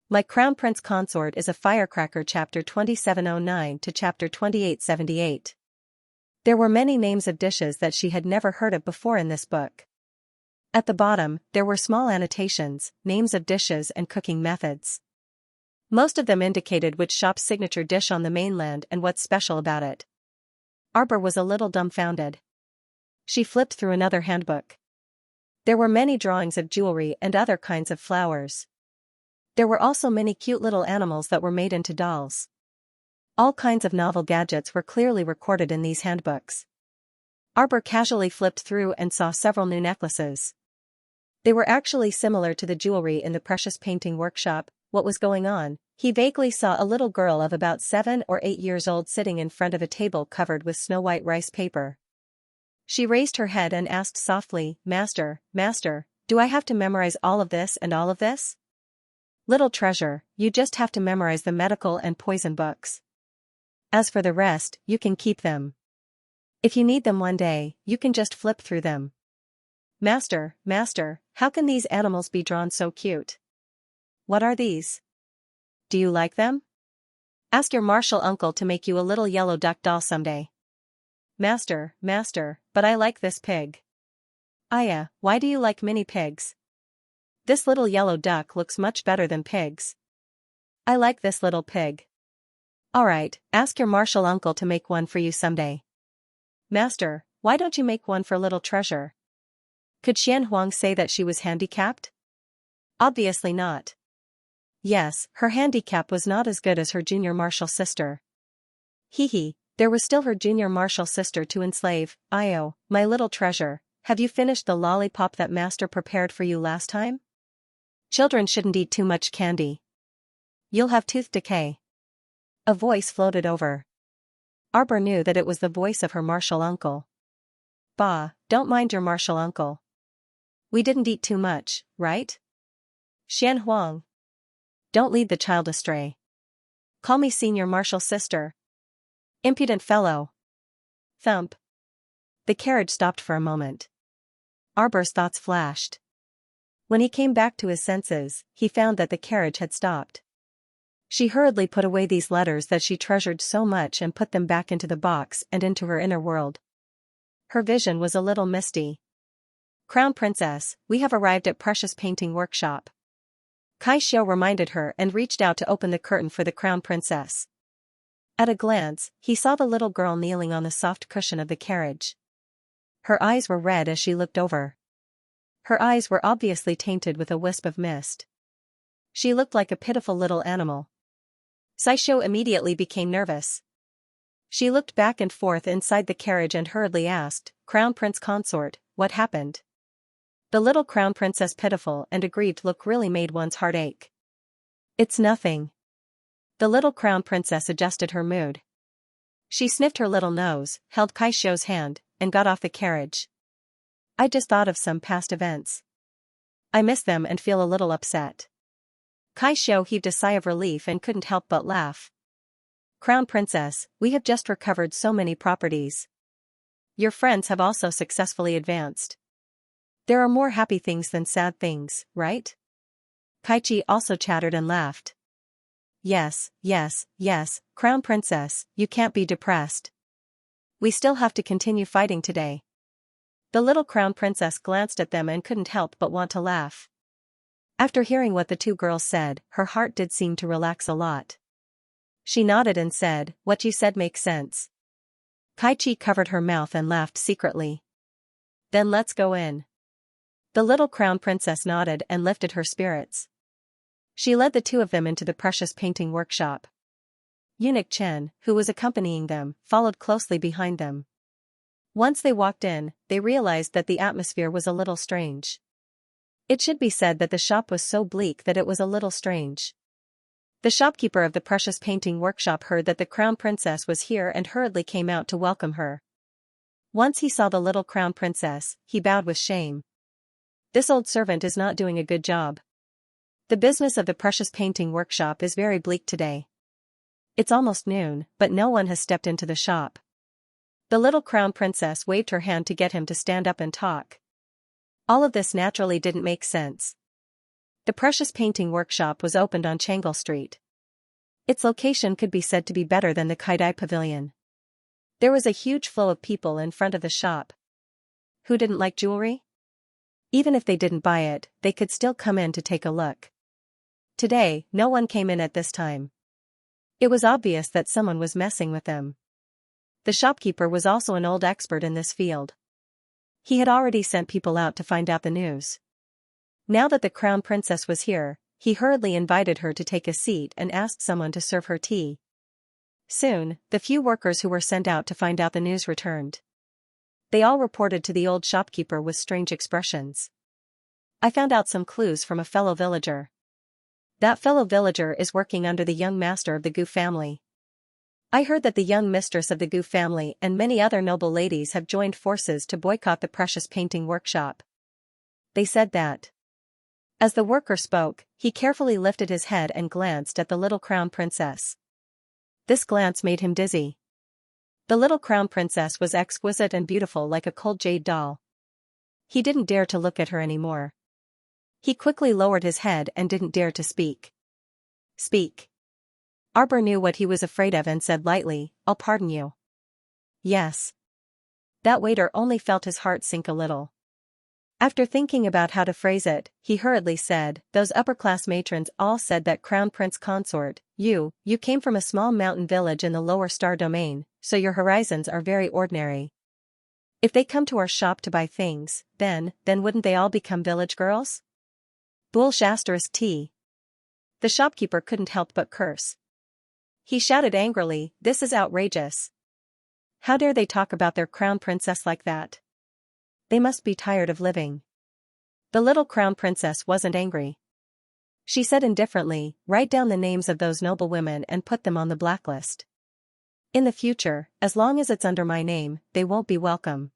My Crown Prince Consort is a Firecracker chapter 2709 to chapter 2878. There were many names of dishes that she had never heard of before in this book. At the bottom, there were small annotations, names of dishes and cooking methods. Most of them indicated which shop's signature dish on the mainland and what's special about it. Arbor was a little dumbfounded. She flipped through another handbook. There were many drawings of jewelry and other kinds of flowers. There were also many cute little animals that were made into dolls. All kinds of novel gadgets were clearly recorded in these handbooks. Arbor casually flipped through and saw several new necklaces. They were actually similar to the jewelry in the precious painting workshop. What was going on? He vaguely saw a little girl of about 7 or 8 years old sitting in front of a table covered with snow-white rice paper. She raised her head and asked softly, Master, do I have to memorize all of this and all of this? Little treasure, you just have to memorize the medical and poison books. As for the rest, you can keep them. If you need them one day, you can just flip through them. Master, how can these animals be drawn so cute? What are these? Do you like them? Ask your martial uncle to make you a little yellow duck doll someday. Master, but I like this pig. Aya, why do you like mini pigs? This little yellow duck looks much better than pigs. I like this little pig. Alright, ask your martial uncle to make one for you someday. Master, why don't you make one for little treasure? Could Xianxia say that she was handicapped? Obviously not. Yes, her handicap was not as good as her junior martial sister. There was still her junior martial sister to enslave. Io, my little treasure, have you finished the lollipop that Master prepared for you last time? Children shouldn't eat too much candy. You'll have tooth decay. A voice floated over. Arbor knew that it was the voice of her martial uncle. Bah, don't mind your martial uncle. We didn't eat too much, right? Xianxia. Don't lead the child astray. Call me senior martial sister. Impudent fellow. Thump. The carriage stopped for a moment. Arbor's thoughts flashed. When he came back to his senses, he found that the carriage had stopped. She hurriedly put away these letters that she treasured so much and put them back into the box and into her inner world. Her vision was a little misty. Crown Princess, we have arrived at Precious Painting Workshop. Kai Xiu reminded her and reached out to open the curtain for the Crown Princess. At a glance, he saw the little girl kneeling on the soft cushion of the carriage. Her eyes were red as she looked over. Her eyes were obviously tainted with a wisp of mist. She looked like a pitiful little animal. Saisho immediately became nervous. She looked back and forth inside the carriage and hurriedly asked, Crown Prince Consort, what happened? The little Crown Princess' pitiful and aggrieved look really made one's heart ache. It's nothing. The little Crown Princess adjusted her mood. She sniffed her little nose, held Kai Xiu's hand, and got off the carriage. I just thought of some past events. I miss them and feel a little upset. Kai Xiu heaved a sigh of relief and couldn't help but laugh. Crown Princess, we have just recovered so many properties. Your friends have also successfully advanced. There are more happy things than sad things, right? Kaichi also chattered and laughed. Yes, Crown Princess, you can't be depressed. We still have to continue fighting today. The little Crown Princess glanced at them and couldn't help but want to laugh. After hearing what the two girls said, her heart did seem to relax a lot. She nodded and said, what you said makes sense. Kaichi covered her mouth and laughed secretly. Then let's go in. The little Crown Princess nodded and lifted her spirits. She led the two of them into the Precious Painting Workshop. Eunuch Chen, who was accompanying them, followed closely behind them. Once they walked in, they realized that the atmosphere was a little strange. It should be said that the shop was so bleak that it was a little strange. The shopkeeper of the Precious Painting Workshop heard that the Crown Princess was here and hurriedly came out to welcome her. Once he saw the little Crown Princess, he bowed with shame. This old servant is not doing a good job. The business of the Precious Painting Workshop is very bleak today. It's almost noon, but no one has stepped into the shop. The little Crown Princess waved her hand to get him to stand up and talk. All of this naturally didn't make sense. The precious painting workshop was opened on Changle Street. Its location could be said to be better than the Kaidai Pavilion. There was a huge flow of people in front of the shop. Who didn't like jewelry? Even if they didn't buy it, they could still come in to take a look. Today, no one came in at this time. It was obvious that someone was messing with them. The shopkeeper was also an old expert in this field. He had already sent people out to find out the news. Now that the crown princess was here, he hurriedly invited her to take a seat and asked someone to serve her tea. Soon, the few workers who were sent out to find out the news returned. They all reported to the old shopkeeper with strange expressions. I found out some clues from a fellow villager. That fellow villager is working under the young master of the Gu family. I heard that the young mistress of the Gu family and many other noble ladies have joined forces to boycott the precious painting workshop. They said that. As the worker spoke, he carefully lifted his head and glanced at the little crown princess. This glance made him dizzy. The little crown princess was exquisite and beautiful like a cold jade doll. He didn't dare to look at her anymore. He quickly lowered his head and didn't dare to speak. Speak. Arbor knew what he was afraid of and said lightly, "I'll pardon you." Yes. That waiter only felt his heart sink a little. After thinking about how to phrase it, he hurriedly said, "Those upper-class matrons all said that Crown Prince Consort, you came from a small mountain village in the lower star domain, so your horizons are very ordinary. If they come to our shop to buy things, then wouldn't they all become village girls?" Bullsh *T. The shopkeeper couldn't help but curse. He shouted angrily, "This is outrageous. How dare they talk about their crown princess like that? They must be tired of living." The little crown princess wasn't angry. She said indifferently, "Write down the names of those noble women and put them on the blacklist. In the future, as long as it's under my name, they won't be welcome."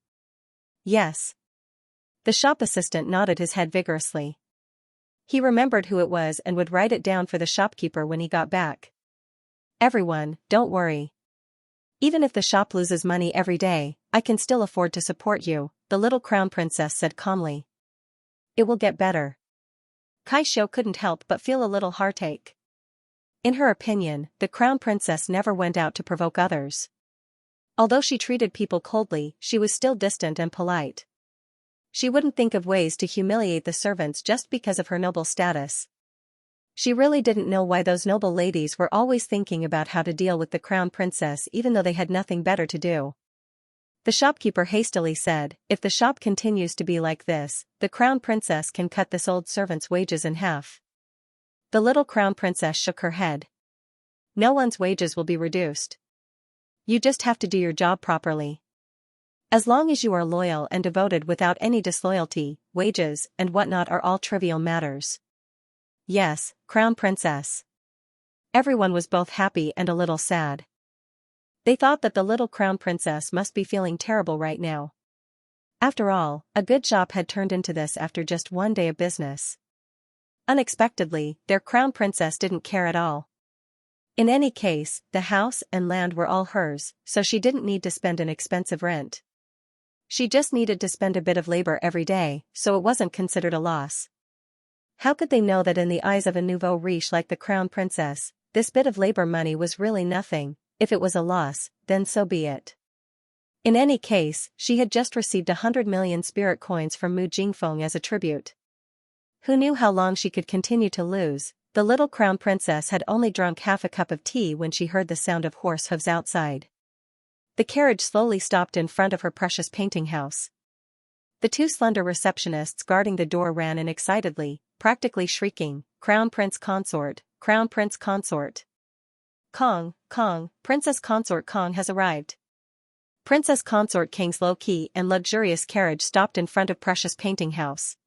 Yes. The shop assistant nodded his head vigorously. He remembered who it was and would write it down for the shopkeeper when he got back. "Everyone, don't worry. Even if the shop loses money every day, I can still afford to support you," the little crown princess said calmly. "It will get better." Kai Shou couldn't help but feel a little heartache. In her opinion, the crown princess never went out to provoke others. Although she treated people coldly, she was still distant and polite. She wouldn't think of ways to humiliate the servants just because of her noble status. She really didn't know why those noble ladies were always thinking about how to deal with the crown princess even though they had nothing better to do. The shopkeeper hastily said, "If the shop continues to be like this, the crown princess can cut this old servant's wages in half." The little crown princess shook her head. "No one's wages will be reduced. You just have to do your job properly. As long as you are loyal and devoted without any disloyalty, wages and whatnot are all trivial matters." Yes, crown princess. Everyone was both happy and a little sad. They thought that the little crown princess must be feeling terrible right now. After all, a good shop had turned into this after just one day of business. Unexpectedly, their crown princess didn't care at all. In any case, the house and land were all hers, so she didn't need to spend an expensive rent. She just needed to spend a bit of labor every day, so it wasn't considered a loss. How could they know that in the eyes of a nouveau riche like the crown princess, this bit of labor money was really nothing? If it was a loss, then so be it. In any case, she had just received 100 million spirit coins from Mu Jingfeng as a tribute. Who knew how long she could continue to lose? The little crown princess had only drunk half a cup of tea when she heard the sound of horse hooves outside. The carriage slowly stopped in front of her precious painting house. The two slender receptionists guarding the door ran in excitedly, practically shrieking, "Crown Prince Consort, Crown Prince Consort. Kong, Princess Consort Kong has arrived." Princess Consort Kang's low-key and luxurious carriage stopped in front of precious painting house.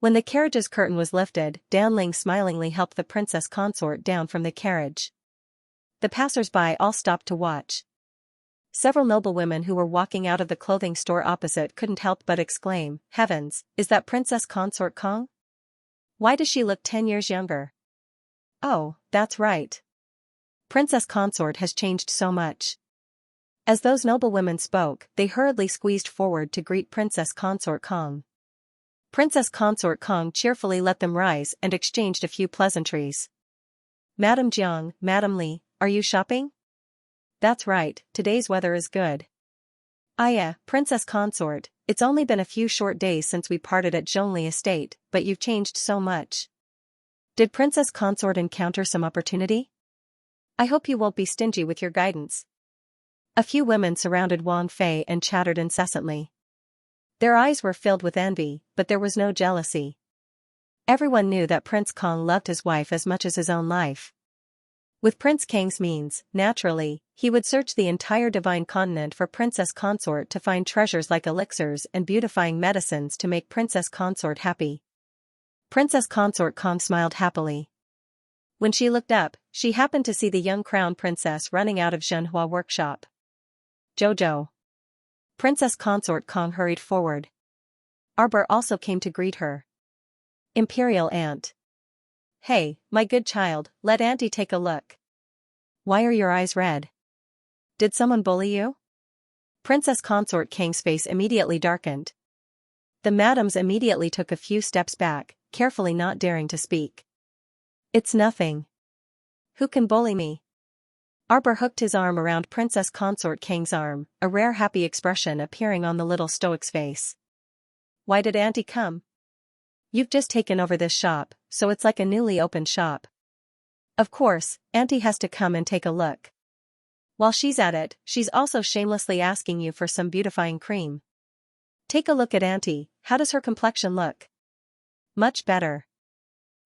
When the carriage's curtain was lifted, Dan Ling smilingly helped the Princess Consort down from the carriage. The passers-by all stopped to watch. Several noblewomen who were walking out of the clothing store opposite couldn't help but exclaim, "Heavens, is that Princess Consort Kong? Why does she look 10 years younger? Oh, that's right. Princess Consort has changed so much." As those noblewomen spoke, they hurriedly squeezed forward to greet Princess Consort Kong. Princess Consort Kong cheerfully let them rise and exchanged a few pleasantries. Madam Jiang, Madam Li, are you shopping? That's right, today's weather is good. Princess Consort, it's only been a few short days since we parted at Zhongli Estate, but you've changed so much. Did Princess Consort encounter some opportunity? I hope you won't be stingy with your guidance. A few women surrounded Wang Fei and chattered incessantly. Their eyes were filled with envy, but there was no jealousy. Everyone knew that Prince Kong loved his wife as much as his own life. With Prince Kang's means, naturally, he would search the entire divine continent for Princess Consort to find treasures like elixirs and beautifying medicines to make Princess Consort happy. Princess Consort Kong smiled happily. When she looked up, she happened to see the young crown princess running out of Xianxia workshop. Jojo. Princess Consort Kong hurried forward. Arbor also came to greet her. Imperial Aunt. Hey, my good child, let Auntie take a look. Why are your eyes red? Did someone bully you? Princess Consort Kang's face immediately darkened. The madams immediately took a few steps back, carefully not daring to speak. It's nothing. Who can bully me? Arbor hooked his arm around Princess Consort Kang's arm, a rare happy expression appearing on the little stoic's face. Why did Auntie come? You've just taken over this shop, so it's like a newly opened shop. Of course, Auntie has to come and take a look. While she's at it, she's also shamelessly asking you for some beautifying cream. Take a look at Auntie, how does her complexion look? Much better.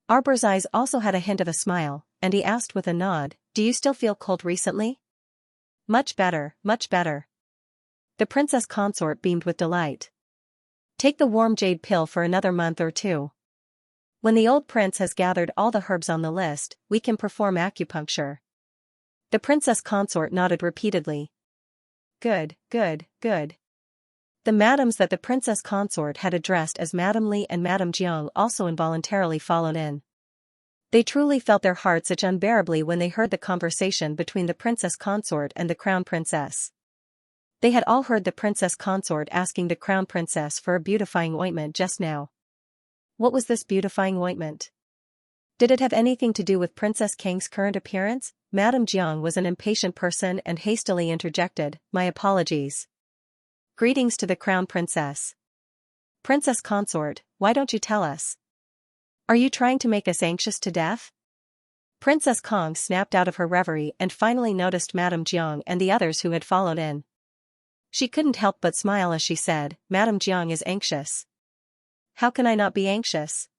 Arbor's eyes also had a hint of a smile, and he asked with a nod, do you still feel cold recently? Much better, much better. The Princess Consort beamed with delight. Take the warm jade pill for another month or two. When the old prince has gathered all the herbs on the list, we can perform acupuncture. The Princess Consort nodded repeatedly. Good, good, good. The madams that the Princess Consort had addressed as Madam Li and Madam Jiang also involuntarily followed in. They truly felt their hearts itch unbearably when they heard the conversation between the Princess Consort and the Crown Princess. They had all heard the Princess Consort asking the Crown Princess for a beautifying ointment just now. What was this beautifying ointment? Did it have anything to do with Princess Kang's current appearance? Madame Jiang was an impatient person and hastily interjected, my apologies. Greetings to the Crown Princess. Princess Consort, why don't you tell us? Are you trying to make us anxious to death? Princess Kong snapped out of her reverie and finally noticed Madame Jiang and the others who had followed in. She couldn't help but smile as she said, Madame Jiang is anxious. How can I not be anxious?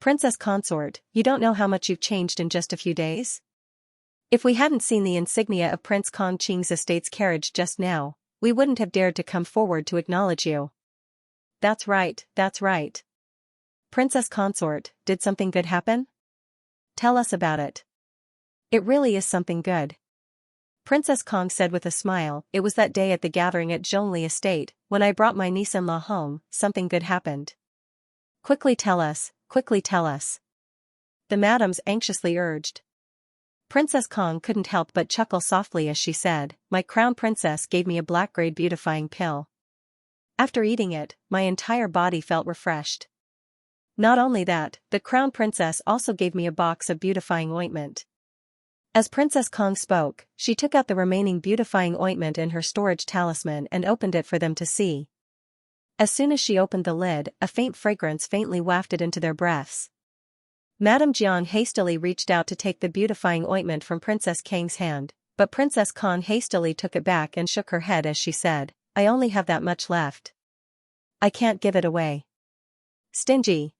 Princess Consort, you don't know how much you've changed in just a few days? If we hadn't seen the insignia of Prince Kong Qing's estate's carriage just now, we wouldn't have dared to come forward to acknowledge you. That's right, that's right. Princess Consort, did something good happen? Tell us about it. It really is something good. Princess Kong said with a smile, it was that day at the gathering at Zhongli Estate, when I brought my niece-in-law home, something good happened. Quickly tell us, quickly tell us. The madams anxiously urged. Princess Kong couldn't help but chuckle softly as she said, my crown princess gave me a black-grade beautifying pill. After eating it, my entire body felt refreshed. Not only that, the crown princess also gave me a box of beautifying ointment. As Princess Kong spoke, she took out the remaining beautifying ointment in her storage talisman and opened it for them to see. As soon as she opened the lid, a faint fragrance faintly wafted into their breaths. Madame Jiang hastily reached out to take the beautifying ointment from Princess Kang's hand, but Princess Kong hastily took it back and shook her head as she said, I only have that much left. I can't give it away. Stingy.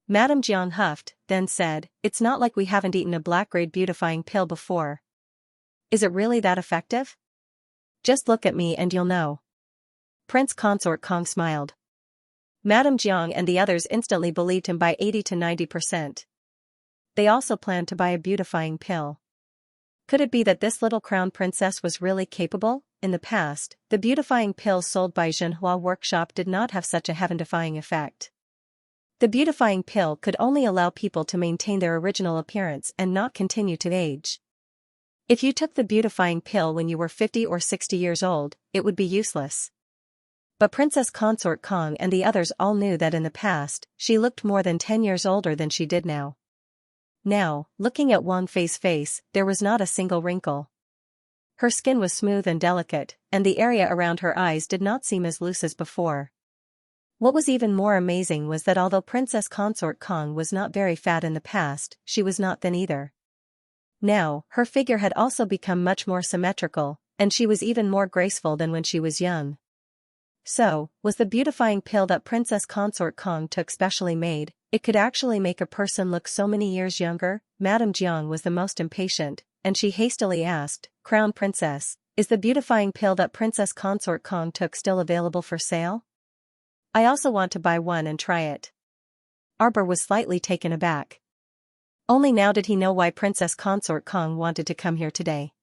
Madame Jiang huffed, then said, it's not like we haven't eaten a black-grade beautifying pill before. Is it really that effective? Just look at me and you'll know. Prince Consort Kong smiled. Madame Jiang and the others instantly believed him by 80 to 90%. They also planned to buy a beautifying pill. Could it be that this little crown princess was really capable? In the past, the beautifying pills sold by Xianxia Workshop did not have such a heaven-defying effect. The beautifying pill could only allow people to maintain their original appearance and not continue to age. If you took the beautifying pill when you were 50 or 60 years old, it would be useless. But Princess Consort Kong and the others all knew that in the past, she looked more than 10 years older than she did now. Now, looking at Wang Fei's face, there was not a single wrinkle. Her skin was smooth and delicate, and the area around her eyes did not seem as loose as before. What was even more amazing was that although Princess Consort Kong was not very fat in the past, she was not thin either. Now, her figure had also become much more symmetrical, and she was even more graceful than when she was young. So, was the beautifying pill that Princess Consort Kong took specially made? It could actually make a person look so many years younger? Madame Jiang was the most impatient, and she hastily asked, "Crown Princess, is the beautifying pill that Princess Consort Kong took still available for sale? I also want to buy one and try it." Arbor was slightly taken aback. Only now did he know why Princess Consort Kong wanted to come here today.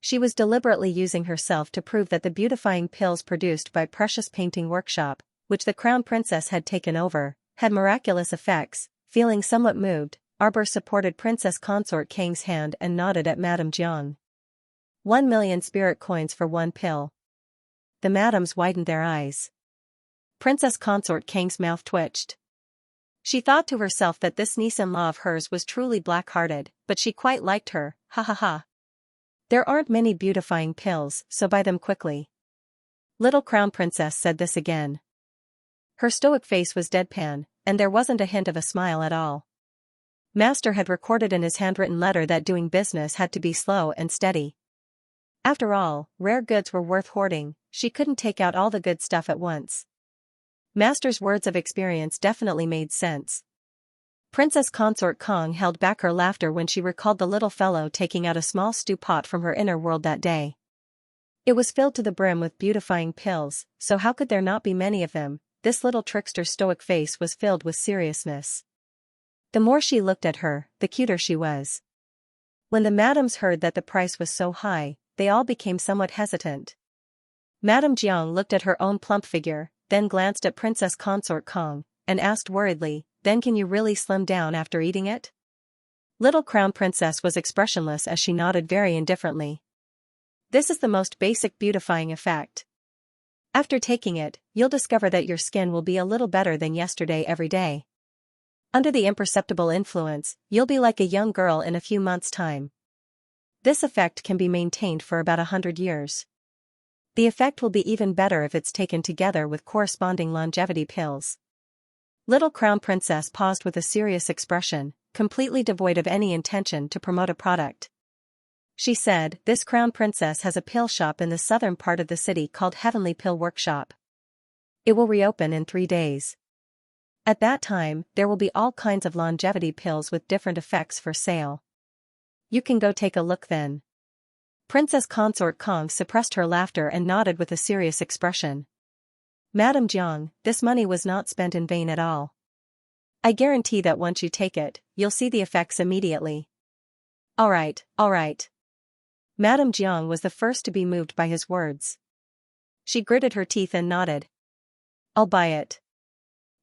She was deliberately using herself to prove that the beautifying pills produced by Precious Painting Workshop, which the Crown Princess had taken over, had miraculous effects. Feeling somewhat moved, Arbor supported Princess Consort Kang's hand and nodded at Madame Jiang. 1 million spirit coins for one pill. The madams widened their eyes. Princess Consort Kang's mouth twitched. She thought to herself that this niece-in-law of hers was truly black-hearted, but she quite liked her, ha ha ha. There aren't many beautifying pills, so buy them quickly. Little Crown Princess said this again. Her stoic face was deadpan, and there wasn't a hint of a smile at all. Master had recorded in his handwritten letter that doing business had to be slow and steady. After all, rare goods were worth hoarding. She couldn't take out all the good stuff at once. Master's words of experience definitely made sense. Princess Consort Kong held back her laughter when she recalled the little fellow taking out a small stew pot from her inner world that day. It was filled to the brim with beautifying pills, so how could there not be many of them? This little trickster's stoic face was filled with seriousness. The more she looked at her, the cuter she was. When the madams heard that the price was so high, they all became somewhat hesitant. Madame Jiang looked at her own plump figure, then glanced at Princess Consort Kong, and asked worriedly, "Then can you really slim down after eating it?" Little Crown Princess was expressionless as she nodded very indifferently. This is the most basic beautifying effect. After taking it, you'll discover that your skin will be a little better than yesterday every day. Under the imperceptible influence, you'll be like a young girl in a few months' time. This effect can be maintained for about 100 years. The effect will be even better if it's taken together with corresponding longevity pills. Little Crown Princess paused with a serious expression, completely devoid of any intention to promote a product. She said, "This Crown Princess has a pill shop in the southern part of the city called Heavenly Pill Workshop. It will reopen in 3 days. At that time, there will be all kinds of longevity pills with different effects for sale. You can go take a look then." Princess Consort Kong suppressed her laughter and nodded with a serious expression. "Madame Jiang, this money was not spent in vain at all. I guarantee that once you take it, you'll see the effects immediately." All right. Madame Jiang was the first to be moved by his words. She gritted her teeth and nodded. "I'll buy it."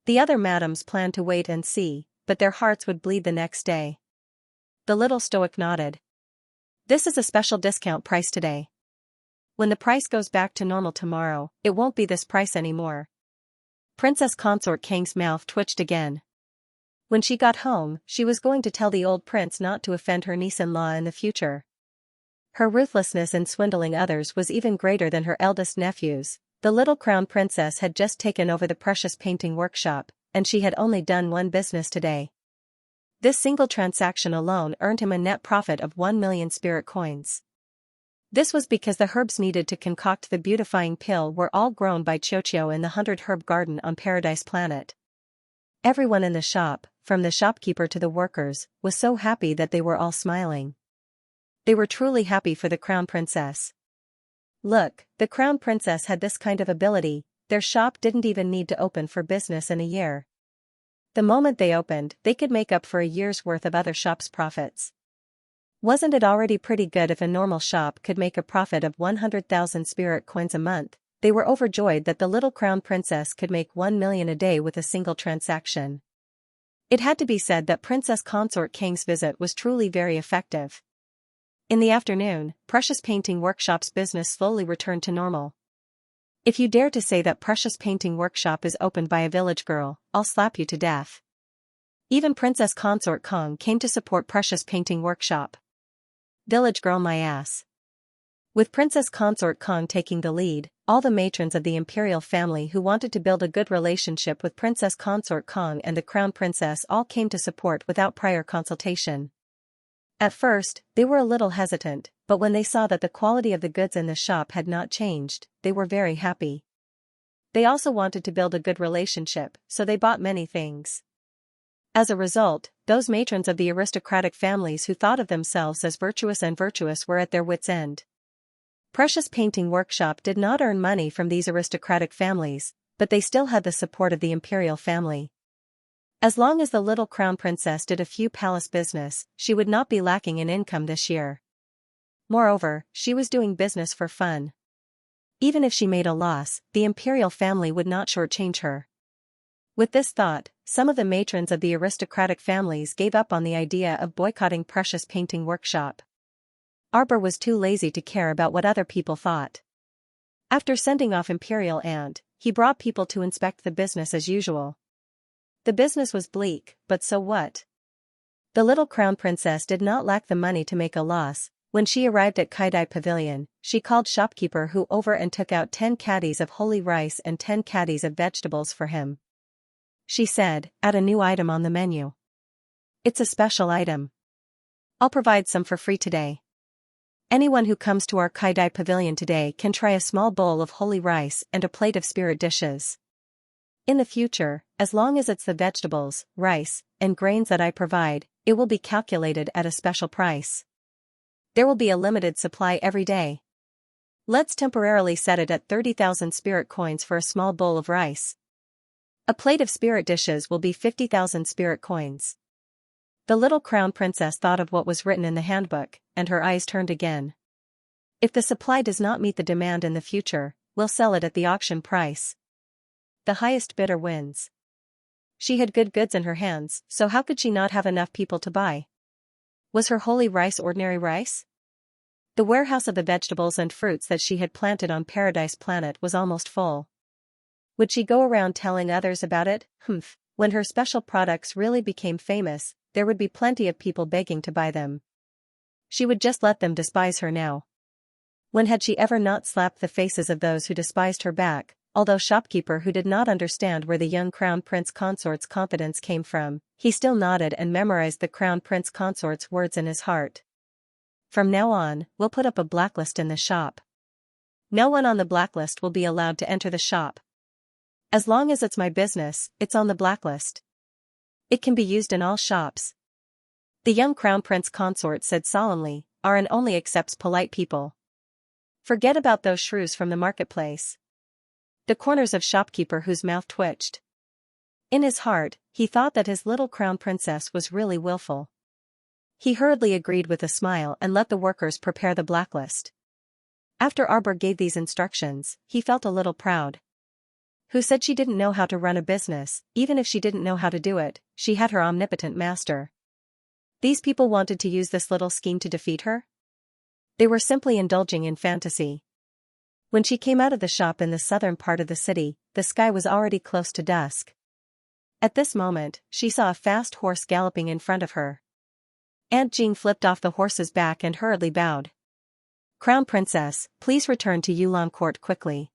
The other madams planned to wait and see, but their hearts would bleed the next day. The little stoic nodded. "This is a special discount price today. When the price goes back to normal tomorrow, it won't be this price anymore." Princess Consort Kang's mouth twitched again. When she got home, she was going to tell the old prince not to offend her niece-in-law in the future. Her ruthlessness in swindling others was even greater than her eldest nephew's. The little Crown Princess had just taken over the Precious Painting Workshop, and she had only done one business today. This single transaction alone earned him a net profit of 1 million spirit coins. This was because the herbs needed to concoct the beautifying pill were all grown by Xianxia in the 100-herb garden on Paradise Planet. Everyone in the shop, from the shopkeeper to the workers, was so happy that they were all smiling. They were truly happy for the Crown Princess. Look, the Crown Princess had this kind of ability. Their shop didn't even need to open for business in a year. The moment they opened, they could make up for a year's worth of other shops' profits. Wasn't it already pretty good if a normal shop could make a profit of 100,000 spirit coins a month? They were overjoyed that the little Crown Princess could make 1 million a day with a single transaction. It had to be said that Princess Consort Kang's visit was truly very effective. In the afternoon, Precious Painting Workshop's business slowly returned to normal. If you dare to say that precious painting workshop is opened by a village girl, I'll slap you to death. Even Princess Consort Kong came to support precious painting workshop. Village girl my ass. With Princess Consort Kong taking the lead, all the matrons of the imperial family who wanted to build a good relationship with Princess Consort Kong and the Crown Princess all came to support without prior consultation. At first, they were a little hesitant, but when they saw that the quality of the goods in the shop had not changed, they were very happy. They also wanted to build a good relationship, so they bought many things. As a result, those matrons of the aristocratic families who thought of themselves as virtuous were at their wits' end. Precious Painting Workshop did not earn money from these aristocratic families, but they still had the support of the imperial family. As long as the little crown princess did a few palace business, she would not be lacking in income this year. Moreover, she was doing business for fun. Even if she made a loss, the imperial family would not shortchange her. With this thought, some of the matrons of the aristocratic families gave up on the idea of boycotting Precious Painting Workshop. Arbor was too lazy to care about what other people thought. After sending off Imperial Ant, he brought people to inspect the business as usual. The business was bleak, but so what? The little crown princess did not lack the money to make a loss. When she arrived at Kaidai Pavilion, she called shopkeeper Hu over and took out 10 caddies of holy rice and 10 caddies of vegetables for him. She said, "Add a new item on the menu. It's a special item. I'll provide some for free today. Anyone who comes to our Kaidai Pavilion today can try a small bowl of holy rice and a plate of spirit dishes. In the future, as long as it's the vegetables, rice, and grains that I provide, it will be calculated at a special price. There will be a limited supply every day. Let's temporarily set it at 30,000 spirit coins for a small bowl of rice. A plate of spirit dishes will be 50,000 spirit coins." The little crown princess thought of what was written in the handbook, and her eyes turned again. If the supply does not meet the demand in the future, we'll sell it at the auction price. The highest bidder wins. She had good goods in her hands, so how could she not have enough people to buy? Was her holy rice ordinary rice? The warehouse of the vegetables and fruits that she had planted on Paradise Planet was almost full. Would she go around telling others about it? When her special products really became famous, there would be plenty of people begging to buy them. She would just let them despise her now. When had she ever not slapped the faces of those who despised her back? Although shopkeeper who did not understand where the young crown prince consort's confidence came from, he still nodded and memorized the crown prince consort's words in his heart. From now on, we'll put up a blacklist in the shop. No one on the blacklist will be allowed to enter the shop. As long as it's my business, it's on the blacklist. It can be used in all shops. The young crown prince consort said solemnly, "Aran only accepts polite people. Forget about those shrews from the marketplace." The corners of shopkeeper whose mouth twitched. In his heart, he thought that his little crown princess was really willful. He hurriedly agreed with a smile and let the workers prepare the blacklist. After Arbor gave these instructions, he felt a little proud. Who said she didn't know how to run a business? Even if she didn't know how to do it, she had her omnipotent master. These people wanted to use this little scheme to defeat her? They were simply indulging in fantasy. When she came out of the shop in the southern part of the city, the sky was already close to dusk. At this moment, she saw a fast horse galloping in front of her. Aunt Jing flipped off the horse's back and hurriedly bowed. "Crown Princess, please return to Yulan Court quickly.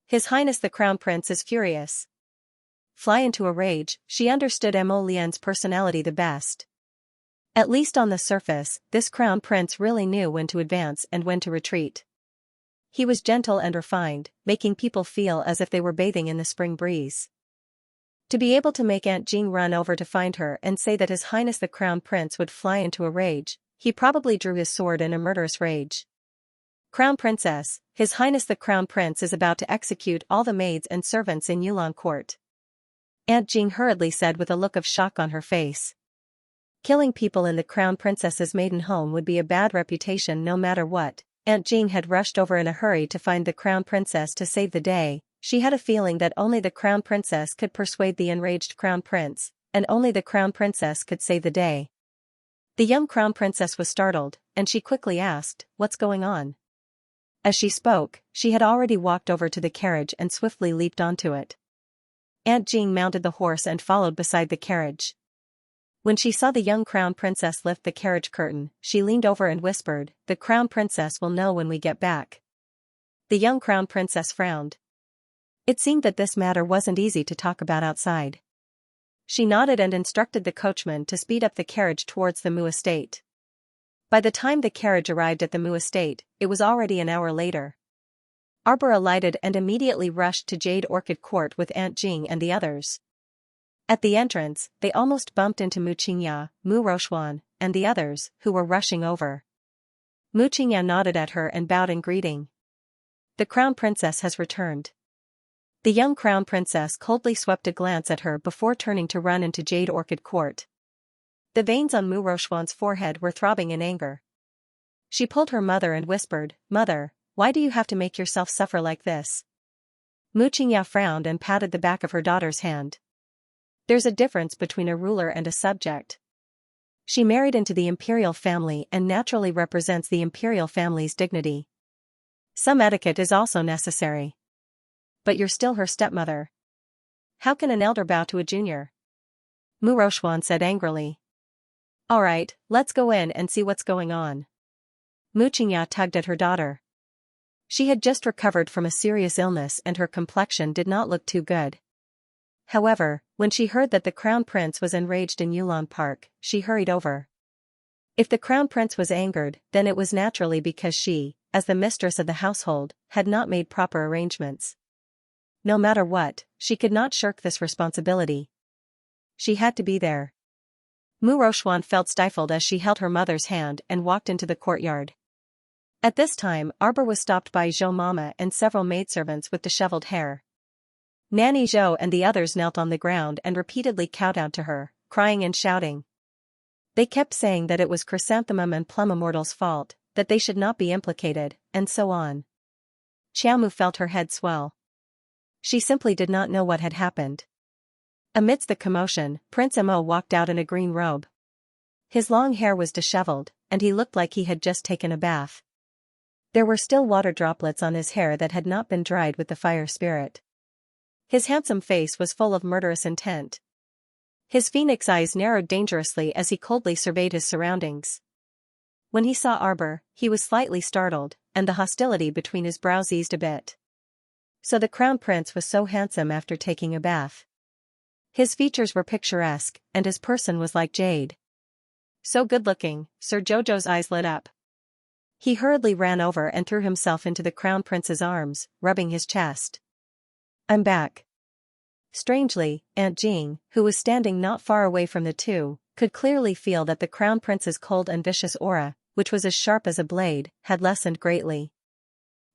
His Highness the Crown Prince is furious." Fly into a rage, she understood Mo Lian's personality the best. At least on the surface, this Crown Prince really knew when to advance and when to retreat. He was gentle and refined, making people feel as if they were bathing in the spring breeze. To be able to make Aunt Jing run over to find her and say that His Highness the Crown Prince would fly into a rage, he probably drew his sword in a murderous rage. "Crown Princess, His Highness the Crown Prince is about to execute all the maids and servants in Yulan Court," Aunt Jing hurriedly said with a look of shock on her face. Killing people in the Crown Princess's maiden home would be a bad reputation no matter what. Aunt Jing had rushed over in a hurry to find the Crown Princess to save the day. She had a feeling that only the Crown Princess could persuade the enraged Crown Prince, and only the Crown Princess could save the day. The young Crown Princess was startled, and she quickly asked, "What's going on?" As she spoke, she had already walked over to the carriage and swiftly leaped onto it. Aunt Jing mounted the horse and followed beside the carriage. When she saw the young crown princess lift the carriage curtain, she leaned over and whispered, "The crown princess will know when we get back." The young crown princess frowned. It seemed that this matter wasn't easy to talk about outside. She nodded and instructed the coachman to speed up the carriage towards the Mu estate. By the time the carriage arrived at the Mu estate, it was already an hour later. Arbor alighted and immediately rushed to Jade Orchid Court with Aunt Jing and the others. At the entrance, they almost bumped into Mu Qingya, Mu Rochuan, and the others, who were rushing over. Mu Qingya nodded at her and bowed in greeting. "The crown princess has returned." The young crown princess coldly swept a glance at her before turning to run into Jade Orchid Court. The veins on Mu Rochuan's forehead were throbbing in anger. She pulled her mother and whispered, "Mother, why do you have to make yourself suffer like this?" Mu Qingya frowned and patted the back of her daughter's hand. "There's a difference between a ruler and a subject. She married into the imperial family and naturally represents the imperial family's dignity. Some etiquette is also necessary. But you're still her stepmother. How can an elder bow to a junior?" Mu Rochuan said angrily. "All right, let's go in and see what's going on." Mu Qingya tugged at her daughter. She had just recovered from a serious illness and her complexion did not look too good. However, when she heard that the crown prince was enraged in Yulon Park, she hurried over. If the crown prince was angered, then it was naturally because she, as the mistress of the household, had not made proper arrangements. No matter what, she could not shirk this responsibility. She had to be there. Mu Rochuan felt stifled as she held her mother's hand and walked into the courtyard. At this time, Arbor was stopped by Zhou Mama and several maidservants with disheveled hair. Nanny Zhou and the others knelt on the ground and repeatedly kowtowed to her, crying and shouting. They kept saying that it was Chrysanthemum and Plum Immortal's fault, that they should not be implicated, and so on. Xiaomu felt her head swell. She simply did not know what had happened. Amidst the commotion, Prince Mo walked out in a green robe. His long hair was disheveled, and he looked like he had just taken a bath. There were still water droplets on his hair that had not been dried with the fire spirit. His handsome face was full of murderous intent. His phoenix eyes narrowed dangerously as he coldly surveyed his surroundings. When he saw Arbor, he was slightly startled, and the hostility between his brows eased a bit. So the crown prince was so handsome after taking a bath. His features were picturesque, and his person was like jade. So good-looking, Sir Jojo's eyes lit up. He hurriedly ran over and threw himself into the crown prince's arms, rubbing his chest. "I'm back." Strangely, Aunt Jing, who was standing not far away from the two, could clearly feel that the crown prince's cold and vicious aura, which was as sharp as a blade, had lessened greatly.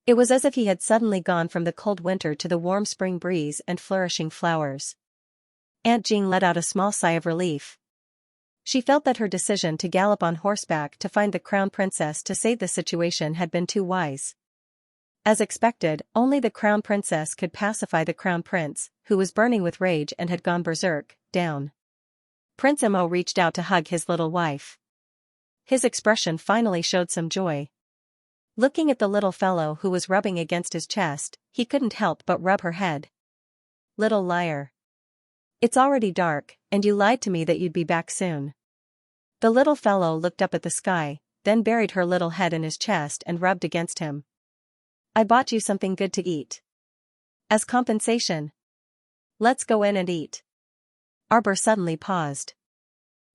It was as if he had suddenly gone from the cold winter to the warm spring breeze and flourishing flowers. Aunt Jing let out a small sigh of relief. She felt that her decision to gallop on horseback to find the crown princess to save the situation had been too wise. As expected, only the crown princess could pacify the crown prince, who was burning with rage and had gone berserk, down. Prince Mo reached out to hug his little wife. His expression finally showed some joy. Looking at the little fellow who was rubbing against his chest, he couldn't help but rub her head. "Little liar. It's already dark, and you lied to me that you'd be back soon." The little fellow looked up at the sky, then buried her little head in his chest and rubbed against him. "I bought you something good to eat. As compensation. Let's go in and eat." Arbor suddenly paused.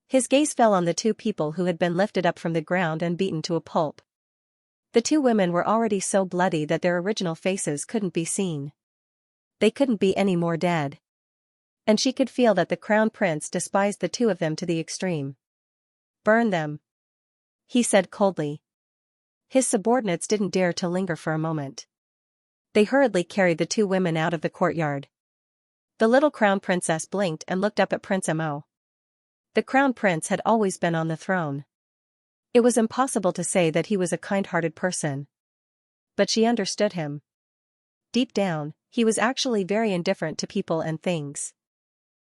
His gaze fell on the two people who had been lifted up from the ground and beaten to a pulp. The two women were already so bloody that their original faces couldn't be seen. They couldn't be any more dead. And she could feel that the crown prince despised the two of them to the extreme. "Burn them," he said coldly. His subordinates didn't dare to linger for a moment. They hurriedly carried the two women out of the courtyard. The little crown princess blinked and looked up at Prince Mo. The crown prince had always been on the throne. It was impossible to say that he was a kind-hearted person. But she understood him. Deep down, he was actually very indifferent to people and things.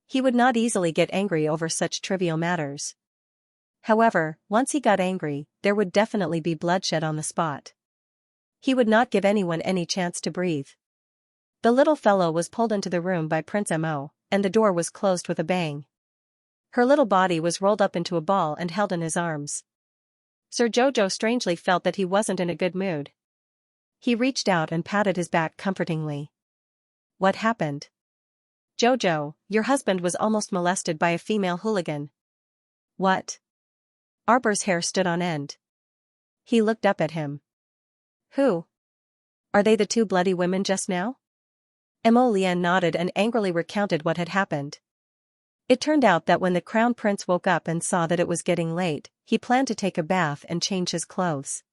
He would not easily get angry over such trivial matters. However, once he got angry, there would definitely be bloodshed on the spot. He would not give anyone any chance to breathe. The little fellow was pulled into the room by Prince Mo, and the door was closed with a bang. Her little body was rolled up into a ball and held in his arms. Sir Jojo strangely felt that he wasn't in a good mood. He reached out and patted his back comfortingly. What happened? Jojo, your husband was almost molested by a female hooligan. What? Arbor's hair stood on end. He looked up at him. Who? Are they the two bloody women just now? Mo Lian nodded and angrily recounted what had happened. It turned out that when the crown prince woke up and saw that it was getting late, he planned to take a bath and change his clothes.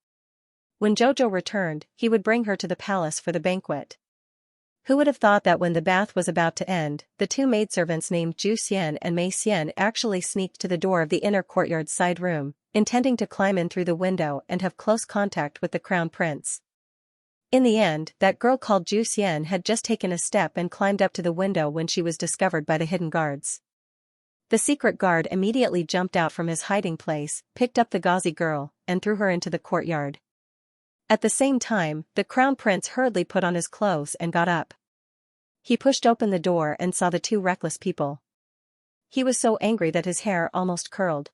When Jojo returned, he would bring her to the palace for the banquet. Who would have thought that when the bath was about to end, the two maidservants named Ju Xian and Mei Xian actually sneaked to the door of the inner courtyard side room, intending to climb in through the window and have close contact with the crown prince. In the end, that girl called Ju Xian had just taken a step and climbed up to the window when she was discovered by the hidden guards. The secret guard immediately jumped out from his hiding place, picked up the gauzy girl, and threw her into the courtyard. At the same time, the crown prince hurriedly put on his clothes and got up. He pushed open the door and saw the two reckless people. He was so angry that his hair almost curled.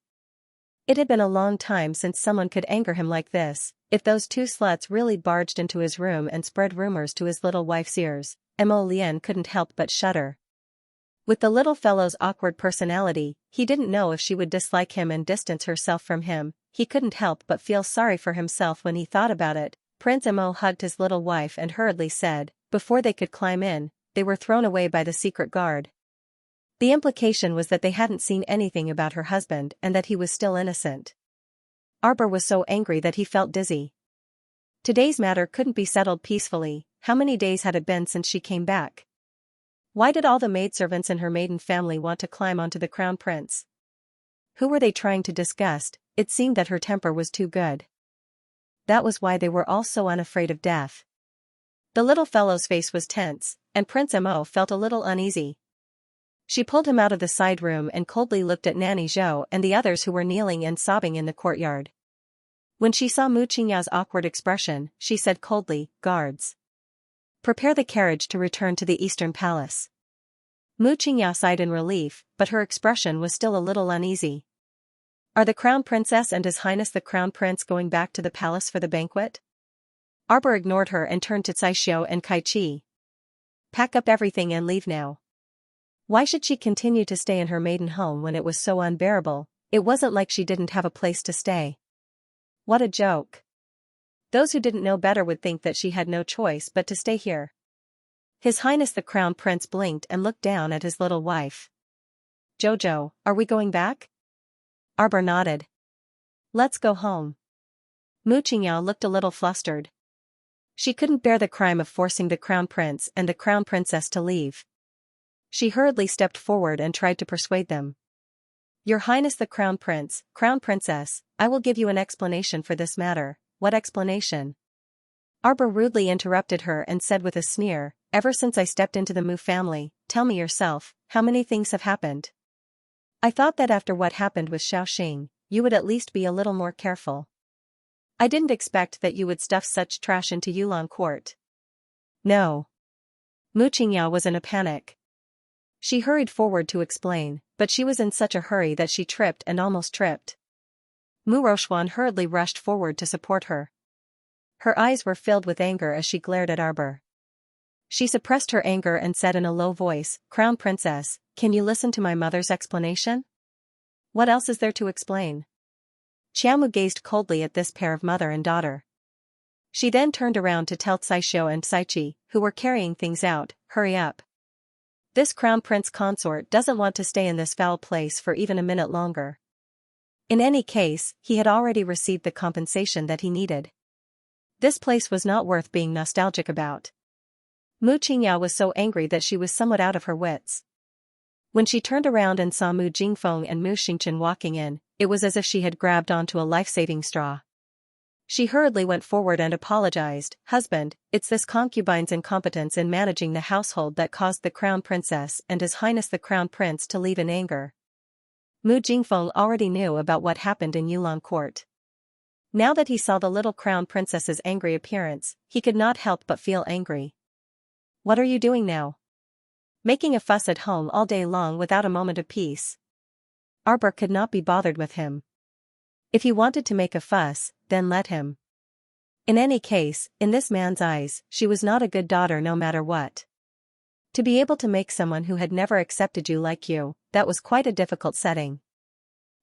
It had been a long time since someone could anger him like this. If those two sluts really barged into his room and spread rumors to his little wife's ears, Mo Lian couldn't help but shudder. With the little fellow's awkward personality, he didn't know if she would dislike him and distance herself from him. He couldn't help but feel sorry for himself when he thought about it. Prince Mo hugged his little wife and hurriedly said, before they could climb in, they were thrown away by the secret guard. The implication was that they hadn't seen anything about her husband and that he was still innocent. Arbor was so angry that he felt dizzy. Today's matter couldn't be settled peacefully. How many days had it been since she came back? Why did all the maidservants in her maiden family want to climb onto the crown prince? Who were they trying to disgust? It seemed that her temper was too good. That was why they were all so unafraid of death. The little fellow's face was tense, and Prince Mo felt a little uneasy. She pulled him out of the side room and coldly looked at Nanny Zhou and the others who were kneeling and sobbing in the courtyard. When she saw Mu Qingyao's awkward expression, she said coldly, "Guards, prepare the carriage to return to the Eastern Palace." Mu Qingyao sighed in relief, but her expression was still a little uneasy. Are the Crown Princess and His Highness the Crown Prince going back to the palace for the banquet? Arbor ignored her and turned to Caixiu and Kaiqi. Pack up everything and leave now. Why should she continue to stay in her maiden home when it was so unbearable? It wasn't like she didn't have a place to stay. What a joke. Those who didn't know better would think that she had no choice but to stay here. His Highness the Crown Prince blinked and looked down at his little wife. Jojo, are we going back? Arbor nodded. Let's go home. Mu Qingyao looked a little flustered. She couldn't bear the crime of forcing the Crown Prince and the Crown Princess to leave. She hurriedly stepped forward and tried to persuade them. Your Highness the Crown Prince, Crown Princess, I will give you an explanation for this matter. What explanation? Arbor rudely interrupted her and said with a sneer, ever since I stepped into the Mu family, tell me yourself, how many things have happened? I thought that after what happened with Xiaoxing, you would at least be a little more careful. I didn't expect that you would stuff such trash into Yulon Court. No. Mu Qingyao was in a panic. She hurried forward to explain, but she was in such a hurry that she tripped and almost tripped. Mu Rochuan hurriedly rushed forward to support her. Her eyes were filled with anger as she glared at Arbor. She suppressed her anger and said in a low voice, Crown Princess, can you listen to my mother's explanation? What else is there to explain? Qiaomu gazed coldly at this pair of mother and daughter. She then turned around to tell Caixiu and Caiqi, who were carrying things out, hurry up. This Crown Prince Consort doesn't want to stay in this foul place for even a minute longer. In any case, he had already received the compensation that he needed. This place was not worth being nostalgic about. Mu Qingyao was so angry that she was somewhat out of her wits. When she turned around and saw Mu Jingfeng and Mu Xingchen walking in, it was as if she had grabbed onto a life-saving straw. She hurriedly went forward and apologized, Husband, it's this concubine's incompetence in managing the household that caused the Crown Princess and His Highness the Crown Prince to leave in anger. Mu Jingfeng already knew about what happened in Yulon Court. Now that he saw the little crown princess's angry appearance, he could not help but feel angry. What are you doing now? Making a fuss at home all day long without a moment of peace. Arbor could not be bothered with him. If he wanted to make a fuss, then let him. In any case, in this man's eyes, she was not a good daughter no matter what. To be able to make someone who had never accepted you like you, that was quite a difficult setting.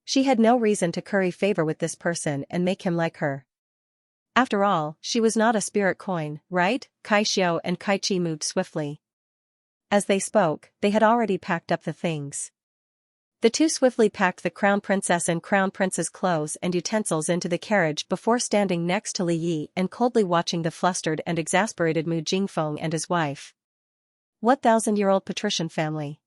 She had no reason to curry favor with this person and make him like her. After all, she was not a spirit coin, right? Kai Xiao and Kai Chi moved swiftly. As they spoke, they had already packed up the things. The two swiftly packed the crown princess and crown prince's clothes and utensils into the carriage before standing next to Li Yi and coldly watching the flustered and exasperated Mu Jingfeng and his wife. What thousand-year-old patrician family?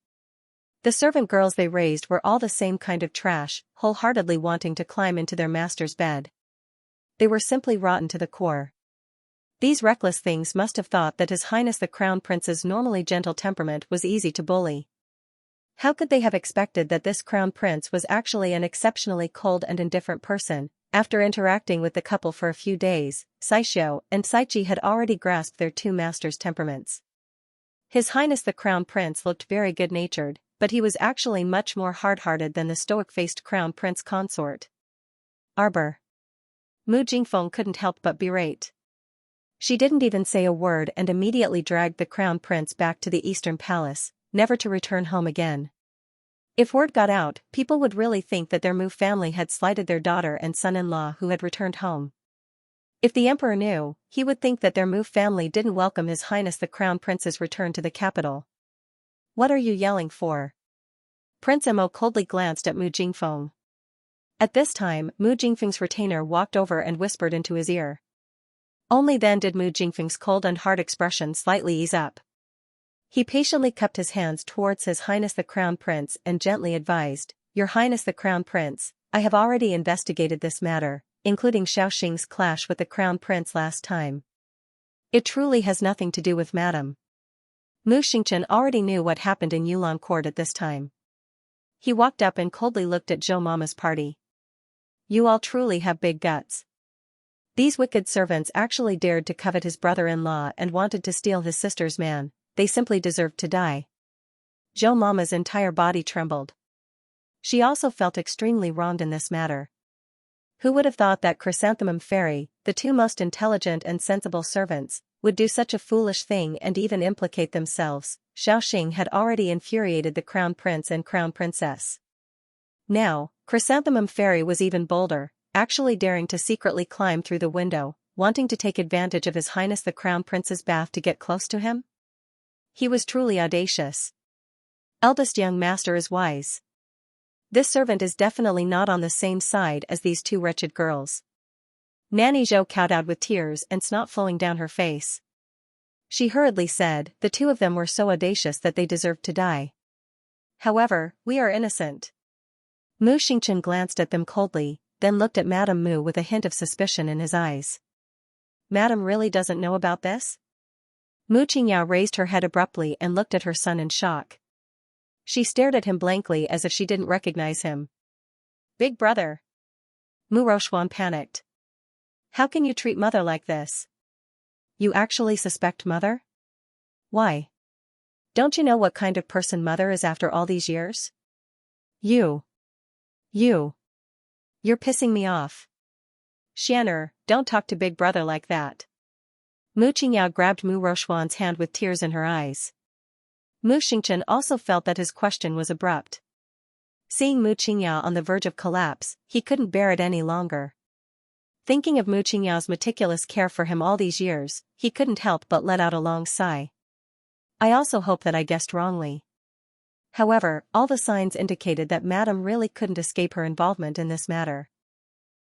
The servant girls they raised were all the same kind of trash, wholeheartedly wanting to climb into their master's bed. They were simply rotten to the core. These reckless things must have thought that His Highness the Crown Prince's normally gentle temperament was easy to bully. How could they have expected that this Crown Prince was actually an exceptionally cold and indifferent person? After interacting with the couple for a few days, Xianxia and Saichi had already grasped their two masters' temperaments. His Highness the Crown Prince looked very good-natured, but he was actually much more hard-hearted than the stoic-faced Crown Prince Consort. Arbor. Mu Jingfeng couldn't help but berate. She didn't even say a word and immediately dragged the Crown Prince back to the Eastern Palace, never to return home again. If word got out, people would really think that their Mu family had slighted their daughter and son-in-law who had returned home. If the emperor knew, he would think that their Mu family didn't welcome His Highness the Crown Prince's return to the capital. What are you yelling for? Prince Mo coldly glanced at Mu Jingfeng. At this time, Mu Jingfeng's retainer walked over and whispered into his ear. Only then did Mu Jingfeng's cold and hard expression slightly ease up. He patiently cupped his hands towards His Highness the Crown Prince and gently advised, Your Highness the Crown Prince, I have already investigated this matter, including Xiaoxing's clash with the Crown Prince last time. It truly has nothing to do with Madame. Mu Xingchen already knew what happened in Yulan Court at this time. He walked up and coldly looked at Zhou Mama's party. You all truly have big guts. These wicked servants actually dared to covet his brother-in-law and wanted to steal his sister's man. They simply deserved to die. Zhou Mama's entire body trembled. She also felt extremely wronged in this matter. Who would have thought that Chrysanthemum Fairy, the two most intelligent and sensible servants, would do such a foolish thing and even implicate themselves? Xiaoxing had already infuriated the Crown Prince and Crown Princess. Now, Chrysanthemum Fairy was even bolder, actually daring to secretly climb through the window, wanting to take advantage of His Highness the Crown Prince's bath to get close to him? He was truly audacious. Eldest young master is wise. This servant is definitely not on the same side as these two wretched girls. Nanny Zhou kowtowed with tears and snot flowing down her face. She hurriedly said, the two of them were so audacious that they deserved to die. However, we are innocent. Mu Xingchen glanced at them coldly, then looked at Madame Mu with a hint of suspicion in his eyes. Madame really doesn't know about this? Mu Qingyao raised her head abruptly and looked at her son in shock. She stared at him blankly as if she didn't recognize him. Big brother. Mu Roxuan panicked. How can you treat mother like this? You actually suspect mother? Why? Don't you know what kind of person mother is after all these years? You're pissing me off. Xianer, don't talk to big brother like that. Mu Qingyao grabbed Mu Roxuan's hand with tears in her eyes. Mu Xingchen also felt that his question was abrupt. Seeing Mu Qingyao on the verge of collapse, he couldn't bear it any longer. Thinking of Mu Qingyao's meticulous care for him all these years, he couldn't help but let out a long sigh. I also hope that I guessed wrongly. However, all the signs indicated that Madame really couldn't escape her involvement in this matter.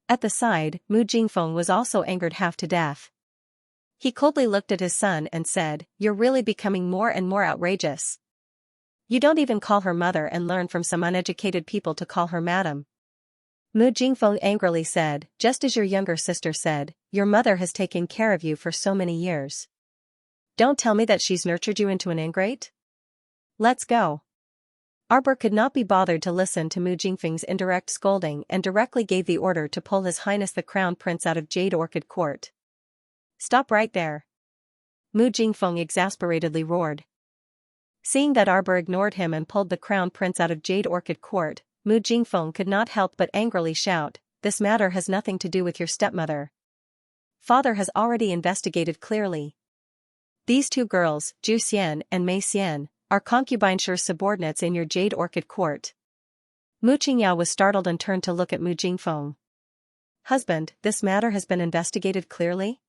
At the side, Mu Jingfeng was also angered half to death. He coldly looked at his son and said, You're really becoming more and more outrageous. You don't even call her mother and learn from some uneducated people to call her madam. Mu Jingfeng angrily said, just as your younger sister said, your mother has taken care of you for so many years. Don't tell me that she's nurtured you into an ingrate? Let's go. Arbor could not be bothered to listen to Mu Jingfeng's indirect scolding and directly gave the order to pull His Highness the Crown Prince out of Jade Orchid Court. "Stop right there!" Mu Jingfeng exasperatedly roared. Seeing that Arbor ignored him and pulled the Crown Prince out of Jade Orchid Court, Mu Jingfeng could not help but angrily shout, "This matter has nothing to do with your stepmother. Father has already investigated clearly. These two girls, Zhu Xian and Mei Xian, are concubineshire subordinates in your Jade Orchid Court." Mu Qingyao was startled and turned to look at Mu Jingfeng. "Husband, this matter has been investigated clearly?"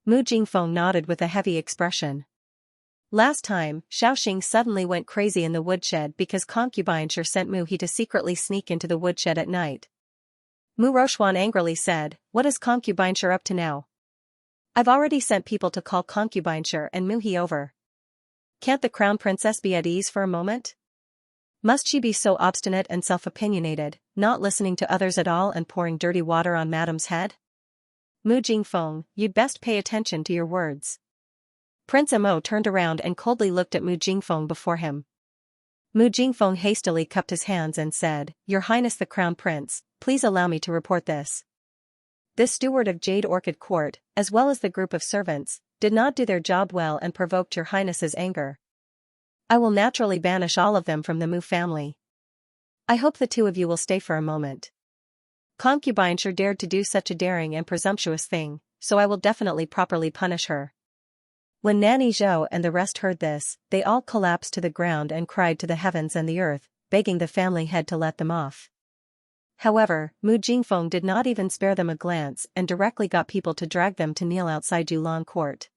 Mu Jingfeng nodded with a heavy expression. "Last time, Xiaoxing suddenly went crazy in the woodshed because concubineshire sent Mu He to secretly sneak into the woodshed at night." Mu Rochuan angrily said, "What is concubineshire up to now? I've already sent people to call concubineshire and Mu He over. Can't the Crown Princess be at ease for a moment? Must she be so obstinate and self-opinionated, not listening to others at all and pouring dirty water on Madam's head? Mu Jingfeng, you'd best pay attention to your words." Prince Mo turned around and coldly looked at Mu Jingfeng before him. Mu Jingfeng hastily cupped his hands and said, "Your Highness the Crown Prince, please allow me to report this. This steward of Jade Orchid Court, as well as the group of servants, did not do their job well and provoked your Highness's anger. I will naturally banish all of them from the Mu family. I hope the two of you will stay for a moment. Concubineshire dared to do such a daring and presumptuous thing, so I will definitely properly punish her." When Nanny Zhou and the rest heard this, they all collapsed to the ground and cried to the heavens and the earth, begging the family head to let them off. However, Mu Jingfeng did not even spare them a glance and directly got people to drag them to kneel outside Yulan Court.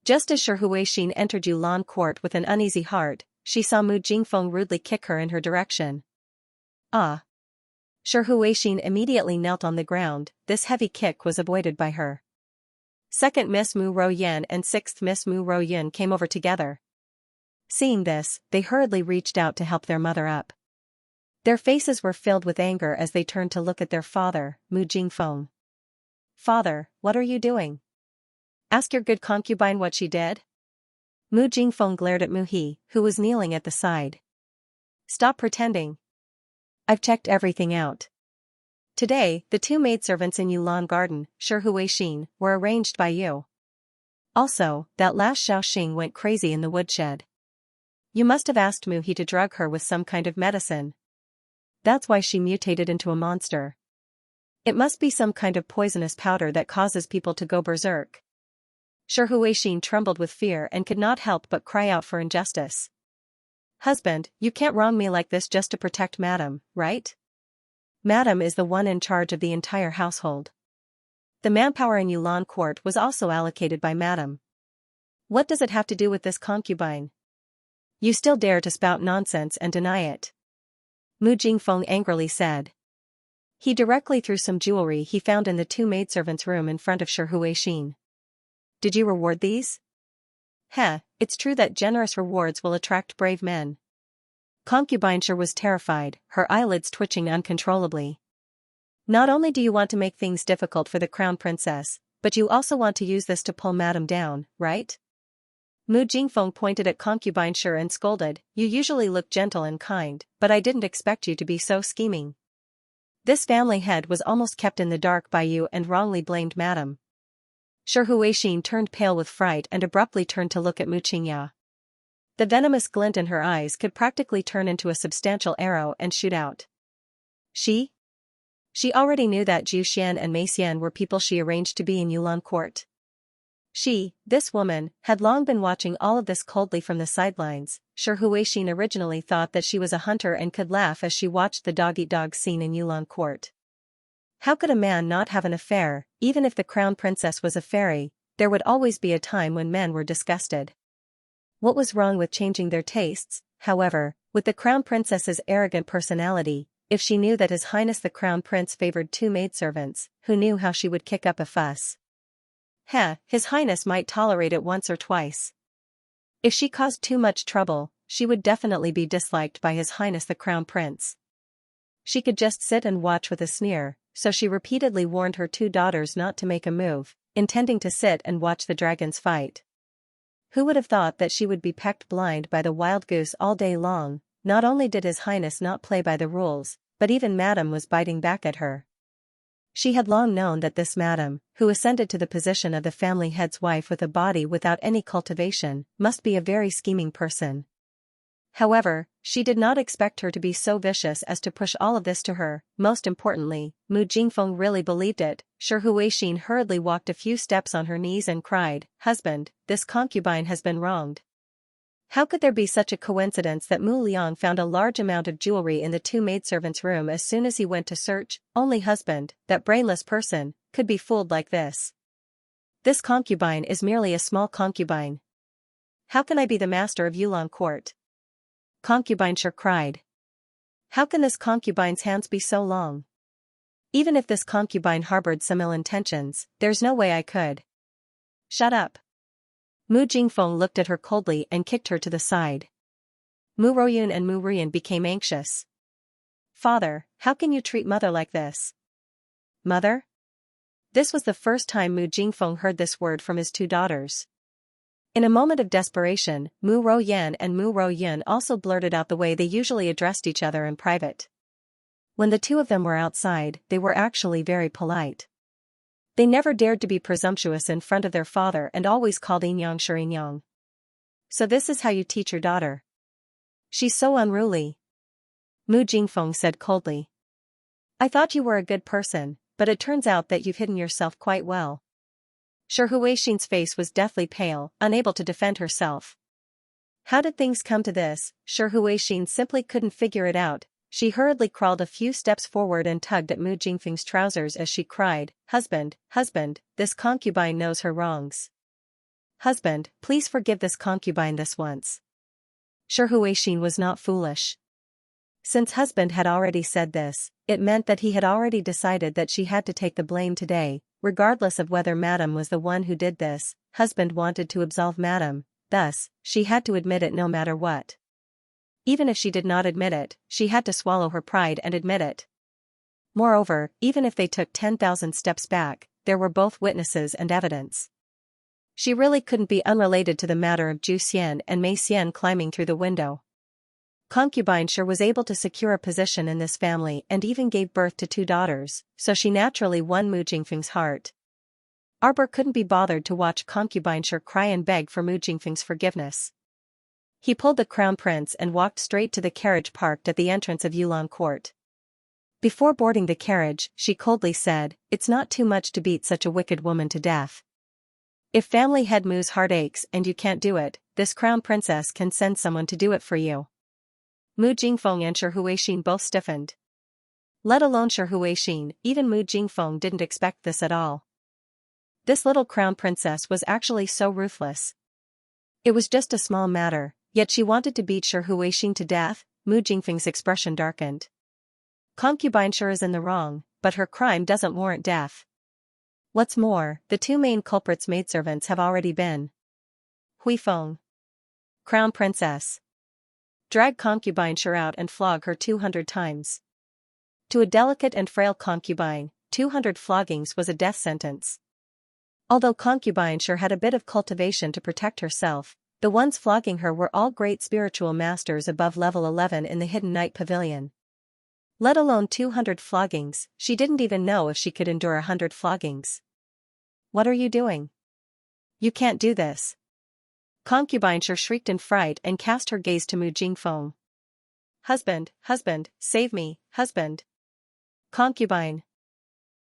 Just as Shi Huixin entered Yulan Court with an uneasy heart, she saw Mu Jingfeng rudely kick her in her direction. "Ah!" Shi Huixin immediately knelt on the ground. This heavy kick was avoided by her. Second Miss Mu Royan and sixth Miss Mu Royun came over together. Seeing this, they hurriedly reached out to help their mother up. Their faces were filled with anger as they turned to look at their father, Mu Jingfeng. "Father, what are you doing? Ask your good concubine what she did?" Mu Jingfeng glared at Mu He, who was kneeling at the side. "Stop pretending. I've checked everything out. Today, the two maidservants in Yulan Garden, Shi Huixin, were arranged by you. Also, that last Xiaoxing went crazy in the woodshed. You must have asked Mu He to drug her with some kind of medicine. That's why she mutated into a monster. It must be some kind of poisonous powder that causes people to go berserk." Shi Huixin trembled with fear and could not help but cry out for injustice. "Husband, you can't wrong me like this just to protect Madam, right? Madam is the one in charge of the entire household. The manpower in Yulan Court was also allocated by Madam. What does it have to do with this concubine? You still dare to spout nonsense and deny it?" Mu Jingfeng angrily said. He directly threw some jewelry he found in the two maidservants' room in front of Shi Huixin. "Did you reward these?" "Heh, it's true that generous rewards will attract brave men." Concubineshire was terrified, her eyelids twitching uncontrollably. "Not only do you want to make things difficult for the Crown Princess, but you also want to use this to pull Madam down, right?" Mu Jingfeng pointed at concubineshire and scolded, "You usually look gentle and kind, but I didn't expect you to be so scheming. This family head was almost kept in the dark by you and wrongly blamed Madam." Shi Huixin turned pale with fright and abruptly turned to look at Mu Qingyao. The venomous glint in her eyes could practically turn into a substantial arrow and shoot out. She already knew that Zhu Xian and Mei Xian were people she arranged to be in Yulan Court. This woman, had long been watching all of this coldly from the sidelines. Shi Huixin originally thought that she was a hunter and could laugh as she watched the dog-eat-dog scene in Yulan Court. How could a man not have an affair? Even if the Crown Princess was a fairy, there would always be a time when men were disgusted. What was wrong with changing their tastes, however, with the Crown Princess's arrogant personality? If she knew that His Highness the Crown Prince favored two maidservants, who knew how she would kick up a fuss? His Highness might tolerate it once or twice. If she caused too much trouble, she would definitely be disliked by His Highness the Crown Prince. She could just sit and watch with a sneer, so she repeatedly warned her two daughters not to make a move, intending to sit and watch the dragons fight. Who would have thought that she would be pecked blind by the wild goose all day long? not only did His Highness not play by the rules, but even Madame was biting back at her. She had long known that this Madame, who ascended to the position of the family head's wife with a body without any cultivation, must be a very scheming person. However, she did not expect her to be so vicious as to push all of this to her. Most importantly, Mu Jingfeng really believed it. Shi Huixin hurriedly walked a few steps on her knees and cried, "Husband, this concubine has been wronged." How could there be such a coincidence that Mu Liang found a large amount of jewelry in the two maidservants' room as soon as he went to search? Only husband, that brainless person, could be fooled like this. This concubine is merely a small concubine. How can I be the master of Yulong court? Concubine Shi cried. How can this concubine's hands be so long? Even if this concubine harbored some ill intentions, there's no way I could. Shut up. Mu Jingfeng looked at her coldly and kicked her to the side. Mu Royun and Mu Rian became anxious. Father, how can you treat mother like this? Mother? This was the first time Mu Jingfeng heard this word from his two daughters. In a moment of desperation, Mu Royan and Mu Royun also blurted out the way they usually addressed each other in private. When the two of them were outside, they were actually very polite. They never dared to be presumptuous in front of their father and always called Inyang Shirinyang. So this is how you teach your daughter? She's so unruly. Mu Jingfeng said coldly. I thought you were a good person, but it turns out that you've hidden yourself quite well. Shi Huixin's face was deathly pale, unable to defend herself. How did things come to this? Shi Huixin simply couldn't figure it out. She hurriedly crawled a few steps forward and tugged at Mu Jingfeng's trousers as she cried, Husband, husband, this concubine knows her wrongs. Husband, please forgive this concubine this once. Shi Huixin was not foolish. Since husband had already said this, it meant that he had already decided that she had to take the blame today. Regardless of whether Madame was the one who did this, husband wanted to absolve Madame, thus, she had to admit it no matter what. Even if she did not admit it, she had to swallow her pride and admit it. Moreover, even if they took 10,000 steps back, there were both witnesses and evidence. She really couldn't be unrelated to the matter of Zhu Xian and Mei Xian climbing through the window. Concubine Shi was able to secure a position in this family and even gave birth to two daughters, so she naturally won Mu Jingfeng's heart. Arbor couldn't be bothered to watch Concubine Shi cry and beg for Mu Jingfeng's forgiveness. He pulled the crown prince and walked straight to the carriage parked at the entrance of Yulong court. Before boarding the carriage, she coldly said, It's not too much to beat such a wicked woman to death. If family head Mu's heart aches and you can't do it, this crown princess can send someone to do it for you. Mu Jingfeng and Shi Huixin both stiffened. Let alone Shi Huixin, even Mu Jingfeng didn't expect this at all. This little crown princess was actually so ruthless. It was just a small matter, yet she wanted to beat Shi Huixin to death. Mu Jingfeng's expression darkened. Concubine Shi is in the wrong, but her crime doesn't warrant death. What's more, the two main culprits' maidservants have already been. Huifeng. Crown princess. Drag concubine Shi out and flog her 200 times. To a delicate and frail concubine, 200 floggings was a death sentence. Although concubine Shi had a bit of cultivation to protect herself, the ones flogging her were all great spiritual masters above level 11 in the Hidden Night Pavilion. Let alone 200 floggings, she didn't even know if she could endure 100 floggings. What are you doing? You can't do this. Concubine Shi shrieked in fright and cast her gaze to Mu Jingfeng. Husband, husband, save me, husband. Concubine.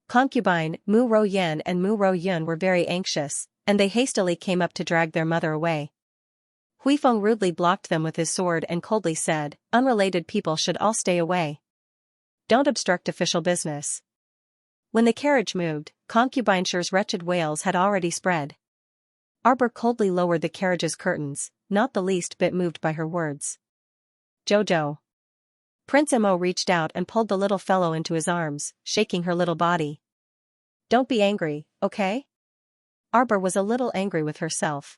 Concubine, Mu Royan and Mu Royun were very anxious, and they hastily came up to drag their mother away. Huifeng rudely blocked them with his sword and coldly said, Unrelated people should all stay away. Don't obstruct official business. When the carriage moved, Concubine Shi's wretched wails had already spread. Arbor coldly lowered the carriage's curtains, not the least bit moved by her words. Jojo. Prince Mo reached out and pulled the little fellow into his arms, shaking her little body. Don't be angry, okay? Arbor was a little angry with herself.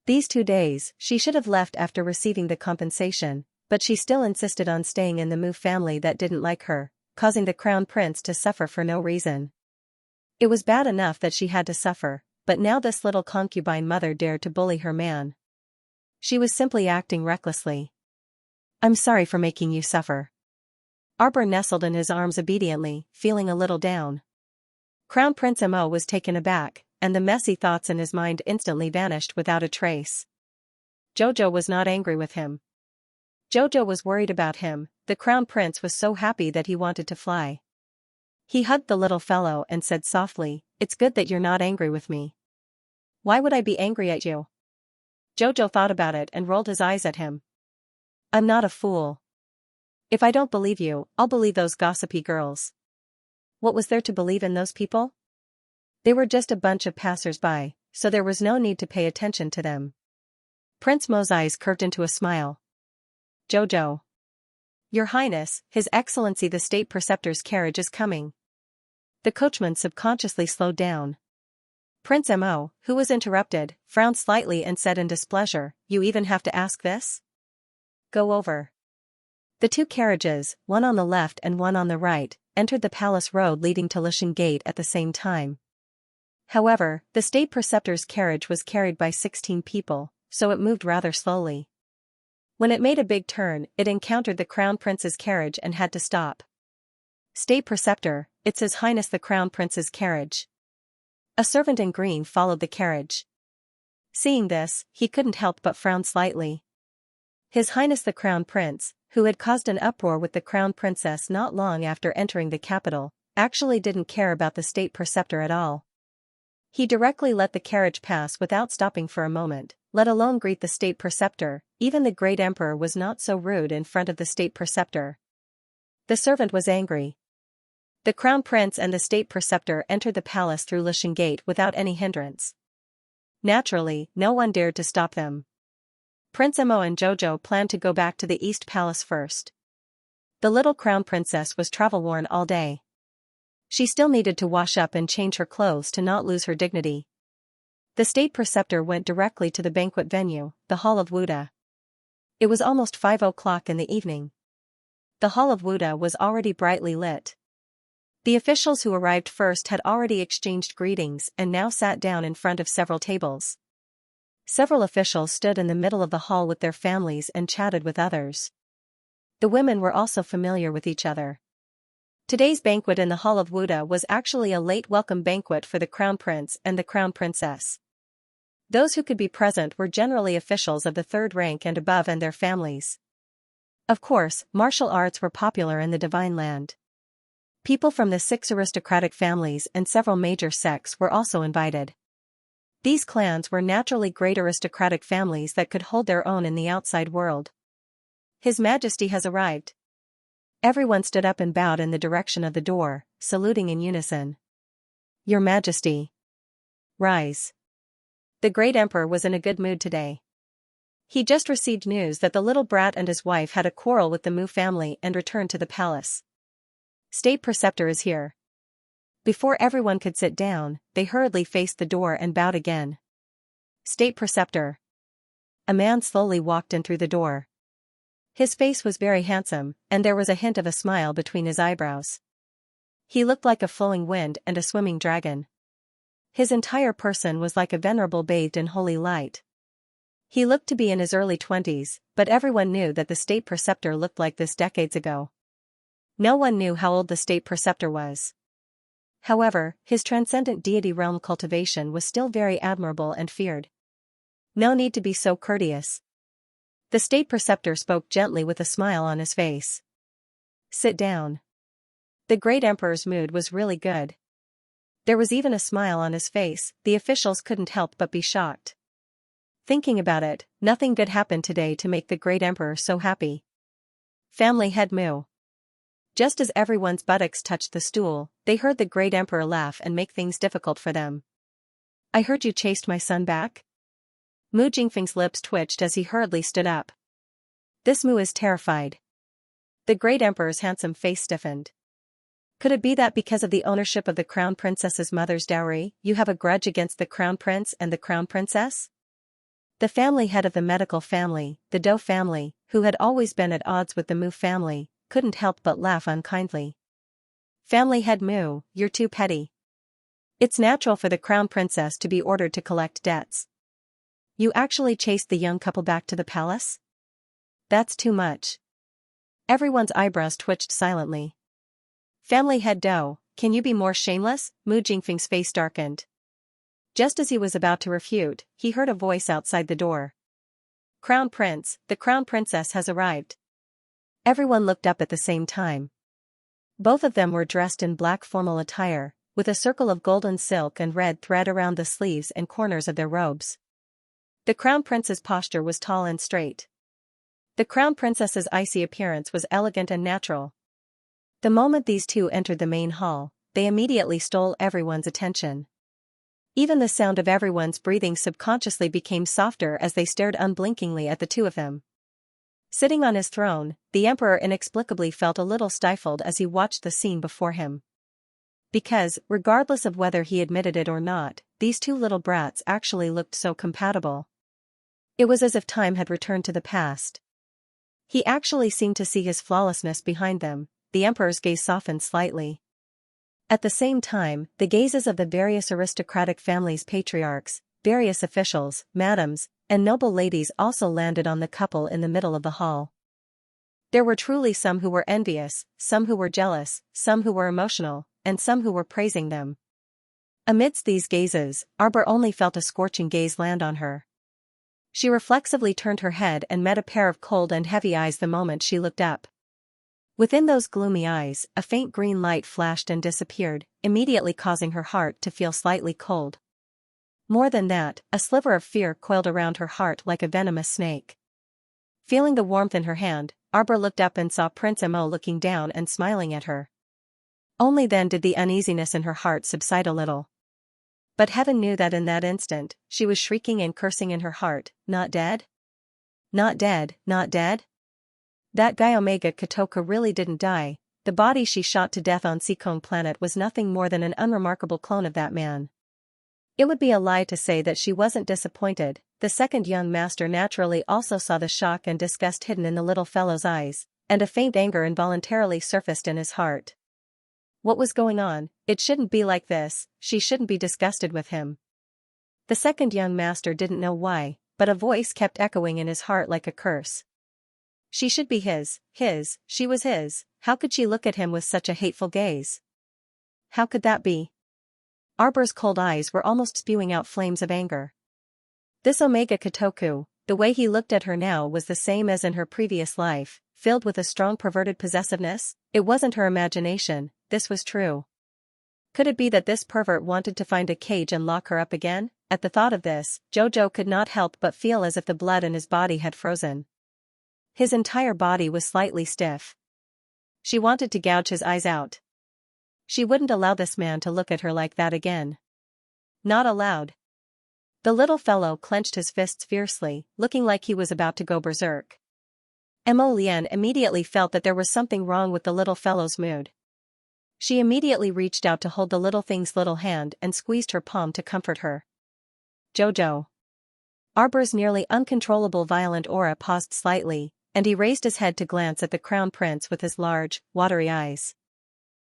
These 2 days, she should have left after receiving the compensation, but she still insisted on staying in the Mu family that didn't like her, causing the crown prince to suffer for no reason. It was bad enough that she had to suffer, but now this little concubine mother dared to bully her man. She was simply acting recklessly. I'm sorry for making you suffer. Arbor nestled in his arms obediently, feeling a little down. Crown Prince Mo was taken aback, and the messy thoughts in his mind instantly vanished without a trace. Jojo was not angry with him. Jojo was worried about him. The Crown Prince was so happy that he wanted to fly. He hugged the little fellow and said softly, "It's good that you're not angry with me." "Why would I be angry at you?" Jojo thought about it and rolled his eyes at him. "I'm not a fool. If I don't believe you, I'll believe those gossipy girls." What was there to believe in those people? They were just a bunch of passers-by, so there was no need to pay attention to them. Prince Mo's eyes curved into a smile. "Jojo. Your Highness, His Excellency the State Preceptor's carriage is coming." The coachman subconsciously slowed down. Prince Mo, who was interrupted, frowned slightly and said in displeasure, "You even have to ask this? Go over." The two carriages, one on the left and one on the right, entered the palace road leading to Lishan Gate at the same time. However, the State Preceptor's carriage was carried by 16 people, so it moved rather slowly. When it made a big turn, it encountered the Crown Prince's carriage and had to stop. "State Preceptor, it's His Highness the Crown Prince's carriage." A servant in green followed the carriage. Seeing this, he couldn't help but frown slightly. His Highness the Crown Prince, who had caused an uproar with the Crown Princess not long after entering the capital, actually didn't care about the State Preceptor at all. He directly let the carriage pass without stopping for a moment, let alone greet the State Preceptor. Even the great emperor was not so rude in front of the State Preceptor. The servant was angry. The Crown Prince and the State Preceptor entered the palace through Lishan Gate without any hindrance. Naturally, no one dared to stop them. Prince Mo and Jojo planned to go back to the East Palace first. The little Crown Princess was travel-worn all day. She still needed to wash up and change her clothes to not lose her dignity. The State Preceptor went directly to the banquet venue, the Hall of Wuda. It was almost 5 o'clock in the evening. The Hall of Wuda was already brightly lit. The officials who arrived first had already exchanged greetings and now sat down in front of several tables. Several officials stood in the middle of the hall with their families and chatted with others. The women were also familiar with each other. Today's banquet in the Hall of Wuda was actually a late welcome banquet for the Crown Prince and the Crown Princess. Those who could be present were generally officials of the third rank and above and their families. Of course, martial arts were popular in the Divine Land. People from the 6 aristocratic families and several major sects were also invited. These clans were naturally great aristocratic families that could hold their own in the outside world. His Majesty has arrived. Everyone stood up and bowed in the direction of the door, saluting in unison. Your Majesty. Rise. The great emperor was in a good mood today. He just received news that the little brat and his wife had a quarrel with the Mu family and returned to the palace. State Preceptor is here. Before everyone could sit down, they hurriedly faced the door and bowed again. State Preceptor. A man slowly walked in through the door. His face was very handsome, and there was a hint of a smile between his eyebrows. He looked like a flowing wind and a swimming dragon. His entire person was like a venerable bathed in holy light. He looked to be in his early 20s, but everyone knew that the State Preceptor looked like this decades ago. No one knew how old the State Preceptor was. However, his transcendent deity realm cultivation was still very admirable and feared. No need to be so courteous. The State Preceptor spoke gently with a smile on his face. Sit down. The great emperor's mood was really good. There was even a smile on his face. The officials couldn't help but be shocked. Thinking about it, nothing good happened today to make the great emperor so happy. Family head Mu. Just as everyone's buttocks touched the stool, they heard the great emperor laugh and make things difficult for them. I heard you chased my son back? Mu Jingfeng's lips twitched as he hurriedly stood up. This Mu is terrified. The great emperor's handsome face stiffened. Could it be that because of the ownership of the Crown Princess's mother's dowry, you have a grudge against the Crown Prince and the Crown Princess? The family head of the medical family, the Dou family, who had always been at odds with the Mu family, couldn't help but laugh unkindly. Family head Mu, you're too petty. It's natural for the Crown Princess to be ordered to collect debts. You actually chased the young couple back to the palace? That's too much. Everyone's eyebrows twitched silently. Family head Dou, can you be more shameless? Mu Jingfeng's face darkened. Just as he was about to refute, he heard a voice outside the door. Crown Prince, the Crown Princess has arrived. Everyone looked up at the same time. Both of them were dressed in black formal attire, with a circle of golden silk and red thread around the sleeves and corners of their robes. The Crown Prince's posture was tall and straight. The Crown Princess's icy appearance was elegant and natural. The moment these two entered the main hall, they immediately stole everyone's attention. Even the sound of everyone's breathing subconsciously became softer as they stared unblinkingly at the two of them. Sitting on his throne, the emperor inexplicably felt a little stifled as he watched the scene before him. Because, regardless of whether he admitted it or not, these two little brats actually looked so compatible. It was as if time had returned to the past. He actually seemed to see his flawlessness behind them. The emperor's gaze softened slightly. At the same time, the gazes of the various aristocratic families' patriarchs, various officials, madams, and noble ladies also landed on the couple in the middle of the hall. There were truly some who were envious, some who were jealous, some who were emotional, and some who were praising them. Amidst these gazes, Arbor only felt a scorching gaze land on her. She reflexively turned her head and met a pair of cold and heavy eyes the moment she looked up. Within those gloomy eyes, a faint green light flashed and disappeared, immediately causing her heart to feel slightly cold. More than that, a sliver of fear coiled around her heart like a venomous snake. Feeling the warmth in her hand, Arbor looked up and saw Prince Mo looking down and smiling at her. Only then did the uneasiness in her heart subside a little. But heaven knew that in that instant, she was shrieking and cursing in her heart, not dead? Not dead, not dead? That guy Omega Kotoka really didn't die. The body she shot to death on Seekong planet was nothing more than an unremarkable clone of that man. It would be a lie to say that she wasn't disappointed. The second young master naturally also saw the shock and disgust hidden in the little fellow's eyes, and a faint anger involuntarily surfaced in his heart. What was going on? It shouldn't be like this, she shouldn't be disgusted with him. The second young master didn't know why, but a voice kept echoing in his heart like a curse. She should be his, she was his, how could she look at him with such a hateful gaze? How could that be? Arbor's cold eyes were almost spewing out flames of anger. This Omega Kotoku, the way he looked at her now was the same as in her previous life, filled with a strong perverted possessiveness. It wasn't her imagination, this was true. Could it be that this pervert wanted to find a cage and lock her up again? At the thought of this, Jojo could not help but feel as if the blood in his body had frozen. His entire body was slightly stiff. She wanted to gouge his eyes out. She wouldn't allow this man to look at her like that again. Not allowed. The little fellow clenched his fists fiercely, looking like he was about to go berserk. Mo Lian immediately felt that there was something wrong with the little fellow's mood. She immediately reached out to hold the little thing's little hand and squeezed her palm to comfort her. Jojo. Arbor's nearly uncontrollable violent aura paused slightly, and he raised his head to glance at the Crown Prince with his large, watery eyes.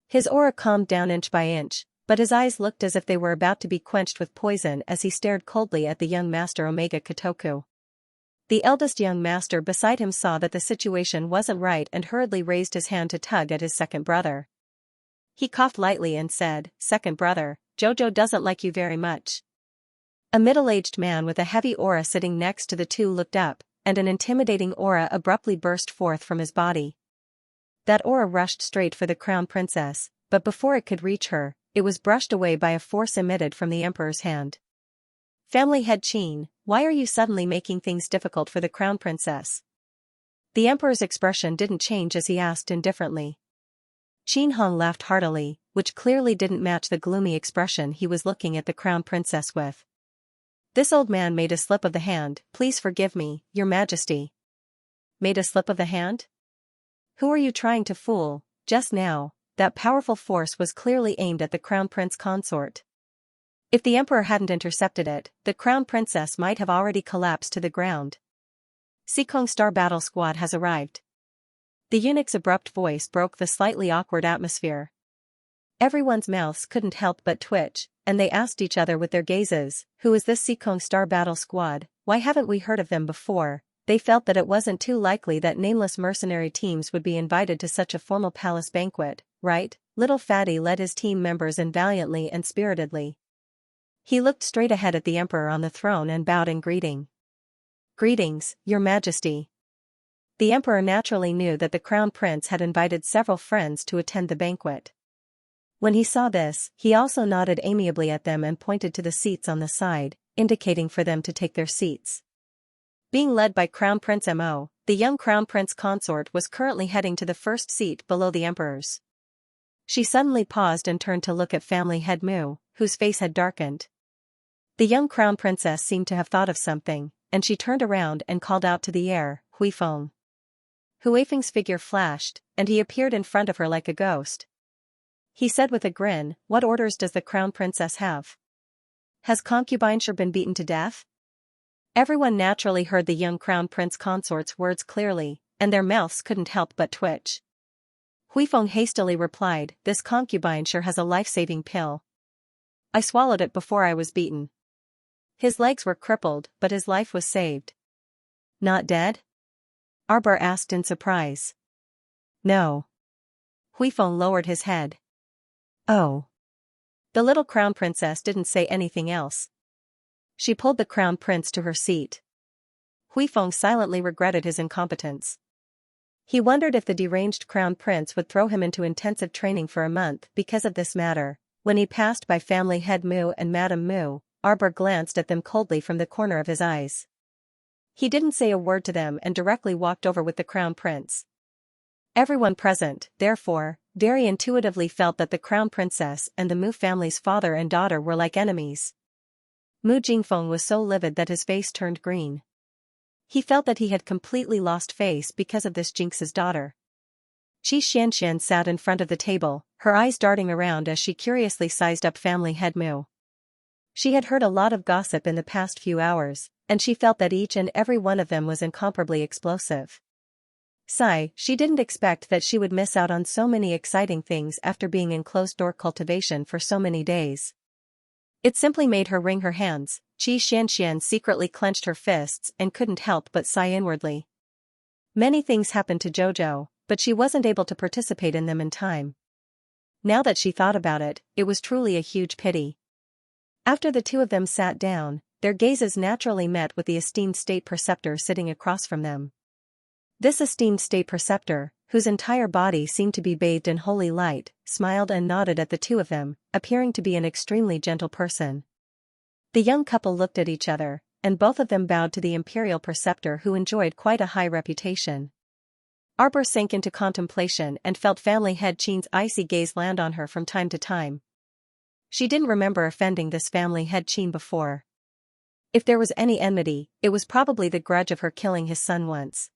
His aura calmed down inch by inch, but his eyes looked as if they were about to be quenched with poison as he stared coldly at the young master Omega Kotoku. The eldest young master beside him saw that the situation wasn't right and hurriedly raised his hand to tug at his second brother. He coughed lightly and said, "Second brother, Jojo doesn't like you very much." A middle-aged man with a heavy aura sitting next to the two looked up, and an intimidating aura abruptly burst forth from his body. That aura rushed straight for the Crown Princess, but before it could reach her, it was brushed away by a force emitted from the Emperor's hand. Family head Qin, why are you suddenly making things difficult for the Crown Princess? The Emperor's expression didn't change as he asked indifferently. Qin Hong laughed heartily, which clearly didn't match the gloomy expression he was looking at the Crown Princess with. This old man made a slip of the hand. Please forgive me, Your Majesty. Made a slip of the hand? Who are you trying to fool? Just now, that powerful force was clearly aimed at the Crown Prince Consort. If the Emperor hadn't intercepted it, the Crown Princess might have already collapsed to the ground. Seekong Star Battle Squad has arrived. The eunuch's abrupt voice broke the slightly awkward atmosphere. Everyone's mouths couldn't help but twitch, and they asked each other with their gazes, who is this Seekong Star Battle Squad, why haven't we heard of them before? they felt that it wasn't too likely that nameless mercenary teams would be invited to such a formal palace banquet, right? Little Fatty led his team members in valiantly and spiritedly. He looked straight ahead at the emperor on the throne and bowed in greeting. "Greetings, your majesty." The emperor naturally knew that the crown prince had invited several friends to attend the banquet. When he saw this, he also nodded amiably at them and pointed to the seats on the side, indicating for them to take their seats. Being led by Crown Prince Mo, the young Crown Prince Consort was currently heading to the first seat below the emperor's. She suddenly paused and turned to look at family head Mu, whose face had darkened. The young Crown Princess seemed to have thought of something, and she turned around and called out to the air, "Huifeng." Huifeng's figure flashed, and he appeared in front of her like a ghost. He said with a grin, "What orders does the Crown Princess have? Has Concubineshire been beaten to death?" Everyone naturally heard the young Crown Prince Consort's words clearly, and their mouths couldn't help but twitch. Huifeng hastily replied, "This Concubineshire has a life-saving pill. I swallowed it before I was beaten." His legs were crippled, but his life was saved. "Not dead?" Arbor asked in surprise. "No." Huifeng lowered his head. "Oh." The little crown princess didn't say anything else. She pulled the crown prince to her seat. Huifeng silently regretted his incompetence. He wondered if the deranged crown prince would throw him into intensive training for a month because of this matter. When he passed by family head Mu and Madame Mu, Arbor glanced at them coldly from the corner of his eyes. He didn't say a word to them and directly walked over with the crown prince. Everyone present, therefore, very intuitively felt that the crown princess and the Mu family's father and daughter were like enemies. Mu Jingfeng was so livid that his face turned green. He felt that he had completely lost face because of this Jinx's daughter. Xianxia sat in front of the table, her eyes darting around as she curiously sized up family head Mu. She had heard a lot of gossip in the past few hours, and she felt that each and every one of them was incomparably explosive. She didn't expect that she would miss out on so many exciting things after being in closed-door cultivation for so many days. It simply made her wring her hands. Xianxia secretly clenched her fists and couldn't help but sigh inwardly. Many things happened to Jojo, but she wasn't able to participate in them in time. Now that she thought about it, it was truly a huge pity. After the two of them sat down, their gazes naturally met with the esteemed state preceptor sitting across from them. This esteemed state preceptor, whose entire body seemed to be bathed in holy light, smiled and nodded at the two of them, appearing to be an extremely gentle person. The young couple looked at each other, and both of them bowed to the imperial preceptor who enjoyed quite a high reputation. Arbor sank into contemplation and felt family head Qin's icy gaze land on her from time to time. She didn't remember offending this family head Qin before. If there was any enmity, it was probably the grudge of her killing his son once.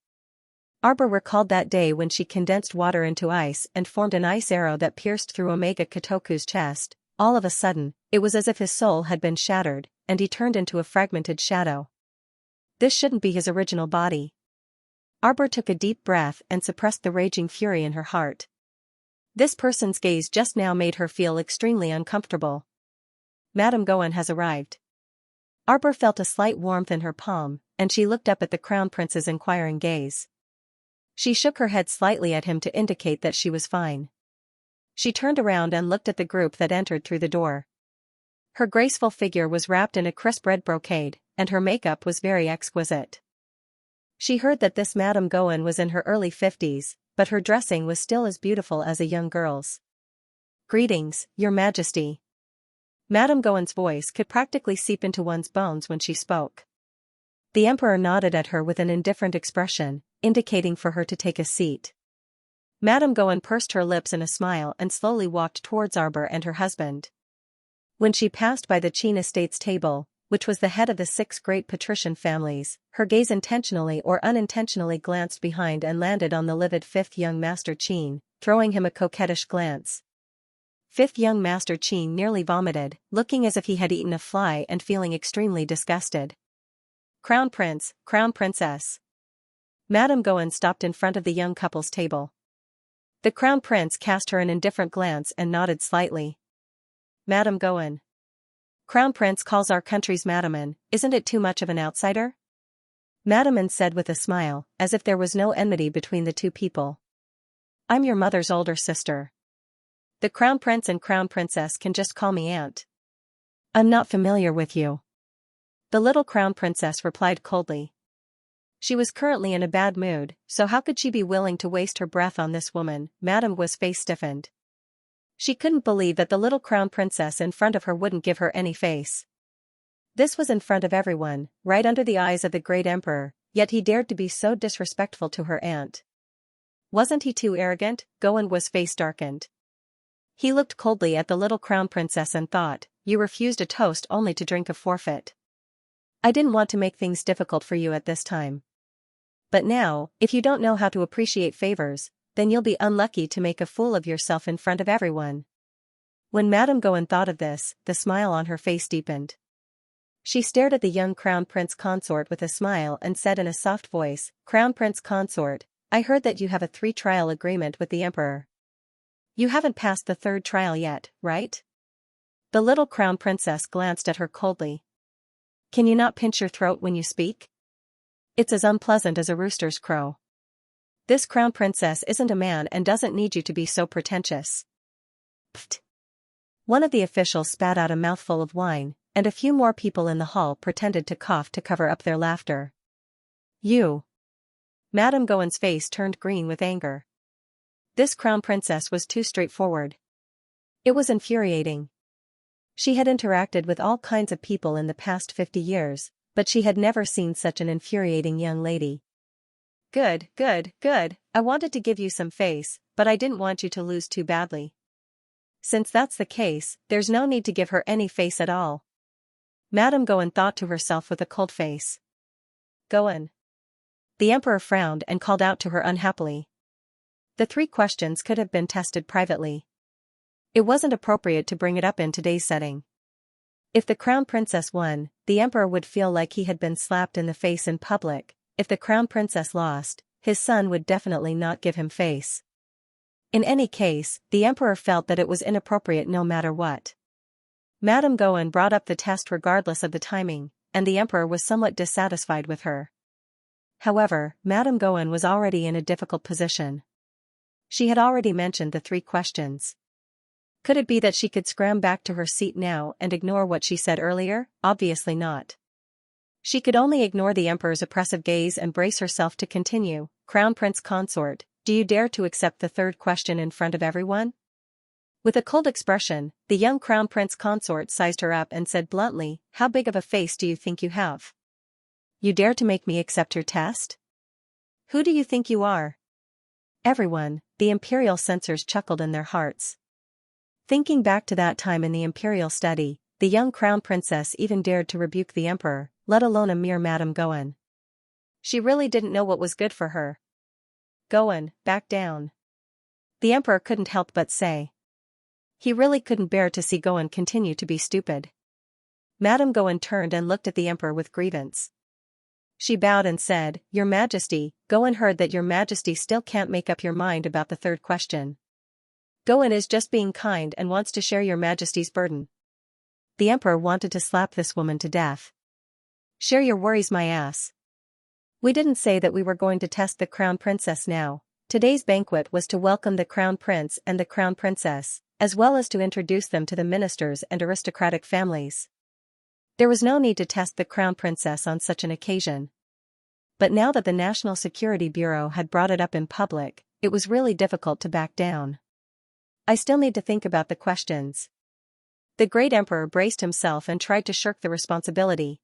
Arbor recalled that day when she condensed water into ice and formed an ice arrow that pierced through Omega Kotoku's chest. All of a sudden, it was as if his soul had been shattered, and he turned into a fragmented shadow. This shouldn't be his original body. Arbor took a deep breath and suppressed the raging fury in her heart. This person's gaze just now made her feel extremely uncomfortable. Madame Gohan has arrived. Arbor felt a slight warmth in her palm, and she looked up at the crown prince's inquiring gaze. She shook her head slightly at him to indicate that she was fine. She turned around and looked at the group that entered through the door. Her graceful figure was wrapped in a crisp red brocade, and her makeup was very exquisite. She heard that this Madame Gohan was in her early 50s, but her dressing was still as beautiful as a young girl's. "Greetings, Your Majesty." Madame Gohan's voice could practically seep into one's bones when she spoke. The emperor nodded at her with an indifferent expression, indicating for her to take a seat. Madame Gohan pursed her lips in a smile and slowly walked towards Arbor and her husband. When she passed by the Qin estate's table, which was the head of the 6 great patrician families, her gaze intentionally or unintentionally glanced behind and landed on the livid 5th young Master Qin, throwing him a coquettish glance. 5th young Master Qin nearly vomited, looking as if he had eaten a fly and feeling extremely disgusted. "Crown Prince, Crown Princess." Madame Gohan stopped in front of the young couple's table. The Crown Prince cast her an indifferent glance and nodded slightly. "Madame Gohan. Crown Prince calls our country's Madaman, isn't it too much of an outsider?" Madame said with a smile, as if there was no enmity between the two people. I'm your mother's older sister. The Crown Prince and Crown Princess can just call me Aunt. I'm not familiar with you. The little Crown Princess replied coldly. She was currently in a bad mood, so how could she be willing to waste her breath on this woman? Madame was face stiffened. She couldn't believe that the little Crown Princess in front of her wouldn't give her any face. This was in front of everyone, right under the eyes of the great emperor, yet he dared to be so disrespectful to her aunt. Wasn't he too arrogant? Gowan was face darkened. He looked coldly at the little Crown Princess and thought, you refused a toast only to drink a forfeit. I didn't want to make things difficult for you at this time. But now, if you don't know how to appreciate favors, then you'll be unlucky to make a fool of yourself in front of everyone. When Madame Gowan thought of this, the smile on her face deepened. She stared at the young Crown Prince Consort with a smile and said in a soft voice, Crown Prince Consort, I heard that you have a 3-trial agreement with the Emperor. You haven't passed the 3rd trial yet, right? The little Crown Princess glanced at her coldly. Can you not pinch your throat when you speak? It's as unpleasant as a rooster's crow. This Crown Princess isn't a man and doesn't need you to be so pretentious. Pfft. One of the officials spat out a mouthful of wine, and a few more people in the hall pretended to cough to cover up their laughter. You. Madame Gowan's face turned green with anger. This Crown Princess was too straightforward. It was infuriating. She had interacted with all kinds of people in the past 50 years, but she had never seen such an infuriating young lady. Good. I wanted to give you some face, but I didn't want you to lose too badly. Since that's the case, there's no need to give her any face at all. Madame Gowan thought to herself with a cold face. Gowan. The Emperor frowned and called out to her unhappily. The 3 questions could have been tested privately. It wasn't appropriate to bring it up in today's setting. If the Crown Princess won, the Emperor would feel like he had been slapped in the face in public. If the Crown Princess lost, his son would definitely not give him face. In any case, the Emperor felt that it was inappropriate no matter what. Madame Gowan brought up the test regardless of the timing, and the Emperor was somewhat dissatisfied with her. However, Madame Gowan was already in a difficult position. She had already mentioned the 3 questions. Could it be that she could scram back to her seat now and ignore what she said earlier? Obviously not. She could only ignore the Emperor's oppressive gaze and brace herself to continue. Crown Prince Consort, do you dare to accept the 3rd question in front of everyone? With a cold expression, the young Crown Prince Consort sized her up and said bluntly, how big of a face do you think you have? You dare to make me accept your test? Who do you think you are? Everyone, the imperial censors chuckled in their hearts. Thinking back to that time in the imperial study, the young Crown Princess even dared to rebuke the Emperor, let alone a mere Madame Gowan. She really didn't know what was good for her. Gowan, back down. The Emperor couldn't help but say. He really couldn't bear to see Gowan continue to be stupid. Madame Gowan turned and looked at the Emperor with grievance. She bowed and said, Your Majesty, Gowan heard that Your Majesty still can't make up your mind about the 3rd question. Gowan is just being kind and wants to share Your Majesty's burden. The Emperor wanted to slap this woman to death. Share your worries, my ass. We didn't say that we were going to test the Crown Princess now. Today's banquet was to welcome the Crown Prince and the Crown Princess, as well as to introduce them to the ministers and aristocratic families. There was no need to test the Crown Princess on such an occasion. But now that the National Security Bureau had brought it up in public, it was really difficult to back down. I still need to think about the questions. The great Emperor braced himself and tried to shirk the responsibility.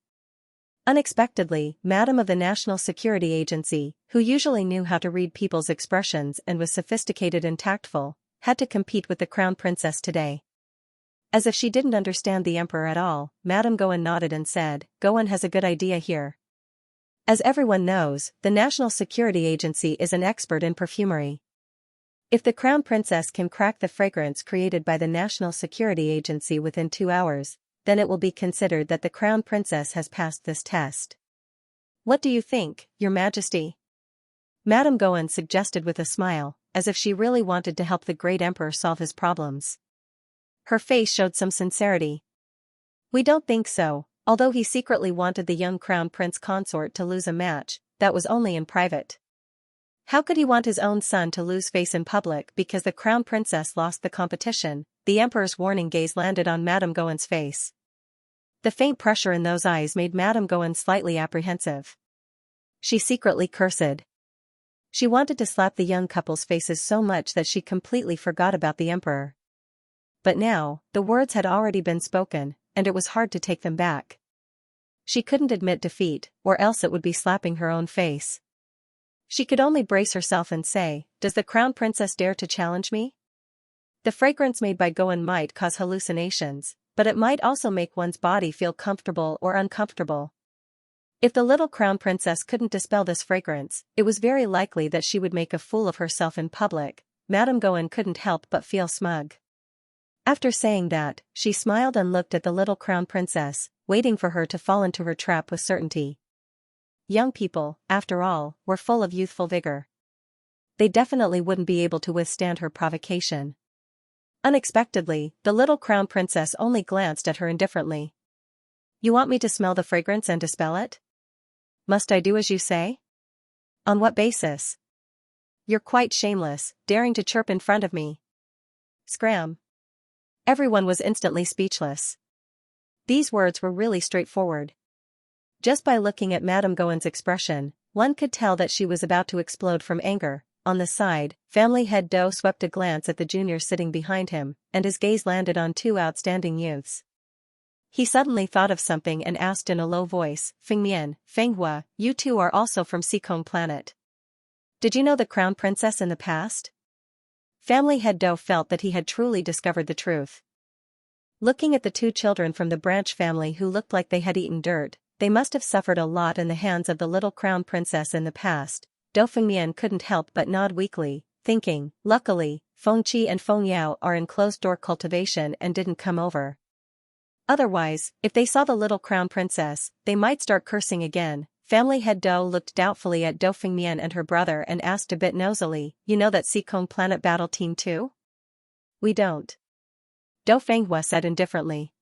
Unexpectedly, Madame of the National Security Agency, who usually knew how to read people's expressions and was sophisticated and tactful, had to compete with the Crown Princess today. As if she didn't understand the Emperor at all, Madame Gowan nodded and said, Gowan has a good idea here. As everyone knows, the National Security Agency is an expert in perfumery. If the Crown Princess can crack the fragrance created by the National Security Agency within 2 hours, then it will be considered that the Crown Princess has passed this test. What do you think, Your Majesty? Madame Gowan suggested with a smile, as if she really wanted to help the great Emperor solve his problems. Her face showed some sincerity. We don't think so, Although he secretly wanted the young crown prince consort to lose a match, that was only in private. How could he want his own son to lose face in public because the crown princess lost the competition? The emperor's warning gaze landed on Madame Gowen's face. The faint pressure in those eyes made Madame Gowen slightly apprehensive. She secretly cursed. She wanted to slap the young couple's faces so much that she completely forgot about the emperor. But now, the words had already been spoken, and it was hard to take them back. She couldn't admit defeat, or else it would be slapping her own face. She could only brace herself and say, "Does the crown princess dare to challenge me?" The fragrance made by Gowen might cause hallucinations, but it might also make one's body feel comfortable or uncomfortable. If the little crown princess couldn't dispel this fragrance, it was very likely that she would make a fool of herself in public. Madame Gowen couldn't help but feel smug. After saying that, she smiled and looked at the little crown princess, waiting for her to fall into her trap with certainty. Young people, after all, were full of youthful vigor. They definitely wouldn't be able to withstand her provocation. Unexpectedly, the little crown princess only glanced at her indifferently. "You want me to smell the fragrance and dispel it? Must I do as you say? On what basis? You're quite shameless, daring to chirp in front of me." Scram. Everyone was instantly speechless. These words were really straightforward. Just by looking at Madame Gowen's expression, one could tell that she was about to explode from anger. On the side, family head Do swept a glance at the juniors sitting behind him, and his gaze landed on two outstanding youths. He suddenly thought of something and asked in a low voice, "Fengmian, Fenghua, you two are also from Seakong planet. Did you know the crown princess in the past?" Family head Do felt that he had truly discovered the truth. Looking at the two children from the branch family who looked like they had eaten dirt, they must have suffered a lot in the hands of the little crown princess in the past. Do Fengmian couldn't help but nod weakly, thinking, luckily, Feng Qi and Feng Yao are in closed-door cultivation and didn't come over. Otherwise, if they saw the little crown princess, they might start cursing again. Family head Do looked doubtfully at Do Fengmian and her brother and asked a bit nosily, "You know that Seakong planet battle team too?" "We don't," Do Fenghua said indifferently.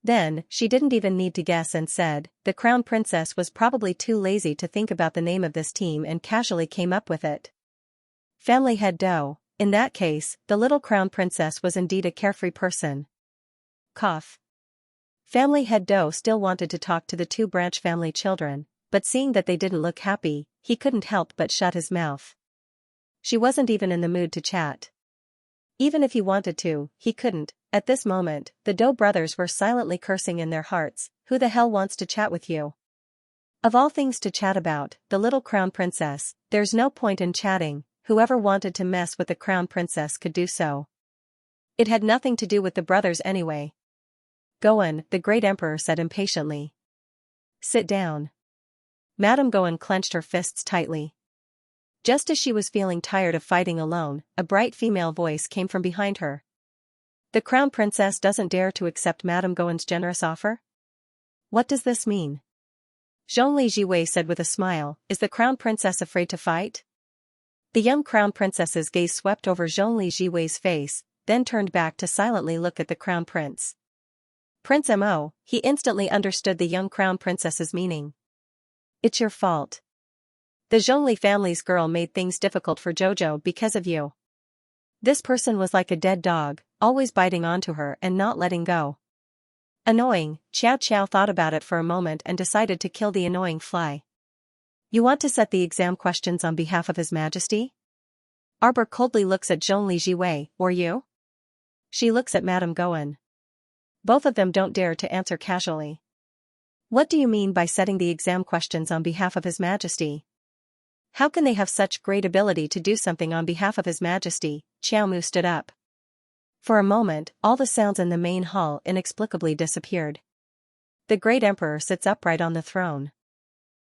Then, she didn't even need to guess and said, "The crown princess was probably too lazy to think about the name of this team and casually came up with it." Family head Do, in that case, the little crown princess was indeed a carefree person. Cough. Family head Do still wanted to talk to the two branch family children, but seeing that they didn't look happy, he couldn't help but shut his mouth. She wasn't even in the mood to chat. Even if he wanted to, he couldn't. At this moment, the Do brothers were silently cursing in their hearts, "Who the hell wants to chat with you?" Of all things to chat about, the little crown princess, there's no point in chatting. Whoever wanted to mess with the crown princess could do so. It had nothing to do with the brothers anyway. "Gowen," the great emperor said impatiently. "Sit down." Madame Gowen clenched her fists tightly. Just as she was feeling tired of fighting alone, a bright female voice came from behind her. "The crown princess doesn't dare to accept Madame Gowen's generous offer? What does this mean?" Zhongli Jiwei said with a smile, "Is the crown princess afraid to fight?" The young crown princess's gaze swept over Zhongli Jiwei's face, then turned back to silently look at the crown prince. Prince Mo, he instantly understood the young crown princess's meaning. "It's your fault. The Zhongli family's girl made things difficult for Jojo because of you. This person was like a dead dog, always biting onto her and not letting go." Annoying, Xiao Qiao thought about it for a moment and decided to kill the annoying fly. "You want to set the exam questions on behalf of His Majesty?" Arbor coldly looks at Zhongli Jiwei, "Or you?" She looks at Madame Gowen. Both of them don't dare to answer casually. "What do you mean by setting the exam questions on behalf of His Majesty? How can they have such great ability to do something on behalf of His Majesty?" Qiao Mu stood up. For a moment, all the sounds in the main hall inexplicably disappeared. The great emperor sits upright on the throne.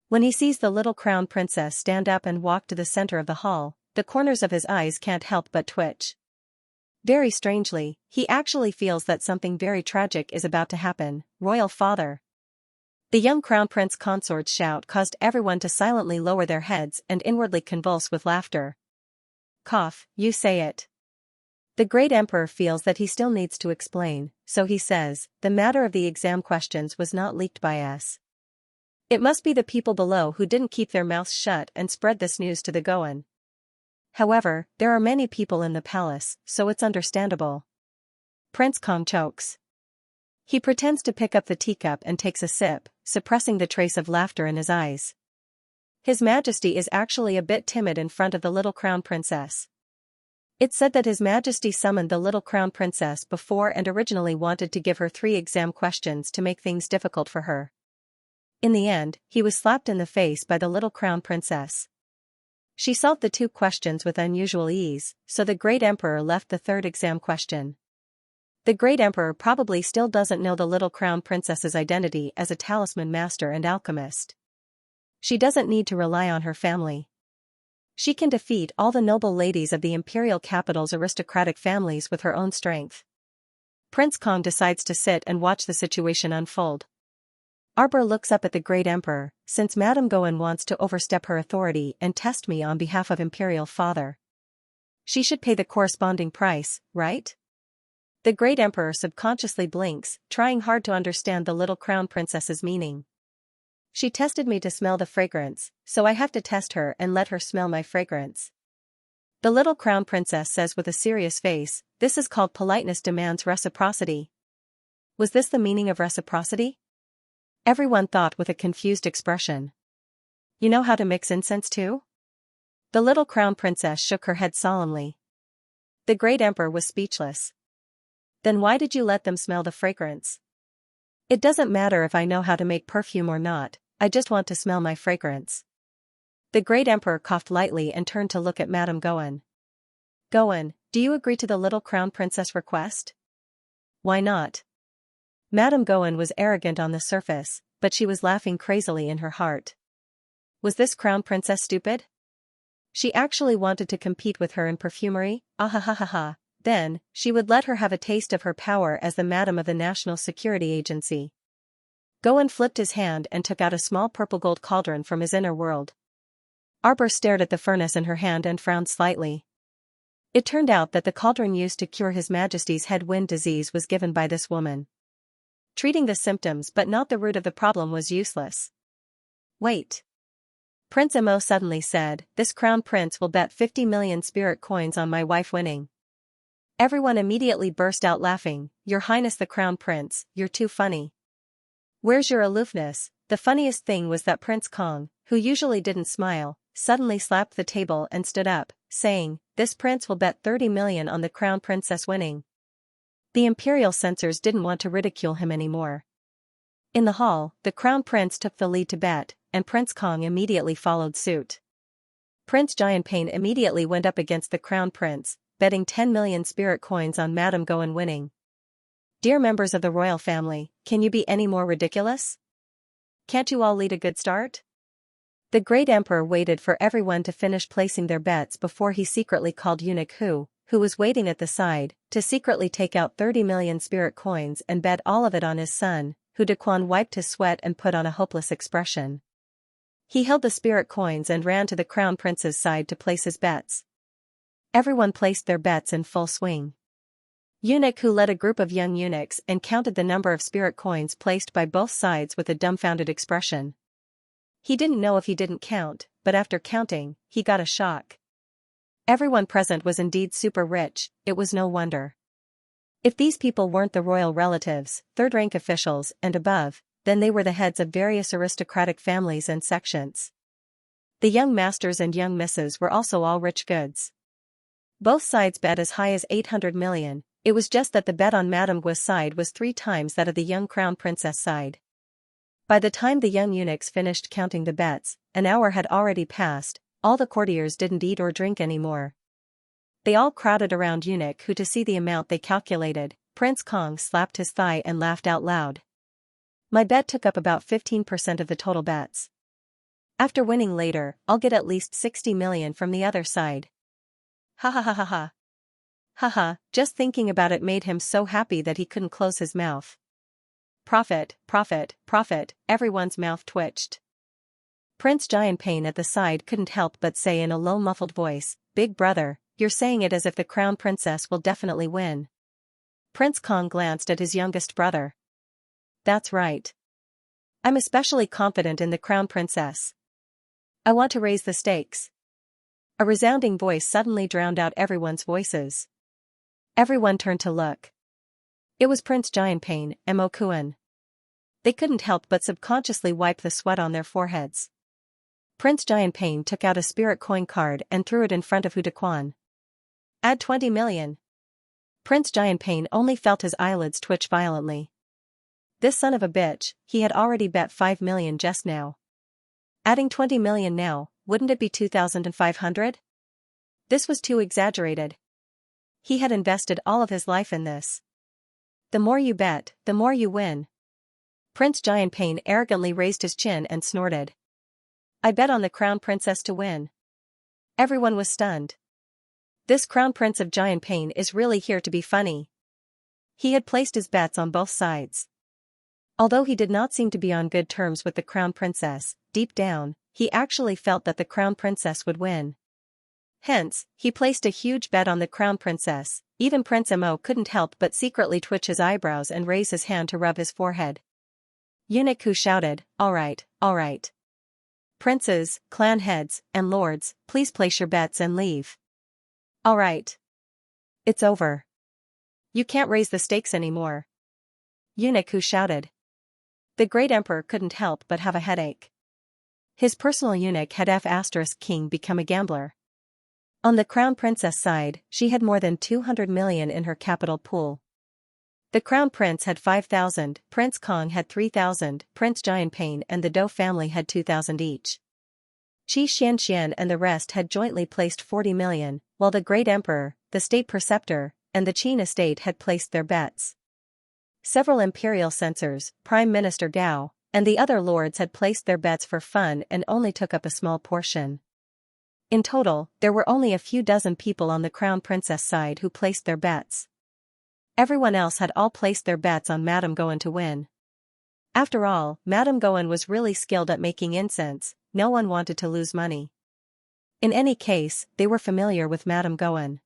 When he sees the little crown princess stand up and walk to the center of the hall, the corners of his eyes can't help but twitch. Very strangely, he actually feels that something very tragic is about to happen. "Royal father." The young crown prince consort's shout caused everyone to silently lower their heads and inwardly convulse with laughter. "Cough, you say it." The great emperor feels that he still needs to explain, so he says, the matter of the exam questions was not leaked by us. It must be the people below who didn't keep their mouths shut and spread this news to the Goan. However, there are many people in the palace, so it's understandable. Prince Kong chokes. He pretends to pick up the teacup and takes a sip, suppressing the trace of laughter in his eyes. His Majesty is actually a bit timid in front of the little crown princess. It's said that His Majesty summoned the little crown princess before and originally wanted to give her 3 exam questions to make things difficult for her. In the end, he was slapped in the face by the little crown princess. She solved the 2 questions with unusual ease, so the great emperor left the 3rd exam question. The great emperor probably still doesn't know the little crown princess's identity as a talisman master and alchemist. She doesn't need to rely on her family. She can defeat all the noble ladies of the imperial capital's aristocratic families with her own strength. Prince Kong decides to sit and watch the situation unfold. Arbor looks up at the great emperor, since Madame Goen wants to overstep her authority and test me on behalf of imperial father. She should pay the corresponding price, right? The great emperor subconsciously blinks, trying hard to understand the little crown princess's meaning. She tested me to smell the fragrance, so I have to test her and let her smell my fragrance. The little crown princess says with a serious face, this is called politeness demands reciprocity. Was this the meaning of reciprocity? Everyone thought with a confused expression. You know how to mix incense too? The little crown princess shook her head solemnly. The great emperor was speechless. Then why did you let them smell the fragrance? It doesn't matter if I know how to make perfume or not, I just want to smell my fragrance. The great emperor coughed lightly and turned to look at Madame Goen. Goen, do you agree to the little crown princess request? Why not? Madame Goen was arrogant on the surface, but she was laughing crazily in her heart. Was this crown princess stupid? She actually wanted to compete with her in perfumery, ah. Then, she would let her have a taste of her power as the madam of the National Security Agency. Goen flipped his hand and took out a small purple gold cauldron from his inner world. Arbor stared at the furnace in her hand and frowned slightly. It turned out that the cauldron used to cure His Majesty's head wind disease was given by this woman. Treating the symptoms but not the root of the problem was useless. Wait. Prince Imo suddenly said, this crown prince will bet 50 million spirit coins on my wife winning. Everyone immediately burst out laughing, Your Highness the Crown Prince, you're too funny. Where's your aloofness? The funniest thing was that Prince Kong, who usually didn't smile, suddenly slapped the table and stood up, saying, this prince will bet 30 million on the crown princess winning. The imperial censors didn't want to ridicule him anymore. In the hall, the crown prince took the lead to bet, and Prince Kong immediately followed suit. Prince Xianxia immediately went up against the crown prince, betting 10 million spirit coins on Madame Goen winning. Dear members of the royal family, can you be any more ridiculous? Can't you all lead a good start? The great emperor waited for everyone to finish placing their bets before he secretly called eunuch who was waiting at the side, to secretly take out 30 million spirit coins and bet all of it on his son, who Daquan wiped his sweat and put on a hopeless expression. He held the spirit coins and ran to the crown prince's side to place his bets. Everyone placed their bets in full swing. Eunuch who led a group of young eunuchs and counted the number of spirit coins placed by both sides with a dumbfounded expression. He didn't know if he didn't count, but after counting, he got a shock. Everyone present was indeed super rich, it was no wonder. If these people weren't the royal relatives, third-rank officials and above, then they were the heads of various aristocratic families and sections. The young masters and young misses were also all rich goods. Both sides bet as high as 800 million, it was just that the bet on Madame Gui's side was 3 times that of the young crown princess side. By the time the young eunuchs finished counting the bets, an hour had already passed, all the courtiers didn't eat or drink anymore. They all crowded around eunuch who to see the amount they calculated. Prince Kong slapped his thigh and laughed out loud. My bet took up about 15% of the total bets. After winning later, I'll get at least 60 million from the other side. Ha ha ha ha ha. Haha, just thinking about it made him so happy that he couldn't close his mouth. Profit, profit, profit, everyone's mouth twitched. Prince Xianxia at the side couldn't help but say in a low muffled voice, Big brother, You're saying it as if the crown princess will definitely win. Prince Kong glanced at his youngest brother. That's right. I'm especially confident in the crown princess. I want to raise the stakes. A resounding voice suddenly drowned out everyone's voices. Everyone turned to look. It was Prince Xianxia and Mo Kuan. They couldn't help but subconsciously wipe the sweat on their foreheads. Prince Xianxia took out a spirit coin card and threw it in front of Hu Dequan. Add 20 million. Prince Xianxia only felt his eyelids twitch violently. This son of a bitch, he had already bet 5 million just now. Adding 20 million now, wouldn't it be 2,500? This was too exaggerated. He had invested all of his life in this. The more you bet, the more you win. Prince Xianxia arrogantly raised his chin and snorted. I bet on the crown princess to win. Everyone was stunned. This crown prince of Xianxia is really here to be funny. He had placed his bets on both sides. Although he did not seem to be on good terms with the crown princess, deep down, he actually felt that the crown princess would win. Hence, he placed a huge bet on the crown princess. Even Prince Mo couldn't help but secretly twitch his eyebrows and raise his hand to rub his forehead. Eunuch Hu shouted, all right. Princes, clan heads, and lords, please place your bets and leave. All right. It's over. You can't raise the stakes anymore. Eunuch Hu shouted. The great emperor couldn't help but have a headache. His personal eunuch had F*King become a gambler. On the crown princess side, she had more than 200 million in her capital pool. The crown prince had 5,000, Prince Kong had 3,000, Prince Xianxia and the Dou family had 2,000 each. Xianxia and the rest had jointly placed 40 million, while the great emperor, the state preceptor, and the Qin estate had placed their bets. Several imperial censors, Prime Minister Gao, and the other lords had placed their bets for fun and only took up a small portion. In total, there were only a few dozen people on the crown princess side who placed their bets. Everyone else had all placed their bets on Madame Goan to win. After all, Madame Goan was really skilled at making incense. No one wanted to lose money. In any case, they were familiar with Madame Goan.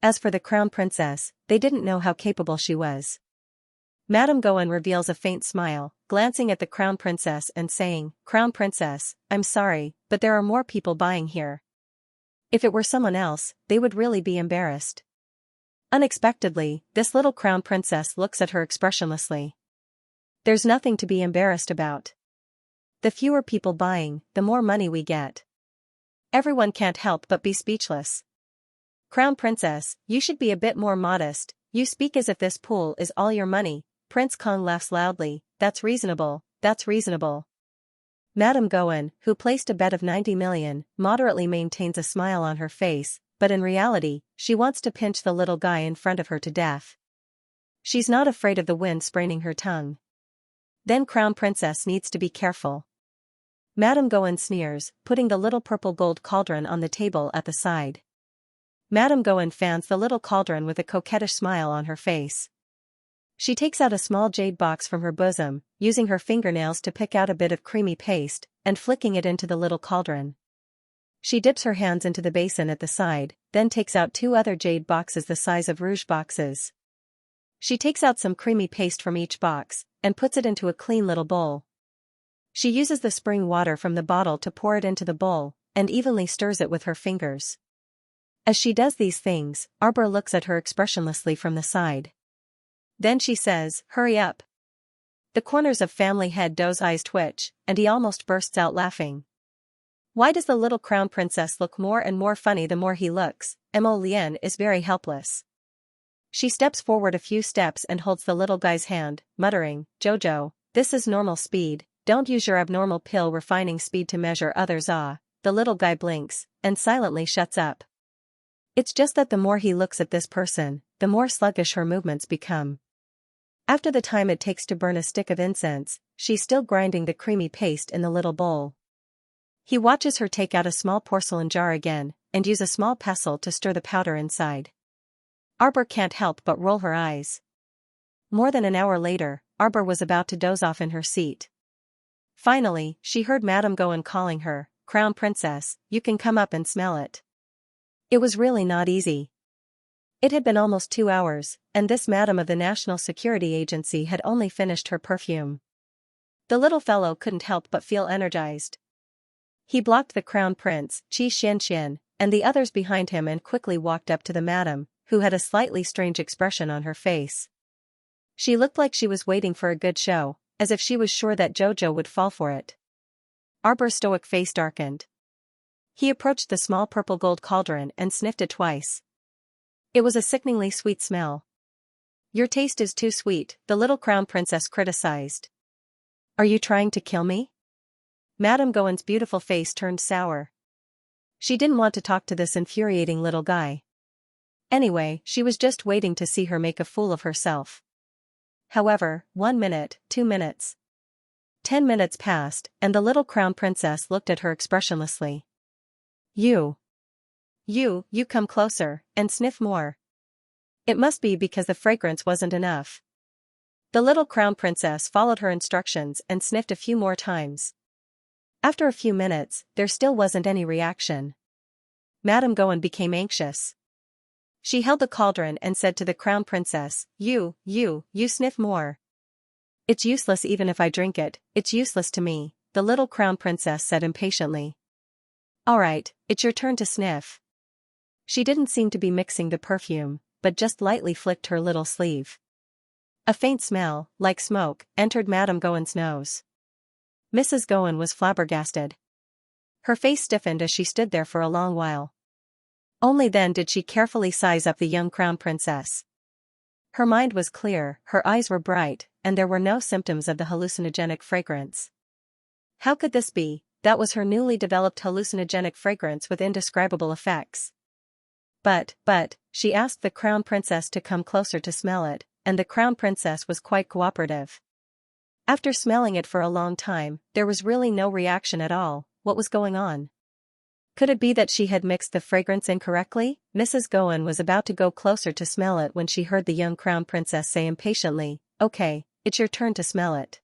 As for the crown princess, they didn't know how capable she was. Madame Goan reveals a faint smile, glancing at the crown princess and saying, Crown princess, I'm sorry, but there are more people buying here. If it were someone else, they would really be embarrassed. Unexpectedly, this little crown princess looks at her expressionlessly. There's nothing to be embarrassed about. The fewer people buying, the more money we get. Everyone can't help but be speechless. Crown princess, you should be a bit more modest. You speak as if this pool is all your money. Prince Kong laughs loudly. That's reasonable. Madame Goan, who placed a bet of 90 million, moderately maintains a smile on her face, but in reality, she wants to pinch the little guy in front of her to death. She's not afraid of the wind spraining her tongue. Then crown princess needs to be careful. Madame Goan sneers, putting the little purple gold cauldron on the table at the side. Madame Goan fans the little cauldron with a coquettish smile on her face. She takes out a small jade box from her bosom, using her fingernails to pick out a bit of creamy paste, and flicking it into the little cauldron. She dips her hands into the basin at the side, then takes out 2 other jade boxes the size of rouge boxes. She takes out some creamy paste from each box, and puts it into a clean little bowl. She uses the spring water from the bottle to pour it into the bowl, and evenly stirs it with her fingers. As she does these things, Arbor looks at her expressionlessly from the side. Then she says, hurry up. The corners of family head Dou's eyes twitch, and he almost bursts out laughing. Why does the little crown princess look more and more funny the more he looks? Mo Lian is very helpless. She steps forward a few steps and holds the little guy's hand, muttering, Jojo, this is normal speed, don't use your abnormal pill refining speed to measure others. The little guy blinks, and silently shuts up. It's just that the more he looks at this person, the more sluggish her movements become. After the time it takes to burn a stick of incense, she's still grinding the creamy paste in the little bowl. He watches her take out a small porcelain jar again, and use a small pestle to stir the powder inside. Arbor can't help but roll her eyes. More than an hour later, Arbor was about to doze off in her seat. Finally, she heard Madame Goan calling her, Crown Princess, you can come up and smell it. It was really not easy. It had been almost 2 hours, and this madam of the National Security Agency had only finished her perfume. The little fellow couldn't help but feel energized. He blocked the crown prince, Xianxia, and the others behind him and quickly walked up to the madam, who had a slightly strange expression on her face. She looked like she was waiting for a good show, as if she was sure that Jojo would fall for it. Arbor's stoic face darkened. He approached the small purple gold cauldron and sniffed it twice. It was a sickeningly sweet smell. "Your taste is too sweet," the little crown princess criticized. "Are you trying to kill me?" Madame Gowen's beautiful face turned sour. She didn't want to talk to this infuriating little guy. Anyway, she was just waiting to see her make a fool of herself. However, 1 minute, 2 minutes. 10 minutes passed, and the little crown princess looked at her expressionlessly. You come closer, and sniff more." It must be because the fragrance wasn't enough. The little crown princess followed her instructions and sniffed a few more times. After a few minutes, there still wasn't any reaction. Madame Gowen became anxious. She held the cauldron and said to the crown princess, You sniff more." "It's useless even if I drink it, it's useless to me," the little crown princess said impatiently. "All right, it's your turn to sniff." She didn't seem to be mixing the perfume, but just lightly flicked her little sleeve. A faint smell, like smoke, entered Madame Gowen's nose. Mrs. Gowen was flabbergasted. Her face stiffened as she stood there for a long while. Only then did she carefully size up the young crown princess. Her mind was clear, her eyes were bright, and there were no symptoms of the hallucinogenic fragrance. How could this be? That was her newly developed hallucinogenic fragrance with indescribable effects. But, she asked the crown princess to come closer to smell it, and the crown princess was quite cooperative. After smelling it for a long time, there was really no reaction at all. What was going on? Could it be that she had mixed the fragrance incorrectly? Mrs. Gowen was about to go closer to smell it when she heard the young crown princess say impatiently, "Okay, it's your turn to smell it."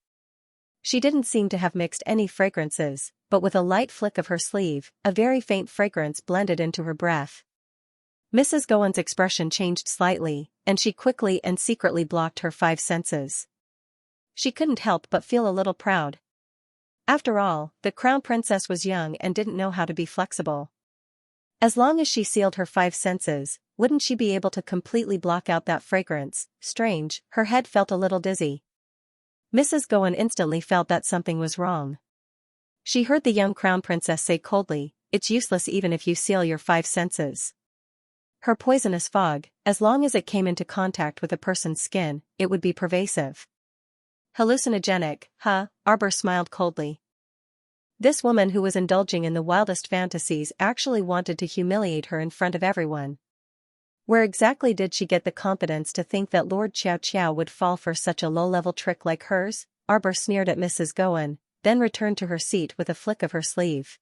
She didn't seem to have mixed any fragrances, but with a light flick of her sleeve, a very faint fragrance blended into her breath. Mrs. Gowen's expression changed slightly, and she quickly and secretly blocked her 5 senses. She couldn't help but feel a little proud. After all, the crown princess was young and didn't know how to be flexible. As long as she sealed her 5 senses, wouldn't she be able to completely block out that fragrance? Strange, her head felt a little dizzy. Mrs. Gowen instantly felt that something was wrong. She heard the young crown princess say coldly, "It's useless even if you seal your 5 senses. Her poisonous fog, as long as it came into contact with a person's skin, it would be pervasive." "Hallucinogenic, huh?" Arbor smiled coldly. This woman who was indulging in the wildest fantasies actually wanted to humiliate her in front of everyone. Where exactly did she get the confidence to think that Lord Xiao would fall for such a low-level trick like hers? Arbor sneered at Mrs. Gowen, then returned to her seat with a flick of her sleeve.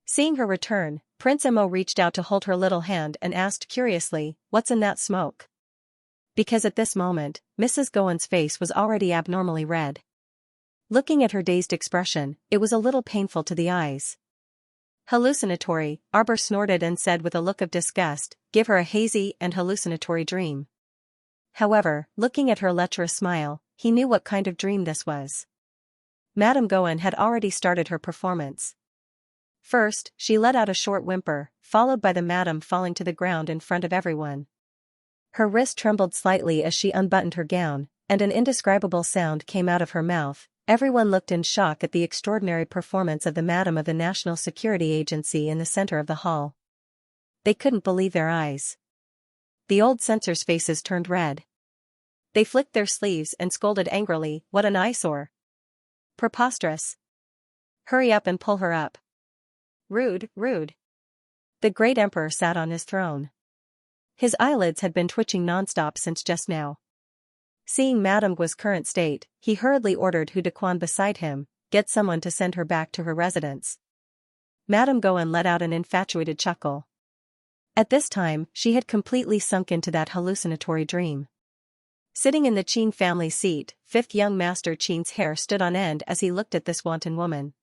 Seeing her return, Prince Mo reached out to hold her little hand and asked curiously, "What's in that smoke?" Because at this moment, Mrs. Gowen's face was already abnormally red. Looking at her dazed expression, it was a little painful to the eyes. "Hallucinatory," Arbor snorted and said with a look of disgust, "Give her a hazy and hallucinatory dream." However, looking at her lecherous smile, he knew what kind of dream this was. Madame Gowen had already started her performance. First, she let out a short whimper, followed by the madam falling to the ground in front of everyone. Her wrist trembled slightly as she unbuttoned her gown, and an indescribable sound came out of her mouth. Everyone looked in shock at the extraordinary performance of the madam of the National Security Agency in the center of the hall. They couldn't believe their eyes. The old censors' faces turned red. They flicked their sleeves and scolded angrily, "What an eyesore! Preposterous! Hurry up and pull her up. Rude, rude." The great emperor sat on his throne. His eyelids had been twitching nonstop since just now. Seeing Madame Guo's current state, he hurriedly ordered Hu Dequan beside him, "Get someone to send her back to her residence." Madame Gowen let out an infatuated chuckle. At this time, she had completely sunk into that hallucinatory dream. Sitting in the Qin family seat, 5th young master Qin's hair stood on end as he looked at this wanton woman.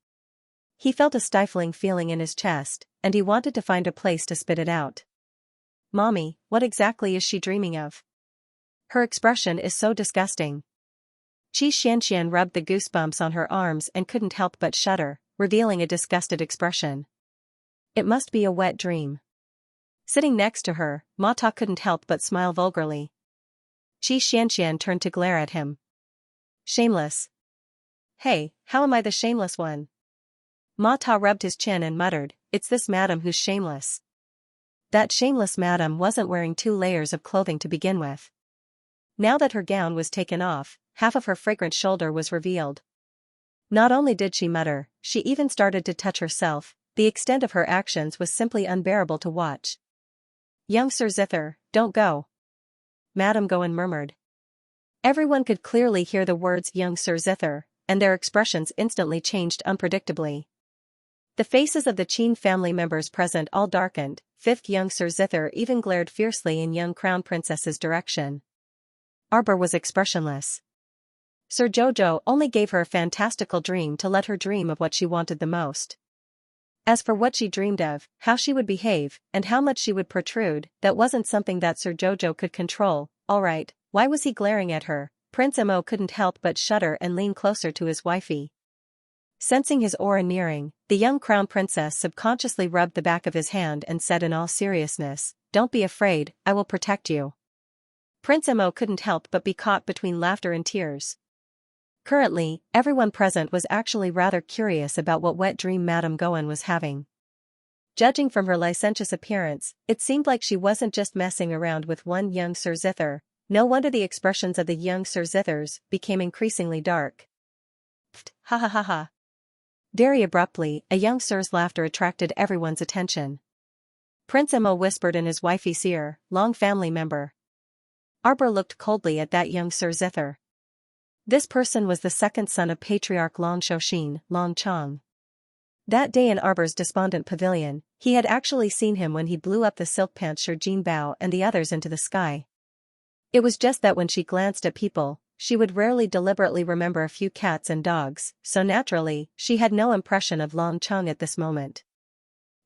He felt a stifling feeling in his chest, and he wanted to find a place to spit it out. Mommy, what exactly is she dreaming of? Her expression is so disgusting. Xianxia rubbed the goosebumps on her arms and couldn't help but shudder, revealing a disgusted expression. It must be a wet dream. Sitting next to her, Ma Ta couldn't help but smile vulgarly. Xianxia turned to glare at him. Shameless. Hey, how am I the shameless one? Ma Ta rubbed his chin and muttered, it's this madam who's shameless. That shameless madam wasn't wearing 2 layers of clothing to begin with. Now that her gown was taken off, half of her fragrant shoulder was revealed. Not only did she mutter, she even started to touch herself. The extent of her actions was simply unbearable to watch. Young Sir Zither, don't go. Madame Gowan murmured. Everyone could clearly hear the words young Sir Zither, and their expressions instantly changed unpredictably. The faces of the Qin family members present all darkened. 5th young Sir Zither even glared fiercely in young Crown Princess's direction. Arbor was expressionless. Sir Jojo only gave her a fantastical dream to let her dream of what she wanted the most. As for what she dreamed of, how she would behave, and how much she would protrude, that wasn't something that Sir Jojo could control. Alright, why was he glaring at her? Prince Mo couldn't help but shudder and lean closer to his wifey. Sensing his aura nearing, the young Crown Princess subconsciously rubbed the back of his hand and said in all seriousness, don't be afraid, I will protect you. Prince Mo couldn't help but be caught between laughter and tears. Currently, everyone present was actually rather curious about what wet dream Madame Gowan was having. Judging from her licentious appearance, it seemed like she wasn't just messing around with one young Sir Zither. No wonder the expressions of the young Sir Zithers became increasingly dark. Pfft, ha ha ha ha. Very abruptly, a young Sir's laughter attracted everyone's attention. Prince Mo whispered in his wifey's ear, long family member. Arbor looked coldly at that young Sir Zither. This person was the 2nd son of Patriarch Long Shoshin, Long Chong. That day in Arbor's despondent pavilion, he had actually seen him when he blew up the silk pants Sir Jin Bao and the others into the sky. It was just that when she glanced at people, she would rarely deliberately remember a few cats and dogs, so naturally, she had no impression of Long Chong at this moment.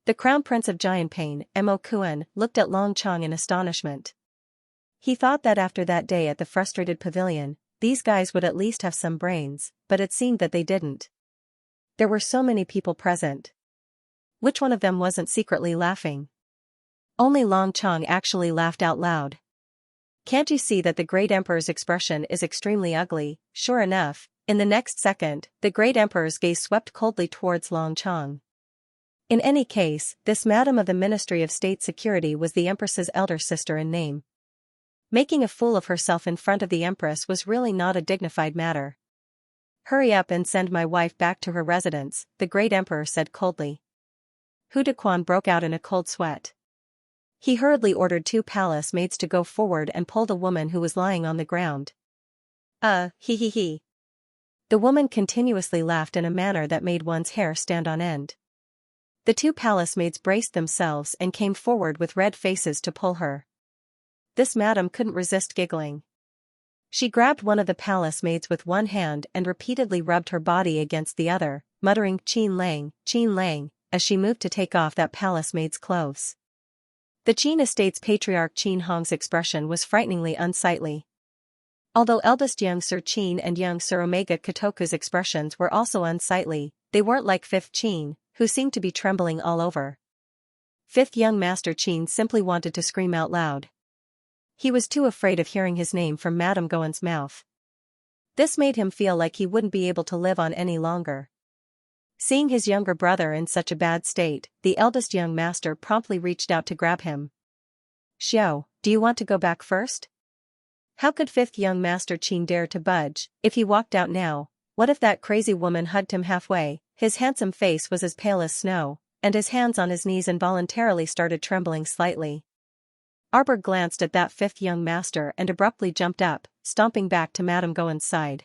The Crown Prince of Jianping, Mo Kuan, looked at Long Chong in astonishment. He thought that after that day at the frustrated pavilion, these guys would at least have some brains, but it seemed that they didn't. There were so many people present. Which one of them wasn't secretly laughing? Only Long Chong actually laughed out loud. Can't you see that the Great Emperor's expression is extremely ugly? Sure enough, in the next second, the Great Emperor's gaze swept coldly towards Long Chong. In any case, this Madam of the Ministry of State Security was the Empress's elder sister in name. Making a fool of herself in front of the Empress was really not a dignified matter. Hurry up and send my wife back to her residence, the Great Emperor said coldly. Hu Dequan broke out in a cold sweat. He hurriedly ordered 2 palace maids to go forward and pulled a woman who was lying on the ground. He. The woman continuously laughed in a manner that made one's hair stand on end. The 2 palace maids braced themselves and came forward with red faces to pull her. This madam couldn't resist giggling. She grabbed one of the palace maids with one hand and repeatedly rubbed her body against the other, muttering Qin Lang, as she moved to take off that palace maid's clothes. The Qin estate's patriarch Qin Hong's expression was frighteningly unsightly. Although eldest young Sir Qin and young Sir Omega Kotoku's expressions were also unsightly, they weren't like 5th Qin, who seemed to be trembling all over. 5th young Master Qin simply wanted to scream out loud. He was too afraid of hearing his name from Madame Gowan's mouth. This made him feel like he wouldn't be able to live on any longer. Seeing his younger brother in such a bad state, the eldest young master promptly reached out to grab him. Xiao, do you want to go back first? How could 5th young Master Qin dare to budge? If he walked out now, what if that crazy woman hugged him halfway? His handsome face was as pale as snow, and his hands on his knees involuntarily started trembling slightly. Arbor glanced at that 5th young master and abruptly jumped up, stomping back to Madame Gowan's side.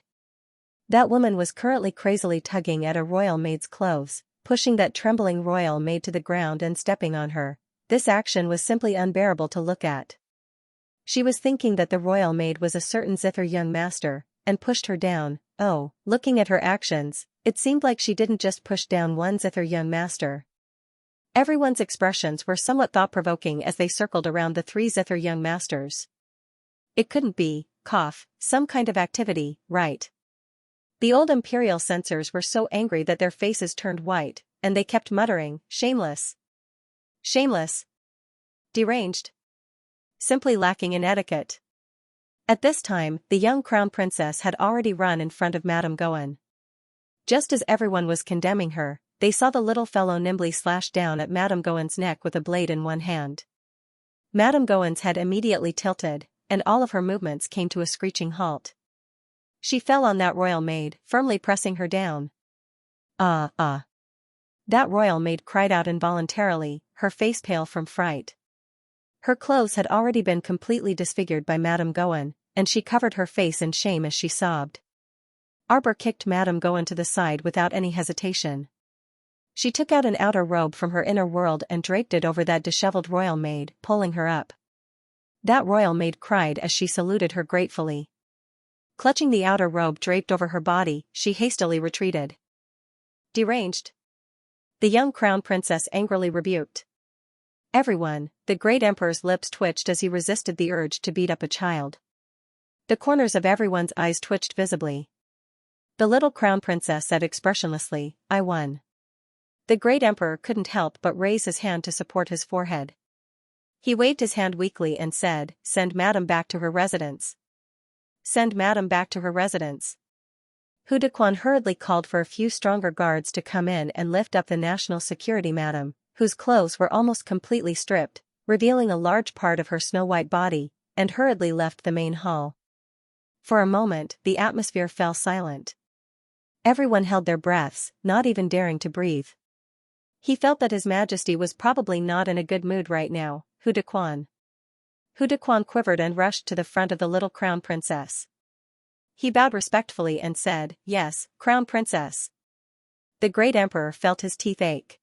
That woman was currently crazily tugging at a royal maid's clothes, pushing that trembling royal maid to the ground and stepping on her. This action was simply unbearable to look at. She was thinking that the royal maid was a certain Zither young master, and pushed her down. Oh, looking at her actions, it seemed like she didn't just push down one Zither young master. Everyone's expressions were somewhat thought-provoking as they circled around the three zither young masters. It couldn't be, some kind of activity, right? The old imperial censors were so angry that their faces turned white, and they kept muttering, shameless. Shameless. Deranged. Simply lacking in etiquette. At this time, the young crown princess had already run in front of Madame Gohan. Just as everyone was condemning her, they saw the little fellow nimbly slash down at Madame Gohan's neck with a blade in one hand. Madame Gohan's head immediately tilted, and all of her movements came to a screeching halt. She fell on that royal maid, firmly pressing her down. That royal maid cried out involuntarily, her face pale from fright. Her clothes had already been completely disfigured by Madame Gohan, and she covered her face in shame as she sobbed. Arbor kicked Madame Gohan to the side without any hesitation. She took out an outer robe from her inner world and draped it over that disheveled royal maid, pulling her up. That royal maid cried as she saluted her gratefully. Clutching the outer robe draped over her body, she hastily retreated. Deranged. The young crown princess angrily rebuked. Everyone, the great emperor's lips twitched as he resisted the urge to beat up a child. The corners of everyone's eyes twitched visibly. The little crown princess said expressionlessly, I won. The great emperor couldn't help but raise his hand to support his forehead. He waved his hand weakly and said, Send Madame back to her residence. Send Madame back to her residence. Hu Dequan hurriedly called for a few stronger guards to come in and lift up the national security madam, whose clothes were almost completely stripped, revealing a large part of her snow-white body, and hurriedly left the main hall. For a moment, the atmosphere fell silent. Everyone held their breaths, not even daring to breathe. He felt that His Majesty was probably not in a good mood right now. Hu Dequan. Hu Dequan quivered and rushed to the front of the little crown princess. He bowed respectfully and said, Yes, crown princess. The great emperor felt his teeth ache.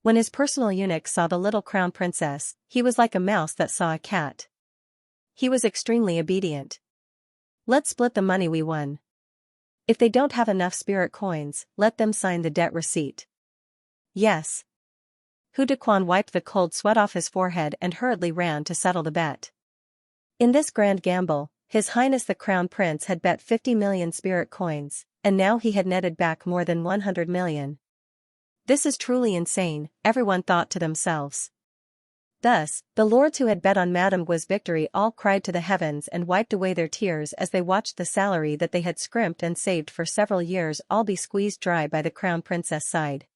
When his personal eunuch saw the little crown princess, he was like a mouse that saw a cat. He was extremely obedient. Let's split the money we won. If they don't have enough spirit coins, let them sign the debt receipt. Yes. Hu Dequan wiped the cold sweat off his forehead and hurriedly ran to settle the bet. In this grand gamble, His Highness the Crown Prince had bet 50 million spirit coins, and now he had netted back more than 100 million. This is truly insane, everyone thought to themselves. Thus, the lords who had bet on Madame Gua's victory all cried to the heavens and wiped away their tears as they watched the salary that they had scrimped and saved for several years all be squeezed dry by the crown princess' side.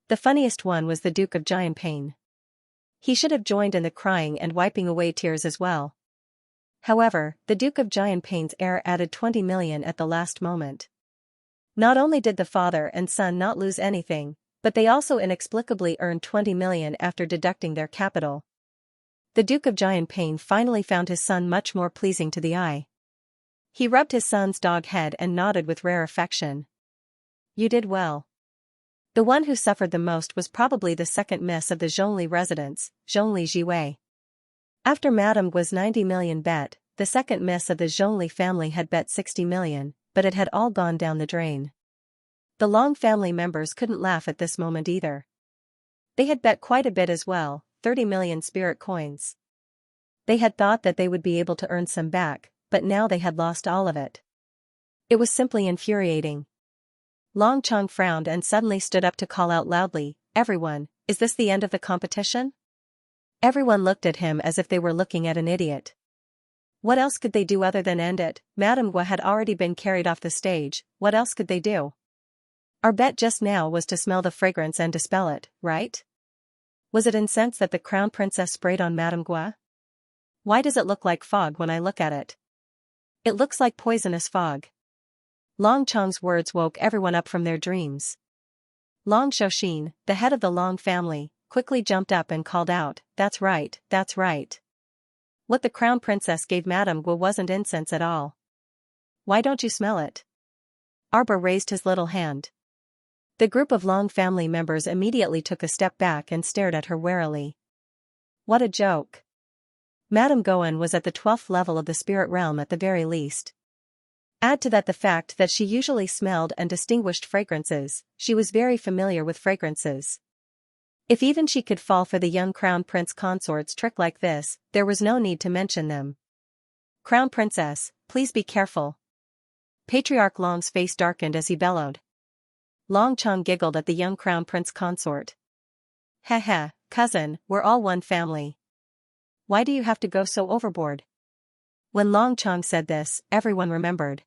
The funniest one was the Duke of Xianxia. He should have joined in the crying and wiping away tears as well. However, the Duke of Xianxia's heir added 20 million at the last moment. Not only did the father and son not lose anything, but they also inexplicably earned 20 million after deducting their capital. The Duke of Xianxia finally found his son much more pleasing to the eye. He rubbed his son's dog head and nodded with rare affection. You did well. The one who suffered the most was probably the second miss of the Zhongli residence, Zhongli Jiwei. After Madame Gua's 90 million bet, the second miss of the Zhongli family had bet 60 million, but it had all gone down the drain. The Long family members couldn't laugh at this moment either. They had bet quite a bit as well, 30 million spirit coins. They had thought that they would be able to earn some back, but now they had lost all of it. It was simply infuriating. Long Chong frowned and suddenly stood up to call out loudly, Everyone, is this the end of the competition? Everyone looked at him as if they were looking at an idiot. What else could they do other than end it? Madame Gua had already been carried off the stage, what else could they do? Our bet just now was to smell the fragrance and dispel it, right? Was it incense that the crown princess sprayed on Madame Gua? Why does it look like fog when I look at it? It looks like poisonous fog. Long Chong's words woke everyone up from their dreams. Long Xiaoxin, the head of the Long family, quickly jumped up and called out, That's right, that's right. What the crown princess gave Madame Gua wasn't incense at all. Why don't you smell it? Arbor raised his little hand. The group of Long family members immediately took a step back and stared at her warily. What a joke. Madame Gohan was at the 12th level of the spirit realm at the very least. Add to that the fact that she usually smelled and distinguished fragrances, she was very familiar with fragrances. If even she could fall for the young crown prince consort's trick like this, there was no need to mention them. Crown princess, please be careful. Patriarch Long's face darkened as he bellowed. Long Chong giggled at the young crown prince consort. Heh, cousin, we're all one family. Why do you have to go so overboard? When Long Chong said this, everyone remembered.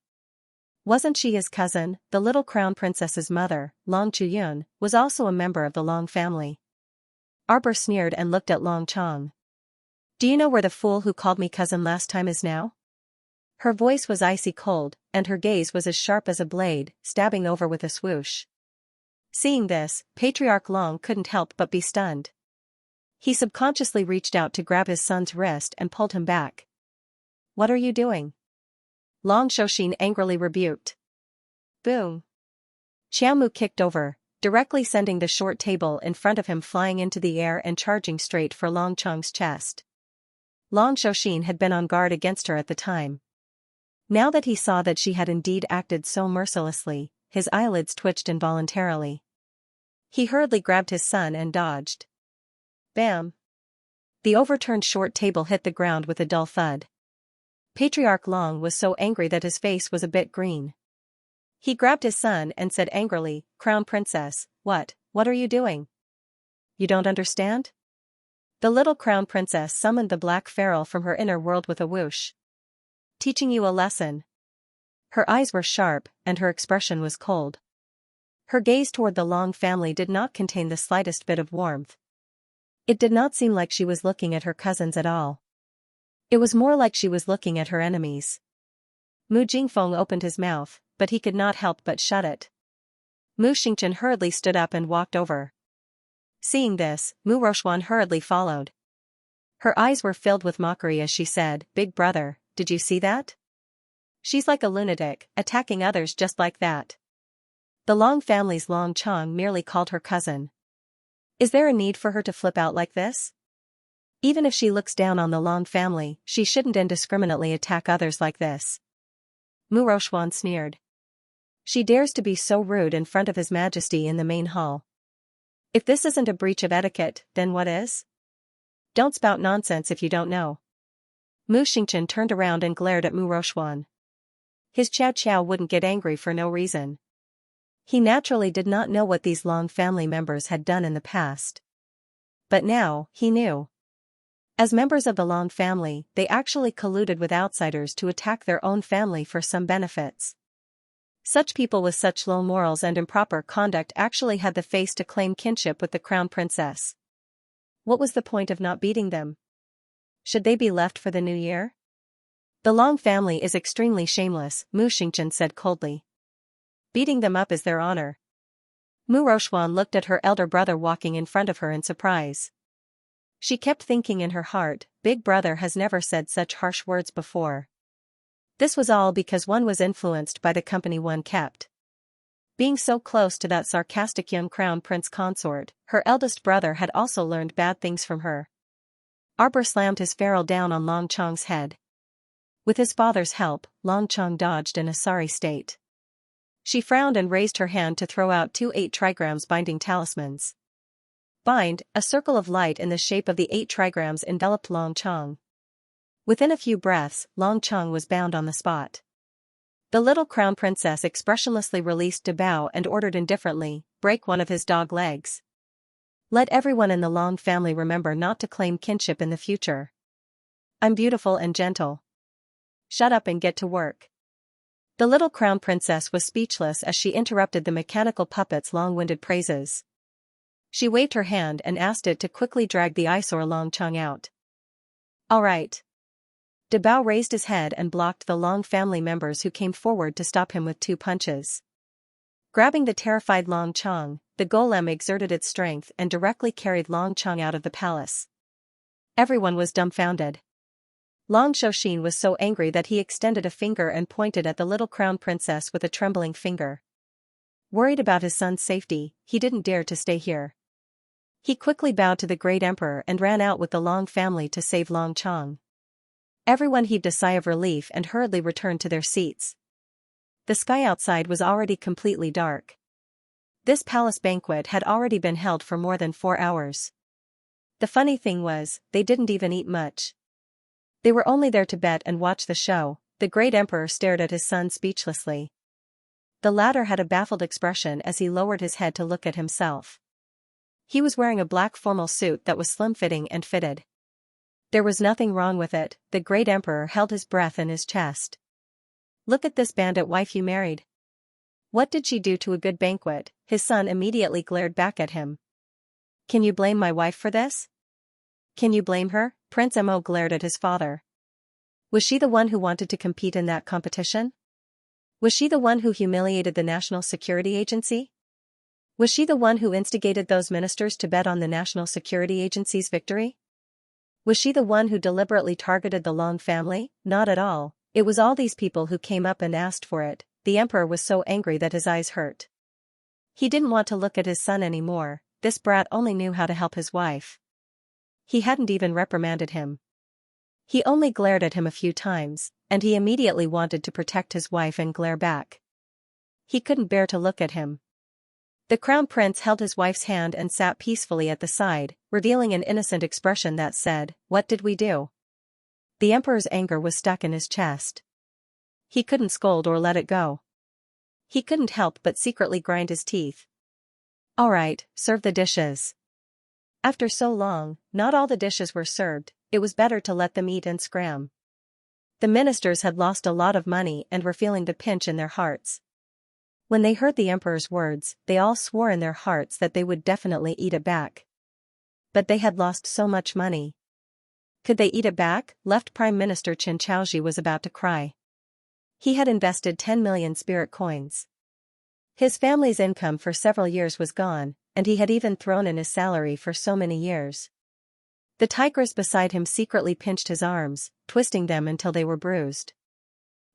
Wasn't she his cousin? The little crown princess's mother, Long Chuyun, was also a member of the Long family. Arbor sneered and looked at Long Chong. Do you know where the fool who called me cousin last time is now? Her voice was icy cold, and her gaze was as sharp as a blade, stabbing over with a swoosh. Seeing this, Patriarch Long couldn't help but be stunned. He subconsciously reached out to grab his son's wrist and pulled him back. What are you doing? Long Shoshin angrily rebuked. Boom! Xiao Mu kicked over, directly sending the short table in front of him flying into the air and charging straight for Long Chong's chest. Long Shoshin had been on guard against her at the time. Now that he saw that she had indeed acted so mercilessly, his eyelids twitched involuntarily. He hurriedly grabbed his son and dodged. Bam! The overturned short table hit the ground with a dull thud. Patriarch Long was so angry that his face was a bit green. He grabbed his son and said angrily, Crown Princess, what are you doing? You don't understand? The little Crown Princess summoned the black feral from her inner world with a whoosh. Teaching you a lesson. Her eyes were sharp, and her expression was cold. Her gaze toward the Long family did not contain the slightest bit of warmth. It did not seem like she was looking at her cousins at all. It was more like she was looking at her enemies. Mu Jingfeng opened his mouth, but he could not help but shut it. Mu Xingchen hurriedly stood up and walked over. Seeing this, Mu Rochuan hurriedly followed. Her eyes were filled with mockery as she said, Big brother, did you see that? She's like a lunatic, attacking others just like that. The Long family's Long Chong merely called her cousin. Is there a need for her to flip out like this? Even if she looks down on the Long family, she shouldn't indiscriminately attack others like this. Mu Rochuan sneered. She dares to be so rude in front of His Majesty in the main hall. If this isn't a breach of etiquette, then what is? Don't spout nonsense if you don't know. Mu Xingchen turned around and glared at Mu Rochuan. His Chow Chow wouldn't get angry for no reason. He naturally did not know what these Long family members had done in the past. But now, he knew. As members of the Long family, they actually colluded with outsiders to attack their own family for some benefits. Such people with such low morals and improper conduct actually had the face to claim kinship with the Crown Princess. What was the point of not beating them? Should they be left for the new year? The Long family is extremely shameless, Mu Xingchen said coldly. Beating them up is their honor. Mu Rochuan looked at her elder brother walking in front of her in surprise. She kept thinking in her heart, Big brother has never said such harsh words before. This was all because one was influenced by the company one kept. Being so close to that sarcastic young crown prince consort, her eldest brother had also learned bad things from her. Arbor slammed his ferrule down on Long Chong's head. With his father's help, Long Chong dodged in a sorry state. She frowned and raised her hand to throw out 2 8 trigrams binding talismans. Bind, a circle of light in the shape of the 8 trigrams enveloped Long Chong. Within a few breaths, Long Chong was bound on the spot. The little crown princess expressionlessly released Dabao and ordered indifferently, break one of his dog legs. Let everyone in the Long family remember not to claim kinship in the future. I'm beautiful and gentle. Shut up and get to work. The little crown princess was speechless as she interrupted the mechanical puppet's long-winded praises. She waved her hand and asked it to quickly drag the eyesore Long Chong out. All right. Dabao raised his head and blocked the Long family members who came forward to stop him with 2 punches. Grabbing the terrified Long Chong, the golem exerted its strength and directly carried Long Chong out of the palace. Everyone was dumbfounded. Long Shoshin was so angry that he extended a finger and pointed at the little crown princess with a trembling finger. Worried about his son's safety, he didn't dare to stay here. He quickly bowed to the great emperor and ran out with the Long family to save Long Chong. Everyone heaved a sigh of relief and hurriedly returned to their seats. The sky outside was already completely dark. This palace banquet had already been held for more than 4 hours. The funny thing was, they didn't even eat much. They were only there to bet and watch the show. The great emperor stared at his son speechlessly. The latter had a baffled expression as he lowered his head to look at himself. He was wearing a black formal suit that was slim-fitting and fitted. There was nothing wrong with it. The great emperor held his breath in his chest. Look at this bandit wife you married. What did she do to a good banquet? His son immediately glared back at him. Can you blame my wife for this? Can you blame her? Prince Mo glared at his father. Was she the one who wanted to compete in that competition? Was she the one who humiliated the National Security Agency? Was she the one who instigated those ministers to bet on the National Security Agency's victory? Was she the one who deliberately targeted the Long family? Not at all. It was all these people who came up and asked for it. The emperor was so angry that his eyes hurt. He didn't want to look at his son anymore. This brat only knew how to help his wife. He hadn't even reprimanded him. He only glared at him a few times, and he immediately wanted to protect his wife and glare back. He couldn't bear to look at him. The crown prince held his wife's hand and sat peacefully at the side, revealing an innocent expression that said, "What did we do?" The emperor's anger was stuck in his chest. He couldn't scold or let it go. He couldn't help but secretly grind his teeth. All right, serve the dishes. After so long, not all the dishes were served. It was better to let them eat and scram. The ministers had lost a lot of money and were feeling the pinch in their hearts. When they heard the emperor's words, they all swore in their hearts that they would definitely eat it back. But they had lost so much money. Could they eat it back? Left Prime Minister Xianxia was about to cry. He had invested 10 million spirit coins. His family's income for several years was gone, and he had even thrown in his salary for so many years. The tigress beside him secretly pinched his arms, twisting them until they were bruised.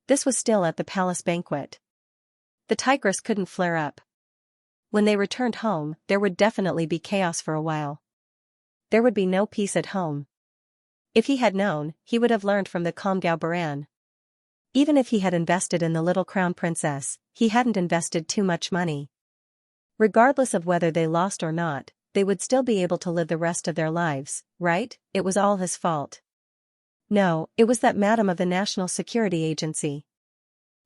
This was still at the palace banquet. The tigress couldn't flare up. When they returned home, there would definitely be chaos for a while. There would be no peace at home. If he had known, he would have learned from the calm Gao Baran. Even if he had invested in the little crown princess, he hadn't invested too much money. Regardless of whether they lost or not, they would still be able to live the rest of their lives, right? It was all his fault. No, it was that madam of the National Security Agency.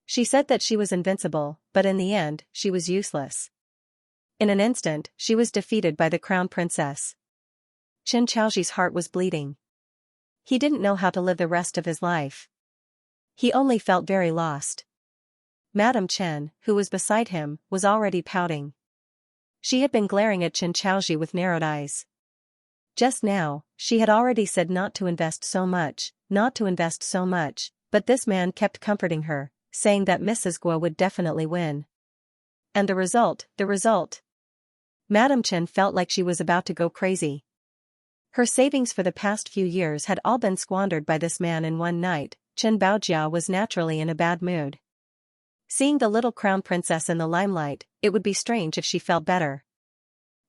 She said that she was invincible, but in the end, she was useless. In an instant, she was defeated by the crown princess. Xianxia's heart was bleeding. He didn't know how to live the rest of his life. He only felt very lost. Madame Chen, who was beside him, was already pouting. She had been glaring at Xianxia with narrowed eyes. Just now, she had already said not to invest so much, but this man kept comforting her, saying that Mrs. Guo would definitely win. And the result. Madame Chen felt like she was about to go crazy. Her savings for the past few years had all been squandered by this man in one night. Chen Baojiao was naturally in a bad mood. Seeing the little crown princess in the limelight, it would be strange if she felt better.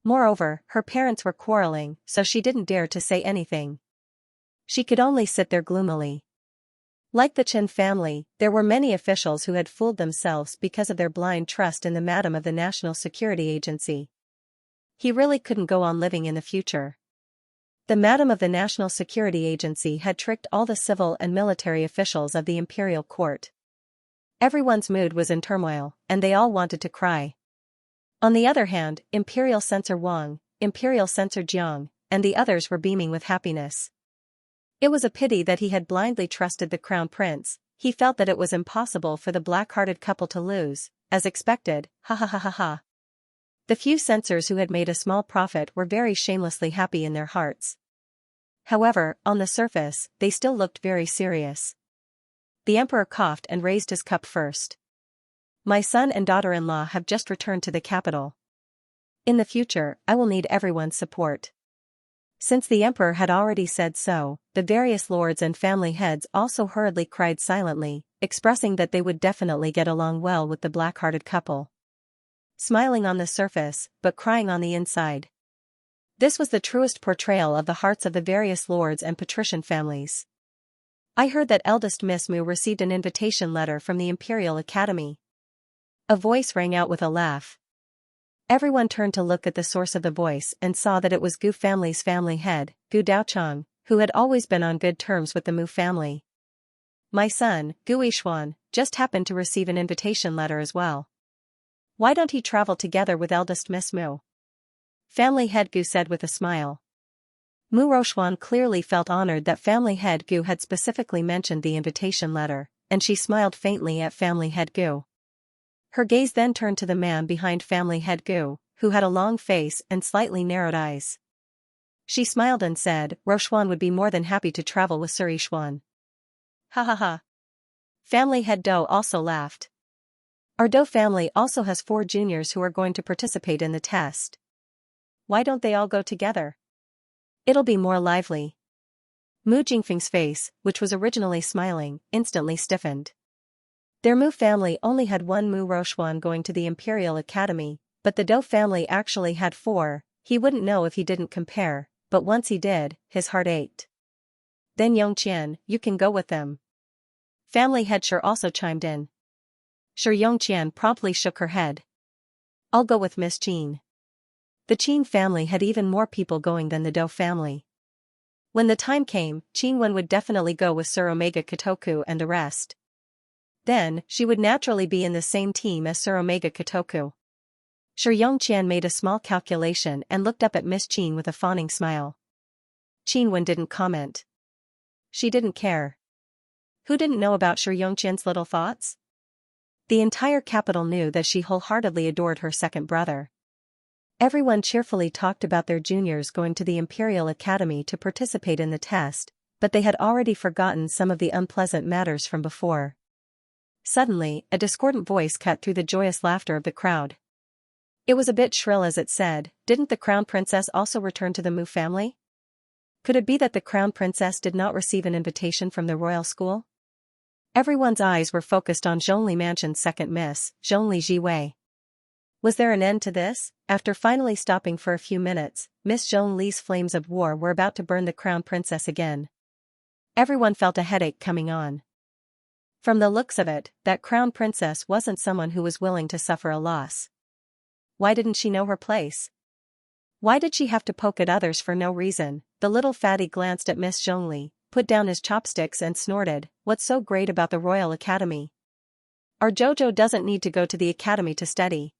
Moreover, her parents were quarreling, so she didn't dare to say anything. She could only sit there gloomily. Like the Chen family, there were many officials who had fooled themselves because of their blind trust in the madam of the National Security Agency. He really couldn't go on living in the future. The madam of the National Security Agency had tricked all the civil and military officials of the imperial court. Everyone's mood was in turmoil, and they all wanted to cry. On the other hand, Imperial Censor Wang, Imperial Censor Jiang, and the others were beaming with happiness. It was a pity that he had blindly trusted the crown prince. He felt that it was impossible for the black-hearted couple to lose, as expected, ha ha ha ha ha. The few censors who had made a small profit were very shamelessly happy in their hearts. However, on the surface, they still looked very serious. The emperor coughed and raised his cup first. My son and daughter-in-law have just returned to the capital. In the future, I will need everyone's support. Since the emperor had already said so, the various lords and family heads also hurriedly cried silently, expressing that they would definitely get along well with the black-hearted couple. Smiling on the surface, but crying on the inside. This was the truest portrayal of the hearts of the various lords and patrician families. I heard that eldest Miss Mu received an invitation letter from the Imperial Academy. A voice rang out with a laugh. Everyone turned to look at the source of the voice and saw that it was Gu family's family head, Gu Daochang, who had always been on good terms with the Mu family. My son, Gu Yishuan, just happened to receive an invitation letter as well. Why don't he travel together with eldest Miss Mu? Family head Gu said with a smile. Mu Rochuan clearly felt honored that family head Gu had specifically mentioned the invitation letter, and she smiled faintly at family head Gu. Her gaze then turned to the man behind family head Gu, who had a long face and slightly narrowed eyes. She smiled and said, Rochuan would be more than happy to travel with Sir Yishuan. Ha ha ha. Family head Do also laughed. Our Do family also has 4 juniors who are going to participate in the test. Why don't they all go together? It'll be more lively. Mu Jingfeng's face, which was originally smiling, instantly stiffened. Their Mu family only had 1 Mu Rochuan going to the Imperial Academy, but the Do family actually had 4. He wouldn't know if he didn't compare, but once he did, his heart ached. Then Yongqian, you can go with them. Family head Shi also chimed in. Shi Yongqian promptly shook her head. I'll go with Miss Qin. The Qin family had even more people going than the Do family. When the time came, Qin Wen would definitely go with Sir Omega Kotoku and the rest. Then, she would naturally be in the same team as Sir Omega Kotoku. Shi Yongqian made a small calculation and looked up at Miss Qin with a fawning smile. Qin Wen didn't comment. She didn't care. Who didn't know about Shi Yongqian's little thoughts? The entire capital knew that she wholeheartedly adored her second brother. Everyone cheerfully talked about their juniors going to the Imperial Academy to participate in the test, but they had already forgotten some of the unpleasant matters from before. Suddenly, a discordant voice cut through the joyous laughter of the crowd. It was a bit shrill as it said, didn't the Crown Princess also return to the Mu family? Could it be that the Crown Princess did not receive an invitation from the royal school? Everyone's eyes were focused on Zhongli Mansion's second miss, Zhongli Jiwei. Was there an end to this? After finally stopping for a few minutes, Miss Zhongli's flames of war were about to burn the Crown Princess again. Everyone felt a headache coming on. From the looks of it, that Crown Princess wasn't someone who was willing to suffer a loss. Why didn't she know her place? Why did she have to poke at others for no reason? The little fatty glanced at Miss Zhongli, put down his chopsticks and snorted, what's so great about the Royal Academy? Our Jojo doesn't need to go to the academy to study.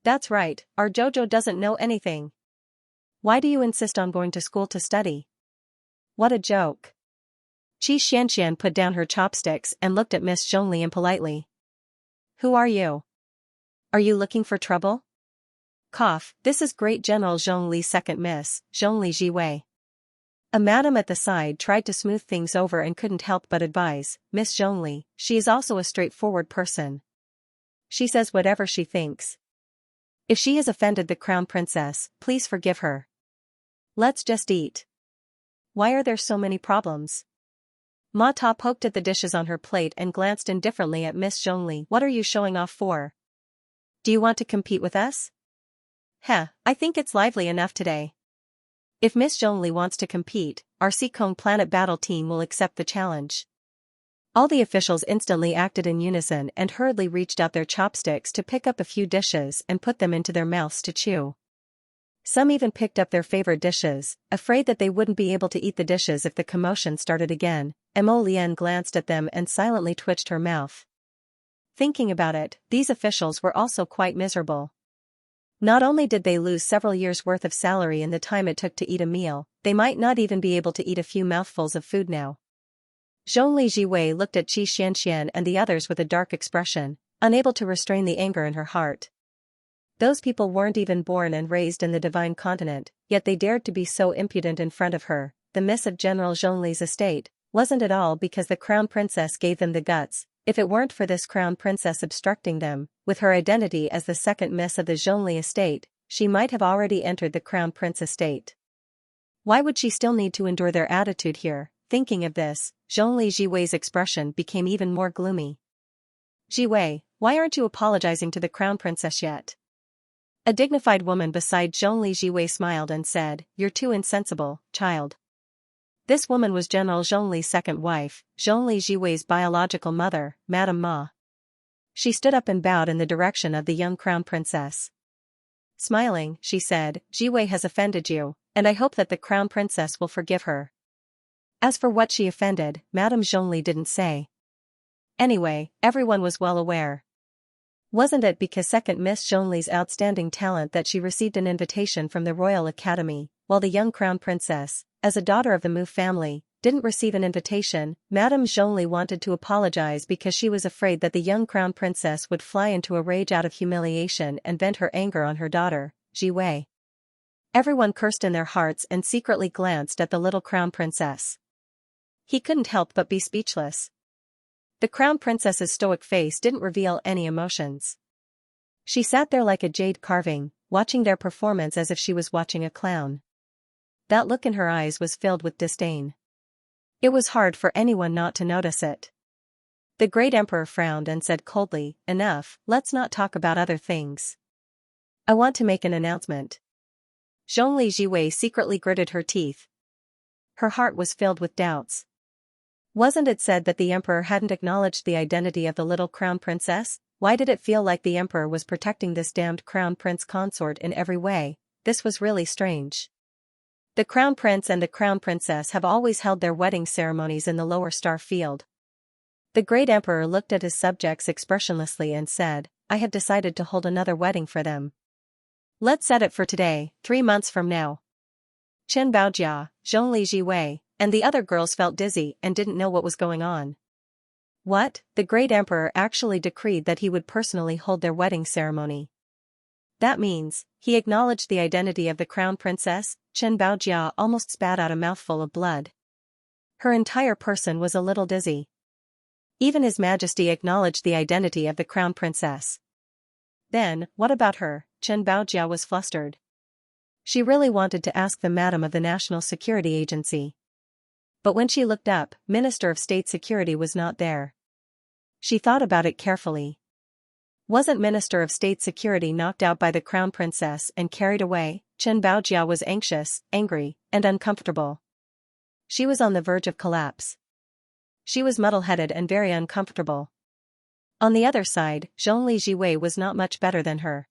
That's right, our Jojo doesn't know anything. Why do you insist on going to school to study? What a joke. Xianxia put down her chopsticks and looked at Miss Zhongli impolitely. Who are you? Are you looking for trouble? Cough, this is Great General Zhongli's second miss, Zhongli Jiwei. A madam at the side tried to smooth things over and couldn't help but advise, Miss Zhongli, she is also a straightforward person. She says whatever she thinks. If she has offended the Crown Princess, please forgive her. Let's just eat. Why are there so many problems? Ma Ta poked at the dishes on her plate and glanced indifferently at Miss Zhongli. What are you showing off for? Do you want to compete with us? Heh, I think it's lively enough today. If Miss Zhongli wants to compete, our Seekong Planet Battle team will accept the challenge. All the officials instantly acted in unison and hurriedly reached out their chopsticks to pick up a few dishes and put them into their mouths to chew. Some even picked up their favorite dishes, afraid that they wouldn't be able to eat the dishes if the commotion started again. Mo Lian glanced at them and silently twitched her mouth. Thinking about it, these officials were also quite miserable. Not only did they lose several years' worth of salary in the time it took to eat a meal, they might not even be able to eat a few mouthfuls of food now. Zhongli Jiwei looked at Xianxia and the others with a dark expression, unable to restrain the anger in her heart. Those people weren't even born and raised in the divine continent, yet they dared to be so impudent in front of her. The miss of General Zhongli's estate wasn't at all because the Crown Princess gave them the guts. If it weren't for this Crown Princess obstructing them, with her identity as the second miss of the Zhongli estate, she might have already entered the Crown Prince estate. Why would she still need to endure their attitude here? Thinking of this, Zhongli Jiwei's expression became even more gloomy. Jiwei, why aren't you apologizing to the Crown Princess yet? A dignified woman beside Zhongli Jiwei smiled and said, You're too insensible, child. This woman was General Zhongli's second wife, Zhongli Jiwei's biological mother, Madame Ma. She stood up and bowed in the direction of the young Crown Princess. Smiling, she said, Jiwei has offended you, and I hope that the crown princess will forgive her. As for what she offended, Madame Zhongli didn't say. Anyway, everyone was well aware. Wasn't it because second Miss Zhongli's outstanding talent that she received an invitation from the Royal Academy, while the young crown princess, as a daughter of the Mu family, didn't receive an invitation? Madame Zhongli wanted to apologize because she was afraid that the young crown princess would fly into a rage out of humiliation and vent her anger on her daughter, Jiwei. Everyone cursed in their hearts and secretly glanced at the little crown princess. He couldn't help but be speechless. The crown princess's stoic face didn't reveal any emotions. She sat there like a jade carving, watching their performance as if she was watching a clown. That look in her eyes was filled with disdain. It was hard for anyone not to notice it. The great emperor frowned and said coldly, "Enough, let's not talk about other things. I want to make an announcement." Zhongli Jiwei secretly gritted her teeth. Her heart was filled with doubts. Wasn't it said that the emperor hadn't acknowledged the identity of the little crown princess? Why did it feel like the emperor was protecting this damned crown prince consort in every way? This was really strange. The crown prince and the crown princess have always held their wedding ceremonies in the lower star field. The great emperor looked at his subjects expressionlessly and said, "I have decided to hold another wedding for them. Let's set it for today, 3 months from now." Chen Baojia, Zhongli Jiwei, and the other girls felt dizzy and didn't know what was going on. What? The great emperor actually decreed that he would personally hold their wedding ceremony. That means, he acknowledged the identity of the crown princess? Chen Baojia almost spat out a mouthful of blood. Her entire person was a little dizzy. Even His Majesty acknowledged the identity of the crown princess. Then, what about her? Chen Baojia was flustered. She really wanted to ask the Madam of the National Security Agency. But when she looked up, Minister of State Security was not there. She thought about it carefully. Wasn't Minister of State Security knocked out by the crown princess and carried away? Chen Baojia was anxious, angry, and uncomfortable. She was on the verge of collapse. She was muddle-headed and very uncomfortable. On the other side, Zhongli Jiwei was not much better than her.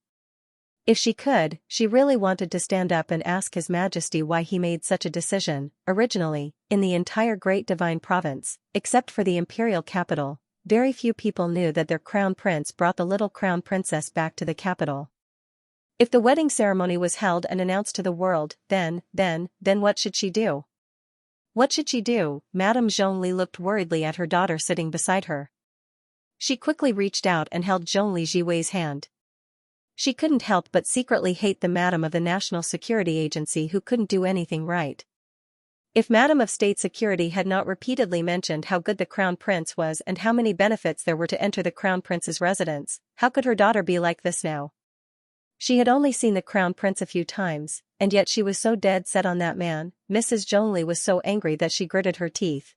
If she could, she really wanted to stand up and ask His Majesty why he made such a decision. Originally, in the entire Great Divine Province, except for the imperial capital, very few people knew that their crown prince brought the little crown princess back to the capital. If the wedding ceremony was held and announced to the world, then what should she do? What should she do? Madame Zhongli looked worriedly at her daughter sitting beside her. She quickly reached out and held Zhongli Jiwei's hand. She couldn't help but secretly hate the Madam of the National Security Agency who couldn't do anything right. If Madam of State Security had not repeatedly mentioned how good the Crown Prince was and how many benefits there were to enter the Crown Prince's residence, how could her daughter be like this now? She had only seen the Crown Prince a few times, and yet she was so dead set on that man. Mrs. Zhongli was so angry that she gritted her teeth.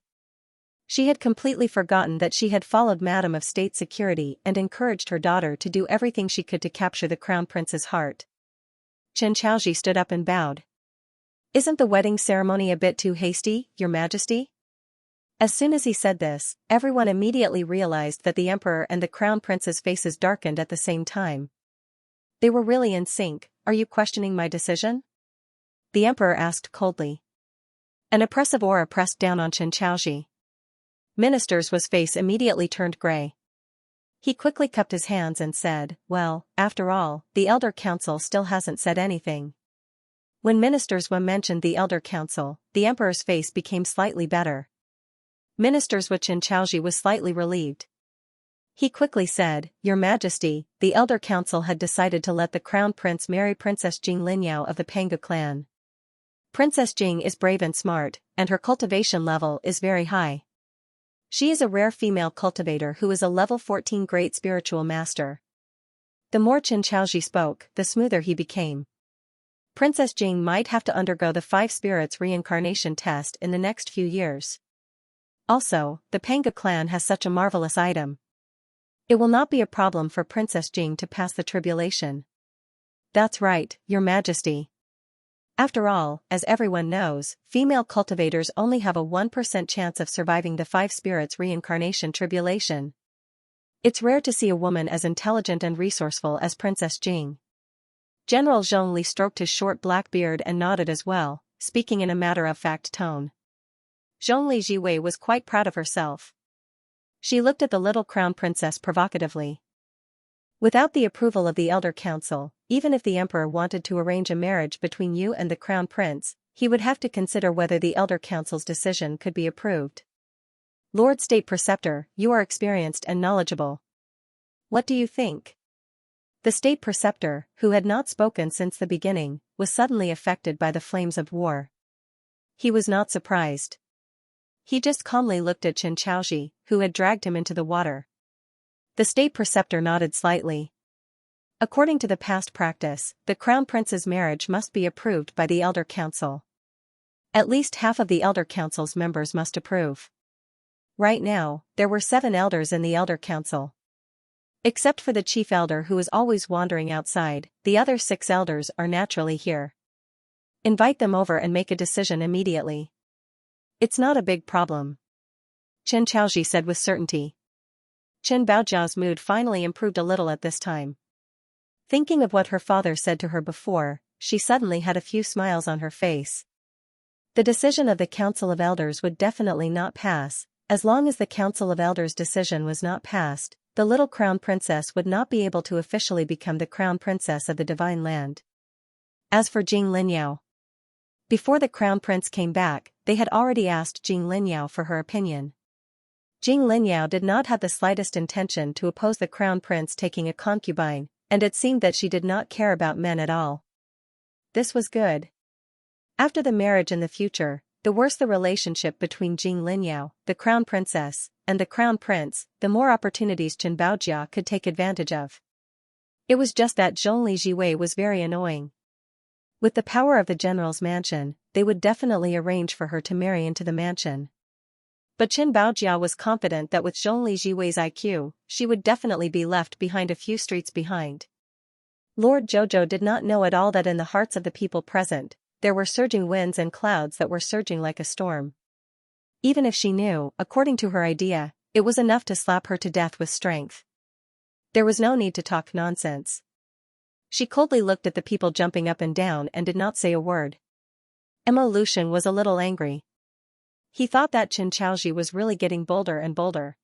She had completely forgotten that she had followed Madam of State Security and encouraged her daughter to do everything she could to capture the Crown Prince's heart. Chen Chaoji stood up and bowed. "Isn't the wedding ceremony a bit too hasty, Your Majesty?" As soon as he said this, everyone immediately realized that the Emperor and the Crown Prince's faces darkened at the same time. They were really in sync. "Are you questioning my decision?" the Emperor asked coldly. An oppressive aura pressed down on Chen Chaoji. Minister's face immediately turned gray. He quickly cupped his hands and said, "Well, after all, the Elder Council still hasn't said anything." When Ministers mentioned the Elder Council, the Emperor's face became slightly better. Ministers Chen Chaoji was slightly relieved. He quickly said, "Your Majesty, the Elder Council had decided to let the Crown Prince marry Princess Jing Linyao of the Panga clan. Princess Jing is brave and smart, and her cultivation level is very high. She is a rare female cultivator who is a level 14 great spiritual master." The more Chen Chaoji spoke, the smoother he became. Princess Jing might have to undergo the 5 spirits reincarnation test in the next few years. Also, the Panga clan has such a marvelous item. It will not be a problem for Princess Jing to pass the tribulation. That's right, Your Majesty. After all, as everyone knows, female cultivators only have a 1% chance of surviving the 5 spirits reincarnation tribulation. It's rare to see a woman as intelligent and resourceful as Princess Jing. General Zhongli stroked his short black beard and nodded as well, speaking in a matter-of-fact tone. Zhongli Jiwei was quite proud of herself. She looked at the little crown princess provocatively. Without the approval of the Elder Council, even if the emperor wanted to arrange a marriage between you and the crown prince, he would have to consider whether the Elder Council's decision could be approved. Lord State Preceptor, you are experienced and knowledgeable. What do you think? The State Preceptor, who had not spoken since the beginning, was suddenly affected by the flames of war. He was not surprised. He just calmly looked at Xianxia, who had dragged him into the water. The State Preceptor nodded slightly. According to the past practice, the Crown Prince's marriage must be approved by the Elder Council. At least half of the Elder Council's members must approve. Right now, there were 7 elders in the Elder Council. Except for the Chief Elder who is always wandering outside, the other 6 elders are naturally here. Invite them over and make a decision immediately. It's not a big problem. Chen Chaoji said with certainty. Chen Baojia's mood finally improved a little at this time. Thinking of what her father said to her before, she suddenly had a few smiles on her face. The decision of the Council of Elders would definitely not pass. As long as the Council of Elders' decision was not passed, the little crown princess would not be able to officially become the crown princess of the Divine Land. As for Jing Linyao, before the crown prince came back, they had already asked Jing Linyao for her opinion. Jing Linyao did not have the slightest intention to oppose the crown prince taking a concubine, and it seemed that she did not care about men at all. This was good. After the marriage in the future, the worse the relationship between Jing Linyao, the crown princess, and the crown prince, the more opportunities Chen Baojia could take advantage of. It was just that Zhongli Jiwei was very annoying. With the power of the general's mansion, they would definitely arrange for her to marry into the mansion. But Chen Baojia was confident that with Zhongli Jiwei's IQ, she would definitely be left behind a few streets behind. Lord Jojo did not know at all that in the hearts of the people present, there were surging winds and clouds that were surging like a storm. Even if she knew, according to her idea, it was enough to slap her to death with strength. There was no need to talk nonsense. She coldly looked at the people jumping up and down and did not say a word. Emma Lucian was a little angry. He thought that Chen Chaoji was really getting bolder and bolder.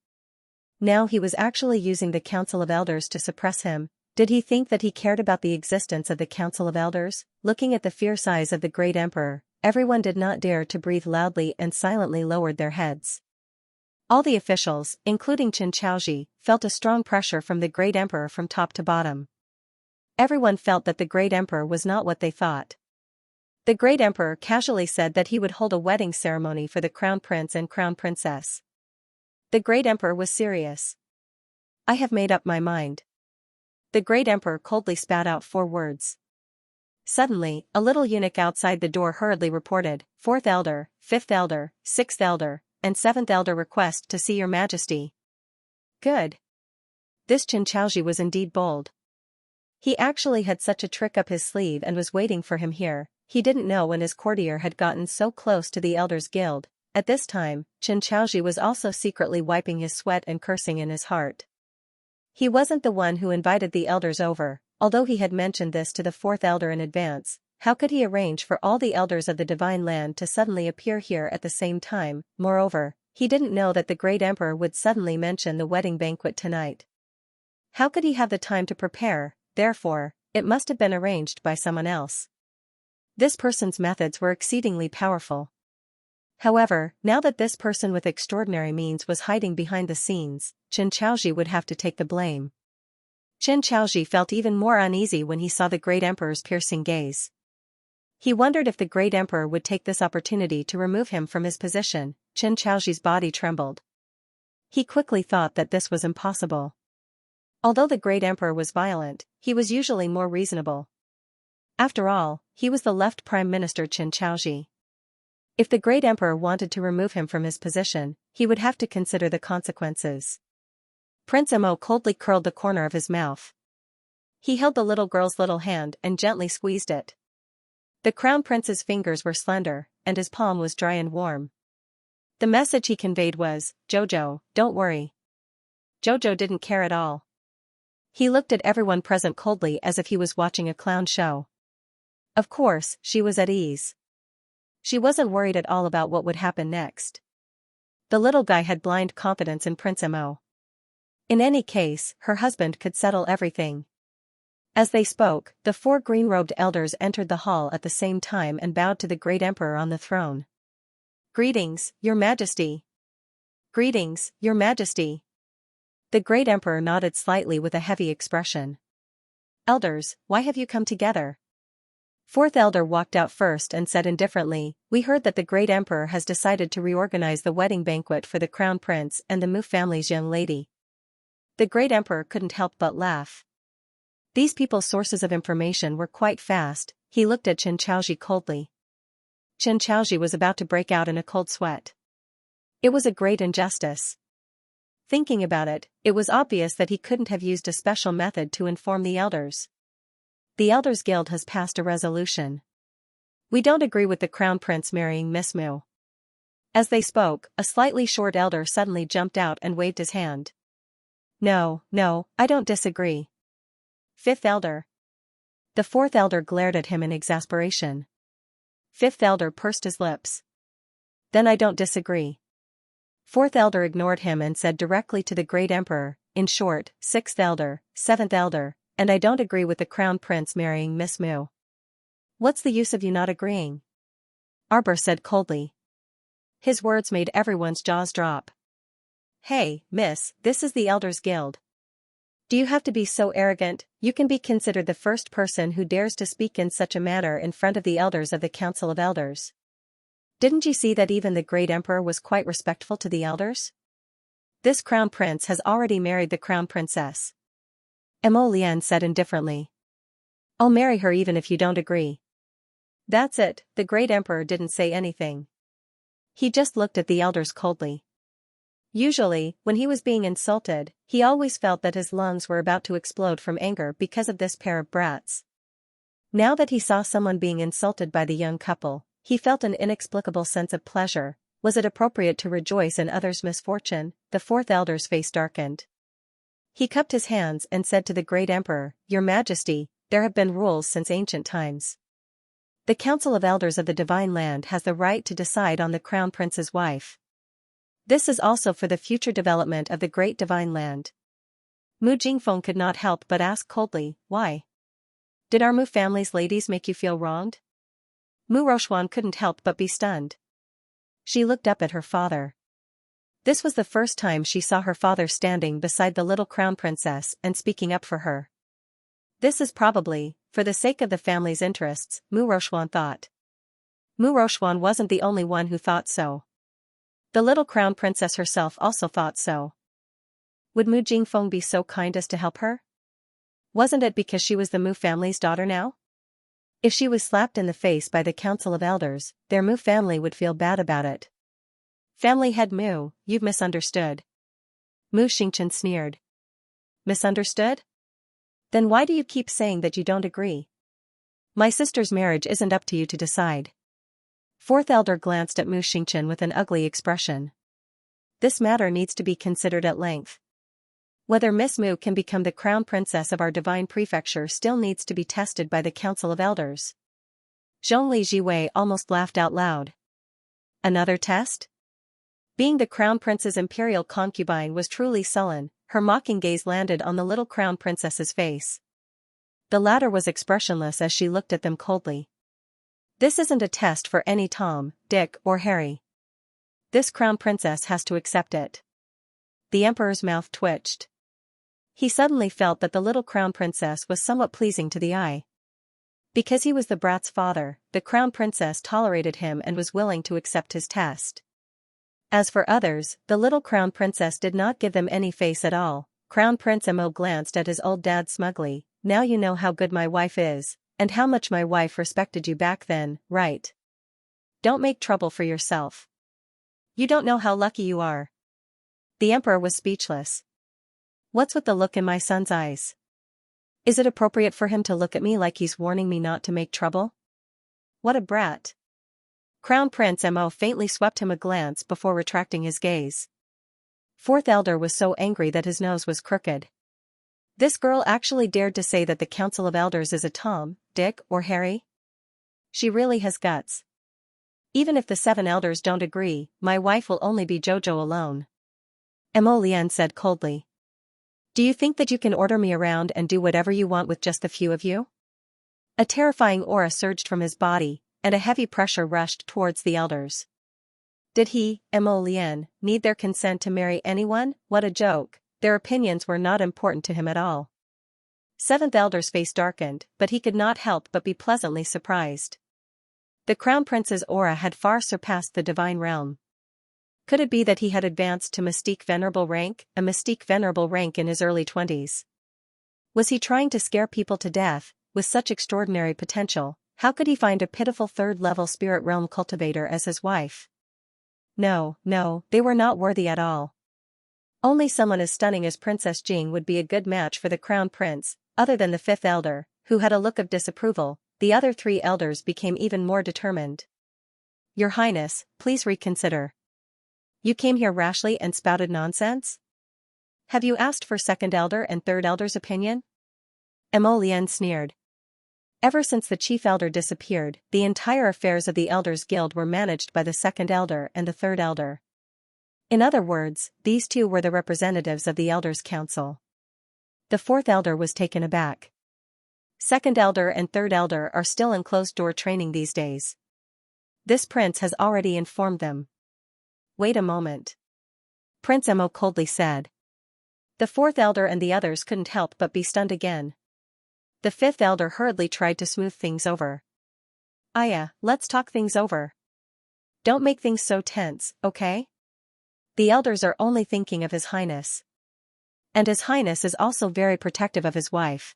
Now he was actually using the Council of Elders to suppress him. Did he think that he cared about the existence of the Council of Elders? Looking at the fierce eyes of the great emperor, everyone did not dare to breathe loudly and silently lowered their heads. All the officials, including Chen Chaoji, felt a strong pressure from the great emperor from top to bottom. Everyone felt that the great emperor was not what they thought. The great emperor casually said that he would hold a wedding ceremony for the crown prince and crown princess. The great emperor was serious. I have made up my mind. The great emperor coldly spat out 4 words. Suddenly, a little eunuch outside the door hurriedly reported, 4th elder, 5th elder, 6th elder, and 7th elder request to see your majesty. Good. This Chen Chaoji was indeed bold. He actually had such a trick up his sleeve and was waiting for him here. He didn't know when his courtier had gotten so close to the Elders Guild. At this time, Chen Chaoji was also secretly wiping his sweat and cursing in his heart. He wasn't the one who invited the elders over, although he had mentioned this to the 4th elder in advance. How could he arrange for all the elders of the Divine Land to suddenly appear here at the same time? Moreover, he didn't know that the great emperor would suddenly mention the wedding banquet tonight. How could he have the time to prepare? Therefore, it must have been arranged by someone else. This person's methods were exceedingly powerful. However, now that this person with extraordinary means was hiding behind the scenes, Chen Chaoji would have to take the blame. Chen Chaoji felt even more uneasy when he saw the great emperor's piercing gaze. He wondered if the great emperor would take this opportunity to remove him from his position. Chen Chaoji's body trembled. He quickly thought that this was impossible. Although the great emperor was violent, he was usually more reasonable. After all, he was the left prime minister Chen Chaoji. If the great emperor wanted to remove him from his position, he would have to consider the consequences. Prince Mo coldly curled the corner of his mouth. He held the little girl's little hand and gently squeezed it. The crown prince's fingers were slender, and his palm was dry and warm. The message he conveyed was, Jojo, don't worry. Jojo didn't care at all. He looked at everyone present coldly as if he was watching a clown show. Of course, she was at ease. She wasn't worried at all about what would happen next. The little guy had blind confidence in Prince Mo. In any case, her husband could settle everything. As they spoke, the 4 green-robed elders entered the hall at the same time and bowed to the great emperor on the throne. "Greetings, your majesty." "Greetings, your majesty." The great emperor nodded slightly with a heavy expression. "Elders, why have you come together?" 4th elder walked out first and said indifferently, "We heard that the great emperor has decided to reorganize the wedding banquet for the crown prince and the Mu family's young lady." The great emperor couldn't help but laugh. These people's sources of information were quite fast. He looked at Xianxia coldly. Xianxia was about to break out in a cold sweat. It was a great injustice. Thinking about it, it was obvious that he couldn't have used a special method to inform the elders. The Elders Guild has passed a resolution. We don't agree with the Crown Prince marrying Miss Mu. As they spoke, a slightly short elder suddenly jumped out and waved his hand. No, I don't disagree. 5th elder. The 4th elder glared at him in exasperation. 5th elder pursed his lips. Then I don't disagree. 4th elder ignored him and said directly to the great emperor, in short, 6th elder, 7th elder, and I don't agree with the crown prince marrying Miss Mu. What's the use of you not agreeing? Arbor said coldly. His words made everyone's jaws drop. Hey, miss, this is the Elders Guild. Do you have to be so arrogant? You can be considered the first person who dares to speak in such a manner in front of the elders of the Council of Elders. Didn't you see that even the great emperor was quite respectful to the elders? This crown prince has already married the crown princess. Mo Lian said indifferently. I'll marry her even if you don't agree. That's it, the great emperor didn't say anything. He just looked at the elders coldly. Usually, when he was being insulted, he always felt that his lungs were about to explode from anger because of this pair of brats. Now that he saw someone being insulted by the young couple, he felt an inexplicable sense of pleasure. Was it appropriate to rejoice in others' misfortune? The 4th elder's face darkened. He cupped his hands and said to the great emperor, Your Majesty, there have been rules since ancient times. The Council of Elders of the Divine Land has the right to decide on the Crown Prince's wife. This is also for the future development of the Great Divine Land. Mu Jingfeng could not help but ask coldly, why? Did our Mu family's ladies make you feel wronged? Mu Rochuan couldn't help but be stunned. She looked up at her father. This was the first time she saw her father standing beside the little crown princess and speaking up for her. This is probably, for the sake of the family's interests, Mu Rochuan thought. Mu Rochuan wasn't the only one who thought so. The little crown princess herself also thought so. Would Mu Jingfeng be so kind as to help her? Wasn't it because she was the Mu family's daughter now? If she was slapped in the face by the Council of Elders, their Mu family would feel bad about it. Family head Mu, you've misunderstood. Mu Xingchen sneered. Misunderstood? Then why do you keep saying that you don't agree? My sister's marriage isn't up to you to decide. 4th elder glanced at Mu Xingchen with an ugly expression. This matter needs to be considered at length. Whether Miss Mu can become the crown princess of our divine prefecture still needs to be tested by the Council of Elders. Zhongli Jiwei almost laughed out loud. Another test? Being the crown prince's imperial concubine was truly sullen. Her mocking gaze landed on the little crown princess's face. The latter was expressionless as she looked at them coldly. This isn't a test for any Tom, Dick, or Harry. This crown princess has to accept it. The emperor's mouth twitched. He suddenly felt that the little crown princess was somewhat pleasing to the eye. Because he was the brat's father, the crown princess tolerated him and was willing to accept his test. As for others, the little crown princess did not give them any face at all. Crown Prince Mo glanced at his old dad smugly. Now you know how good my wife is, and how much my wife respected you back then, right? Don't make trouble for yourself. You don't know how lucky you are. The emperor was speechless. What's with the look in my son's eyes? Is it appropriate for him to look at me like he's warning me not to make trouble? What a brat. Crown Prince Mo faintly swept him a glance before retracting his gaze. 4th elder was so angry that his nose was crooked. This girl actually dared to say that the Council of Elders is a Tom, Dick, or Harry? She really has guts. Even if the 7 elders don't agree, my wife will only be Jojo alone. Mo Lian said coldly. Do you think that you can order me around and do whatever you want with just the few of you? A terrifying aura surged from his body, and a heavy pressure rushed towards the elders. Did he, Mo Lian, need their consent to marry anyone? What a joke, their opinions were not important to him at all. 7th elder's face darkened, but he could not help but be pleasantly surprised. The Crown Prince's aura had far surpassed the divine realm. Could it be that he had advanced to Mystique Venerable rank, a Mystique Venerable rank in his early 20s? Was he trying to scare people to death? With such extraordinary potential, how could he find a pitiful 3rd-level spirit realm cultivator as his wife? No, they were not worthy at all. Only someone as stunning as Princess Jing would be a good match for the Crown Prince. Other than the 5th elder, who had a look of disapproval, the other 3 elders became even more determined. Your Highness, please reconsider. You came here rashly and spouted nonsense? Have you asked for 2nd elder and 3rd elder's opinion? Mo Lian sneered. Ever since the chief elder disappeared, the entire affairs of the Elders Guild were managed by the 2nd elder and the 3rd elder. In other words, these 2 were the representatives of the Elders' Council. The 4th elder was taken aback. 2nd elder and 3rd elder are still in closed-door training these days. This prince has already informed them. Wait a moment. Prince Mo coldly said. The 4th elder and the others couldn't help but be stunned again. The 5th elder hurriedly tried to smooth things over. Aya, let's talk things over. Don't make things so tense, okay? The elders are only thinking of His Highness. And His Highness is also very protective of his wife.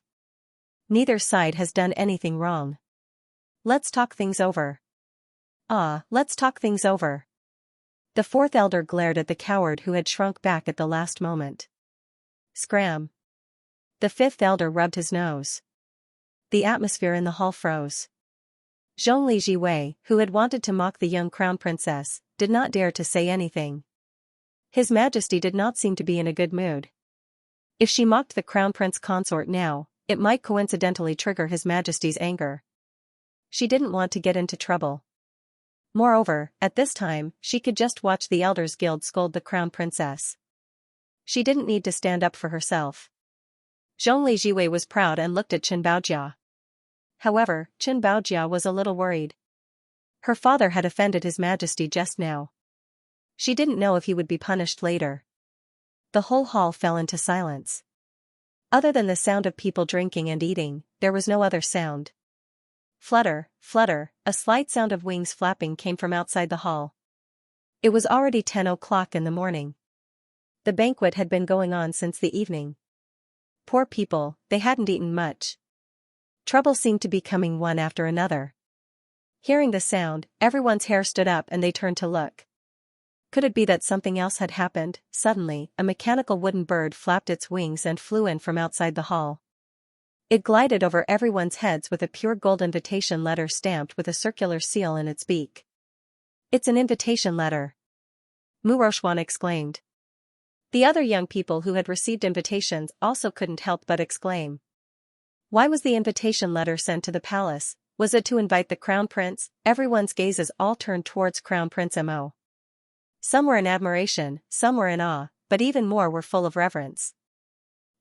Neither side has done anything wrong. Let's talk things over. Let's talk things over. The 4th elder glared at the coward who had shrunk back at the last moment. Scram. The 5th elder rubbed his nose. The atmosphere in the hall froze. Zhongli Jiwei, who had wanted to mock the young crown princess, did not dare to say anything. His Majesty did not seem to be in a good mood. If she mocked the crown prince consort now, it might coincidentally trigger His Majesty's anger. She didn't want to get into trouble. Moreover, at this time, she could just watch the Elders Guild scold the crown princess. She didn't need to stand up for herself. Zhongli Jiwei was proud and looked at Chen Baojia. However, Chen Baojia was a little worried. Her father had offended His Majesty just now. She didn't know if he would be punished later. The whole hall fell into silence. Other than the sound of people drinking and eating, there was no other sound. Flutter, flutter, a slight sound of wings flapping came from outside the hall. It was already 10 o'clock in the morning. The banquet had been going on since the evening. Poor people, they hadn't eaten much. Trouble seemed to be coming one after another. Hearing the sound, everyone's hair stood up and they turned to look. Could it be that something else had happened? Suddenly, a mechanical wooden bird flapped its wings and flew in from outside the hall. It glided over everyone's heads with a pure gold invitation letter stamped with a circular seal in its beak. It's an invitation letter. Muroshwan exclaimed. The other young people who had received invitations also couldn't help but exclaim. Why was the invitation letter sent to the palace? Was it to invite the Crown Prince? Everyone's gazes all turned towards Crown Prince Mo. Some were in admiration, some were in awe, but even more were full of reverence.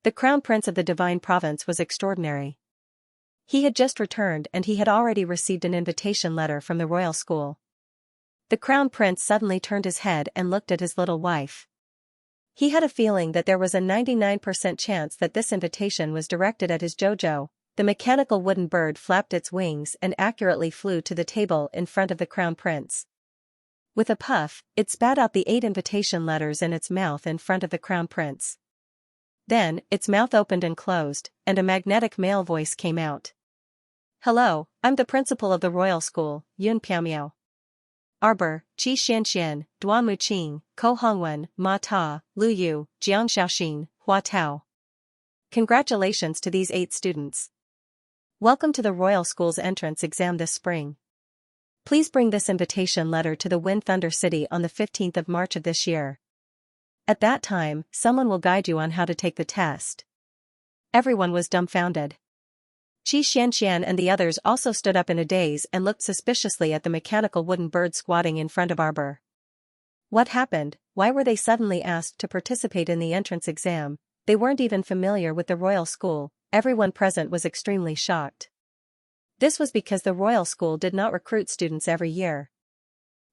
The Crown Prince of the Divine Province was extraordinary. He had just returned and he had already received an invitation letter from the royal school. The Crown Prince suddenly turned his head and looked at his little wife. He had a feeling that there was a 99% chance that this invitation was directed at his Jojo. The mechanical wooden bird flapped its wings and accurately flew to the table in front of the Crown Prince. With a puff, it spat out the 8 invitation letters in its mouth in front of the Crown Prince. Then, its mouth opened and closed, and a magnetic male voice came out. Hello, I'm the principal of the royal school, Yun Piaomiao. Arbor, Qi Xianxian, Duan Muqing, Ko Hongwen, Ma Ta, Lu Yu, Jiang Xiaoxin, Hua Tao. Congratulations to these 8 students. Welcome to the royal school's entrance exam this spring. Please bring this invitation letter to the Wind Thunder City on the 15th of March of this year. At that time, someone will guide you on how to take the test. Everyone was dumbfounded. Xianxia and the others also stood up in a daze and looked suspiciously at the mechanical wooden bird squatting in front of Arbor. What happened? Why were they suddenly asked to participate in the entrance exam? They weren't even familiar with the royal school. Everyone present was extremely shocked. This was because the royal school did not recruit students every year.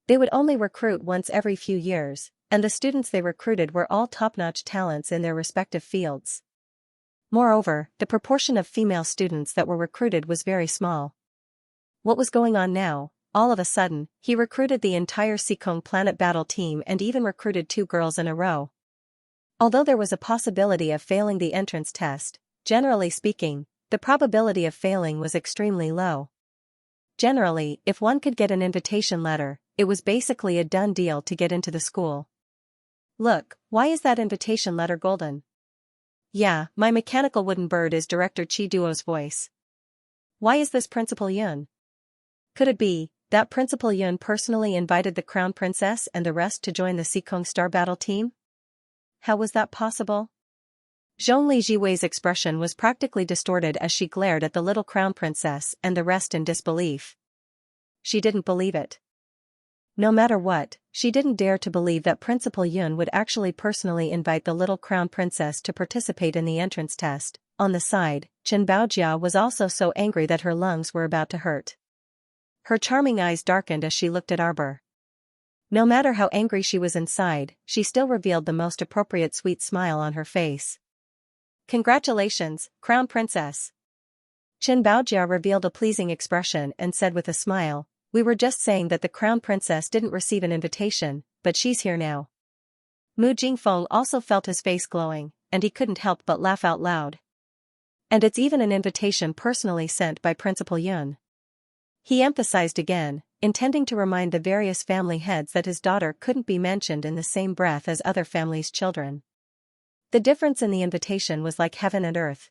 They would only recruit once every few years, and the students they recruited were all top-notch talents in their respective fields. Moreover, the proportion of female students that were recruited was very small. What was going on now? All of a sudden, he recruited the entire Seekong Planet Battle team and even recruited 2 girls in a row. Although there was a possibility of failing the entrance test, generally speaking, the probability of failing was extremely low. Generally, if one could get an invitation letter, it was basically a done deal to get into the school. Look, why is that invitation letter golden? Yeah, my mechanical wooden bird is Director Chi Duo's voice. Why is this Principal Yun? Could it be that Principal Yun personally invited the Crown Princess and the rest to join the Seekong Star Battle team? How was that possible? Zhongli Jiwei's expression was practically distorted as she glared at the little Crown Princess and the rest in disbelief. She didn't believe it. No matter what, she didn't dare to believe that Principal Yun would actually personally invite the little Crown Princess to participate in the entrance test. On the side, Chen Baojia was also so angry that her lungs were about to hurt. Her charming eyes darkened as she looked at Arbor. No matter how angry she was inside, she still revealed the most appropriate sweet smile on her face. Congratulations, Crown Princess. Chen Baojia revealed a pleasing expression and said with a smile, we were just saying that the Crown Princess didn't receive an invitation, but she's here now. Mu Jingfeng also felt his face glowing, and he couldn't help but laugh out loud. And it's even an invitation personally sent by Principal Yun. He emphasized again, intending to remind the various family heads that his daughter couldn't be mentioned in the same breath as other families' children. The difference in the invitation was like heaven and earth.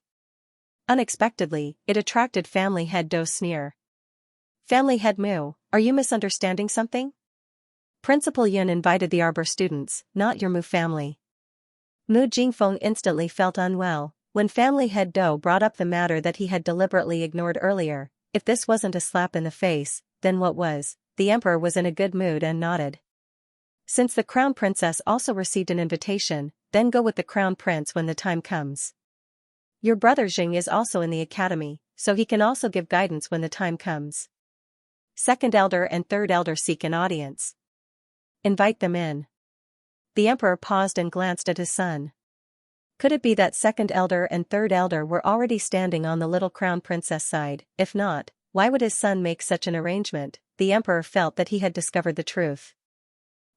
Unexpectedly, it attracted family head Do's sneer. Family head Mu, are you misunderstanding something? Principal Yun invited the Arbor students, not your Mu family. Mu Jingfeng instantly felt unwell when family head Do brought up the matter that he had deliberately ignored earlier. If this wasn't a slap in the face, then what was? The emperor was in a good mood and nodded. Since the Crown Princess also received an invitation, then go with the Crown Prince when the time comes. Your brother Xing is also in the academy, so he can also give guidance when the time comes. Second elder and third elder seek an audience. Invite them in. The emperor paused and glanced at his son. Could it be that second elder and third elder were already standing on the little Crown Princess side? If not, why would his son make such an arrangement? The emperor felt that he had discovered the truth.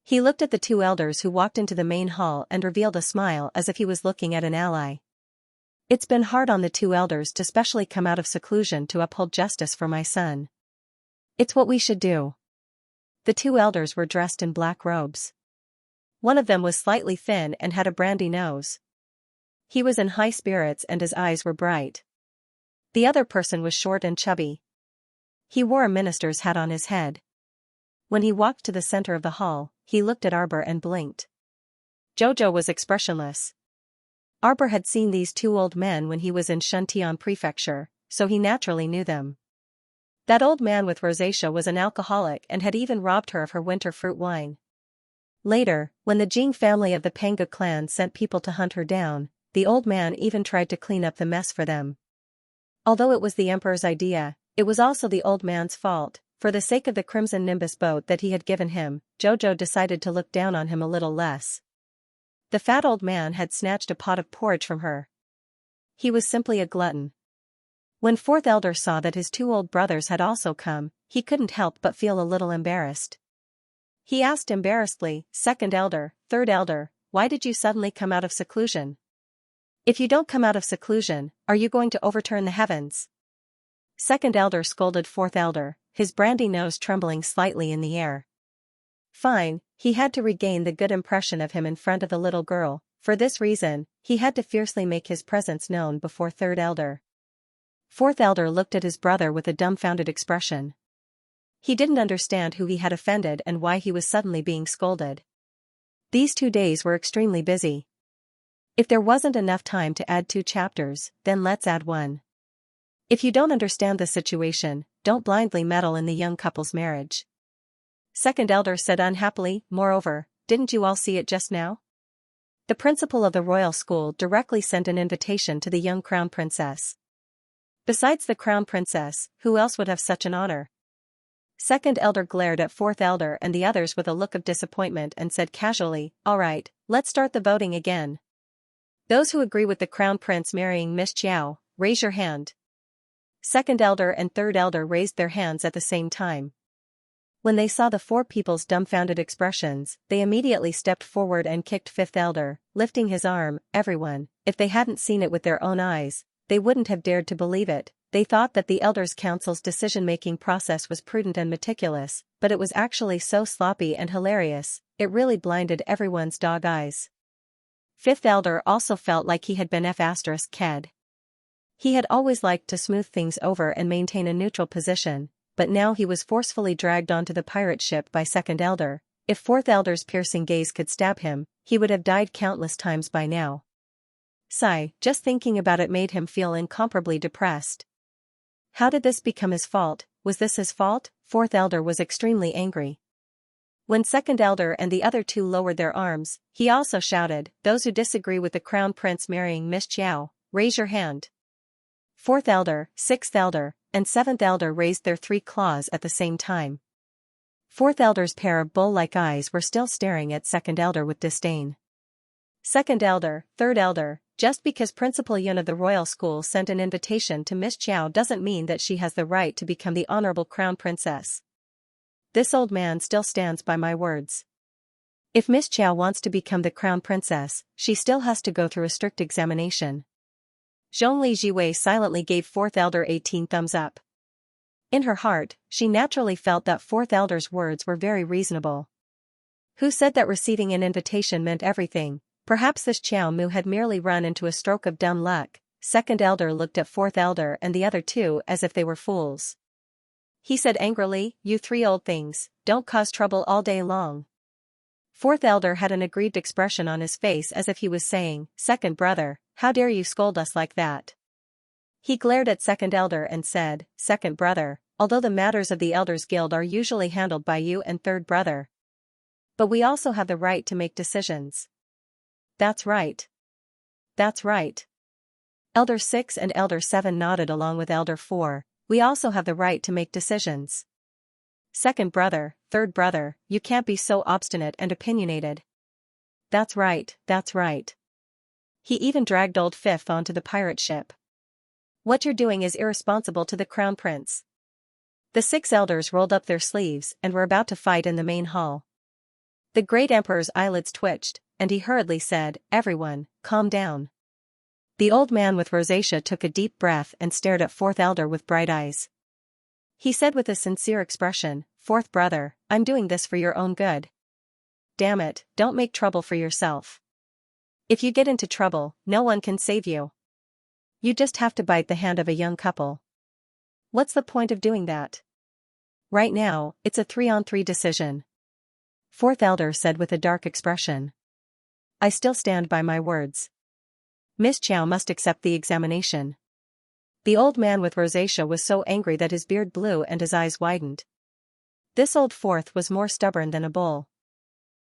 He looked at the 2 elders who walked into the main hall and revealed a smile as if he was looking at an ally. It's been hard on the 2 elders to specially come out of seclusion to uphold justice for my son. It's what we should do. The 2 elders were dressed in black robes. One of them was slightly thin and had a brandy nose. He was in high spirits and his eyes were bright. The other person was short and chubby. He wore a minister's hat on his head. When he walked to the center of the hall, he looked at Arbor and blinked. Jojo was expressionless. Arbor had seen these 2 old men when he was in Shuntian Prefecture, so he naturally knew them. That old man with rosacea was an alcoholic and had even robbed her of her winter fruit wine. Later, when the Jing family of the Panga clan sent people to hunt her down, the old man even tried to clean up the mess for them. Although it was the emperor's idea, it was also the old man's fault. For the sake of the Crimson Nimbus boat that he had given him, Jojo decided to look down on him a little less. The fat old man had snatched a pot of porridge from her. He was simply a glutton. When fourth elder saw that his 2 old brothers had also come, he couldn't help but feel a little embarrassed. He asked embarrassedly, second elder, third elder, why did you suddenly come out of seclusion? If you don't come out of seclusion, are you going to overturn the heavens? Second elder scolded fourth elder, his brandy nose trembling slightly in the air. Fine, he had to regain the good impression of him in front of the little girl. For this reason, he had to fiercely make his presence known before third elder. Fourth elder looked at his brother with a dumbfounded expression. He didn't understand who he had offended and why he was suddenly being scolded. These 2 days were extremely busy. If there wasn't enough time to add 2 chapters, then let's add 1. If you don't understand the situation, don't blindly meddle in the young couple's marriage. Second elder said unhappily, moreover, didn't you all see it just now? The principal of the royal school directly sent an invitation to the young crown princess. Besides the crown princess, who else would have such an honor? Second elder glared at fourth elder and the others with a look of disappointment and said casually, all right, let's start the voting again. Those who agree with the crown prince marrying Miss Xiao, raise your hand. Second elder and third elder raised their hands at the same time. When they saw the 4 people's dumbfounded expressions, they immediately stepped forward and kicked fifth elder, lifting his arm. Everyone, if they hadn't seen it with their own eyes, they wouldn't have dared to believe it. They thought that the elders' council's decision-making process was prudent and meticulous, but it was actually so sloppy and hilarious, it really blinded everyone's dog eyes. Fifth elder also felt like he had been F***ed. He had always liked to smooth things over and maintain a neutral position, but now he was forcefully dragged onto the pirate ship by second elder. If fourth elder's piercing gaze could stab him, he would have died countless times by now. Sigh, just thinking about it made him feel incomparably depressed. How did this become his fault? Was this his fault? Fourth elder was extremely angry. When second elder and the other 2 lowered their arms, he also shouted, those who disagree with the crown prince marrying Miss Xiao, raise your hand. Fourth elder, sixth elder, and seventh elder raised their 3 claws at the same time. Fourth elder's pair of bull-like eyes were still staring at second elder with disdain. Second elder, third elder, just because Principal Yun of the royal school sent an invitation to Miss Xiao doesn't mean that she has the right to become the honorable crown princess. This old man still stands by my words. If Miss Xiao wants to become the crown princess, she still has to go through a strict examination. Zhongli Jiwei silently gave fourth elder 18 thumbs up. In her heart, she naturally felt that fourth elder's words were very reasonable. Who said that receiving an invitation meant everything? Perhaps this Xiao Mu had merely run into a stroke of dumb luck. Second elder looked at fourth elder and the other 2 as if they were fools. He said angrily, you 3 old things, don't cause trouble all day long. Fourth elder had an aggrieved expression on his face as if he was saying, second brother, how dare you scold us like that? He glared at second elder and said, second brother, although the matters of the elders guild are usually handled by you and third brother. But we also have the right to make decisions. That's right. That's right. Elder 6 and Elder 7 nodded along with Elder 4, we also have the right to make decisions. Second brother, third brother, you can't be so obstinate and opinionated. That's right, that's right. He even dragged old fifth onto the pirate ship. What you're doing is irresponsible to the crown prince. The 6 elders rolled up their sleeves and were about to fight in the main hall. The great emperor's eyelids twitched, and he hurriedly said, everyone, calm down. The old man with rosacea took a deep breath and stared at fourth elder with bright eyes. He said with a sincere expression, fourth brother, I'm doing this for your own good. Damn it, don't make trouble for yourself. If you get into trouble, no one can save you. You just have to bite the hand of a young couple. What's the point of doing that? Right now, it's a 3-on-3 decision. Fourth elder said with a dark expression. I still stand by my words. Miss Xiao must accept the examination. The old man with rosacea was so angry that his beard blew and his eyes widened. This old fourth was more stubborn than a bull.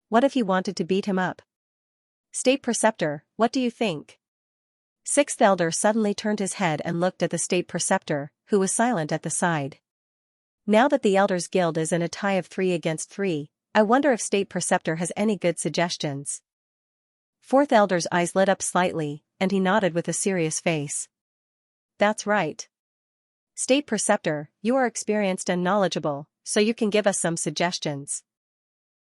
What if he wanted to beat him up? State preceptor, what do you think? Sixth elder suddenly turned his head and looked at the state preceptor, who was silent at the side. Now that the elders guild is in a tie of 3 against 3, I wonder if state preceptor has any good suggestions. Fourth elder's eyes lit up slightly, and he nodded with a serious face. That's right. State preceptor, you are experienced and knowledgeable, so you can give us some suggestions.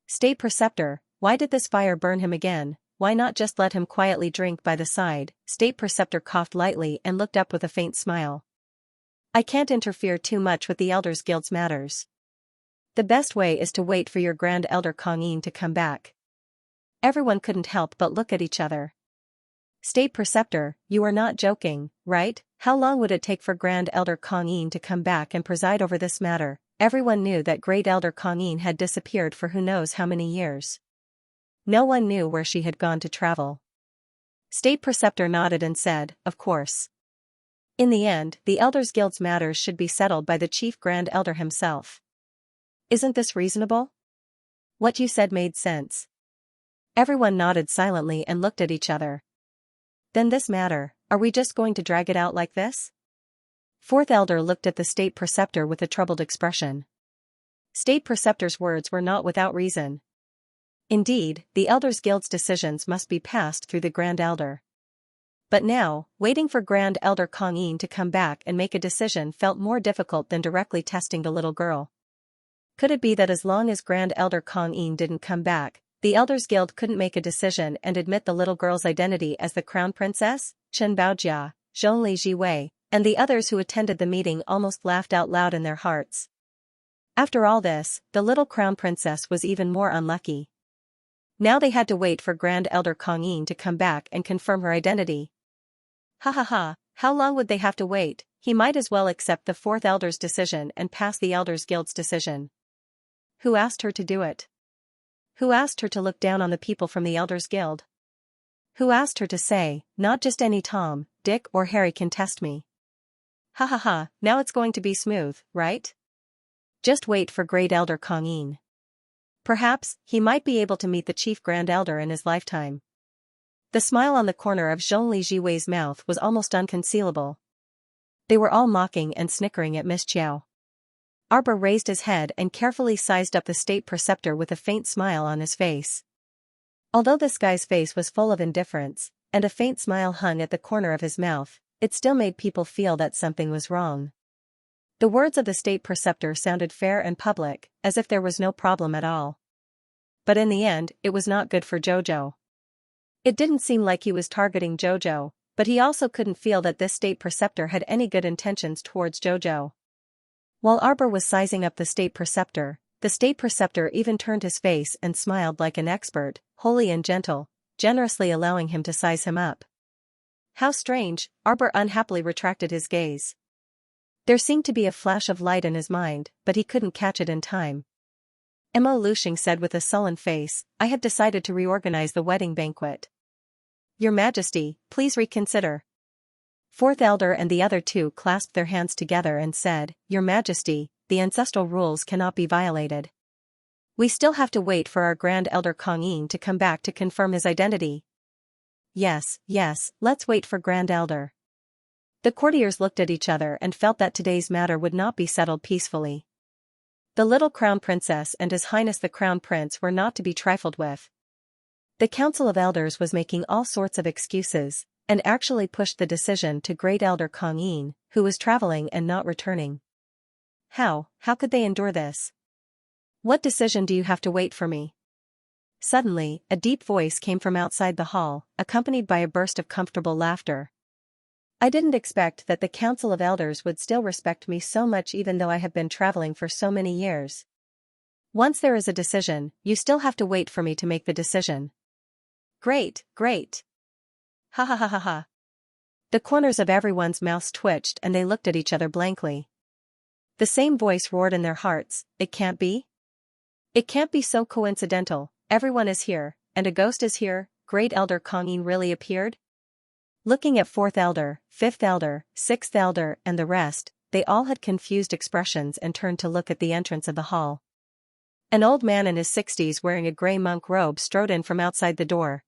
State preceptor, why did this fire burn him again? Why not just let him quietly drink by the side? State preceptor coughed lightly and looked up with a faint smile. I can't interfere too much with the elders guild's matters. The best way is to wait for your grand elder Kongyin to come back. Everyone couldn't help but look at each other. State preceptor, you are not joking, right? How long would it take for Grand Elder Kongyin to come back and preside over this matter? Everyone knew that Great Elder Kongyin had disappeared for who knows how many years. No one knew where she had gone to travel. State Preceptor nodded and said, of course. In the end, the Elders Guild's matters should be settled by the Chief Grand Elder himself. Isn't this reasonable? What you said made sense. Everyone nodded silently and looked at each other. Then this matter, are we just going to drag it out like this? Fourth Elder looked at the State Preceptor with a troubled expression. State Preceptor's words were not without reason. Indeed, the Elders Guild's decisions must be passed through the Grand Elder. But now, waiting for Grand Elder Kong-yin to come back and make a decision felt more difficult than directly testing the little girl. Could it be that as long as Grand Elder Kong-yin didn't come back, the Elders Guild couldn't make a decision and admit the little girl's identity as the Crown Princess? Chen Baojia, Zhongli Jiwei, and the others who attended the meeting almost laughed out loud in their hearts. After all this, the little Crown Princess was even more unlucky. Now they had to wait for Grand Elder Kong-yin to come back and confirm her identity. Ha ha ha, how long would they have to wait? He might as well accept the Fourth Elder's decision and pass the Elders Guild's decision. Who asked her to do it? Who asked her to look down on the people from the Elders Guild? Who asked her to say, not just any Tom, Dick or Harry can test me? Ha ha ha, now it's going to be smooth, right? Just wait for Great Elder Kong-yin. Perhaps, he might be able to meet the Chief Grand Elder in his lifetime. The smile on the corner of Zhongli Jiwei's mouth was almost unconcealable. They were all mocking and snickering at Miss Chiao. Arbor raised his head and carefully sized up the State Preceptor with a faint smile on his face. Although this guy's face was full of indifference, and a faint smile hung at the corner of his mouth, it still made people feel that something was wrong. The words of the State Preceptor sounded fair and public, as if there was no problem at all. But in the end, it was not good for Jojo. It didn't seem like he was targeting Jojo, but he also couldn't feel that this State Preceptor had any good intentions towards Jojo. While Arbor was sizing up the State Preceptor even turned his face and smiled like an expert, holy and gentle, generously allowing him to size him up. How strange, Arbor unhappily retracted his gaze. There seemed to be a flash of light in his mind, but he couldn't catch it in time. Mo Luxing said with a sullen face, I have decided to reorganize the wedding banquet. Your Majesty, please reconsider. Fourth Elder and the other two clasped their hands together and said, Your Majesty, the ancestral rules cannot be violated. We still have to wait for our Grand Elder Kong-yin to come back to confirm his identity. Yes, let's wait for Grand Elder. The courtiers looked at each other and felt that today's matter would not be settled peacefully. The little Crown Princess and His Highness the Crown Prince were not to be trifled with. The Council of Elders was making all sorts of excuses, and actually pushed the decision to Great Elder Kong-yin, who was traveling and not returning. How could they endure this? What decision do you have to wait for me? Suddenly, a deep voice came from outside the hall, accompanied by a burst of comfortable laughter. I didn't expect that the Council of Elders would still respect me so much even though I have been traveling for so many years. Once there is a decision, you still have to wait for me to make the decision. Great. Ha ha ha ha ha. The corners of everyone's mouths twitched and they looked at each other blankly. The same voice roared in their hearts, it can't be? It can't be so coincidental, everyone is here, and a ghost is here, Great Elder Kong-yin really appeared? Looking at Fourth Elder, Fifth Elder, Sixth Elder and the rest, they all had confused expressions and turned to look at the entrance of the hall. An old man in his 60s wearing a grey monk robe strode in from outside the door.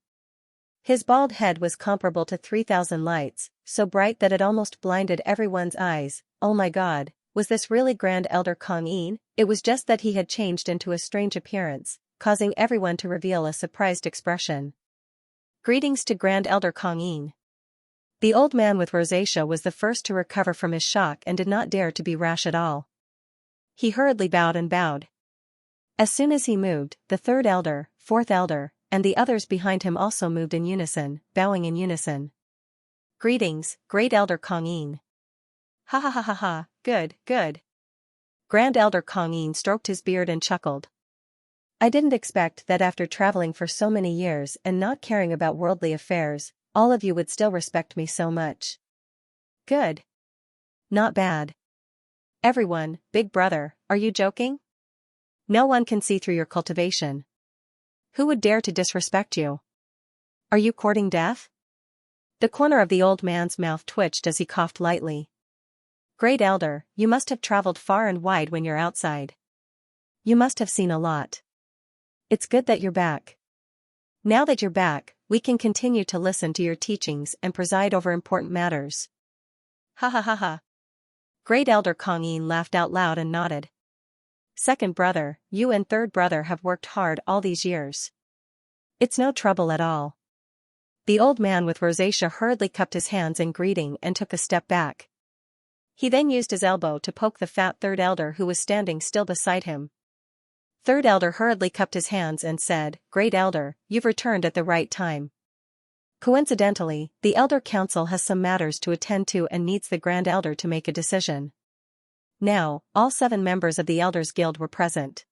His bald head was comparable to 3,000 lights, so bright that it almost blinded everyone's eyes. Oh my god, was this really Grand Elder Kong-yin? It was just that he had changed into a strange appearance, causing everyone to reveal a surprised expression. Greetings to Grand Elder Kong-yin. The old man with rosacea was the first to recover from his shock and did not dare to be rash at all. He hurriedly bowed. As soon as he moved, the Third Elder, Fourth Elder, and the others behind him also moved in unison, bowing in unison. Greetings, Great Elder Kong-yin. Ha ha ha ha ha, good. Grand Elder Kong-yin stroked his beard and chuckled. I didn't expect that after traveling for so many years and not caring about worldly affairs, all of you would still respect me so much. Good. Not bad. Everyone, big brother, are you joking? No one can see through your cultivation. Who would dare to disrespect you? Are you courting death? The corner of the old man's mouth twitched as he coughed lightly. Great Elder, you must have traveled far and wide when you're outside. You must have seen a lot. It's good that you're back. Now that you're back, we can continue to listen to your teachings and preside over important matters. Ha ha ha ha. Great Elder Kongyin laughed out loud and nodded. Second brother, you and third brother have worked hard all these years. It's no trouble at all. The old man with rosacea hurriedly cupped his hands in greeting and took a step back. He then used his elbow to poke the fat third elder who was standing still beside him. Third elder hurriedly cupped his hands and said, Great Elder, you've returned at the right time. Coincidentally, the Elder Council has some matters to attend to and needs the Grand Elder to make a decision. Now, all 7 members of the Elders Guild were present.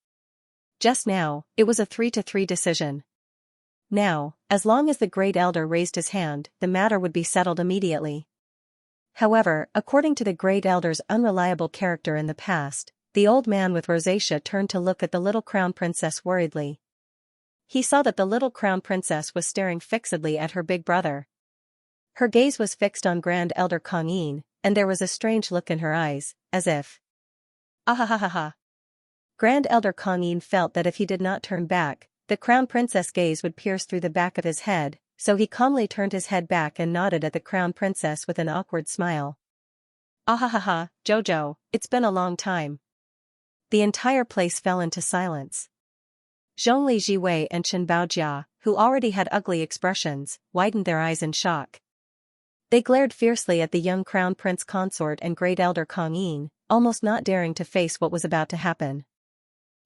Just now, it was a 3-3 decision. Now, as long as the Great Elder raised his hand, the matter would be settled immediately. However, according to the Great Elder's unreliable character in the past, the old man with rosacea turned to look at the little crown princess worriedly. He saw that the little crown princess was staring fixedly at her big brother. Her gaze was fixed on Grand Elder Kongyin, and there was a strange look in her eyes, as if... Ahahaha. Grand Elder Kongyin felt that if he did not turn back, the crown princess' gaze would pierce through the back of his head, so he calmly turned his head back and nodded at the crown princess with an awkward smile. Ahahaha, Jojo, it's been a long time. The entire place fell into silence. Zhongli Jiwei and Chen Baojia, who already had ugly expressions, widened their eyes in shock. They glared fiercely at the young crown prince consort and Great Elder Kongyin, almost not daring to face what was about to happen.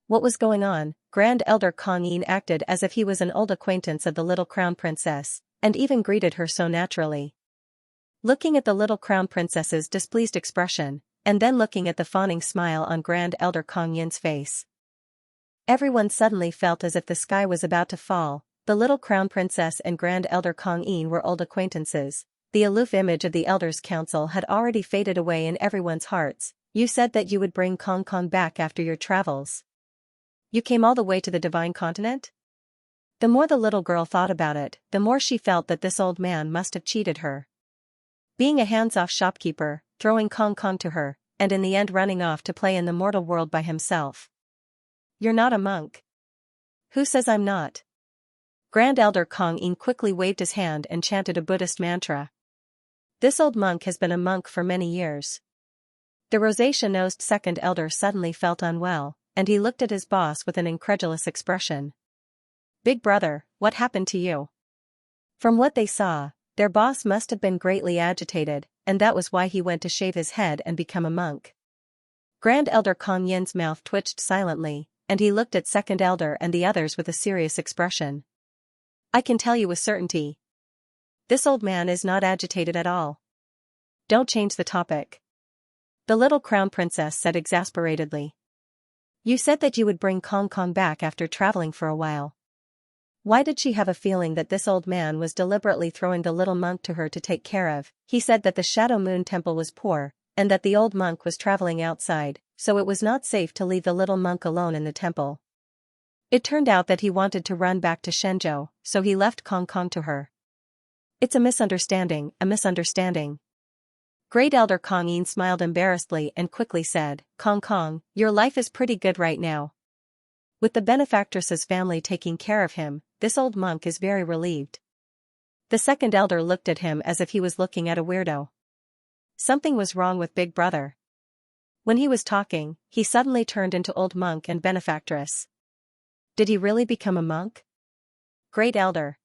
What was going on? Grand Elder Kongyin acted as if he was an old acquaintance of the little crown princess, and even greeted her so naturally. Looking at the little crown princess's displeased expression, and then looking at the fawning smile on Grand Elder Kongyin's face. Everyone suddenly felt as if the sky was about to fall. The little crown princess and Grand Elder Kongyin were old acquaintances. The aloof image of the Elders' Council had already faded away in everyone's hearts. You said that you would bring Kong Kong back after your travels. You came all the way to the Divine Continent? The more the little girl thought about it, the more she felt that this old man must have cheated her. Being a hands-off shopkeeper, throwing Kong Kong to her, and in the end running off to play in the mortal world by himself. You're not a monk. Who says I'm not? Grand Elder Kongyin quickly waved his hand and chanted a Buddhist mantra. This old monk has been a monk for many years. The rosacea-nosed second elder suddenly felt unwell, and he looked at his boss with an incredulous expression. Big brother, what happened to you? From what they saw, their boss must have been greatly agitated, and that was why he went to shave his head and become a monk. Grand Elder Kongyin's mouth twitched silently, and he looked at second elder and the others with a serious expression. I can tell you with certainty. This old man is not agitated at all. Don't change the topic. The little crown princess said exasperatedly. You said that you would bring Kong Kong back after traveling for a while. Why did she have a feeling that this old man was deliberately throwing the little monk to her to take care of? He said that the Shadow Moon Temple was poor, and that the old monk was traveling outside, so it was not safe to leave the little monk alone in the temple. It turned out that he wanted to run back to Shenzhou, so he left Kong Kong to her. It's a misunderstanding, a misunderstanding. Great Elder Kongyin smiled embarrassedly and quickly said, Kong Kong, your life is pretty good right now. With the benefactress's family taking care of him, this old monk is very relieved. The second elder looked at him as if he was looking at a weirdo. Something was wrong with Big Brother. When he was talking, he suddenly turned into old monk and benefactress. Did he really become a monk? Great Elder.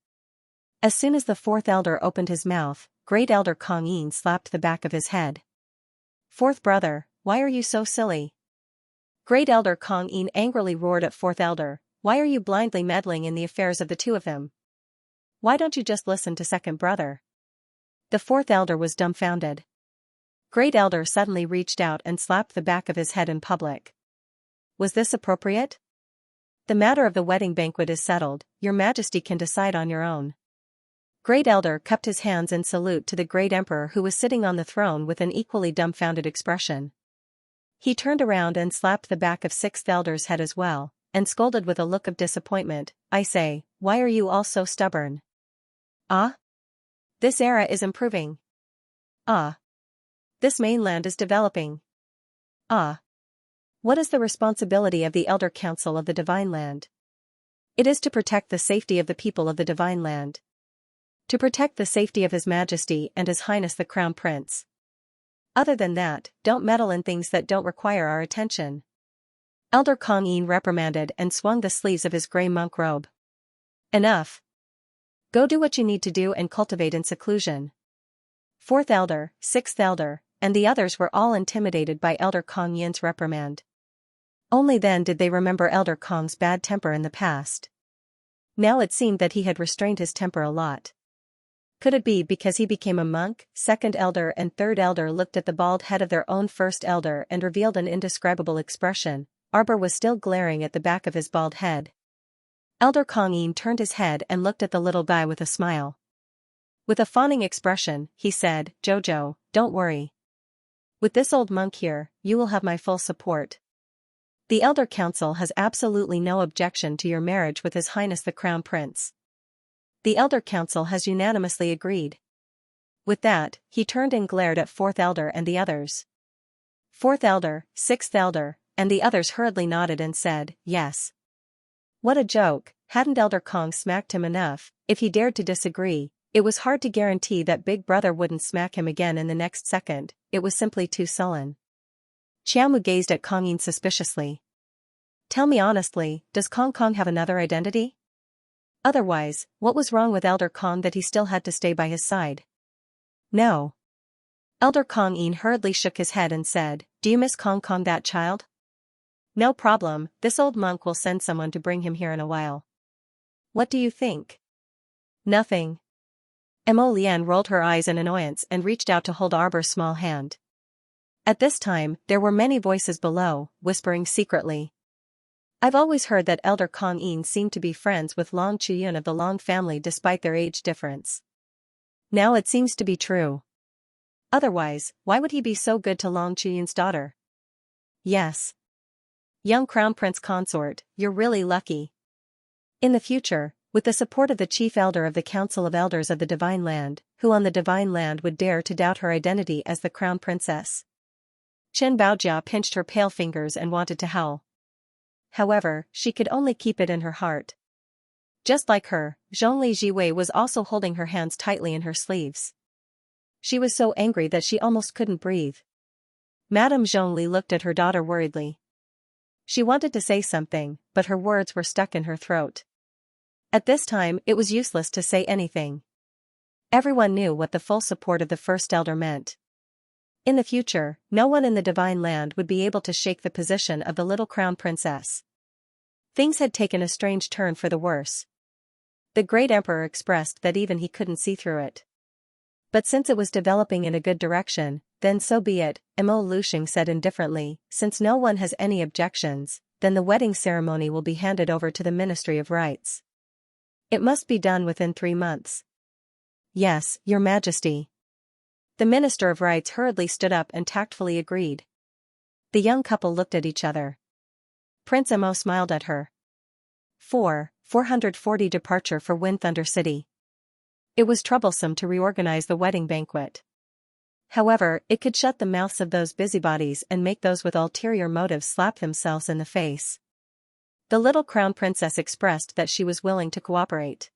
As soon as the fourth elder opened his mouth, Great Elder Kongyin slapped the back of his head. Fourth brother, why are you so silly? Great Elder Kongyin angrily roared at fourth elder, why are you blindly meddling in the affairs of the two of them? Why don't you just listen to second brother? The fourth elder was dumbfounded. Great Elder suddenly reached out and slapped the back of his head in public. Was this appropriate? The matter of the wedding banquet is settled, your majesty can decide on your own. Great Elder cupped his hands in salute to the great emperor who was sitting on the throne with an equally dumbfounded expression. He turned around and slapped the back of sixth elder's head as well, and scolded with a look of disappointment, I say, why are you all so stubborn? Ah? This era is improving. Ah. This mainland is developing. Ah. What is the responsibility of the Elder Council of the Divine Land? It is to protect the safety of the people of the Divine Land. To protect the safety of His Majesty and His Highness the Crown Prince. Other than that, don't meddle in things that don't require our attention. Elder Kong Yin reprimanded and swung the sleeves of his grey monk robe. Enough. Go do what you need to do and cultivate in seclusion. Fourth Elder, Sixth Elder, and the others were all intimidated by Elder Kong Yin's reprimand. Only then did they remember Elder Kong's bad temper in the past. Now it seemed that he had restrained his temper a lot. Could it be because he became a monk? Second Elder and Third Elder looked at the bald head of their own First Elder and revealed an indescribable expression. Arbor was still glaring at the back of his bald head. Elder Kong Yin turned his head and looked at the little guy with a smile. With a fawning expression, he said, "Jojo, don't worry. With this old monk here, you will have my full support. The Elder Council has absolutely no objection to your marriage with His Highness the Crown Prince. The Elder Council has unanimously agreed." With that, he turned and glared at Fourth Elder and the others. Fourth Elder, Sixth Elder, and the others hurriedly nodded and said, "Yes." What a joke. Hadn't Elder Kong smacked him enough? If he dared to disagree, it was hard to guarantee that Big Brother wouldn't smack him again in the next second. It was simply too sullen. Xiaomu gazed at Kong Yin suspiciously. Tell me honestly, does Kong Kong have another identity? Otherwise, what was wrong with Elder Kong that he still had to stay by his side? No. Elder Kong Yin hurriedly shook his head and said, "Do you miss Kong Kong, that child?" "No problem, this old monk will send someone to bring him here in a while." "What do you think?" "Nothing." Mo Lian rolled her eyes in annoyance and reached out to hold Arbor's small hand. At this time, there were many voices below, whispering secretly. I've always heard that Elder Kong Yin seemed to be friends with Long Chuyun of the Long family despite their age difference. Now it seems to be true. Otherwise, why would he be so good to Long Chuyun's daughter? Yes. Young Crown Prince Consort, you're really lucky. In the future, with the support of the Chief Elder of the Council of Elders of the Divine Land, who on the Divine Land would dare to doubt her identity as the Crown Princess? Chen Baojia pinched her pale fingers and wanted to howl. However, she could only keep it in her heart. Just like her, Zhongli Jiwei was also holding her hands tightly in her sleeves. She was so angry that she almost couldn't breathe. Madame Zhongli looked at her daughter worriedly. She wanted to say something, but her words were stuck in her throat. At this time, it was useless to say anything. Everyone knew what the full support of the First Elder meant. In the future, no one in the Divine Land would be able to shake the position of the little Crown Princess. Things had taken a strange turn for the worse. The Great Emperor expressed that even he couldn't see through it. But since it was developing in a good direction, then so be it, Mo Luxing said indifferently, since no one has any objections, then the wedding ceremony will be handed over to the Ministry of Rites. It must be done within 3 months. Yes, Your Majesty. The Minister of Rites hurriedly stood up and tactfully agreed. The young couple looked at each other. Prince Mo smiled at her. 440 Departure for Wind Thunder City. It was troublesome to reorganize the wedding banquet. However, it could shut the mouths of those busybodies and make those with ulterior motives slap themselves in the face. The little Crown Princess expressed that she was willing to cooperate.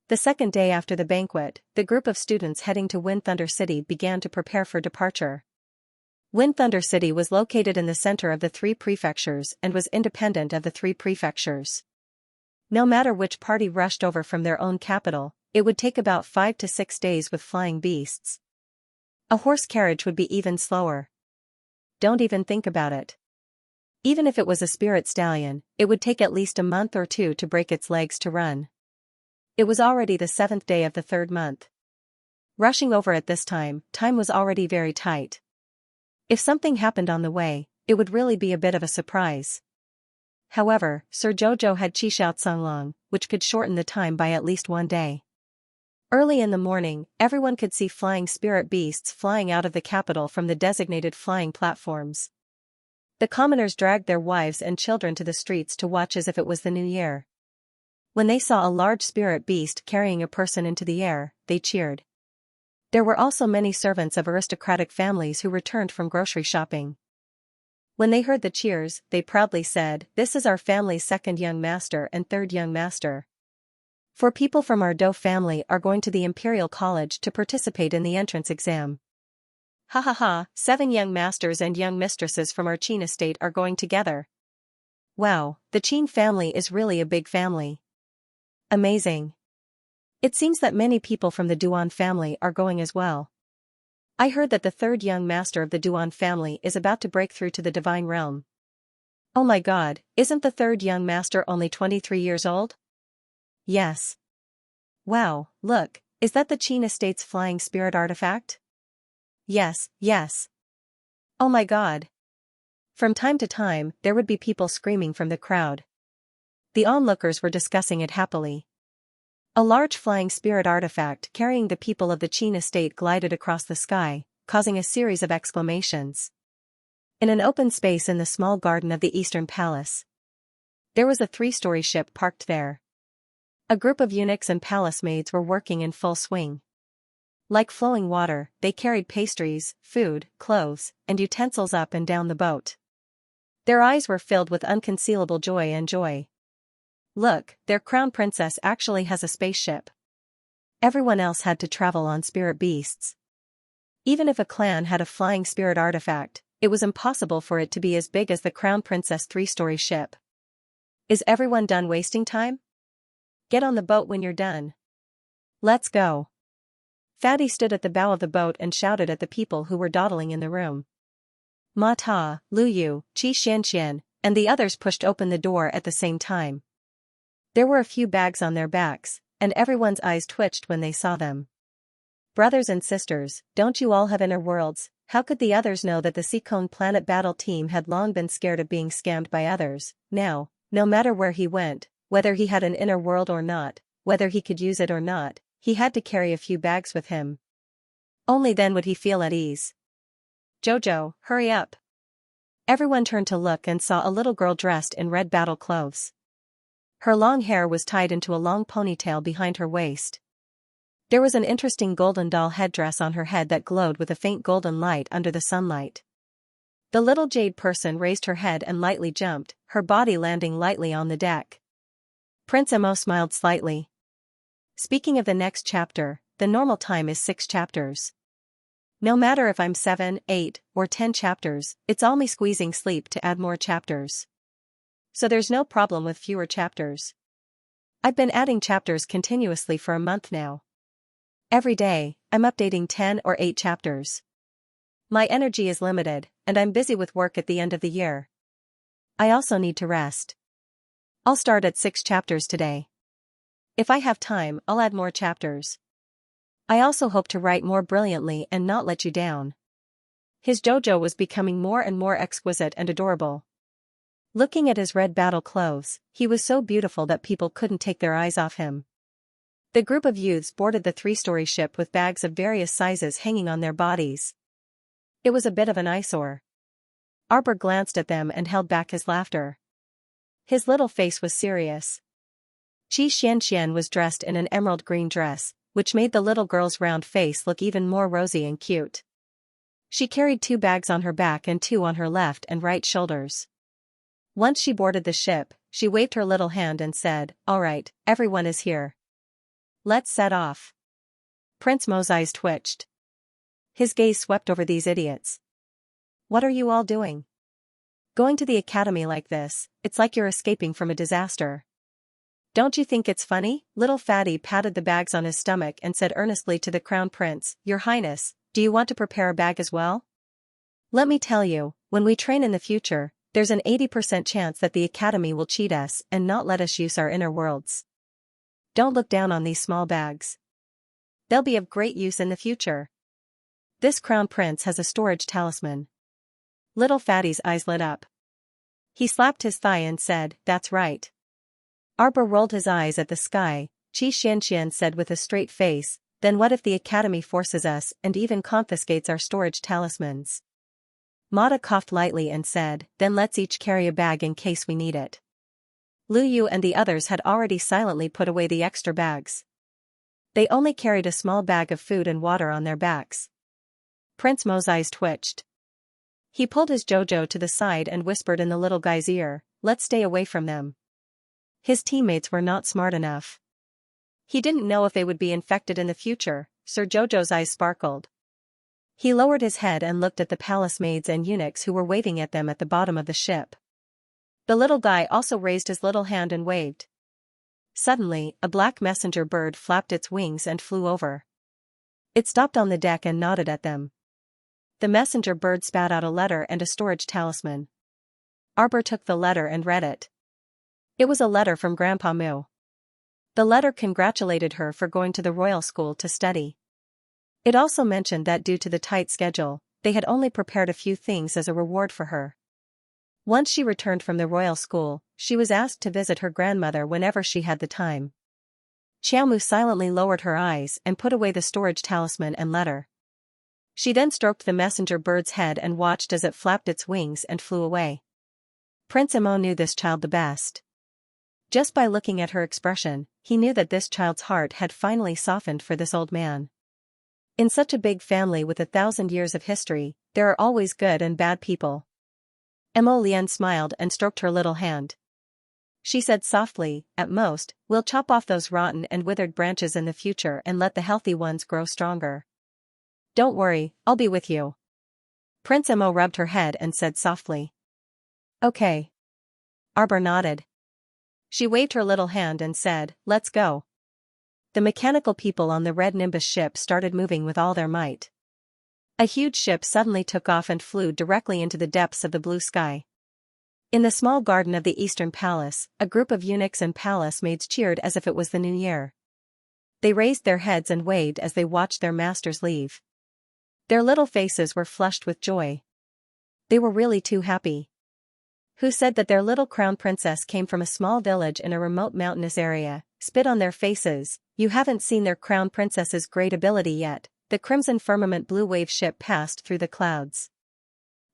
The second day after the banquet, the group of students heading to Wind Thunder City began to prepare for departure. Wind Thunder City was located in the center of the 3 prefectures and was independent of the 3 prefectures. No matter which party rushed over from their own capital, it would take about 5 to 6 days with flying beasts. A horse carriage would be even slower. Don't even think about it. Even if it was a spirit stallion, it would take at least a month or 2 to break its legs to run. It was already the 7th day of the 3rd month. Rushing over at this time was already very tight. If something happened on the way, it would really be a bit of a surprise. However, Sir Jojo had Qishout Songlong, which could shorten the time by at least 1 day. Early in the morning, everyone could see flying spirit beasts flying out of the capital from the designated flying platforms. The commoners dragged their wives and children to the streets to watch as if it was the new year. When they saw a large spirit beast carrying a person into the air, they cheered. There were also many servants of aristocratic families who returned from grocery shopping. When they heard the cheers, they proudly said, "This is our family's second young master and third young master. 4 people from our Doe family are going to the Imperial College to participate in the entrance exam. Ha ha ha, 7 young masters and young mistresses from our Qin estate are going together. Wow, the Qin family is really a big family. Amazing. It seems that many people from the Duan family are going as well. I heard that the 3rd young master of the Duan family is about to break through to the divine realm. Oh my god, isn't the 3rd young master only 23 years old? Yes. Wow, look, is that the Qin estate's flying spirit artifact? Yes, yes. Oh my god. From time to time, there would be people screaming from the crowd. The onlookers were discussing it happily. A large flying spirit artifact carrying the people of the Qin estate glided across the sky, causing a series of exclamations. In an open space in the small garden of the Eastern Palace, there was a 3-story ship parked there. A group of eunuchs and palace maids were working in full swing. Like flowing water, they carried pastries, food, clothes, and utensils up and down the boat. Their eyes were filled with unconcealable joy and joy. Look, their crown princess actually has a spaceship. Everyone else had to travel on spirit beasts. Even if a clan had a flying spirit artifact, it was impossible for it to be as big as the crown princess 3-story ship. Is everyone done wasting time? Get on the boat when you're done. Let's go. Fatty stood at the bow of the boat and shouted at the people who were dawdling in the room. Ma Ta, Lu Yu, Xianxia, and the others pushed open the door at the same time. There were a few bags on their backs, and everyone's eyes twitched when they saw them. Brothers and sisters, don't you all have inner worlds? How could the others know that the Seacone Planet Battle team had long been scared of being scammed by others? Now, no matter where he went, whether he had an inner world or not, whether he could use it or not, he had to carry a few bags with him. Only then would he feel at ease. Jojo, hurry up. Everyone turned to look and saw a little girl dressed in red battle clothes. Her long hair was tied into a long ponytail behind her waist. There was an interesting golden doll headdress on her head that glowed with a faint golden light under the sunlight. The little jade person raised her head and lightly jumped, her body landing lightly on the deck. Prince Emo smiled slightly. Speaking of the next chapter, the normal time is 6 chapters. No matter if I'm 7, 8, or 10 chapters, it's all me squeezing sleep to add more chapters. So there's no problem with fewer chapters. I've been adding chapters continuously for a month now. Every day, I'm updating 10 or 8 chapters. My energy is limited, and I'm busy with work at the end of the year. I also need to rest. I'll start at 6 chapters today. If I have time, I'll add more chapters. I also hope to write more brilliantly and not let you down. His JoJo was becoming more and more exquisite and adorable. Looking at his red battle clothes, he was so beautiful that people couldn't take their eyes off him. The group of youths boarded the 3-story ship with bags of various sizes hanging on their bodies. It was a bit of an eyesore. Arbor glanced at them and held back his laughter. His little face was serious. Xianxia was dressed in an emerald green dress, which made the little girl's round face look even more rosy and cute. She carried 2 bags on her back and 2 on her left and right shoulders. Once she boarded the ship, she waved her little hand and said, "All right, everyone is here. Let's set off." Prince Mo's eyes twitched. His gaze swept over these idiots. What are you all doing? Going to the academy like this, it's like you're escaping from a disaster. Don't you think it's funny? Little Fatty patted the bags on his stomach and said earnestly to the Crown Prince, "Your Highness, do you want to prepare a bag as well? Let me tell you, when we train in the future, there's an 80% chance that the academy will cheat us and not let us use our inner worlds. Don't look down on these small bags. They'll be of great use in the future. This Crown Prince has a storage talisman." Little Fatty's eyes lit up. He slapped his thigh and said, "That's right." Arbor rolled his eyes at the sky. Xianxia said with a straight face, "Then what if the academy forces us and even confiscates our storage talismans?" Mata coughed lightly and said, "Then let's each carry a bag in case we need it." Lu Yu and the others had already silently put away the extra bags. They only carried a small bag of food and water on their backs. Prince Mo's eyes twitched. He pulled his Jojo to the side and whispered in the little guy's ear, "Let's stay away from them." His teammates were not smart enough. He didn't know if they would be infected in the future. Sir Jojo's eyes sparkled. He lowered his head and looked at the palace maids and eunuchs who were waving at them at the bottom of the ship. The little guy also raised his little hand and waved. Suddenly, a black messenger bird flapped its wings and flew over. It stopped on the deck and nodded at them. The messenger bird spat out a letter and a storage talisman. Arbor took the letter and read it. It was a letter from Grandpa Moo. The letter congratulated her for going to the royal school to study. It also mentioned that due to the tight schedule, they had only prepared a few things as a reward for her. Once she returned from the royal school, she was asked to visit her grandmother whenever she had the time. Xiaomu silently lowered her eyes and put away the storage talisman and letter. She then stroked the messenger bird's head and watched as it flapped its wings and flew away. Prince Mo knew this child the best. Just by looking at her expression, he knew that this child's heart had finally softened for this old man. In such a big family with 1,000 years of history, there are always good and bad people. Mo Lian smiled and stroked her little hand. She said softly, "At most, we'll chop off those rotten and withered branches in the future and let the healthy ones grow stronger. Don't worry, I'll be with you." Prince Mo rubbed her head and said softly, "Okay." Arbor nodded. She waved her little hand and said, "Let's go." The mechanical people on the red Nimbus ship started moving with all their might. A huge ship suddenly took off and flew directly into the depths of the blue sky. In the small garden of the Eastern Palace, a group of eunuchs and palace maids cheered as if it was the new year. They raised their heads and waved as they watched their masters leave. Their little faces were flushed with joy. They were really too happy. Who said that their little crown princess came from a small village in a remote mountainous area? Spit on their faces, you haven't seen their crown princess's great ability yet. The crimson firmament blue wave ship passed through the clouds.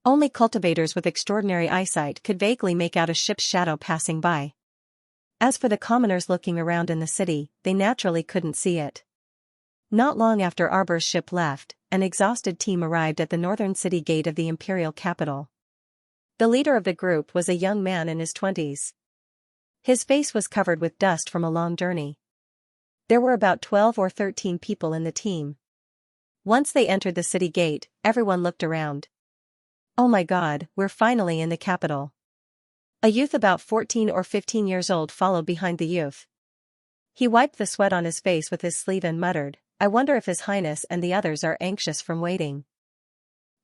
Only cultivators with extraordinary eyesight could vaguely make out a ship's shadow passing by. As for the commoners looking around in the city, they naturally couldn't see it. Not long after Arbor's ship left, an exhausted team arrived at the northern city gate of the imperial capital. The leader of the group was a young man in his 20s. His face was covered with dust from a long journey. There were about 12 or 13 people in the team. Once they entered the city gate, everyone looked around. "Oh my God, we're finally in the capital." A youth about 14 or 15 years old followed behind the youth. He wiped the sweat on his face with his sleeve and muttered, "I wonder if His Highness and the others are anxious from waiting."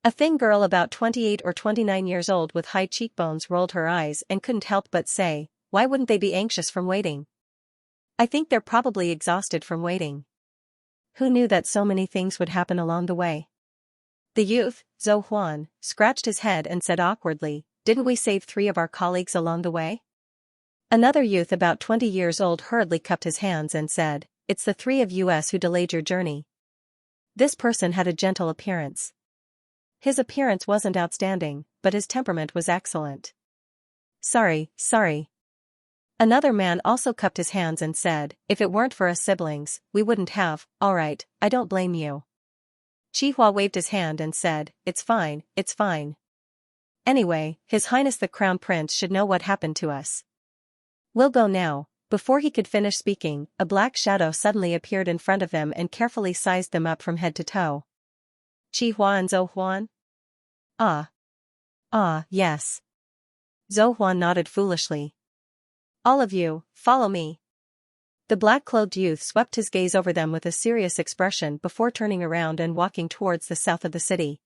A thin girl about 28 or 29 years old with high cheekbones rolled her eyes and couldn't help but say, "Why wouldn't they be anxious from waiting? I think they're probably exhausted from waiting. Who knew that so many things would happen along the way?" The youth, Zhou Huan, scratched his head and said awkwardly, "Didn't we save 3 of our colleagues along the way?" Another youth about 20 years old hurriedly cupped his hands and said, "It's the 3 of us who delayed your journey." This person had a gentle appearance. His appearance wasn't outstanding, but his temperament was excellent. Sorry. Another man also cupped his hands and said, "If it weren't for us siblings, we wouldn't have." "Alright, I don't blame you." Chihua waved his hand and said, it's fine. Anyway, His Highness the Crown Prince should know what happened to us. We'll go now." Before he could finish speaking, a black shadow suddenly appeared in front of them and carefully sized them up from head to toe. "Chihua and Zhou Huan?" Yes." Zhou Huan nodded foolishly. "All of you, follow me." The black-clothed youth swept his gaze over them with a serious expression before turning around and walking towards the south of the city.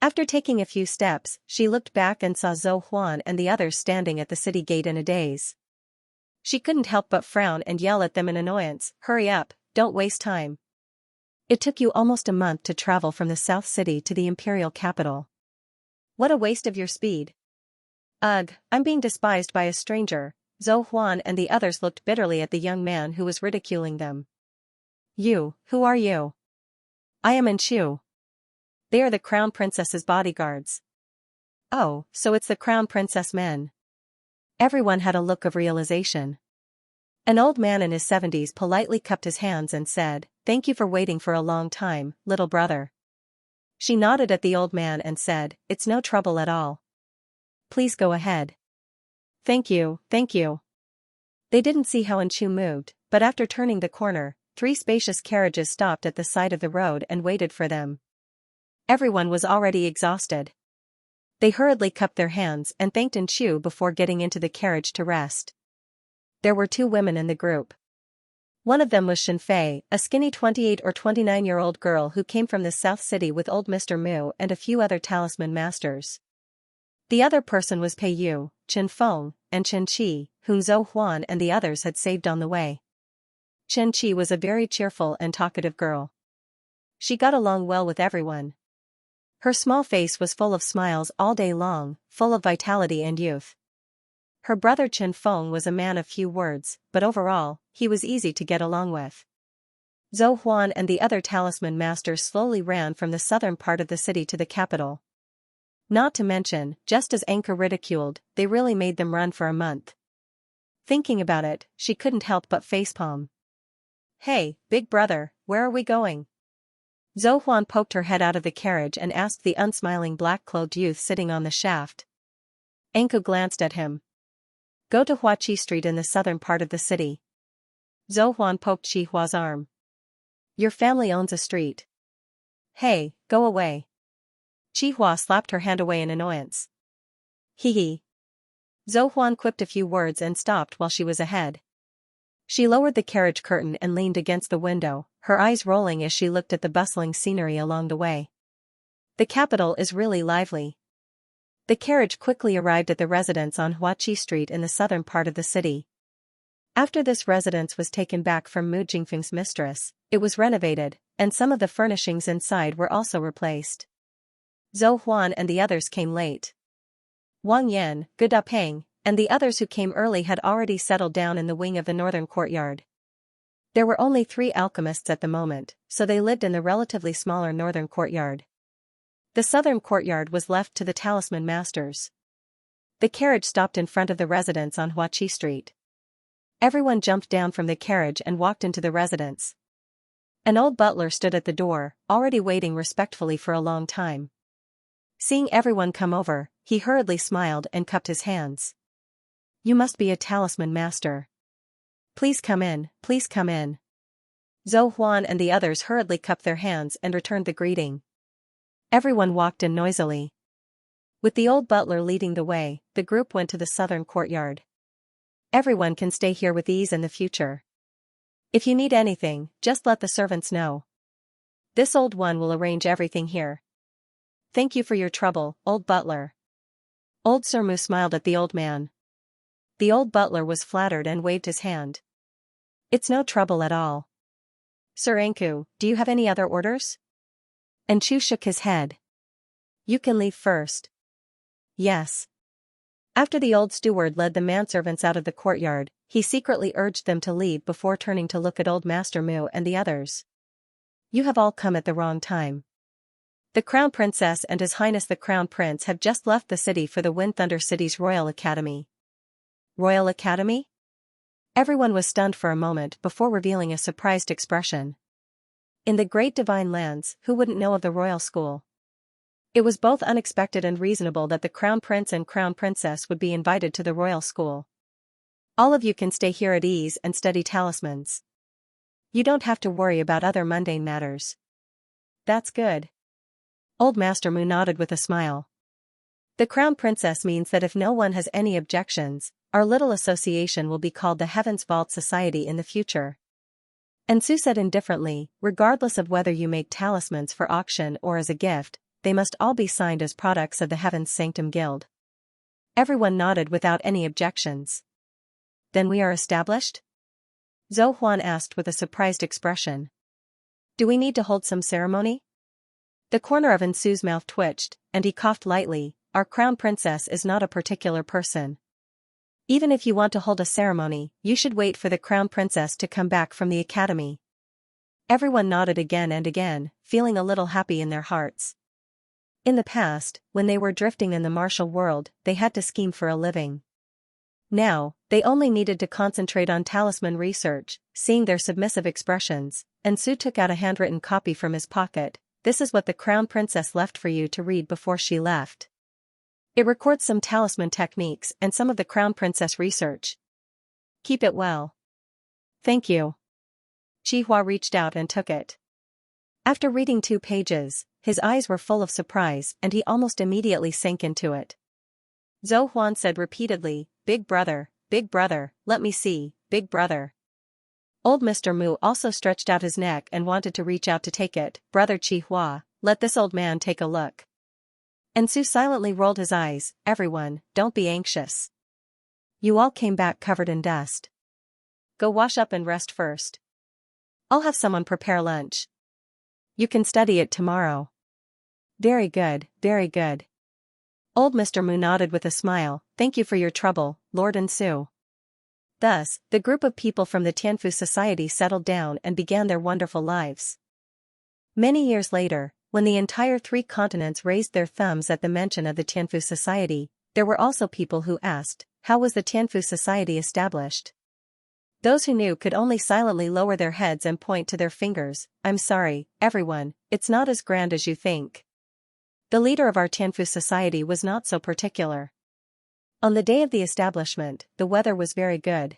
After taking a few steps, she looked back and saw Zhou Huan and the others standing at the city gate in a daze. She couldn't help but frown and yell at them in annoyance, "Hurry up, don't waste time. It took you almost a month to travel from the South City to the imperial capital. What a waste of your speed. Ugh, I'm being despised by a stranger." Zhou Huan and the others looked bitterly at the young man who was ridiculing them. Who are you?" "I am Enchu. They are the Crown Princess's bodyguards." "Oh, so it's the Crown Princess men." Everyone had a look of realization. An old man in his 70s politely cupped his hands and said, "Thank you for waiting for a long time, little brother." She nodded at the old man and said, "It's no trouble at all. Please go ahead." Thank you, thank you." They didn't see how Chu moved, but after turning the corner, 3 spacious carriages stopped at the side of the road and waited for them. Everyone was already exhausted. They hurriedly cupped their hands and thanked Chu before getting into the carriage to rest. There were 2 women in the group. One of them was Xianxia, a skinny 28 or 29-year-old girl who came from the South City with old Mr. Mu and a few other talisman masters. The other person was Pei Yu, Chen Feng, and Chen Qi, whom Zhou Huan and the others had saved on the way. Chen Qi was a very cheerful and talkative girl. She got along well with everyone. Her small face was full of smiles all day long, full of vitality and youth. Her brother Chen Feng was a man of few words, but overall, he was easy to get along with. Zhou Huan and the other talisman masters slowly ran from the southern part of the city to the capital. Not to mention, just as Anka ridiculed, they really made them run for a month. Thinking about it, she couldn't help but facepalm. "Hey, big brother, where are we going?" Zhou Huan poked her head out of the carriage and asked the unsmiling black-clothed youth sitting on the shaft. Anka glanced at him. "Go to Huaqi Street in the southern part of the city." Zhou Huan poked Qi Hua's arm. "Your family owns a street." "Hey, go away." Qi Hua slapped her hand away in annoyance. "Hee hee." Zhou Huan quipped a few words and stopped while she was ahead. She lowered the carriage curtain and leaned against the window, her eyes rolling as she looked at the bustling scenery along the way. The capital is really lively. The carriage quickly arrived at the residence on Huaqi Street in the southern part of the city. After this residence was taken back from Mu Jingfeng's mistress, it was renovated, and some of the furnishings inside were also replaced. Zhou Huan and the others came late. Wang Yan, Gu Dapeng, and the others who came early had already settled down in the wing of the northern courtyard. There were only 3 alchemists at the moment, so they lived in the relatively smaller northern courtyard. The southern courtyard was left to the talisman masters. The carriage stopped in front of the residence on Huaqi Street. Everyone jumped down from the carriage and walked into the residence. An old butler stood at the door, already waiting respectfully for a long time. Seeing everyone come over, he hurriedly smiled and cupped his hands. "You must be a talisman master. Please come in, please come in." Zhou Huan and the others hurriedly cupped their hands and returned the greeting. Everyone walked in noisily. With the old butler leading the way, the group went to the southern courtyard. "Everyone can stay here with ease in the future. If you need anything, just let the servants know. This old one will arrange everything here." "Thank you for your trouble, old butler." Old Sir Mu smiled at the old man. The old butler was flattered and waved his hand. "It's no trouble at all. Sir Anku, do you have any other orders?" And Chu shook his head. "You can leave first." "Yes." After the old steward led the manservants out of the courtyard, he secretly urged them to leave before turning to look at old Master Mu and the others. "You have all come at the wrong time. The Crown Princess and His Highness the Crown Prince have just left the city for the Wind Thunder City's Royal Academy." "Royal Academy?" Everyone was stunned for a moment before revealing a surprised expression. In the Great Divine Lands, who wouldn't know of the Royal School? It was both unexpected and reasonable that the Crown Prince and Crown Princess would be invited to the Royal School. "All of you can stay here at ease and study talismans. You don't have to worry about other mundane matters." "That's good." Old Master Mu nodded with a smile. "The Crown Princess means that if no one has any objections, our little association will be called the Heavens Vault Society in the future." And Su said indifferently, "Regardless of whether you make talismans for auction or as a gift, they must all be signed as products of the Heavens Sanctum Guild." Everyone nodded without any objections. "Then we are established?" Zhou Huan asked with a surprised expression. "Do we need to hold some ceremony?" The corner of Ensu's mouth twitched, and he coughed lightly. "Our Crown Princess is not a particular person. Even if you want to hold a ceremony, you should wait for the Crown Princess to come back from the academy." Everyone nodded again and again, feeling a little happy in their hearts. In the past, when they were drifting in the martial world, they had to scheme for a living. Now, They only needed to concentrate on talisman research. Seeing their submissive expressions, Ensu took out a handwritten copy from his pocket. This is what the Crown Princess left for you to read before she left. It records some talisman techniques and some of the Crown Princess research. Keep it well. Thank you. Qihua reached out and took it. After reading 2 pages, his eyes were full of surprise and he almost immediately sank into it. Zhou Huan said repeatedly, Big brother, let me see, big brother. Old Mr. Mu also stretched out his neck and wanted to reach out to take it. Brother Qihua, let this old man take a look. Ensu silently rolled his eyes. Everyone, don't be anxious. You all came back covered in dust. Go wash up and rest first. I'll have someone prepare lunch. You can study it tomorrow. Very good, very good. Old Mr. Mu nodded with a smile. Thank you for your trouble, Lord Ensu. Thus, the group of people from the Tianfu Society settled down and began their wonderful lives. Many years later, when the entire 3 continents raised their thumbs at the mention of the Tianfu Society, there were also people who asked, how was the Tianfu Society established? Those who knew could only silently lower their heads and point to their fingers. I'm sorry, everyone, it's not as grand as you think. The leader of our Tianfu Society was not so particular. On the day of the establishment, the weather was very good.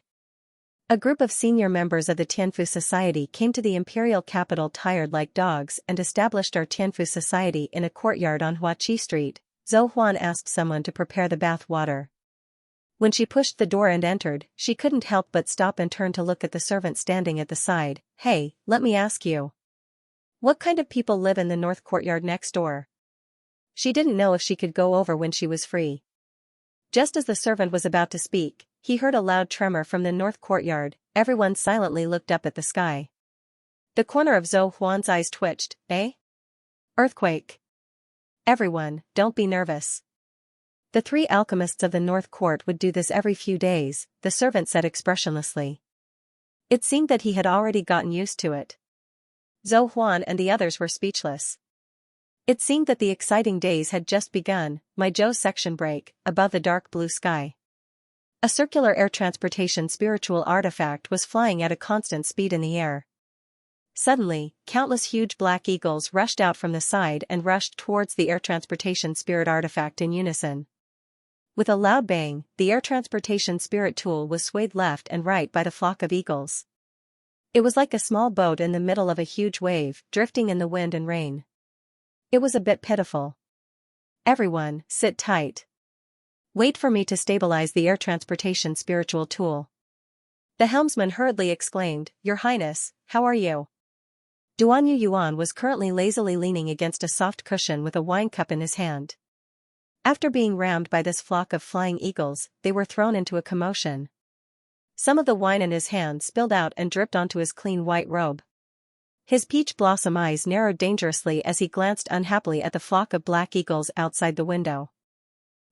A group of senior members of the Tianfu Society came to the imperial capital tired like dogs and established our Tianfu Society in a courtyard on Huaqi Street. Zhou Huan asked someone to prepare the bath water. When she pushed the door and entered, she couldn't help but stop and turn to look at the servant standing at the side. Hey, let me ask you. What kind of people live in the north courtyard next door? She didn't know if she could go over when she was free. Just as the servant was about to speak, he heard a loud tremor from the north courtyard. Everyone silently looked up at the sky. The corner of Zhou Huan's eyes twitched. Eh? Earthquake. Everyone, don't be nervous. The 3 alchemists of the North Court would do this every few days, the servant said expressionlessly. It seemed that he had already gotten used to it. Zhou Huan and the others were speechless. It seemed that the exciting days had just begun. My Zhou section break, above the dark blue sky. A circular air transportation spiritual artifact was flying at a constant speed in the air. Suddenly, countless huge black eagles rushed out from the side and rushed towards the air transportation spirit artifact in unison. With a loud bang, the air transportation spirit tool was swayed left and right by the flock of eagles. It was like a small boat in the middle of a huge wave, drifting in the wind and rain. It was a bit pitiful. Everyone, sit tight. Wait for me to stabilize the air transportation spiritual tool. The helmsman hurriedly exclaimed, Your Highness, how are you? Duanyu Yuan was currently lazily leaning against a soft cushion with a wine cup in his hand. After being rammed by this flock of flying eagles, they were thrown into a commotion. Some of the wine in his hand spilled out and dripped onto his clean white robe. His peach blossom eyes narrowed dangerously as he glanced unhappily at the flock of black eagles outside the window.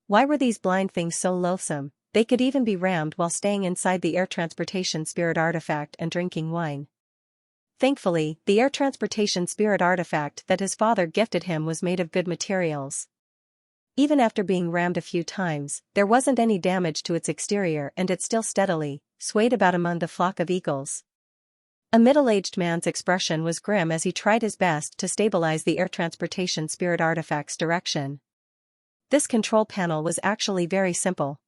Why were these blind things so loathsome? They could even be rammed while staying inside the air transportation spirit artifact and drinking wine. Thankfully, the air transportation spirit artifact that his father gifted him was made of good materials. Even after being rammed a few times, there wasn't any damage to its exterior and it still steadily swayed about among the flock of eagles. A middle-aged man's expression was grim as he tried his best to stabilize the air transportation spirit artifact's direction. This control panel was actually very simple.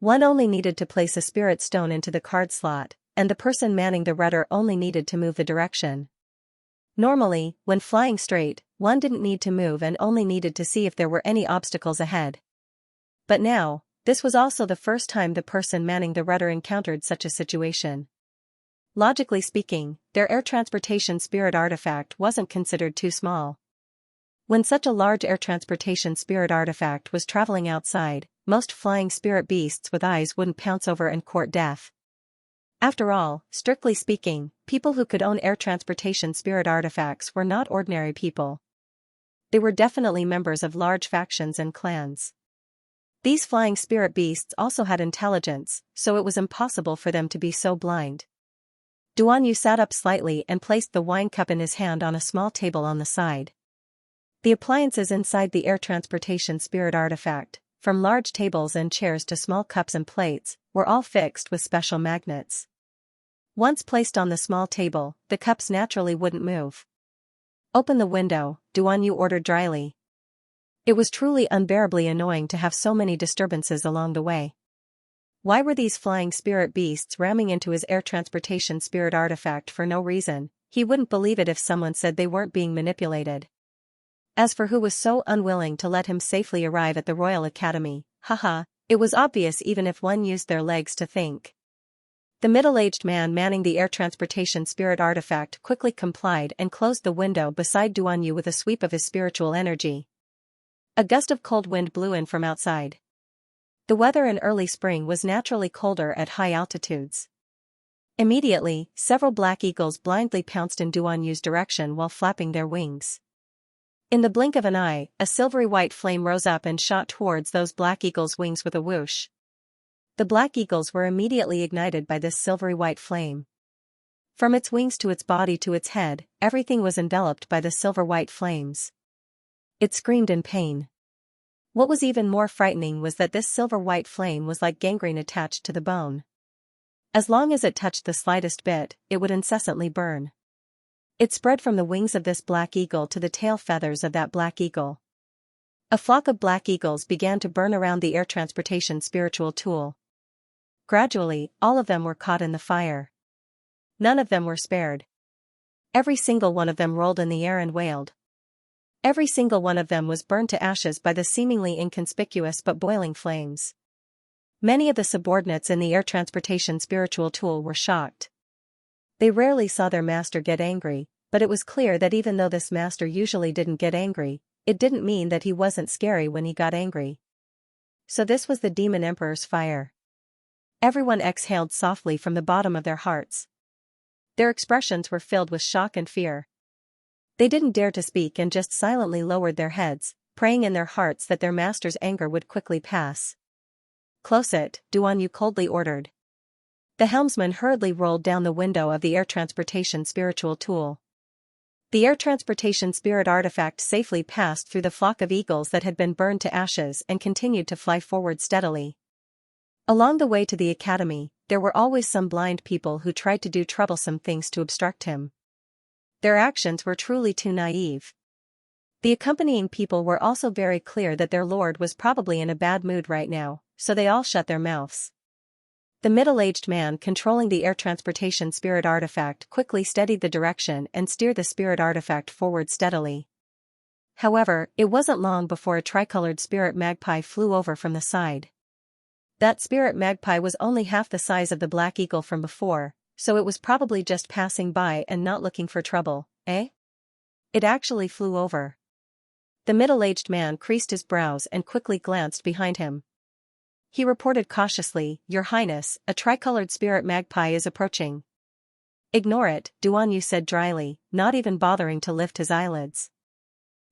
One only needed to place a spirit stone into the card slot, and the person manning the rudder only needed to move the direction. Normally, when flying straight, one didn't need to move and only needed to see if there were any obstacles ahead. But now, this was also the first time the person manning the rudder encountered such a situation. Logically speaking, their air transportation spirit artifact wasn't considered too small. When such a large air transportation spirit artifact was traveling outside, most flying spirit beasts with eyes wouldn't pounce over and court death. After all, strictly speaking, people who could own air transportation spirit artifacts were not ordinary people. They were definitely members of large factions and clans. These flying spirit beasts also had intelligence, so it was impossible for them to be so blind. Duanyu sat up slightly and placed the wine cup in his hand on a small table on the side. The appliances inside the air transportation spirit artifact, from large tables and chairs to small cups and plates, were all fixed with special magnets. Once placed on the small table, the cups naturally wouldn't move. "Open the window," Duan Yu ordered dryly. It was truly unbearably annoying to have so many disturbances along the way. Why were these flying spirit beasts ramming into his air transportation spirit artifact for no reason? He wouldn't believe it if someone said they weren't being manipulated. As for who was so unwilling to let him safely arrive at the Royal Academy, haha, it was obvious even if one used their legs to think. The middle-aged man manning the air transportation spirit artifact quickly complied and closed the window beside Duan Yu with a sweep of his spiritual energy. A gust of cold wind blew in from outside. The weather in early spring was naturally colder at high altitudes. Immediately, several black eagles blindly pounced in Duan Yu's direction while flapping their wings. In the blink of an eye, a silvery white flame rose up and shot towards those black eagles' wings with a whoosh. The black eagles were immediately ignited by this silvery white flame. From its wings to its body to its head, everything was enveloped by the silver white flames. It screamed in pain. What was even more frightening was that this silver white flame was like gangrene attached to the bone. As long as it touched the slightest bit, it would incessantly burn. It spread from the wings of this black eagle to the tail feathers of that black eagle. A flock of black eagles began to burn around the air transportation spiritual tool. Gradually, all of them were caught in the fire. None of them were spared. Every single one of them rolled in the air and wailed. Every single one of them was burned to ashes by the seemingly inconspicuous but boiling flames. Many of the subordinates in the air transportation spiritual tool were shocked. They rarely saw their master get angry, but it was clear that even though this master usually didn't get angry, it didn't mean that he wasn't scary when he got angry. So this was the Demon Emperor's fire. Everyone exhaled softly from the bottom of their hearts. Their expressions were filled with shock and fear. They didn't dare to speak and just silently lowered their heads, praying in their hearts that their master's anger would quickly pass. "Close it," Duan Yu coldly ordered. The helmsman hurriedly rolled down the window of the air transportation spiritual tool. The air transportation spirit artifact safely passed through the flock of eagles that had been burned to ashes and continued to fly forward steadily. Along the way to the academy, there were always some blind people who tried to do troublesome things to obstruct him. Their actions were truly too naive. The accompanying people were also very clear that their lord was probably in a bad mood right now, so they all shut their mouths. The middle-aged man controlling the air transportation spirit artifact quickly steadied the direction and steered the spirit artifact forward steadily. However, it wasn't long before a tricolored spirit magpie flew over from the side. That spirit magpie was only half the size of the black eagle from before, so it was probably just passing by and not looking for trouble, eh? It actually flew over. The middle-aged man creased his brows and quickly glanced behind him. He reported cautiously, "Your Highness, a tricolored spirit magpie is approaching." "Ignore it," Duan Yu said dryly, not even bothering to lift his eyelids.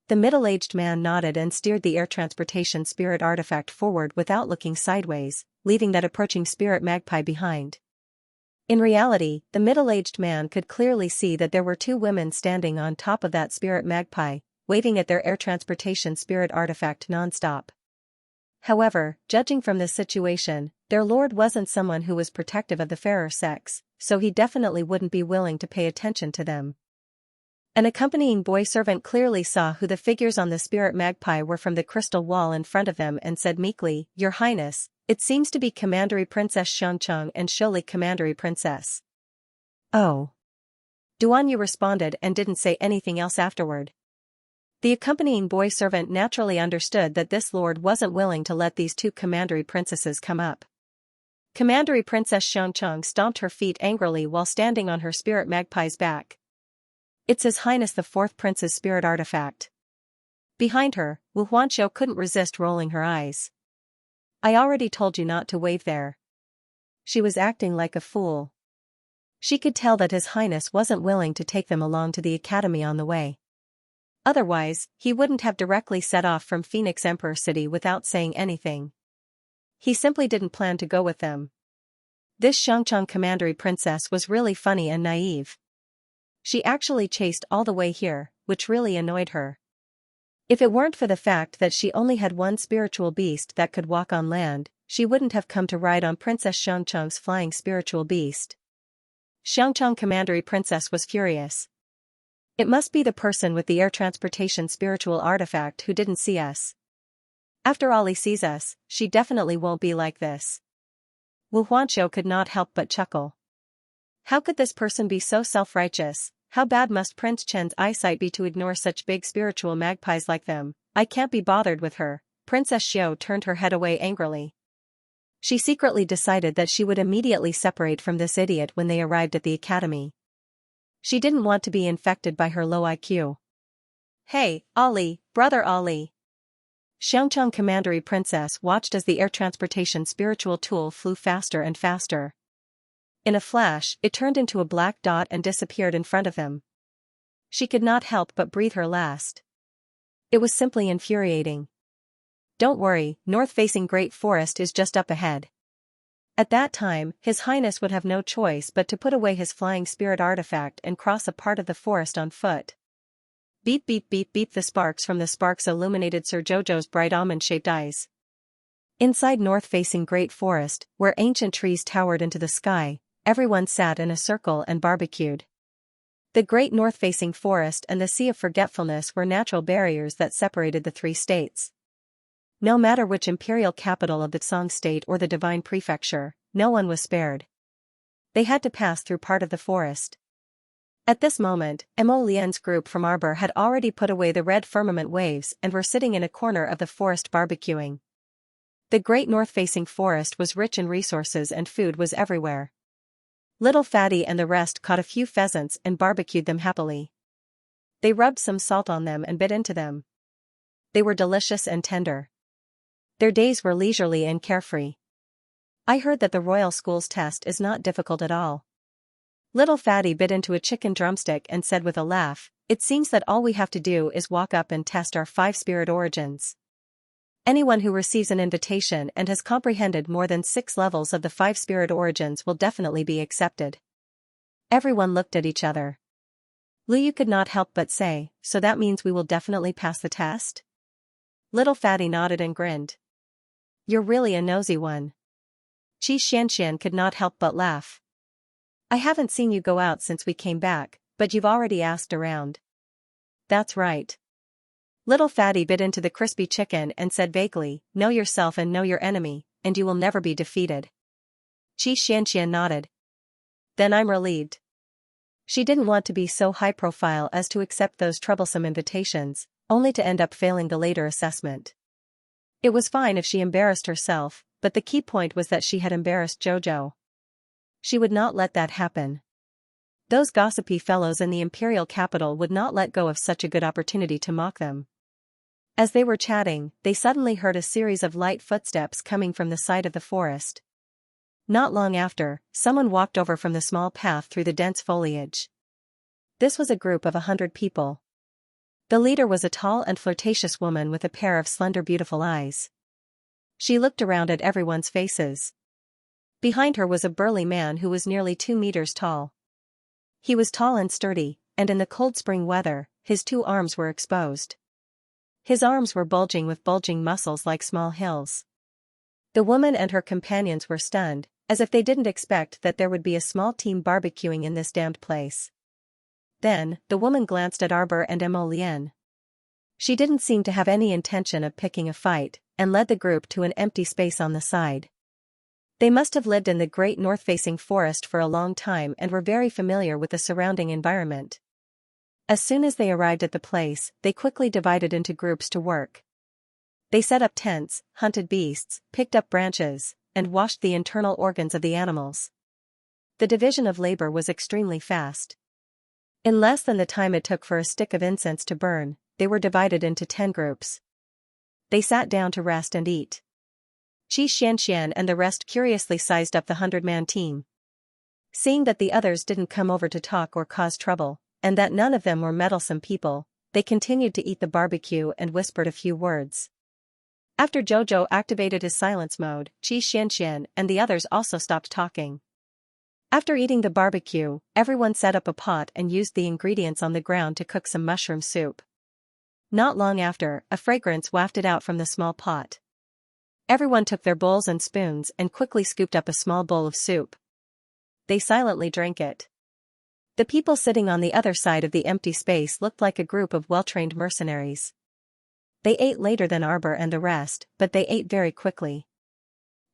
The middle-aged man nodded and steered the air transportation spirit artifact forward without looking sideways, leaving that approaching spirit magpie behind. In reality, the middle-aged man could clearly see that there were two women standing on top of that spirit magpie, waving at their air transportation spirit artifact non-stop. However, judging from this situation, their lord wasn't someone who was protective of the fairer sex, so he definitely wouldn't be willing to pay attention to them. An accompanying boy servant clearly saw who the figures on the spirit magpie were from the crystal wall in front of them and said meekly, "Your Highness, it seems to be Commandery Princess Xianxia and Sholi Commandery Princess." "Oh." Duan Yu responded and didn't say anything else afterward. The accompanying boy servant naturally understood that this lord wasn't willing to let these two commandery princesses come up. Commandery Princess Xianxia stomped her feet angrily while standing on her spirit magpie's back. "It's His Highness the Fourth Prince's spirit artifact." Behind her, Wu Huanqiu couldn't resist rolling her eyes. "I already told you not to wave there." She was acting like a fool. She could tell that His Highness wasn't willing to take them along to the academy on the way. Otherwise, he wouldn't have directly set off from Phoenix Emperor City without saying anything. He simply didn't plan to go with them. This Xianxia Commandery Princess was really funny and naive. She actually chased all the way here, which really annoyed her. If it weren't for the fact that she only had one spiritual beast that could walk on land, she wouldn't have come to ride on Princess Xianxia's flying spiritual beast. Xianxia Commandery Princess was furious. It must be the person with the air transportation spiritual artifact who didn't see us. After all, he sees us, she definitely won't be like this. Wu Huanqiu could not help but chuckle. How could this person be so self-righteous? How bad must Prince Chen's eyesight be to ignore such big spiritual magpies like them? I can't be bothered with her. Princess Xiao turned her head away angrily. She secretly decided that she would immediately separate from this idiot when they arrived at the academy. She didn't want to be infected by her low IQ. Hey, Ollie, brother Ollie. Xianxia Commandery Princess watched as the air transportation spiritual tool flew faster and faster. In a flash, it turned into a black dot and disappeared in front of him. She could not help but breathe her last. It was simply infuriating. Don't worry, north-facing Great Forest is just up ahead. At that time, His Highness would have no choice but to put away his flying spirit artifact and cross a part of the forest on foot. Beep beep beep beep, the sparks from the sparks illuminated Sir Jojo's bright almond-shaped eyes. Inside north-facing Great Forest, where ancient trees towered into the sky, everyone sat in a circle and barbecued. The great north-facing forest and the Sea of Forgetfulness were natural barriers that separated the three states. No matter which imperial capital of the Song state or the Divine Prefecture, no one was spared. They had to pass through part of the forest. At this moment, Mo Lian's group from Arbor had already put away the red firmament waves and were sitting in a corner of the forest barbecuing. The great north-facing forest was rich in resources and food was everywhere. Little Fatty and the rest caught a few pheasants and barbecued them happily. They rubbed some salt on them and bit into them. They were delicious and tender. Their days were leisurely and carefree. I heard that the royal school's test is not difficult at all. Little Fatty bit into a chicken drumstick and said with a laugh, it seems that all we have to do is walk up and test our 5 spirit origins. Anyone who receives an invitation and has comprehended more than 6 levels of the 5 spirit origins will definitely be accepted. Everyone looked at each other. Liu could not help but say, so that means we will definitely pass the test? Little Fatty nodded and grinned. You're really a nosy one. Xianxia could not help but laugh. I haven't seen you go out since we came back, but you've already asked around. That's right. Little Fatty bit into the crispy chicken and said vaguely, know yourself and know your enemy, and you will never be defeated. Xianxia nodded. Then I'm relieved. She didn't want to be so high profile as to accept those troublesome invitations, only to end up failing the later assessment. It was fine if she embarrassed herself, but the key point was that she had embarrassed Jojo. She would not let that happen. Those gossipy fellows in the imperial capital would not let go of such a good opportunity to mock them. As they were chatting, they suddenly heard a series of light footsteps coming from the side of the forest. Not long after, someone walked over from the small path through the dense foliage. This was a group of 100 people. The leader was a tall and flirtatious woman with a pair of slender beautiful eyes. She looked around at everyone's faces. Behind her was a burly man who was nearly 2 meters tall. He was tall and sturdy, and in the cold spring weather, his 2 arms were exposed. His arms were bulging with bulging muscles like small hills. The woman and her companions were stunned, as if they didn't expect that there would be a small team barbecuing in this damned place. Then, the woman glanced at Arbor and Mo Lian. She didn't seem to have any intention of picking a fight, and led the group to an empty space on the side. They must have lived in the great north-facing forest for a long time and were very familiar with the surrounding environment. As soon as they arrived at the place, they quickly divided into groups to work. They set up tents, hunted beasts, picked up branches, and washed the internal organs of the animals. The division of labor was extremely fast. In less than the time it took for a stick of incense to burn, they were divided into 10 groups. They sat down to rest and eat. Xianxia and the rest curiously sized up the 100-man team. Seeing that the others didn't come over to talk or cause trouble, and that none of them were meddlesome people, they continued to eat the barbecue and whispered a few words. After Jojo activated his silence mode, Xianxia and the others also stopped talking. After eating the barbecue, everyone set up a pot and used the ingredients on the ground to cook some mushroom soup. Not long after, a fragrance wafted out from the small pot. Everyone took their bowls and spoons and quickly scooped up a small bowl of soup. They silently drank it. The people sitting on the other side of the empty space looked like a group of well-trained mercenaries. They ate later than Arbor and the rest, but they ate very quickly.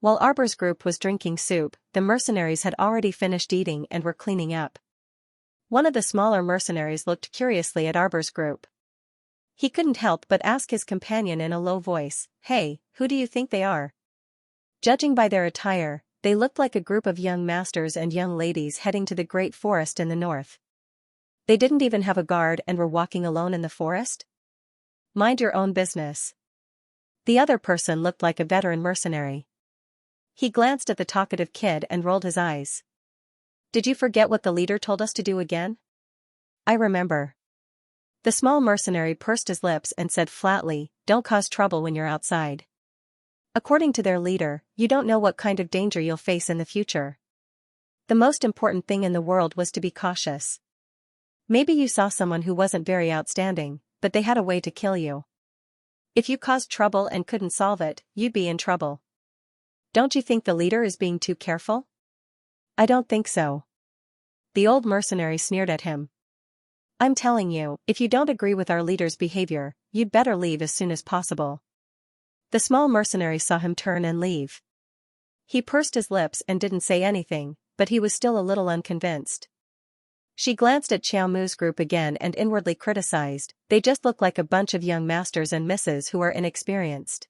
While Arbor's group was drinking soup, the mercenaries had already finished eating and were cleaning up. One of the smaller mercenaries looked curiously at Arbor's group. He couldn't help but ask his companion in a low voice, "Hey, who do you think they are?" Judging by their attire, they looked like a group of young masters and young ladies heading to the great forest in the north. They didn't even have a guard and were walking alone in the forest? Mind your own business. The other person looked like a veteran mercenary. He glanced at the talkative kid and rolled his eyes. "Did you forget what the leader told us to do again?" "I remember." The small mercenary pursed his lips and said flatly, "Don't cause trouble when you're outside." According to their leader, you don't know what kind of danger you'll face in the future. The most important thing in the world was to be cautious. Maybe you saw someone who wasn't very outstanding, but they had a way to kill you. If you caused trouble and couldn't solve it, you'd be in trouble. Don't you think the leader is being too careful? "I don't think so." The old mercenary sneered at him. "I'm telling you, if you don't agree with our leader's behavior, you'd better leave as soon as possible." The small mercenary saw him turn and leave. He pursed his lips and didn't say anything, but he was still a little unconvinced. She glanced at Xiao Mu's group again and inwardly criticized, "They just look like a bunch of young masters and misses who are inexperienced.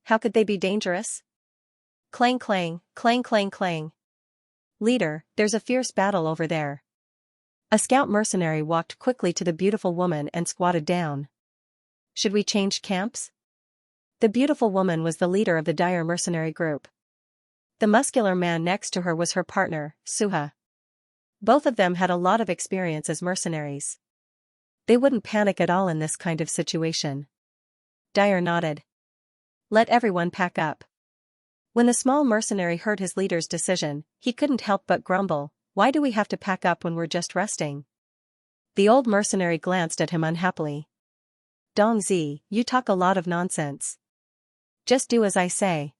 How could they be dangerous?" Clang clang, clang clang clang. "Leader, there's a fierce battle over there." A scout mercenary walked quickly to the beautiful woman and squatted down. "Should we change camps?" The beautiful woman was the leader of the dire mercenary group. The muscular man next to her was her partner, Suha. Both of them had a lot of experience as mercenaries. They wouldn't panic at all in this kind of situation. Dyer nodded. "Let everyone pack up." When the small mercenary heard his leader's decision, he couldn't help but grumble, "Why do we have to pack up when we're just resting?" The old mercenary glanced at him unhappily. "Dongzi, you talk a lot of nonsense. Just do as I say.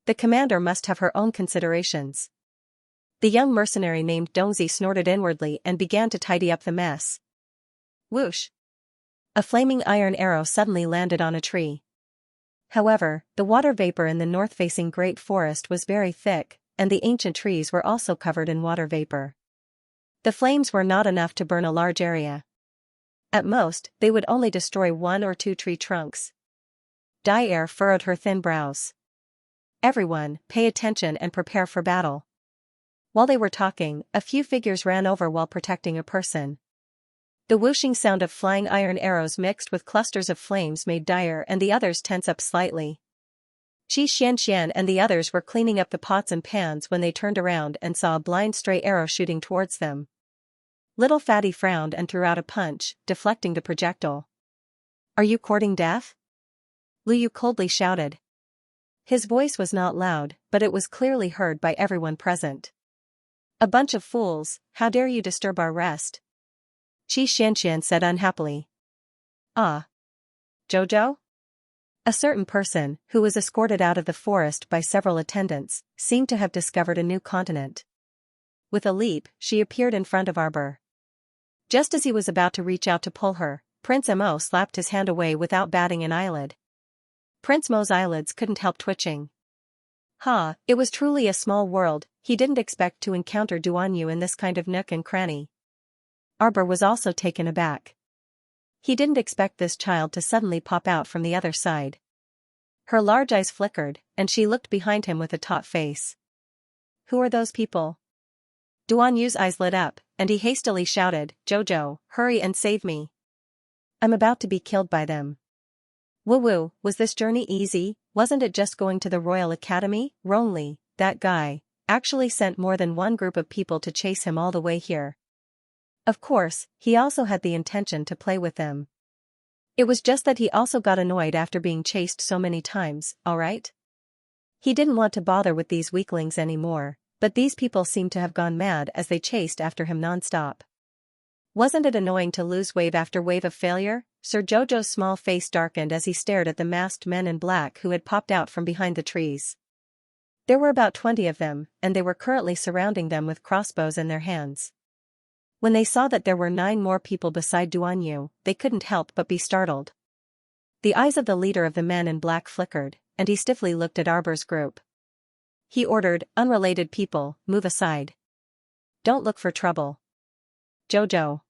The commander must have her own considerations." The young mercenary named Dongzi snorted inwardly and began to tidy up the mess. Whoosh! A flaming iron arrow suddenly landed on a tree. However, the water vapor in the north-facing great forest was very thick, and the ancient trees were also covered in water vapor. The flames were not enough to burn a large area. At most, they would only destroy 1 or 2 tree trunks. Dyer furrowed her thin brows. "Everyone, pay attention and prepare for battle." While they were talking, a few figures ran over while protecting a person. The whooshing sound of flying iron arrows mixed with clusters of flames made Dyer and the others tense up slightly. Xianxia and the others were cleaning up the pots and pans when they turned around and saw a blind stray arrow shooting towards them. Little Fatty frowned and threw out a punch, deflecting the projectile. "Are you courting death?" Lu Yu coldly shouted. His voice was not loud, but it was clearly heard by everyone present. "A bunch of fools, how dare you disturb our rest?" Xianxia said unhappily. "Ah. Jojo?" A certain person, who was escorted out of the forest by several attendants, seemed to have discovered a new continent. With a leap, she appeared in front of Arbor. Just as he was about to reach out to pull her, Prince Mo slapped his hand away without batting an eyelid. Prince Mo's eyelids couldn't help twitching. It was truly a small world. He didn't expect to encounter Duan Yu in this kind of nook and cranny. Arbor was also taken aback. He didn't expect this child to suddenly pop out from the other side. Her large eyes flickered, and she looked behind him with a taut face. "Who are those people?" Duan Yu's eyes lit up, and he hastily shouted, "Jojo, hurry and save me. I'm about to be killed by them." "Woo-woo, was this journey easy? Wasn't it just going to the Royal Academy?" Ronli, that guy, actually sent more than one group of people to chase him all the way here. Of course, he also had the intention to play with them. It was just that he also got annoyed after being chased so many times, alright? He didn't want to bother with these weaklings anymore, but these people seemed to have gone mad as they chased after him non-stop. Wasn't it annoying to lose wave after wave of failure? Sir Jojo's small face darkened as he stared at the masked men in black who had popped out from behind the trees. There were about 20 of them, and they were currently surrounding them with crossbows in their hands. When they saw that there were 9 more people beside Duan Yu, they couldn't help but be startled. The eyes of the leader of the men in black flickered, and he stiffly looked at Arbor's group. He ordered, "Unrelated people, move aside. Don't look for trouble." Jojo.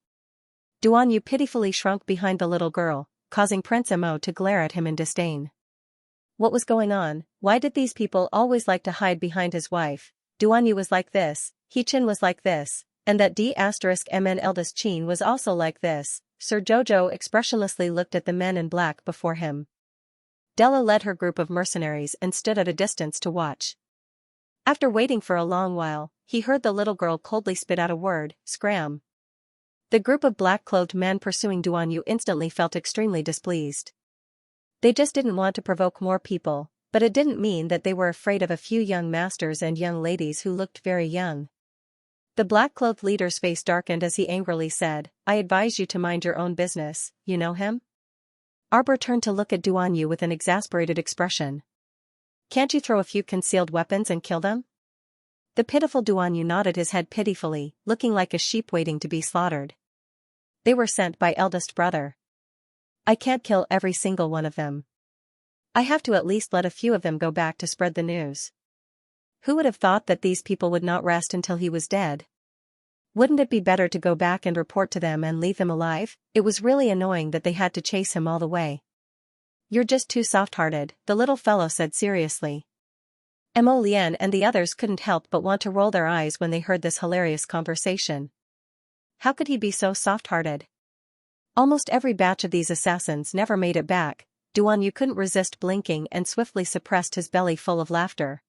Duan Yu pitifully shrunk behind the little girl, causing Prince Mo to glare at him in disdain. What was going on? Why did these people always like to hide behind his wife? Duan Yu was like this, He Chin was like this, and that D*MN eldest Qin was also like this. Sir Jojo expressionlessly looked at the men in black before him. Della led her group of mercenaries and stood at a distance to watch. After waiting for a long while, he heard the little girl coldly spit out a word, "Scram." The group of black-clothed men pursuing Duan Yu instantly felt extremely displeased. They just didn't want to provoke more people, but it didn't mean that they were afraid of a few young masters and young ladies who looked very young. The black-clothed leader's face darkened as he angrily said, "I advise you to mind your own business, you know him?" Arbor turned to look at Duan Yu with an exasperated expression. "Can't you throw a few concealed weapons and kill them?" The pitiful Duan Yu nodded his head pitifully, looking like a sheep waiting to be slaughtered. "They were sent by eldest brother. I can't kill every single one of them. I have to at least let a few of them go back to spread the news." Who would have thought that these people would not rest until he was dead? Wouldn't it be better to go back and report to them and leave him alive? It was really annoying that they had to chase him all the way. "You're just too soft-hearted," the little fellow said seriously. Mo Lian and the others couldn't help but want to roll their eyes when they heard this hilarious conversation. How could he be so soft-hearted? Almost every batch of these assassins never made it back. Duan Yu couldn't resist blinking and swiftly suppressed his belly full of laughter.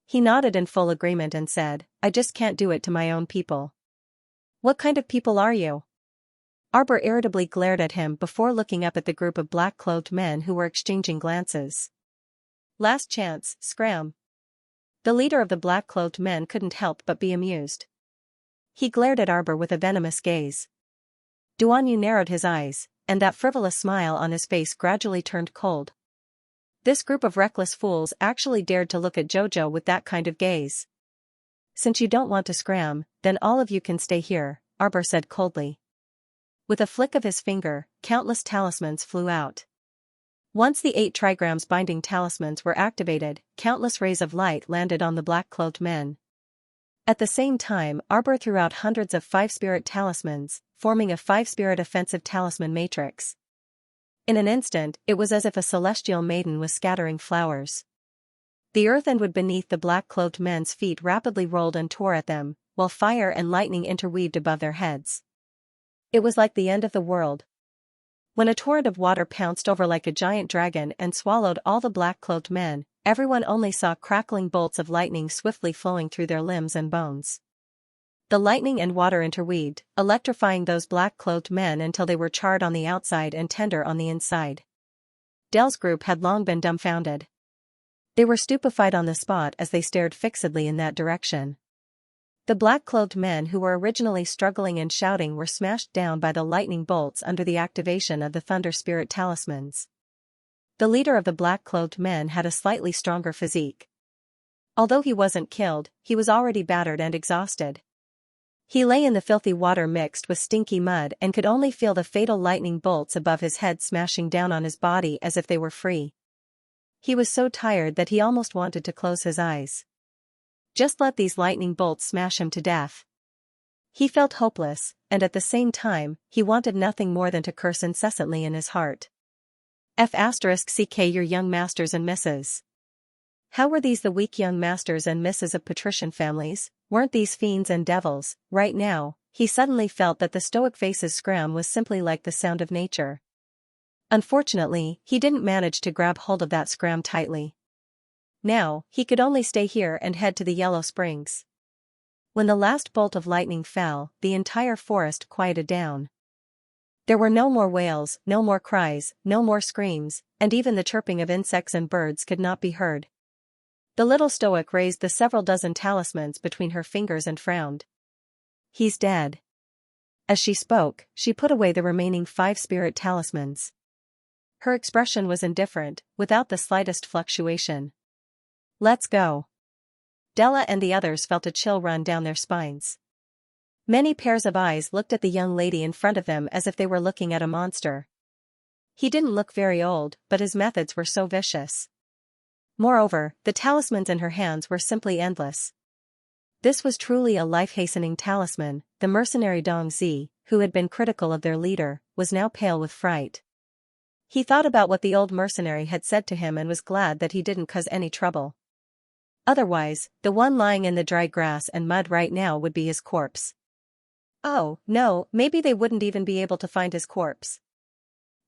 He nodded in full agreement and said, "I just can't do it to my own people." "What kind of people are you?" Arbor irritably glared at him before looking up at the group of black-clothed men who were exchanging glances. "Last chance, scram." The leader of the black-clothed men couldn't help but be amused. He glared at Arbor with a venomous gaze. Duan Yu narrowed his eyes, and that frivolous smile on his face gradually turned cold. This group of reckless fools actually dared to look at Jojo with that kind of gaze. "Since you don't want to scram, then all of you can stay here," Arbor said coldly. With a flick of his finger, countless talismans flew out. Once the 8 trigrams binding talismans were activated, countless rays of light landed on the black-clothed men. At the same time, Arbor threw out hundreds of 5-spirit talismans, forming a 5-spirit offensive talisman matrix. In an instant, it was as if a celestial maiden was scattering flowers. The earth and wood beneath the black-clothed men's feet rapidly rolled and tore at them, while fire and lightning interweaved above their heads. It was like the end of the world. When a torrent of water pounced over like a giant dragon and swallowed all the black-clothed men, everyone only saw crackling bolts of lightning swiftly flowing through their limbs and bones. The lightning and water interweaved, electrifying those black-clothed men until they were charred on the outside and tender on the inside. Dell's group had long been dumbfounded. They were stupefied on the spot as they stared fixedly in that direction. The black-clothed men who were originally struggling and shouting were smashed down by the lightning bolts under the activation of the Thunder Spirit talismans. The leader of the black-clothed men had a slightly stronger physique. Although he wasn't killed, he was already battered and exhausted. He lay in the filthy water mixed with stinky mud and could only feel the fatal lightning bolts above his head smashing down on his body as if they were free. He was so tired that he almost wanted to close his eyes. Just let these lightning bolts smash him to death. He felt hopeless, and at the same time, he wanted nothing more than to curse incessantly in his heart. F***ck your young masters and misses. How were these the weak young masters and misses of patrician families? Weren't these fiends and devils? Right now, he suddenly felt that the stoic face's scram was simply like the sound of nature. Unfortunately, he didn't manage to grab hold of that scram tightly. Now, he could only stay here and head to the Yellow Springs. When the last bolt of lightning fell, the entire forest quieted down. There were no more wails, no more cries, no more screams, and even the chirping of insects and birds could not be heard. The little stoic raised the several dozen talismans between her fingers and frowned. "He's dead." As she spoke, she put away the remaining 5 spirit talismans. Her expression was indifferent, without the slightest fluctuation. Let's go. Della and the others felt a chill run down their spines. Many pairs of eyes looked at the young lady in front of them as if they were looking at a monster. He didn't look very old, but his methods were so vicious. Moreover, the talismans in her hands were simply endless. This was truly a life-hastening talisman. The mercenary Dong Zi, who had been critical of their leader, was now pale with fright. He thought about what the old mercenary had said to him and was glad that he didn't cause any trouble. Otherwise, the one lying in the dry grass and mud right now would be his corpse. Oh, no, maybe they wouldn't even be able to find his corpse.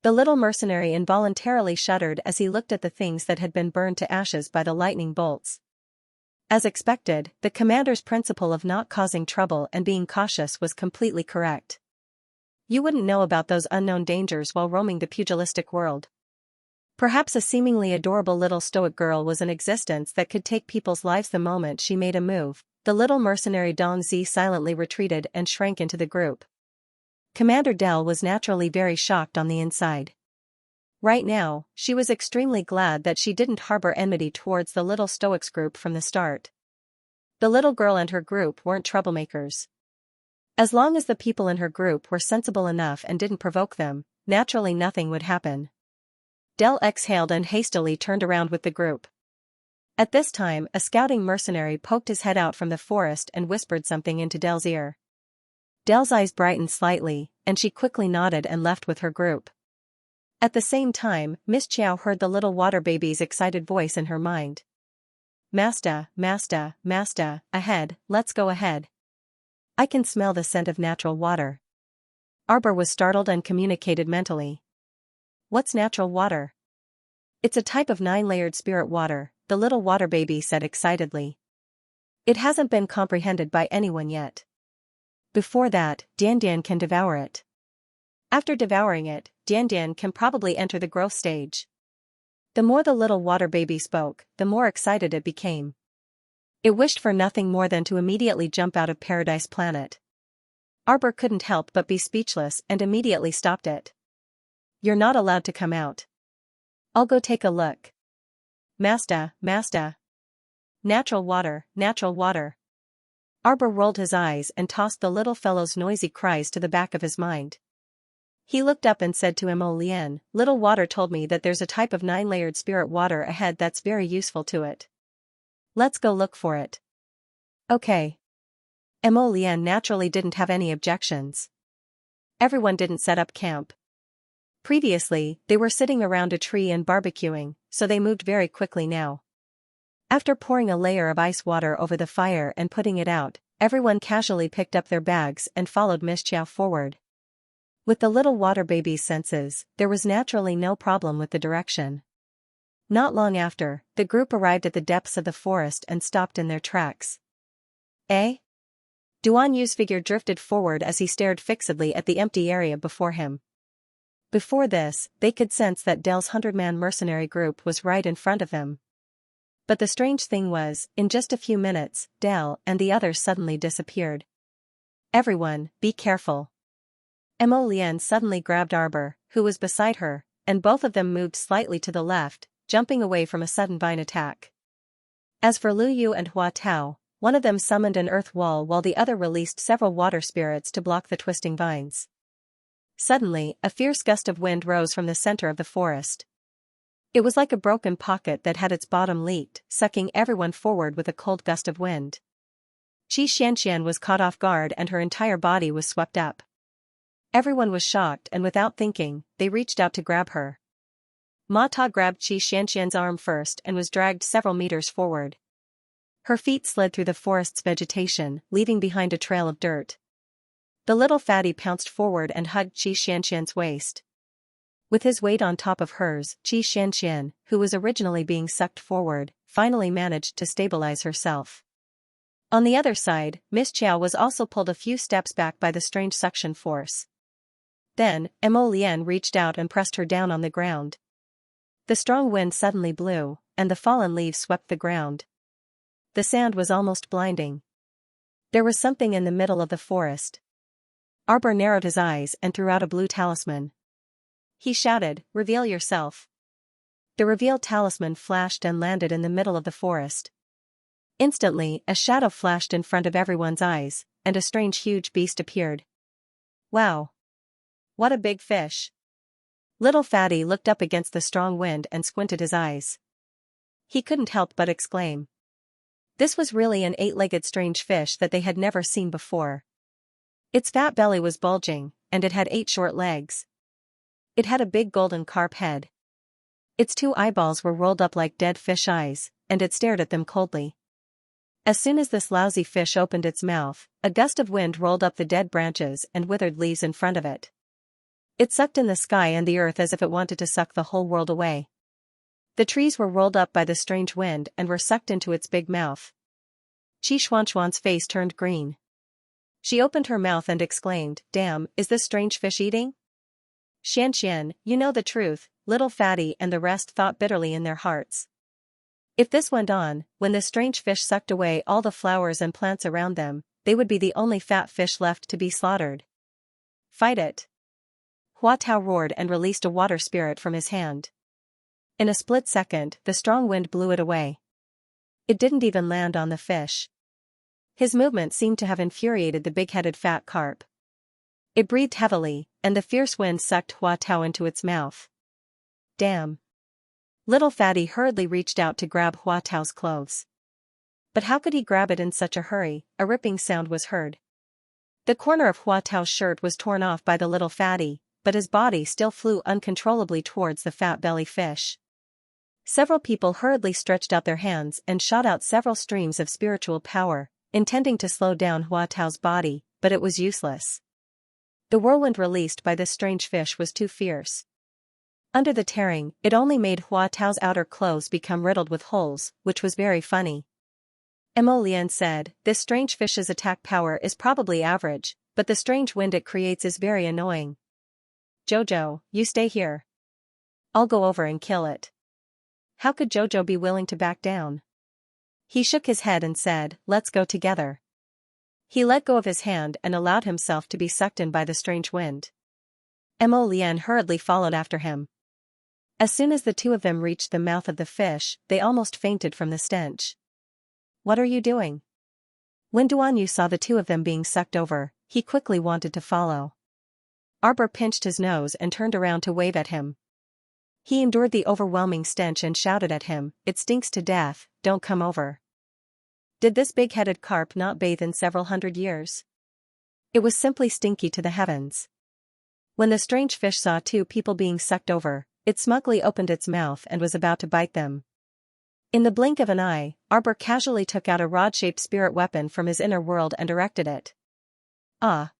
The little mercenary involuntarily shuddered as he looked at the things that had been burned to ashes by the lightning bolts. As expected, the commander's principle of not causing trouble and being cautious was completely correct. You wouldn't know about those unknown dangers while roaming the pugilistic world. Perhaps a seemingly adorable little stoic girl was in existence that could take people's lives the moment she made a move. The little mercenary Dong Zi silently retreated and shrank into the group. Commander Dell was naturally very shocked on the inside. Right now, she was extremely glad that she didn't harbor enmity towards the little Stoics group from the start. The little girl and her group weren't troublemakers. As long as the people in her group were sensible enough and didn't provoke them, naturally nothing would happen. Dell exhaled and hastily turned around with the group. At this time, a scouting mercenary poked his head out from the forest and whispered something into Dell's ear. Dell's eyes brightened slightly, and she quickly nodded and left with her group. At the same time, Miss Chiao heard the little water baby's excited voice in her mind. Master, master, master, ahead, let's go ahead. I can smell the scent of natural water. Arbor was startled and communicated mentally. What's natural water? It's a type of 9-layered spirit water, the little water baby said excitedly. It hasn't been comprehended by anyone yet. Before that, Dian can devour it. After devouring it, Dian can probably enter the growth stage. The more the little water baby spoke, the more excited it became. It wished for nothing more than to immediately jump out of Paradise Planet. Arbor couldn't help but be speechless and immediately stopped it. You're not allowed to come out. I'll go take a look. Master, master. Natural water, natural water. Arbor rolled his eyes and tossed the little fellow's noisy cries to the back of his mind. He looked up and said to Mo Lian, Little Water told me that there's a type of 9-layered spirit water ahead that's very useful to it. Let's go look for it. Okay. Mo Lian naturally didn't have any objections. Everyone didn't set up camp. Previously, they were sitting around a tree and barbecuing, so they moved very quickly now. After pouring a layer of ice water over the fire and putting it out, everyone casually picked up their bags and followed Miss Chiao forward. With the little water baby's senses, there was naturally no problem with the direction. Not long after, the group arrived at the depths of the forest and stopped in their tracks. Eh? Duan Yu's figure drifted forward as he stared fixedly at the empty area before him. Before this, they could sense that Dell's 100-man mercenary group was right in front of them. But the strange thing was, in just a few minutes, Dell and the others suddenly disappeared. Everyone, be careful. Mo Lian suddenly grabbed Arbor, who was beside her, and both of them moved slightly to the left, jumping away from a sudden vine attack. As for Lu Yu and Hua Tao, one of them summoned an earth wall while the other released several water spirits to block the twisting vines. Suddenly, a fierce gust of wind rose from the center of the forest. It was like a broken pocket that had its bottom leaked, sucking everyone forward with a cold gust of wind. Xianxia was caught off guard and her entire body was swept up. Everyone was shocked and without thinking, they reached out to grab her. Ma Ta grabbed Xianxia's arm first and was dragged several meters forward. Her feet slid through the forest's vegetation, leaving behind a trail of dirt. The little fatty pounced forward and hugged Xianxia's waist. With his weight on top of hers, Xianxia, who was originally being sucked forward, finally managed to stabilize herself. On the other side, Miss Chiao was also pulled a few steps back by the strange suction force. Then, Mo Lian reached out and pressed her down on the ground. The strong wind suddenly blew, and the fallen leaves swept the ground. The sand was almost blinding. There was something in the middle of the forest. Arbor narrowed his eyes and threw out a blue talisman. He shouted, "Reveal yourself." The revealed talisman flashed and landed in the middle of the forest. Instantly, a shadow flashed in front of everyone's eyes, and a strange huge beast appeared. Wow! What a big fish! Little Fatty looked up against the strong wind and squinted his eyes. He couldn't help but exclaim. This was really an 8-legged strange fish that they had never seen before. Its fat belly was bulging, and it had 8 short legs. It had a big golden carp head. Its 2 eyeballs were rolled up like dead fish eyes, and it stared at them coldly. As soon as this lousy fish opened its mouth, a gust of wind rolled up the dead branches and withered leaves in front of it. It sucked in the sky and the earth as if it wanted to suck the whole world away. The trees were rolled up by the strange wind and were sucked into its big mouth. Xianxia's face turned green. She opened her mouth and exclaimed, "Damn, is this strange fish eating?" "Xianxia, you know the truth," Little Fatty and the rest thought bitterly in their hearts. If this went on, when the strange fish sucked away all the flowers and plants around them, they would be the only fat fish left to be slaughtered. "Fight it!" Hua Tao roared and released a water spirit from his hand. In a split second, the strong wind blew it away. It didn't even land on the fish. His movement seemed to have infuriated the big-headed fat carp. It breathed heavily, and the fierce wind sucked Hua Tao into its mouth. Damn! Little Fatty hurriedly reached out to grab Hua Tao's clothes. But how could he grab it in such a hurry? A ripping sound was heard. The corner of Hua Tao's shirt was torn off by the Little Fatty, but his body still flew uncontrollably towards the fat belly fish. Several people hurriedly stretched out their hands and shot out several streams of spiritual power, intending to slow down Hua Tao's body, but it was useless. The whirlwind released by this strange fish was too fierce. Under the tearing, it only made Hua Tao's outer clothes become riddled with holes, which was very funny. Mo Lian said, "This strange fish's attack power is probably average, but the strange wind it creates is very annoying. Jojo, you stay here. I'll go over and kill it." How could Jojo be willing to back down? He shook his head and said, "Let's go together." He let go of his hand and allowed himself to be sucked in by the strange wind. Mo Lian hurriedly followed after him. As soon as the two of them reached the mouth of the fish, they almost fainted from the stench. "What are you doing?" When Duanyu saw the two of them being sucked over, he quickly wanted to follow. Arbor pinched his nose and turned around to wave at him. He endured the overwhelming stench and shouted at him, "It stinks to death, don't come over." Did this big-headed carp not bathe in several hundred years? It was simply stinky to the heavens. When the strange fish saw 2 people being sucked over, it smugly opened its mouth and was about to bite them. In the blink of an eye, Arbor casually took out a rod-shaped spirit weapon from his inner world and erected it. Ah!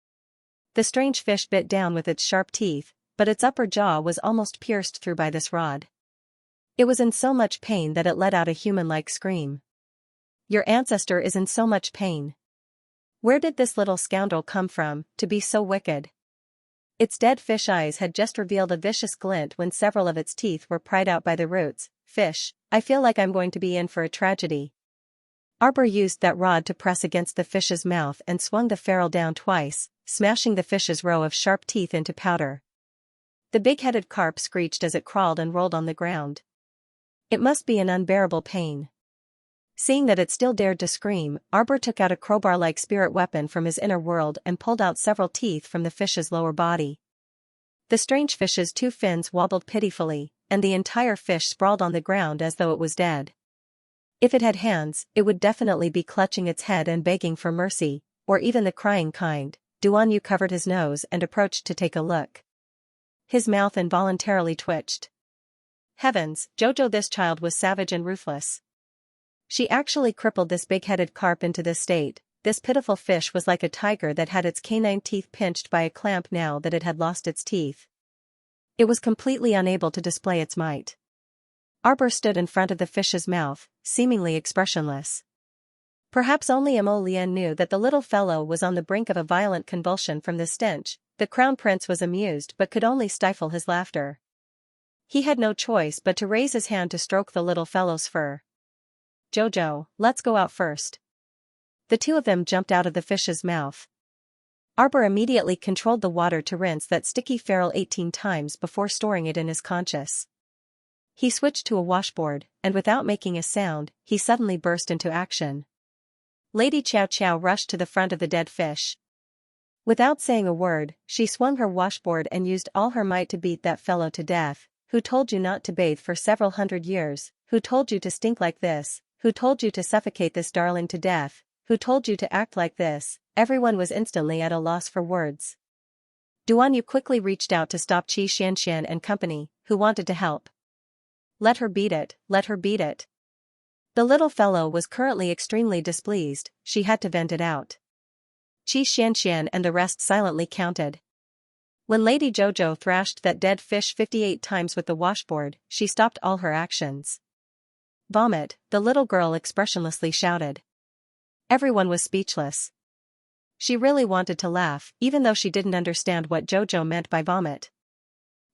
The strange fish bit down with its sharp teeth, but its upper jaw was almost pierced through by this rod. It was in so much pain that it let out a human-like scream. "Your ancestor is in so much pain. Where did this little scoundrel come from, to be so wicked?" Its dead fish eyes had just revealed a vicious glint when several of its teeth were pried out by the roots. "Fish, I feel like I'm going to be in for a tragedy." Arbor used that rod to press against the fish's mouth and swung the ferrule down twice, smashing the fish's row of sharp teeth into powder. The big-headed carp screeched as it crawled and rolled on the ground. It must be an unbearable pain. Seeing that it still dared to scream, Arbor took out a crowbar-like spirit weapon from his inner world and pulled out several teeth from the fish's lower body. The strange fish's 2 fins wobbled pitifully, and the entire fish sprawled on the ground as though it was dead. If it had hands, it would definitely be clutching its head and begging for mercy, or even the crying kind. Duanyu covered his nose and approached to take a look. His mouth involuntarily twitched. Heavens, Jojo, this child was savage and ruthless. She actually crippled this big-headed carp into this state. This pitiful fish was like a tiger that had its canine teeth pinched by a clamp now that it had lost its teeth. It was completely unable to display its might. Arbor stood in front of the fish's mouth, seemingly expressionless. Perhaps only Mo Lian knew that the little fellow was on the brink of a violent convulsion from the stench. The crown prince was amused but could only stifle his laughter. He had no choice but to raise his hand to stroke the little fellow's fur. "Jojo, let's go out first." The two of them jumped out of the fish's mouth. Arbor immediately controlled the water to rinse that sticky feral 18 times before storing it in his conscious. He switched to a washboard, and without making a sound, he suddenly burst into action. Lady Chow Chow rushed to the front of the dead fish. Without saying a word, she swung her washboard and used all her might to beat that fellow to death. Who told you not to bathe for several hundred years? Who told you to stink like this? Who told you to suffocate this darling to death? Who told you to act like this? Everyone was instantly at a loss for words. Duan Yu quickly reached out to stop Xianxia and company, who wanted to help. Let her beat it, let her beat it. The little fellow was currently extremely displeased, she had to vent it out. Xianxia and the rest silently counted. When Lady Jojo thrashed that dead fish 58 times with the washboard, she stopped all her actions. Vomit, the little girl expressionlessly shouted. Everyone was speechless. She really wanted to laugh, even though she didn't understand what Jojo meant by vomit.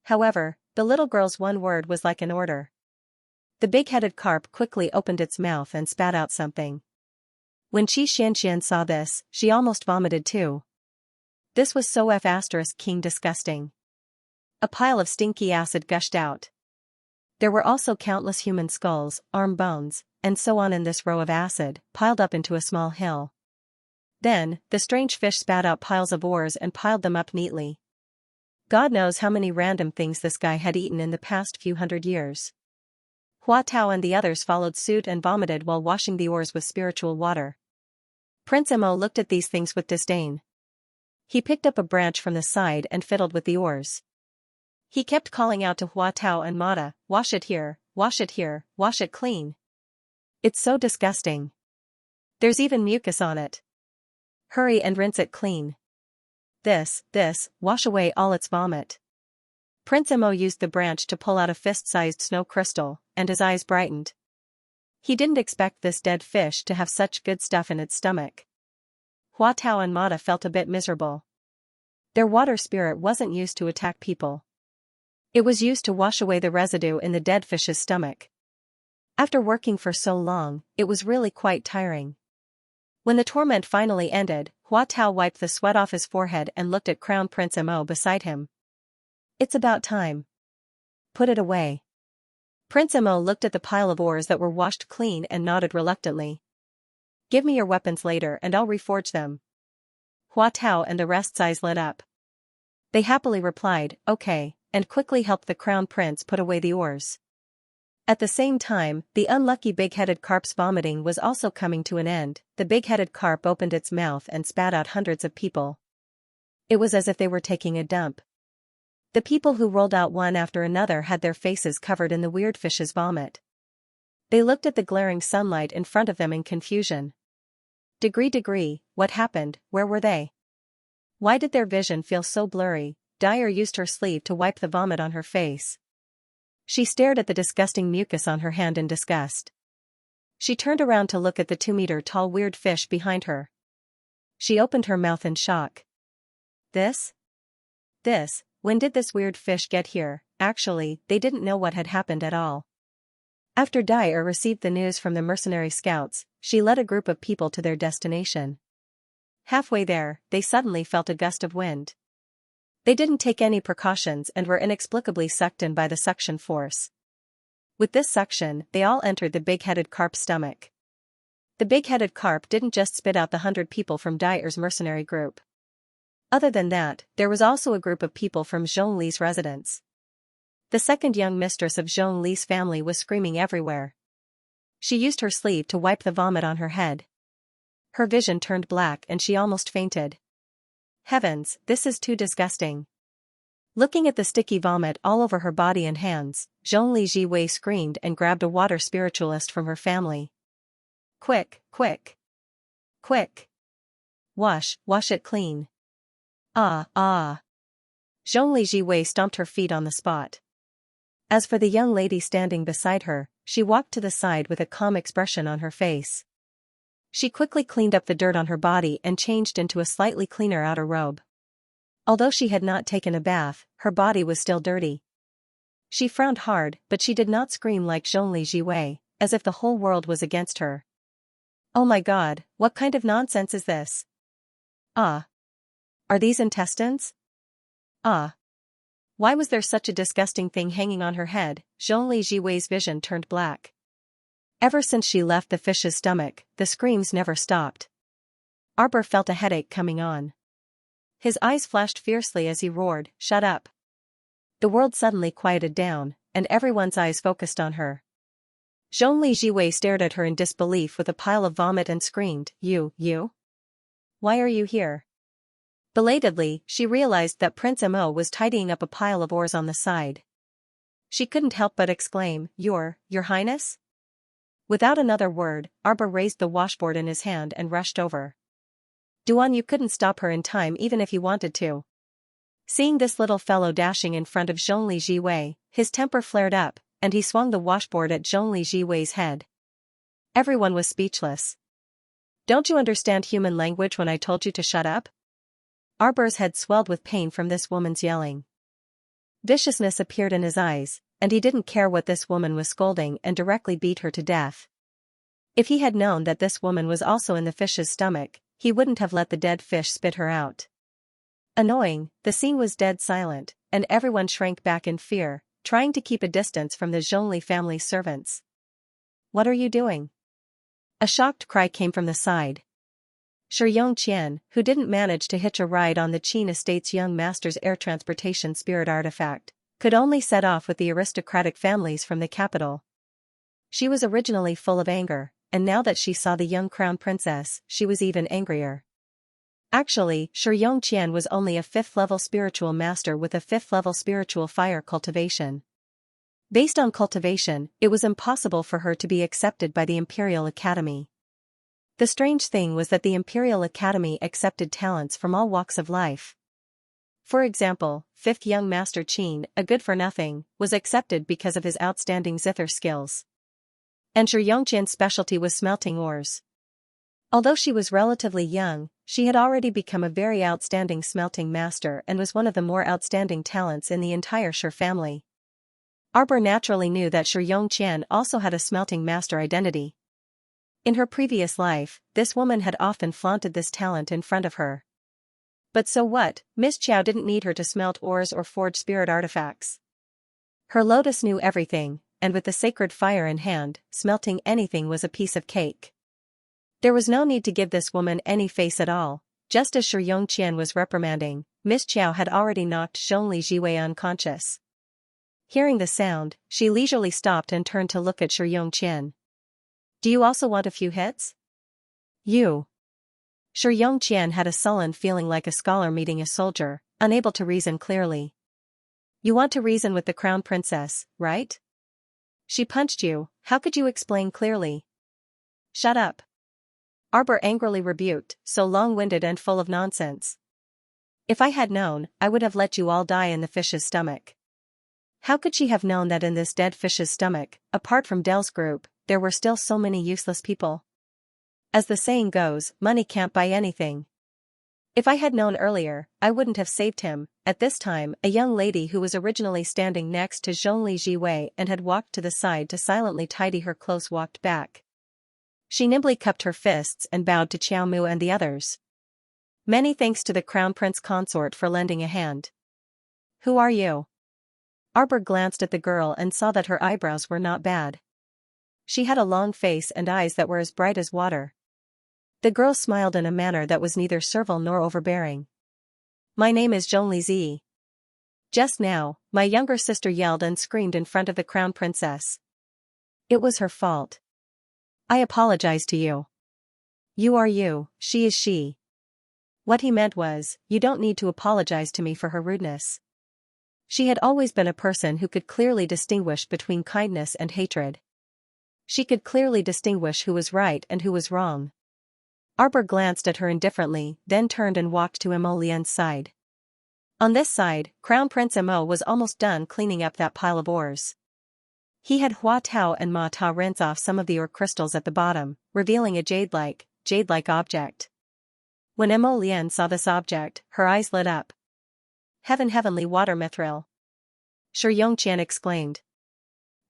However, the little girl's one word was like an order. The big-headed carp quickly opened its mouth and spat out something. When Xianxia saw this, she almost vomited too. This was so king disgusting. A pile of stinky acid gushed out. There were also countless human skulls, arm bones, and so on in this row of acid, piled up into a small hill. Then, the strange fish spat out piles of ores and piled them up neatly. God knows how many random things this guy had eaten in the past few hundred years. Hua Tao and the others followed suit and vomited while washing the ores with spiritual water. Prince Mo looked at these things with disdain. He picked up a branch from the side and fiddled with the oars. He kept calling out to Hua Tao and Mata, wash it here, wash it here, wash it clean. It's so disgusting. There's even mucus on it. Hurry and rinse it clean. This, wash away all its vomit. Prince Mo used the branch to pull out a fist-sized snow crystal, and his eyes brightened. He didn't expect this dead fish to have such good stuff in its stomach. Hua Tao and Mata felt a bit miserable. Their water spirit wasn't used to attack people. It was used to wash away the residue in the dead fish's stomach. After working for so long, it was really quite tiring. When the torment finally ended, Hua Tao wiped the sweat off his forehead and looked at Crown Prince Mo beside him. It's about time. Put it away. Prince Mo looked at the pile of ores that were washed clean and nodded reluctantly. Give me your weapons later and I'll reforge them. Hua Tao and the rest's eyes lit up. They happily replied, okay, and quickly helped the crown prince put away the oars. At the same time, the unlucky big-headed carp's vomiting was also coming to an end. The big-headed carp opened its mouth and spat out hundreds of people. It was as if they were taking a dump. The people who rolled out one after another had their faces covered in the weird fish's vomit. They looked at the glaring sunlight in front of them in confusion. Degree, what happened? Where were they? Why did their vision feel so blurry? Dyer used her sleeve to wipe the vomit on her face. She stared at the disgusting mucus on her hand in disgust. She turned around to look at the 2-meter-tall weird fish behind her. She opened her mouth in shock. This? When did this weird fish get here? Actually, they didn't know what had happened at all. After Dyer received the news from the mercenary scouts, she led a group of people to their destination. Halfway there, they suddenly felt a gust of wind. They didn't take any precautions and were inexplicably sucked in by the suction force. With this suction, they all entered the big-headed carp's stomach. The big-headed carp didn't just spit out the 100 people from Dyer's mercenary group. Other than that, there was also a group of people from Zhong Li's residence. The second young mistress of Zhong Li's family was screaming everywhere. She used her sleeve to wipe the vomit on her head. Her vision turned black and she almost fainted. Heavens, this is too disgusting. Looking at the sticky vomit all over her body and hands, Zhong Li Jiwei screamed and grabbed a water spiritualist from her family. Quick! Wash it clean. Ah. Zhong Li Jiwei stomped her feet on the spot. As for the young lady standing beside her, she walked to the side with a calm expression on her face. She quickly cleaned up the dirt on her body and changed into a slightly cleaner outer robe. Although she had not taken a bath, her body was still dirty. She frowned hard, but she did not scream like Zhong Li Jiwei, as if the whole world was against her. Oh my god, what kind of nonsense is this? Ah. Are these intestines? Ah. Why was there such a disgusting thing hanging on her head? Zhongli Jiwei's vision turned black. Ever since she left the fish's stomach, the screams never stopped. Arbor felt a headache coming on. His eyes flashed fiercely as he roared, "Shut up!" The world suddenly quieted down, and everyone's eyes focused on her. Zhongli Jiwei stared at her in disbelief with a pile of vomit and screamed, You? Why are you here?" Belatedly, she realized that Prince Mo was tidying up a pile of oars on the side. She couldn't help but exclaim, Your Highness?" Without another word, Arbor raised the washboard in his hand and rushed over. Duan, you couldn't stop her in time even if you wanted to. Seeing this little fellow dashing in front of Zhongli Jiwei, his temper flared up, and he swung the washboard at Zhongli Jiwei's head. Everyone was speechless. "Don't you understand human language when I told you to shut up?" Arbor's head swelled with pain from this woman's yelling. Viciousness appeared in his eyes, and he didn't care what this woman was scolding and directly beat her to death. If he had known that this woman was also in the fish's stomach, he wouldn't have let the dead fish spit her out. Annoying, the scene was dead silent, and everyone shrank back in fear, trying to keep a distance from the Zhongli family's servants. "What are you doing?" A shocked cry came from the side. Xianxia, who didn't manage to hitch a ride on the Qin estate's young master's air transportation spirit artifact, could only set off with the aristocratic families from the capital. She was originally full of anger, and now that she saw the young crown princess, she was even angrier. Actually, Xianxia was only a 5th-level spiritual master with a 5th-level spiritual fire cultivation. Based on cultivation, it was impossible for her to be accepted by the Imperial Academy. The strange thing was that the Imperial Academy accepted talents from all walks of life. For example, 5th young master Qin, a good-for-nothing, was accepted because of his outstanding zither skills. And Xianxia's specialty was smelting ores. Although she was relatively young, she had already become a very outstanding smelting master and was one of the more outstanding talents in the entire Shi family. Arbor naturally knew that Xianxia also had a smelting master identity. In her previous life, this woman had often flaunted this talent in front of her. But so what, Miss Qiao didn't need her to smelt ores or forge spirit artifacts. Her lotus knew everything, and with the sacred fire in hand, smelting anything was a piece of cake. There was no need to give this woman any face at all. Just as Xianxia was reprimanding, Miss Qiao had already knocked Zhongli Jiwei unconscious. Hearing the sound, she leisurely stopped and turned to look at Xianxia. "Do you also want a few hits?" "You." Xianxia had a sullen feeling like a scholar meeting a soldier, unable to reason clearly. "You want to reason with the crown princess, right? She punched you, how could you explain clearly?" "Shut up." Arbor angrily rebuked, "So long-winded and full of nonsense. If I had known, I would have let you all die in the fish's stomach." How could she have known that in this dead fish's stomach, apart from Dell's group, there were still so many useless people? As the saying goes, money can't buy anything. If I had known earlier, I wouldn't have saved him. At this time, a young lady who was originally standing next to Zhongli Jiwei and had walked to the side to silently tidy her clothes walked back. She nimbly cupped her fists and bowed to Qiao Mu and the others. "Many thanks to the Crown Prince Consort for lending a hand." "Who are you?" Arbor glanced at the girl and saw that her eyebrows were not bad. She had a long face and eyes that were as bright as water. The girl smiled in a manner that was neither servile nor overbearing. "My name is Zhongli Zi. Just now, my younger sister yelled and screamed in front of the Crown Princess. It was her fault. I apologize to you." "You are you, she is she." What he meant was, you don't need to apologize to me for her rudeness. She had always been a person who could clearly distinguish between kindness and hatred. She could clearly distinguish who was right and who was wrong. Arbor glanced at her indifferently, then turned and walked to Mo Lian's side. On this side, Crown Prince Mo was almost done cleaning up that pile of ores. He had Hua Tao and Ma Tao rinse off some of the ore crystals at the bottom, revealing a jade-like object. When Mo Lian saw this object, her eyes lit up. Heavenly water mithril," Xianxia exclaimed.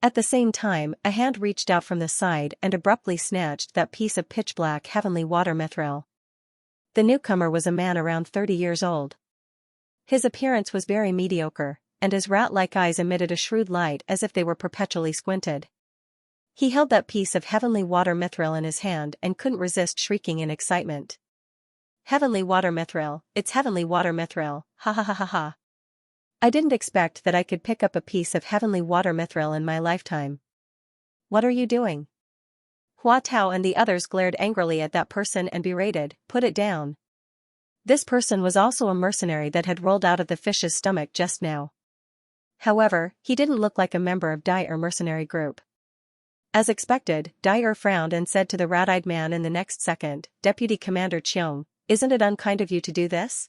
At the same time, a hand reached out from the side and abruptly snatched that piece of pitch-black heavenly water mithril. The newcomer was a man around 30 years old. His appearance was very mediocre, and his rat-like eyes emitted a shrewd light as if they were perpetually squinted. He held that piece of heavenly water mithril in his hand and couldn't resist shrieking in excitement. Heavenly water mithril, it's heavenly water mithril, ha ha ha ha ha. I didn't expect that I could pick up a piece of heavenly water mithril in my lifetime. What are you doing? Hua Tao and the others glared angrily at that person and berated, put it down. This person was also a mercenary that had rolled out of the fish's stomach just now. However, he didn't look like a member of Dai mercenary group. As expected, Dai frowned and said to the rat-eyed man in the next second, Deputy Commander Qiong, isn't it unkind of you to do this?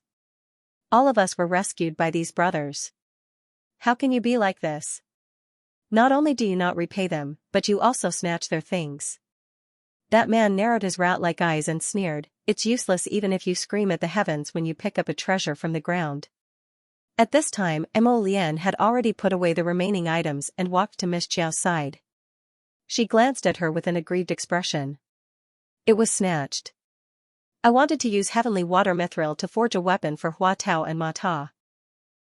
All of us were rescued by these brothers. How can you be like this? Not only do you not repay them, but you also snatch their things. That man narrowed his rat-like eyes and sneered, it's useless even if you scream at the heavens when you pick up a treasure from the ground. At this time, Mo Lian had already put away the remaining items and walked to Miss Chiao's side. She glanced at her with an aggrieved expression. It was snatched. I wanted to use heavenly water mithril to forge a weapon for Hua Tao and Ma Ta.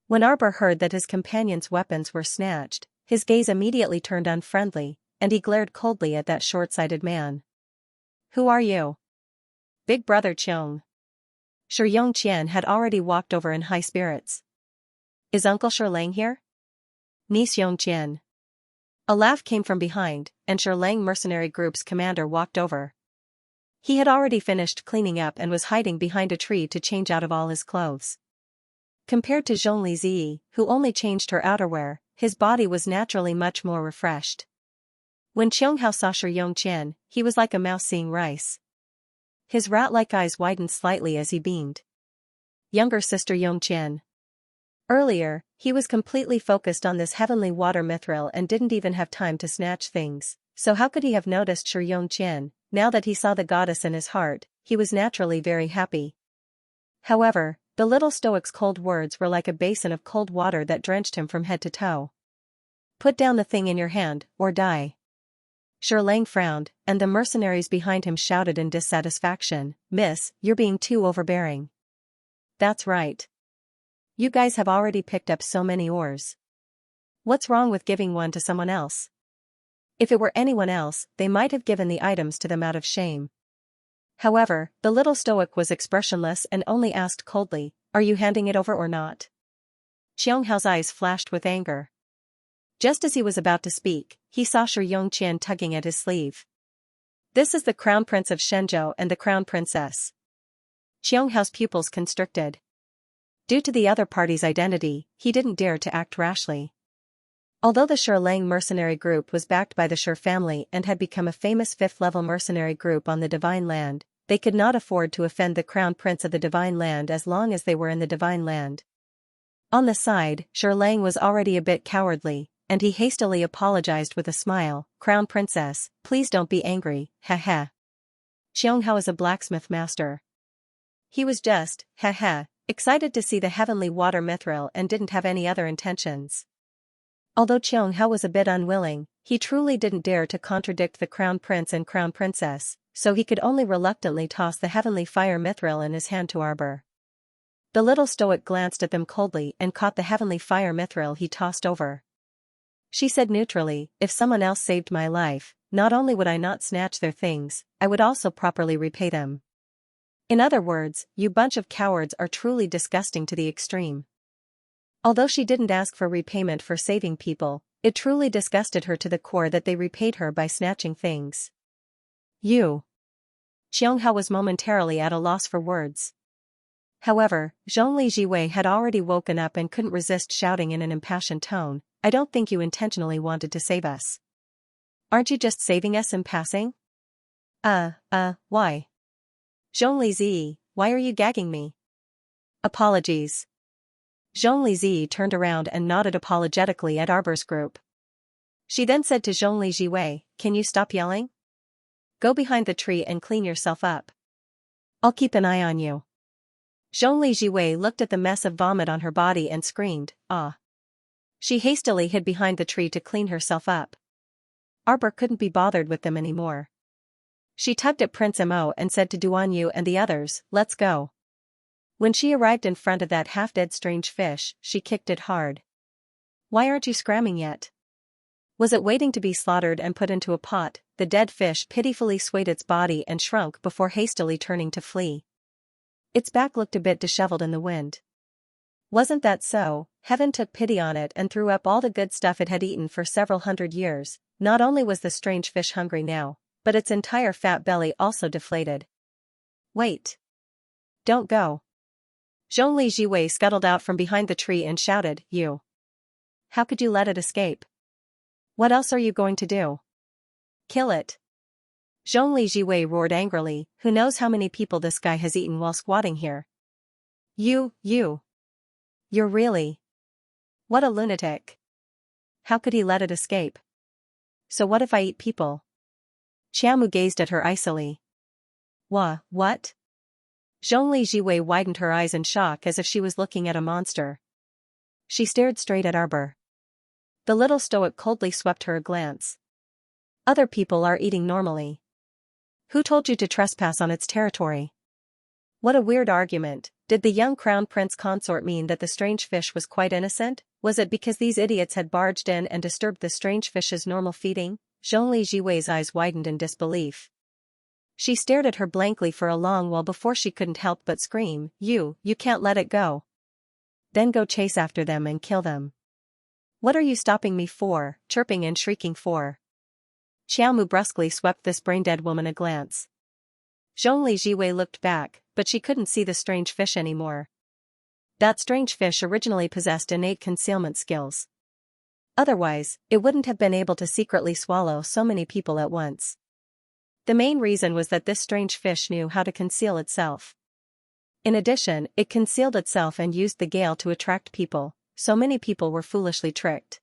When Arbor heard that his companion's weapons were snatched, his gaze immediately turned unfriendly, and he glared coldly at that short-sighted man. Who are you? Big brother Qiong. Shi Yongqian had already walked over in high spirits. Is Uncle Shi Lang here? Niece Yongqian. A laugh came from behind, and Shi Lang mercenary group's commander walked over. He had already finished cleaning up and was hiding behind a tree to change out of all his clothes. Compared to Zhongli Ziyi, who only changed her outerwear, his body was naturally much more refreshed. When Qianghao saw Shi Yongqian, he was like a mouse seeing rice. His rat-like eyes widened slightly as he beamed. Younger sister Yongqian. Earlier, he was completely focused on this heavenly water mithril and didn't even have time to snatch things, so how could he have noticed Shi Yongqian? Now that he saw the goddess in his heart, he was naturally very happy. However, the little stoic's cold words were like a basin of cold water that drenched him from head to toe. Put down the thing in your hand, or die. Shi Lang frowned, and the mercenaries behind him shouted in dissatisfaction, Miss, you're being too overbearing. That's right. You guys have already picked up so many ores. What's wrong with giving one to someone else? If it were anyone else, they might have given the items to them out of shame. However, the little stoic was expressionless and only asked coldly, are you handing it over or not? Qianghao's eyes flashed with anger. Just as he was about to speak, he saw Shi Yongqian tugging at his sleeve. This is the Crown Prince of Shenzhou and the Crown Princess. Qianghao's pupils constricted. Due to the other party's identity, he didn't dare to act rashly. Although the Shi Lang mercenary group was backed by the Shi family and had become a famous fifth-level mercenary group on the Divine Land, they could not afford to offend the Crown Prince of the Divine Land as long as they were in the Divine Land. On the side, Shi Lang was already a bit cowardly, and he hastily apologized with a smile, Crown Princess, please don't be angry, ha ha. Qianghao is a blacksmith master. He was just, ha ha, excited to see the heavenly water mithril and didn't have any other intentions. Although Qianghao was a bit unwilling, he truly didn't dare to contradict the Crown Prince and Crown Princess, so he could only reluctantly toss the heavenly fire mithril in his hand to Arbor. The little stoic glanced at them coldly and caught the heavenly fire mithril he tossed over. She said neutrally, if someone else saved my life, not only would I not snatch their things, I would also properly repay them. In other words, you bunch of cowards are truly disgusting to the extreme. Although she didn't ask for repayment for saving people, it truly disgusted her to the core that they repaid her by snatching things. You. Qianghao was momentarily at a loss for words. However, Zhongli Jiwei had already woken up and couldn't resist shouting in an impassioned tone, I don't think you intentionally wanted to save us. Aren't you just saving us in passing? Why? Zhongli Ziyi, why are you gagging me? Apologies. Zhongli Ziyi turned around and nodded apologetically at Arbor's group. She then said to Zhongli Jiwei, can you stop yelling? Go behind the tree and clean yourself up. I'll keep an eye on you. Zhongli Jiwei looked at the mess of vomit on her body and screamed, ah. She hastily hid behind the tree to clean herself up. Arbor couldn't be bothered with them anymore. She tugged at Prince Mo and said to Duan Yu and the others, "Let's go." When she arrived in front of that half-dead strange fish, she kicked it hard. "Why aren't you scramming yet?" Was it waiting to be slaughtered and put into a pot? The dead fish pitifully swayed its body and shrunk before hastily turning to flee. Its back looked a bit disheveled in the wind. Wasn't that so? Heaven took pity on it and threw up all the good stuff it had eaten for several hundred years. Not only was the strange fish hungry now, but its entire fat belly also deflated. "Wait. Don't go." Zhongli Jiwei scuttled out from behind the tree and shouted, "You! How could you let it escape? What else are you going to do? Kill it." Zhongli Jiwei roared angrily, "Who knows how many people this guy has eaten while squatting here? You. You're really... What a lunatic. How could he let it escape? So what if I eat people?" Xiaomu gazed at her icily. What? Zhongli Jiwei widened her eyes in shock as if she was looking at a monster. She stared straight at Arbor. The little stoic coldly swept her a glance. "Other people are eating normally. Who told you to trespass on its territory?" What a weird argument. Did the young crown prince consort mean that the strange fish was quite innocent? Was it because these idiots had barged in and disturbed the strange fish's normal feeding? Zhongli Jiwei's eyes widened in disbelief. She stared at her blankly for a long while before she couldn't help but scream, You can't let it go. Then go chase after them and kill them." "What are you stopping me for, chirping and shrieking for?" Xiaomu brusquely swept this brain-dead woman a glance. Zhongli Jiwei looked back, but she couldn't see the strange fish anymore. That strange fish originally possessed innate concealment skills. Otherwise, it wouldn't have been able to secretly swallow so many people at once. The main reason was that this strange fish knew how to conceal itself. In addition, it concealed itself and used the gale to attract people, so many people were foolishly tricked.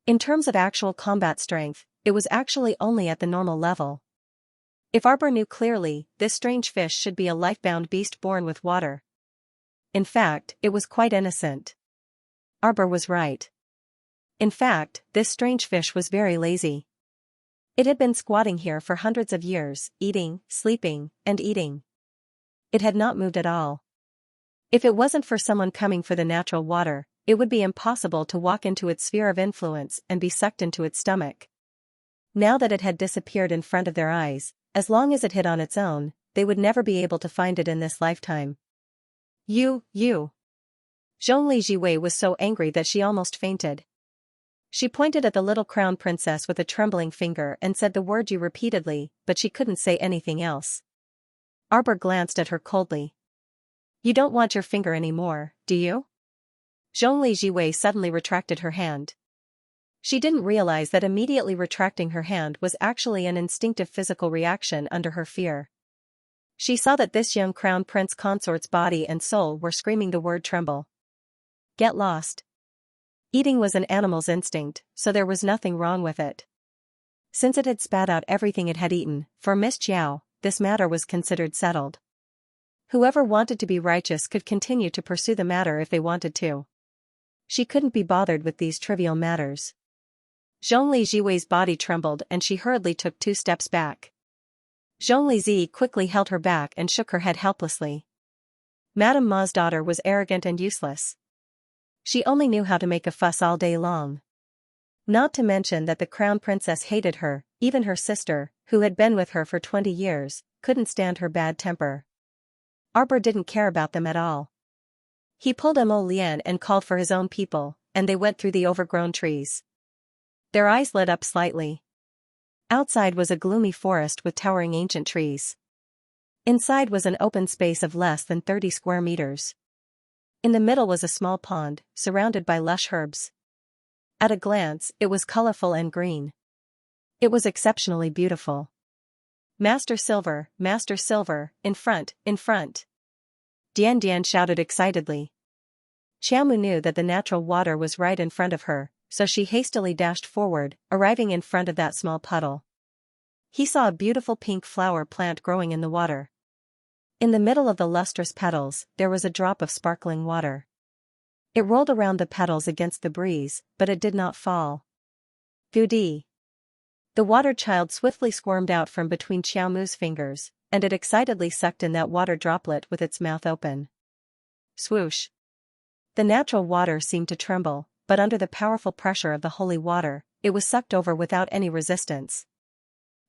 In terms of actual combat strength, it was actually only at the normal level. If Arbor knew clearly, this strange fish should be a life-bound beast born with water. In fact, it was quite innocent. Arbor was right. In fact, this strange fish was very lazy. It had been squatting here for hundreds of years, eating, sleeping, and eating. It had not moved at all. If it wasn't for someone coming for the natural water, it would be impossible to walk into its sphere of influence and be sucked into its stomach. Now that it had disappeared in front of their eyes, as long as it hid on its own, they would never be able to find it in this lifetime. You. Zhongli Jiwei was so angry that she almost fainted. She pointed at the little crown princess with a trembling finger and said the word "you" repeatedly, but she couldn't say anything else. Arbor glanced at her coldly. "You don't want your finger anymore, do you?" Zhongli Jiwei suddenly retracted her hand. She didn't realize that immediately retracting her hand was actually an instinctive physical reaction under her fear. She saw that this young crown prince consort's body and soul were screaming the word "tremble." Get lost. Eating was an animal's instinct, so there was nothing wrong with it. Since it had spat out everything it had eaten, for Miss Jiao, this matter was considered settled. Whoever wanted to be righteous could continue to pursue the matter if they wanted to. She couldn't be bothered with these trivial matters. Zhongli Jiwei's body trembled and she hurriedly took 2 steps back. Zhongli Zi quickly held her back and shook her head helplessly. Madame Ma's daughter was arrogant and useless. She only knew how to make a fuss all day long. Not to mention that the crown princess hated her, even her sister, who had been with her for 20 years, couldn't stand her bad temper. Arbor didn't care about them at all. He pulled Mo Lian and called for his own people, and they went through the overgrown trees. Their eyes lit up slightly. Outside was a gloomy forest with towering ancient trees. Inside was an open space of less than 30 square meters. In the middle was a small pond, surrounded by lush herbs. At a glance, it was colorful and green. It was exceptionally beautiful. Master Silver, in front, in front. Dian Dian shouted excitedly. Xiaomu knew that the natural water was right in front of her, so she hastily dashed forward, arriving in front of that small puddle. He saw a beautiful pink flower plant growing in the water. In the middle of the lustrous petals, there was a drop of sparkling water. It rolled around the petals against the breeze, but it did not fall. Goody. The water child swiftly squirmed out from between Xiao Mu's fingers, and it excitedly sucked in that water droplet with its mouth open. Swoosh! The natural water seemed to tremble, but under the powerful pressure of the holy water, it was sucked over without any resistance.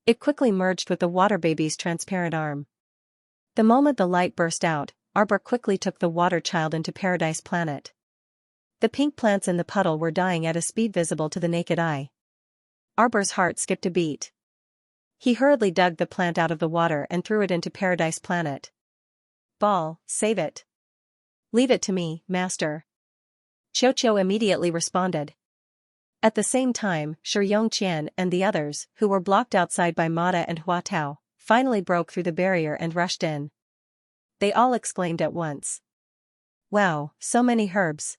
It quickly merged with the water baby's transparent arm. The moment the light burst out, Arbor quickly took the water child into Paradise Planet. The pink plants in the puddle were dying at a speed visible to the naked eye. Arbor's heart skipped a beat. He hurriedly dug the plant out of the water and threw it into Paradise Planet. Ball, save it. Leave it to me, master. Qiu immediately responded. At the same time, Xianxia and the others, who were blocked outside by Mata and Huatao, finally broke through the barrier and rushed in. They all exclaimed at once. Wow, so many herbs.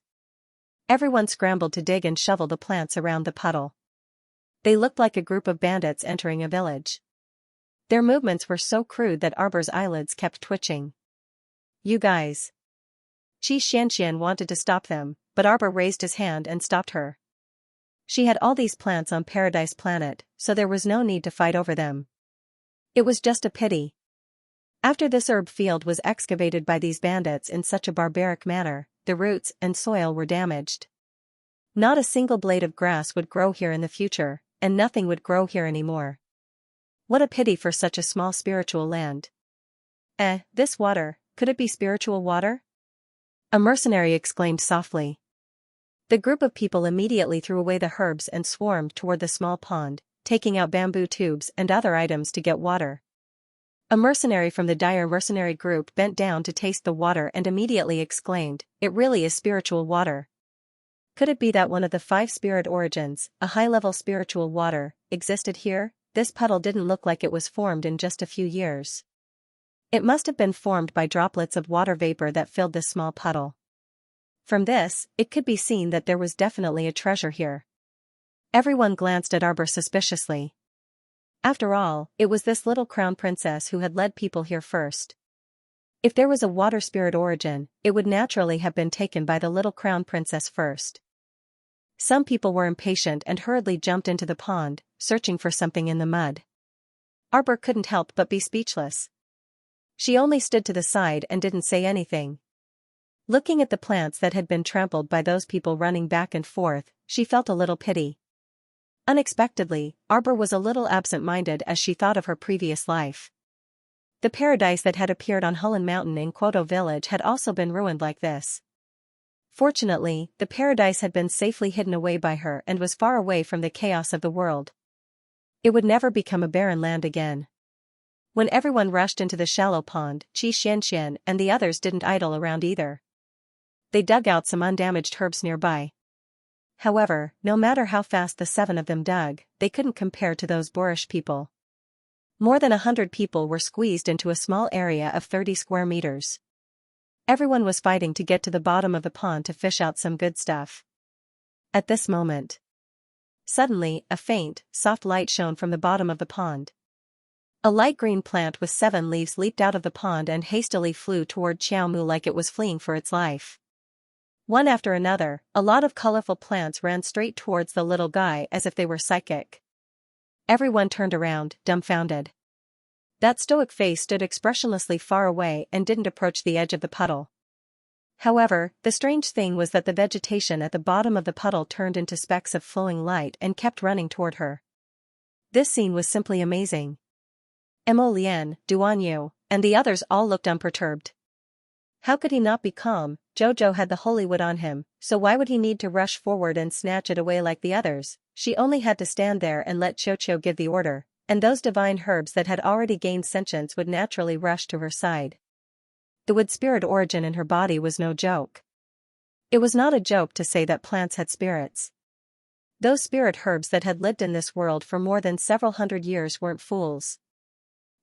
Everyone scrambled to dig and shovel the plants around the puddle. They looked like a group of bandits entering a village. Their movements were so crude that Arbor's eyelids kept twitching. You guys. Xianxia wanted to stop them, but Arbor raised his hand and stopped her. She had all these plants on Paradise Planet, so there was no need to fight over them. It was just a pity. After this herb field was excavated by these bandits in such a barbaric manner, the roots and soil were damaged. Not a single blade of grass would grow here in the future, and nothing would grow here anymore. What a pity for such a small spiritual land. This water, could it be spiritual water? A mercenary exclaimed softly. The group of people immediately threw away the herbs and swarmed toward the small pond, taking out bamboo tubes and other items to get water. A mercenary from the dire mercenary group bent down to taste the water and immediately exclaimed, "It really is spiritual water." Could it be that one of the 5 spirit origins, a high-level spiritual water, existed here? This puddle didn't look like it was formed in just a few years. It must have been formed by droplets of water vapor that filled this small puddle. From this, it could be seen that there was definitely a treasure here. Everyone glanced at Arbor suspiciously. After all, it was this little crown princess who had led people here first. If there was a water spirit origin, it would naturally have been taken by the little crown princess first. Some people were impatient and hurriedly jumped into the pond, searching for something in the mud. Arbor couldn't help but be speechless. She only stood to the side and didn't say anything. Looking at the plants that had been trampled by those people running back and forth, she felt a little pity. Unexpectedly, Arbor was a little absent-minded as she thought of her previous life. The paradise that had appeared on Hulun Mountain in Quoto Village had also been ruined like this. Fortunately, the paradise had been safely hidden away by her and was far away from the chaos of the world. It would never become a barren land again. When everyone rushed into the shallow pond, Xianxia and the others didn't idle around either. They dug out some undamaged herbs nearby. However, no matter how fast the 7 of them dug, they couldn't compare to those boorish people. More than 100 people were squeezed into a small area of 30 square meters. Everyone was fighting to get to the bottom of the pond to fish out some good stuff. At this moment, suddenly, a faint, soft light shone from the bottom of the pond. A light green plant with 7 leaves leaped out of the pond and hastily flew toward Xiao Mu like it was fleeing for its life. One after another, a lot of colorful plants ran straight towards the little guy as if they were psychic. Everyone turned around, dumbfounded. That stoic face stood expressionlessly far away and didn't approach the edge of the puddle. However, the strange thing was that the vegetation at the bottom of the puddle turned into specks of flowing light and kept running toward her. This scene was simply amazing. Mo Lian, Duan Yu, and the others all looked unperturbed. How could he not be calm? Jojo had the holy wood on him, so why would he need to rush forward and snatch it away like the others? She only had to stand there and let Qiu give the order, and those divine herbs that had already gained sentience would naturally rush to her side. The wood spirit origin in her body was no joke. It was not a joke to say that plants had spirits. Those spirit herbs that had lived in this world for more than several hundred years weren't fools.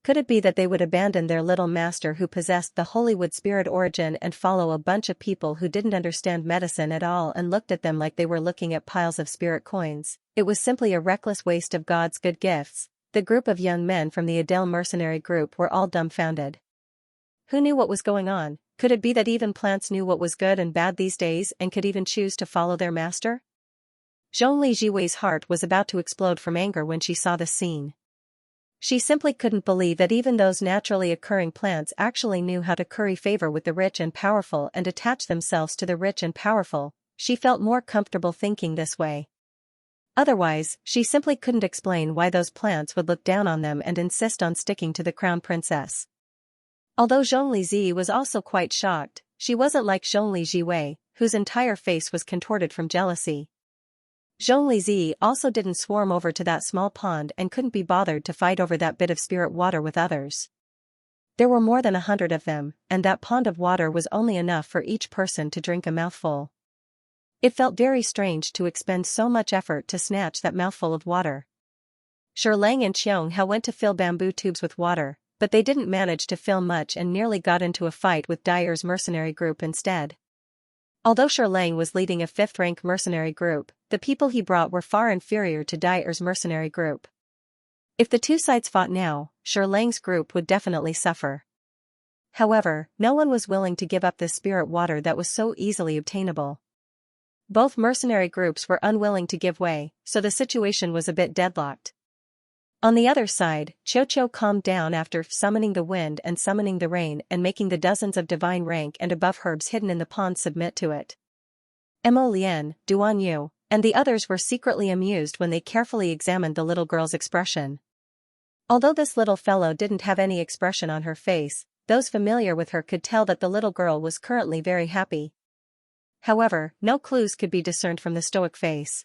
Could it be that they would abandon their little master who possessed the holy wood spirit origin and follow a bunch of people who didn't understand medicine at all and looked at them like they were looking at piles of spirit coins? It was simply a reckless waste of God's good gifts. The group of young men from the Adele mercenary group were all dumbfounded. Who knew what was going on? Could it be that even plants knew what was good and bad these days and could even choose to follow their master? Zhongli Jiwei's heart was about to explode from anger when she saw the scene. She simply couldn't believe that even those naturally occurring plants actually knew how to curry favor with the rich and powerful and attach themselves to the rich and powerful. She felt more comfortable thinking this way. Otherwise, she simply couldn't explain why those plants would look down on them and insist on sticking to the crown princess. Although Zhongli Zi was also quite shocked, she wasn't like Zhongli Jiwei, whose entire face was contorted from jealousy. Zhongli Zi also didn't swarm over to that small pond and couldn't be bothered to fight over that bit of spirit water with others. There were more than 100 of them, and that pond of water was only enough for each person to drink a mouthful. It felt very strange to expend so much effort to snatch that mouthful of water. Lang and Xianxia went to fill bamboo tubes with water, but they didn't manage to fill much and nearly got into a fight with Dyer's mercenary group instead. Although Lang was leading a 5th-rank mercenary group, the people he brought were far inferior to Dyer's mercenary group. If the two sides fought now, Lang's group would definitely suffer. However, no one was willing to give up this spirit water that was so easily obtainable. Both mercenary groups were unwilling to give way, so the situation was a bit deadlocked. On the other side, Cho calmed down after summoning the wind and summoning the rain and making the dozens of divine rank and above herbs hidden in the pond submit to it. Mo Lian, Duan Yu, and the others were secretly amused when they carefully examined the little girl's expression. Although this little fellow didn't have any expression on her face, those familiar with her could tell that the little girl was currently very happy. However, no clues could be discerned from the stoic face.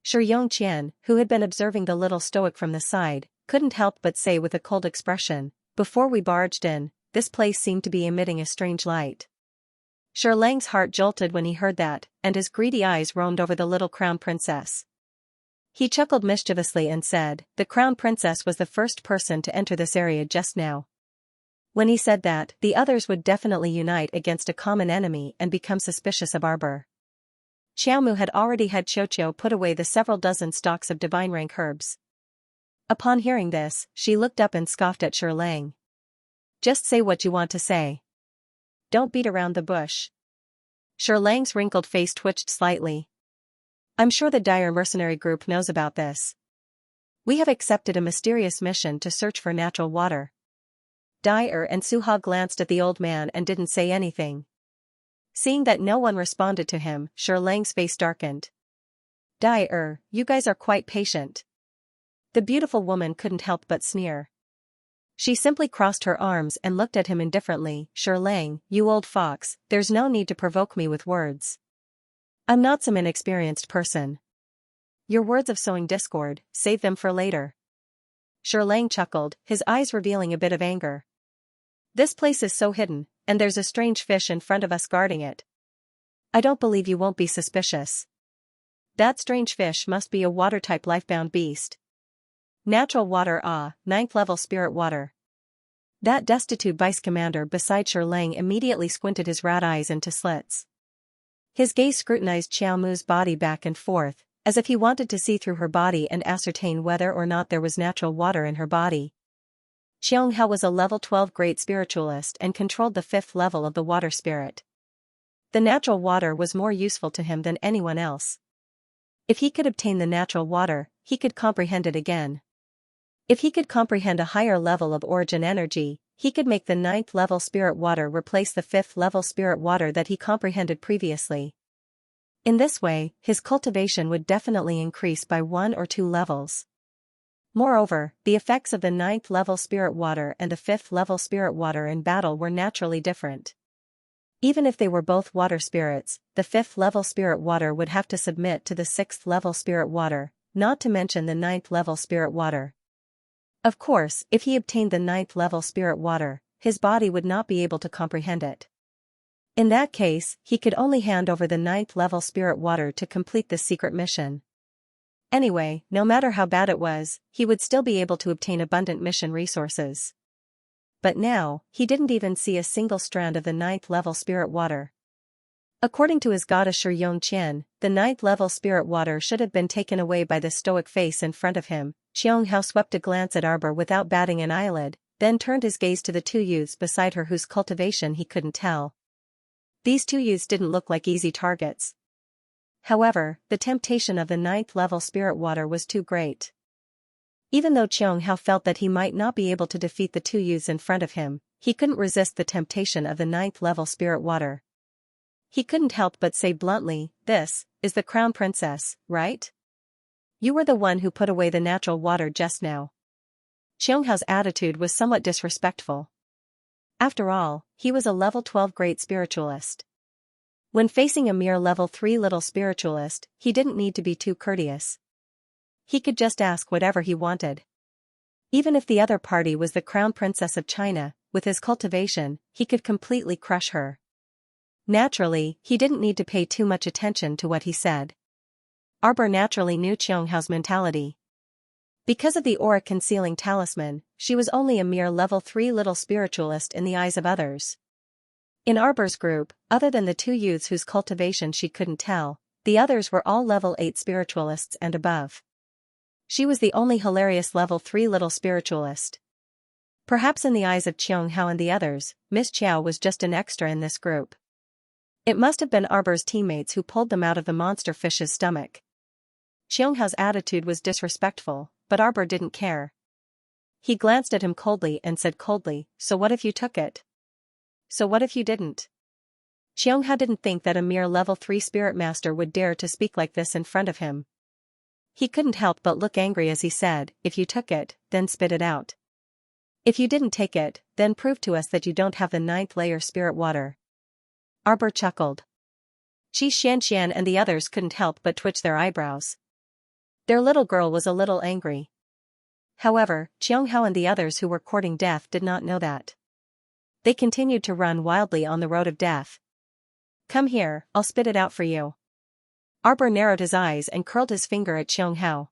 Yongqian, who had been observing the little stoic from the side, couldn't help but say with a cold expression, "Before we barged in, this place seemed to be emitting a strange light." Lang's heart jolted when he heard that, and his greedy eyes roamed over the little crown princess. He chuckled mischievously and said, "The crown princess was the first person to enter this area just now." When he said that, the others would definitely unite against a common enemy and become suspicious of Arbor. Xiaomu had already had Cho put away the several dozen stalks of divine rank herbs. Upon hearing this, she looked up and scoffed at Lang. "Just say what you want to say. Don't beat around the bush." Lang's wrinkled face twitched slightly. "I'm sure the Dyer mercenary group knows about this. We have accepted a mysterious mission to search for natural water." Dyer and Suha glanced at the old man and didn't say anything. Seeing that no one responded to him, Lang's face darkened. "Dyer, you guys are quite patient." The beautiful woman couldn't help but sneer. She simply crossed her arms and looked at him indifferently. "Lang, you old fox, there's no need to provoke me with words. I'm not some inexperienced person. Your words of sowing discord, save them for later." Lang chuckled, his eyes revealing a bit of anger. "This place is so hidden, and there's a strange fish in front of us guarding it. I don't believe you won't be suspicious. That strange fish must be a water-type lifebound beast. Natural water, 9th level spirit water." That destitute vice commander beside Lang immediately squinted his rat eyes into slits. His gaze scrutinized Xiaomu's body back and forth, as if he wanted to see through her body and ascertain whether or not there was natural water in her body. Xianxia was a level 12 great spiritualist and controlled the 5th level of the water spirit. The natural water was more useful to him than anyone else. If he could obtain the natural water, he could comprehend it again. If he could comprehend a higher level of origin energy, he could make the 9th level spirit water replace the 5th level spirit water that he comprehended previously. In this way, his cultivation would definitely increase by 1 or 2 levels. Moreover, the effects of the 9th level spirit water and the 5th level spirit water in battle were naturally different. Even if they were both water spirits, the 5th level spirit water would have to submit to the 6th level spirit water, not to mention the 9th level spirit water. Of course, if he obtained the 9th level spirit water, his body would not be able to comprehend it. In that case, he could only hand over the 9th level spirit water to complete this secret mission. Anyway, no matter how bad it was, he would still be able to obtain abundant mission resources. But now, he didn't even see a single strand of the 9th level spirit water. According to his goddess Yongqian, the 9th level spirit water should have been taken away by the stoic face in front of him. Xianxia swept a glance at Arbor without batting an eyelid, then turned his gaze to the 2 youths beside her whose cultivation he couldn't tell. These 2 youths didn't look like easy targets. However, the temptation of the 9th level spirit water was too great. Even though Xianxia felt that he might not be able to defeat the two youths in front of him, he couldn't resist the temptation of the 9th level spirit water. He couldn't help but say bluntly, "This is the crown princess, right? You were the one who put away the natural water just now." Xianxia's attitude was somewhat disrespectful. After all, he was a level 12 great spiritualist. When facing a mere level 3 little spiritualist, he didn't need to be too courteous. He could just ask whatever he wanted. Even if the other party was the crown princess of China, with his cultivation, he could completely crush her. Naturally, he didn't need to pay too much attention to what he said. Arbor naturally knew Xianxia's mentality. Because of the aura-concealing talisman, she was only a mere level 3 little spiritualist in the eyes of others. In Arbor's group, other than the two youths whose cultivation she couldn't tell, the others were all level 8 spiritualists and above. She was the only hilarious level 3 little spiritualist. Perhaps in the eyes of Xianxia and the others, Miss Qiao was just an extra in this group. It must have been Arbor's teammates who pulled them out of the monster fish's stomach. Xianxia's attitude was disrespectful, but Arbor didn't care. He glanced at him coldly and said coldly, "So what if you took it? So what if you didn't?" Xianxia didn't think that a mere level 3 spirit master would dare to speak like this in front of him. He couldn't help but look angry as he said, "If you took it, then spit it out. If you didn't take it, then prove to us that you don't have the 9th layer spirit water." Arbor chuckled. Xianxia and the others couldn't help but twitch their eyebrows. Their little girl was a little angry. However, Xianxia and the others who were courting death did not know that. They continued to run wildly on the road of death. "Come here, I'll spit it out for you." Arbor narrowed his eyes and curled his finger at Xianxia.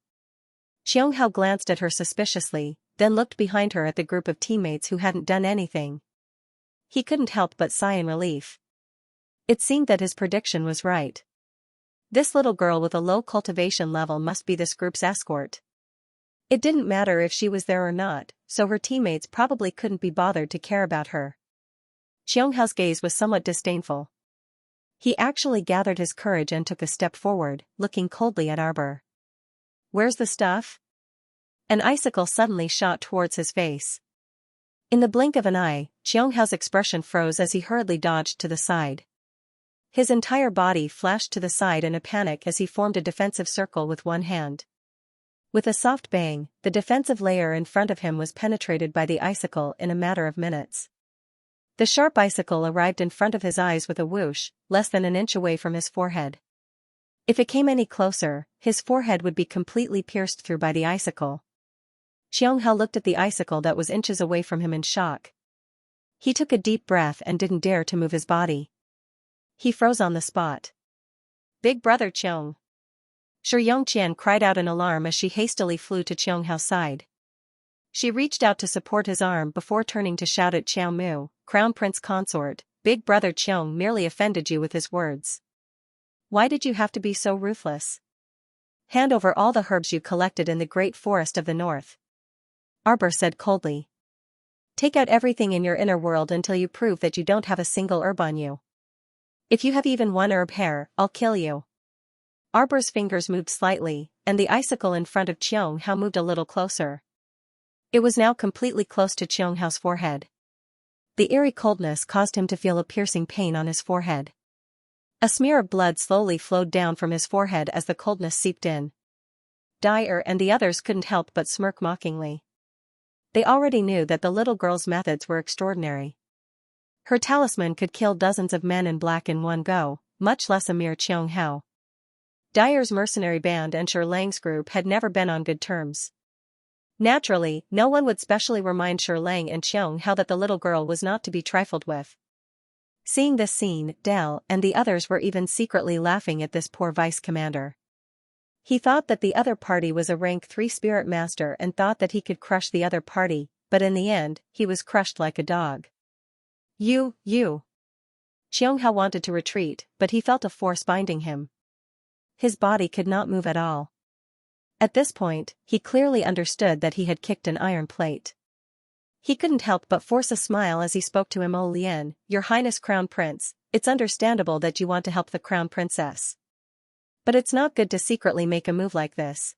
Xianxia glanced at her suspiciously, then looked behind her at the group of teammates who hadn't done anything. He couldn't help but sigh in relief. It seemed that his prediction was right. This little girl with a low cultivation level must be this group's escort. It didn't matter if she was there or not, so her teammates probably couldn't be bothered to care about her. Xianxia's gaze was somewhat disdainful. He actually gathered his courage and took a step forward, looking coldly at Arbor. "Where's the stuff?" An icicle suddenly shot towards his face. In the blink of an eye, Xianxia's expression froze as he hurriedly dodged to the side. His entire body flashed to the side in a panic as he formed a defensive circle with one hand. With a soft bang, the defensive layer in front of him was penetrated by the icicle in a matter of minutes. The sharp icicle arrived in front of his eyes with a whoosh, less than an inch away from his forehead. If it came any closer, his forehead would be completely pierced through by the icicle. Xianxia looked at the icicle that was inches away from him in shock. He took a deep breath and didn't dare to move his body. He froze on the spot. "Big brother Qiang!" Xianxia cried out in alarm as she hastily flew to Xianxia's side. She reached out to support his arm before turning to shout at Xiao Mu, "Crown Prince Consort, Big brother Qiang merely offended you with his words. Why did you have to be so ruthless? Hand over all the herbs you collected in the great forest of the north." Arbor said coldly. "Take out everything in your inner world until you prove that you don't have a single herb on you. If you have even one herb hair, I'll kill you." Arbor's fingers moved slightly, and the icicle in front of Xianxia moved a little closer. It was now completely close to Xianxia's forehead. The eerie coldness caused him to feel a piercing pain on his forehead. A smear of blood slowly flowed down from his forehead as the coldness seeped in. Dyer and the others couldn't help but smirk mockingly. They already knew that the little girl's methods were extraordinary. Her talisman could kill dozens of men in black in one go, much less a mere Xianxia. Dyer's mercenary band and Lang's group had never been on good terms. Naturally, no one would specially remind Lang and Xianxia that the little girl was not to be trifled with. Seeing this scene, Dell and the others were even secretly laughing at this poor vice commander. He thought that the other party was a rank 3 spirit master and thought that he could crush the other party, but in the end, he was crushed like a dog. You. Xianxia wanted to retreat, but he felt a force binding him. His body could not move at all. At this point, he clearly understood that he had kicked an iron plate. He couldn't help but force a smile as he spoke to him. "Oh Lian, Your Highness Crown Prince, it's understandable that you want to help the Crown Princess. But it's not good to secretly make a move like this.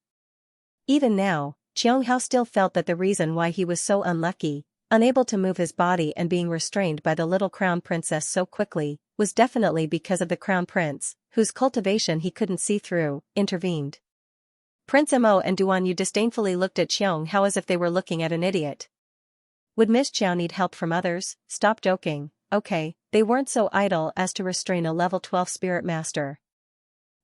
Even now, Xianxia still felt that the reason why he was so unlucky, unable to move his body and being restrained by the little crown princess so quickly, was definitely because of the crown prince, whose cultivation he couldn't see through, intervened. Prince Mo and Duan Yu disdainfully looked at Xianxia as if they were looking at an idiot. Would Miss Xiao need help from others? Stop joking, okay, they weren't so idle as to restrain a level 12 spirit master.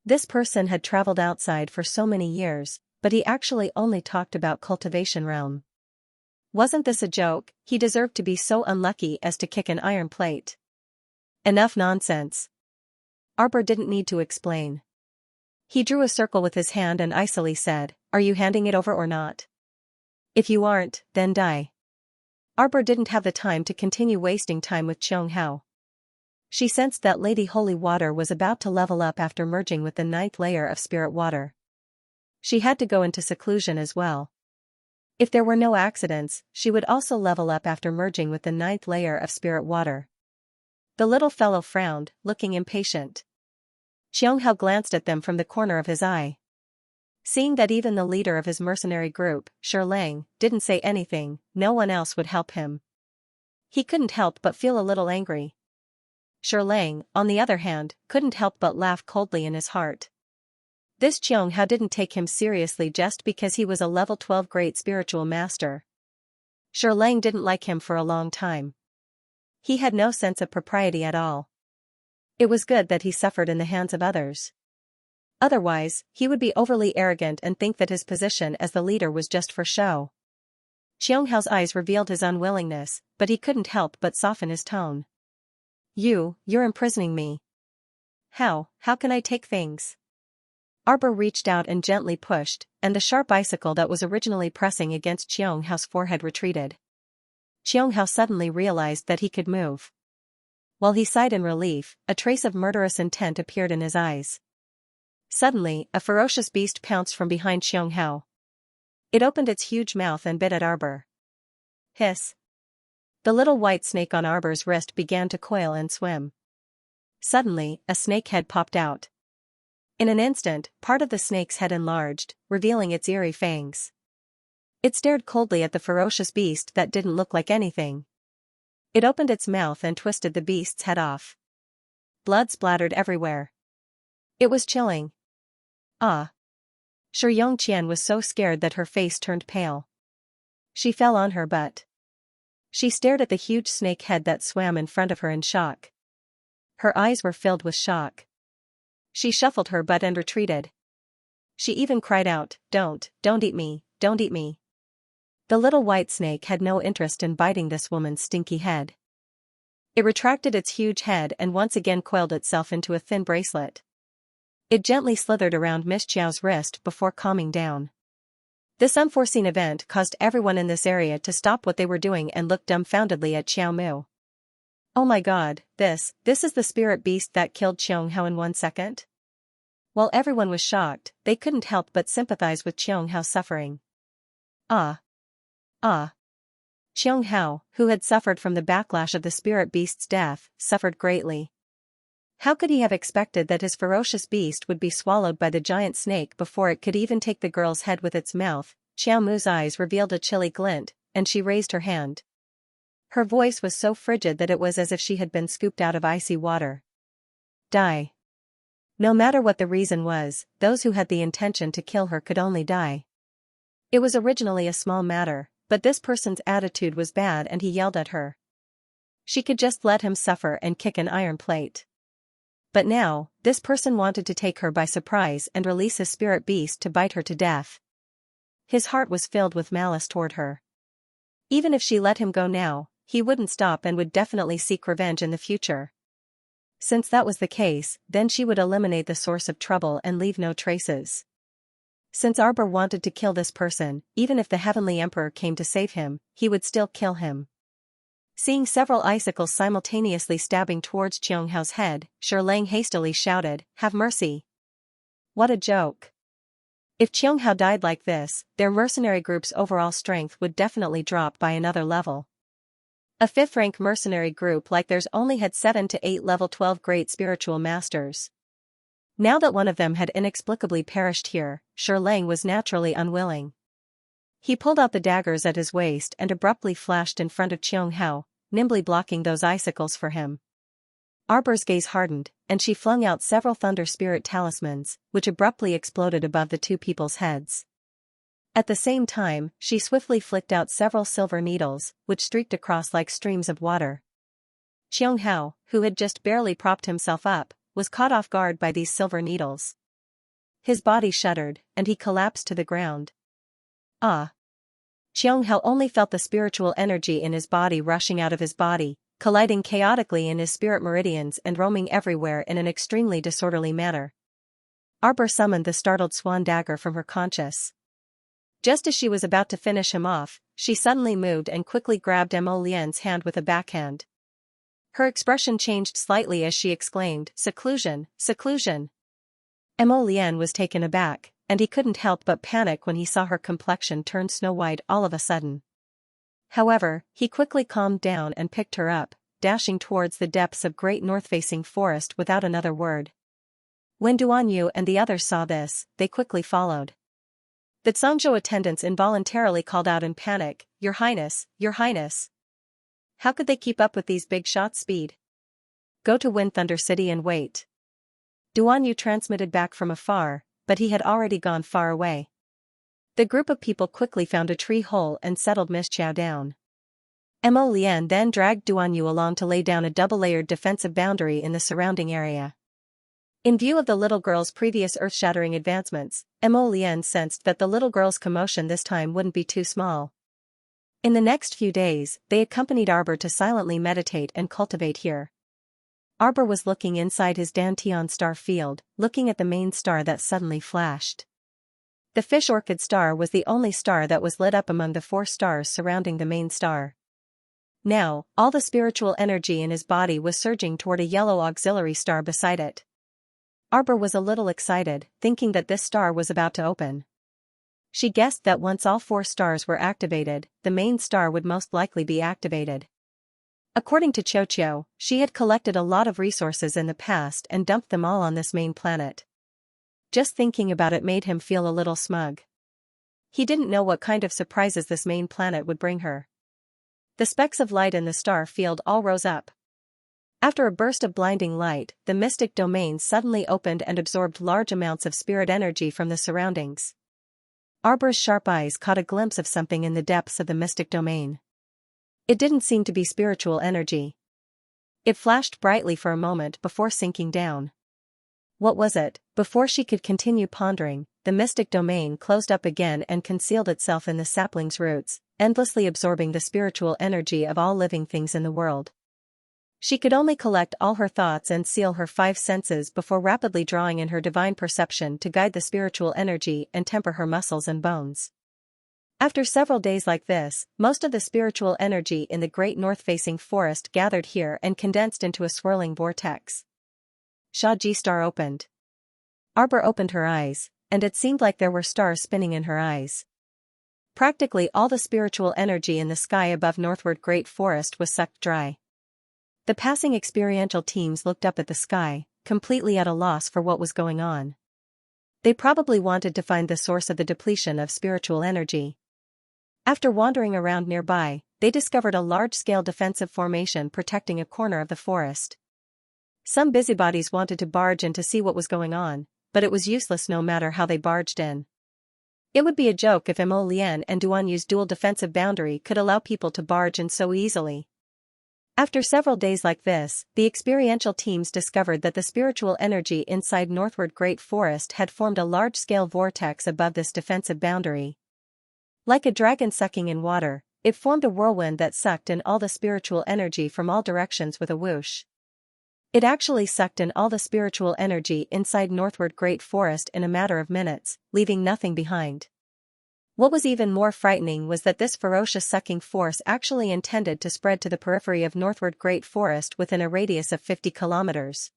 This person had traveled outside for so many years, but he actually only talked about cultivation realm. Wasn't this a joke? He deserved to be so unlucky as to kick an iron plate. Enough nonsense. Arbor didn't need to explain. He drew a circle with his hand and icily said, "Are you handing it over or not? If you aren't, then die." Arbor didn't have the time to continue wasting time with Xianxia. She sensed that Lady Holy Water was about to level up after merging with the 9th layer of spirit water. She had to go into seclusion as well. If there were no accidents, she would also level up after merging with the 9th layer of spirit water. The little fellow frowned, looking impatient. Xianxia glanced at them from the corner of his eye. Seeing that even the leader of his mercenary group, Lang, didn't say anything, no one else would help him. He couldn't help but feel a little angry. Lang, on the other hand, couldn't help but laugh coldly in his heart. This Xianxia didn't take him seriously just because he was a level 12 great spiritual master. Lang didn't like him for a long time. He had no sense of propriety at all. It was good that he suffered in the hands of others. Otherwise, he would be overly arrogant and think that his position as the leader was just for show. Xianxiao's eyes revealed his unwillingness, but he couldn't help but soften his tone. You're imprisoning me. How can I take things? Arbor reached out and gently pushed, and the sharp icicle that was originally pressing against Xianxiao's forehead retreated. Xianxia suddenly realized that he could move. While he sighed in relief, a trace of murderous intent appeared in his eyes. Suddenly, a ferocious beast pounced from behind Xianxia. It opened its huge mouth and bit at Arbor. Hiss. The little white snake on Arbor's wrist began to coil and swim. Suddenly, a snake head popped out. In an instant, part of the snake's head enlarged, revealing its eerie fangs. It stared coldly at the ferocious beast that didn't look like anything. It opened its mouth and twisted the beast's head off. Blood splattered everywhere. It was chilling. Xianxia was so scared that her face turned pale. She fell on her butt. She stared at the huge snake head that swam in front of her in shock. Her eyes were filled with shock. She shuffled her butt and retreated. She even cried out, don't eat me, don't eat me." The little white snake had no interest in biting this woman's stinky head. It retracted its huge head and once again coiled itself into a thin bracelet. It gently slithered around Miss Xiao's wrist before calming down. This unforeseen event caused everyone in this area to stop what they were doing and look dumbfoundedly at Xiao Mu. Oh my god, this is the spirit beast that killed Xianxia in 1 second? While everyone was shocked, they couldn't help but sympathize with Xianxia's suffering. Xianxia, who had suffered from the backlash of the spirit beast's death, suffered greatly. How could he have expected that his ferocious beast would be swallowed by the giant snake before it could even take the girl's head with its mouth? Xiao Mu's eyes revealed a chilly glint, and she raised her hand. Her voice was so frigid that it was as if she had been scooped out of icy water. Die. No matter what the reason was, those who had the intention to kill her could only die. It was originally a small matter, but this person's attitude was bad and he yelled at her. She could just let him suffer and kick an iron plate. But now, this person wanted to take her by surprise and release his spirit beast to bite her to death. His heart was filled with malice toward her. Even if she let him go now, he wouldn't stop and would definitely seek revenge in the future. Since that was the case, then she would eliminate the source of trouble and leave no traces. Since Arbor wanted to kill this person, even if the Heavenly Emperor came to save him, he would still kill him. Seeing several icicles simultaneously stabbing towards Xianxiao's head, Lang hastily shouted, "Have mercy!" What a joke. If Xianxia died like this, their mercenary group's overall strength would definitely drop by another level. A 5th-rank mercenary group like theirs only had 7 to 8 level 12 great spiritual masters. Now that one of them had inexplicably perished here, Lang was naturally unwilling. He pulled out the daggers at his waist and abruptly flashed in front of Xianxia, nimbly blocking those icicles for him. Arbor's gaze hardened, and she flung out several thunder spirit talismans, which abruptly exploded above the two people's heads. At the same time, she swiftly flicked out several silver needles, which streaked across like streams of water. Xianxia, who had just barely propped himself up, was caught off guard by these silver needles. His body shuddered, and he collapsed to the ground. Ah! Xianxia only felt the spiritual energy in his body rushing out of his body, colliding chaotically in his spirit meridians and roaming everywhere in an extremely disorderly manner. Arbor summoned the startled swan dagger from her conscious. Just as she was about to finish him off, she suddenly moved and quickly grabbed Mo Lian's hand with a backhand. Her expression changed slightly as she exclaimed, "Seclusion, seclusion!" Mo Lian was taken aback, and he couldn't help but panic when he saw her complexion turn snow-white all of a sudden. However, he quickly calmed down and picked her up, dashing towards the depths of great north-facing forest without another word. When Duanyu and the others saw this, they quickly followed. The Zhongzhou attendants involuntarily called out in panic, "Your Highness, Your Highness! How could they keep up with these big shots' speed? Go to Wind Thunder City and wait." Duanyu transmitted back from afar, but he had already gone far away. The group of people quickly found a tree hole and settled Miss Qiao down. Mo Lian then dragged Duanyu along to lay down a double-layered defensive boundary in the surrounding area. In view of the little girl's previous earth-shattering advancements, Mo Lian sensed that the little girl's commotion this time wouldn't be too small. In the next few days, they accompanied Arbor to silently meditate and cultivate here. Arbor was looking inside his Dantian star field, looking at the main star that suddenly flashed. The fish orchid star was the only star that was lit up among the 4 stars surrounding the main star. Now, all the spiritual energy in his body was surging toward a yellow auxiliary star beside it. Arbor was a little excited, thinking that this star was about to open. She guessed that once all 4 stars were activated, the main star would most likely be activated. According to Qiao, she had collected a lot of resources in the past and dumped them all on this main planet. Just thinking about it made him feel a little smug. He didn't know what kind of surprises this main planet would bring her. The specks of light in the star field all rose up. After a burst of blinding light, the mystic domain suddenly opened and absorbed large amounts of spirit energy from the surroundings. Arbor's sharp eyes caught a glimpse of something in the depths of the mystic domain. It didn't seem to be spiritual energy. It flashed brightly for a moment before sinking down. What was it? Before she could continue pondering, the mystic domain closed up again and concealed itself in the sapling's roots, endlessly absorbing the spiritual energy of all living things in the world. She could only collect all her thoughts and seal her 5 senses before rapidly drawing in her divine perception to guide the spiritual energy and temper her muscles and bones. After several days like this, most of the spiritual energy in the great north-facing forest gathered here and condensed into a swirling vortex. Shaji star opened. Arbor opened her eyes, and it seemed like there were stars spinning in her eyes. Practically all the spiritual energy in the sky above northward great forest was sucked dry. The passing experiential teams looked up at the sky, completely at a loss for what was going on. They probably wanted to find the source of the depletion of spiritual energy. After wandering around nearby, they discovered a large-scale defensive formation protecting a corner of the forest. Some busybodies wanted to barge in to see what was going on, but it was useless no matter how they barged in. It would be a joke if Mo Lian and Duanyu's dual defensive boundary could allow people to barge in so easily. After several days like this, the experiential teams discovered that the spiritual energy inside northward Great Forest had formed a large-scale vortex above this defensive boundary. Like a dragon sucking in water, it formed a whirlwind that sucked in all the spiritual energy from all directions with a whoosh. It actually sucked in all the spiritual energy inside northward Great Forest in a matter of minutes, leaving nothing behind. What was even more frightening was that this ferocious sucking force actually intended to spread to the periphery of northward Great Forest within a radius of 50 kilometers.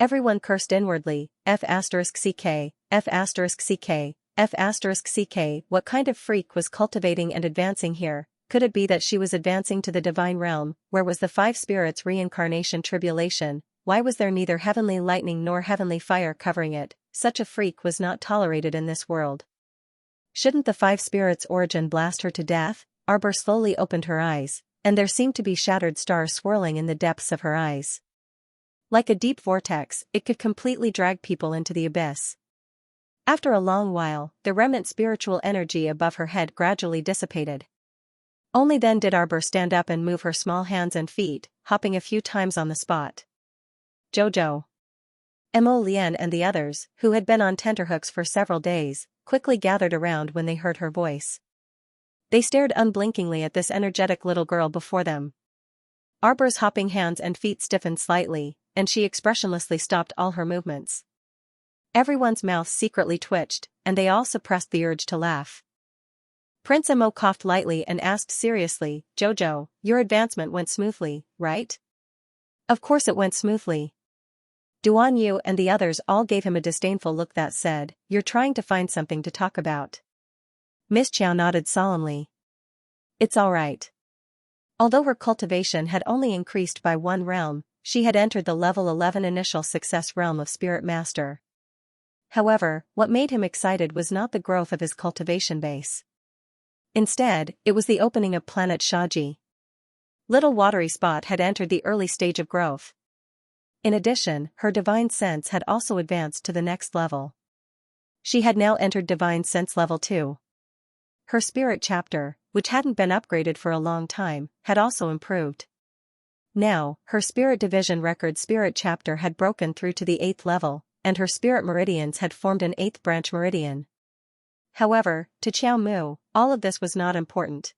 Everyone cursed inwardly, F*CK, F*CK, F*CK, what kind of freak was cultivating and advancing here? Could it be that she was advancing to the divine realm, where was the 5 spirits reincarnation tribulation, why was there neither heavenly lightning nor heavenly fire covering it? Such a freak was not tolerated in this world. Shouldn't the five spirits' origin blast her to death? Arbor slowly opened her eyes, and there seemed to be shattered stars swirling in the depths of her eyes. Like a deep vortex, it could completely drag people into the abyss. After a long while, the remnant spiritual energy above her head gradually dissipated. Only then did Arbor stand up and move her small hands and feet, hopping a few times on the spot. Jojo, Mo Lian and the others, who had been on tenterhooks for several days, quickly gathered around when they heard her voice. They stared unblinkingly at this energetic little girl before them. Arbor's hopping hands and feet stiffened slightly, and she expressionlessly stopped all her movements. Everyone's mouths secretly twitched, and they all suppressed the urge to laugh. Prince Mo coughed lightly and asked seriously, Jojo, your advancement went smoothly, right? Of course it went smoothly. Duan Yu and the others all gave him a disdainful look that said, you're trying to find something to talk about. Miss Chow nodded solemnly. It's all right. Although her cultivation had only increased by one realm, she had entered the level 11 initial success realm of Spirit Master. However, what made him excited was not the growth of his cultivation base. Instead, it was the opening of planet Shaji. Little Watery Spot had entered the early stage of growth. In addition, her divine sense had also advanced to the next level. She had now entered divine sense level 2. Her spirit chapter, which hadn't been upgraded for a long time, had also improved. Now, her spirit division record spirit chapter had broken through to the 8th level, and her spirit meridians had formed an 8th branch meridian. However, to Qiao Mu, all of this was not important.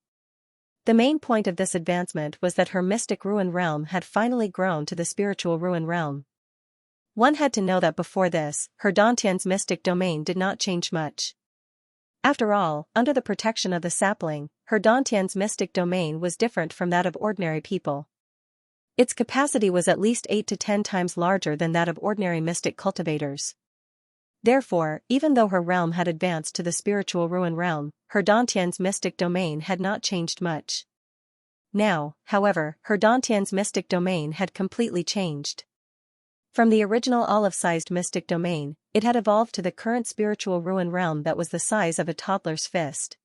The main point of this advancement was that her mystic ruin realm had finally grown to the spiritual ruin realm. One had to know that before this, her Dantian's mystic domain did not change much. After all, under the protection of the sapling, her Dantian's mystic domain was different from that of ordinary people. Its capacity was at least 8 to 10 times larger than that of ordinary mystic cultivators. Therefore, even though her realm had advanced to the spiritual ruin realm, her Dantian's mystic domain had not changed much. Now, however, her Dantian's mystic domain had completely changed. From the original olive-sized mystic domain, it had evolved to the current spiritual ruin realm that was the size of a toddler's fist.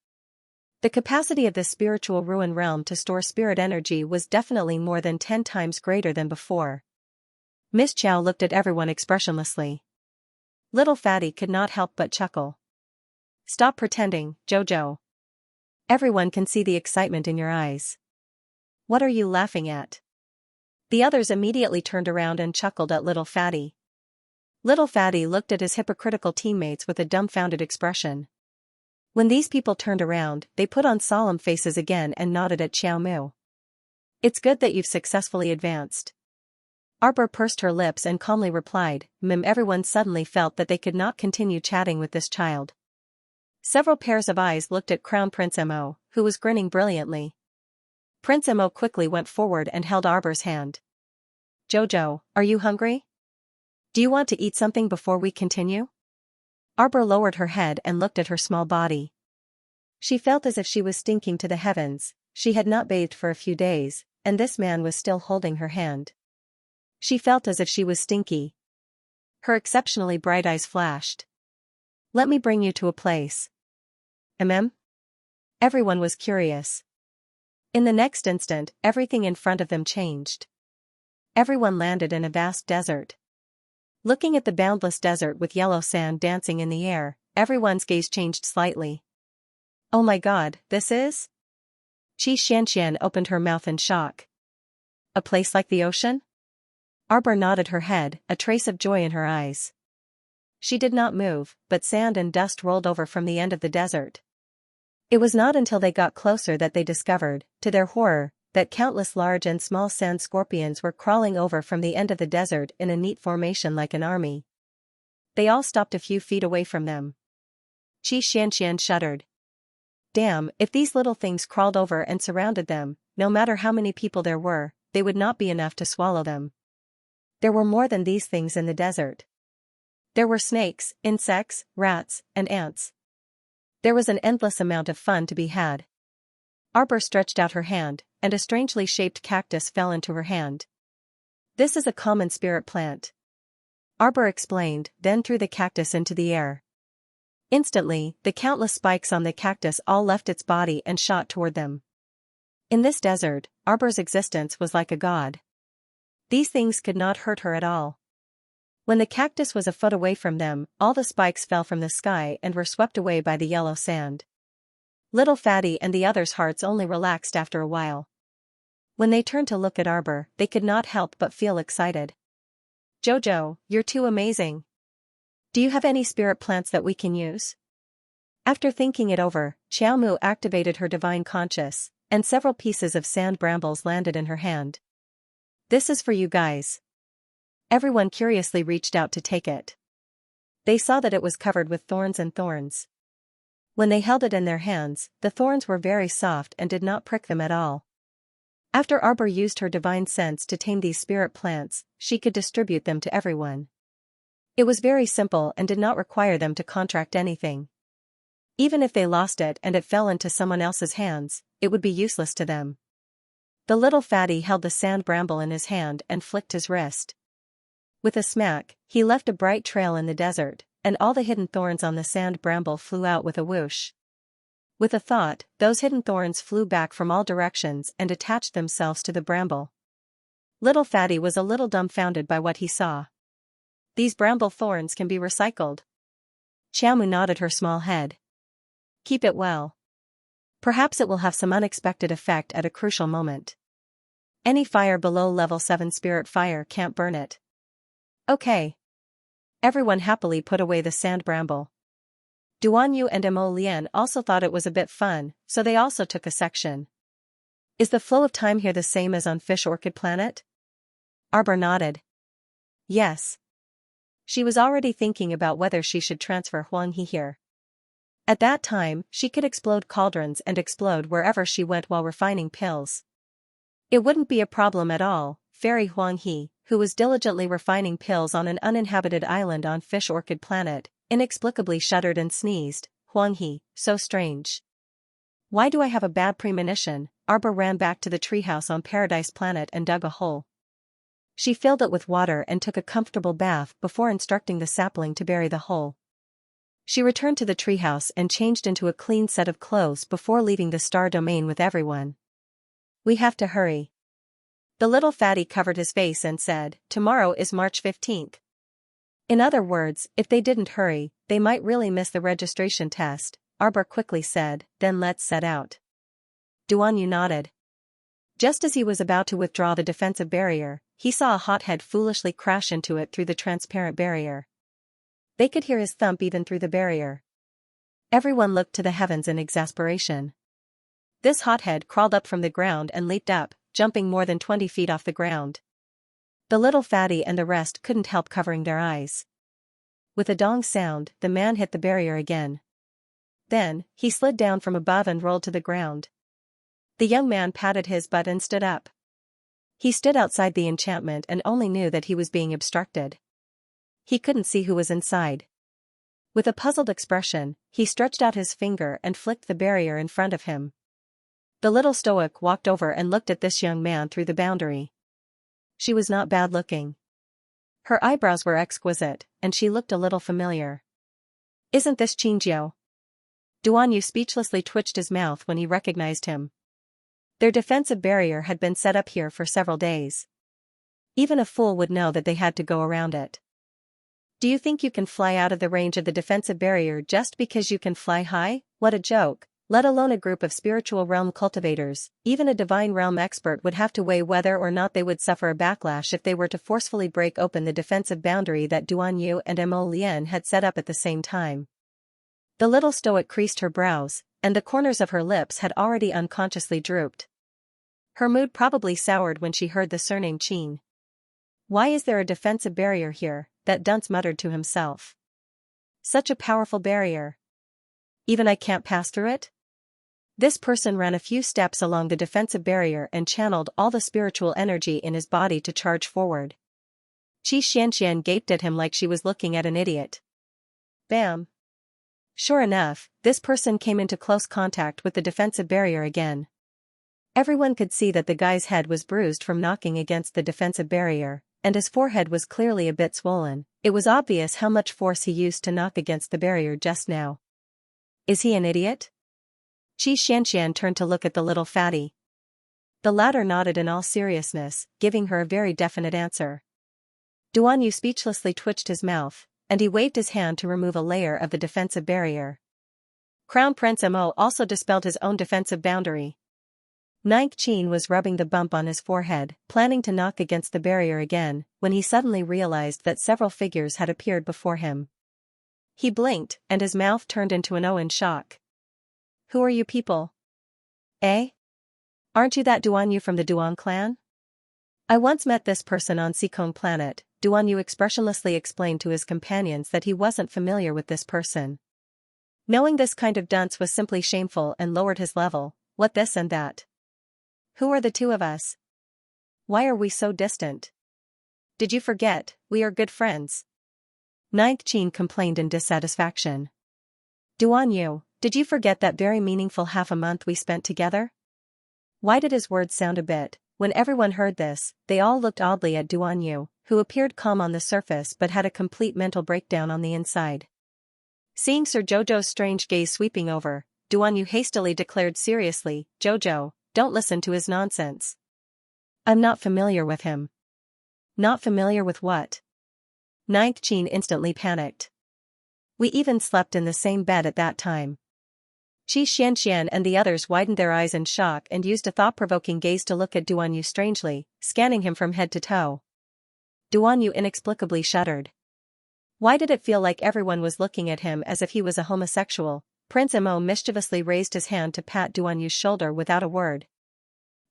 The capacity of this spiritual ruin realm to store spirit energy was definitely more than 10 times greater than before. Miss Chow looked at everyone expressionlessly. Little Fatty could not help but chuckle. Stop pretending, Jojo. Everyone can see the excitement in your eyes. What are you laughing at? The others immediately turned around and chuckled at Little Fatty. Little Fatty looked at his hypocritical teammates with a dumbfounded expression. When these people turned around, they put on solemn faces again and nodded at Qiao Mu. It's good that you've successfully advanced. Arbor pursed her lips and calmly replied, Everyone suddenly felt that they could not continue chatting with this child. Several pairs of eyes looked at Crown Prince Mo, who was grinning brilliantly. Prince Mo quickly went forward and held Arbor's hand. Jojo, are you hungry? Do you want to eat something before we continue? Arbor lowered her head and looked at her small body. She felt as if she was stinking to the heavens. She had not bathed for a few days, and this man was still holding her hand. She felt as if she was stinky. Her exceptionally bright eyes flashed. Let me bring you to a place. Everyone was curious. In the next instant, everything in front of them changed. Everyone landed in a vast desert. Looking at the boundless desert with yellow sand dancing in the air, everyone's gaze changed slightly. Oh my god, this is? Xianxia opened her mouth in shock. A place like the ocean? Arbor nodded her head, a trace of joy in her eyes. She did not move, but sand and dust rolled over from the end of the desert. It was not until they got closer that they discovered, to their horror, that countless large and small sand scorpions were crawling over from the end of the desert in a neat formation like an army. They all stopped a few feet away from them. Xianxia shuddered. Damn, if these little things crawled over and surrounded them, no matter how many people there were, they would not be enough to swallow them. There were more than these things in the desert. There were snakes, insects, rats, and ants. There was an endless amount of fun to be had. Arbor stretched out her hand, and a strangely shaped cactus fell into her hand. This is a common spirit plant. Arbor explained, then threw the cactus into the air. Instantly, the countless spikes on the cactus all left its body and shot toward them. In this desert, Arbor's existence was like a god. These things could not hurt her at all. When the cactus was a foot away from them, all the spikes fell from the sky and were swept away by the yellow sand. Little Fatty and the others' hearts only relaxed after a while. When they turned to look at Arbor, they could not help but feel excited. Jojo, you're too amazing. Do you have any spirit plants that we can use? After thinking it over, Xiaomu activated her divine conscious, and several pieces of sand brambles landed in her hand. This is for you guys. Everyone curiously reached out to take it. They saw that it was covered with thorns and thorns. When they held it in their hands, the thorns were very soft and did not prick them at all. After Arbor used her divine sense to tame these spirit plants, she could distribute them to everyone. It was very simple and did not require them to contract anything. Even if they lost it and it fell into someone else's hands, it would be useless to them. The little fatty held the sand bramble in his hand and flicked his wrist. With a smack, he left a bright trail in the desert, and all the hidden thorns on the sand bramble flew out with a whoosh. With a thought, those hidden thorns flew back from all directions and attached themselves to the bramble. Little Fatty was a little dumbfounded by what he saw. These bramble thorns can be recycled. Xiaomu nodded her small head. Keep it well. Perhaps it will have some unexpected effect at a crucial moment. Any fire below level 7 spirit fire can't burn it. Okay. Everyone happily put away the sand bramble. Duan Yu and Mo Lian also thought it was a bit fun, so they also took a section. Is the flow of time here the same as on Fish Orchid Planet? Arbor nodded. Yes. She was already thinking about whether she should transfer Huang He here. At that time, she could explode cauldrons and explode wherever she went while refining pills. It wouldn't be a problem at all. Fairy Huang He, who was diligently refining pills on an uninhabited island on Fish Orchid Planet, inexplicably shuddered and sneezed. Huang He, so strange. Why do I have a bad premonition? Arbor ran back to the treehouse on Paradise Planet and dug a hole. She filled it with water and took a comfortable bath before instructing the sapling to bury the hole. She returned to the treehouse and changed into a clean set of clothes before leaving the star domain with everyone. We have to hurry. The little fatty covered his face and said, tomorrow is March 15th. In other words, if they didn't hurry, they might really miss the registration test, Arbor quickly said, then let's set out. Duan Yu nodded. Just as he was about to withdraw the defensive barrier, he saw a hothead foolishly crash into it through the transparent barrier. They could hear his thump even through the barrier. Everyone looked to the heavens in exasperation. This hothead crawled up from the ground and leaped up, jumping more than 20 feet off the ground. The little fatty and the rest couldn't help covering their eyes. With a dong sound, the man hit the barrier again. Then, he slid down from above and rolled to the ground. The young man patted his butt and stood up. He stood outside the enchantment and only knew that he was being obstructed. He couldn't see who was inside. With a puzzled expression, he stretched out his finger and flicked the barrier in front of him. The little stoic walked over and looked at this young man through the boundary. She was not bad looking. Her eyebrows were exquisite, and she looked a little familiar. Isn't this Xianxia? Duan Yu speechlessly twitched his mouth when he recognized him. Their defensive barrier had been set up here for several days. Even a fool would know that they had to go around it. Do you think you can fly out of the range of the defensive barrier just because you can fly high? What a joke. Let alone a group of spiritual realm cultivators, even a divine realm expert would have to weigh whether or not they would suffer a backlash if they were to forcefully break open the defensive boundary that Duan Yu and Mo Lian had set up at the same time. The little stoic creased her brows, and the corners of her lips had already unconsciously drooped. Her mood probably soured when she heard the surname Qin. Why is there a defensive barrier here? That dunce muttered to himself. Such a powerful barrier. Even I can't pass through it? This person ran a few steps along the defensive barrier and channeled all the spiritual energy in his body to charge forward. Xianxia gaped at him like she was looking at an idiot. Bam! Sure enough, this person came into close contact with the defensive barrier again. Everyone could see that the guy's head was bruised from knocking against the defensive barrier, and his forehead was clearly a bit swollen. It was obvious how much force he used to knock against the barrier just now. Is he an idiot? Xianxia turned to look at the little fatty. The latter nodded in all seriousness, giving her a very definite answer. Duan Yu speechlessly twitched his mouth, and he waved his hand to remove a layer of the defensive barrier. Crown Prince Mo also dispelled his own defensive boundary. Ninth Qin was rubbing the bump on his forehead, planning to knock against the barrier again, when he suddenly realized that several figures had appeared before him. He blinked, and his mouth turned into an O in shock. Who are you people? Eh? Aren't you that Duan Yu from the Duan clan? I once met this person on Sikong planet. Duan Yu expressionlessly explained to his companions that he wasn't familiar with this person. Knowing this kind of dunce was simply shameful and lowered his level. What this and that? Who are the two of us? Why are we so distant? Did you forget, we are good friends? Ninth Qin complained in dissatisfaction. Duan Yu, did you forget that very meaningful half a month we spent together? Why did his words sound a bit? When everyone heard this, they all looked oddly at Duan Yu, who appeared calm on the surface but had a complete mental breakdown on the inside. Seeing Sir Jojo's strange gaze sweeping over, Duan Yu hastily declared seriously, Jojo, don't listen to his nonsense. I'm not familiar with him. Not familiar with what? Ninth Qin instantly panicked. We even slept in the same bed at that time. Xianxia and the others widened their eyes in shock and used a thought-provoking gaze to look at Duan Yu strangely, scanning him from head to toe. Duan Yu inexplicably shuddered. Why did it feel like everyone was looking at him as if he was a homosexual? Prince Mo mischievously raised his hand to pat Duan Yu's shoulder without a word.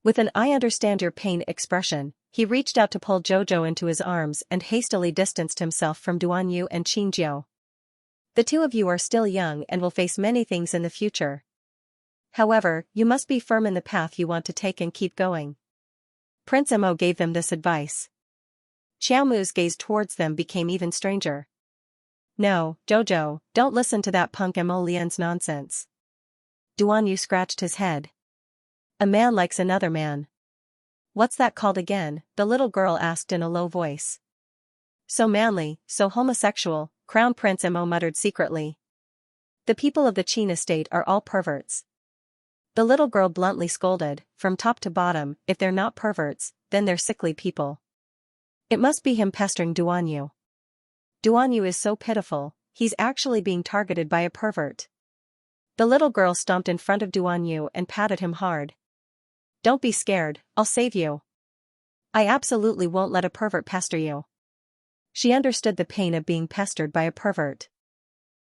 With an "I understand your pain" expression, he reached out to pull Jojo into his arms and hastily distanced himself from Duan Yu and Qingjiu. The two of you are still young and will face many things in the future. However, you must be firm in the path you want to take and keep going. Prince Mo gave them this advice. Xiao Mu's gaze towards them became even stranger. No, Jojo, don't listen to that punk Mo Lian's nonsense. Duan Yu scratched his head. A man likes another man. What's that called again? The little girl asked in a low voice. So manly, so homosexual, Crown Prince Mo muttered secretly. The people of the Qin estate are all perverts. The little girl bluntly scolded, from top to bottom, if they're not perverts, then they're sickly people. It must be him pestering Duan Yu. Duan Yu is so pitiful, he's actually being targeted by a pervert. The little girl stomped in front of Duan Yu and patted him hard. Don't be scared, I'll save you. I absolutely won't let a pervert pester you. She understood the pain of being pestered by a pervert.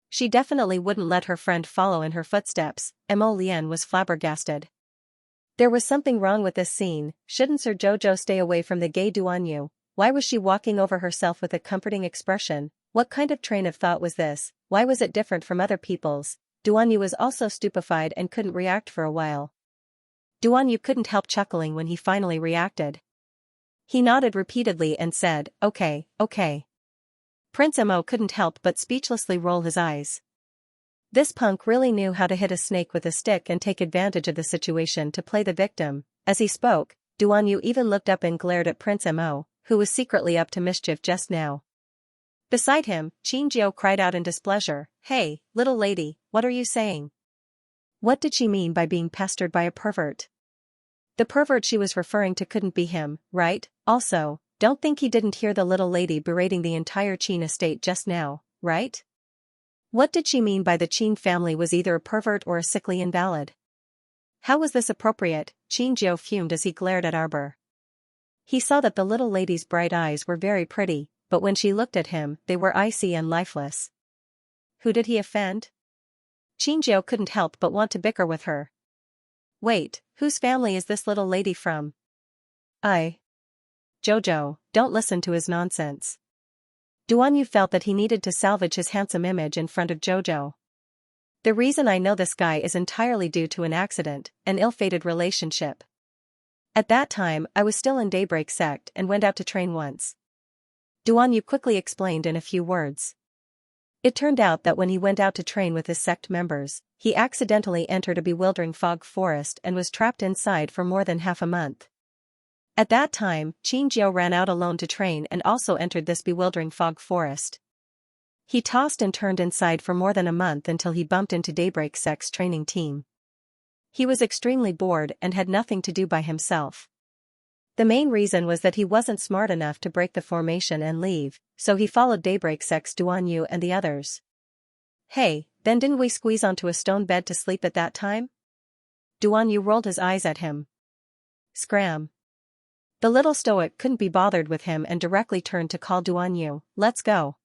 She definitely wouldn't let her friend follow in her footsteps. Mo Lian was flabbergasted. There was something wrong with this scene. Shouldn't Sir Jojo stay away from the gay Duan Yu? Why was she walking over herself with a comforting expression? What kind of train of thought was this? Why was it different from other people's? Duan Yu was also stupefied and couldn't react for a while. Duan Yu couldn't help chuckling when he finally reacted. He nodded repeatedly and said, okay, okay. Prince Mo couldn't help but speechlessly roll his eyes. This punk really knew how to hit a snake with a stick and take advantage of the situation to play the victim. As he spoke, Duan Yu even looked up and glared at Prince Mo, who was secretly up to mischief just now. Beside him, Qingjiu cried out in displeasure, Hey, little lady, what are you saying? What did she mean by being pestered by a pervert? The pervert she was referring to couldn't be him, right? Also, don't think he didn't hear the little lady berating the entire Qin estate just now, right? What did she mean by the Qin family was either a pervert or a sickly invalid? How was this appropriate? Qingjiu fumed as he glared at Arbor. He saw that the little lady's bright eyes were very pretty, but when she looked at him, they were icy and lifeless. Who did he offend? Qingjiu couldn't help but want to bicker with her. Wait, whose family is this little lady from? Jojo, don't listen to his nonsense. Duan Yu felt that he needed to salvage his handsome image in front of Jojo. The reason I know this guy is entirely due to an accident, an ill-fated relationship. At that time, I was still in Daybreak sect and went out to train once. Duan Yu quickly explained in a few words. It turned out that when he went out to train with his sect members, he accidentally entered a bewildering fog forest and was trapped inside for more than half a month. At that time, Xianxia ran out alone to train and also entered this bewildering fog forest. He tossed and turned inside for more than a month until he bumped into Daybreak Sect's training team. He was extremely bored and had nothing to do by himself. The main reason was that he wasn't smart enough to break the formation and leave, so he followed Daybreak Sect's Duanyu and the others. Hey, then didn't we squeeze onto a stone bed to sleep at that time? Duanyu rolled his eyes at him. Scram. The little stoic couldn't be bothered with him and directly turned to call Duanyu, let's go.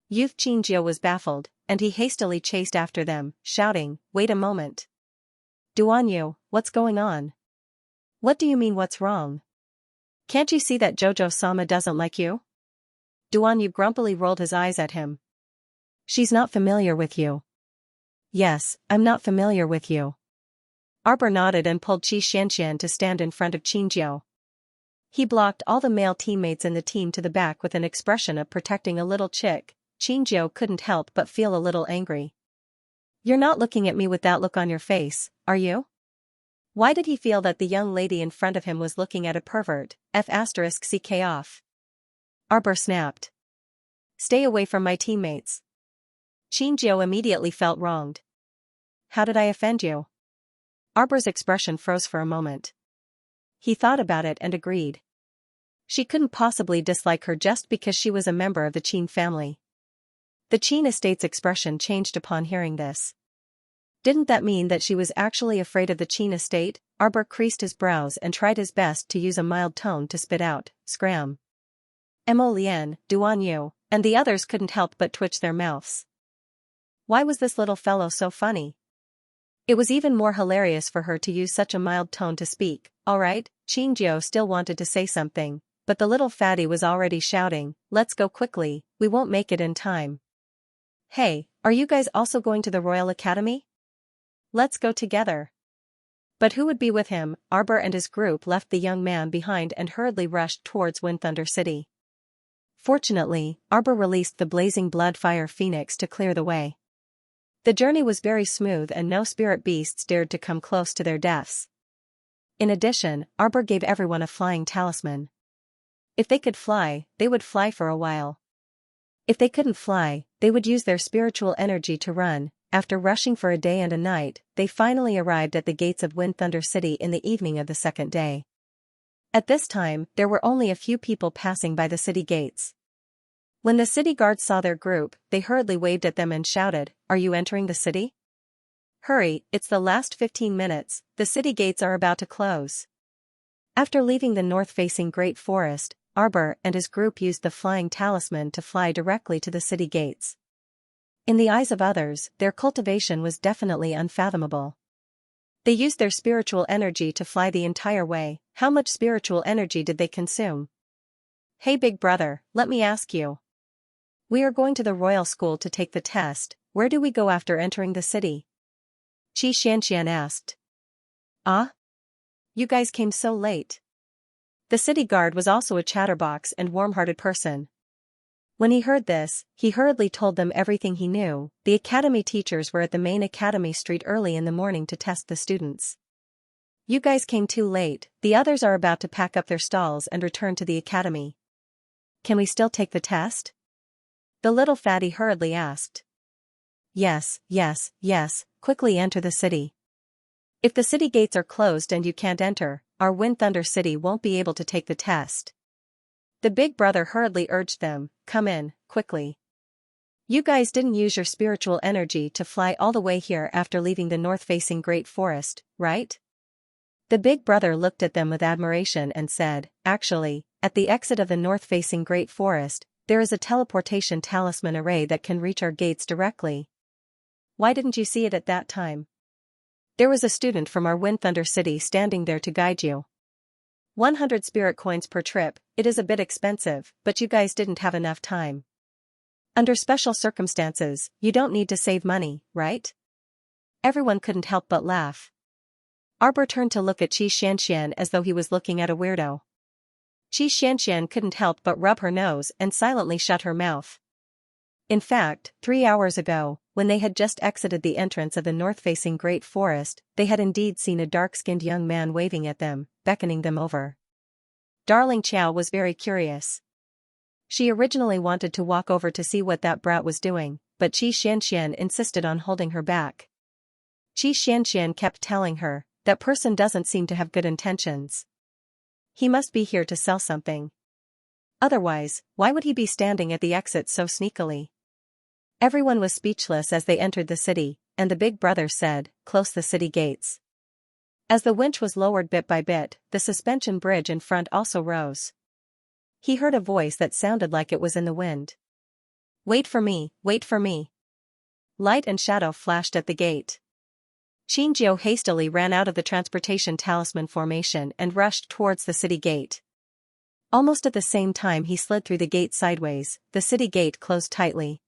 Youth Xianxia was baffled, and he hastily chased after them, shouting, wait a moment. Duanyu, what's going on? What do you mean what's wrong? Can't you see that Jojo-sama doesn't like you? Duanyu grumpily rolled his eyes at him. She's not familiar with you. Yes, I'm not familiar with you. Arbor nodded and pulled Xianxia to stand in front of Xianxia. He blocked all the male teammates in the team to the back with an expression of protecting a little chick. Xianxia couldn't help but feel a little angry. You're not looking at me with that look on your face, are you? Why did he feel that the young lady in front of him was looking at a pervert? F***ck off. Arbor snapped. Stay away from my teammates. Xianxia immediately felt wronged. How did I offend you? Arbor's expression froze for a moment. He thought about it and agreed. She couldn't possibly dislike her just because she was a member of the Qin family. The Qin estate's expression changed upon hearing this. Didn't that mean that she was actually afraid of the Qin estate? Arbor creased his brows and tried his best to use a mild tone to spit out, scram. Mo Lian, Duanyu, and the others couldn't help but twitch their mouths. Why was this little fellow so funny? It was even more hilarious for her to use such a mild tone to speak. Alright, Xianxia still wanted to say something, but the little fatty was already shouting, let's go quickly, we won't make it in time. Hey, are you guys also going to the Royal Academy? Let's go together. But who would be with him? Arbor and his group left the young man behind and hurriedly rushed towards Wind Thunder City. Fortunately, Arbor released the blazing blood fire phoenix to clear the way. The journey was very smooth and no spirit beasts dared to come close to their deaths. In addition, Arbor gave everyone a flying talisman. If they could fly, they would fly for a while. If they couldn't fly, they would use their spiritual energy to run. After rushing for a day and a night, they finally arrived at the gates of Wind Thunder City in the evening of the second day. At this time, there were only a few people passing by the city gates. When the city guards saw their group, they hurriedly waved at them and shouted, "Are you entering the city? Hurry, it's the last 15 minutes, the city gates are about to close." After leaving the north-facing Great Forest, Arbor and his group used the flying talisman to fly directly to the city gates. In the eyes of others, their cultivation was definitely unfathomable. They used their spiritual energy to fly the entire way. How much spiritual energy did they consume? Hey big brother, let me ask you. We are going to the royal school to take the test. Where do we go after entering the city? Xianxia asked. Ah? You guys came so late. The city guard was also a chatterbox and warm-hearted person. When he heard this, he hurriedly told them everything he knew. The academy teachers were at the main academy street early in the morning to test the students. You guys came too late, the others are about to pack up their stalls and return to the academy. Can we still take the test? The little fatty hurriedly asked. Yes, quickly enter the city. If the city gates are closed and you can't enter, our Wind Thunder City won't be able to take the test. The big brother hurriedly urged them, come in, quickly. You guys didn't use your spiritual energy to fly all the way here after leaving the north-facing Great Forest, right? The big brother looked at them with admiration and said, actually, at the exit of the north-facing Great Forest, there is a teleportation talisman array that can reach our gates directly. Why didn't you see it at that time? There was a student from our Wind Thunder City standing there to guide you. 100 spirit coins per trip, it is a bit expensive, but you guys didn't have enough time. Under special circumstances, you don't need to save money, right? Everyone couldn't help but laugh. Arbor turned to look at Xianxia as though he was looking at a weirdo. Xianxia couldn't help but rub her nose and silently shut her mouth. In fact, 3 hours ago, when they had just exited the entrance of the north-facing Great Forest, they had indeed seen a dark-skinned young man waving at them, beckoning them over. Darling Qiao was very curious. She originally wanted to walk over to see what that brat was doing, but Xianxia insisted on holding her back. Xianxia kept telling her, that person doesn't seem to have good intentions. He must be here to sell something. Otherwise, why would he be standing at the exit so sneakily? Everyone was speechless as they entered the city, and the big brother said, "Close the city gates." As the winch was lowered bit by bit, the suspension bridge in front also rose. He heard a voice that sounded like it was in the wind. "Wait for me, wait for me." Light and shadow flashed at the gate. Xianxia hastily ran out of the transportation talisman formation and rushed towards the city gate. Almost at the same time he slid through the gate sideways, the city gate closed tightly.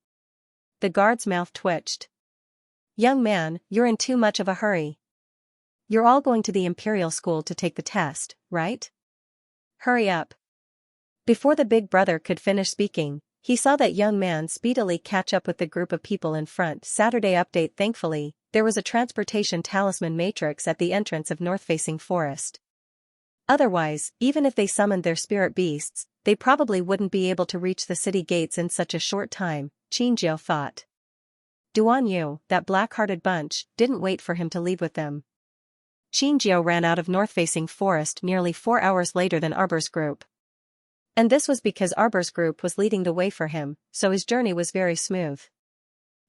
The guard's mouth twitched. "Young man, you're in too much of a hurry. You're all going to the Imperial School to take the test, right? Hurry up." Before the big brother could finish speaking, he saw that young man speedily catch up with the group of people in front. Saturday update. Thankfully, there was a transportation talisman matrix at the entrance of north-facing forest. Otherwise, even if they summoned their spirit beasts, they probably wouldn't be able to reach the city gates in such a short time, Xianxia thought. Duan Yu, that black-hearted bunch, didn't wait for him to leave with them. Xianxia ran out of north-facing forest nearly 4 hours later than Arbor's group. And this was because Arbor's group was leading the way for him, so his journey was very smooth.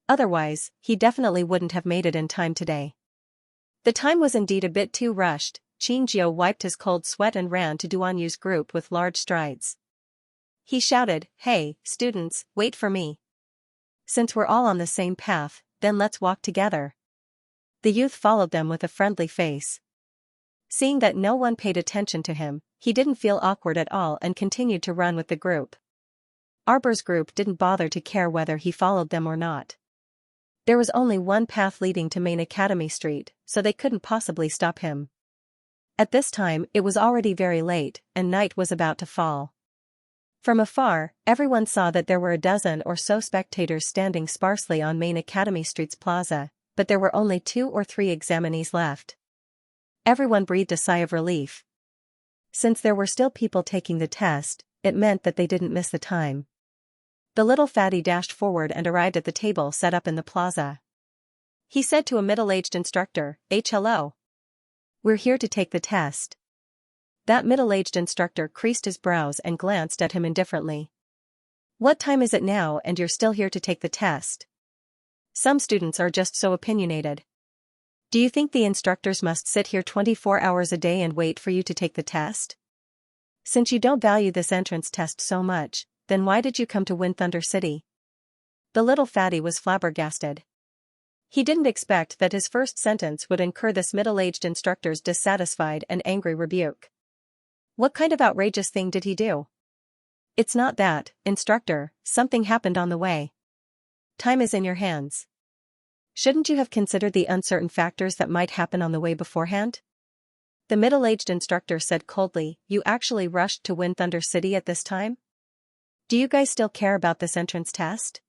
Otherwise, he definitely wouldn't have made it in time today. The time was indeed a bit too rushed. Xianxia wiped his cold sweat and ran to Duan Yu's group with large strides. He shouted, "Hey, students, wait for me. Since we're all on the same path, then let's walk together." The youth followed them with a friendly face. Seeing that no one paid attention to him, he didn't feel awkward at all and continued to run with the group. Arbor's group didn't bother to care whether he followed them or not. There was only one path leading to Main Academy Street, so they couldn't possibly stop him. At this time it was already very late, and night was about to fall. From afar, everyone saw that there were a dozen or so spectators standing sparsely on Main Academy Street's plaza, but there were only 2 or 3 examinees left. Everyone breathed a sigh of relief. Since there were still people taking the test, it meant that they didn't miss the time. The little fatty dashed forward and arrived at the table set up in the plaza. He said to a middle-aged instructor, "Hello. We're here to take the test." That middle-aged instructor creased his brows and glanced at him indifferently. "What time is it now and you're still here to take the test? Some students are just so opinionated. Do you think the instructors must sit here 24 hours a day and wait for you to take the test? Since you don't value this entrance test so much, then why did you come to Wind Thunder City?" The little fatty was flabbergasted. He didn't expect that his first sentence would incur this middle-aged instructor's dissatisfied and angry rebuke. What kind of outrageous thing did he do? "It's not that, instructor, something happened on the way. Time is in your hands. Shouldn't you have considered the uncertain factors that might happen on the way beforehand?" The middle-aged instructor said coldly, "You actually rushed to Wind Thunder City at this time? Do you guys still care about this entrance test?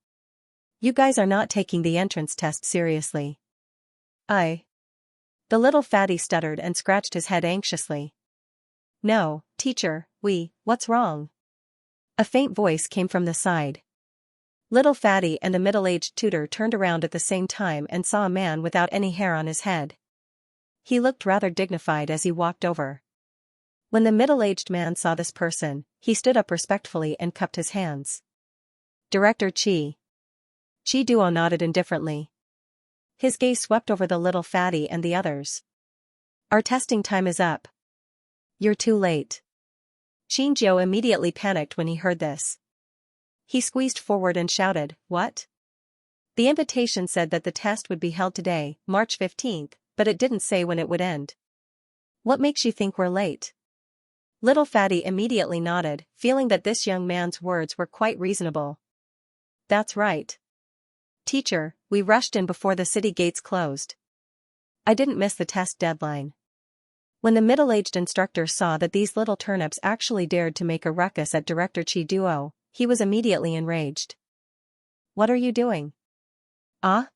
You guys are not taking the entrance test seriously." The little fatty stuttered and scratched his head anxiously. "No, teacher, what's wrong?" A faint voice came from the side. Little fatty and the middle-aged tutor turned around at the same time and saw a man without any hair on his head. He looked rather dignified as he walked over. When the middle-aged man saw this person, he stood up respectfully and cupped his hands. "Director Qi." Qi Duo nodded indifferently. His gaze swept over the little fatty and the others. "Our testing time is up." "You're too late." Xianxia immediately panicked when he heard this. He squeezed forward and shouted, "What?" The invitation said that the test would be held today, March 15th, but it didn't say when it would end. "What makes you think we're late?" Little fatty immediately nodded, feeling that this young man's words were quite reasonable. "That's right. Teacher, we rushed in before the city gates closed. I didn't miss the test deadline." When the middle-aged instructor saw that these little turnips actually dared to make a ruckus at Director Qi Duo, he was immediately enraged. what are you doing? Ah?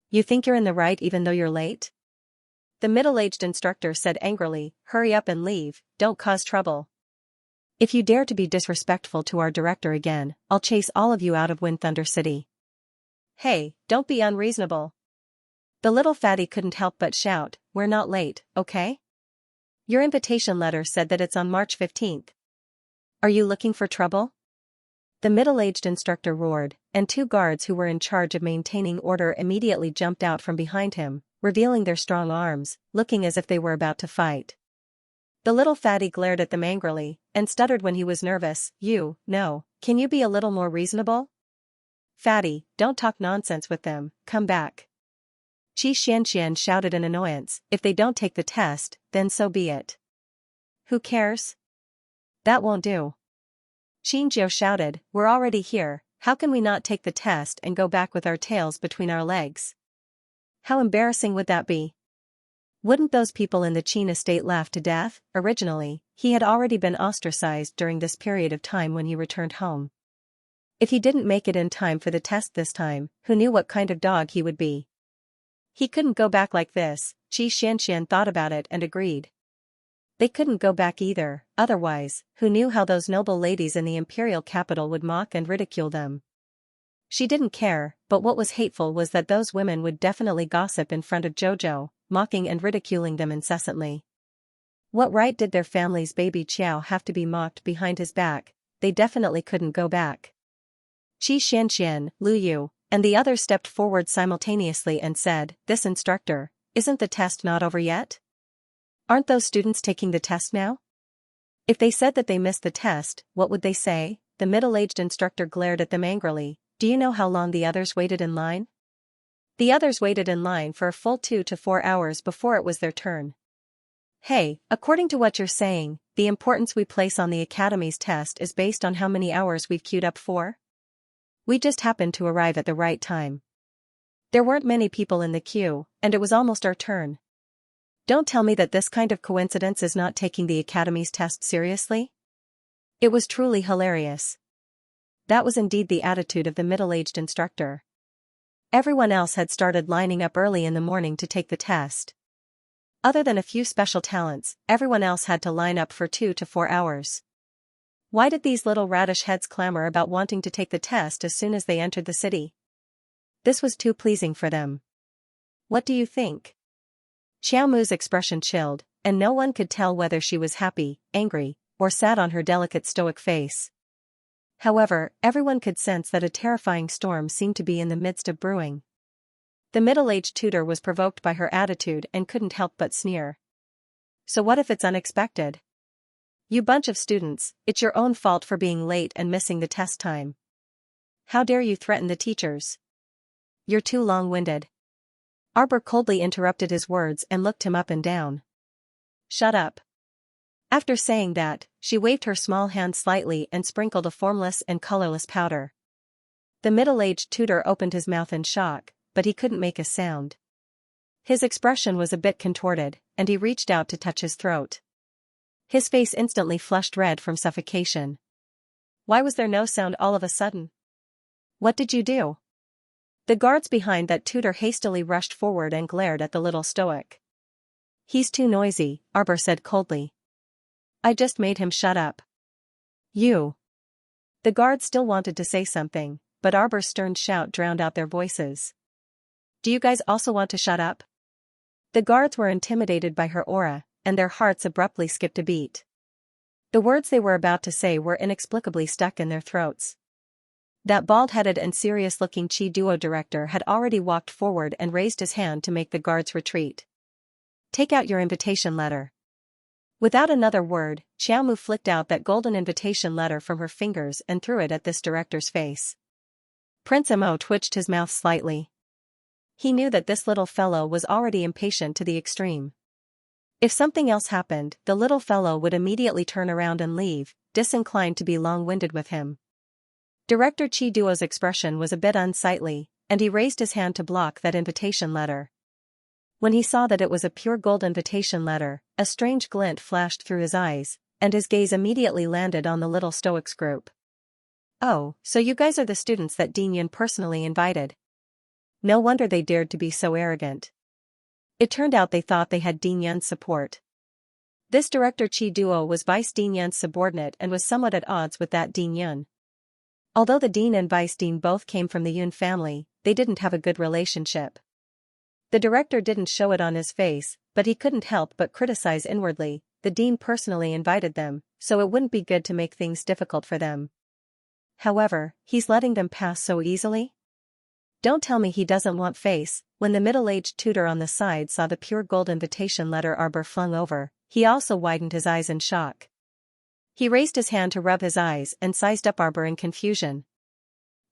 You think you're in the right even though you're late? The middle-aged instructor said angrily, hurry up and leave, don't cause trouble. If you dare to be disrespectful to our director again, I'll chase all of you out of Wind Thunder City. Hey, don't be unreasonable. The little fatty couldn't help but shout, we're not late, okay? Your invitation letter said that it's on March 15th. Are you looking for trouble? The middle-aged instructor roared, and 2 guards who were in charge of maintaining order immediately jumped out from behind him, revealing their strong arms, looking as if they were about to fight. The little fatty glared at them angrily, and stuttered when he was nervous, can you be a little more reasonable? Fatty, don't talk nonsense with them, come back. Xianxia shouted in annoyance, if they don't take the test, then so be it. Who cares? That won't do. Xianxia shouted, we're already here, how can we not take the test and go back with our tails between our legs? How embarrassing would that be? Wouldn't those people in the Qin estate laugh to death? Originally, he had already been ostracized during this period of time when he returned home. If he didn't make it in time for the test this time, who knew what kind of dog he would be? He couldn't go back like this. Xianxia thought about it and agreed. They couldn't go back either, otherwise, who knew how those noble ladies in the imperial capital would mock and ridicule them. She didn't care, but what was hateful was that those women would definitely gossip in front of Jojo, mocking and ridiculing them incessantly. What right did their family's baby Qiao have to be mocked behind his back? They definitely couldn't go back. Xianxia, Lu Yu, and the others stepped forward simultaneously and said, this instructor, isn't the test not over yet? Aren't those students taking the test now? If they said that they missed the test, what would they say? The middle-aged instructor glared at them angrily. Do you know how long the others waited in line? The others waited in line for a full 2 to 4 hours before it was their turn. Hey, according to what you're saying, the importance we place on the Academy's test is based on how many hours we've queued up for? We just happened to arrive at the right time. There weren't many people in the queue, and it was almost our turn. Don't tell me that this kind of coincidence is not taking the Academy's test seriously? It was truly hilarious. That was indeed the attitude of the middle-aged instructor. Everyone else had started lining up early in the morning to take the test. Other than a few special talents, everyone else had to line up for 2 to 4 hours. Why did these little radish heads clamor about wanting to take the test as soon as they entered the city? This was too pleasing for them. What do you think? Xiao Mu's expression chilled, and no one could tell whether she was happy, angry, or sad on her delicate stoic face. However, everyone could sense that a terrifying storm seemed to be in the midst of brewing. The middle-aged tutor was provoked by her attitude and couldn't help but sneer. So what if it's unexpected? You bunch of students, it's your own fault for being late and missing the test time. How dare you threaten the teachers? You're too long-winded. Arbor coldly interrupted his words and looked him up and down. Shut up. After saying that, she waved her small hand slightly and sprinkled a formless and colorless powder. The middle-aged tutor opened his mouth in shock, but he couldn't make a sound. His expression was a bit contorted, and he reached out to touch his throat. His face instantly flushed red from suffocation. Why was there no sound all of a sudden? What did you do? The guards behind that tutor hastily rushed forward and glared at the little stoic. He's too noisy, Arbor said coldly. I just made him shut up. You. The guards still wanted to say something, but Arbor's stern shout drowned out their voices. Do you guys also want to shut up? The guards were intimidated by her aura, and their hearts abruptly skipped a beat. The words they were about to say were inexplicably stuck in their throats. That bald-headed and serious-looking Chi Duo director had already walked forward and raised his hand to make the guards retreat. Take out your invitation letter. Without another word, Xiaomu flicked out that golden invitation letter from her fingers and threw it at this director's face. Prince Mo twitched his mouth slightly. He knew that this little fellow was already impatient to the extreme. If something else happened, the little fellow would immediately turn around and leave, disinclined to be long-winded with him. Director Chi Duo's expression was a bit unsightly, and he raised his hand to block that invitation letter. When he saw that it was a pure gold invitation letter, a strange glint flashed through his eyes, and his gaze immediately landed on the little stoic's group. Oh, so you guys are the students that Dean Yun personally invited. No wonder they dared to be so arrogant. It turned out they thought they had Dean Yun's support. This director Chi Duo was Vice Dean Yun's subordinate and was somewhat at odds with that Dean Yun. Although the dean and vice dean both came from the Yun family, they didn't have a good relationship. The director didn't show it on his face, but he couldn't help but criticize inwardly. The dean personally invited them, so it wouldn't be good to make things difficult for them. However, he's letting them pass so easily? Don't tell me he doesn't want face. When the middle-aged tutor on the side saw the pure gold invitation letter Arbor flung over, he also widened his eyes in shock. He raised his hand to rub his eyes and sized up Arbor in confusion.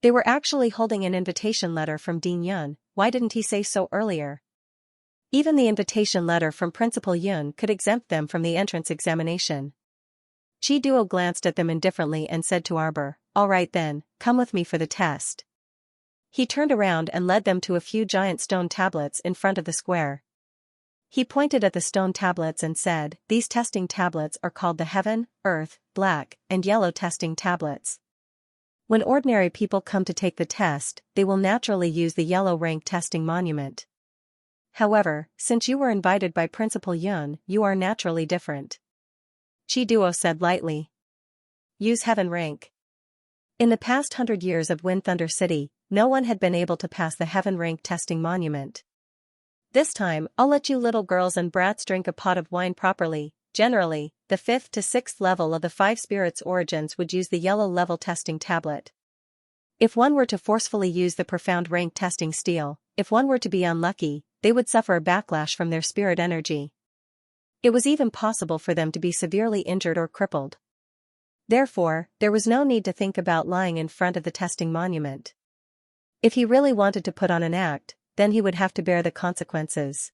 They were actually holding an invitation letter from Dean Yun. Why didn't he say so earlier? Even the invitation letter from Principal Yun could exempt them from the entrance examination. Chi Duo glanced at them indifferently and said to Arbor, "All right then, come with me for the test." He turned around and led them to a few giant stone tablets in front of the square. He pointed at the stone tablets and said, "These testing tablets are called the Heaven, Earth, Black, and Yellow testing tablets. When ordinary people come to take the test, they will naturally use the yellow rank testing monument. However, since you were invited by Principal Yun, you are naturally different." Chi Duo said lightly. Use Heaven rank. In the past 100 years of Wind Thunder City, no one had been able to pass the Heaven rank testing monument. This time, I'll let you little girls and brats drink a pot of wine properly. Generally, the 5th to 6th level of the 5 spirits origins would use the yellow level testing tablet. If one were to forcefully use the profound rank testing steel, if one were to be unlucky, they would suffer a backlash from their spirit energy. It was even possible for them to be severely injured or crippled. Therefore, there was no need to think about lying in front of the testing monument. If he really wanted to put on an act, then he would have to bear the consequences.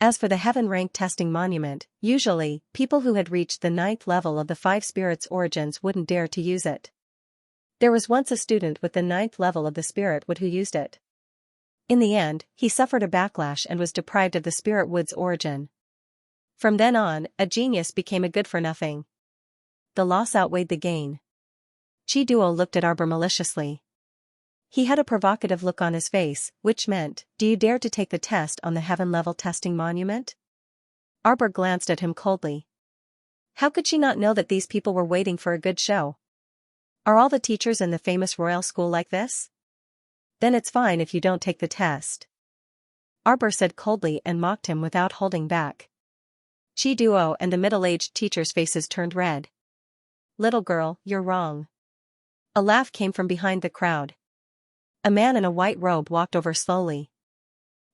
As for the Heaven rank testing monument, usually, people who had reached the 9th level of the 5 spirits origins wouldn't dare to use it. There was once a student with the 9th level of the spirit wood who used it. In the end, he suffered a backlash and was deprived of the spirit wood's origin. From then on, a genius became a good-for-nothing. The loss outweighed the gain. Chi Duo looked at Arbor maliciously. He had a provocative look on his face, which meant, "Do you dare to take the test on the Heaven-level testing monument?" Arbor glanced at him coldly. How could she not know that these people were waiting for a good show? Are all the teachers in the famous royal school like this? Then it's fine if you don't take the test. Arbor said coldly and mocked him without holding back. Chi Duo and the middle-aged teachers' faces turned red. "Little girl, you're wrong." A laugh came from behind the crowd. A man in a white robe walked over slowly.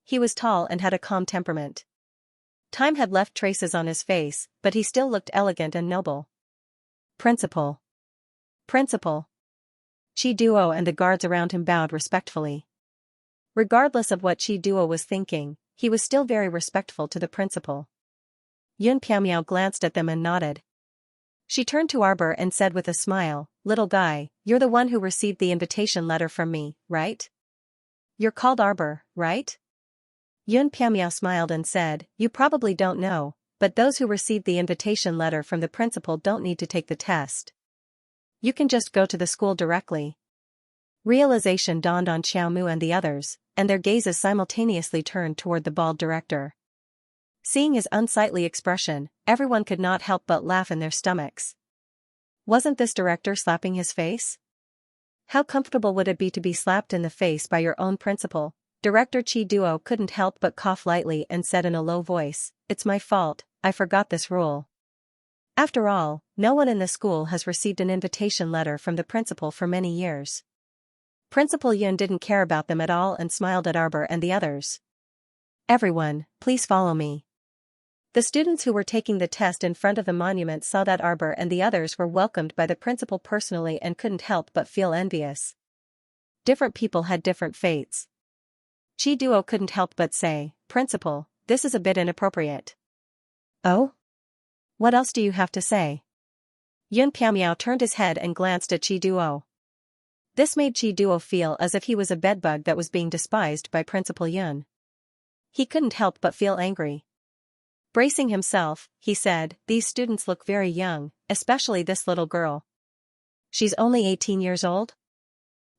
He was tall and had a calm temperament. Time had left traces on his face, but he still looked elegant and noble. "Principal. Principal." Chi Duo and the guards around him bowed respectfully. Regardless of what Chi Duo was thinking, he was still very respectful to the principal. Yun Piaomiao glanced at them and nodded. She turned to Arbor and said with a smile, "Little guy, you're the one who received the invitation letter from me, right? You're called Arbor, right?" Yun Piaomiao smiled and said, "You probably don't know, but those who received the invitation letter from the principal don't need to take the test. You can just go to the school directly." Realization dawned on Xiaomu and the others, and their gazes simultaneously turned toward the bald director. Seeing his unsightly expression, everyone could not help but laugh in their stomachs. Wasn't this director slapping his face? How comfortable would it be to be slapped in the face by your own principal? Director Chi Duo couldn't help but cough lightly and said in a low voice, "It's my fault, I forgot this rule." After all, no one in the school has received an invitation letter from the principal for many years. Principal Yun didn't care about them at all and smiled at Arbor and the others. "Everyone, please follow me." The students who were taking the test in front of the monument saw that Arbor and the others were welcomed by the principal personally and couldn't help but feel envious. Different people had different fates. Chi Duo couldn't help but say, "Principal, this is a bit inappropriate." "Oh? What else do you have to say?" Yun Piaomiao turned his head and glanced at Chi Duo. This made Chi Duo feel as if he was a bedbug that was being despised by Principal Yun. He couldn't help but feel angry. Bracing himself, he said, "These students look very young, especially this little girl." She's only 18 years old?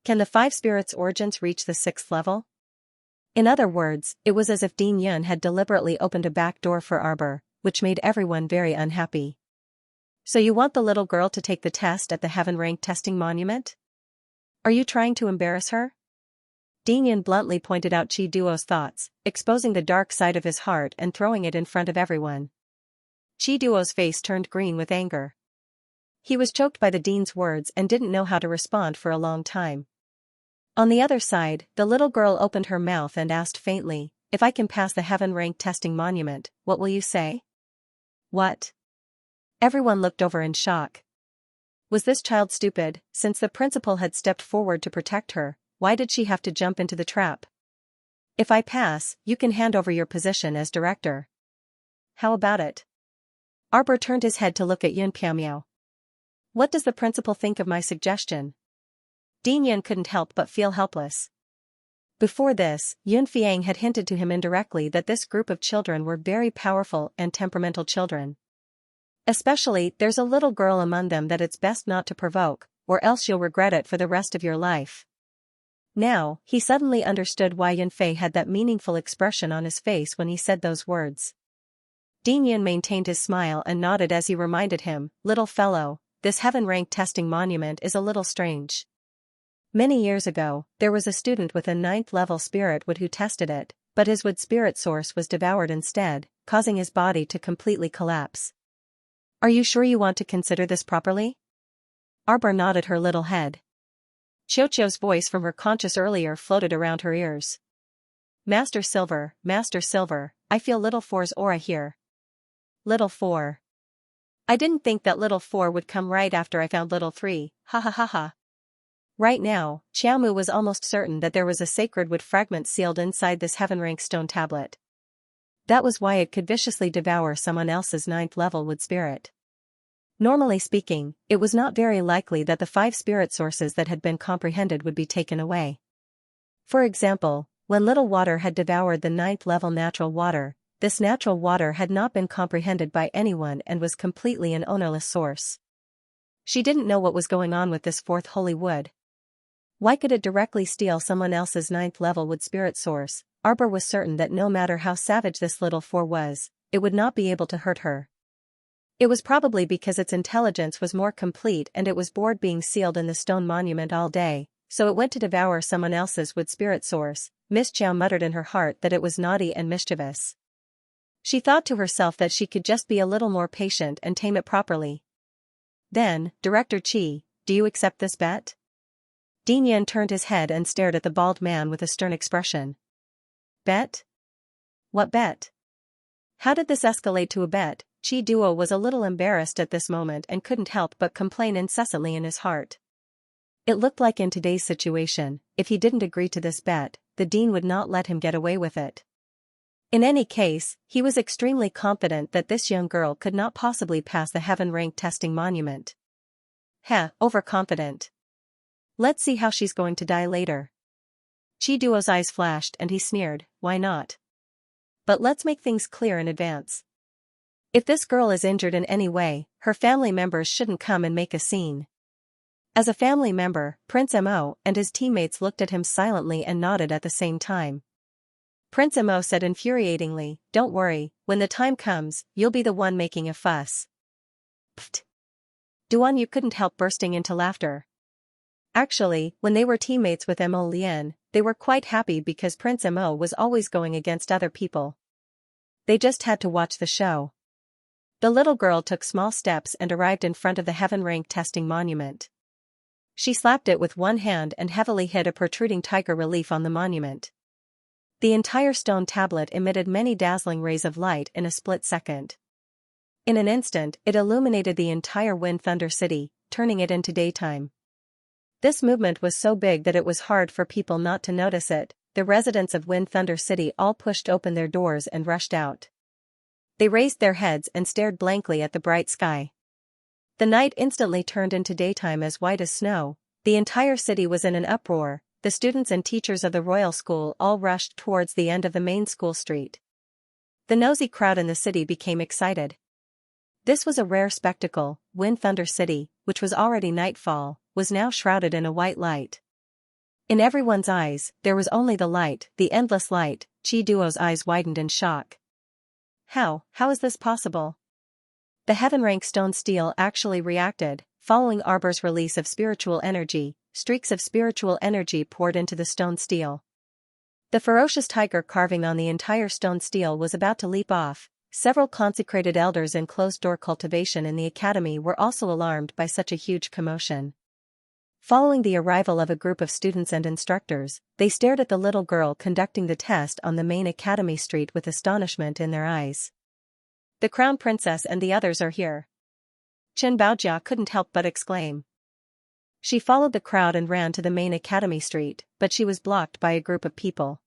Can the five spirits' origins reach the 6th level? In other words, it was as if Dean Yun had deliberately opened a back door for Arbor, which made everyone very unhappy. So you want the little girl to take the test at the Heaven Rank Testing Monument? Are you trying to embarrass her? Dean Yun bluntly pointed out Chi Duo's thoughts, exposing the dark side of his heart and throwing it in front of everyone. Chi Duo's face turned green with anger. He was choked by the dean's words and didn't know how to respond for a long time. On the other side, the little girl opened her mouth and asked faintly, "If I can pass the Heaven Rank Testing Monument, what will you say?" What? Everyone looked over in shock. Was this child stupid? Since the principal had stepped forward to protect her, why did she have to jump into the trap? "If I pass, you can hand over your position as director." "How about it?" Arbor turned his head to look at Yun Piaomiao. "What does the principal think of my suggestion?" Dean Yun couldn't help but feel helpless. Before this, Yun Fiang had hinted to him indirectly that this group of children were very powerful and temperamental children. Especially, there's a little girl among them that it's best not to provoke, or else you'll regret it for the rest of your life. Now, he suddenly understood why Yun Fei had that meaningful expression on his face when he said those words. Dean Yun maintained his smile and nodded as he reminded him, "Little fellow, this Heaven Rank Testing Monument is a little strange. Many years ago, there was a student with a 9th level spirit wood who tested it, but his wood spirit source was devoured instead, causing his body to completely collapse. Are you sure you want to consider this properly?" Arbor nodded her little head. Qiuqiu's voice from her conscious earlier floated around her ears. Master Silver, I feel Little Four's aura here." Little Four. "I didn't think that Little Four would come right after I found Little Three, ha ha ha ha." Right now, Xiaomu was almost certain that there was a sacred wood fragment sealed inside this Heaven Rank stone tablet. That was why it could viciously devour someone else's 9th level wood spirit. Normally speaking, it was not very likely that the 5 spirit sources that had been comprehended would be taken away. For example, when Little Water had devoured the 9th level natural water, this natural water had not been comprehended by anyone and was completely an ownerless source. She didn't know what was going on with this 4th holy wood. Why could it directly steal someone else's 9th level wood spirit source? Arbor was certain that no matter how savage this Little Four was, it would not be able to hurt her. It was probably because its intelligence was more complete and it was bored being sealed in the stone monument all day, so it went to devour someone else's wood spirit source. Miss Chiao muttered in her heart that it was naughty and mischievous. She thought to herself that she could just be a little more patient and tame it properly. Then, Director Qi, do you accept this bet? Dean Yun turned his head and stared at the bald man with a stern expression. Bet? What bet? How did this escalate to a bet? Chi Duo was a little embarrassed at this moment and couldn't help but complain incessantly in his heart. It looked like in today's situation, if he didn't agree to this bet, the dean would not let him get away with it. In any case, he was extremely confident that this young girl could not possibly pass the Heaven Rank Testing Monument. Overconfident. Let's see how she's going to die later. Chi Duo's eyes flashed and he sneered, "Why not? But let's make things clear in advance. If this girl is injured in any way, her family members shouldn't come and make a scene." As a family member, Prince Mo and his teammates looked at him silently and nodded at the same time. Prince Mo said infuriatingly, "Don't worry, when the time comes, you'll be the one making a fuss." Pfft. Duan Yu couldn't help bursting into laughter. Actually, when they were teammates with Mo Lian, they were quite happy because Prince Mo was always going against other people. They just had to watch the show. The little girl took small steps and arrived in front of the Heaven Rank Testing Monument. She slapped it with one hand and heavily hit a protruding tiger relief on the monument. The entire stone tablet emitted many dazzling rays of light in a split second. In an instant, it illuminated the entire Wind Thunder City, turning it into daytime. This movement was so big that it was hard for people not to notice it. The residents of Wind Thunder City all pushed open their doors and rushed out. They raised their heads and stared blankly at the bright sky. The night instantly turned into daytime as white as snow. The entire city was in an uproar. The students and teachers of the royal school all rushed towards the end of the main school street. The nosy crowd in the city became excited. This was a rare spectacle. Wind Thunder City, which was already nightfall, was now shrouded in a white light. In everyone's eyes, there was only the light, the endless light. Chi Duo's eyes widened in shock. How is this possible? The heaven-rank stone steel actually reacted. Following Arbor's release of spiritual energy, streaks of spiritual energy poured into the stone steel. The ferocious tiger carving on the entire stone steel was about to leap off. Several consecrated elders in closed-door cultivation in the academy were also alarmed by such a huge commotion. Following the arrival of a group of students and instructors, they stared at the little girl conducting the test on the main academy street with astonishment in their eyes. The crown princess and the others are here. Chen Baojia couldn't help but exclaim. She followed the crowd and ran to the main academy street, but she was blocked by a group of people.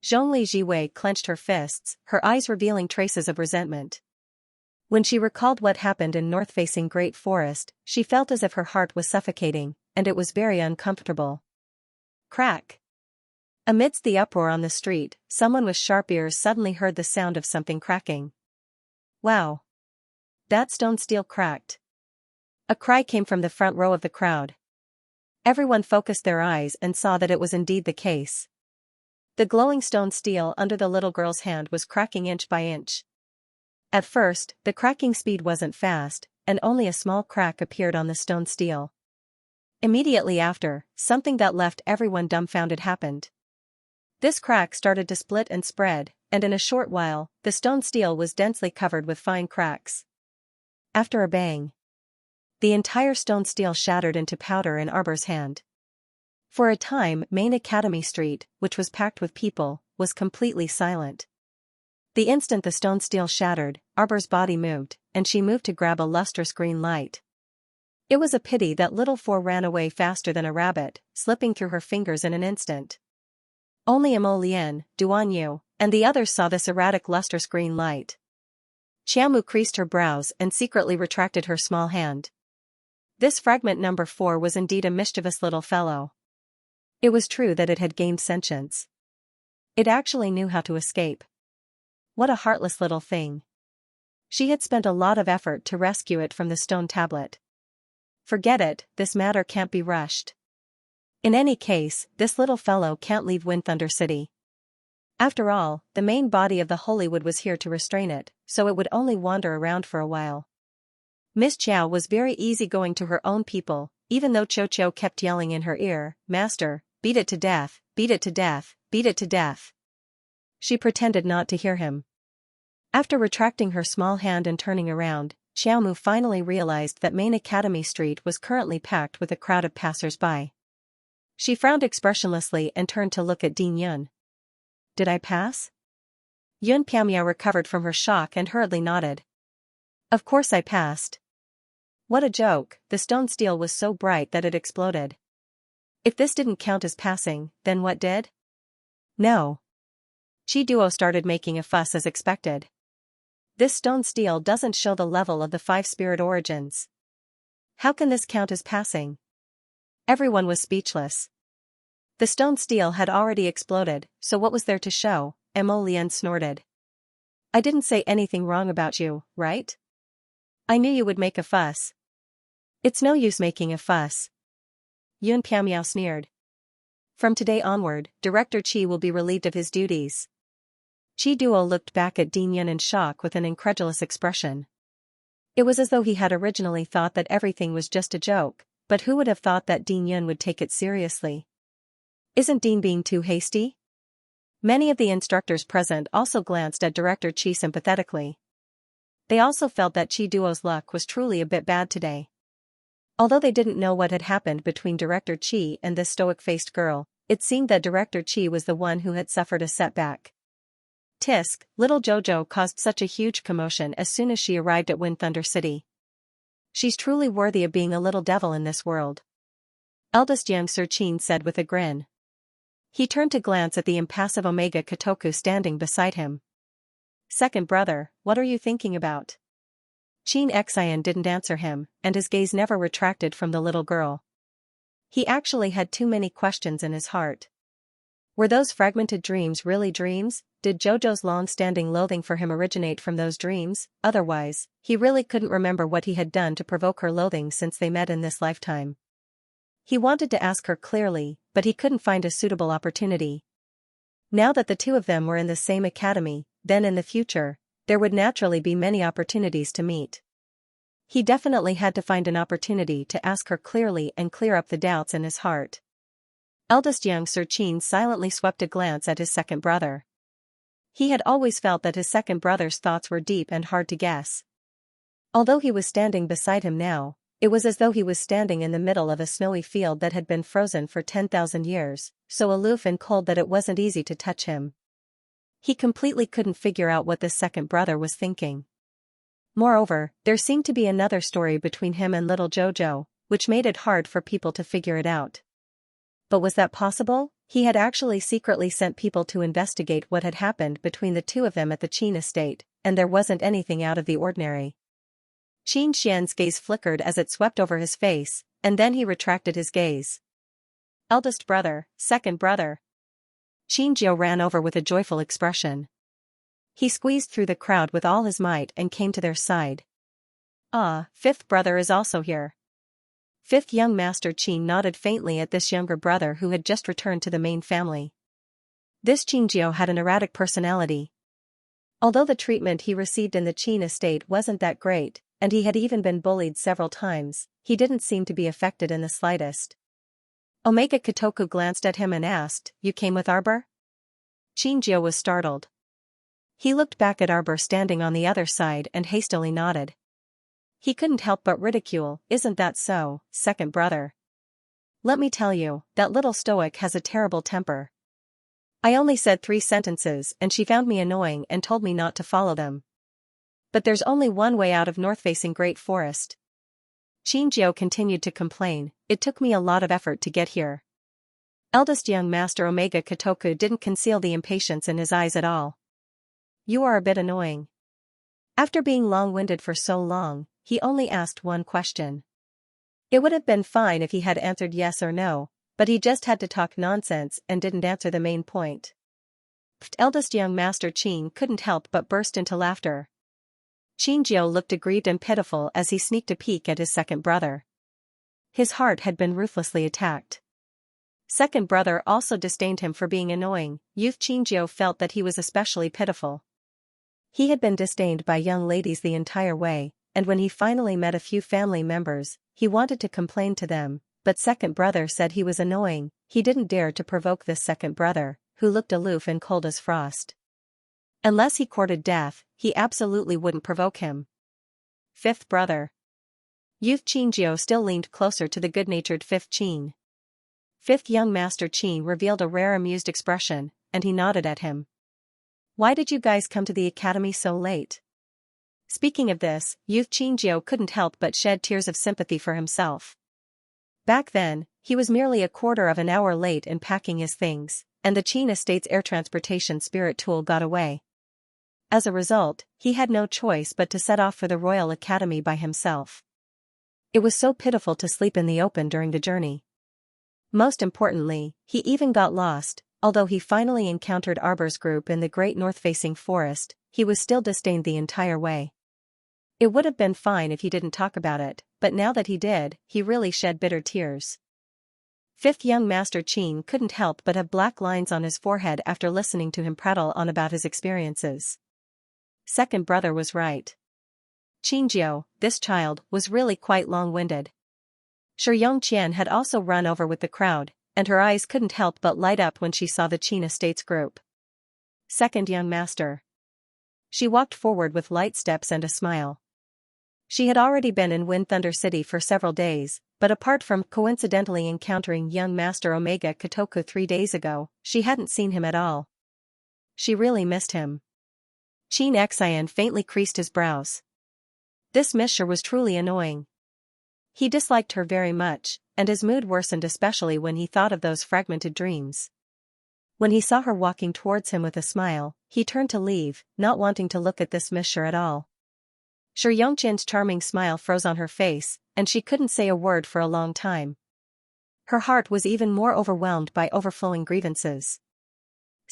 Zhongli Jiwei clenched her fists, her eyes revealing traces of resentment. When she recalled what happened in north-facing Great Forest, she felt as if her heart was suffocating, and it was very uncomfortable. Crack! Amidst the uproar on the street, someone with sharp ears suddenly heard the sound of something cracking. Wow! That stone steel cracked. A cry came from the front row of the crowd. Everyone focused their eyes and saw that it was indeed the case. The glowing stone steel under the little girl's hand was cracking inch by inch. At first, the cracking speed wasn't fast, and only a small crack appeared on the stone steel. Immediately after, something that left everyone dumbfounded happened. This crack started to split and spread, and in a short while, the stone steel was densely covered with fine cracks. After a bang, the entire stone steel shattered into powder in Arbor's hand. For a time, Main Academy Street, which was packed with people, was completely silent. The instant the stone steel shattered, Arbor's body moved, and she moved to grab a lustrous green light. It was a pity that little Four ran away faster than a rabbit, slipping through her fingers in an instant. Only Emo Lian, Duan Yu, and the others saw this erratic lustrous green light. Xiaomu creased her brows and secretly retracted her small hand. This fragment number 4 was indeed a mischievous little fellow. It was true that it had gained sentience. It actually knew how to escape. What a heartless little thing. She had spent a lot of effort to rescue it from the stone tablet. Forget it, this matter can't be rushed. In any case, this little fellow can't leave Wind Thunder City. After all, the main body of the Holywood was here to restrain it, so it would only wander around for a while. Miss Chow was very easygoing to her own people, even though Cho Cho kept yelling in her ear, "Master, beat it to death, beat it to death, beat it to death." She pretended not to hear him. After retracting her small hand and turning around, Xiaomu finally realized that Main Academy Street was currently packed with a crowd of passers-by. She frowned expressionlessly and turned to look at Dean Yun. Did I pass? Yun Piamia recovered from her shock and hurriedly nodded. Of course I passed. What a joke, the stone steel was so bright that it exploded. If this didn't count as passing, then what did? No. Chi Duo started making a fuss as expected. This stone steel doesn't show the level of the 5 spirit origins. How can this count as passing? Everyone was speechless. The stone steel had already exploded, so what was there to show? Emo Lian snorted. I didn't say anything wrong about you, right? I knew you would make a fuss. It's no use making a fuss. Yun Piamiao sneered. From today onward, Director Chi will be relieved of his duties. Chi Duo looked back at Dean Yun in shock with an incredulous expression. It was as though he had originally thought that everything was just a joke, but who would have thought that Dean Yun would take it seriously? Isn't Dean being too hasty? Many of the instructors present also glanced at Director Chi sympathetically. They also felt that Chi Duo's luck was truly a bit bad today. Although they didn't know what had happened between Director Chi and this stoic-faced girl, it seemed that Director Chi was the one who had suffered a setback. Tisk, little Jojo caused such a huge commotion as soon as she arrived at Wind Thunder City. She's truly worthy of being a little devil in this world. Eldest young Sir Qin said with a grin. He turned to glance at the impassive Omega Kotoku standing beside him. Second brother, what are you thinking about? Qin Xian didn't answer him, and his gaze never retracted from the little girl. He actually had too many questions in his heart. Were those fragmented dreams really dreams? Did Jojo's long-standing loathing for him originate from those dreams? Otherwise, he really couldn't remember what he had done to provoke her loathing since they met in this lifetime. He wanted to ask her clearly, but he couldn't find a suitable opportunity. Now that the two of them were in the same academy, then in the future, there would naturally be many opportunities to meet. He definitely had to find an opportunity to ask her clearly and clear up the doubts in his heart. Eldest young Sir Qin silently swept a glance at his second brother. He had always felt that his second brother's thoughts were deep and hard to guess. Although he was standing beside him now, it was as though he was standing in the middle of a snowy field that had been frozen for 10,000 years, so aloof and cold that it wasn't easy to touch him. He completely couldn't figure out what this second brother was thinking. Moreover, there seemed to be another story between him and little Jojo, which made it hard for people to figure it out. But was that possible? He had actually secretly sent people to investigate what had happened between the two of them at the Qin estate, and there wasn't anything out of the ordinary. Xianxia's gaze flickered as it swept over his face, and then he retracted his gaze. Eldest brother, second brother. Xianxia ran over with a joyful expression. He squeezed through the crowd with all his might and came to their side. Ah, fifth brother is also here. Fifth young Master Qin nodded faintly at this younger brother who had just returned to the main family. This Xianxia had an erratic personality. Although the treatment he received in the Qin estate wasn't that great, and he had even been bullied several times, he didn't seem to be affected in the slightest. Omega Kotoku glanced at him and asked, "You came with Arbor?" Xianxia was startled. He looked back at Arbor standing on the other side and hastily nodded. He couldn't help but ridicule, "Isn't that so, second brother? Let me tell you, that little stoic has a terrible temper. I only said 3 sentences and she found me annoying and told me not to follow them. But there's only one way out of north-facing Great Forest." Xianxia continued to complain, "It took me a lot of effort to get here." Eldest young Master Omega Kotoku didn't conceal the impatience in his eyes at all. "You are a bit annoying." After being long-winded for so long, he only asked one question. It would have been fine if he had answered yes or no, but he just had to talk nonsense and didn't answer the main point. Eldest young Master Qin couldn't help but burst into laughter. Xianxia looked aggrieved and pitiful as he sneaked a peek at his second brother. His heart had been ruthlessly attacked. Second brother also disdained him for being annoying. Youth Xianxia felt that he was especially pitiful. He had been disdained by young ladies the entire way, and when he finally met a few family members, he wanted to complain to them, but second brother said he was annoying. He didn't dare to provoke this second brother, who looked aloof and cold as frost. Unless he courted death, he absolutely wouldn't provoke him. Fifth brother. Youth Xianxia still leaned closer to the good-natured fifth Qin. Fifth young Master Qin revealed a rare amused expression, and he nodded at him. "Why did you guys come to the academy so late?" Speaking of this, Youth Xianxia couldn't help but shed tears of sympathy for himself. Back then, he was merely a quarter of an hour late in packing his things, and the Qin estate's air transportation spirit tool got away. As a result, he had no choice but to set off for the Royal Academy by himself. It was so pitiful to sleep in the open during the journey. Most importantly, he even got lost. Although he finally encountered Arbor's group in the great north-facing forest, he was still disdained the entire way. It would have been fine if he didn't talk about it, but now that he did, he really shed bitter tears. Fifth young Master Qin couldn't help but have black lines on his forehead after listening to him prattle on about his experiences. Second brother was right. Xianxia, this child, was really quite long-winded. Shi Yongqian had also run over with the crowd, and her eyes couldn't help but light up when she saw the Qin estates group. Second young master. She walked forward with light steps and a smile. She had already been in Wind Thunder City for several days, but apart from coincidentally encountering young Master Omega Kotoku 3 days ago, she hadn't seen him at all. She really missed him. Xianxia faintly creased his brows. This Miss Shi was truly annoying. He disliked her very much, and his mood worsened especially when he thought of those fragmented dreams. When he saw her walking towards him with a smile, he turned to leave, not wanting to look at this Miss Shi at all. Shi Yongqian's charming smile froze on her face, and she couldn't say a word for a long time. Her heart was even more overwhelmed by overflowing grievances.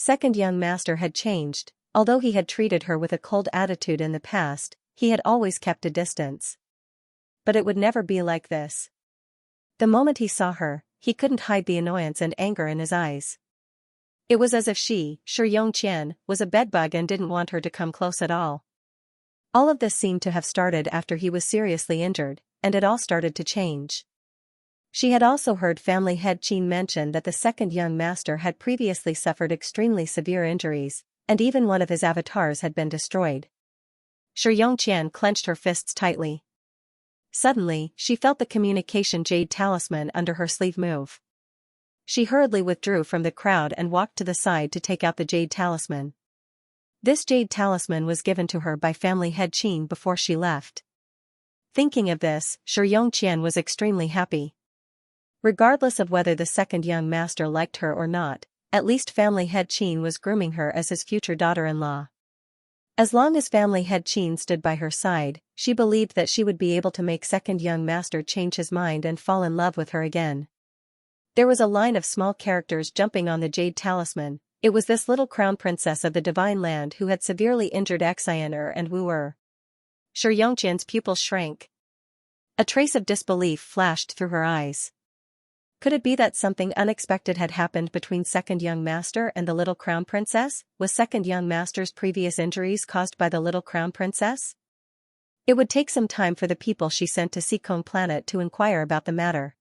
Second young master had changed. Although he had treated her with a cold attitude in the past, he had always kept a distance. But it would never be like this. The moment he saw her, he couldn't hide the annoyance and anger in his eyes. It was as if Xianxia, was a bedbug and didn't want her to come close at all. All of this seemed to have started after he was seriously injured, and it all started to change. She had also heard family head Qin mention that the second young master had previously suffered extremely severe injuries, and even one of his avatars had been destroyed. Xianxia clenched her fists tightly. Suddenly, she felt the communication jade talisman under her sleeve move. She hurriedly withdrew from the crowd and walked to the side to take out the jade talisman. This jade talisman was given to her by family head Qin before she left. Thinking of this, Xianxia was extremely happy. Regardless of whether the second young master liked her or not, at least family head Qin was grooming her as his future daughter-in-law. As long as family head Qin stood by her side, she believed that she would be able to make second young master change his mind and fall in love with her again. There was a line of small characters jumping on the jade talisman. It was this little crown princess of the divine land who had severely injured Xianxia and Wu Er. Xianxia's pupils shrank. A trace of disbelief flashed through her eyes. Could it be that something unexpected had happened between second young master and the little crown princess? Was second young master's previous injuries caused by the little crown princess? It would take some time for the people she sent to Seacone Planet to inquire about the matter.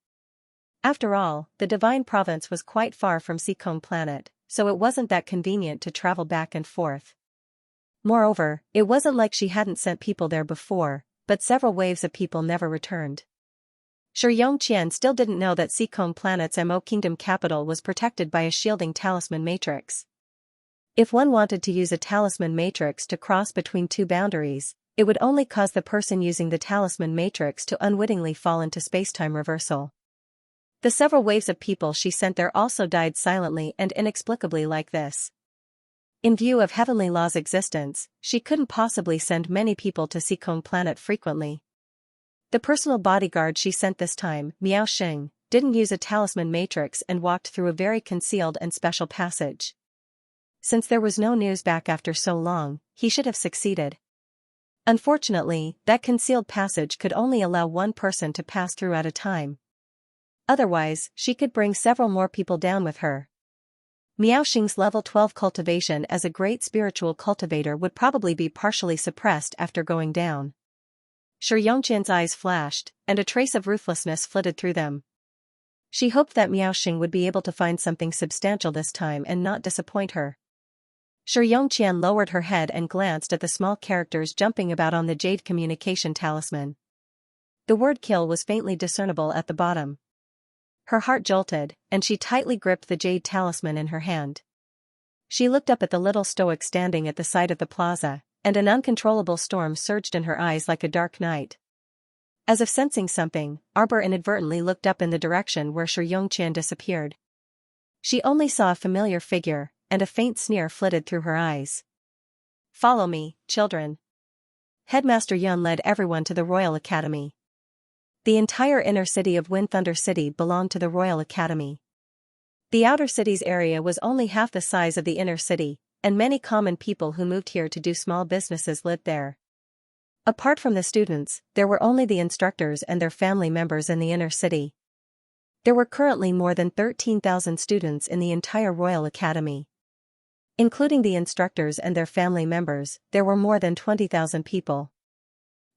After all, the divine province was quite far from Seacone Planet, so it wasn't that convenient to travel back and forth. Moreover, it wasn't like she hadn't sent people there before, but several waves of people never returned. Xianxia still didn't know that Seacone Planet's Mo Kingdom capital was protected by a shielding talisman matrix. If one wanted to use a talisman matrix to cross between two boundaries, it would only cause the person using the talisman matrix to unwittingly fall into spacetime reversal. The several waves of people she sent there also died silently and inexplicably like this. In view of Heavenly Law's existence, she couldn't possibly send many people to Seacone Planet frequently. The personal bodyguard she sent this time, Miao Xing, didn't use a talisman matrix and walked through a very concealed and special passage. Since there was no news back after so long, he should have succeeded. Unfortunately, that concealed passage could only allow one person to pass through at a time. Otherwise, she could bring several more people down with her. Miao Xing's level 12 cultivation as a great spiritual cultivator would probably be partially suppressed after going down. Xianxia's eyes flashed, and a trace of ruthlessness flitted through them. She hoped that Miao Xing would be able to find something substantial this time and not disappoint her. Xianxia lowered her head and glanced at the small characters jumping about on the jade communication talisman. The word kill was faintly discernible at the bottom. Her heart jolted, and she tightly gripped the jade talisman in her hand. She looked up at the little stoic standing at the side of the plaza, and an uncontrollable storm surged in her eyes like a dark night. As if sensing something, Arbor inadvertently looked up in the direction where Xianxia disappeared. She only saw a familiar figure, and a faint sneer flitted through her eyes. "Follow me, children." Headmaster Yun led everyone to the Royal Academy. The entire inner city of Wind Thunder City belonged to the Royal Academy. The outer city's area was only half the size of the inner city, and many common people who moved here to do small businesses lived there. Apart from the students, there were only the instructors and their family members in the inner city. There were currently more than 13,000 students in the entire Royal Academy. Including the instructors and their family members, there were more than 20,000 people.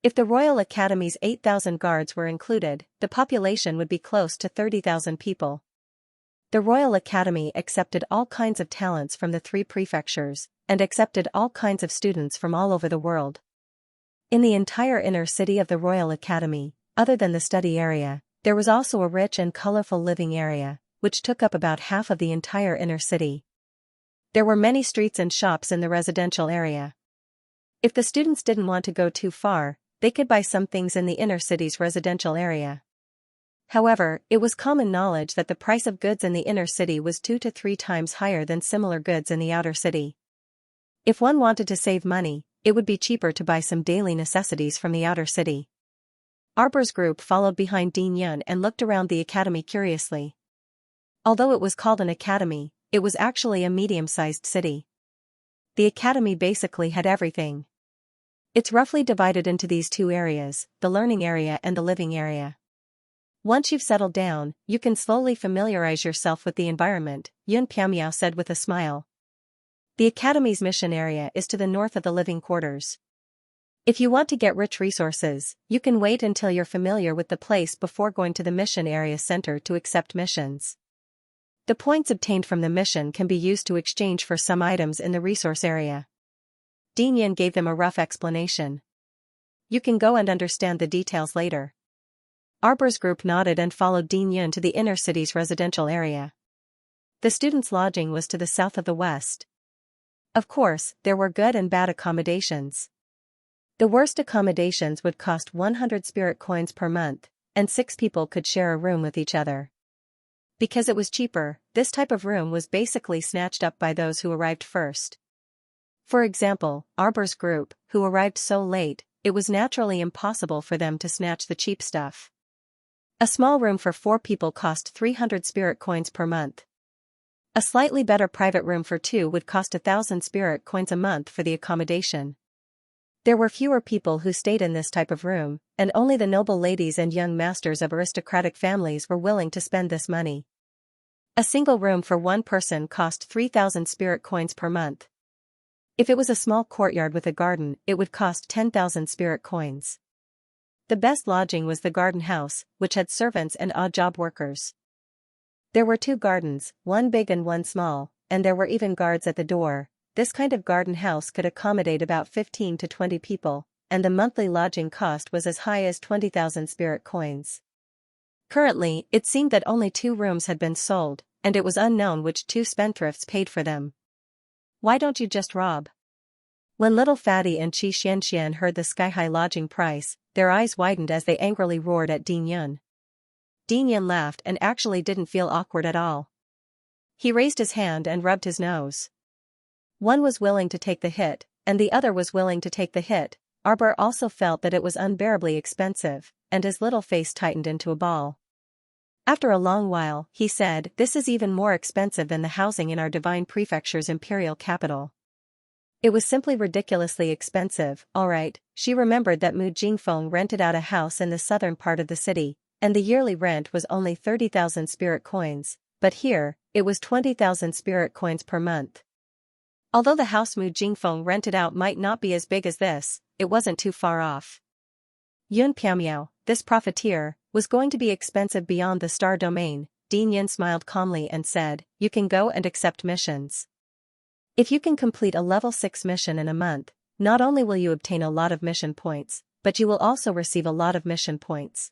If the Royal Academy's 8,000 guards were included, the population would be close to 30,000 people. The Royal Academy accepted all kinds of talents from the 3 prefectures, and accepted all kinds of students from all over the world. In the entire inner city of the Royal Academy, other than the study area, there was also a rich and colorful living area, which took up about half of the entire inner city. There were many streets and shops in the residential area. If the students didn't want to go too far, they could buy some things in the inner city's residential area. However, it was common knowledge that the price of goods in the inner city was 2 to 3 times higher than similar goods in the outer city. If one wanted to save money, it would be cheaper to buy some daily necessities from the outer city. Arbor's group followed behind Dean Yun and looked around the academy curiously. Although it was called an academy, it was actually a medium-sized city. The academy basically had everything. It's roughly divided into these two areas, the learning area and the living area. Once you've settled down, you can slowly familiarize yourself with the environment, Yun Piamiao said with a smile. The academy's mission area is to the north of the living quarters. If you want to get rich resources, you can wait until you're familiar with the place before going to the mission area center to accept missions. The points obtained from the mission can be used to exchange for some items in the resource area. Dean Yin gave them a rough explanation. You can go and understand the details later. Arbor's group nodded and followed Dean Yin to the inner city's residential area. The students' lodging was to the south of the west. Of course, there were good and bad accommodations. The worst accommodations would cost 100 spirit coins per month, and 6 people could share a room with each other. Because it was cheaper, this type of room was basically snatched up by those who arrived first. For example, Arbor's group, who arrived so late, it was naturally impossible for them to snatch the cheap stuff. A small room for 4 people cost 300 spirit coins per month. A slightly better private room for 2 would cost 1,000 spirit coins a month for the accommodation. There were fewer people who stayed in this type of room, and only the noble ladies and young masters of aristocratic families were willing to spend this money. A single room for 1 person cost 3,000 spirit coins per month. If it was a small courtyard with a garden, it would cost 10,000 spirit coins. The best lodging was the garden house, which had servants and odd job workers. There were 2 gardens, one big and one small, and there were even guards at the door. This kind of garden house could accommodate about 15 to 20 people, and the monthly lodging cost was as high as 20,000 spirit coins. Currently, it seemed that only 2 rooms had been sold, and it was unknown which 2 spendthrifts paid for them. Why don't you just rob? When Little Fatty and Xianxia heard the sky-high lodging price, their eyes widened as they angrily roared at Dean Yun. Dean Yun laughed and actually didn't feel awkward at all. He raised his hand and rubbed his nose. One was willing to take the hit, and the other was willing to take the hit. Arbor also felt that it was unbearably expensive, and his little face tightened into a ball. After a long while, he said, "This is even more expensive than the housing in our divine prefecture's imperial capital." It was simply ridiculously expensive. Alright, she remembered that Mu Jingfeng rented out a house in the southern part of the city, and the yearly rent was only 30,000 spirit coins, but here, it was 20,000 spirit coins per month. Although the house Mu Jingfeng rented out might not be as big as this, it wasn't too far off. Yun Piamiao, this profiteer, was going to be expensive beyond the star domain. Dean Yin smiled calmly and said, "You can go and accept missions. If you can complete a level 6 mission in a month, not only will you obtain a lot of mission points, but you will also receive a lot of mission points.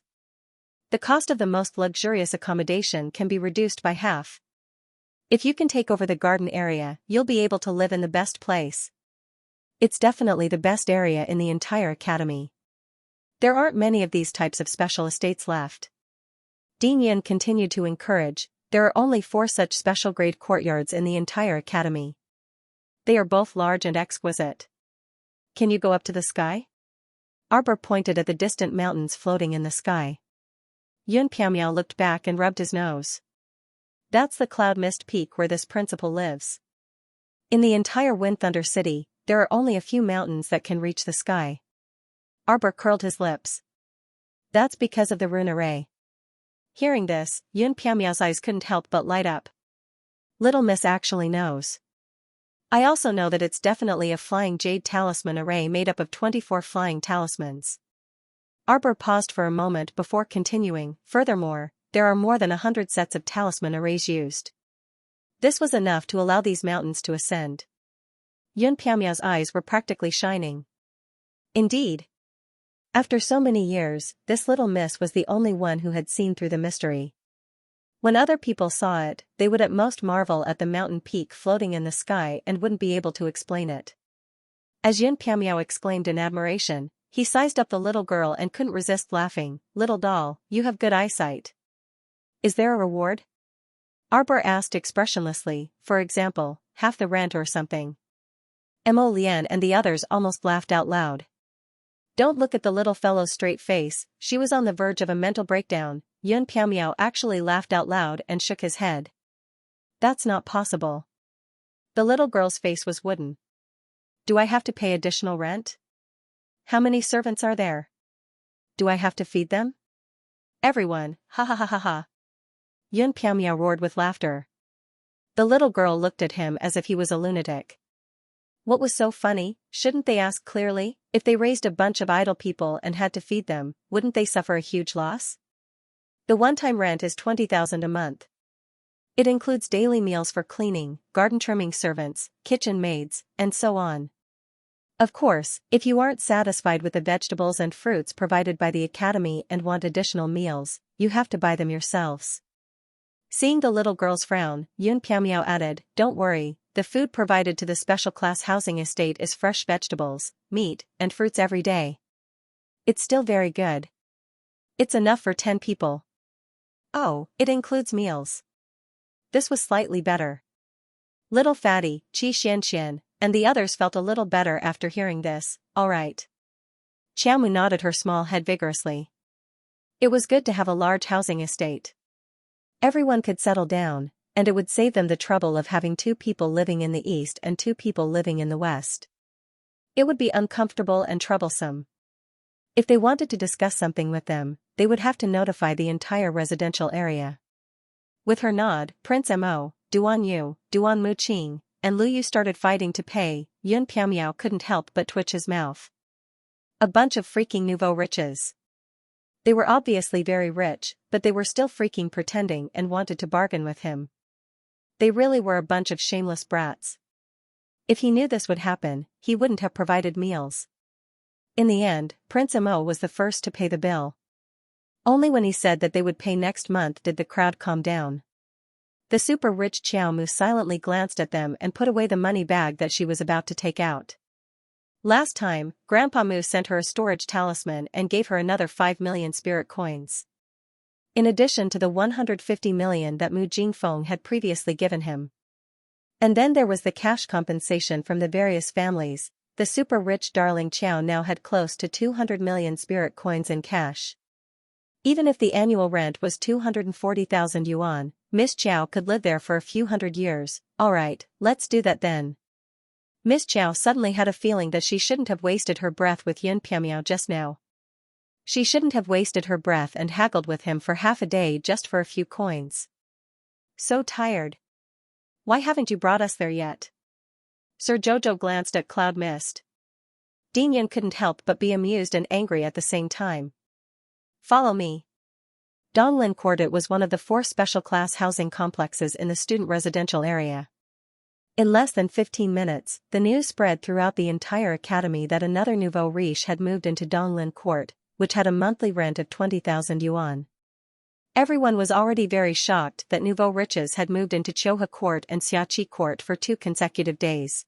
The cost of the most luxurious accommodation can be reduced by half. If you can take over the garden area, you'll be able to live in the best place. It's definitely the best area in the entire academy. There aren't many of these types of special estates left." Dean Yin continued to encourage, "There are only 4 such special grade courtyards in the entire academy. They are both large and exquisite. Can you go up to the sky?" Arbor pointed at the distant mountains floating in the sky. Yun Piamiao looked back and rubbed his nose. "That's the cloud mist peak where this principal lives. In the entire Wind Thunder City, there are only a few mountains that can reach the sky." Arbor curled his lips. "That's because of the rune array." Hearing this, Yun Piamiao's eyes couldn't help but light up. "Little Miss actually knows. I also know that it's definitely a flying jade talisman array made up of 24 flying talismans." Arbor paused for a moment before continuing, "Furthermore, there are more than 100 sets of talisman arrays used." This was enough to allow these mountains to ascend. Yun Piamiao's eyes were practically shining. Indeed. After so many years, this little miss was the only one who had seen through the mystery. When other people saw it, they would at most marvel at the mountain peak floating in the sky and wouldn't be able to explain it. As Yun Piamiao exclaimed in admiration, he sized up the little girl and couldn't resist laughing. "Little doll, you have good eyesight. Is there a reward?" Arbor asked expressionlessly, "For example, half the rent or something?" Mo Lian and the others almost laughed out loud. Don't look at the little fellow's straight face, she was on the verge of a mental breakdown. Yun Piamiao actually laughed out loud and shook his head. That's not possible. The little girl's face was wooden. Do I have to pay additional rent? How many servants are there? Do I have to feed them? Everyone, ha ha ha ha ha. Yun Piaomiao roared with laughter. The little girl looked at him as if he was a lunatic. What was so funny? Shouldn't they ask clearly? If they raised a bunch of idle people and had to feed them, wouldn't they suffer a huge loss? The one-time rent is 20,000 a month. It includes daily meals for cleaning, garden trimming servants, kitchen maids, and so on. Of course, if you aren't satisfied with the vegetables and fruits provided by the academy and want additional meals, you have to buy them yourselves. Seeing the little girl's frown, Yun Piaomiao added, "Don't worry, the food provided to the special class housing estate is fresh vegetables, meat, and fruits every day. It's still very good. It's enough for 10 people. Oh, it includes meals." This was slightly better. Little Fatty, Xianxia, and the others felt a little better after hearing this. All right. Xiaomu nodded her small head vigorously. It was good to have a large housing estate. Everyone could settle down, and it would save them the trouble of having 2 people living in the east and 2 people living in the west. It would be uncomfortable and troublesome. If they wanted to discuss something with them, they would have to notify the entire residential area. With her nod, Prince Mo, Duan Yu, Duan Muqing, and Lu Yu started fighting to pay. Yun Piaomiao couldn't help but twitch his mouth. A bunch of freaking nouveau riches. They were obviously very rich, but they were still freaking pretending and wanted to bargain with him. They really were a bunch of shameless brats. If he knew this would happen, he wouldn't have provided meals. In the end, Prince Mo was the first to pay the bill. Only when he said that they would pay next month did the crowd calm down. The super-rich Xiao Mu silently glanced at them and put away the money bag that she was about to take out. Last time, Grandpa Mu sent her a storage talisman and gave her another 5 million spirit coins. In addition to the 150 million that Mu Jingfeng had previously given him. And then there was the cash compensation from the various families. The super-rich darling Qiao now had close to 200 million spirit coins in cash. Even if the annual rent was 240,000 yuan, Miss Qiao could live there for a few hundred years. Alright, let's do that then. Miss Qiao suddenly had a feeling that she shouldn't have wasted her breath with Yun Piaomiao just now. She shouldn't have wasted her breath and haggled with him for half a day just for a few coins. So tired. Why haven't you brought us there yet? Sir Jojo glanced at Cloud Mist. Dean Yin couldn't help but be amused and angry at the same time. Follow me. Donglin Court was one of the 4 special class housing complexes in the student residential area. In less than 15 minutes, the news spread throughout the entire academy that another nouveau riche had moved into Donglin Court, which had a monthly rent of 20,000 yuan. Everyone was already very shocked that nouveau riches had moved into Chouhe Court and Xiachi Court for 2 consecutive days.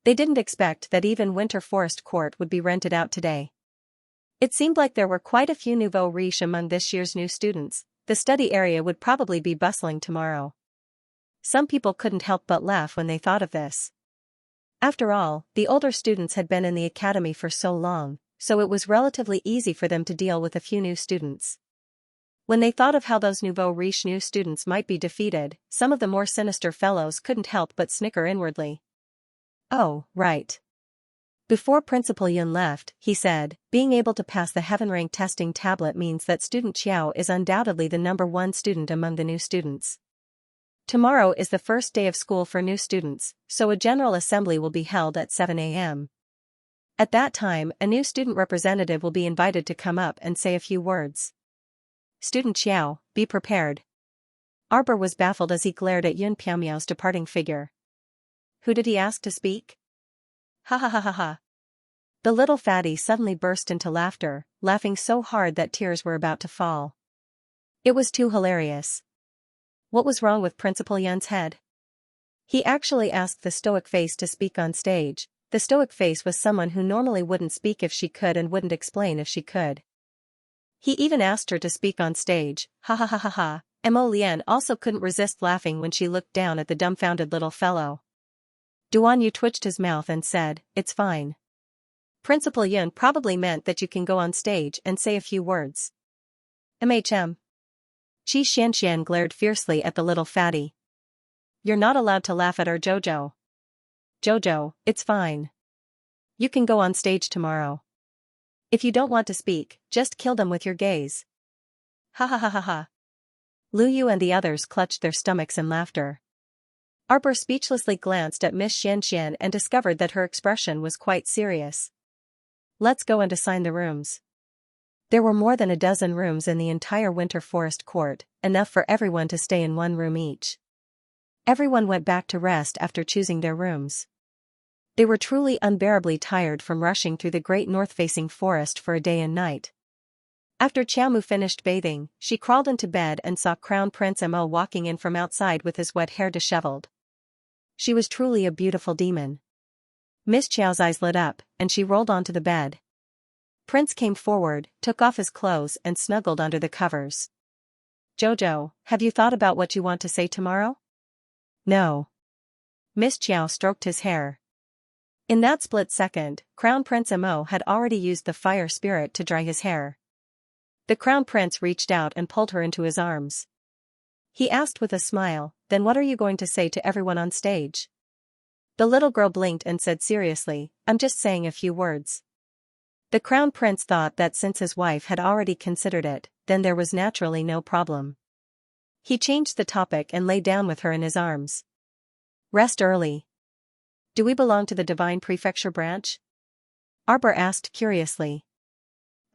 They didn't expect that even Winter Forest Court would be rented out today. It seemed like there were quite a few nouveau riche among this year's new students. The study area would probably be bustling tomorrow. Some people couldn't help but laugh when they thought of this. After all, the older students had been in the academy for so long, so it was relatively easy for them to deal with a few new students. When they thought of how those nouveau riche new students might be defeated, some of the more sinister fellows couldn't help but snicker inwardly. Oh, right. Before Principal Yun left, he said, being able to pass the Heaven Rank testing tablet means that student Qiao is undoubtedly the #1 student among the new students. Tomorrow is the first day of school for new students, so a general assembly will be held at 7 a.m. At that time, a new student representative will be invited to come up and say a few words. Student Qiao, be prepared. Arbor was baffled as he glared at Yun Piaomiao's departing figure. Who did he ask to speak? Ha ha ha ha ha. The little fatty suddenly burst into laughter, laughing so hard that tears were about to fall. It was too hilarious. What was wrong with Principal Yun's head? He actually asked the stoic face to speak on stage. The stoic face was someone who normally wouldn't speak if she could and wouldn't explain if she could. He even asked her to speak on stage. Ha ha ha ha ha. Mo Lian also couldn't resist laughing when she looked down at the dumbfounded little fellow. Duan Yu twitched his mouth and said, "It's fine. Principal Yun probably meant that you can go on stage and say a few words." Xianxia glared fiercely at the little fatty. You're not allowed to laugh at our Jojo. Jojo, it's fine. You can go on stage tomorrow. If you don't want to speak, just kill them with your gaze. Ha ha ha ha ha. Lu Yu and the others clutched their stomachs in laughter. Arbor speechlessly glanced at Miss Xianxia and discovered that her expression was quite serious. Let's go and assign the rooms. There were more than a dozen rooms in the entire Winter Forest court, enough for everyone to stay in one room each. Everyone went back to rest after choosing their rooms. They were truly unbearably tired from rushing through the great north-facing forest for a day and night. After Qiaomu finished bathing, she crawled into bed and saw Crown Prince Mo walking in from outside with his wet hair disheveled. She was truly a beautiful demon. Miss Qiao's eyes lit up, and she rolled onto the bed. Prince came forward, took off his clothes and snuggled under the covers. Jojo, have you thought about what you want to say tomorrow? No. Miss Qiao stroked his hair. In that split second, Crown Prince Mo had already used the fire spirit to dry his hair. The Crown Prince reached out and pulled her into his arms. He asked with a smile, then what are you going to say to everyone on stage? The little girl blinked and said seriously, I'm just saying a few words. The Crown Prince thought that since his wife had already considered it, then there was naturally no problem. He changed the topic and lay down with her in his arms. Rest early. Do we belong to the Divine Prefecture branch? Arbor asked curiously.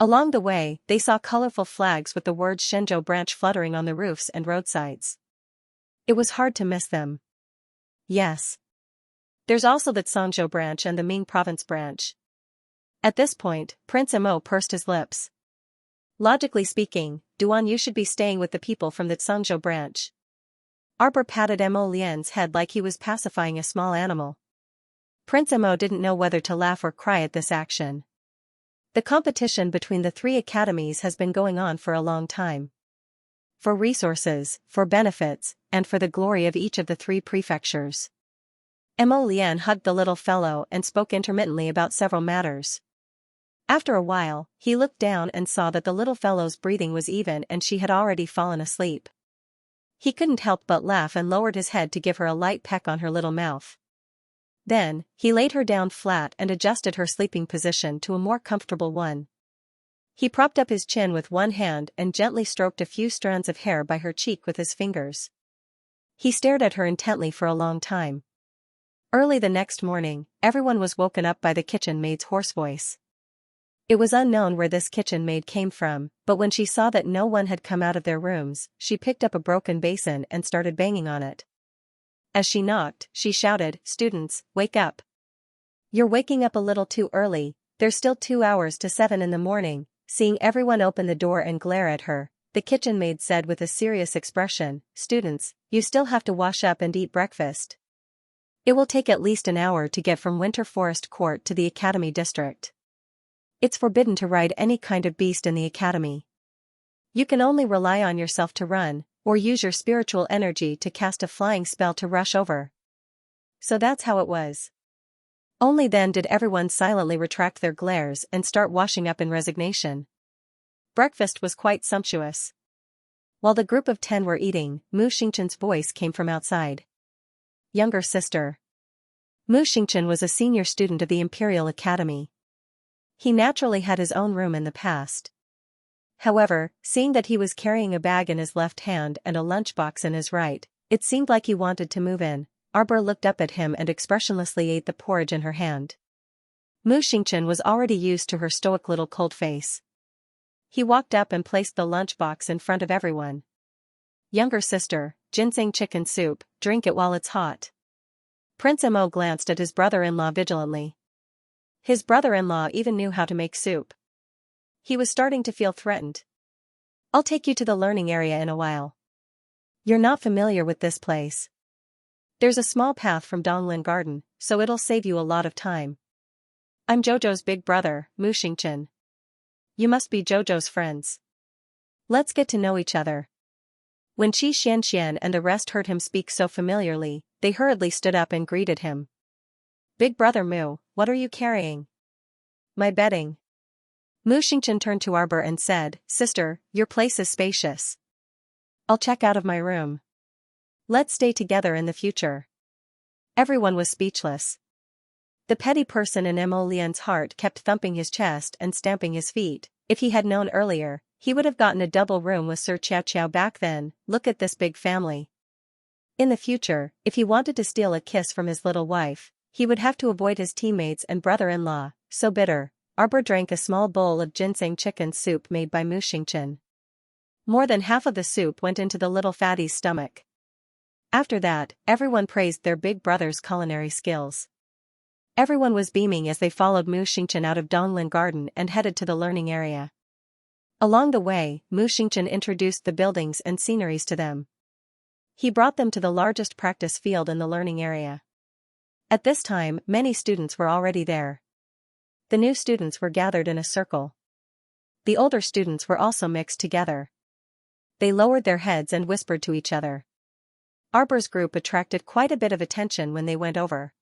Along the way, they saw colorful flags with the word Shenzhou branch fluttering on the roofs and roadsides. It was hard to miss them. Yes. There's also the Cangzhou branch and the Ming province branch. At this point, Prince Mo pursed his lips. Logically speaking, Duan Yu should be staying with the people from the Cangzhou branch. Arbor patted Mo Lian's head like he was pacifying a small animal. Prince Mo didn't know whether to laugh or cry at this action. The competition between the three academies has been going on for a long time. For resources, for benefits, and for the glory of each of the three prefectures. Mo Lian hugged the little fellow and spoke intermittently about several matters. After a while, he looked down and saw that the little fellow's breathing was even and she had already fallen asleep. He couldn't help but laugh and lowered his head to give her a light peck on her little mouth. Then, he laid her down flat and adjusted her sleeping position to a more comfortable one. He propped up his chin with one hand and gently stroked a few strands of hair by her cheek with his fingers. He stared at her intently for a long time. Early the next morning, everyone was woken up by the kitchen maid's hoarse voice. It was unknown where this kitchen maid came from, but when she saw that no one had come out of their rooms, she picked up a broken basin and started banging on it. As she knocked, she shouted, "Students, wake up. You're waking up a little too early, there's still 2 hours to 7 in the morning." Seeing everyone open the door and glare at her, the kitchen maid said with a serious expression, "Students, you still have to wash up and eat breakfast. It will take at least an hour to get from Winter Forest Court to the Academy District. It's forbidden to ride any kind of beast in the Academy. You can only rely on yourself to run, or use your spiritual energy to cast a flying spell to rush over." So that's how it was. Only then did everyone silently retract their glares and start washing up in resignation. Breakfast was quite sumptuous. While the group of 10 were eating, Mu Xingchen's voice came from outside. Younger sister. Mu Xingchen was a senior student of the Imperial Academy. He naturally had his own room in the past. However, seeing that he was carrying a bag in his left hand and a lunchbox in his right, it seemed like he wanted to move in. Arbor looked up at him and expressionlessly ate the porridge in her hand. Mu Xingchen was already used to her stoic little cold face. He walked up and placed the lunchbox in front of everyone. "Younger sister, ginseng chicken soup, drink it while it's hot." Prince Mo glanced at his brother-in-law vigilantly. His brother-in-law even knew how to make soup. He was starting to feel threatened. "I'll take you to the learning area in a while. You're not familiar with this place. There's a small path from Donglin Garden, so it'll save you a lot of time. I'm Jojo's big brother, Mu Xingchen. You must be Jojo's friends. Let's get to know each other." When Xianxia and the rest heard him speak so familiarly, they hurriedly stood up and greeted him. "Big brother Mu, what are you carrying?" "My bedding." Mu Xingchen turned to Arbor and said, "Sister, your place is spacious. I'll check out of my room." Let's stay together in the future. Everyone was speechless. The petty person in Mo Lian's heart kept thumping his chest and stamping his feet. If he had known earlier, he would have gotten a double room with Sir Xiaoqiao back then. Look at this big family. In the future, if he wanted to steal a kiss from his little wife, he would have to avoid his teammates and brother-in-law. So bitter. Arbor drank a small bowl of ginseng chicken soup made by Mu Xingchen. More than half of the soup went into the little fatty's stomach. After that, everyone praised their big brother's culinary skills. Everyone was beaming as they followed Mu Xingchen out of Donglin Garden and headed to the learning area. Along the way, Mu Xingchen introduced the buildings and sceneries to them. He brought them to the largest practice field in the learning area. At this time, many students were already there. The new students were gathered in a circle. The older students were also mixed together. They lowered their heads and whispered to each other. Arbor's group attracted quite a bit of attention when they went over.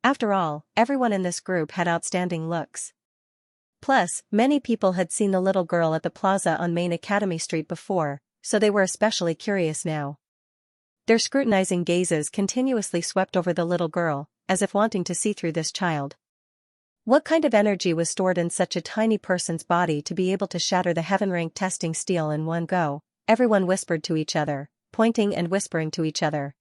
After all, everyone in this group had outstanding looks. Plus, many people had seen the little girl at the plaza on Main Academy Street before, so they were especially curious now. Their scrutinizing gazes continuously swept over the little girl, as if wanting to see through this child. What kind of energy was stored in such a tiny person's body to be able to shatter the heaven-rank testing steel in one go? Everyone whispered to each other, pointing and whispering to each other.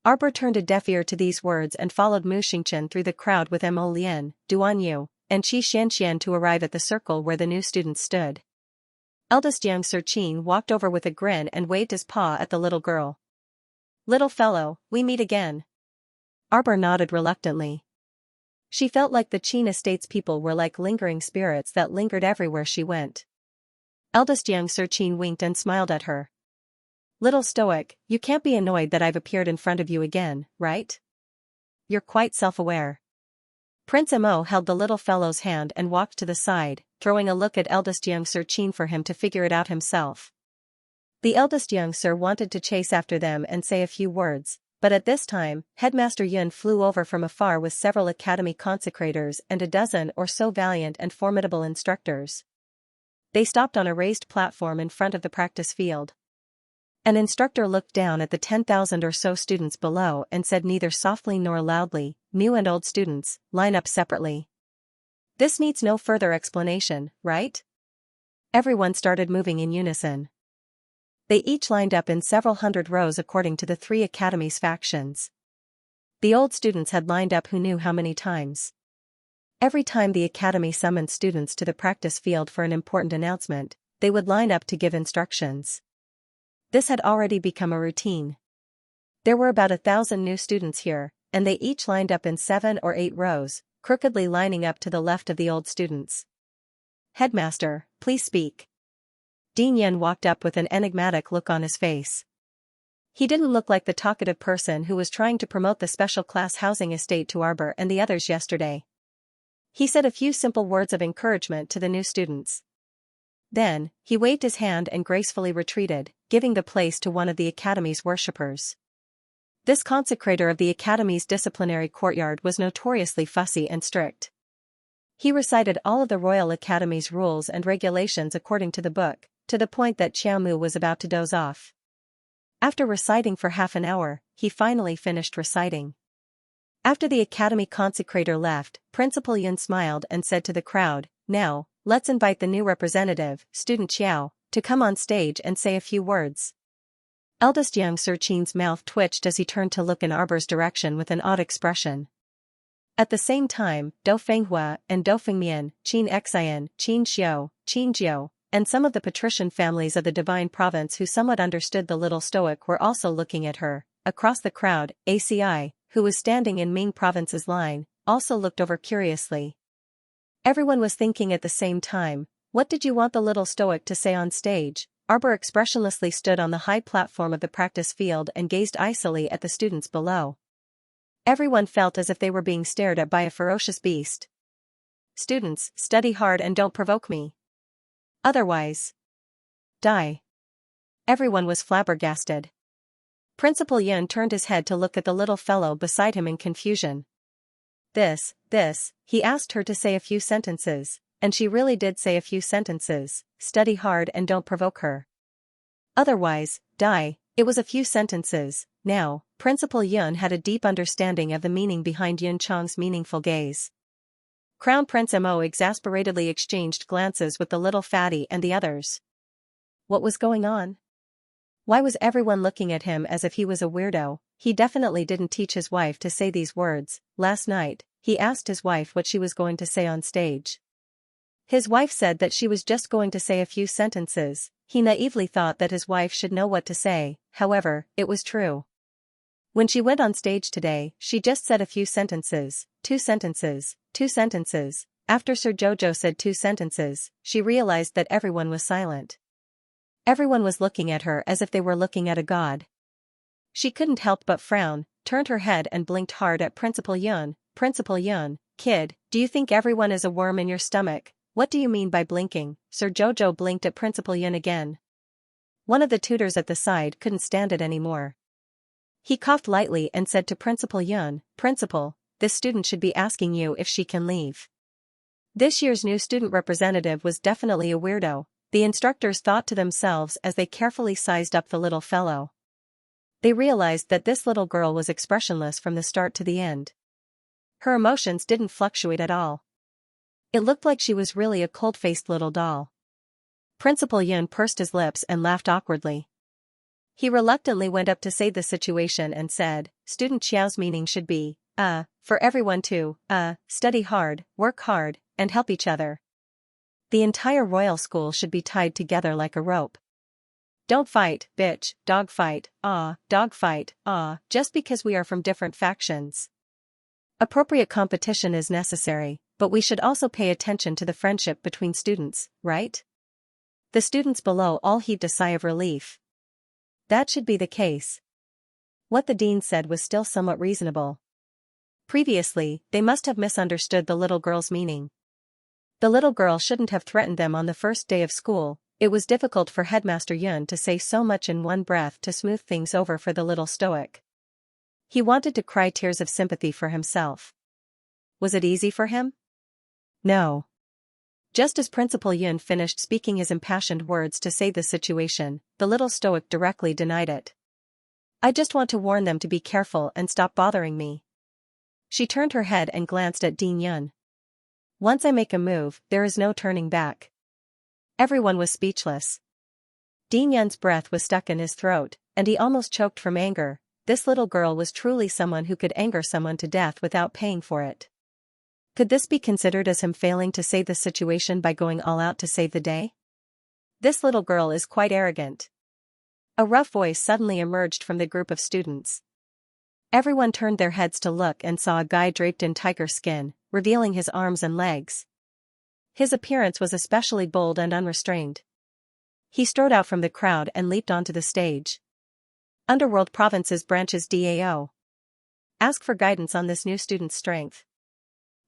Arbor turned a deaf ear to these words and followed Mu Xingchen through the crowd with Mo Lian, Duan Yu, and Xianxia to arrive at the circle where the new students stood. Eldest young Sir Qin walked over with a grin and waved his paw at the little girl. "Little fellow, we meet again." Arbor nodded reluctantly. She felt like the Qin estate's people were like lingering spirits that lingered everywhere she went. Eldest young Sir Qin winked and smiled at her. "Little stoic, you can't be annoyed that I've appeared in front of you again, right? You're quite self-aware." Prince Mo held the little fellow's hand and walked to the side, throwing a look at eldest young Sir Qin for him to figure it out himself. The eldest young sir wanted to chase after them and say a few words, but at this time, Headmaster Yun flew over from afar with several academy consecrators and a dozen or so valiant and formidable instructors. They stopped on a raised platform in front of the practice field. An instructor looked down at the 10,000 or so students below and said neither softly nor loudly, "New and old students, line up separately." This needs no further explanation, right? Everyone started moving in unison. They each lined up in several hundred rows according to the three academies' factions. The old students had lined up who knew how many times. Every time the academy summoned students to the practice field for an important announcement, they would line up to give instructions. This had already become a routine. There were about 1,000 new students here, and they each lined up in 7 or 8 rows, crookedly lining up to the left of the old students. "Headmaster, please speak." Dean Yen walked up with an enigmatic look on his face. He didn't look like the talkative person who was trying to promote the special class housing estate to Arbor and the others yesterday. He said a few simple words of encouragement to the new students. Then, he waved his hand and gracefully retreated, giving the place to one of the academy's worshippers. This consecrator of the academy's disciplinary courtyard was notoriously fussy and strict. He recited all of the Royal Academy's rules and regulations according to the book, to the point that Xiao Mu was about to doze off. After reciting for half an hour, he finally finished reciting. After the academy consecrator left, Principal Yun smiled and said to the crowd, "Now, let's invite the new representative, Student Xiao, to come on stage and say a few words." Eldest young Sir Qin's mouth twitched as he turned to look in Arbor's direction with an odd expression. At the same time, Dou Fenghua and Dou Fengmian, Qin Xian, Qin Xiu, Qin Jiu, and some of the patrician families of the Divine Province who somewhat understood the little stoic were also looking at her. Across the crowd, ACI, who was standing in Ming Province's line, also looked over curiously. Everyone was thinking at the same time, what did you want the little stoic to say on stage? Arbor expressionlessly stood on the high platform of the practice field and gazed icily at the students below. Everyone felt as if they were being stared at by a ferocious beast. "Students, study hard and don't provoke me. Otherwise, die." Everyone was flabbergasted. Principal Yun turned his head to look at the little fellow beside him in confusion. This, he asked her to say a few sentences, and she really did say a few sentences, "Study hard and don't provoke her. Otherwise, die." It was a few sentences. Now, Principal Yun had a deep understanding of the meaning behind Yun Chang's meaningful gaze. Crown Prince Mo exasperatedly exchanged glances with the little fatty and the others. What was going on? Why was everyone looking at him as if he was a weirdo? He definitely didn't teach his wife to say these words. Last night, he asked his wife what she was going to say on stage. His wife said that she was just going to say a few sentences. He naively thought that his wife should know what to say, however, it was true. When she went on stage today, she just said a few sentences, 2 sentences, 2 sentences. After Sir Jojo said 2 sentences, she realized that everyone was silent. Everyone was looking at her as if they were looking at a god. She couldn't help but frown, turned her head and blinked hard at Principal Yun. Principal Yun, kid, do you think everyone is a worm in your stomach? What do you mean by blinking? Sir Jojo blinked at Principal Yun again. One of the tutors at the side couldn't stand it anymore. He coughed lightly and said to Principal Yun, Principal, this student should be asking you if she can leave. This year's new student representative was definitely a weirdo, the instructors thought to themselves as they carefully sized up the little fellow. They realized that this little girl was expressionless from the start to the end. Her emotions didn't fluctuate at all. It looked like she was really a cold-faced little doll. Principal Yun pursed his lips and laughed awkwardly. He reluctantly went up to save the situation and said, Student Xiao's meaning should be, for everyone to, study hard, work hard, and help each other. The entire royal school should be tied together like a rope. Don't fight, bitch, dog fight, just because we are from different factions. Appropriate competition is necessary, but we should also pay attention to the friendship between students, right? The students below all heaved a sigh of relief. That should be the case. What the dean said was still somewhat reasonable. Previously, they must have misunderstood the little girl's meaning. The little girl shouldn't have threatened them on the first day of school. It was difficult for Headmaster Yun to say so much in one breath to smooth things over for the little stoic. He wanted to cry tears of sympathy for himself. Was it easy for him? No. Just as Principal Yun finished speaking his impassioned words to save the situation, the little stoic directly denied it. I just want to warn them to be careful and stop bothering me. She turned her head and glanced at Dean Yun. Once I make a move, there is no turning back. Everyone was speechless. Dean Yun's breath was stuck in his throat, and he almost choked from anger. This little girl was truly someone who could anger someone to death without paying for it. Could this be considered as him failing to save the situation by going all out to save the day? This little girl is quite arrogant. A rough voice suddenly emerged from the group of students. Everyone turned their heads to look and saw a guy draped in tiger skin, revealing his arms and legs. His appearance was especially bold and unrestrained. He strode out from the crowd and leaped onto the stage. Underworld Province's branches DAO. Ask for guidance on this new student's strength.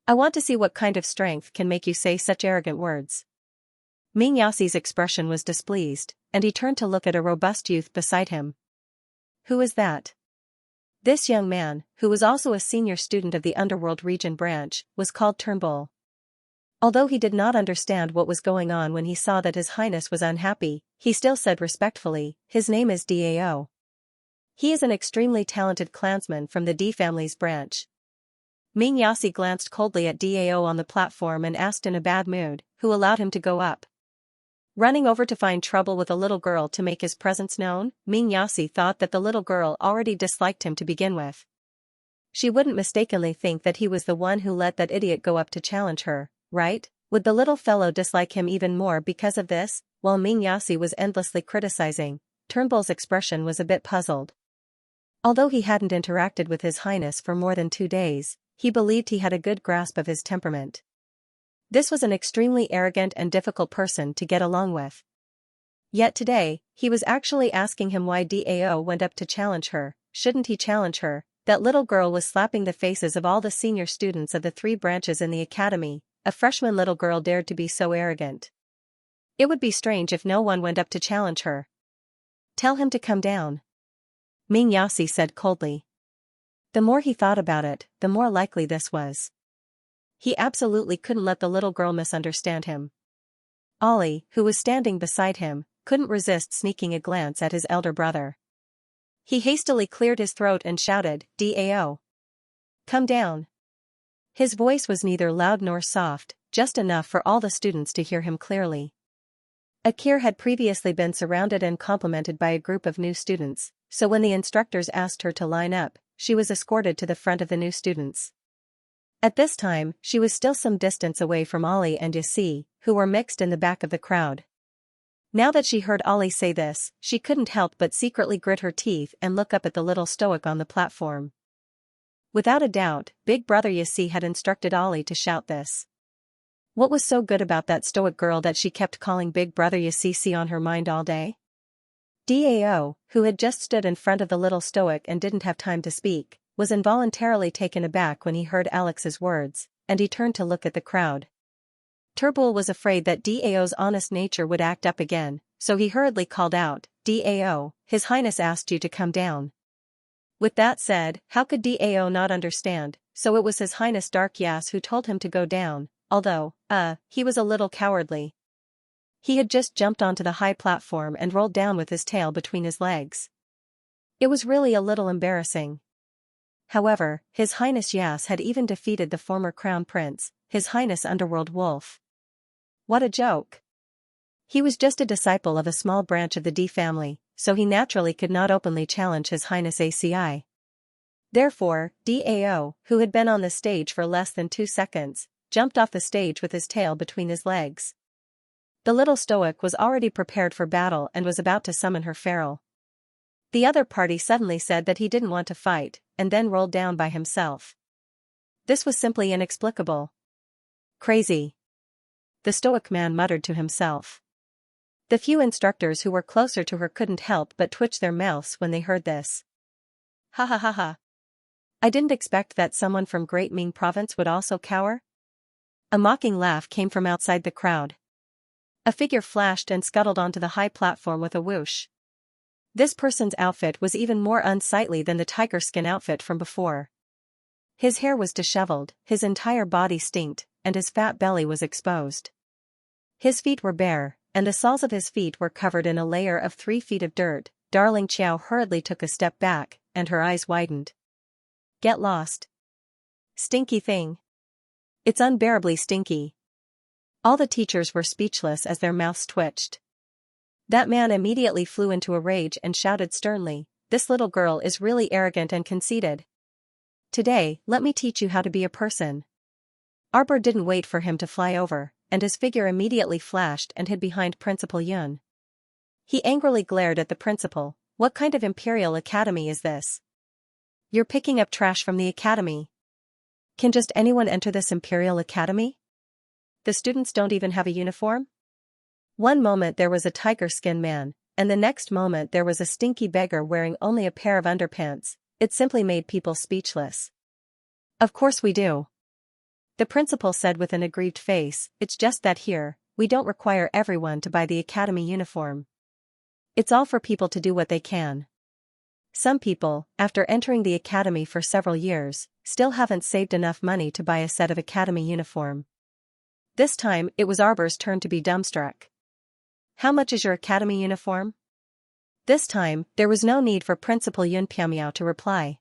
I want to see what kind of strength can make you say such arrogant words. Ming Yaxi's expression was displeased, and he turned to look at a robust youth beside him. Who is that? This young man, who was also a senior student of the Underworld Region branch, was called Turnbull. Although he did not understand what was going on when he saw that His Highness was unhappy, he still said respectfully, his name is Dao. He is an extremely talented clansman from the D family's branch. Ming Yaxi glanced coldly at Dao on the platform and asked in a bad mood, who allowed him to go up. Running over to find trouble with a little girl to make his presence known, Ming Yaxi thought that the little girl already disliked him to begin with. She wouldn't mistakenly think that he was the one who let that idiot go up to challenge her, right? Would the little fellow dislike him even more because of this? While Ming Yaxi was endlessly criticizing, Turnbull's expression was a bit puzzled. Although he hadn't interacted with His Highness for more than 2 days, he believed he had a good grasp of his temperament. This was an extremely arrogant and difficult person to get along with. Yet today, he was actually asking him why Dao went up to challenge her. Shouldn't he challenge her? That little girl was slapping the faces of all the senior students of the 3 branches in the academy. A freshman little girl dared to be so arrogant. It would be strange if no one went up to challenge her. Tell him to come down. Ming Yaxi said coldly. The more he thought about it, the more likely this was. He absolutely couldn't let the little girl misunderstand him. Ollie, who was standing beside him, couldn't resist sneaking a glance at his elder brother. He hastily cleared his throat and shouted, "Dao! Come down!" His voice was neither loud nor soft, just enough for all the students to hear him clearly. Akir had previously been surrounded and complimented by a group of new students, so when the instructors asked her to line up, she was escorted to the front of the new students. At this time, she was still some distance away from Ollie and Yassi, who were mixed in the back of the crowd. Now that she heard Ollie say this, she couldn't help but secretly grit her teeth and look up at the little stoic on the platform. Without a doubt, Big Brother Yassi had instructed Ollie to shout this. What was so good about that stoic girl that she kept calling Big Brother Yassi on her mind all day? Dao, who had just stood in front of the little stoic and didn't have time to speak, was involuntarily taken aback when he heard Alex's words, and he turned to look at the crowd. Turbul was afraid that Dao's honest nature would act up again, so he hurriedly called out, "Dao, His Highness asked you to come down." With that said, how could Dao not understand, so it was His Highness Dark Yas who told him to go down, although, he was a little cowardly. He had just jumped onto the high platform and rolled down with his tail between his legs. It was really a little embarrassing. However, His Highness Yas had even defeated the former crown prince, His Highness Underworld Wolf. What a joke! He was just a disciple of a small branch of the D family, so he naturally could not openly challenge His Highness ACI. Therefore, Dao, who had been on the stage for less than 2 seconds, jumped off the stage with his tail between his legs. The little stoic was already prepared for battle and was about to summon her feral. The other party suddenly said that he didn't want to fight, and then rolled down by himself. This was simply inexplicable. Crazy. The stoic man muttered to himself. The few instructors who were closer to her couldn't help but twitch their mouths when they heard this. Ha ha ha ha. I didn't expect that someone from Great Ming Province would also cower. A mocking laugh came from outside the crowd. A figure flashed and scuttled onto the high platform with a whoosh. This person's outfit was even more unsightly than the tiger skin outfit from before. His hair was disheveled, his entire body stinked, and his fat belly was exposed. His feet were bare, and the soles of his feet were covered in a layer of 3 feet of dirt. Darling Qiao hurriedly took a step back, and her eyes widened. Get lost. Stinky thing. It's unbearably stinky. All the teachers were speechless as their mouths twitched. That man immediately flew into a rage and shouted sternly, "This little girl is really arrogant and conceited. Today, let me teach you how to be a person." Arbor didn't wait for him to fly over, and his figure immediately flashed and hid behind Principal Yun. He angrily glared at the principal. What kind of Imperial Academy is this? You're picking up trash from the academy. Can just anyone enter this Imperial Academy? The students don't even have a uniform? One moment there was a tiger skin man, and the next moment there was a stinky beggar wearing only a pair of underpants. It simply made people speechless. Of course we do. The principal said with an aggrieved face, it's just that here, we don't require everyone to buy the academy uniform. It's all for people to do what they can. Some people, after entering the academy for several years, still haven't saved enough money to buy a set of academy uniform. This time, it was Arbor's turn to be dumbstruck. How much is your academy uniform? This time, there was no need for Principal Yun Piamiao to reply.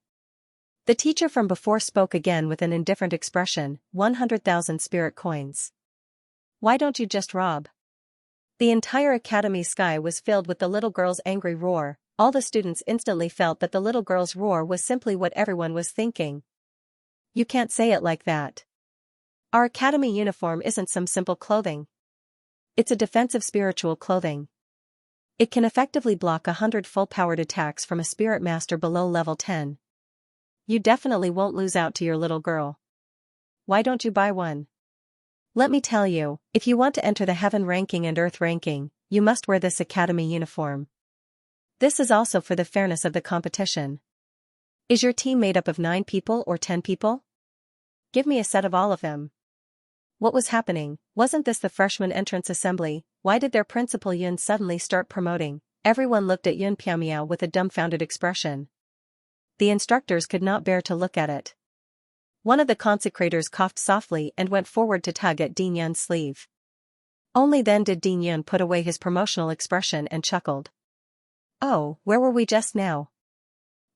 The teacher from before spoke again with an indifferent expression, 100,000 spirit coins. Why don't you just rob? The entire academy sky was filled with the little girl's angry roar. All the students instantly felt that the little girl's roar was simply what everyone was thinking. You can't say it like that. Our academy uniform isn't some simple clothing. It's a defensive spiritual clothing. It can effectively block 100 full-powered attacks from a spirit master below level 10. You definitely won't lose out to your little girl. Why don't you buy one? Let me tell you, if you want to enter the heaven ranking and earth ranking, you must wear this academy uniform. This is also for the fairness of the competition. Is your team made up of 9 people or 10 people? Give me a set of all of them. What was happening? Wasn't this the freshman entrance assembly? Why did their principal Yun suddenly start promoting? Everyone looked at Yun Piamiao with a dumbfounded expression. The instructors could not bear to look at it. One of the consecrators coughed softly and went forward to tug at Dean Yun's sleeve. Only then did Dean Yun put away his promotional expression and chuckled. Oh, where were we just now?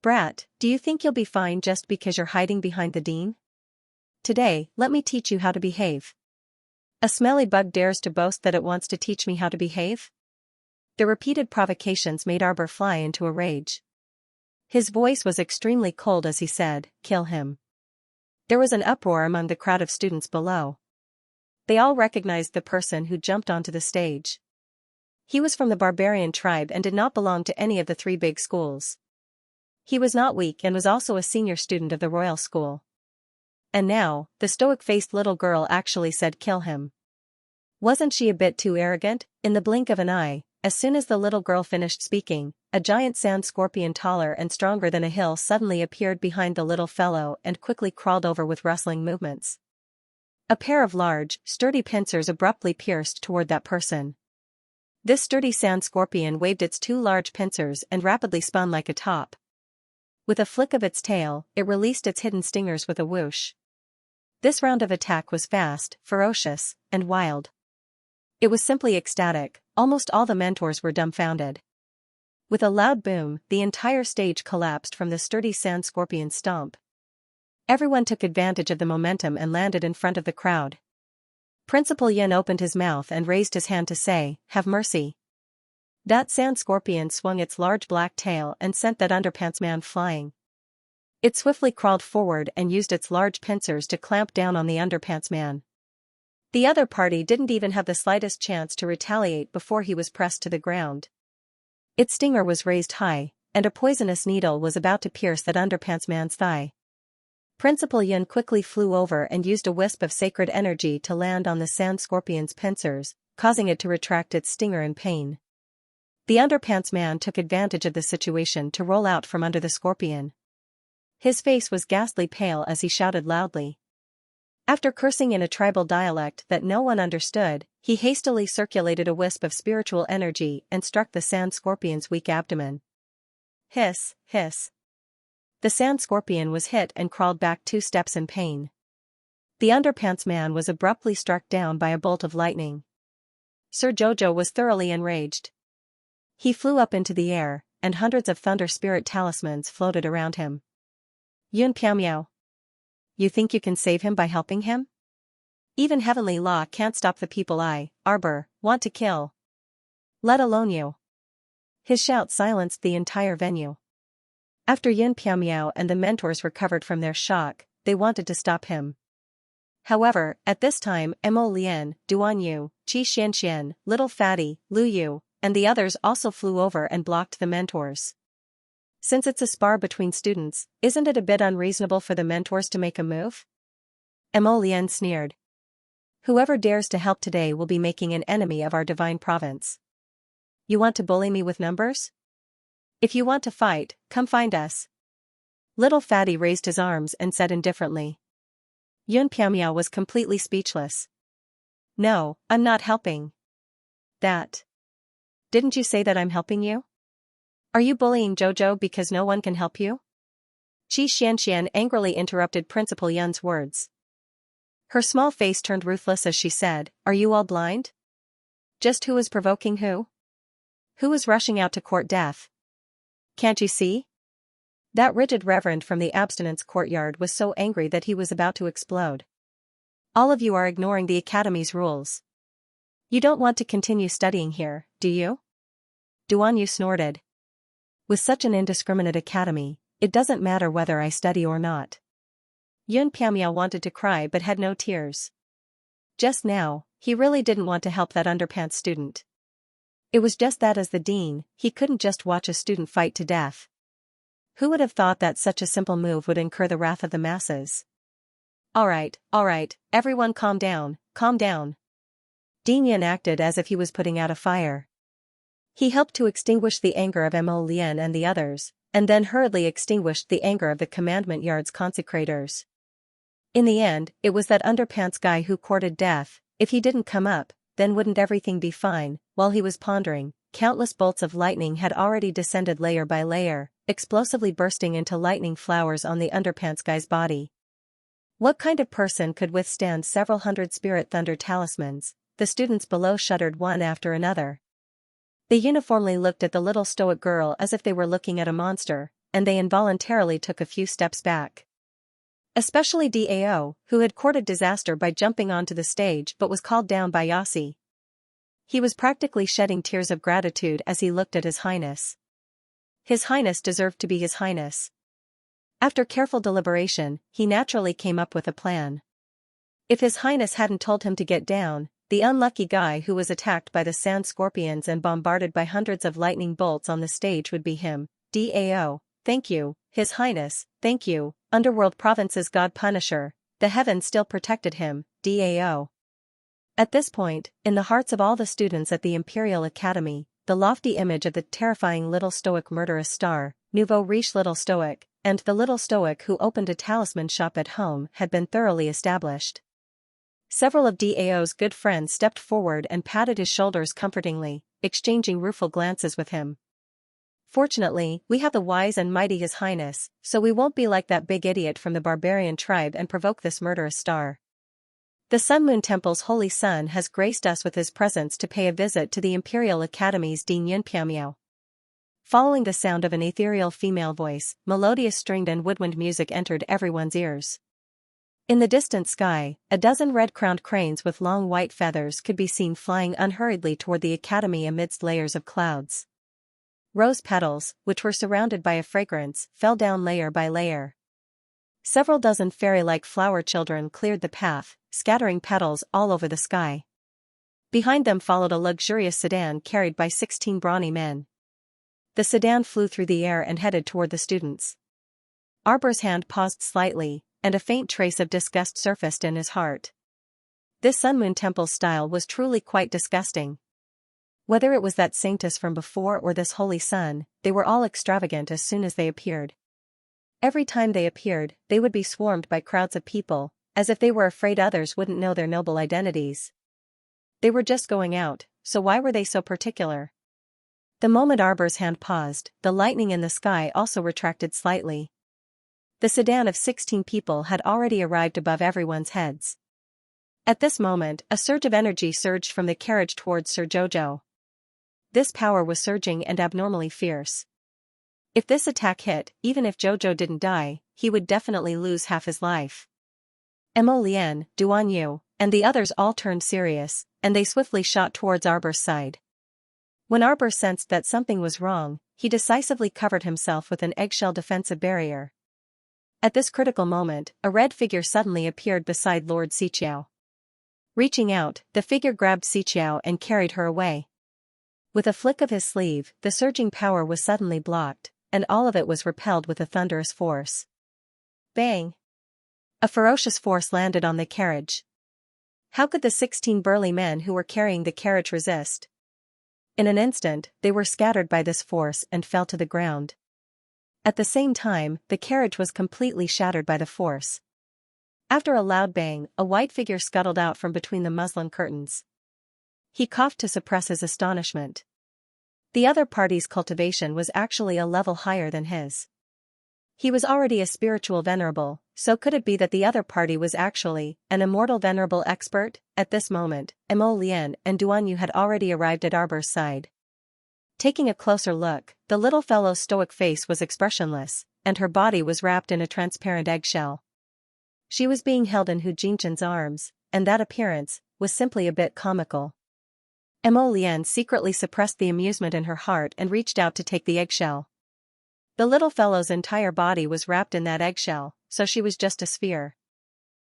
Brat, do you think you'll be fine just because you're hiding behind the dean? Today, let me teach you how to behave. A smelly bug dares to boast that it wants to teach me how to behave? The repeated provocations made Arbor fly into a rage. His voice was extremely cold as he said, "Kill him." There was an uproar among the crowd of students below. They all recognized the person who jumped onto the stage. He was from the barbarian tribe and did not belong to any of the three big schools. He was not weak and was also a senior student of the royal school. And now, the stoic-faced little girl actually said kill him. Wasn't she a bit too arrogant? In the blink of an eye, as soon as the little girl finished speaking, a giant sand scorpion taller and stronger than a hill suddenly appeared behind the little fellow and quickly crawled over with rustling movements. A pair of large, sturdy pincers abruptly pierced toward that person. This sturdy sand scorpion waved its two large pincers and rapidly spun like a top. With a flick of its tail, it released its hidden stingers with a whoosh. This round of attack was fast, ferocious, and wild. It was simply ecstatic. Almost all the mentors were dumbfounded. With a loud boom, the entire stage collapsed from the sturdy sand scorpion's stomp. Everyone took advantage of the momentum and landed in front of the crowd. Principal Yin opened his mouth and raised his hand to say, "Have mercy." That sand scorpion swung its large black tail and sent that underpants man flying. It swiftly crawled forward and used its large pincers to clamp down on the underpants man. The other party didn't even have the slightest chance to retaliate before he was pressed to the ground. Its stinger was raised high, and a poisonous needle was about to pierce that underpants man's thigh. Principal Yin quickly flew over and used a wisp of sacred energy to land on the sand scorpion's pincers, causing it to retract its stinger in pain. The underpants man took advantage of the situation to roll out from under the scorpion. His face was ghastly pale as he shouted loudly. After cursing in a tribal dialect that no one understood, he hastily circulated a wisp of spiritual energy and struck the sand scorpion's weak abdomen. Hiss, hiss. The sand scorpion was hit and crawled back 2 steps in pain. The underpants man was abruptly struck down by a bolt of lightning. Sir Jojo was thoroughly enraged. He flew up into the air, and hundreds of thunder spirit talismans floated around him. Yun Piao. You think you can save him by helping him? Even heavenly law can't stop the people I, Arbor, want to kill. Let alone you. His shout silenced the entire venue. After Yin Piao and the mentors recovered from their shock, they wanted to stop him. However, at this time Mo Lian, Duan Yu, Qi Xianxian, Little Fatty, Lu Yu, and the others also flew over and blocked the mentors. Since it's a spar between students, isn't it a bit unreasonable for the mentors to make a move? Mo Lian sneered. Whoever dares to help today will be making an enemy of our divine province. You want to bully me with numbers? If you want to fight, come find us. Little Fatty raised his arms and said indifferently. Yun Piao was completely speechless. No, I'm not helping. That. Didn't you say that I'm helping you? Are you bullying Jojo because no one can help you? Qi Xianxian angrily interrupted Principal Yun's words. Her small face turned ruthless as she said, "Are you all blind? Just who is provoking who? Who is rushing out to court death? Can't you see?" That rigid reverend from the abstinence courtyard was so angry that he was about to explode. All of you are ignoring the academy's rules. You don't want to continue studying here, do you? Duan Yu snorted. With such an indiscriminate academy, it doesn't matter whether I study or not. Yun Piao wanted to cry but had no tears. Just now, he really didn't want to help that underpants student. It was just that as the dean, he couldn't just watch a student fight to death. Who would have thought that such a simple move would incur the wrath of the masses? All right, everyone calm down, calm down. Dean Yin acted as if he was putting out a fire. He helped to extinguish the anger of Mo Lian and the others, and then hurriedly extinguished the anger of the commandment yard's consecrators. In the end, it was that underpants guy who courted death. If he didn't come up, then wouldn't everything be fine? While he was pondering, countless bolts of lightning had already descended layer by layer, explosively bursting into lightning flowers on the underpants guy's body. What kind of person could withstand several hundred spirit thunder talismans? The students below shuddered one after another. They uniformly looked at the little stoic girl as if they were looking at a monster, and they involuntarily took a few steps back. Especially Dao, who had courted disaster by jumping onto the stage but was called down by Yasi. He was practically shedding tears of gratitude as he looked at His Highness. His Highness deserved to be His Highness. After careful deliberation, he naturally came up with a plan. If His Highness hadn't told him to get down, the unlucky guy who was attacked by the sand scorpions and bombarded by hundreds of lightning bolts on the stage would be him. Dao, thank you, His Highness, thank you, Underworld Province's God Punisher, the heavens still protected him, Dao. At this point, in the hearts of all the students at the Imperial Academy, the lofty image of the terrifying little stoic murderous star, nouveau riche little stoic, and the little stoic who opened a talisman shop at home had been thoroughly established. Several of Dao's good friends stepped forward and patted his shoulders comfortingly, exchanging rueful glances with him. Fortunately, we have the wise and mighty His Highness, so we won't be like that big idiot from the barbarian tribe and provoke this murderous star. The Sun Moon Temple's Holy Sun has graced us with his presence to pay a visit to the Imperial Academy's Din Yunpiamiao. Following the sound of an ethereal female voice, melodious stringed and woodwind music entered everyone's ears. In the distant sky, a dozen red-crowned cranes with long white feathers could be seen flying unhurriedly toward the academy amidst layers of clouds. Rose petals, which were surrounded by a fragrance, fell down layer by layer. Several dozen fairy-like flower children cleared the path, scattering petals all over the sky. Behind them followed a luxurious sedan carried by 16 brawny men. The sedan flew through the air and headed toward the students. Arbor's hand paused slightly, and a faint trace of disgust surfaced in his heart. This Sun Moon Temple style was truly quite disgusting. Whether it was that saintess from before or this holy sun, they were all extravagant as soon as they appeared. Every time they appeared, they would be swarmed by crowds of people, as if they were afraid others wouldn't know their noble identities. They were just going out, so why were they so particular? The moment Arbor's hand paused, the lightning in the sky also retracted slightly. The sedan of 16 people had already arrived above everyone's heads. At this moment, a surge of energy surged from the carriage towards Sir Jojo. This power was surging and abnormally fierce. If this attack hit, even if Jojo didn't die, he would definitely lose half his life. Mo Lian, Duan Yu, and the others all turned serious, and they swiftly shot towards Arbor's side. When Arbor sensed that something was wrong, he decisively covered himself with an eggshell defensive barrier. At this critical moment, a red figure suddenly appeared beside Lord Xiqiao. Reaching out, the figure grabbed Xiqiao and carried her away. With a flick of his sleeve, the surging power was suddenly blocked, and all of it was repelled with a thunderous force. Bang! A ferocious force landed on the carriage. How could the 16 burly men who were carrying the carriage resist? In an instant, they were scattered by this force and fell to the ground. At the same time, the carriage was completely shattered by the force. After a loud bang, a white figure scuttled out from between the muslin curtains. He coughed to suppress his astonishment. The other party's cultivation was actually a level higher than his. He was already a spiritual venerable, so could it be that the other party was actually an immortal venerable expert? At this moment, Mo Lian and Duan Yu had already arrived at Arbor's side. Taking a closer look, the little fellow's stoic face was expressionless, and her body was wrapped in a transparent eggshell. She was being held in Hu Jingchen's arms, and that appearance was simply a bit comical. Mo Lian secretly suppressed the amusement in her heart and reached out to take the eggshell. The little fellow's entire body was wrapped in that eggshell, so she was just a sphere.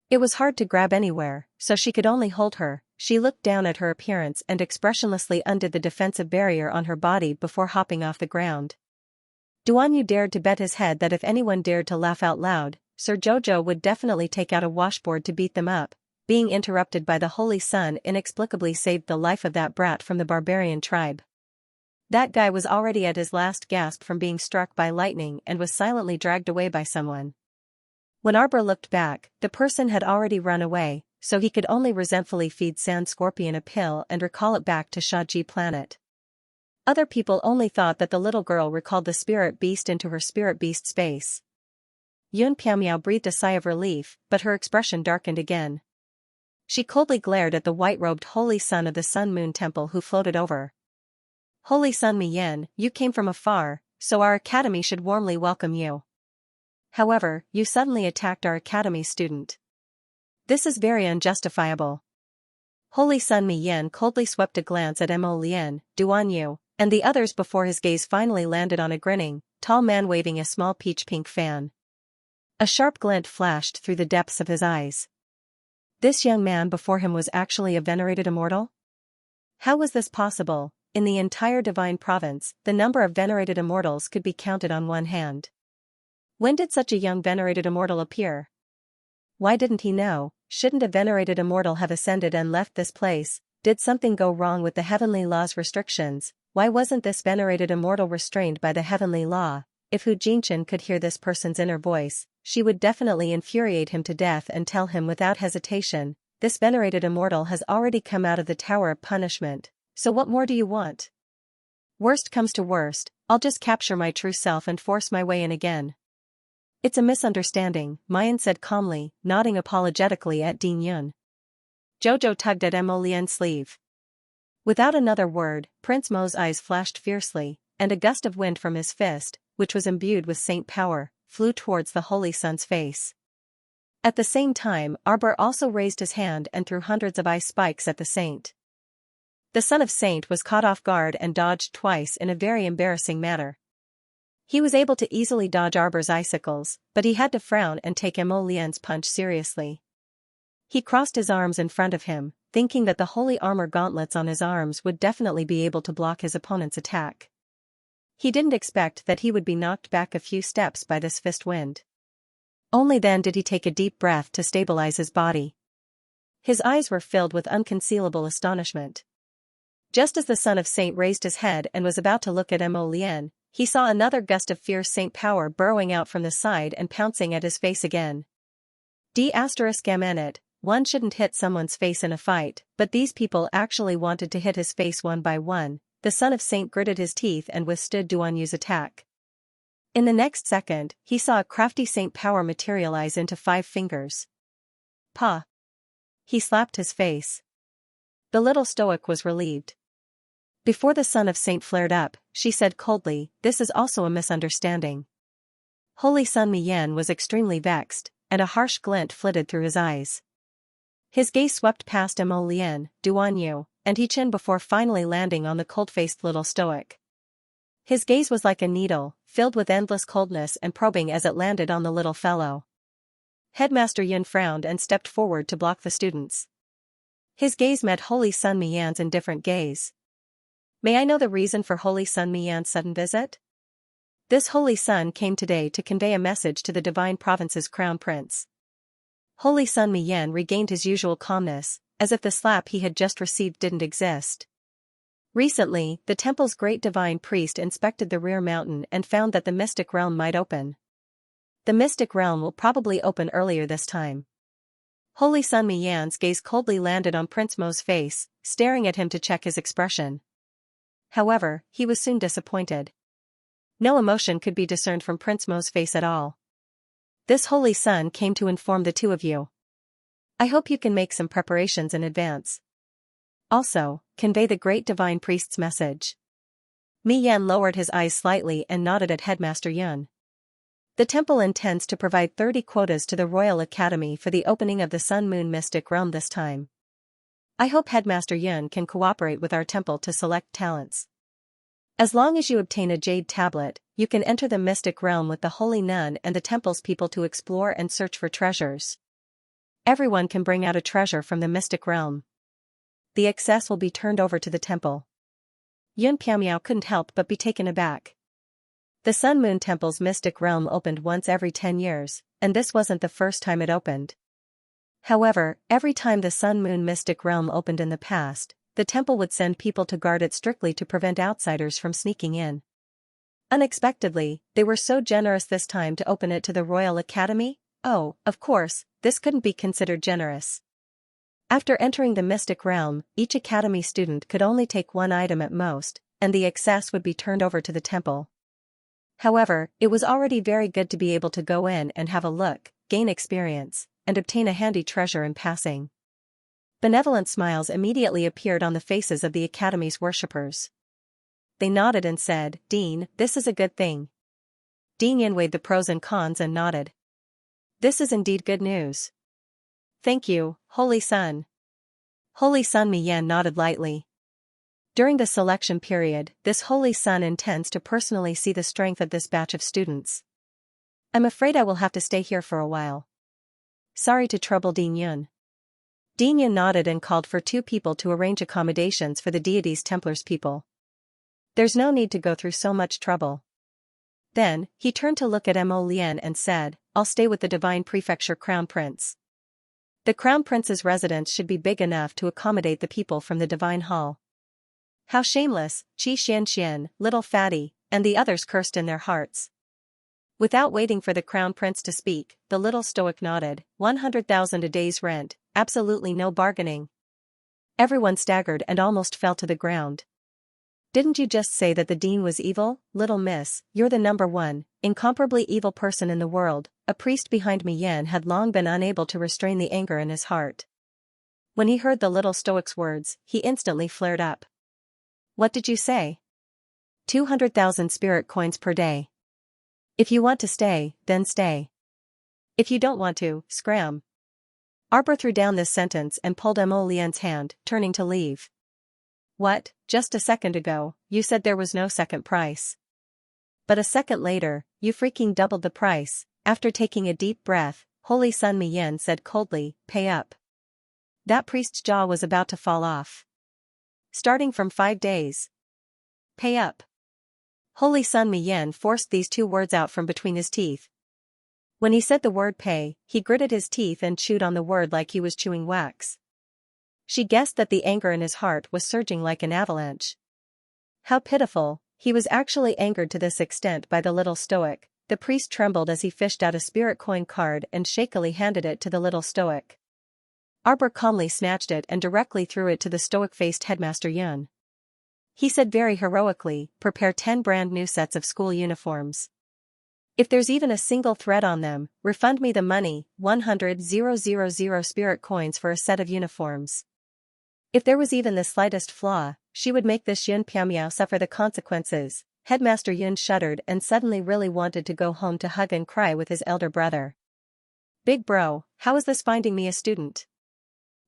It was hard to grab anywhere, so she could only hold her. She looked down at her appearance and expressionlessly undid the defensive barrier on her body before hopping off the ground. Duan Yu dared to bet his head that if anyone dared to laugh out loud, Sir Jojo would definitely take out a washboard to beat them up. Being interrupted by the Holy Sun inexplicably saved the life of that brat from the barbarian tribe. That guy was already at his last gasp from being struck by lightning and was silently dragged away by someone. When Arbor looked back, the person had already run away, so he could only resentfully feed Sand Scorpion a pill and recall it back to Shaji planet. Other people only thought that the little girl recalled the spirit beast into her spirit beast space. Yun Piamiao breathed a sigh of relief, but her expression darkened again. She coldly glared at the white-robed Holy Sun of the Sun Moon Temple who floated over. Holy Sun Miyan, you came from afar, so our academy should warmly welcome you. However, you suddenly attacked our academy student. This is very unjustifiable. Holy Sun Mi Yen coldly swept a glance at Mo Lien, Duan Yu, and the others before his gaze finally landed on a grinning, tall man waving a small peach-pink fan. A sharp glint flashed through the depths of his eyes. This young man before him was actually a venerated immortal? How was this possible? In the entire divine province, the number of venerated immortals could be counted on one hand. When did such a young venerated immortal appear? Why didn't he know? Shouldn't a venerated immortal have ascended and left this place? Did something go wrong with the heavenly law's restrictions? Why wasn't this venerated immortal restrained by the heavenly law? If Hu Jingchen could hear this person's inner voice, she would definitely infuriate him to death and tell him without hesitation, this venerated immortal has already come out of the Tower of Punishment, so what more do you want? Worst comes to worst, I'll just capture my true self and force my way in again. It's a misunderstanding, Mayan said calmly, nodding apologetically at Ding Yun. Jojo tugged at Mo Lien's sleeve. Without another word, Prince Mo's eyes flashed fiercely, and a gust of wind from his fist, which was imbued with saint power, flew towards the Holy Sun's face. At the same time, Arbor also raised his hand and threw hundreds of ice spikes at the saint. The son of Saint was caught off guard and dodged twice in a very embarrassing manner. He was able to easily dodge Arbor's icicles, but he had to frown and take Mo Lien's punch seriously. He crossed his arms in front of him, thinking that the holy armor gauntlets on his arms would definitely be able to block his opponent's attack. He didn't expect that he would be knocked back a few steps by this fist wind. Only then did he take a deep breath to stabilize his body. His eyes were filled with unconcealable astonishment. Just as the son of Saint raised his head and was about to look at Mo Lien, he saw another gust of fierce saint power burrowing out from the side and pouncing at his face again. D****, one shouldn't hit someone's face in a fight, but these people actually wanted to hit his face one by one. The son of Saint gritted his teeth and withstood Duan Yu's attack. In the next second, he saw a crafty saint power materialize into 5 fingers. Pa! He slapped his face. The little stoic was relieved. Before the son of Saint flared up, she said coldly, "This is also a misunderstanding." Holy Sun Mi Yen was extremely vexed, and a harsh glint flitted through his eyes. His gaze swept past Mo Lien, Duan Yu, and He Chin before finally landing on the cold-faced little stoic. His gaze was like a needle, filled with endless coldness and probing as it landed on the little fellow. Headmaster Yun frowned and stepped forward to block the students. His gaze met Holy Sun Mi Yan's indifferent gaze. "May I know the reason for Holy Sun Mi Yan's sudden visit?" This Holy Sun came today to convey a message to the Divine Province's Crown Prince. Holy Sun Mi Yan regained his usual calmness, as if the slap he had just received didn't exist. Recently, the temple's great divine priest inspected the rear mountain and found that the mystic realm might open. The mystic realm will probably open earlier this time. Holy Sun Mi Yan's gaze coldly landed on Prince Mo's face, staring at him to check his expression. However, he was soon disappointed. No emotion could be discerned from Prince Mo's face at all. "This Holy Sun came to inform the two of you. I hope you can make some preparations in advance. Also, convey the great divine priest's message." Mi Yan lowered his eyes slightly and nodded at Headmaster Yun. "The temple intends to provide 30 quotas to the Royal Academy for the opening of the Sun Moon Mystic Realm this time. I hope Headmaster Yun can cooperate with our temple to select talents. As long as you obtain a jade tablet, you can enter the Mystic Realm with the Holy Nun and the temple's people to explore and search for treasures. Everyone can bring out a treasure from the Mystic Realm. The excess will be turned over to the temple." Yun Piamiao couldn't help but be taken aback. The Sun Moon Temple's Mystic Realm opened once every 10 years, and this wasn't the first time it opened. However, every time the Sun Moon Mystic Realm opened in the past, the temple would send people to guard it strictly to prevent outsiders from sneaking in. Unexpectedly, they were so generous this time to open it to the Royal Academy? Oh, of course, this couldn't be considered generous. After entering the Mystic Realm, each Academy student could only take 1 item at most, and the excess would be turned over to the temple. However, it was already very good to be able to go in and have a look, gain experience, and obtain a handy treasure in passing. Benevolent smiles immediately appeared on the faces of the Academy's worshippers. they nodded and said, Dean, this is a good thing. Dean Yin weighed the pros and cons and nodded. This is indeed good news. Thank you, Holy Sun. Holy Sun Mi Yan nodded lightly. During the selection period, this Holy Sun intends to personally see the strength of this batch of students. I'm afraid I will have to stay here for a while. Sorry to trouble Dean Yun. Dean Yun nodded and called for 2 people to arrange accommodations for the deity's Templars people. There's no need to go through so much trouble. Then, he turned to look at Mo Lian and said, I'll stay with the Divine Prefecture Crown Prince. The Crown Prince's residence should be big enough to accommodate the people from the Divine Hall. How shameless, Xianxia, little fatty, and the others cursed in their hearts. Without waiting for the Crown Prince to speak, the little stoic nodded, 100,000 a day's rent, absolutely no bargaining. Everyone staggered and almost fell to the ground. Didn't you just say that the dean was evil, little miss? You're the number one, incomparably evil person in the world. A priest behind Mi Yan had long been unable to restrain the anger in his heart. When he heard the little stoic's words, he instantly flared up. What did you say? 200,000 spirit coins per day. If you want to stay, then stay. If you don't want to, scram. Arbor threw down this sentence and pulled Mo Lian's hand, turning to leave. What, just a second ago, you said there was no second price. But a second later, you freaking doubled the price. After taking a deep breath, Holy Sun Mi Yan said coldly, pay up. That priest's jaw was about to fall off. Starting from 5 days. Pay up. Holy Sun Mi Yan forced these 2 words out from between his teeth. When he said the word pay, he gritted his teeth and chewed on the word like he was chewing wax. She guessed that the anger in his heart was surging like an avalanche. How pitiful, he was actually angered to this extent by the little stoic. The priest trembled as he fished out a spirit coin card and shakily handed it to the little stoic. Arbor calmly snatched it and directly threw it to the stoic-faced headmaster Yun. He said very heroically, prepare 10 brand new sets of school uniforms. If there's even a single thread on them, refund me the money, 100,000 spirit coins for a set of uniforms. If there was even the slightest flaw, she would make this Yun Piamiao suffer the consequences. Headmaster Yun shuddered and suddenly really wanted to go home to hug and cry with his elder brother. Big bro, how is this finding me a student?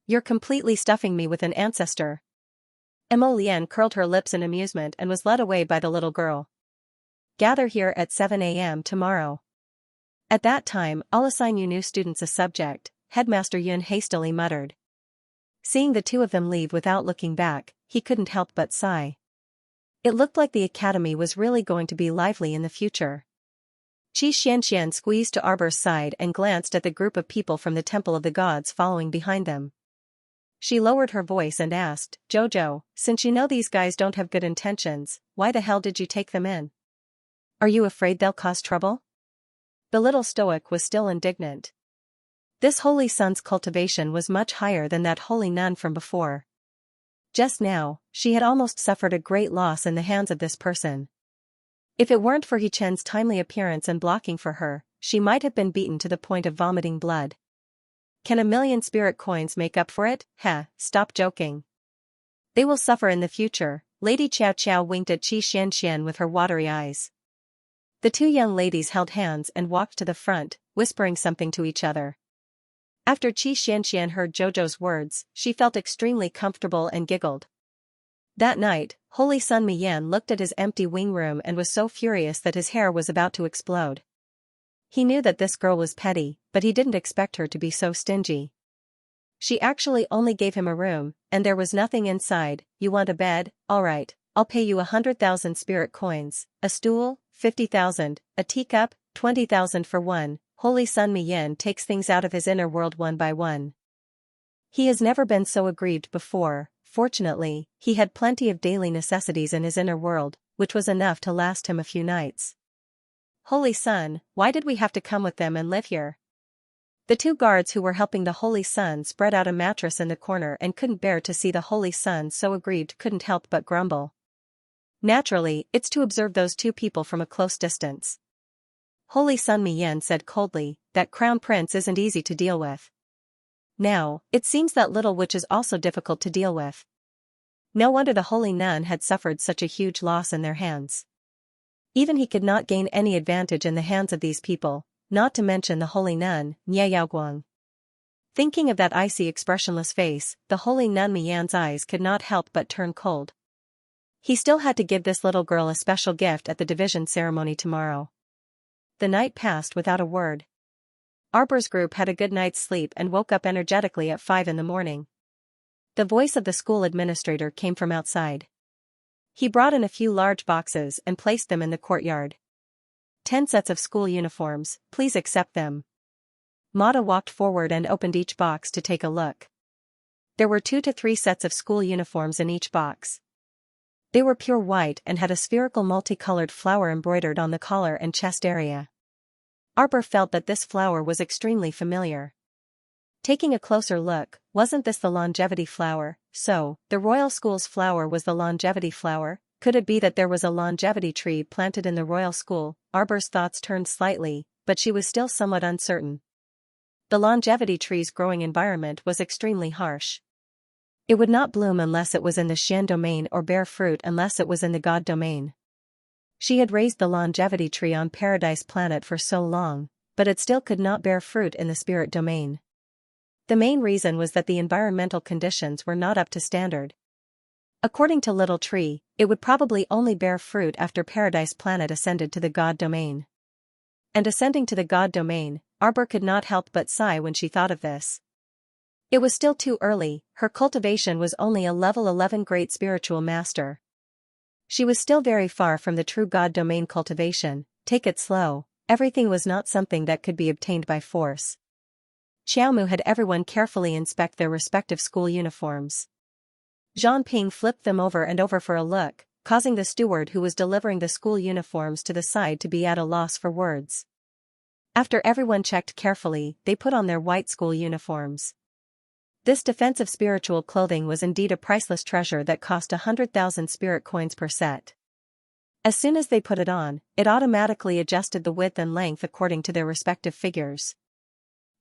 You're completely stuffing me with an ancestor. Mo Lian curled her lips in amusement and was led away by the little girl. Gather here at 7 a.m. tomorrow. At that time, I'll assign you new students a subject, Headmaster Yun hastily muttered. Seeing the 2 of them leave without looking back, he couldn't help but sigh. It looked like the academy was really going to be lively in the future. Xianxia squeezed to Arbor's side and glanced at the group of people from the Temple of the Gods following behind them. She lowered her voice and asked, Jojo, since you know these guys don't have good intentions, why the hell did you take them in? Are you afraid they'll cause trouble? The little stoic was still indignant. This holy sun's cultivation was much higher than that holy nun from before. Just now, she had almost suffered a great loss in the hands of this person. If it weren't for He Chen's timely appearance and blocking for her, she might have been beaten to the point of vomiting blood. Can 1,000,000 spirit coins make up for it? Stop joking. They will suffer in the future. Lady Xiao Xiao winked at Xianxia with her watery eyes. The 2 young ladies held hands and walked to the front, whispering something to each other. After Xianxia heard Jojo's words, she felt extremely comfortable and giggled. That night, Holy Sun Mi Yan looked at his empty wing room and was so furious that his hair was about to explode. He knew that this girl was petty, but he didn't expect her to be so stingy. She actually only gave him a room, and there was nothing inside. You want a bed? Alright, I'll pay you 100,000 spirit coins, a stool, 50,000, a teacup, 20,000 for one. Holy Sun Mi Yan takes things out of his inner world one by one. He has never been so aggrieved before. Fortunately, he had plenty of daily necessities in his inner world, which was enough to last him a few nights. Holy Sun, why did we have to come with them and live here? The 2 guards who were helping the Holy Sun spread out a mattress in the corner and couldn't bear to see the Holy Sun so aggrieved couldn't help but grumble. Naturally, it's to observe those 2 people from a close distance. Holy Sun Mi Yan said coldly, that crown prince isn't easy to deal with. Now, it seems that little witch is also difficult to deal with. No wonder the holy nun had suffered such a huge loss in their hands. Even he could not gain any advantage in the hands of these people, not to mention the holy nun, Niaoguang. Thinking of that icy expressionless face, the holy nun Mian's eyes could not help but turn cold. He still had to give this little girl a special gift at the division ceremony tomorrow. The night passed without a word. Arbor's group had a good night's sleep and woke up energetically at 5 in the morning. The voice of the school administrator came from outside. He brought in a few large boxes and placed them in the courtyard. 10 sets of school uniforms, please accept them. Mata walked forward and opened each box to take a look. There were 2 to 3 sets of school uniforms in each box. They were pure white and had a spherical multicolored flower embroidered on the collar and chest area. Arbor felt that this flower was extremely familiar. Taking a closer look, wasn't this the longevity flower? So, the royal school's flower was the longevity flower? Could it be that there was a longevity tree planted in the royal school? Arbor's thoughts turned slightly, but she was still somewhat uncertain. The longevity tree's growing environment was extremely harsh. It would not bloom unless it was in the Xian domain or bear fruit unless it was in the God domain. She had raised the longevity tree on Paradise Planet for so long, but it still could not bear fruit in the spirit domain. The main reason was that the environmental conditions were not up to standard. According to Little Tree, it would probably only bear fruit after Paradise Planet ascended to the God domain. And ascending to the God domain, Arbor could not help but sigh when she thought of this. It was still too early, her cultivation was only a level 11 great spiritual master. She was still very far from the true God domain cultivation. Take it slow, everything was not something that could be obtained by force. Xiaomu had everyone carefully inspect their respective school uniforms. Zhang Ping flipped them over and over for a look, causing the steward who was delivering the school uniforms to the side to be at a loss for words. After everyone checked carefully, they put on their white school uniforms. This defensive spiritual clothing was indeed a priceless treasure that cost 100,000 spirit coins per set. As soon as they put it on, it automatically adjusted the width and length according to their respective figures.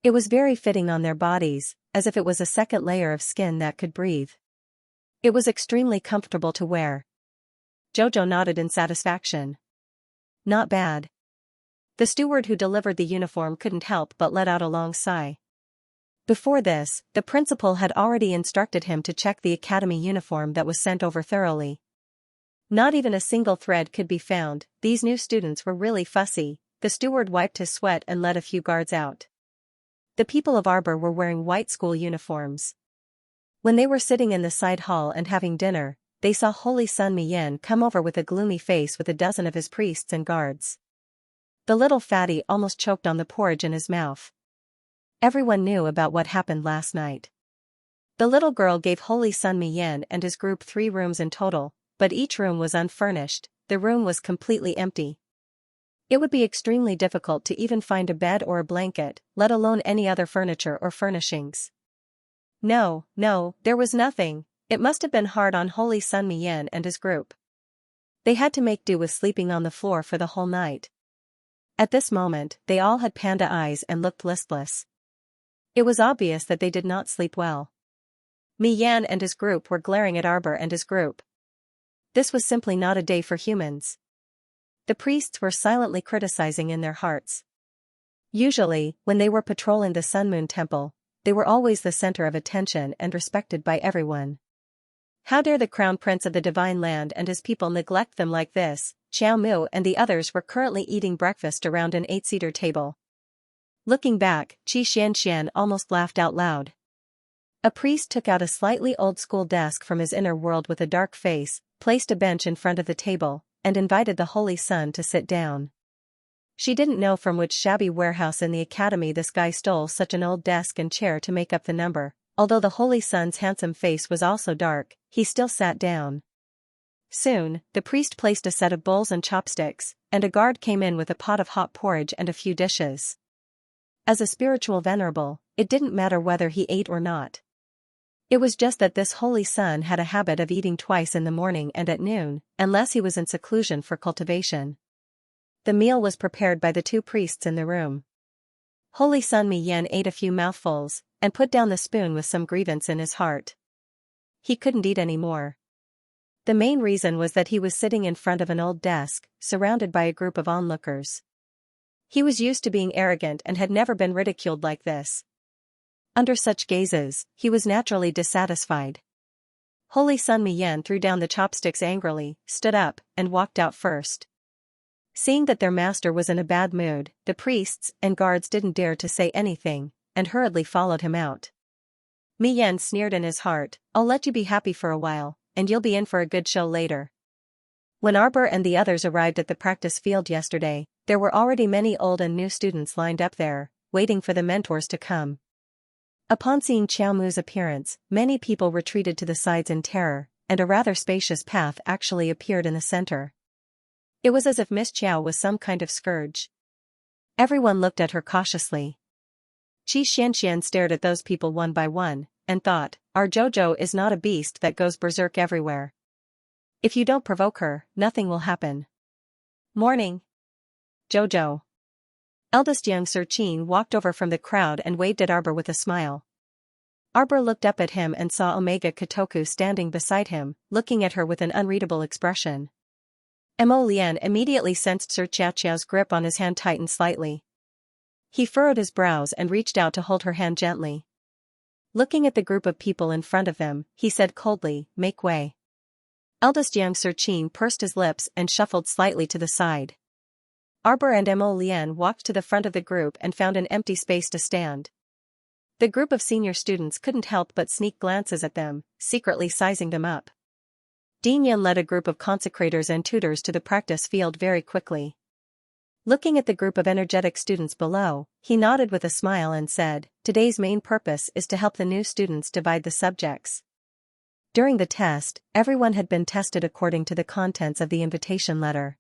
It was very fitting on their bodies, as if it was a second layer of skin that could breathe. It was extremely comfortable to wear. Jojo nodded in satisfaction. Not bad. The steward who delivered the uniform couldn't help but let out a long sigh. Before this, the principal had already instructed him to check the academy uniform that was sent over thoroughly. Not even a single thread could be found. These new students were really fussy. The steward wiped his sweat and let a few guards out. The people of Arbor were wearing white school uniforms. When they were sitting in the side hall and having dinner, they saw Holy Sun Miyan come over with a gloomy face with a dozen of his priests and guards. The little fatty almost choked on the porridge in his mouth. Everyone knew about what happened last night. The little girl gave Holy Sun Miyan and his group 3 rooms in total, but each room was unfurnished. The room was completely empty. It would be extremely difficult to even find a bed or a blanket, let alone any other furniture or furnishings. No, there was nothing. It must have been hard on Holy Sun Miyan and his group. They had to make do with sleeping on the floor for the whole night. At this moment, they all had panda eyes and looked listless. It was obvious that they did not sleep well. Miyan and his group were glaring at Arbor and his group. This was simply not a day for humans. The priests were silently criticizing in their hearts. Usually, when they were patrolling the Sun Moon Temple, they were always the center of attention and respected by everyone. How dare the crown prince of the divine land and his people neglect them like this? Xiao Mu and the others were currently eating breakfast around an 8-seater table. Looking back, Xianxia almost laughed out loud. A priest took out a slightly old-school desk from his inner world with a dark face, placed a bench in front of the table, and invited the Holy Sun to sit down. She didn't know from which shabby warehouse in the academy this guy stole such an old desk and chair to make up the number. Although the Holy Sun's handsome face was also dark, he still sat down. Soon, the priest placed a set of bowls and chopsticks, and a guard came in with a pot of hot porridge and a few dishes. As a spiritual venerable, it didn't matter whether he ate or not. It was just that this Holy Sun had a habit of eating twice in the morning and at noon, unless he was in seclusion for cultivation. The meal was prepared by the 2 priests in the room. Holy Sun Miyan ate a few mouthfuls, and put down the spoon with some grievance in his heart. He couldn't eat any more. The main reason was that he was sitting in front of an old desk, surrounded by a group of onlookers. He was used to being arrogant and had never been ridiculed like this. Under such gazes, he was naturally dissatisfied. Holy Sun Miyan threw down the chopsticks angrily, stood up, and walked out first. Seeing that their master was in a bad mood, the priests and guards didn't dare to say anything, and hurriedly followed him out. Miyan sneered in his heart, "I'll let you be happy for a while, and you'll be in for a good show later." When Arbor and the others arrived at the practice field yesterday, there were already many old and new students lined up there, waiting for the mentors to come. Upon seeing Xiao Mu's appearance, many people retreated to the sides in terror, and a rather spacious path actually appeared in the center. It was as if Miss Xiao was some kind of scourge. Everyone looked at her cautiously. Xianxia stared at those people one by one, and thought, "Our Jojo is not a beast that goes berserk everywhere. If you don't provoke her, nothing will happen." "Morning, Jojo." Eldest young Sir Qin walked over from the crowd and waved at Arbor with a smile. Arbor looked up at him and saw Omega Kotoku standing beside him, looking at her with an unreadable expression. Mo Lian immediately sensed Sir Xiaoqiao's grip on his hand tighten slightly. He furrowed his brows and reached out to hold her hand gently. Looking at the group of people in front of them, he said coldly, "Make way." Eldest young Sir Qin pursed his lips and shuffled slightly to the side. Arbor and Mo Lian walked to the front of the group and found an empty space to stand. The group of senior students couldn't help but sneak glances at them, secretly sizing them up. Dean Yun led a group of consecrators and tutors to the practice field very quickly. Looking at the group of energetic students below, he nodded with a smile and said, "Today's main purpose is to help the new students divide the subjects." During the test, everyone had been tested according to the contents of the invitation letter.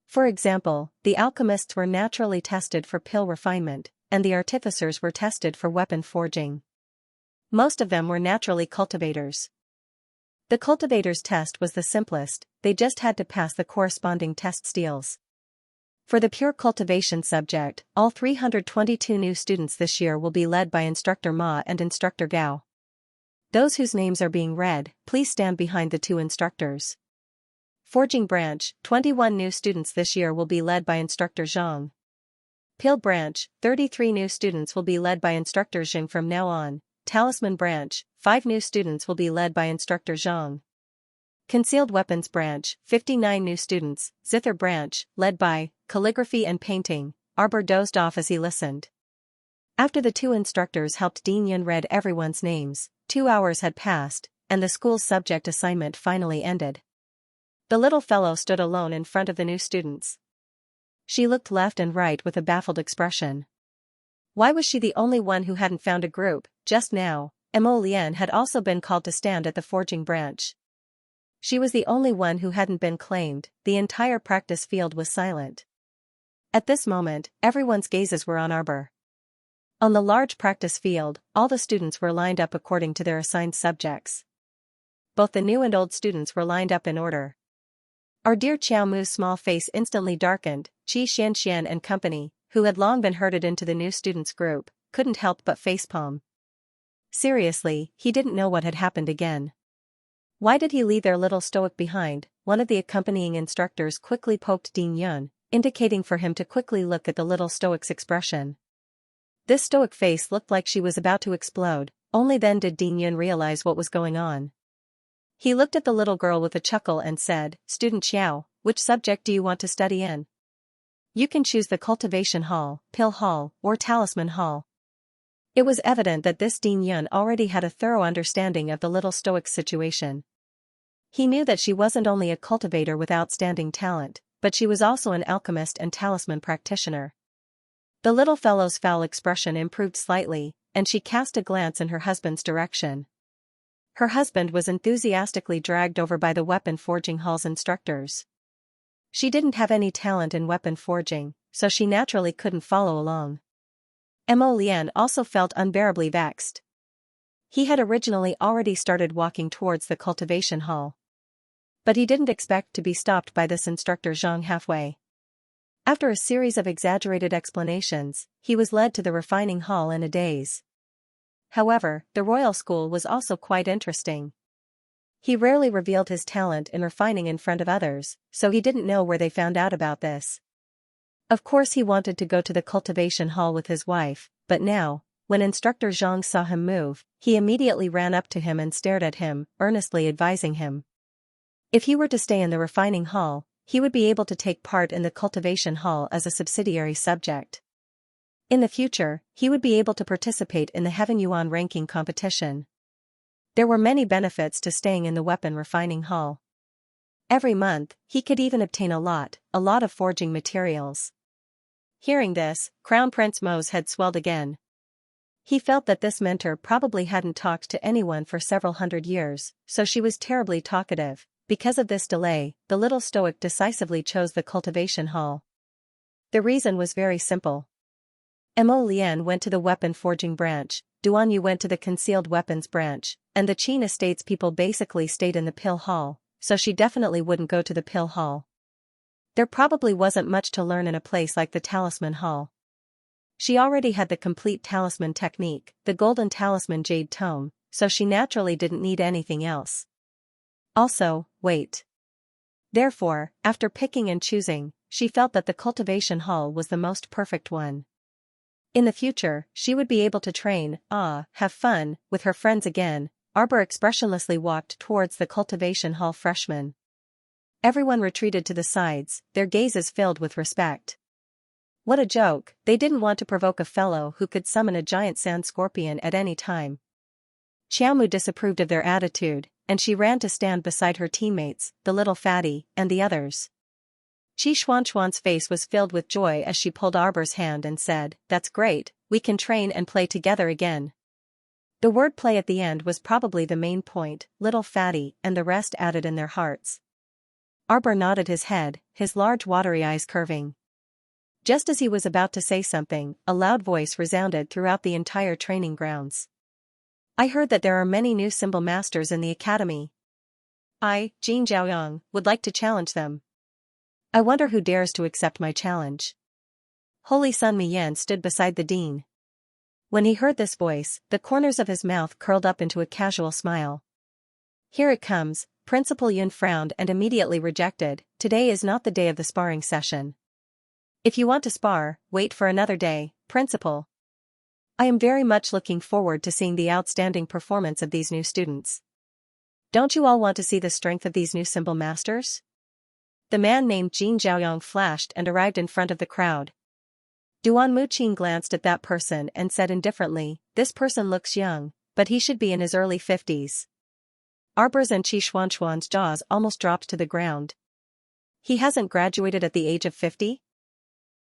For example, the alchemists were naturally tested for pill refinement, and the artificers were tested for weapon forging. Most of them were naturally cultivators. The cultivator's test was the simplest, they just had to pass the corresponding test steals. For the pure cultivation subject, all 322 new students this year will be led by Instructor Ma and Instructor Gao. Those whose names are being read, please stand behind the two instructors. Forging branch, 21 new students this year will be led by Instructor Zhang. Pill branch, 33 new students will be led by Instructor Xing from now on. Talisman branch, 5 new students will be led by Instructor Zhang. Concealed weapons branch, 59 new students. Zither branch, led by calligraphy and painting. Arbor dozed off as he listened. After the two instructors helped Dean Yun read everyone's names, 2 hours had passed, and the school's subject assignment finally ended. The little fellow stood alone in front of the new students. She looked left and right with a baffled expression. Why was she the only one who hadn't found a group? Just now, Mo Lian had also been called to stand at the forging branch. She was the only one who hadn't been claimed. The entire practice field was silent. At this moment, everyone's gazes were on Arbor. On the large practice field, all the students were lined up according to their assigned subjects. Both the new and old students were lined up in order. Our dear Xiao Mu's small face instantly darkened. Xianxia and company, who had long been herded into the new students' group, couldn't help but facepalm. Seriously, he didn't know what had happened again. Why did he leave their little stoic behind? One of the accompanying instructors quickly poked Dean Yun, indicating for him to quickly look at the little stoic's expression. This stoic face looked like she was about to explode. Only then did Dean Yun realize what was going on. He looked at the little girl with a chuckle and said, "Student Xiao, which subject do you want to study in? You can choose the Cultivation Hall, Pill Hall, or Talisman Hall." It was evident that this Dean Yun already had a thorough understanding of the little stoic's situation. He knew that she wasn't only a cultivator with outstanding talent, but she was also an alchemist and talisman practitioner. The little fellow's foul expression improved slightly, and she cast a glance in her husband's direction. Her husband was enthusiastically dragged over by the weapon forging hall's instructors. She didn't have any talent in weapon forging, so she naturally couldn't follow along. Mo Lian also felt unbearably vexed. He had originally already started walking towards the cultivation hall. But he didn't expect to be stopped by this instructor Zhang halfway. After a series of exaggerated explanations, he was led to the refining hall in a daze. However, the royal school was also quite interesting. He rarely revealed his talent in refining in front of others, so he didn't know where they found out about this. Of course he wanted to go to the cultivation hall with his wife, but now, when Instructor Zhang saw him move, he immediately ran up to him and stared at him, earnestly advising him. If he were to stay in the refining hall, he would be able to take part in the cultivation hall as a subsidiary subject. In the future, he would be able to participate in the Heaven Yuan ranking competition. There were many benefits to staying in the weapon refining hall. Every month, he could even obtain a lot of forging materials. Hearing this, Crown Prince Mo's head swelled again. He felt that this mentor probably hadn't talked to anyone for several hundred years, so she was terribly talkative. Because of this delay, the little stoic decisively chose the cultivation hall. The reason was very simple. Mo Lian went to the weapon forging branch, Duan Yu went to the concealed weapons branch, and the Qin Estates people basically stayed in the pill hall, so she definitely wouldn't go to the pill hall. There probably wasn't much to learn in a place like the talisman hall. She already had the complete talisman technique, the golden talisman jade tome, so she naturally didn't need anything else. Also, wait. Therefore, after picking and choosing, she felt that the cultivation hall was the most perfect one. In the future, she would be able to train, have fun, with her friends again. Arbor expressionlessly walked towards the cultivation hall freshmen. Everyone retreated to the sides, their gazes filled with respect. What a joke, they didn't want to provoke a fellow who could summon a giant sand scorpion at any time. Xiaomu disapproved of their attitude, and she ran to stand beside her teammates, the little fatty, and the others. Qi Xuanxuan's face was filled with joy as she pulled Arbor's hand and said, "That's great, we can train and play together again." The word play at the end was probably the main point, little fatty, and the rest added in their hearts. Arbor nodded his head, his large watery eyes curving. Just as he was about to say something, a loud voice resounded throughout the entire training grounds. "I heard that there are many new symbol masters in the academy. I, Jin Zhaoyang, would like to challenge them. I wonder who dares to accept my challenge." Holy Sun Miyan stood beside the dean. When he heard this voice, the corners of his mouth curled up into a casual smile. "Here it comes," Principal Yun frowned and immediately rejected. "Today is not the day of the sparring session. If you want to spar, wait for another day, Principal. I am very much looking forward to seeing the outstanding performance of these new students. Don't you all want to see the strength of these new symbol masters?" The man named Jin Zhaoyang flashed and arrived in front of the crowd. Duan Muqing glanced at that person and said indifferently, "This person looks young, but he should be in his early 50s. Arbor's and Qi Xuanxuan's jaws almost dropped to the ground. "He hasn't graduated at the age of 50?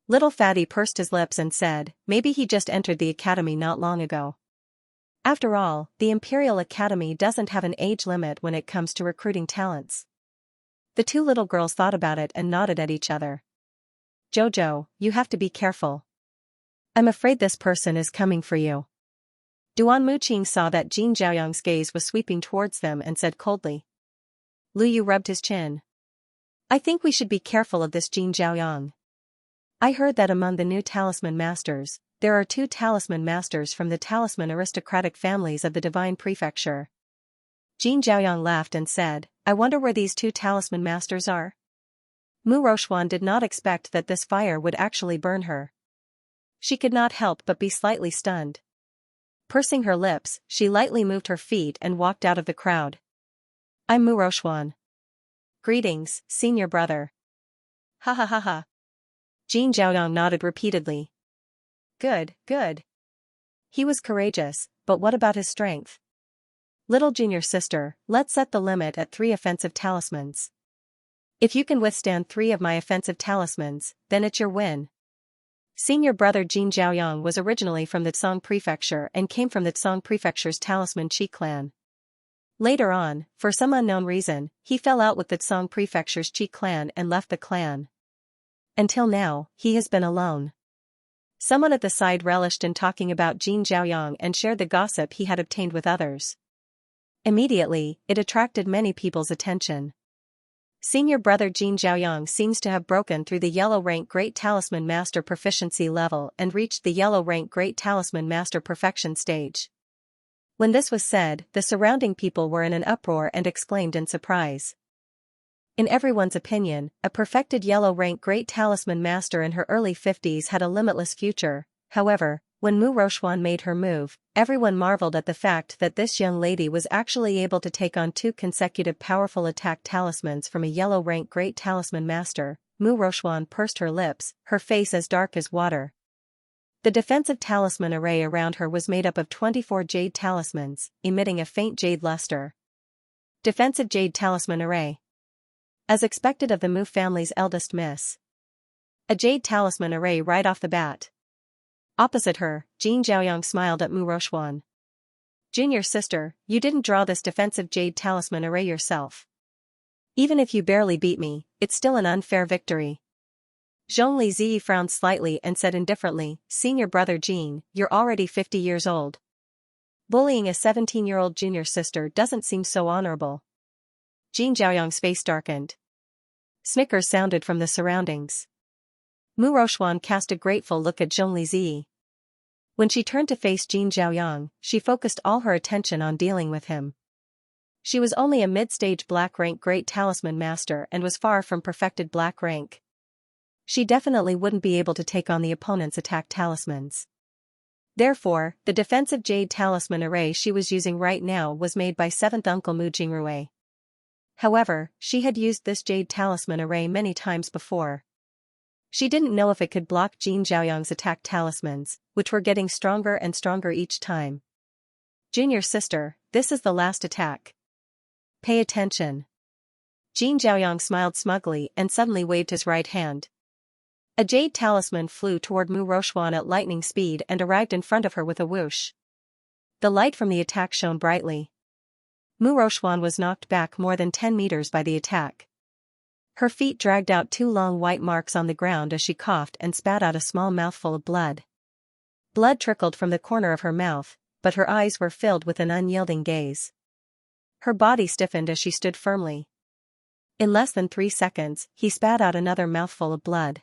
Little Fatty pursed his lips and said, "Maybe he just entered the academy not long ago." After all, the Imperial Academy doesn't have an age limit when it comes to recruiting talents. The two little girls thought about it and nodded at each other. "Jojo, you have to be careful. I'm afraid this person is coming for you." Duan Muqing saw that Jin Zhaoyang's gaze was sweeping towards them and said coldly. Lu Yu rubbed his chin. "I think we should be careful of this Jin Zhaoyang. I heard that among the new talisman masters, there are 2 talisman masters from the talisman aristocratic families of the Divine Prefecture." Jin Zhaoyang laughed and said, "I wonder where these 2 talisman masters are?" Mu Roxuan did not expect that this fire would actually burn her. She could not help but be slightly stunned. Pursing her lips, she lightly moved her feet and walked out of the crowd. "I'm Mu Roxuan. Greetings, senior brother." "Ha ha ha ha." Jin Zhaoyang nodded repeatedly. Good, good. He was courageous, but what about his strength? "Little junior sister, let's set the limit at 3 offensive talismans. If you can withstand 3 of my offensive talismans, then it's your win." Senior brother Jin Zhaoyang was originally from the Tsang Prefecture and came from the Tsang Prefecture's talisman Qi clan. Later on, for some unknown reason, he fell out with the Tsang Prefecture's Qi clan and left the clan. Until now, he has been alone. Someone at the side relished in talking about Jin Zhaoyang and shared the gossip he had obtained with others. Immediately, it attracted many people's attention. Senior brother Jin Zhaoyang seems to have broken through the yellow rank Great Talisman Master proficiency level and reached the yellow rank Great Talisman Master perfection stage. When this was said, the surrounding people were in an uproar and exclaimed in surprise. In everyone's opinion, a perfected yellow rank great talisman master in her early 50s had a limitless future. However, when Mu Rochuan made her move, everyone marveled at the fact that this young lady was actually able to take on 2 consecutive powerful attack talismans from a yellow rank great talisman master. Mu Rochuan pursed her lips, her face as dark as water. The defensive talisman array around her was made up of 24 jade talismans, emitting a faint jade luster. Defensive jade talisman array. As expected of the Mu family's eldest miss. A jade talisman array right off the bat. Opposite her, Jin Zhaoyang smiled at Mu Rochuan. Junior sister, you didn't draw this defensive jade talisman array yourself. Even if you barely beat me, it's still an unfair victory. Zhongli Ziyi frowned slightly and said indifferently, Senior brother Jin, you're already 50 years old. Bullying a 17-year-old junior sister doesn't seem so honorable. Jin Zhaoyang's face darkened. Snickers sounded from the surroundings. Mu Rochuan cast a grateful look at Zhongli Ziyi. When she turned to face Jin Zhaoyang, she focused all her attention on dealing with him. She was only a mid-stage black rank great talisman master and was far from perfected black rank. She definitely wouldn't be able to take on the opponent's attack talismans. Therefore, the defensive jade talisman array she was using right now was made by 7th uncle Mu Jingrui. However, she had used this jade talisman array many times before. She didn't know if it could block Jin Zhaoyang's attack talismans, which were getting stronger and stronger each time. Junior sister, this is the last attack. Pay attention. Jin Zhaoyang smiled smugly and suddenly waved his right hand. A jade talisman flew toward Mu Rochuan at lightning speed and arrived in front of her with a whoosh. The light from the attack shone brightly. Mu Rochuan was knocked back more than 10 meters by the attack. Her feet dragged out 2 long white marks on the ground as she coughed and spat out a small mouthful of blood. Blood trickled from the corner of her mouth, but her eyes were filled with an unyielding gaze. Her body stiffened as she stood firmly. In less than 3 seconds, he spat out another mouthful of blood.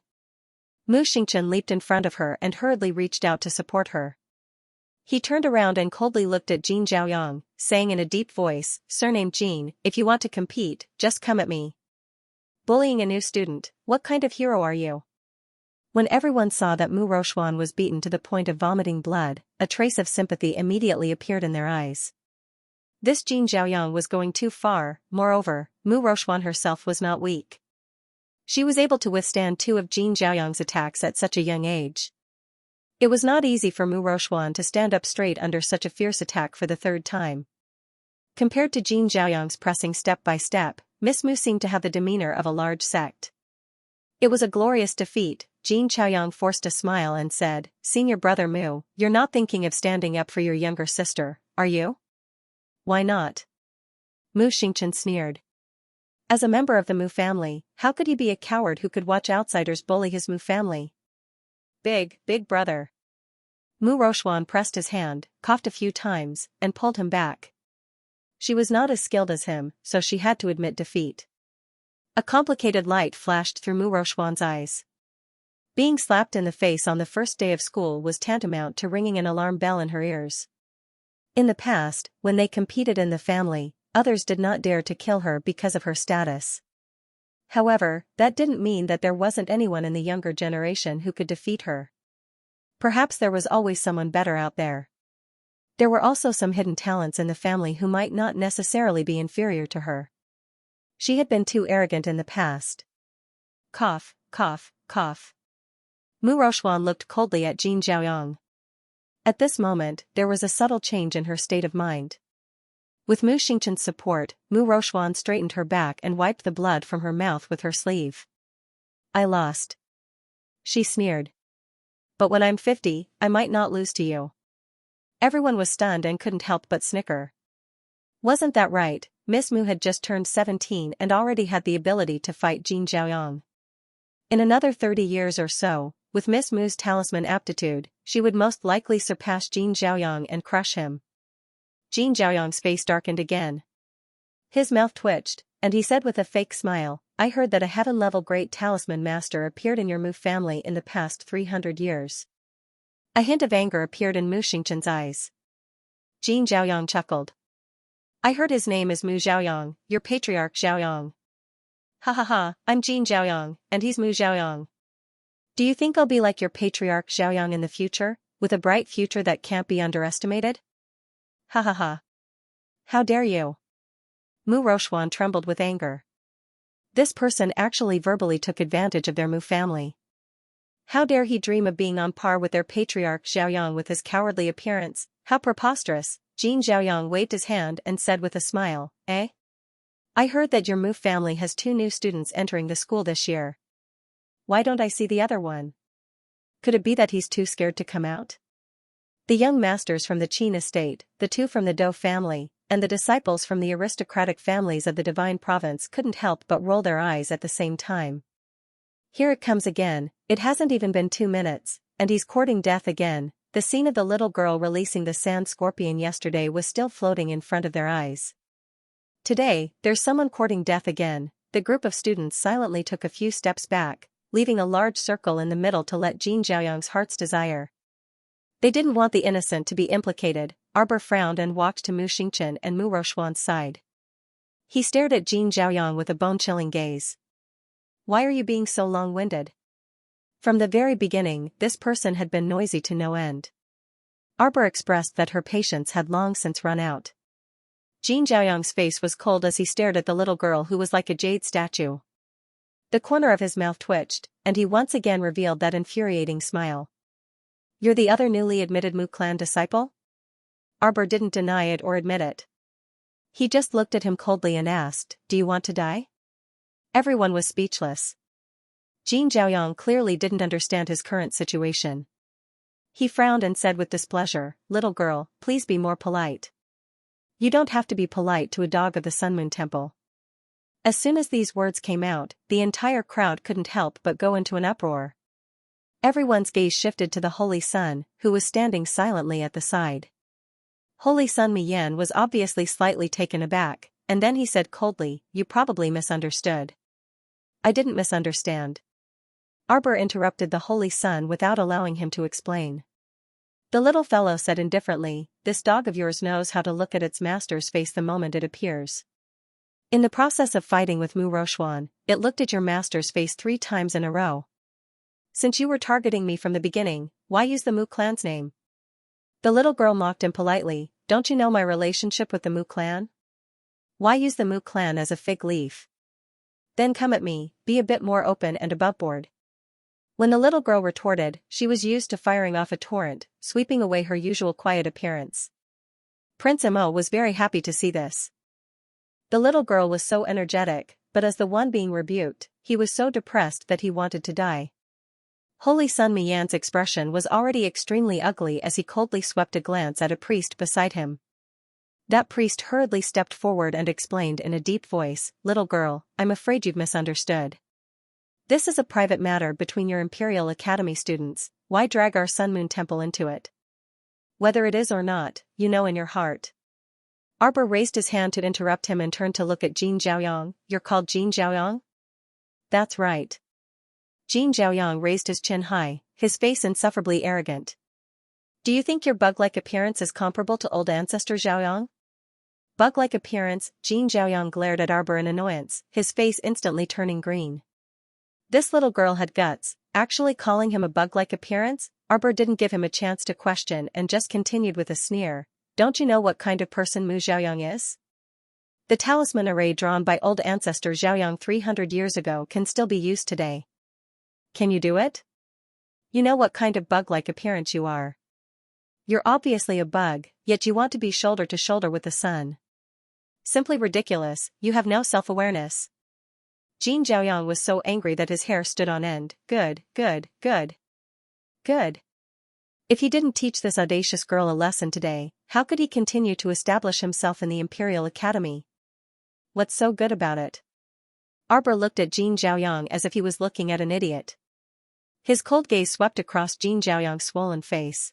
Mu Xingchen leaped in front of her and hurriedly reached out to support her. He turned around and coldly looked at Jin Zhaoyang, saying in a deep voice, Surname Jin, if you want to compete, just come at me. Bullying a new student, what kind of hero are you? When everyone saw that Mu Rochuan was beaten to the point of vomiting blood, a trace of sympathy immediately appeared in their eyes. This Jin Zhaoyang was going too far. Moreover, Mu Rochuan herself was not weak. She was able to withstand 2 of Jin Zhaoyang's attacks at such a young age. It was not easy for Mu Rochuan to stand up straight under such a fierce attack for the 3rd time. Compared to Jin Zhaoyang's pressing step by step, Miss Mu seemed to have the demeanor of a large sect. It was a glorious defeat. Jin Zhaoyang forced a smile and said, Senior brother Mu, you're not thinking of standing up for your younger sister, are you? Why not? Mu Xingchen sneered. As a member of the Mu family, how could he be a coward who could watch outsiders bully his Mu family? Big brother. Mu Rochuan pressed his hand, coughed a few times, and pulled him back. She was not as skilled as him, so she had to admit defeat. A complicated light flashed through Mu Rochuan's eyes. Being slapped in the face on the first day of school was tantamount to ringing an alarm bell in her ears. In the past, when they competed in the family, others did not dare to kill her because of her status. However, that didn't mean that there wasn't anyone in the younger generation who could defeat her. Perhaps there was always someone better out there. There were also some hidden talents in the family who might not necessarily be inferior to her. She had been too arrogant in the past. Cough, cough, cough. Mu Rochuan looked coldly at Jin Zhaoyang. At this moment, there was a subtle change in her state of mind. With Mu Xingchen's support, Mu Rochuan straightened her back and wiped the blood from her mouth with her sleeve. I lost. She sneered. But when I'm 50, I might not lose to you. Everyone was stunned and couldn't help but snicker. Wasn't that right? Miss Mu had just turned 17 and already had the ability to fight Jin Zhaoyang. In another 30 years or so, with Miss Mu's talisman aptitude, she would most likely surpass Jin Zhaoyang and crush him. Jin Zhaoyang's face darkened again. His mouth twitched, and he said with a fake smile, I heard that a heaven-level great talisman master appeared in your Mu family in the past 300 years. A hint of anger appeared in Mu Xingchen's eyes. Jin Xiaoyang chuckled. I heard his name is Mu Xiaoyang, your patriarch Xiaoyang. Ha ha ha, I'm Jin Xiaoyang, and he's Mu Xiaoyang. Do you think I'll be like your patriarch Xiaoyang in the future, with a bright future that can't be underestimated? Ha ha ha. How dare you? Mu Rochuan trembled with anger. This person actually verbally took advantage of their Mu family. How dare he dream of being on par with their patriarch Xiaoyang with his cowardly appearance? How preposterous! Jin Xiaoyang waved his hand and said with a smile, eh? I heard that your Mu family has 2 new students entering the school this year. Why don't I see the other one? Could it be that he's too scared to come out? The young masters from the Qin estate, the 2 from the Dou family, and the disciples from the aristocratic families of the divine province couldn't help but roll their eyes at the same time. Here it comes again, it hasn't even been 2 minutes, and he's courting death again. The scene of the little girl releasing the sand scorpion yesterday was still floating in front of their eyes. Today, there's someone courting death again. The group of students silently took a few steps back, leaving a large circle in the middle to let Jin Xiaoyang's heart's desire. They didn't want the innocent to be implicated. Arbor frowned and walked to Mu Xingchen and Mu Rochuan's side. He stared at Jin Xiaoyang with a bone-chilling gaze. Why are you being so long-winded? From the very beginning, this person had been noisy to no end. Arbor expressed that her patience had long since run out. Jin Xiaoyang's face was cold as he stared at the little girl who was like a jade statue. The corner of his mouth twitched, and he once again revealed that infuriating smile. You're the other newly admitted Mu clan disciple? Arbor didn't deny it or admit it. He just looked at him coldly and asked, do you want to die? Everyone was speechless. Jin Xiaoyang clearly didn't understand his current situation. He frowned and said with displeasure, little girl, please be more polite. You don't have to be polite to a dog of the Sun Moon Temple. As soon as these words came out, the entire crowd couldn't help but go into an uproar. Everyone's gaze shifted to the Holy Sun, who was standing silently at the side. Holy Sun Miyan was obviously slightly taken aback, and then he said coldly, you probably misunderstood. I didn't misunderstand. Arbor interrupted the Holy Sun without allowing him to explain. The little fellow said indifferently, this dog of yours knows how to look at its master's face the moment it appears. In the process of fighting with Mu Rochuan, it looked at your master's face 3 times in a row. Since you were targeting me from the beginning, why use the Mu clan's name? The little girl mocked him politely, don't you know my relationship with the Mu clan? Why use the Mu clan as a fig leaf? Then come at me, be a bit more open and aboveboard. When the little girl retorted, she was used to firing off a torrent, sweeping away her usual quiet appearance. Prince Mo was very happy to see this. The little girl was so energetic, but as the one being rebuked, he was so depressed that he wanted to die. Holy Sun Miyan's expression was already extremely ugly as he coldly swept a glance at a priest beside him. That priest hurriedly stepped forward and explained in a deep voice, little girl, I'm afraid you've misunderstood. This is a private matter between your Imperial Academy students, why drag our Sun Moon Temple into it? Whether it is or not, you know in your heart. Arbor raised his hand to interrupt him and turned to look at Jin Xiaoyang, you're called Jin Xiaoyang? That's right. Jin Xiaoyang raised his chin high, his face insufferably arrogant. Do you think your bug-like appearance is comparable to old ancestor Xiaoyang? Bug-like appearance, Jin Xiaoyang glared at Arbor in annoyance, his face instantly turning green. This little girl had guts, actually calling him a bug-like appearance? Arbor didn't give him a chance to question and just continued with a sneer, don't you know what kind of person Mu Xiaoyang is? The talisman array drawn by old ancestor Xiaoyang 300 years ago can still be used today. Can you do it? You know what kind of bug-like appearance you are. You're obviously a bug, yet you want to be shoulder to shoulder with the sun. Simply ridiculous, you have no self-awareness. Jin Xiaoyang was so angry that his hair stood on end. Good. If he didn't teach this audacious girl a lesson today, how could he continue to establish himself in the Imperial Academy? What's so good about it? Arbor looked at Jin Xiaoyang as if he was looking at an idiot. His cold gaze swept across Jin Xiaoyang's swollen face.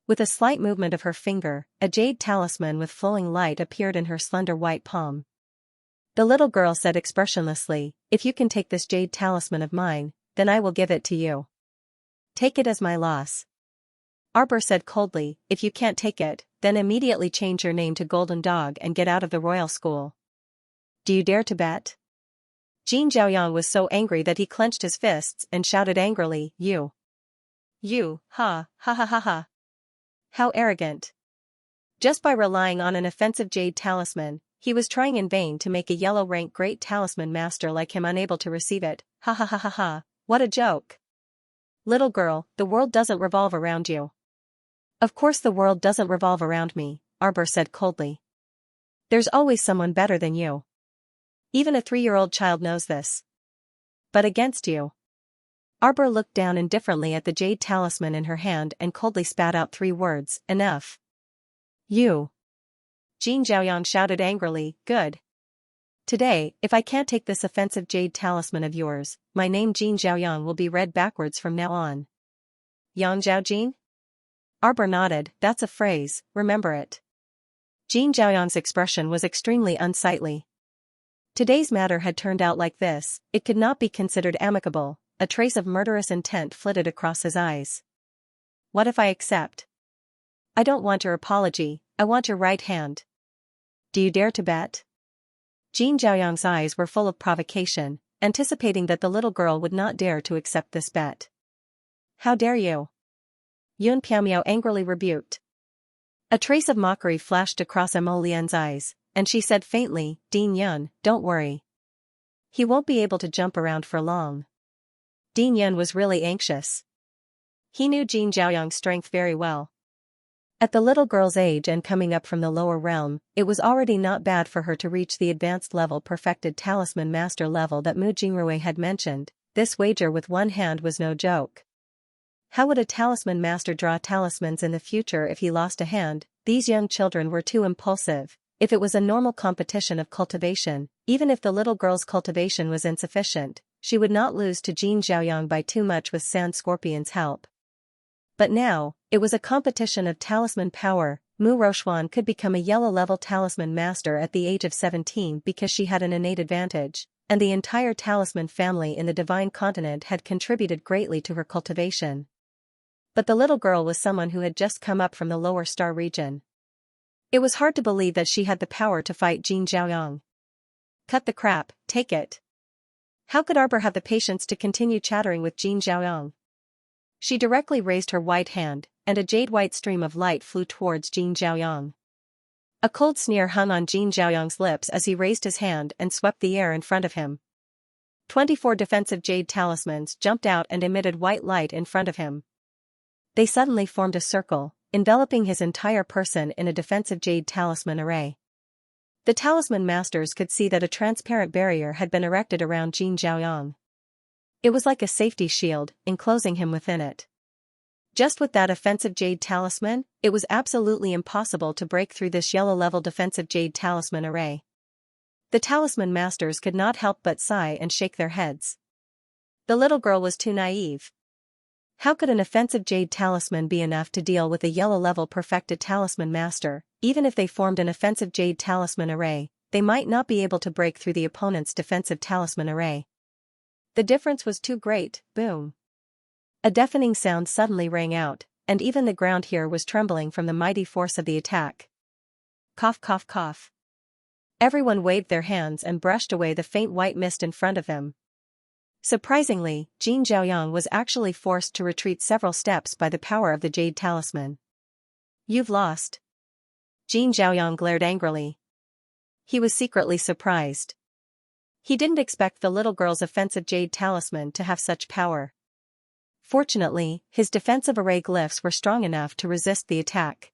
With a slight movement of her finger, a jade talisman with flowing light appeared in her slender white palm. The little girl said expressionlessly, if you can take this jade talisman of mine, then I will give it to you. Take it as my loss. Arbor said coldly, if you can't take it, then immediately change your name to Golden Dog and get out of the royal school. Do you dare to bet? Jin Zhaoyang was so angry that he clenched his fists and shouted angrily, You, ha ha. How arrogant. Just by relying on an offensive jade talisman, he was trying in vain to make a yellow rank great talisman master like him unable to receive it. Ha, what a joke. Little girl, the world doesn't revolve around you. Of course the world doesn't revolve around me, Arbor said coldly. There's always someone better than you. Even a 3-year-old child knows this. But against you. Arbor looked down indifferently at the jade talisman in her hand and coldly spat out 3 words, enough. You. Jin Zhaoyang shouted angrily, good. Today, if I can't take this offensive jade talisman of yours, my name Jin Zhaoyang will be read backwards from now on. Yang Zhao Jin? Arbor nodded, that's a phrase, remember it. Jin Zhaoyang's expression was extremely unsightly. Today's matter had turned out like this, it could not be considered amicable, a trace of murderous intent flitted across his eyes. What if I accept? I don't want your apology, I want your right hand. Do you dare to bet? Jin Zhaoyang's eyes were full of provocation, anticipating that the little girl would not dare to accept this bet. How dare you? Yun Piaomiao angrily rebuked. A trace of mockery flashed across Mo Lian's eyes, and she said faintly, Dean Yun, don't worry. He won't be able to jump around for long. Dean Yun was really anxious. He knew Jin Zhaoyang's strength very well. At the little girl's age and coming up from the lower realm, it was already not bad for her to reach the advanced level perfected talisman master level that Mu Jingrui had mentioned. This wager with one hand was no joke. How would a talisman master draw talismans in the future if he lost a hand? These young children were too impulsive. If it was a normal competition of cultivation, even if the little girl's cultivation was insufficient, she would not lose to Jin Zhaoyang by too much with Sand Scorpion's help. But now, it was a competition of talisman power. Mu Rochuan could become a yellow-level talisman master at the age of 17 because she had an innate advantage, and the entire talisman family in the Divine Continent had contributed greatly to her cultivation. But the little girl was someone who had just come up from the lower star region. It was hard to believe that she had the power to fight Jin Zhaoyang. Cut the crap, take it. How could Arbor have the patience to continue chattering with Jin Zhaoyang? She directly raised her white hand, and a jade-white stream of light flew towards Jin Zhaoyang. A cold sneer hung on Jin Zhaoyang's lips as he raised his hand and swept the air in front of him. 24 defensive jade talismans jumped out and emitted white light in front of him. They suddenly formed a circle, enveloping his entire person in a defensive jade talisman array. The talisman masters could see that a transparent barrier had been erected around Jin Zhaoyang. It was like a safety shield, enclosing him within it. Just with that offensive jade talisman, it was absolutely impossible to break through this yellow-level defensive jade talisman array. The talisman masters could not help but sigh and shake their heads. The little girl was too naive. How could an offensive jade talisman be enough to deal with a yellow-level perfected talisman master? Even if they formed an offensive jade talisman array, they might not be able to break through the opponent's defensive talisman array. The difference was too great. Boom. A deafening sound suddenly rang out, and even the ground here was trembling from the mighty force of the attack. Cough, cough, cough. Everyone waved their hands and brushed away the faint white mist in front of them. Surprisingly, Jin Zhaoyang was actually forced to retreat several steps by the power of the jade talisman. You've lost. Jin Zhaoyang glared angrily. He was secretly surprised. He didn't expect the little girl's offensive jade talisman to have such power. Fortunately, his defensive array glyphs were strong enough to resist the attack.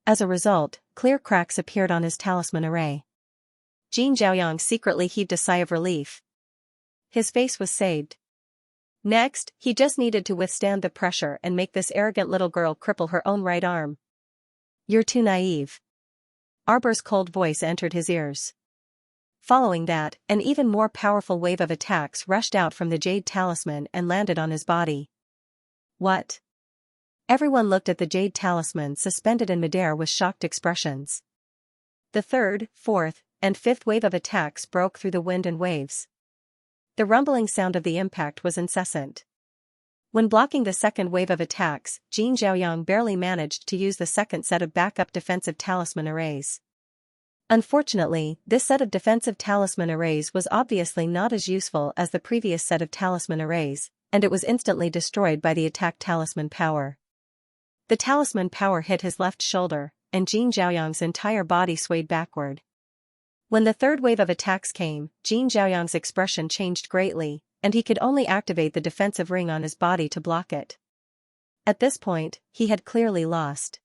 As a result, clear cracks appeared on his talisman array. Jin Zhaoyang secretly heaved a sigh of relief. His face was saved. Next, he just needed to withstand the pressure and make this arrogant little girl cripple her own right arm. You're too naive. Arbor's cold voice entered his ears. Following that, an even more powerful wave of attacks rushed out from the jade talisman and landed on his body. What? Everyone looked at the jade talisman suspended in midair with shocked expressions. The third, fourth, and fifth wave of attacks broke through the wind and waves. The rumbling sound of the impact was incessant. When blocking the second wave of attacks, Jin Xiaoyang barely managed to use the second set of backup defensive talisman arrays. Unfortunately, this set of defensive talisman arrays was obviously not as useful as the previous set of talisman arrays, and it was instantly destroyed by the attack talisman power. The talisman power hit his left shoulder, and Jin Xiaoyang's entire body swayed backward. When the third wave of attacks came, Jin Xiaoyang's expression changed greatly, and he could only activate the defensive ring on his body to block it. At this point, he had clearly lost.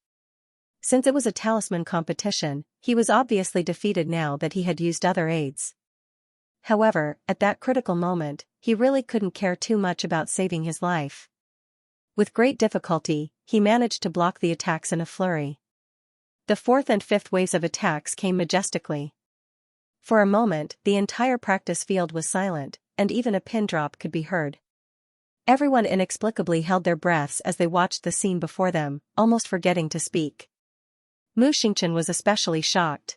Since it was a talisman competition, he was obviously defeated now that he had used other aids. However, at that critical moment, he really couldn't care too much about saving his life. With great difficulty, he managed to block the attacks in a flurry. The fourth and fifth waves of attacks came majestically. For a moment, the entire practice field was silent, and even a pin drop could be heard. Everyone inexplicably held their breaths as they watched the scene before them, almost forgetting to speak. Mu Xingchen was especially shocked.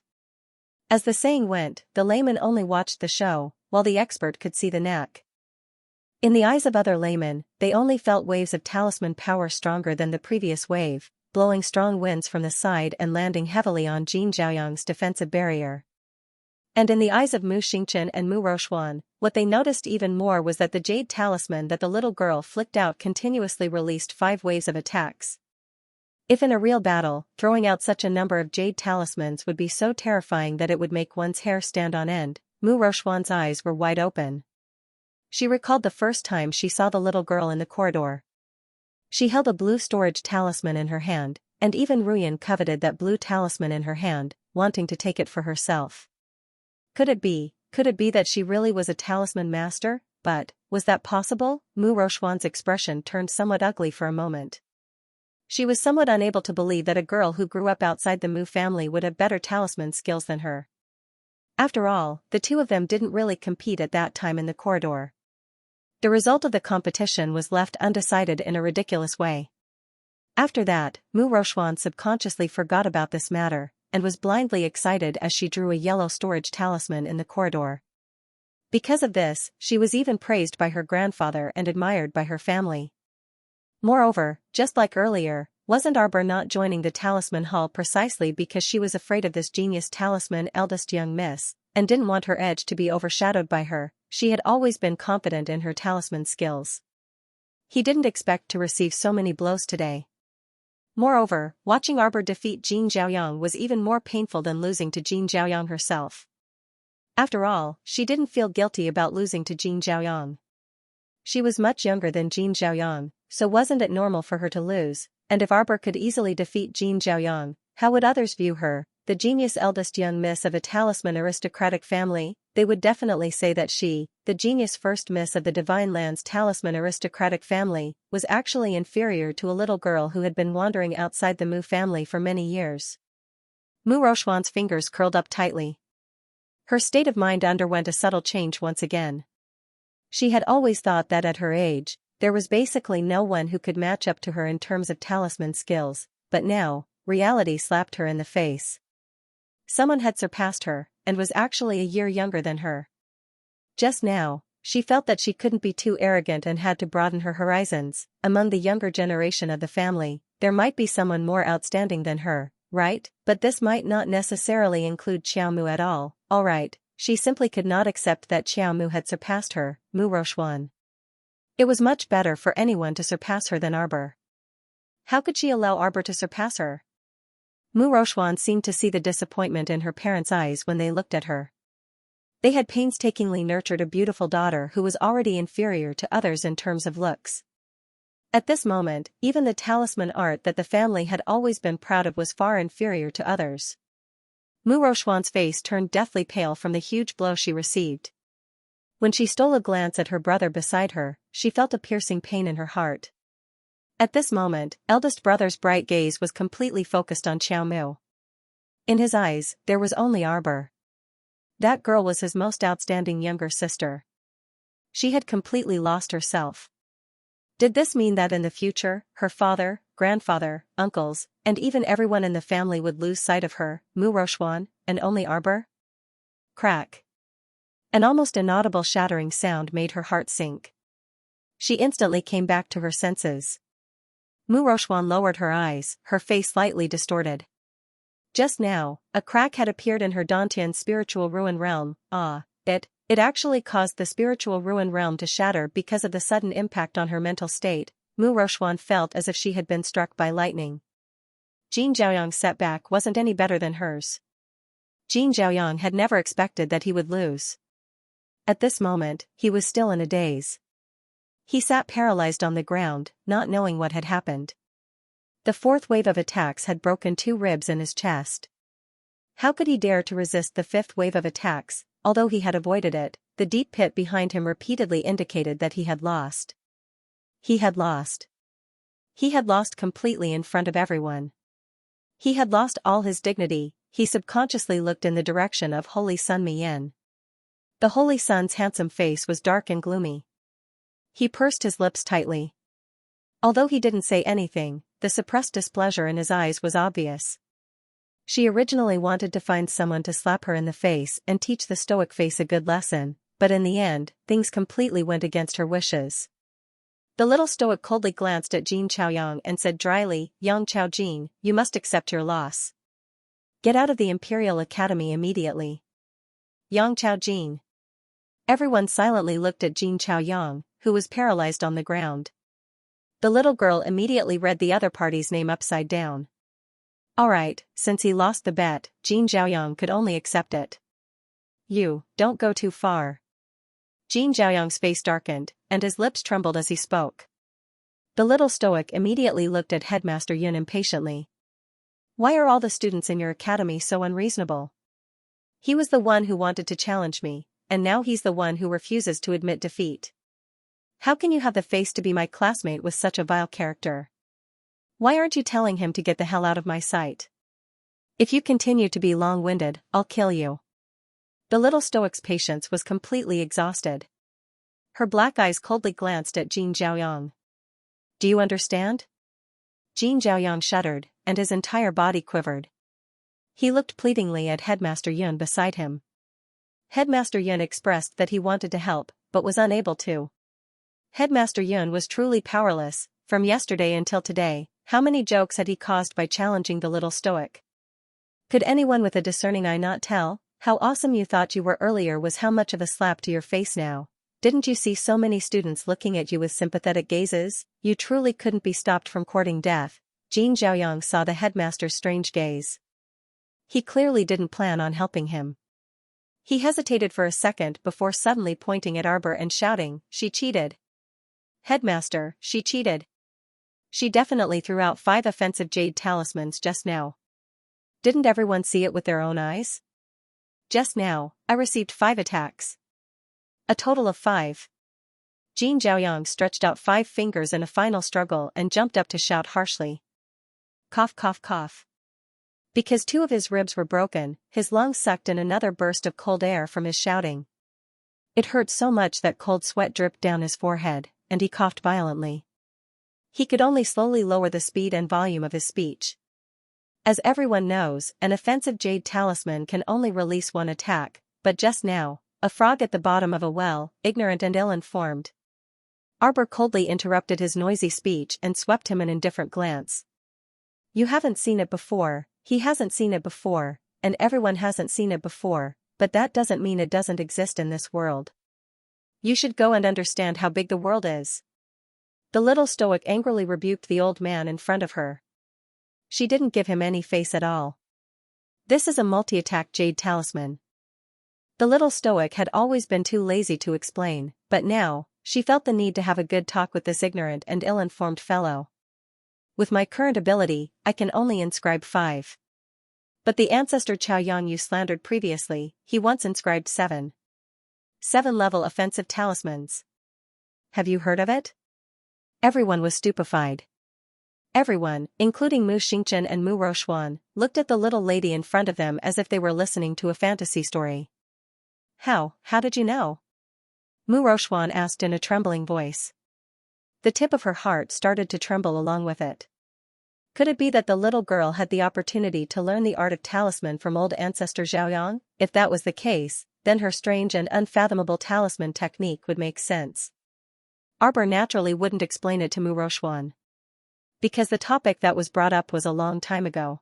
As the saying went, the layman only watched the show, while the expert could see the knack. In the eyes of other laymen, they only felt waves of talisman power stronger than the previous wave, blowing strong winds from the side and landing heavily on Jin Xiaoyang's defensive barrier. And in the eyes of Mu Xingchen and Mu Roxuan, what they noticed even more was that the jade talisman that the little girl flicked out continuously released 5 waves of attacks. If in a real battle, throwing out such a number of jade talismans would be so terrifying that it would make one's hair stand on end, Mu Roxuan's eyes were wide open. She recalled the first time she saw the little girl in the corridor. She held a blue storage talisman in her hand, and even Ruyan coveted that blue talisman in her hand, wanting to take it for herself. Could it be that she really was a talisman master? But, was that possible? Mu Roxuan's expression turned somewhat ugly for a moment. She was somewhat unable to believe that a girl who grew up outside the Mu family would have better talisman skills than her. After all, the two of them didn't really compete at that time in the corridor. The result of the competition was left undecided in a ridiculous way. After that, Mu Roxuan subconsciously forgot about this matter, and was blindly excited as she drew a yellow storage talisman in the corridor. Because of this, she was even praised by her grandfather and admired by her family. Moreover, just like earlier, wasn't Arbor not joining the talisman hall precisely because she was afraid of this genius talisman eldest young miss, and didn't want her edge to be overshadowed by her? She had always been confident in her talisman skills. He didn't expect to receive so many blows today. Moreover, watching Arbor defeat Jin Xiaoyang was even more painful than losing to Jin Xiaoyang herself. After all, she didn't feel guilty about losing to Jin Xiaoyang. She was much younger than Jin Xiaoyang, so wasn't it normal for her to lose? And if Arbor could easily defeat Jin Xiaoyang, how would others view her, the genius eldest young miss of a talisman aristocratic family? They would definitely say that she, the genius first miss of the Divine Lands talisman aristocratic family, was actually inferior to a little girl who had been wandering outside the Mu family for many years. Mu Roxuan's fingers curled up tightly. Her state of mind underwent a subtle change once again. She had always thought that at her age, there was basically no one who could match up to her in terms of talisman skills, but now, reality slapped her in the face. Someone had surpassed her, and was actually a year younger than her. Just now, she felt that she couldn't be too arrogant and had to broaden her horizons. Among the younger generation of the family, there might be someone more outstanding than her, right? But this might not necessarily include Xiaomu at all. Alright, she simply could not accept that Xiaomu had surpassed her, Mu Roxuan. It was much better for anyone to surpass her than Arbor. How could she allow Arbor to surpass her? Mu Roxuan seemed to see the disappointment in her parents' eyes when they looked at her. They had painstakingly nurtured a beautiful daughter who was already inferior to others in terms of looks. At this moment, even the talisman art that the family had always been proud of was far inferior to others. Mu Roxuan's face turned deathly pale from the huge blow she received. When she stole a glance at her brother beside her, she felt a piercing pain in her heart. At this moment, eldest brother's bright gaze was completely focused on Xiaomu. In his eyes, there was only Arbor. That girl was his most outstanding younger sister. She had completely lost herself. Did this mean that in the future, her father, grandfather, uncles, and even everyone in the family would lose sight of her, Mu Roxuan, and only Arbor? Crack. An almost inaudible shattering sound made her heart sink. She instantly came back to her senses. Mu Rochuan lowered her eyes, her face slightly distorted. Just now, a crack had appeared in her Dantian's spiritual ruin realm. It actually caused the spiritual ruin realm to shatter because of the sudden impact on her mental state. Mu Rochuan felt as if she had been struck by lightning. Jin Zhaoyang's setback wasn't any better than hers. Jin Zhaoyang had never expected that he would lose. At this moment, he was still in a daze. He sat paralyzed on the ground, not knowing what had happened. The fourth wave of attacks had broken 2 ribs in his chest. How could he dare to resist the fifth wave of attacks? Although he had avoided it, the deep pit behind him repeatedly indicated that he had lost. He had lost. He had lost completely in front of everyone. He had lost all his dignity. He subconsciously looked in the direction of Holy Sun Miyan. The Holy Sun's handsome face was dark and gloomy. He pursed his lips tightly. Although he didn't say anything, the suppressed displeasure in his eyes was obvious. She originally wanted to find someone to slap her in the face and teach the stoic face a good lesson, but in the end, things completely went against her wishes. The little stoic coldly glanced at Jin Chaoyang and said dryly, "Yang Chaojin, you must accept your loss. Get out of the Imperial Academy immediately." Yang Chaojin. Everyone silently looked at Jin Chaoyang, who was paralyzed on the ground. The little girl immediately read the other party's name upside down. Alright, since he lost the bet, Jin Zhaoyang could only accept it. You, don't go too far. Jin Zhaoyang's face darkened, and his lips trembled as he spoke. The little stoic immediately looked at Headmaster Yun impatiently. Why are all the students in your academy so unreasonable? He was the one who wanted to challenge me, and now he's the one who refuses to admit defeat. How can you have the face to be my classmate with such a vile character? Why aren't you telling him to get the hell out of my sight? If you continue to be long-winded, I'll kill you. The little stoic's patience was completely exhausted. Her black eyes coldly glanced at Jin Zhaoyang. Do you understand? Jin Zhaoyang shuddered, and his entire body quivered. He looked pleadingly at Headmaster Yun beside him. Headmaster Yun expressed that he wanted to help, but was unable to. Headmaster Yun was truly powerless. From yesterday until today, how many jokes had he caused by challenging the little stoic? Could anyone with a discerning eye not tell? How awesome you thought you were earlier was how much of a slap to your face now. Didn't you see so many students looking at you with sympathetic gazes? You truly couldn't be stopped from courting death. Jin Zhaoyang saw the headmaster's strange gaze. He clearly didn't plan on helping him. He hesitated for a second before suddenly pointing at Arbor and shouting, "She cheated! Headmaster, she cheated! She definitely threw out 5 offensive jade talismans just now. Didn't everyone see it with their own eyes? Just now, I received 5 attacks. A total of 5. Jin Zhaoyang stretched out 5 fingers in a final struggle and jumped up to shout harshly. Cough cough cough. Because 2 of his ribs were broken, his lungs sucked in another burst of cold air from his shouting. It hurt so much that cold sweat dripped down his forehead, and he coughed violently. He could only slowly lower the speed and volume of his speech. As everyone knows, an offensive jade talisman can only release 1 attack, but just now, a frog at the bottom of a well, ignorant and ill-informed. Arbor coldly interrupted his noisy speech and swept him an indifferent glance. You haven't seen it before, he hasn't seen it before, and everyone hasn't seen it before, but that doesn't mean it doesn't exist in this world. You should go and understand how big the world is. The little stoic angrily rebuked the old man in front of her. She didn't give him any face at all. This is a multi-attack jade talisman. The little stoic had always been too lazy to explain, but now, she felt the need to have a good talk with this ignorant and ill-informed fellow. With my current ability, I can only inscribe 5. But the ancestor Chaoyang you slandered previously, he once inscribed 7. 7-level offensive talismans. Have you heard of it? Everyone was stupefied. Everyone, including Mu Xingchen and Mu Rochuan, looked at the little lady in front of them as if they were listening to a fantasy story. How did you know? Mu Rochuan asked in a trembling voice. The tip of her heart started to tremble along with it. Could it be that the little girl had the opportunity to learn the art of talisman from old ancestor Zhaoyang? If that was the case, then her strange and unfathomable talisman technique would make sense. Arbor naturally wouldn't explain it to Mu Rochuan, because the topic that was brought up was a long time ago.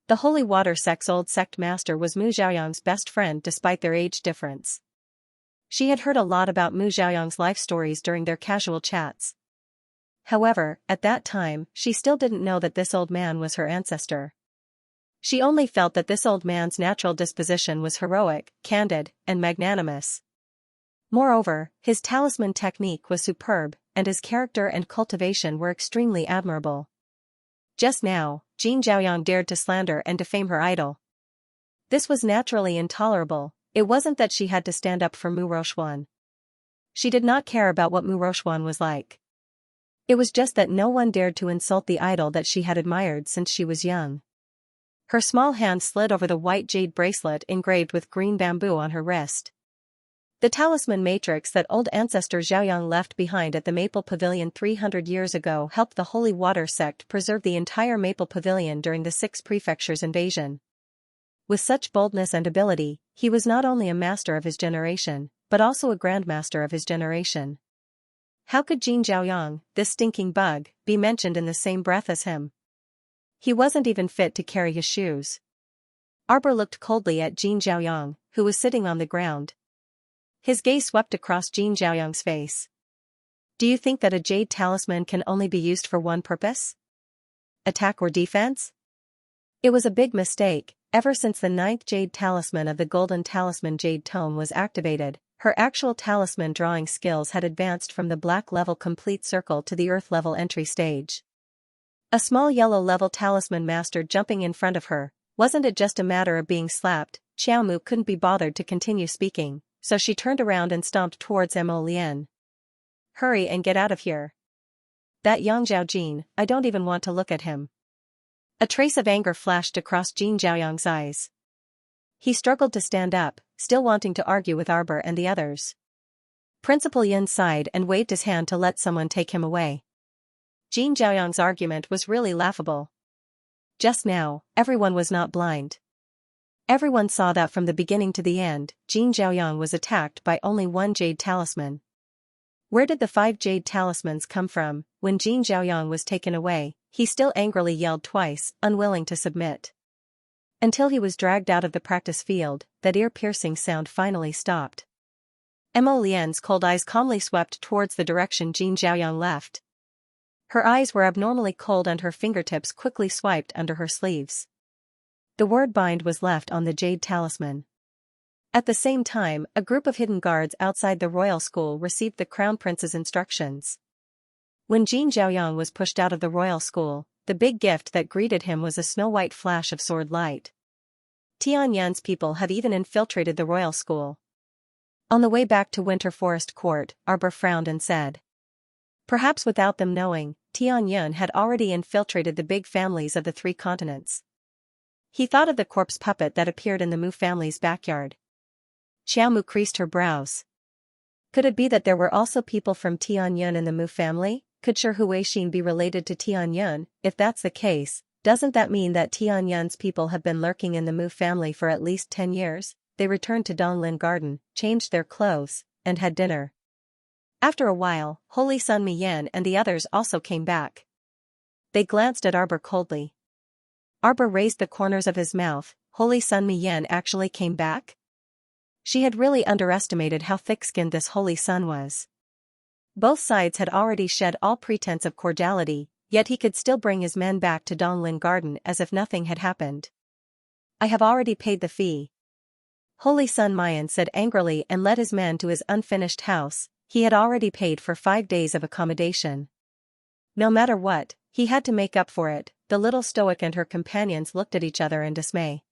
The Holy Water Sect's old sect master was Mu Xiaoyang's best friend despite their age difference. She had heard a lot about Mu Xiaoyang's life stories during their casual chats. However, at that time, she still didn't know that this old man was her ancestor. She only felt that this old man's natural disposition was heroic, candid, and magnanimous. Moreover, his talisman technique was superb, and his character and cultivation were extremely admirable. Just now, Jin Xiaoyang dared to slander and defame her idol. This was naturally intolerable. It wasn't that she had to stand up for Mu Rochuan. She did not care about what Mu Rochuan was like. It was just that no one dared to insult the idol that she had admired since she was young. Her small hand slid over the white jade bracelet engraved with green bamboo on her wrist. The talisman matrix that old ancestor Xiaoyang left behind at the Maple Pavilion 300 years ago helped the Holy Water Sect preserve the entire Maple Pavilion during the Six Prefectures invasion. With such boldness and ability, he was not only a master of his generation, but also a grandmaster of his generation. How could Jin Xiaoyang, this stinking bug, be mentioned in the same breath as him? He wasn't even fit to carry his shoes. Arbor looked coldly at Jin Xiaoyang, who was sitting on the ground. His gaze swept across Jin Xiaoyang's face. Do you think that a jade talisman can only be used for one purpose? Attack or defense? It was a big mistake. Ever since the 9th jade talisman of the golden talisman jade tome was activated, her actual talisman drawing skills had advanced from the black level complete circle to the earth level entry stage. A small yellow level talisman master jumping in front of her. Wasn't it just a matter of being slapped? Xiaomu couldn't be bothered to continue speaking, so she turned around and stomped towards Mo Lian. Hurry and get out of here. That Yang Zhaojin, I don't even want to look at him. A trace of anger flashed across Jin Xiaoyang's eyes. He struggled to stand up, still wanting to argue with Arbor and the others. Principal Yin sighed and waved his hand to let someone take him away. Jin Xiaoyang's argument was really laughable. Just now, everyone was not blind. Everyone saw that from the beginning to the end, Jin Xiaoyang was attacked by only one jade talisman. Where did the 5 jade talismans come from? When Jin Xiaoyang was taken away, he still angrily yelled twice, unwilling to submit. Until he was dragged out of the practice field, that ear-piercing sound finally stopped. Mo Lian's cold eyes calmly swept towards the direction Jin Xiaoyang left. Her eyes were abnormally cold and her fingertips quickly swiped under her sleeves. The word bind was left on the jade talisman. At the same time, a group of hidden guards outside the royal school received the crown prince's instructions. When Jin Xiaoyang was pushed out of the royal school, the big gift that greeted him was a snow-white flash of sword light. Tianyuan's people have even infiltrated the royal school. On the way back to Winter Forest Court, Arbor frowned and said. Perhaps without them knowing, Tianyuan had already infiltrated the big families of the 3 continents. He thought of the corpse puppet that appeared in the Mu family's backyard. Xiaomu creased her brows. Could it be that there were also people from Tianyuan in the Mu family? Could Shi Huixin be related to Tianyuan? If that's the case, doesn't that mean that Tianyuan's people have been lurking in the Mu family for at least 10 years? They returned to Donglin Garden, changed their clothes, and had dinner. After a while, Holy Sun Miyan and the others also came back. They glanced at Arbor coldly. Arbor raised the corners of his mouth. Holy Sun Miyan actually came back? She had really underestimated how thick-skinned this Holy Sun was. Both sides had already shed all pretense of cordiality, yet he could still bring his men back to Donglin Garden as if nothing had happened. I have already paid the fee. Holy Sun Miyan said angrily and led his men to his unfinished house. He had already paid for 5 days of accommodation. No matter what, he had to make up for it. The little stoic and her companions looked at each other in dismay.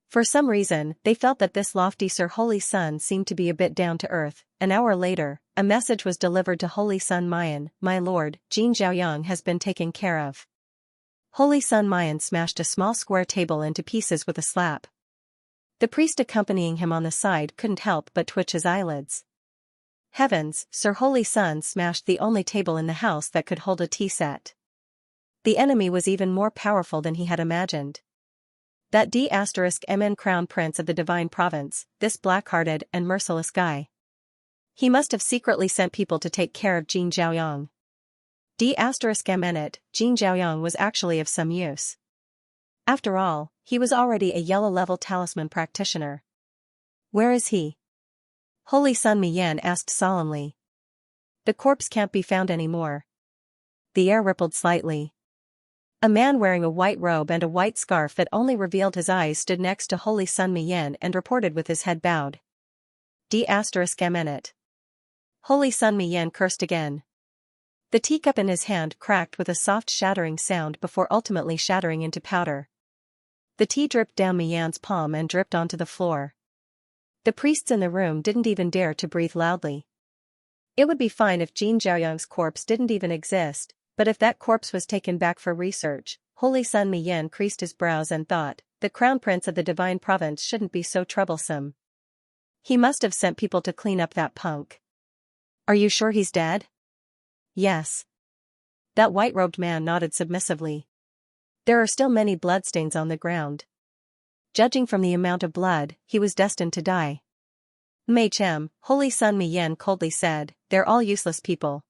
For some reason, they felt that this lofty Sir Holy Sun seemed to be a bit down to earth. An hour later, a message was delivered to Holy Sun Miyan. My lord, Jin Xiaoyang has been taken care of. Holy Sun Miyan smashed a small square table into pieces with a slap. The priest accompanying him on the side couldn't help but twitch his eyelids. Heavens, Sir Holy Sun smashed the only table in the house that could hold a tea set. The enemy was even more powerful than he had imagined. That D***MN Crown Prince of the Divine Province, this black-hearted and merciless guy. He must have secretly sent people to take care of Jin Zhaoyang. Jin Zhaoyang was actually of some use. After all, he was already a yellow-level talisman practitioner. Where is he? Holy Sun Miyan asked solemnly. The corpse can't be found anymore. The air rippled slightly. A man wearing a white robe and a white scarf that only revealed his eyes stood next to Holy Sun Miyan and reported with his head bowed. Holy Sun Miyan cursed again. The teacup in his hand cracked with a soft shattering sound before ultimately shattering into powder. The tea dripped down Miyan's palm and dripped onto the floor. The priests in the room didn't even dare to breathe loudly. It would be fine if Jin Zhaoyang's corpse didn't even exist, but if that corpse was taken back for research, Holy Sun Miyan creased his brows and thought, the crown prince of the divine province shouldn't be so troublesome. He must have sent people to clean up that punk. Are you sure he's dead? Yes. That white-robed man nodded submissively. There are still many bloodstains on the ground. Judging from the amount of blood, he was destined to die. Mei Chem, Holy Sun Miyan coldly said, they're all useless people.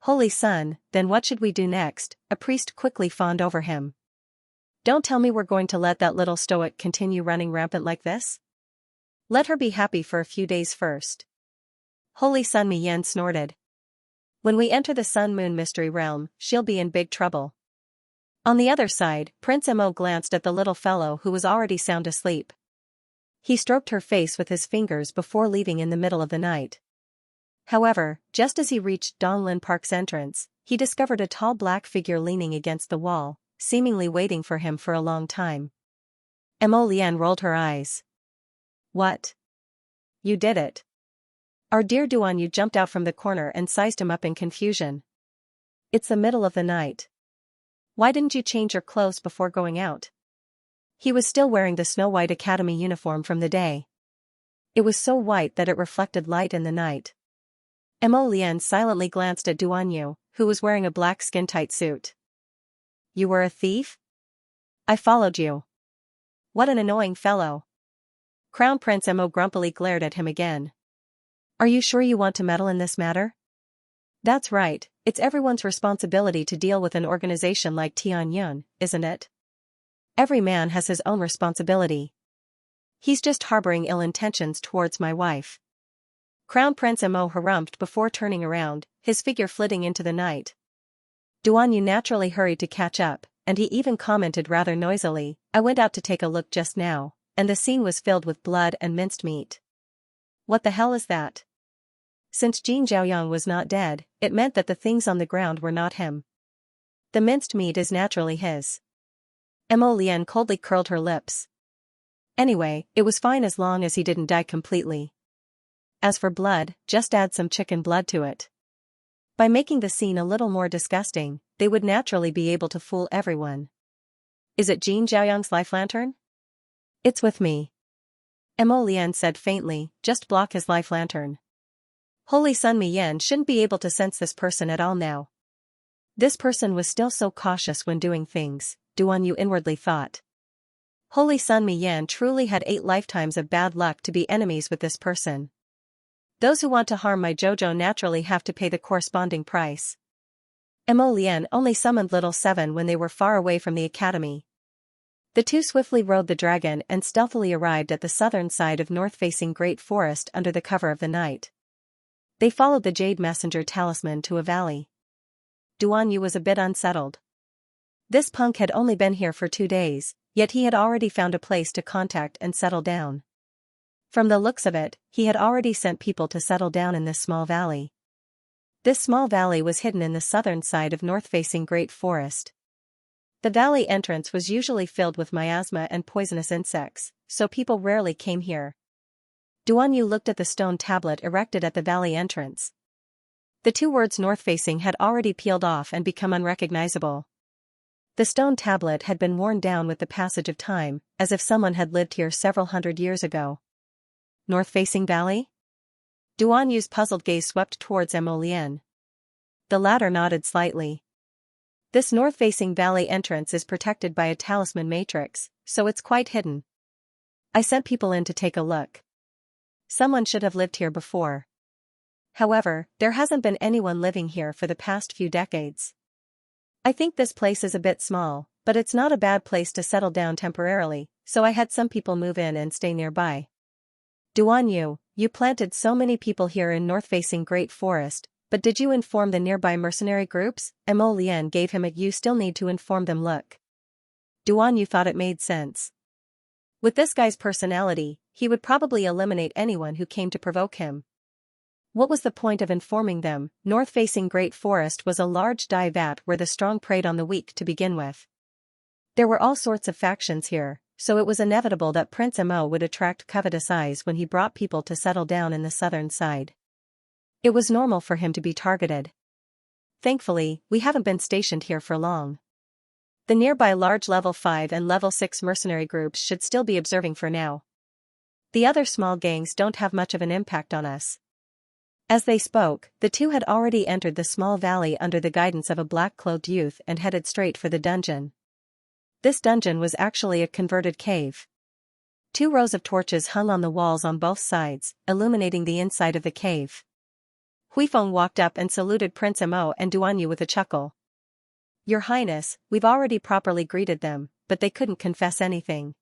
Holy Sun, then what should we do next? A priest quickly fawned over him. Don't tell me we're going to let that little stoic continue running rampant like this? Let her be happy for a few days first. Holy Sun Miyan snorted. When we enter the Sun-Moon Mystery Realm, she'll be in big trouble. On the other side, Prince Mo glanced at the little fellow who was already sound asleep. He stroked her face with his fingers before leaving in the middle of the night. However, just as he reached Donglin Park's entrance, he discovered a tall black figure leaning against the wall, seemingly waiting for him for a long time. Mo Lian rolled her eyes. What? You did it. Our dear Duanyu jumped out from the corner and sized him up in confusion. It's the middle of the night. Why didn't you change your clothes before going out? He was still wearing the snow-white academy uniform from the day. It was so white that it reflected light in the night. Mo Lian silently glanced at Duanyu, who was wearing a black skin-tight suit. You were a thief? I followed you. What an annoying fellow. Crown Prince Mo grumpily glared at him again. Are you sure you want to meddle in this matter? That's right, it's everyone's responsibility to deal with an organization like Tianyun, isn't it? Every man has his own responsibility. He's just harboring ill intentions towards my wife. Crown Prince Mo harumphed before turning around, his figure flitting into the night. Duanyu naturally hurried to catch up, and he even commented rather noisily, I went out to take a look just now, and the scene was filled with blood and minced meat. What the hell is that? Since Jin Zhaoyang was not dead, it meant that the things on the ground were not him. The minced meat is naturally his. Mo Lian coldly curled her lips. Anyway, it was fine as long as he didn't die completely. As for blood, just add some chicken blood to it. By making the scene a little more disgusting, they would naturally be able to fool everyone. Is it Jin Zhaoyang's life lantern? It's with me. Mo Lian said faintly, just block his life lantern. Holy Sun Miyan shouldn't be able to sense this person at all now. This person was still so cautious when doing things, Duanyu inwardly thought. Holy Sun Miyan truly had 8 lifetimes of bad luck to be enemies with this person. Those who want to harm my Jojo naturally have to pay the corresponding price. Mo Lian only summoned Little Seven when they were far away from the academy. The two swiftly rode the dragon and stealthily arrived at the southern side of north-facing Great Forest under the cover of the night. They followed the Jade Messenger talisman to a valley. Duanyu was a bit unsettled. This punk had only been here for 2 days, yet he had already found a place to contact and settle down. From the looks of it, he had already sent people to settle down in this small valley. This small valley was hidden in the southern side of north-facing Great Forest. The valley entrance was usually filled with miasma and poisonous insects, so people rarely came here. Duanyu looked at the stone tablet erected at the valley entrance. The 2 words north-facing had already peeled off and become unrecognizable. The stone tablet had been worn down with the passage of time, as if someone had lived here several hundred years ago. North-facing valley? Duanyu's puzzled gaze swept towards Mo Lian. The latter nodded slightly. This north-facing valley entrance is protected by a talisman matrix, so it's quite hidden. I sent people in to take a look. Someone should have lived here before. However, there hasn't been anyone living here for the past few decades. I think this place is a bit small, but it's not a bad place to settle down temporarily, so I had some people move in and stay nearby. Duan, you planted so many people here in north-facing Great Forest, but did you inform the nearby mercenary groups? Mo Lian gave him a "you still need to inform them" look. Duan thought it made sense. With this guy's personality, he would probably eliminate anyone who came to provoke him. What was the point of informing them? North-facing Great Forest was a large dye vat where the strong preyed on the weak to begin with. There were all sorts of factions here, so it was inevitable that Prince Mo would attract covetous eyes when he brought people to settle down in the southern side. It was normal for him to be targeted. Thankfully, we haven't been stationed here for long. The nearby large level 5 and level 6 mercenary groups should still be observing for now. The other small gangs don't have much of an impact on us. As they spoke, the two had already entered the small valley under the guidance of a black-clothed youth and headed straight for the dungeon. This dungeon was actually a converted cave. 2 rows of torches hung on the walls on both sides, illuminating the inside of the cave. Huifeng walked up and saluted Prince Mo and Duanyu with a chuckle. "Your Highness, we've already properly greeted them, but they couldn't confess anything.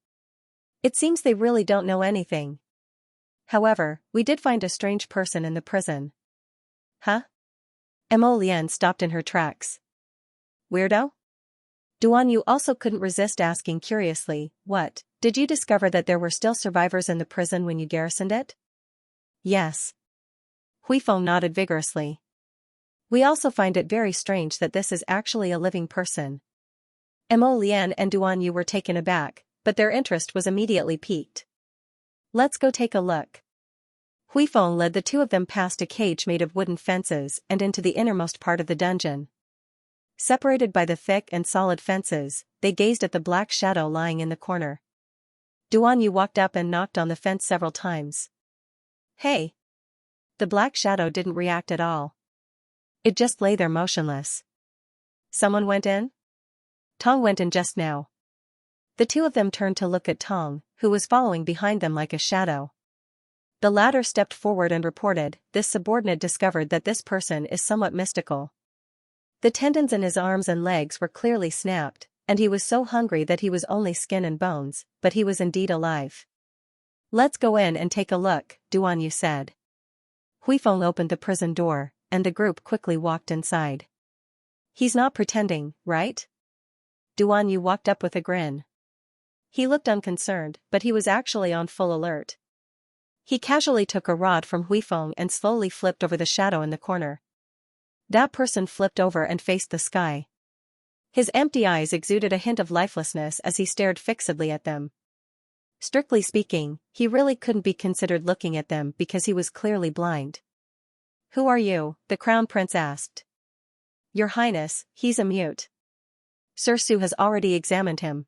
It seems they really don't know anything. However, we did find a strange person in the prison." "Huh?" Mo Lian stopped in her tracks. "Weirdo?" Duanyu also couldn't resist asking curiously, "What, did you discover that there were still survivors in the prison when you garrisoned it?" "Yes." Huifeng nodded vigorously. "We also find it very strange that this is actually a living person." Mo Lian and Duanyu were taken aback, but their interest was immediately piqued. "Let's go take a look." Huifeng led the two of them past a cage made of wooden fences and into the innermost part of the dungeon. Separated by the thick and solid fences, they gazed at the black shadow lying in the corner. Duanyu walked up and knocked on the fence several times. "Hey!" The black shadow didn't react at all. It just lay there motionless. "Someone went in?" "Tong went in just now." The two of them turned to look at Tong, who was following behind them like a shadow. The latter stepped forward and reported, "This subordinate discovered that this person is somewhat mystical. The tendons in his arms and legs were clearly snapped, and he was so hungry that he was only skin and bones, but he was indeed alive." "Let's go in and take a look," Duanyu said. Huifeng opened the prison door, and the group quickly walked inside. "He's not pretending, right?" Duanyu walked up with a grin. He looked unconcerned, but he was actually on full alert. He casually took a rod from Huifeng and slowly flipped over the shadow in the corner. That person flipped over and faced the sky. His empty eyes exuded a hint of lifelessness as he stared fixedly at them. Strictly speaking, he really couldn't be considered looking at them because he was clearly blind. "Who are you?" the Crown Prince asked. "Your Highness, he's a mute. Sir Su has already examined him."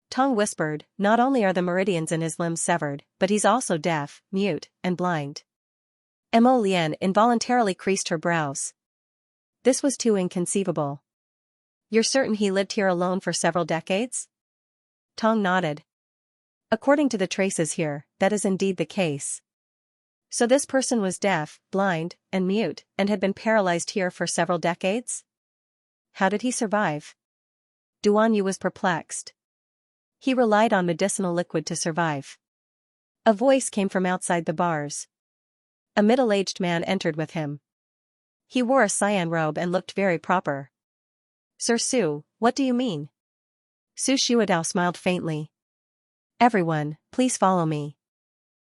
Tong whispered, "Not only are the meridians in his limbs severed, but he's also deaf, mute, and blind." Mo Lian involuntarily creased her brows. This was too inconceivable. "You're certain he lived here alone for several decades?" Tong nodded. "According to the traces here, that is indeed the case." "So this person was deaf, blind, and mute, and had been paralyzed here for several decades? How did he survive?" Duanyu was perplexed. "He relied on medicinal liquid to survive." A voice came from outside the bars. A middle-aged man entered with him. He wore a cyan robe and looked very proper. "Sir Su, what do you mean?" Su Shuadao smiled faintly. "Everyone, please follow me."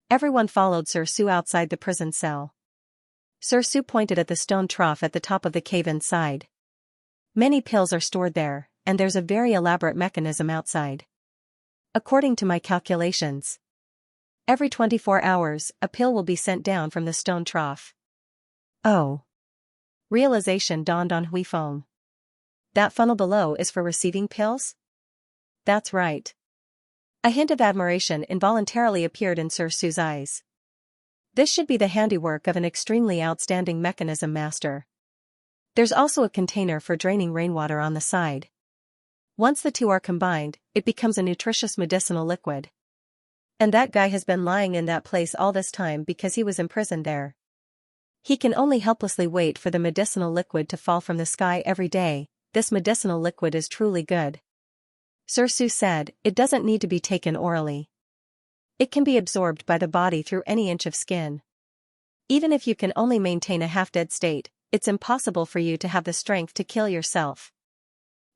Everyone followed Sir Su outside the prison cell. Sir Su pointed at the stone trough at the top of the cave inside. "Many pills are stored there, and there's a very elaborate mechanism outside. According to my calculations, every 24 hours, a pill will be sent down from the stone trough." "Oh." Realization dawned on Huifeng. "That funnel below is for receiving pills?" "That's right." A hint of admiration involuntarily appeared in Sir Su's eyes. This should be the handiwork of an extremely outstanding mechanism master. There's also a container for draining rainwater on the side. Once the two are combined, it becomes a nutritious medicinal liquid. And that guy has been lying in that place all this time because he was imprisoned there. He can only helplessly wait for the medicinal liquid to fall from the sky every day. This medicinal liquid is truly good. Sir Su said, it doesn't need to be taken orally. It can be absorbed by the body through any inch of skin. Even if you can only maintain a half-dead state, it's impossible for you to have the strength to kill yourself.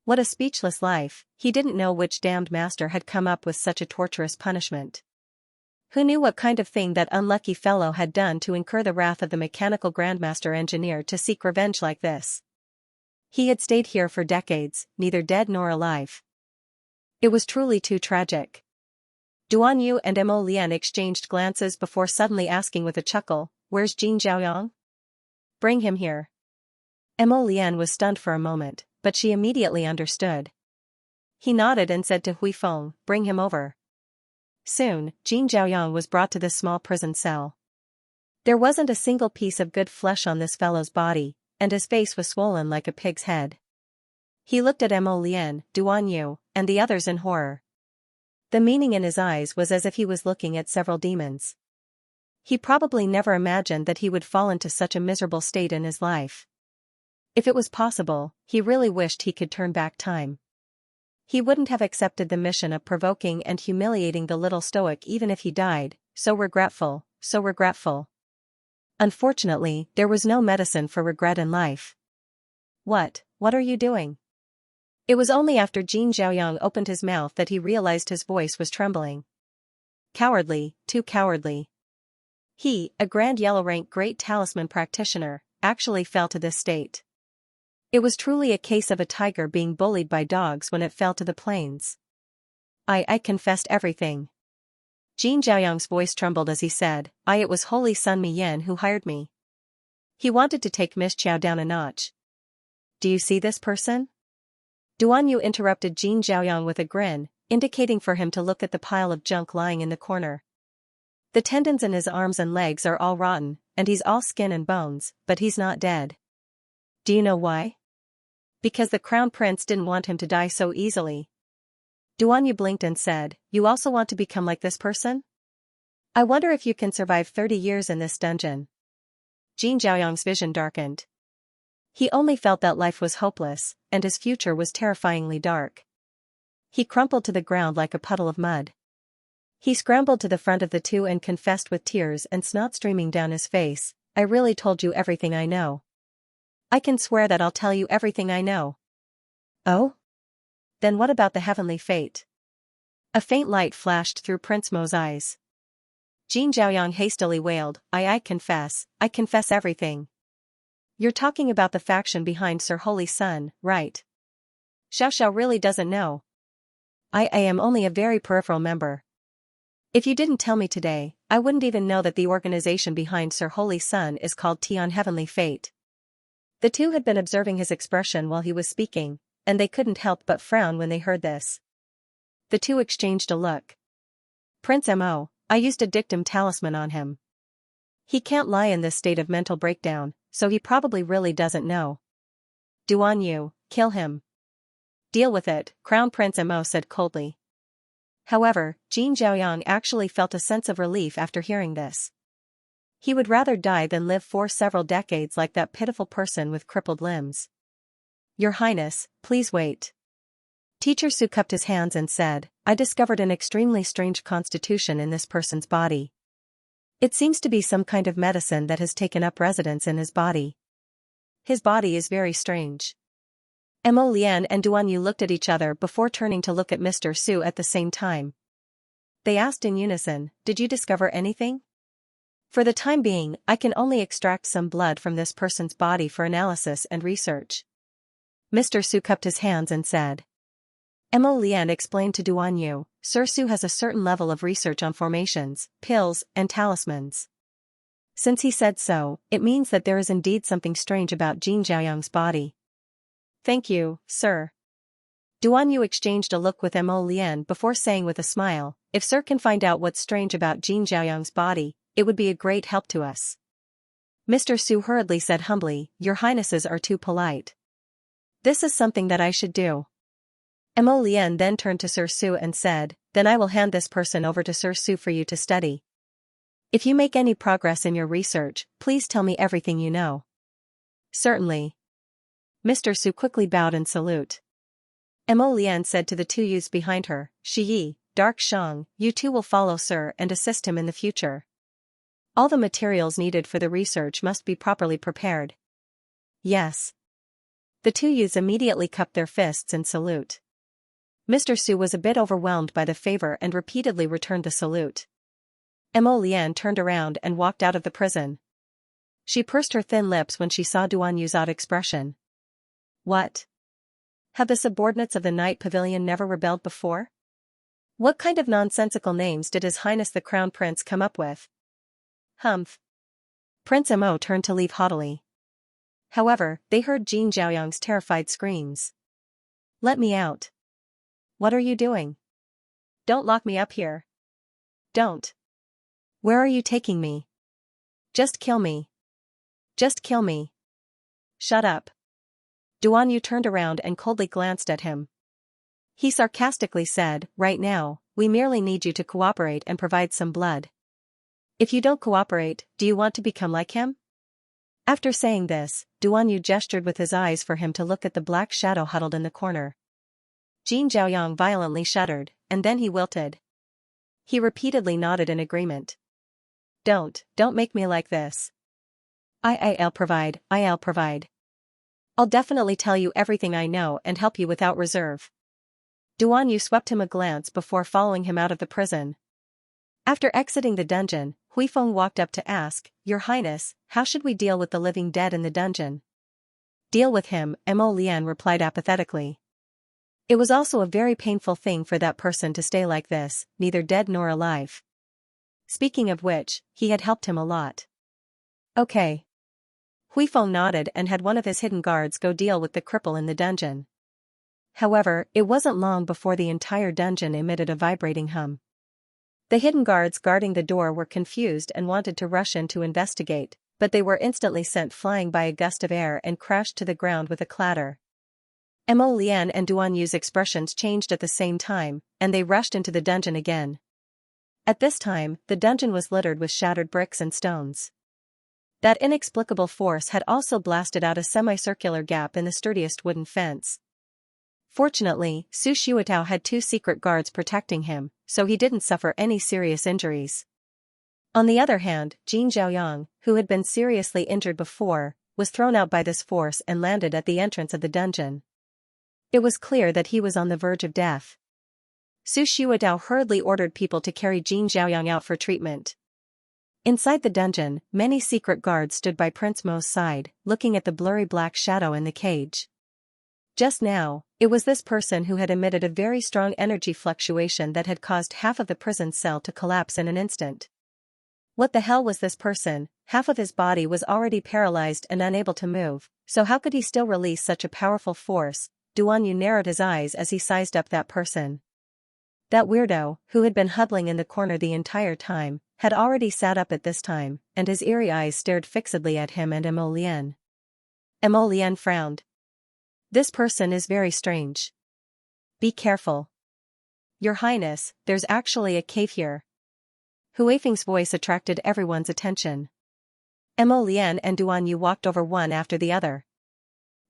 What a speechless life. He didn't know which damned master had come up with such a torturous punishment. Who knew what kind of thing that unlucky fellow had done to incur the wrath of the mechanical grandmaster engineer to seek revenge like this? He had stayed here for decades, neither dead nor alive. It was truly too tragic. Duan Yu and Mo Lian exchanged glances before suddenly asking with a chuckle, "Where's Jin Zhaoyang? Bring him here." Mo Lian was stunned for a moment, but she immediately understood. He nodded and said to Hui Feng, "Bring him over." Soon, Jin Zhaoyang was brought to this small prison cell. There wasn't a single piece of good flesh on this fellow's body, and his face was swollen like a pig's head. He looked at Mo Lian, Duan Yu, and the others in horror. The meaning in his eyes was as if he was looking at several demons. He probably never imagined that he would fall into such a miserable state in his life. If it was possible, he really wished he could turn back time. He wouldn't have accepted the mission of provoking and humiliating the little stoic even if he died. So regretful, so regretful. Unfortunately, there was no medicine for regret in life. What are you doing? It was only after Jin Zhaoyang opened his mouth that he realized his voice was trembling. Cowardly, too cowardly. He, a Grand Yellow Rank Great Talisman practitioner, actually fell to this state. It was truly a case of a tiger being bullied by dogs when it fell to the plains. I confessed everything. Jin Zhaoyang's voice trembled as he said, it was Holy Sun Mi Yan who hired me. He wanted to take Miss Qiao down a notch. Do you see this person? Duan Yu interrupted Jin Zhaoyang with a grin, indicating for him to look at the pile of junk lying in the corner. The tendons in his arms and legs are all rotten, and he's all skin and bones, but he's not dead. Do you know why? Because the Crown Prince didn't want him to die so easily. Duan Yu blinked and said, you also want to become like this person? I wonder if you can survive 30 years in this dungeon. Jin Zhaoyang's vision darkened. He only felt that life was hopeless, and his future was terrifyingly dark. He crumpled to the ground like a puddle of mud. He scrambled to the front of the two and confessed with tears and snot streaming down his face, I really told you everything I know. I can swear that I'll tell you everything I know. Oh? Then what about the heavenly fate? A faint light flashed through Prince Mo's eyes. Jin Zhaoyang hastily wailed, I confess everything. You're talking about the faction behind Sir Holy Sun, right? Xiao really doesn't know. I am only a very peripheral member. If you didn't tell me today, I wouldn't even know that the organization behind Sir Holy Sun is called Tian Heavenly Fate. The two had been observing his expression while he was speaking, and they couldn't help but frown when they heard this. The two exchanged a look. Prince Mo, I used a dictum talisman on him. He can't lie in this state of mental breakdown, so he probably really doesn't know. Duan Yu, kill him. Deal with it, Crown Prince Mo said coldly. However, Jin Zhaoyang actually felt a sense of relief after hearing this. He would rather die than live for several decades like that pitiful person with crippled limbs. Your Highness, please wait. Teacher Su cupped his hands and said, I discovered an extremely strange constitution in this person's body. It seems to be some kind of medicine that has taken up residence in his body. His body is very strange. Mo Lian and Duan Yu looked at each other before turning to look at Mr. Su at the same time. They asked in unison, did you discover anything? For the time being, I can only extract some blood from this person's body for analysis and research. Mr. Su cupped his hands and said. Mo Lian explained to Duan Yu, Sir Su has a certain level of research on formations, pills, and talismans. Since he said so, it means that there is indeed something strange about Jin Zhaoyang's body. Thank you, sir. Duan Yu exchanged a look with Mo Lian before saying with a smile, if sir can find out what's strange about Jin Zhaoyang's body, it would be a great help to us. Mr. Su hurriedly said humbly, Your Highnesses are too polite. This is something that I should do. Mo Lian then turned to Sir Su and said, then I will hand this person over to Sir Su for you to study. If you make any progress in your research, please tell me everything you know. Certainly. Mr. Su quickly bowed in salute. Mo Lian said to the two youths behind her, Shi Yi, Dark Shang, you two will follow Sir and assist him in the future. All the materials needed for the research must be properly prepared. Yes. The two youths immediately cupped their fists in salute. Mr. Su was a bit overwhelmed by the favor and repeatedly returned the salute. Mo Lian turned around and walked out of the prison. She pursed her thin lips when she saw Duan Yu's odd expression. What? Have the subordinates of the Night Pavilion never rebelled before? What kind of nonsensical names did His Highness the Crown Prince come up with? Humph. Prince Mo turned to leave haughtily. However, they heard Jin Zhaoyang's terrified screams. Let me out. What are you doing? Don't lock me up here. Don't. Where are you taking me? Just kill me. Just kill me. Shut up. Duan Yu turned around and coldly glanced at him. He sarcastically said, right now, we merely need you to cooperate and provide some blood. If you don't cooperate, do you want to become like him? After saying this, Duan Yu gestured with his eyes for him to look at the black shadow huddled in the corner. Jin Zhaoyang violently shuddered, and then he wilted. He repeatedly nodded in agreement. Don't make me like this. I'll provide. I'll definitely tell you everything I know and help you without reserve. Duan Yu swept him a glance before following him out of the prison. After exiting the dungeon, Huifeng walked up to ask, Your Highness, how should we deal with the living dead in the dungeon? Deal with him, Mo Lian replied apathetically. It was also a very painful thing for that person to stay like this, neither dead nor alive. Speaking of which, he had helped him a lot. Okay. Huifeng nodded and had one of his hidden guards go deal with the cripple in the dungeon. However, it wasn't long before the entire dungeon emitted a vibrating hum. The hidden guards guarding the door were confused and wanted to rush in to investigate, but they were instantly sent flying by a gust of air and crashed to the ground with a clatter. Mo Lian and Duan Yu's expressions changed at the same time, and they rushed into the dungeon again. At this time, the dungeon was littered with shattered bricks and stones. That inexplicable force had also blasted out a semicircular gap in the sturdiest wooden fence. Fortunately, Su Shuatao had two secret guards protecting him, so he didn't suffer any serious injuries. On the other hand, Jin Zhaoyang, who had been seriously injured before, was thrown out by this force and landed at the entrance of the dungeon. It was clear that he was on the verge of death. Su Shuatao hurriedly ordered people to carry Jin Zhaoyang out for treatment. Inside the dungeon, many secret guards stood by Prince Mo's side, looking at the blurry black shadow in the cage. Just now, it was this person who had emitted a very strong energy fluctuation that had caused half of the prison cell to collapse in an instant. What the hell was this person? Half of his body was already paralyzed and unable to move, so how could he still release such a powerful force? Duan Yu narrowed his eyes as he sized up that person. That weirdo, who had been huddling in the corner the entire time, had already sat up at this time, and his eerie eyes stared fixedly at him and Mo Lian. Mo Lian frowned. This person is very strange. Be careful. Your Highness, there's actually a cave here. Huifeng's voice attracted everyone's attention. Mo Lian and Duan Yu walked over one after the other.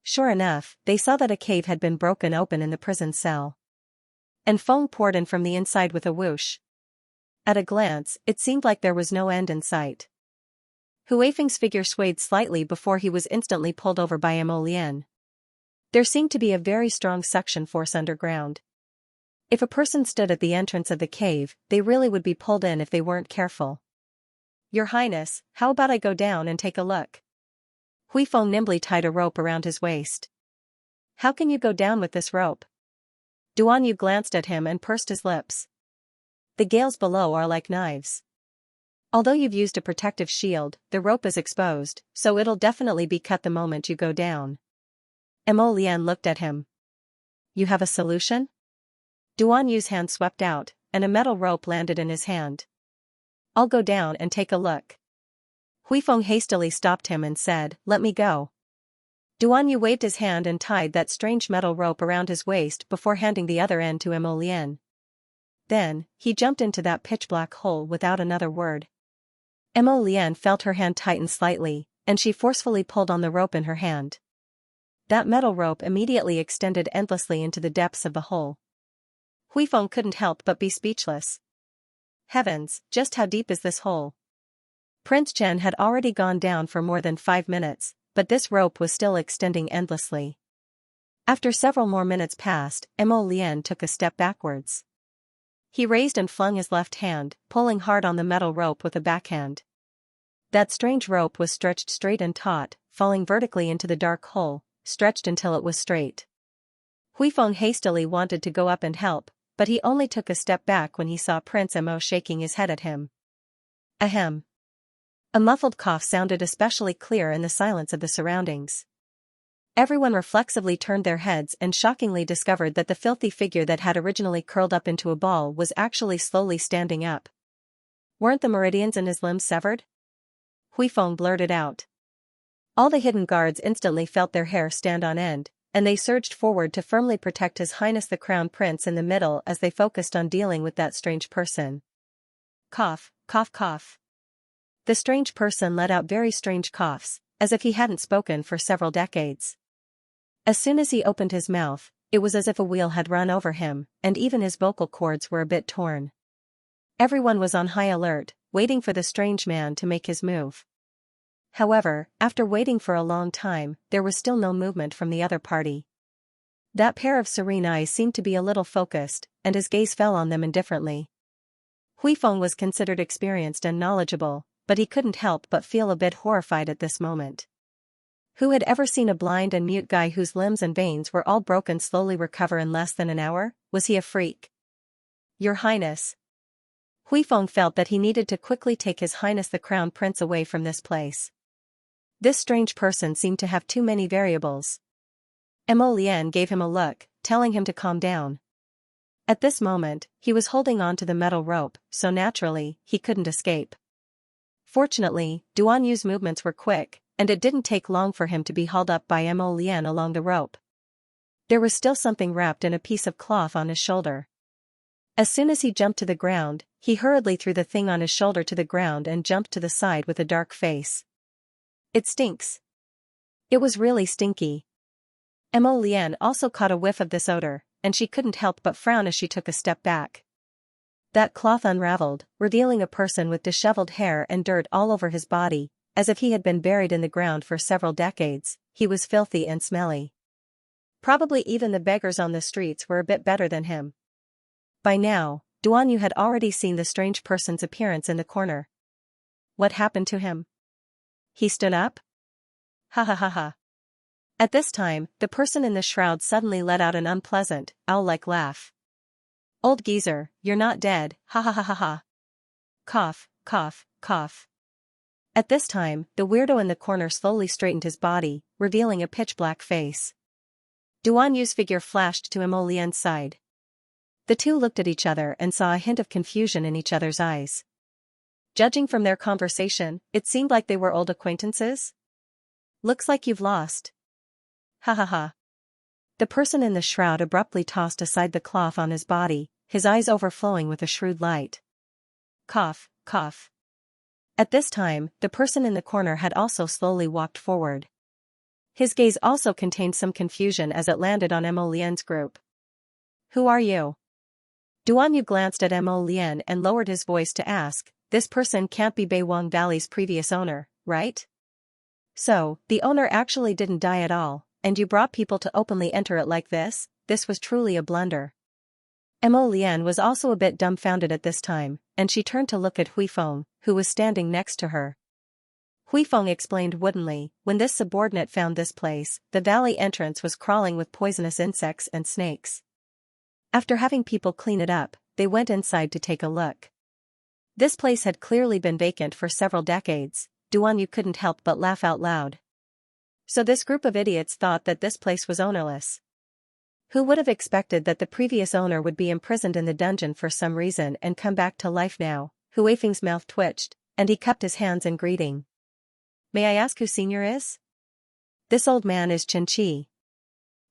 Sure enough, they saw that a cave had been broken open in the prison cell. And foam poured in from the inside with a whoosh. At a glance, it seemed like there was no end in sight. Huifeng's figure swayed slightly before he was instantly pulled over by Mo Lian. There seemed to be a very strong suction force underground. If a person stood at the entrance of the cave, they really would be pulled in if they weren't careful. Your Highness, how about I go down and take a look? Huifeng nimbly tied a rope around his waist. How can you go down with this rope? Duan Yu glanced at him and pursed his lips. The gales below are like knives. Although you've used a protective shield, the rope is exposed, so it'll definitely be cut the moment you go down. Mo Lian looked at him. You have a solution? Duan Yu's hand swept out, and a metal rope landed in his hand. I'll go down and take a look. Huifeng hastily stopped him and said, Let me go. Duan Yu waved his hand and tied that strange metal rope around his waist before handing the other end to Mo Lian. Then, he jumped into that pitch-black hole without another word. Mo Lian felt her hand tighten slightly, and she forcefully pulled on the rope in her hand. That metal rope immediately extended endlessly into the depths of the hole. Huifeng couldn't help but be speechless. Heavens, just how deep is this hole? Prince Chen had already gone down for more than 5 minutes, but this rope was still extending endlessly. After several more minutes passed, Mo Lian took a step backwards. He raised and flung his left hand, pulling hard on the metal rope with a backhand. That strange rope was stretched straight and taut, falling vertically into the dark hole, stretched until it was straight. Huifeng hastily wanted to go up and help, but he only took a step back when he saw Prince Mo shaking his head at him. Ahem. A muffled cough sounded especially clear in the silence of the surroundings. Everyone reflexively turned their heads and shockingly discovered that the filthy figure that had originally curled up into a ball was actually slowly standing up. Weren't the meridians in his limbs severed? Huifeng blurted out. All the hidden guards instantly felt their hair stand on end, and they surged forward to firmly protect His Highness the Crown Prince in the middle as they focused on dealing with that strange person. Cough, cough, cough. The strange person let out very strange coughs, as if he hadn't spoken for several decades. As soon as he opened his mouth, it was as if a wheel had run over him, and even his vocal cords were a bit torn. Everyone was on high alert, waiting for the strange man to make his move. However, after waiting for a long time, there was still no movement from the other party. That pair of serene eyes seemed to be a little focused, and his gaze fell on them indifferently. Huifeng was considered experienced and knowledgeable, but he couldn't help but feel a bit horrified at this moment. Who had ever seen a blind and mute guy whose limbs and veins were all broken slowly recover in less than an hour? Was he a freak? Your Highness. Huifeng felt that he needed to quickly take His Highness the Crown Prince away from this place. This strange person seemed to have too many variables. Mo Lian gave him a look, telling him to calm down. At this moment, he was holding on to the metal rope, so naturally, he couldn't escape. Fortunately, Duan Yu's movements were quick, and it didn't take long for him to be hauled up by Mo Lian along the rope. There was still something wrapped in a piece of cloth on his shoulder. As soon as he jumped to the ground, he hurriedly threw the thing on his shoulder to the ground and jumped to the side with a dark face. It stinks. It was really stinky. Mo Lian also caught a whiff of this odor, and she couldn't help but frown as she took a step back. That cloth unraveled, revealing a person with disheveled hair and dirt all over his body, as if he had been buried in the ground for several decades. He was filthy and smelly. Probably even the beggars on the streets were a bit better than him. By now, Duan Yu had already seen the strange person's appearance in the corner. What happened to him? He stood up? Ha ha ha ha. At this time, the person in the shroud suddenly let out an unpleasant, owl-like laugh. Old geezer, you're not dead, ha ha ha ha ha. Cough, cough, cough. At this time, the weirdo in the corner slowly straightened his body, revealing a pitch-black face. Duan Yu's figure flashed to Mo Lian's side. The two looked at each other and saw a hint of confusion in each other's eyes. Judging from their conversation, it seemed like they were old acquaintances. Looks like you've lost. Ha ha ha. The person in the shroud abruptly tossed aside the cloth on his body, his eyes overflowing with a shrewd light. Cough, cough. At this time, the person in the corner had also slowly walked forward. His gaze also contained some confusion as it landed on Mo Lian's group. Who are you? Duan Yu glanced at Mo Lian and lowered his voice to ask, this person can't be Beiwang Valley's previous owner, right? So, the owner actually didn't die at all, and you brought people to openly enter it like this? This was truly a blunder. Mo Lian was also a bit dumbfounded at this time, and she turned to look at Huifeng, who was standing next to her. Huifeng explained woodenly, when this subordinate found this place, the valley entrance was crawling with poisonous insects and snakes. After having people clean it up, they went inside to take a look. This place had clearly been vacant for several decades. Duan Yu couldn't help but laugh out loud. So this group of idiots thought that this place was ownerless. Who would have expected that the previous owner would be imprisoned in the dungeon for some reason and come back to life now? Huifeng's mouth twitched, and he cupped his hands in greeting. May I ask who Senior is? This old man is Xianxia.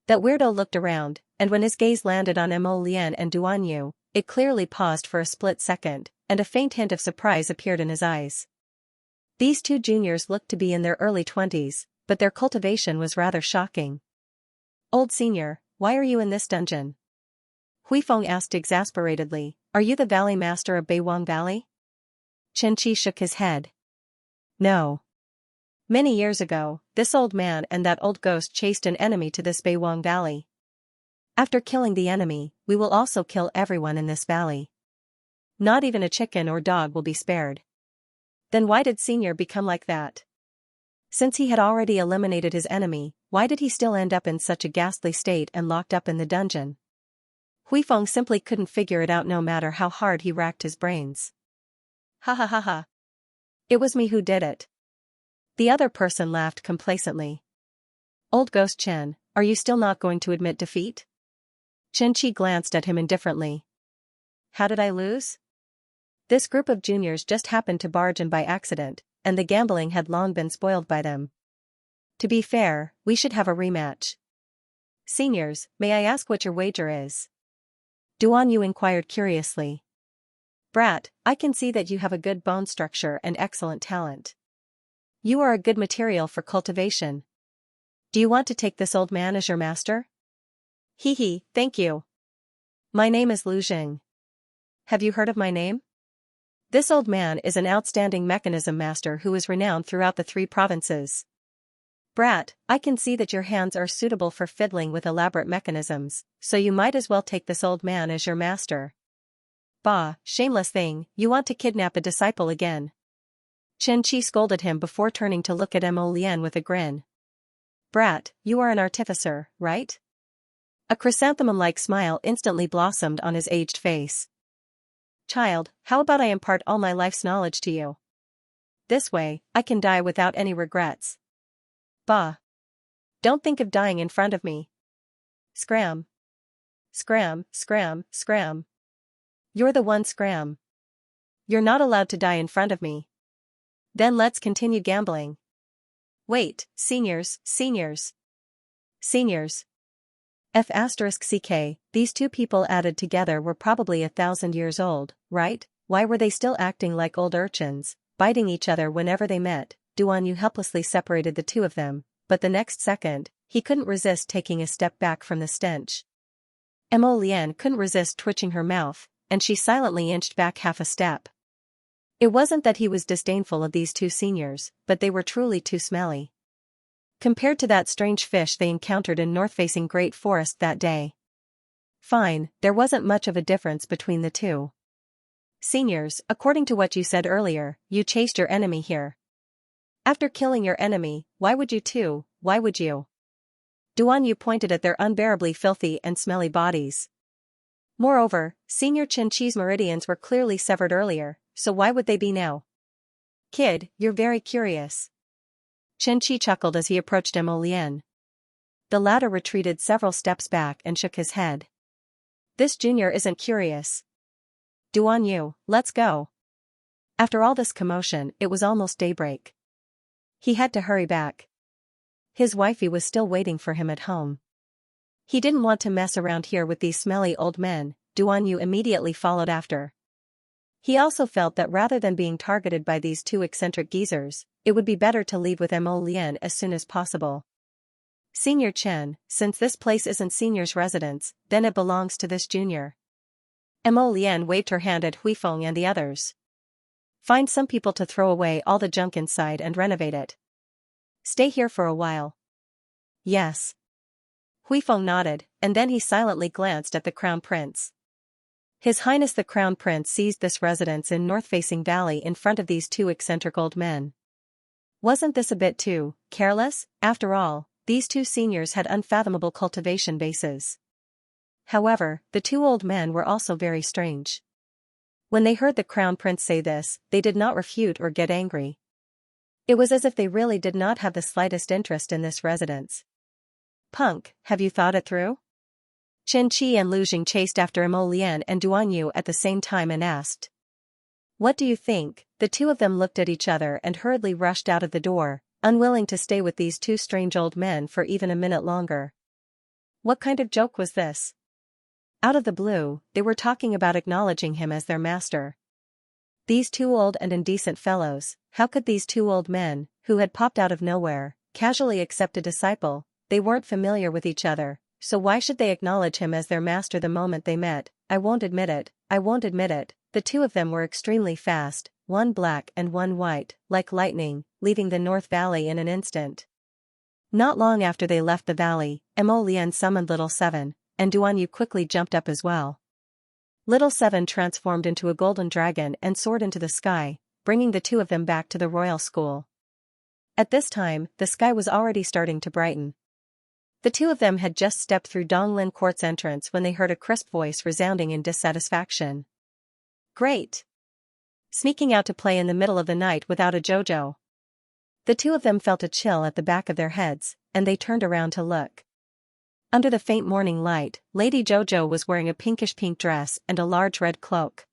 That weirdo looked around, and when his gaze landed on Mo Lian and Duan Yu, it clearly paused for a split second, and a faint hint of surprise appeared in his eyes. These two juniors looked to be in their early 20s, but their cultivation was rather shocking. "Old senior, why are you in this dungeon?" Huifeng asked exasperatedly. "Are you the valley master of Beiwang Valley?" Xianxia shook his head. "No. Many years ago, this old man and that old ghost chased an enemy to this Beiwang Valley. After killing the enemy, we will also kill everyone in this valley. Not even a chicken or dog will be spared." "Then why did Senior become like that? Since he had already eliminated his enemy, why did he still end up in such a ghastly state and locked up in the dungeon?" Huifeng simply couldn't figure it out no matter how hard he racked his brains. "Ha ha ha ha. It was me who did it." The other person laughed complacently. "Old Ghost Chen, are you still not going to admit defeat?" Xianxia glanced at him indifferently. "How did I lose? This group of juniors just happened to barge in by accident, and the gambling had long been spoiled by them. To be fair, we should have a rematch." "Seniors, may I ask what your wager is?" Duan Yu inquired curiously. "Brat, I can see that you have a good bone structure and excellent talent. You are a good material for cultivation. Do you want to take this old man as your master?" "Hee hee, thank you. My name is Lu Jing. Have you heard of my name? This old man is an outstanding mechanism master who is renowned throughout the 3 provinces. Brat, I can see that your hands are suitable for fiddling with elaborate mechanisms, so you might as well take this old man as your master." "Bah, shameless thing, you want to kidnap a disciple again." Xianxia scolded him before turning to look at Mo Lian with a grin. "Brat, you are an artificer, right?" A chrysanthemum-like smile instantly blossomed on his aged face. "Child, how about I impart all my life's knowledge to you? This way, I can die without any regrets." "Bah. Don't think of dying in front of me. Scram. Scram, scram, scram. You're the one scram. You're not allowed to die in front of me. Then let's continue gambling." "Wait, seniors, seniors. Seniors. F***ck, these two people added together were probably 1,000 years old, right? Why were they still acting like old urchins, biting each other whenever they met?" Duan Yu helplessly separated the two of them, but the next second, he couldn't resist taking a step back from the stench. Mo Lian couldn't resist twitching her mouth, and she silently inched back half a step. It wasn't that he was disdainful of these two seniors, but they were truly too smelly. Compared to that strange fish they encountered in north-facing Great Forest that day. Fine, there wasn't much of a difference between the two. "Seniors, according to what you said earlier, you chased your enemy here. After killing your enemy, why would you?" Duan Yu pointed at their unbearably filthy and smelly bodies. "Moreover, Senior Qianxi's meridians were clearly severed earlier, so why would they be now?" "Kid, you're very curious." Qianxia chuckled as he approached Mo Lian. The latter retreated several steps back and shook his head. "This junior isn't curious. Duan Yu, let's go." After all this commotion, it was almost daybreak. He had to hurry back. His wifey was still waiting for him at home. He didn't want to mess around here with these smelly old men. Duan Yu immediately followed after. He also felt that rather than being targeted by these two eccentric geezers, it would be better to leave with Mo Lian as soon as possible. "Senior Chen, since this place isn't Senior's residence, then it belongs to this junior." Mo Lian waved her hand at Huifeng and the others. "Find some people to throw away all the junk inside and renovate it. Stay here for a while." "Yes." Huifeng nodded, and then he silently glanced at the Crown Prince. His Highness the Crown Prince seized this residence in north-facing valley in front of these two eccentric old men. Wasn't this a bit too careless? After all, these two seniors had unfathomable cultivation bases. However, the two old men were also very strange. When they heard the Crown Prince say this, they did not refute or get angry. It was as if they really did not have the slightest interest in this residence. "Punk, have you thought it through?" Qianxia and Lu Jing chased after Mo Lian and Duan Yu at the same time and asked. "What do you think?" The two of them looked at each other and hurriedly rushed out of the door, unwilling to stay with these two strange old men for even a minute longer. What kind of joke was this? Out of the blue, they were talking about acknowledging him as their master. These two old and indecent fellows, how could these two old men, who had popped out of nowhere, casually accept a disciple? They weren't familiar with each other, so why should they acknowledge him as their master the moment they met? I won't admit it, I won't admit it. The two of them were extremely fast, one black and one white, like lightning, leaving the North Valley in an instant. Not long after they left the valley, Emolian summoned Little Seven, and Duanyu quickly jumped up as well. Little Seven transformed into a golden dragon and soared into the sky, bringing the two of them back to the royal school. At this time, the sky was already starting to brighten. The two of them had just stepped through Donglin Court's entrance when they heard a crisp voice resounding in dissatisfaction. Great! Sneaking out to play in the middle of the night without a JoJo. The two of them felt a chill at the back of their heads, and they turned around to look. Under the faint morning light, Lady JoJo was wearing a pinkish-pink dress and a large red cloak.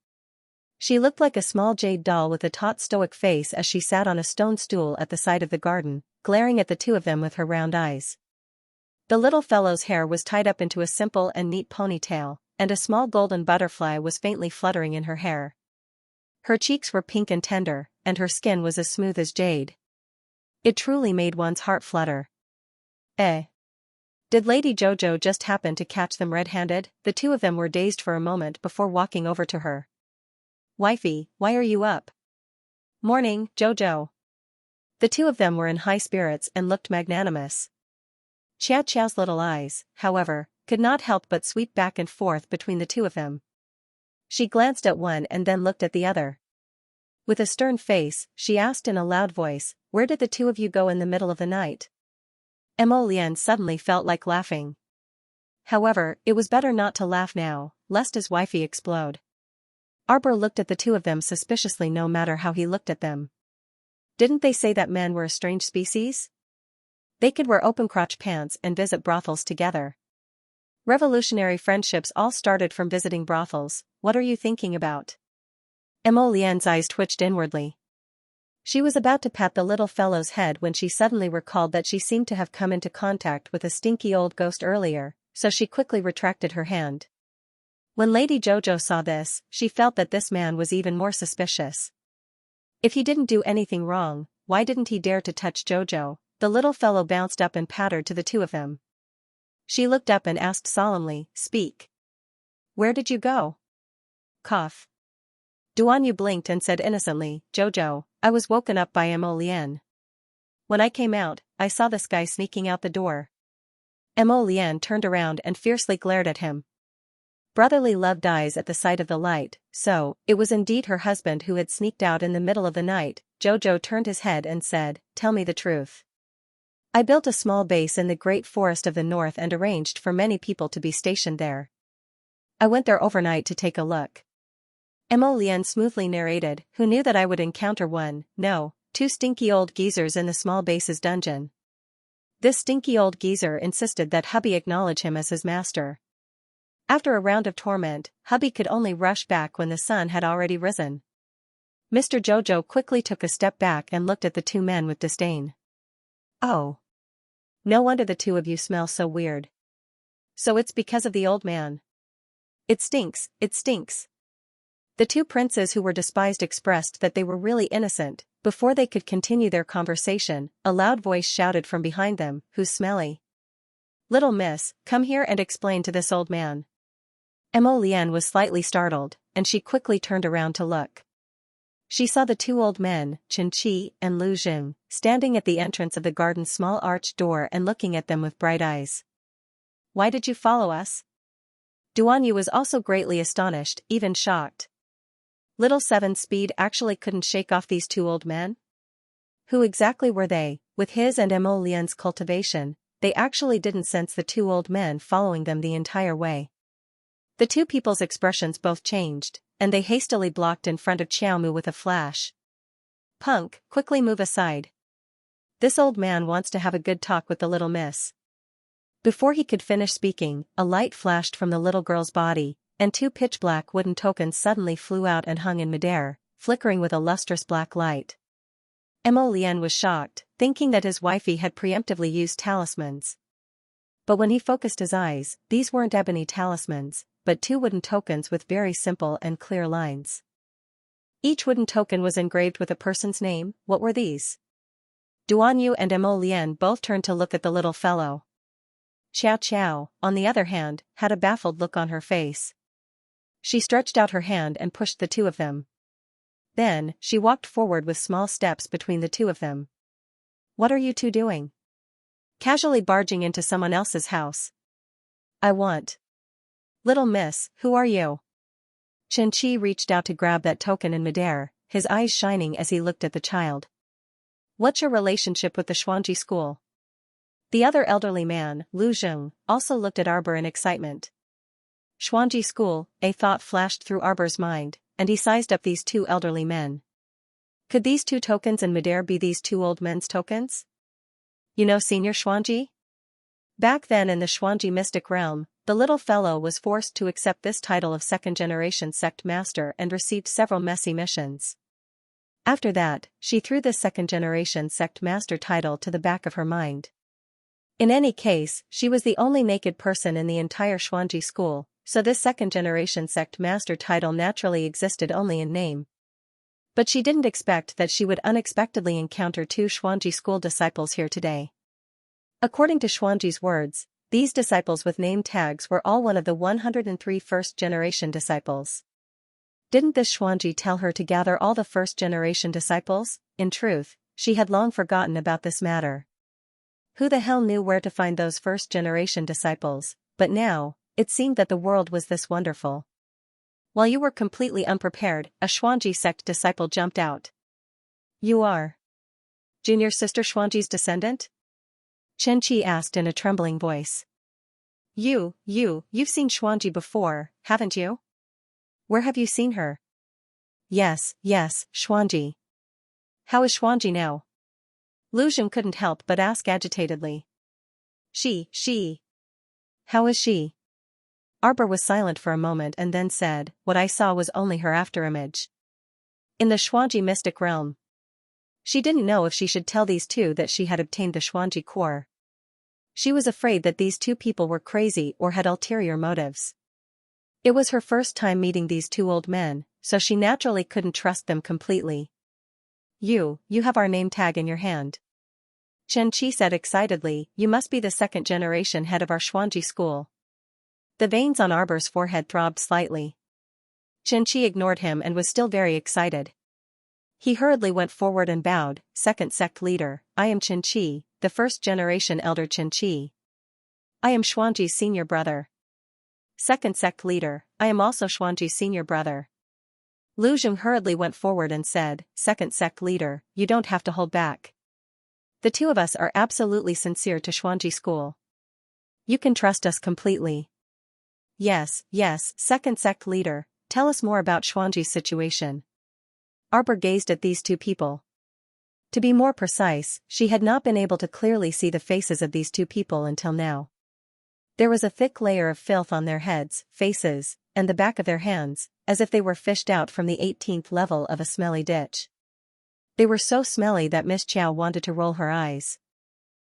She looked like a small jade doll with a taut stoic face as she sat on a stone stool at the side of the garden, glaring at the two of them with her round eyes. The little fellow's hair was tied up into a simple and neat ponytail, and a small golden butterfly was faintly fluttering in her hair. Her cheeks were pink and tender, and her skin was as smooth as jade. It truly made one's heart flutter. Did Lady JoJo just happen to catch them red-handed? The two of them were dazed for a moment before walking over to her. Wifey, why are you up? Morning, JoJo. The two of them were in high spirits and looked magnanimous. Xiaoxia's little eyes, however, could not help but sweep back and forth between the two of them. She glanced at one and then looked at the other. With a stern face, she asked in a loud voice, "Where did the two of you go in the middle of the night?" Emolian suddenly felt like laughing. However, it was better not to laugh now, lest his wifey explode. Arbor looked at the two of them suspiciously no matter how he looked at them. Didn't they say that men were a strange species? They could wear open-crotch pants and visit brothels together. Revolutionary friendships all started from visiting brothels. What are you thinking about? Emolian's eyes twitched inwardly. She was about to pat the little fellow's head when she suddenly recalled that she seemed to have come into contact with a stinky old ghost earlier, so she quickly retracted her hand. When Lady JoJo saw this, she felt that this man was even more suspicious. If he didn't do anything wrong, why didn't he dare to touch JoJo? The little fellow bounced up and pattered to the two of them. She looked up and asked solemnly, "Speak. Where did you go?" Cough. Duanyu blinked and said innocently, "JoJo, I was woken up by Emolian. When I came out, I saw this guy sneaking out the door." Emolian turned around and fiercely glared at him. Brotherly love dies at the sight of the light, so, it was indeed her husband who had sneaked out in the middle of the night. JoJo turned his head and said, "Tell me the truth." "I built a small base in the Great Forest of the North and arranged for many people to be stationed there. I went there overnight to take a look." Emolian smoothly narrated, "Who knew that I would encounter two stinky old geezers in the small base's dungeon. This stinky old geezer insisted that hubby acknowledge him as his master. After a round of torment, hubby could only rush back when the sun had already risen." Mr. JoJo quickly took a step back and looked at the two men with disdain. "Oh. No wonder the two of you smell so weird. So it's because of the old man. It stinks, it stinks." The two princes who were despised expressed that they were really innocent. Before they could continue their conversation, a loud voice shouted from behind them, "Who's smelly? Little miss, come here and explain to this old man." Emolian was slightly startled, and she quickly turned around to look. She saw the two old men, Qianqi and Lu Jing, standing at the entrance of the garden's small arched door and looking at them with bright eyes. "Why did you follow us?" Duanyu was also greatly astonished, even shocked. Little Seven's speed actually couldn't shake off these two old men? Who exactly were they? With his and Emolian's cultivation, they actually didn't sense the two old men following them the entire way. The two people's expressions both changed, and they hastily blocked in front of Xiaomu with a flash. "Punk, quickly move aside. This old man wants to have a good talk with the little miss." Before he could finish speaking, a light flashed from the little girl's body, and two pitch-black wooden tokens suddenly flew out and hung in midair, flickering with a lustrous black light. Emolian was shocked, thinking that his wifey had preemptively used talismans. But when he focused his eyes, these weren't ebony talismans, but two wooden tokens with very simple and clear lines. Each wooden token was engraved with a person's name. What were these? Duan Yu and Mo Lian both turned to look at the little fellow. Xiao Qiao, on the other hand, had a baffled look on her face. She stretched out her hand and pushed the two of them. Then, she walked forward with small steps between the two of them. What are you two doing? Casually barging into someone else's house. I want. Little miss, who are you? Xianxia reached out to grab that token in midair, his eyes shining as he looked at the child. What's your relationship with the Xuanji school? The other elderly man, Lu Zheng, also looked at Arbor in excitement. Xuanji school, a thought flashed through Arbor's mind, and he sized up these two elderly men. Could these two tokens in midair be these two old men's tokens? You know Senior Xuanji? Back then in the Xuanji mystic realm, the little fellow was forced to accept this title of second-generation sect master and received several messy missions. After that, she threw this second-generation sect master title to the back of her mind. In any case, she was the only naked person in the entire Xuanji school, so this second-generation sect master title naturally existed only in name. But she didn't expect that she would unexpectedly encounter two Xuanji school disciples here today. According to Xuanji's words, these disciples with name tags were all one of the 103 first-generation disciples. Didn't this Xuanji tell her to gather all the first-generation disciples? In truth, she had long forgotten about this matter. Who the hell knew where to find those first-generation disciples, but now, it seemed that the world was this wonderful. While you were completely unprepared, a Xuanji sect disciple jumped out. You are Junior Sister Xuanji's descendant? Xianxia asked in a trembling voice. You've seen Xuanji before, haven't you? Where have you seen her? Yes, Xuanji. How is Xuanji now? Lu Zheng couldn't help but ask agitatedly. She. How is she? Arbor was silent for a moment and then said, what I saw was only her afterimage. In the Xuanji mystic realm. She didn't know if she should tell these two that she had obtained the Xuanji core. She was afraid that these two people were crazy or had ulterior motives. It was her first time meeting these two old men, so she naturally couldn't trust them completely. You have our name tag in your hand. Xianxia said excitedly, you must be the second-generation head of our Xuanji school. The veins on Arbor's forehead throbbed slightly. Xianxia ignored him and was still very excited. He hurriedly went forward and bowed, second sect leader, I am Xianxia, the first-generation elder Xianxia. I am Xuanji's senior brother. Second sect leader, I am also Xuanji's senior brother. Lu Zheng hurriedly went forward and said, second sect leader, you don't have to hold back. The two of us are absolutely sincere to Xuanji school. You can trust us completely. Yes, second sect leader, tell us more about Xuanji's situation. Arbor gazed at these two people. To be more precise, she had not been able to clearly see the faces of these two people until now. There was a thick layer of filth on their heads, faces, and the back of their hands, as if they were fished out from the 18th level of a smelly ditch. They were so smelly that Miss Qiao wanted to roll her eyes.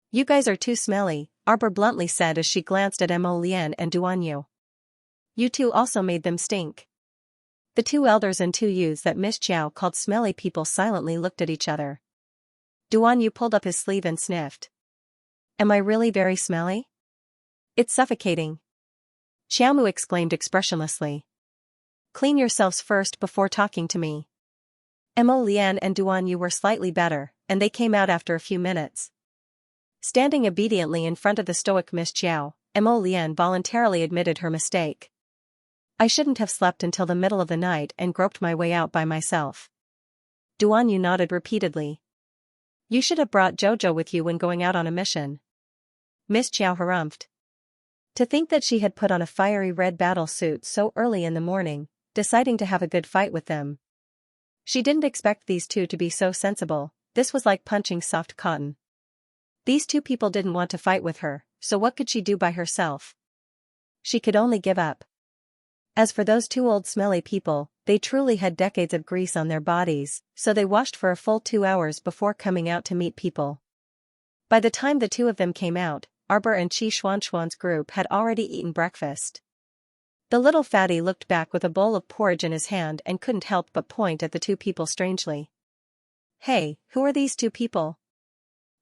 You guys are too smelly, Arbor bluntly said as she glanced at Mo Lian and Duan Yu. You two also made them stink. The two elders and two youths that Miss Qiao called smelly people silently looked at each other. Duan Yu pulled up his sleeve and sniffed. Am I really very smelly? It's suffocating. Xiaomu exclaimed expressionlessly. Clean yourselves first before talking to me. Mo Lian and Duan Yu were slightly better, and they came out after a few minutes. Standing obediently in front of the stoic Miss Qiao, Mo Lian voluntarily admitted her mistake. I shouldn't have slept until the middle of the night and groped my way out by myself. Duan Yu nodded repeatedly. You should have brought Jojo with you when going out on a mission. Miss Qiao harumphed. To think that she had put on a fiery red battle suit so early in the morning, deciding to have a good fight with them. She didn't expect these two to be so sensible, this was like punching soft cotton. These two people didn't want to fight with her, so what could she do by herself? She could only give up. As for those two old smelly people, they truly had decades of grease on their bodies, so they washed for a full 2 hours before coming out to meet people. By the time the two of them came out, Arbor and Qi Xuanxuan's group had already eaten breakfast. The little fatty looked back with a bowl of porridge in his hand and couldn't help but point at the two people strangely. Hey, who are these two people?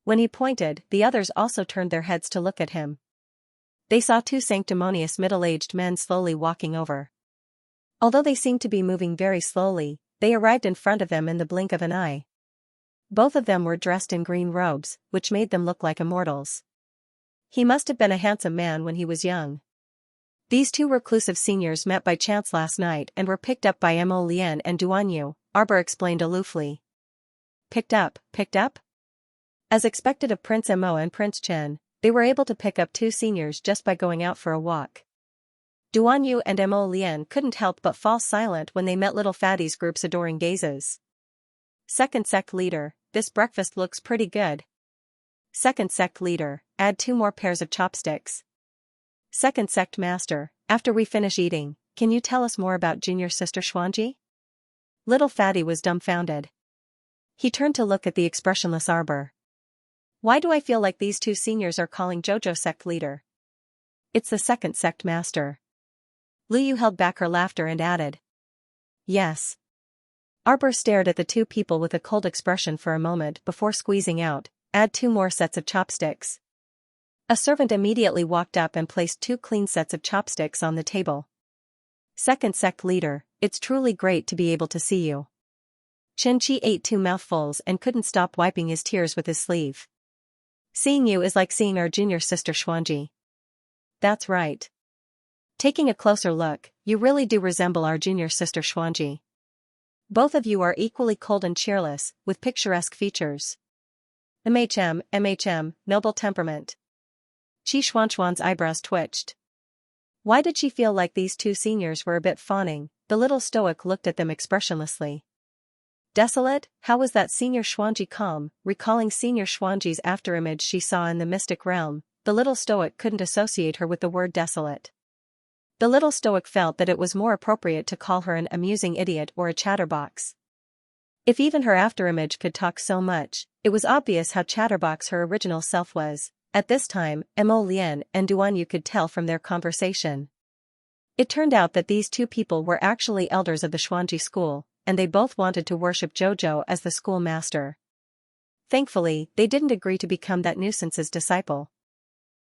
When he pointed, the others also turned their heads to look at him. They saw two sanctimonious middle-aged men slowly walking over. Although they seemed to be moving very slowly, they arrived in front of them in the blink of an eye. Both of them were dressed in green robes, which made them look like immortals. He must have been a handsome man when he was young. These two reclusive seniors met by chance last night and were picked up by Mo Lian and Duan Yu, Arbor explained aloofly. Picked up? As expected of Prince Mo and Prince Chen, they were able to pick up two seniors just by going out for a walk. Duan Yu and Mo Lian couldn't help but fall silent when they met little fatty's group's adoring gazes. Second sect leader, this breakfast looks pretty good. Second sect leader, add 2 more pairs of chopsticks. Second sect master, after we finish eating, can you tell us more about junior sister Xianxia? Little fatty was dumbfounded. He turned to look at the expressionless Arbor. Why do I feel like these two seniors are calling Jojo sect leader? It's the second sect master. Liu held back her laughter and added. Yes. Arbor stared at the two people with a cold expression for a moment before squeezing out, add 2 more sets of chopsticks. A servant immediately walked up and placed 2 clean sets of chopsticks on the table. Second sect leader, it's truly great to be able to see you. Chen-Chi ate 2 mouthfuls and couldn't stop wiping his tears with his sleeve. Seeing you is like seeing our junior sister Xianxia. That's right. Taking a closer look, you really do resemble our junior sister Xianxia. Both of you are equally cold and cheerless, with picturesque features. MHM, noble temperament. Qi Xuanxuan's eyebrows twitched. Why did she feel like these two seniors were a bit fawning? The little stoic looked at them expressionlessly. Desolate, how was that senior Xianxia calm? Recalling senior Xianxia's afterimage she saw in the mystic realm, the little stoic couldn't associate her with the word desolate. The little stoic felt that it was more appropriate to call her an amusing idiot or a chatterbox. If even her afterimage could talk so much, it was obvious how chatterbox her original self was. At this time, Mo Lian and Duan Yu could tell from their conversation. It turned out that these two people were actually elders of the Xianxia school, and they both wanted to worship Jojo as the school master. Thankfully, they didn't agree to become that nuisance's disciple.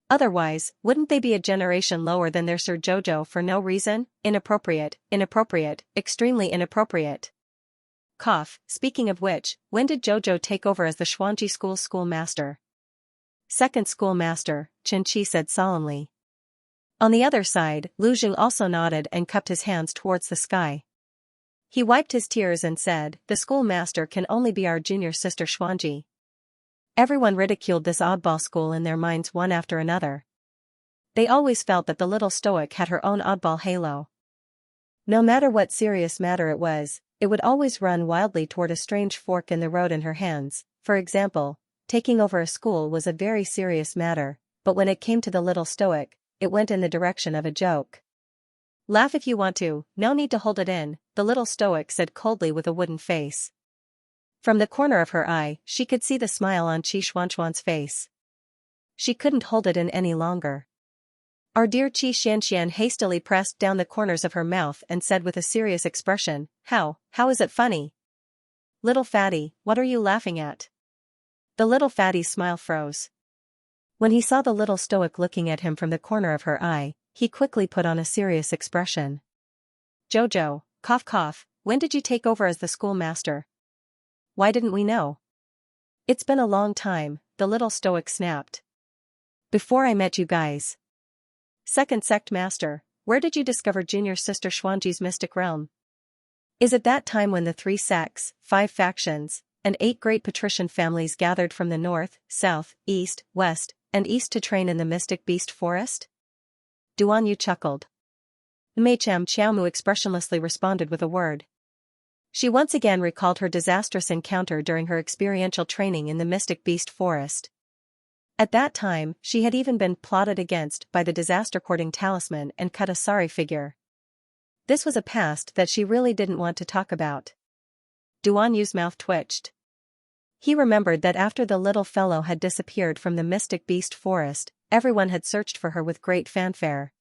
Otherwise, wouldn't they be a generation lower than their Sir Jojo for no reason? Inappropriate, extremely inappropriate. Cough, speaking of which, when did Jojo take over as the Xianxia school's schoolmaster? Second schoolmaster, Chen-Chi said solemnly. On the other side, Lu Zhu also nodded and cupped his hands towards the sky. He wiped his tears and said, the schoolmaster can only be our junior sister Xianxia. Everyone ridiculed this oddball school in their minds one after another. They always felt that the little stoic had her own oddball halo. No matter what serious matter it was, it would always run wildly toward a strange fork in the road in her hands. For example, taking over a school was a very serious matter, but when it came to the little stoic, it went in the direction of a joke. Laugh if you want to, no need to hold it in, the little stoic said coldly with a wooden face. From the corner of her eye, she could see the smile on Qi Xuanxuan's face. She couldn't hold it in any longer. Our dear Qi Xianxian hastily pressed down the corners of her mouth and said with a serious expression, How is it funny? Little fatty, what are you laughing at? The little fatty's smile froze. When he saw the little stoic looking at him from the corner of her eye, he quickly put on a serious expression. Jojo, cough, when did you take over as the schoolmaster? Why didn't we know? It's been a long time, the little stoic snapped. Before I met you guys. Second sect master, where did you discover junior sister Xianxia's mystic realm? Is it that time when the 3 sects, 5 factions, and 8 great patrician families gathered from the north, south, east, west, and east to train in the mystic beast forest? Duan Yu chuckled. Meicham Qiaomu expressionlessly responded with a word. She once again recalled her disastrous encounter during her experiential training in the mystic beast forest. At that time, she had even been plotted against by the disaster-courting talisman and cut a sorry figure. This was a past that she really didn't want to talk about. Duan Yu's mouth twitched. He remembered that after the little fellow had disappeared from the mystic beast forest, everyone had searched for her with great fanfare.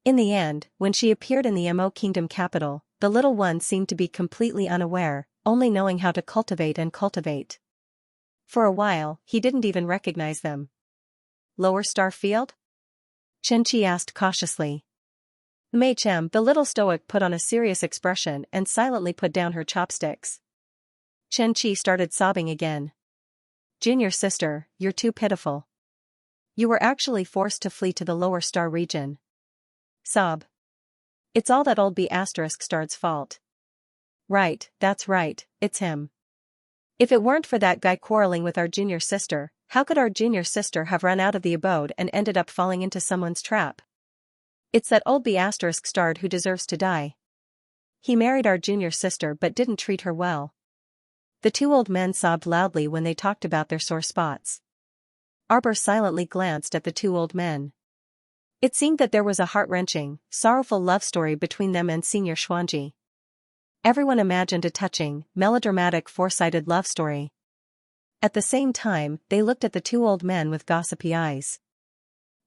In the end, when she appeared in the Mo Kingdom capital, the little one seemed to be completely unaware, only knowing how to cultivate and cultivate. For a while, he didn't even recognize them. Lower Star Field? Xianxia asked cautiously. Mei Chem, the little stoic, put on a serious expression and silently put down her chopsticks. Xianxia started sobbing again. Junior sister, you're too pitiful. You were actually forced to flee to the Lower Star region. Sob. It's all that old B******'*'''''''''''''''''''''''''''''''''''''''''''''''''' right, that's right, it's him. If it weren't for that guy quarreling with our junior sister, how could our junior sister have run out of the abode and ended up falling into someone's trap? It's that old B********* who deserves to die. He married our junior sister but didn't treat her well. The two old men sobbed loudly when they talked about their sore spots. Arbor silently glanced at the two old men. It seemed that there was a heart-wrenching, sorrowful love story between them and Senior Xianxia. Everyone imagined a touching, melodramatic, four-sided love story. At the same time, they looked at the two old men with gossipy eyes.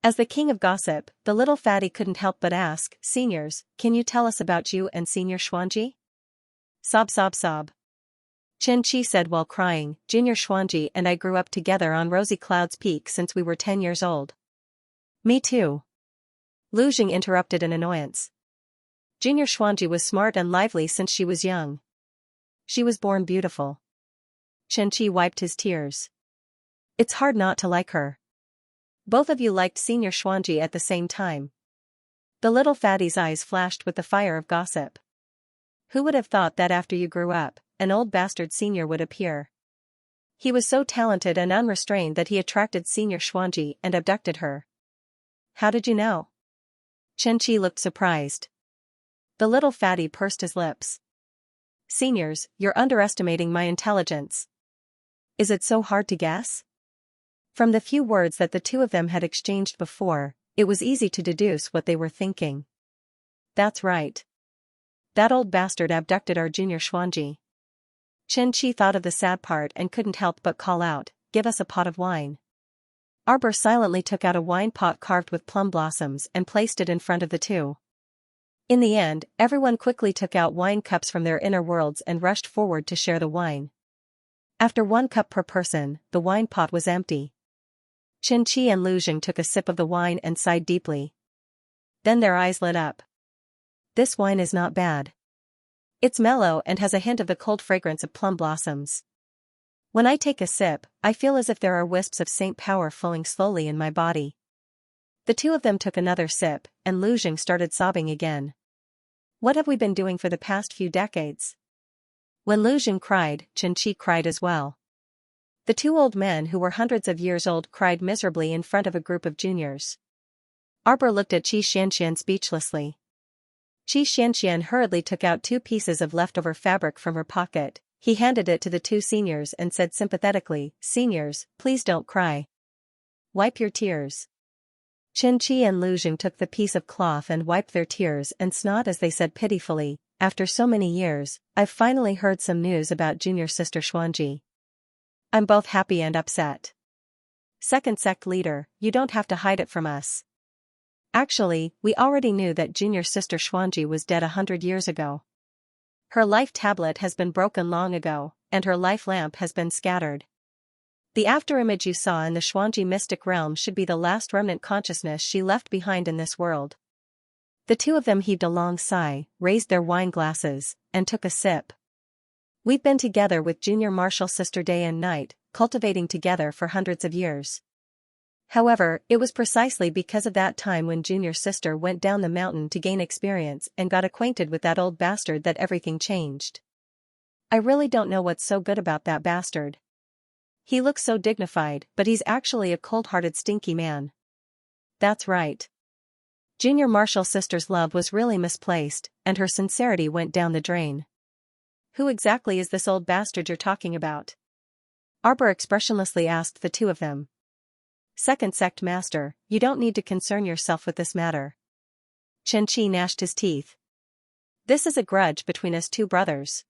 As the king of gossip, the little fatty couldn't help but ask, "Seniors, can you tell us about you and Senior Xianxia?" Sob sob sob. Xianxia said while crying, "Junior Xianxia and I grew up together on Rosy Cloud's Peak since we were 10 years old." Me too. Lu Jing interrupted in annoyance. Junior Xianxia was smart and lively since she was young. She was born beautiful. Xianxia wiped his tears. It's hard not to like her. Both of you liked Senior Xianxia at the same time. The little fatty's eyes flashed with the fire of gossip. Who would have thought that after you grew up, an old bastard senior would appear? He was so talented and unrestrained that he attracted Senior Xianxia and abducted her. How did you know? Xianxia looked surprised. The little fatty pursed his lips. Seniors, you're underestimating my intelligence. Is it so hard to guess? From the few words that the two of them had exchanged before, it was easy to deduce what they were thinking. That's right. That old bastard abducted our junior Xianxia. Xianxia thought of the sad part and couldn't help but call out, "Give us a pot of wine." Arbor silently took out a wine pot carved with plum blossoms and placed it in front of the two. In the end, everyone quickly took out wine cups from their inner worlds and rushed forward to share the wine. After 1 cup per person, the wine pot was empty. Xianxia and Lu Jing took a sip of the wine and sighed deeply. Then their eyes lit up. This wine is not bad. It's mellow and has a hint of the cold fragrance of plum blossoms. When I take a sip, I feel as if there are wisps of saint power flowing slowly in my body. The two of them took another sip, and Lu Jing started sobbing again. What have we been doing for the past few decades? When Lu Jing cried, Xianxia cried as well. The two old men who were hundreds of years old cried miserably in front of a group of juniors. Arbor looked at Xianxia speechlessly. Xianxia hurriedly took out 2 pieces of leftover fabric from her pocket. He handed it to the 2 seniors and said sympathetically, "Seniors, please don't cry. Wipe your tears." Xianxia and Lu Jing took the piece of cloth and wiped their tears and snot as they said pitifully, "After so many years, I've finally heard some news about junior sister Xianxia. I'm both happy and upset. Second sect leader, you don't have to hide it from us. Actually, we already knew that junior sister Xianxia was dead 100 years ago. Her life tablet has been broken long ago, and her life lamp has been scattered. The afterimage you saw in the Xianxia mystic realm should be the last remnant consciousness she left behind in this world." The two of them heaved a long sigh, raised their wine glasses, and took a sip. "We've been together with junior martial sister day and night, cultivating together for hundreds of years. However, it was precisely because of that time when junior sister went down the mountain to gain experience and got acquainted with that old bastard that everything changed. I really don't know what's so good about that bastard. He looks so dignified, but he's actually a cold-hearted stinky man." That's right. Junior martial sister's love was really misplaced, and her sincerity went down the drain. Who exactly is this old bastard you're talking about? Arbor expressionlessly asked the two of them. Second sect master, you don't need to concern yourself with this matter. Xianxia gnashed his teeth. This is a grudge between us two brothers.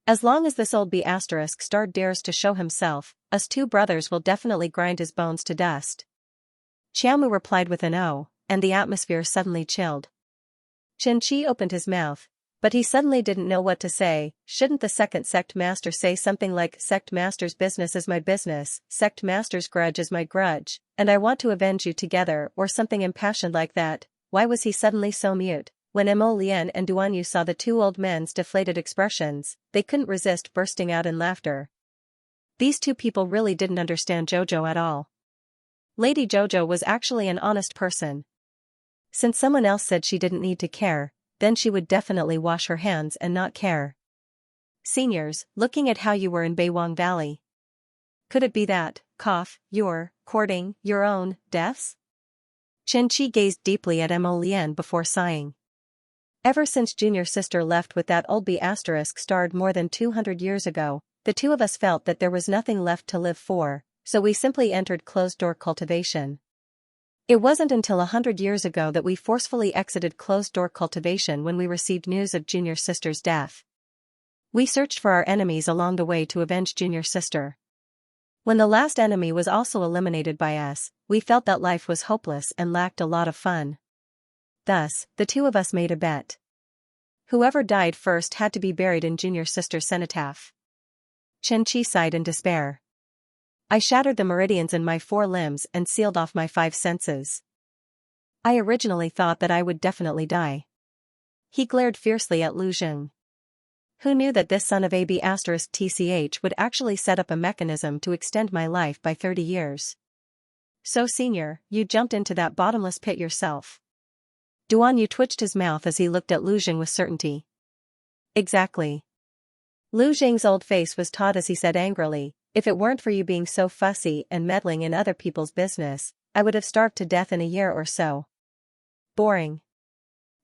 As long as this old B***** dares to show himself, us two brothers will definitely grind his bones to dust. Xiaomu replied with an "Oh," and the atmosphere suddenly chilled. Xianxia opened his mouth, but he suddenly didn't know what to say. Shouldn't the second sect master say something like, "Sect master's business is my business, sect master's grudge is my grudge, and I want to avenge you together," or something impassioned like that? Why was he suddenly so mute? When Mo Lian and Duan Yu saw the two old men's deflated expressions, they couldn't resist bursting out in laughter. These two people really didn't understand Jojo at all. Lady Jojo was actually an honest person. Since someone else said she didn't need to care, then she would definitely wash her hands and not care. Seniors, looking at how you were in Beiwang Valley. Could it be that, you're courting your own deaths? Xianxia gazed deeply at Mo Lian before sighing. Ever since junior sister left with that old B** starred more than 200 years ago, the two of us felt that there was nothing left to live for, so we simply entered closed-door cultivation. It wasn't until 100 years ago that we forcefully exited closed-door cultivation when we received news of junior sister's death. We searched for our enemies along the way to avenge junior sister. When the last enemy was also eliminated by us, we felt that life was hopeless and lacked a lot of fun. Thus, the two of us made a bet. Whoever died first had to be buried in junior sister's cenotaph. Xianxia sighed in despair. I shattered the meridians in my 4 limbs and sealed off my 5 senses. I originally thought that I would definitely die. He glared fiercely at Lu Zheng. Who knew that this son of AB*TCH would actually set up a mechanism to extend my life by 30 years? So senior, you jumped into that bottomless pit yourself. Duan Yu twitched his mouth as he looked at Lu Zheng with certainty. Exactly. Lu Zheng's old face was taut as he said angrily, if it weren't for you being so fussy and meddling in other people's business, I would have starved to death in a year or so. Boring.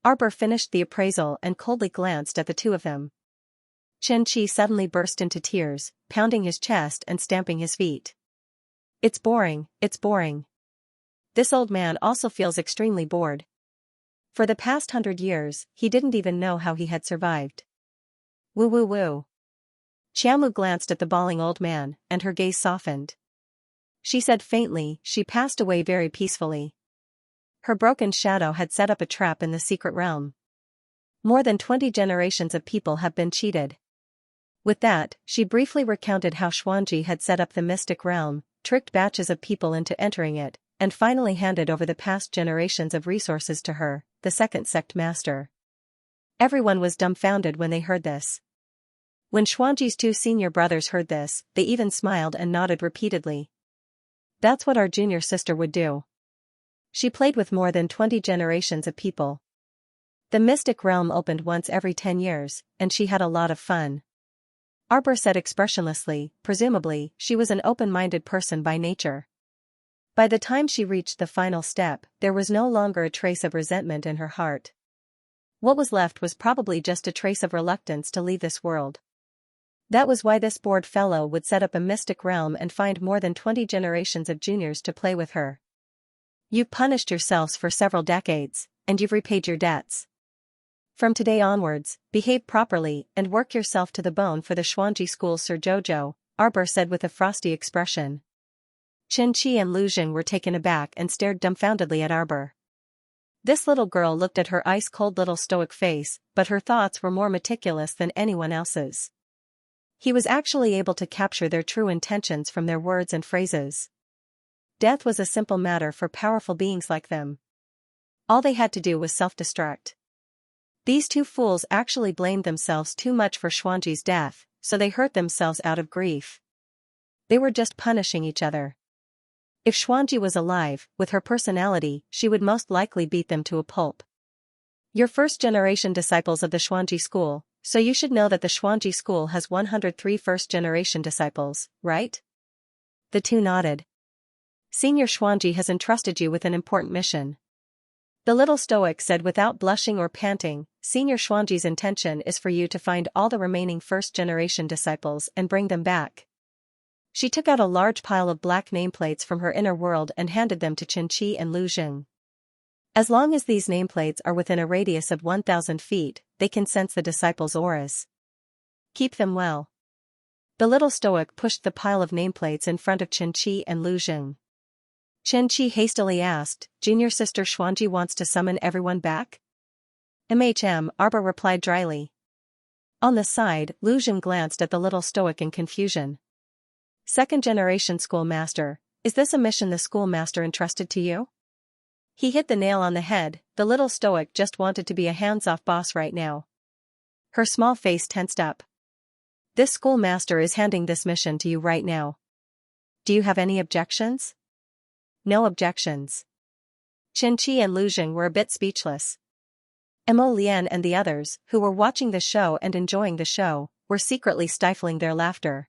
Arbor finished the appraisal and coldly glanced at the two of them. Xianxia suddenly burst into tears, pounding his chest and stamping his feet. It's boring, it's boring. This old man also feels extremely bored. For the past 100 years, he didn't even know how he had survived. Woo woo woo. Qiamu glanced at the bawling old man, and her gaze softened. She said faintly, she passed away very peacefully. Her broken shadow had set up a trap in the secret realm. More than 20 generations of people have been cheated. With that, she briefly recounted how Xuanji had set up the mystic realm, tricked batches of people into entering it, and finally handed over the past generations of resources to her, the second sect master. Everyone was dumbfounded when they heard this. When Xuanji's 2 senior brothers heard this, they even smiled and nodded repeatedly. That's what our junior sister would do. She played with more than 20 generations of people. The mystic realm opened once every 10 years, and she had a lot of fun. Arbor said expressionlessly, presumably, she was an open-minded person by nature. By the time she reached the final step, there was no longer a trace of resentment in her heart. What was left was probably just a trace of reluctance to leave this world. That was why this bored fellow would set up a mystic realm and find more than 20 generations of juniors to play with her. You've punished yourselves for several decades, and you've repaid your debts. From today onwards, behave properly and work yourself to the bone for the Xuanji school, Sir Jojo, Arbor said with a frosty expression. Xianxia and Lu Zheng were taken aback and stared dumbfoundedly at Arbor. This little girl looked at her ice-cold little stoic face, but her thoughts were more meticulous than anyone else's. He was actually able to capture their true intentions from their words and phrases. Death was a simple matter for powerful beings like them. All they had to do was self-destruct. These two fools actually blamed themselves too much for Xuanji's death, so they hurt themselves out of grief. They were just punishing each other. If Xuanji was alive, with her personality, she would most likely beat them to a pulp. You're first-generation disciples of the Xuanji school, so you should know that the Xuanji school has 103 first-generation disciples, right? The two nodded. Senior Xuanji has entrusted you with an important mission. The little stoic said without blushing or panting, Senior Xuanji's intention is for you to find all the remaining first-generation disciples and bring them back. She took out a large pile of black nameplates from her inner world and handed them to Xianxia and Lu Zheng. As long as these nameplates are within a radius of 1,000 feet, they can sense the disciples' auras. Keep them well. The little stoic pushed the pile of nameplates in front of Xianxia and Lu Zheng. Xianxia hastily asked. Junior sister Xuanji wants to summon everyone back? Arbor replied dryly. On the side, Lu Zhen glanced at the little stoic in confusion. Second-generation schoolmaster, is this a mission the schoolmaster entrusted to you? He hit the nail on the head. The little stoic just wanted to be a hands-off boss right now. Her small face tensed up. This schoolmaster is handing this mission to you right now. Do you have any objections? No objections. Xianxia and Lu Zhen were a bit speechless. Mo Lian and the others, who were watching the show and enjoying the show, were secretly stifling their laughter.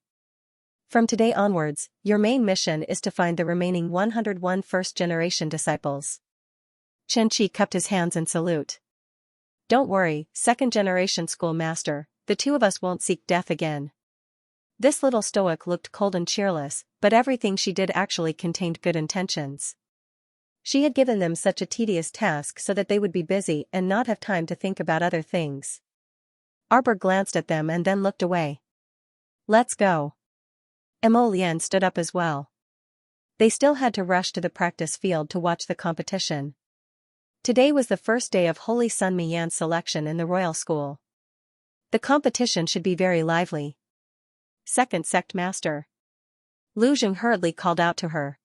From today onwards, your main mission is to find the remaining 101 first-generation disciples. Xianxia cupped his hands in salute. Don't worry, second-generation schoolmaster, the two of us won't seek death again. This little stoic looked cold and cheerless, but everything she did actually contained good intentions. She had given them such a tedious task so that they would be busy and not have time to think about other things. Arbor glanced at them and then looked away. Let's go. Mo Lian stood up as well. They still had to rush to the practice field to watch the competition. Today was the first day of Holy Sun Miyan's selection in the royal school. The competition should be very lively. Second sect master. Lu Zhen hurriedly called out to her.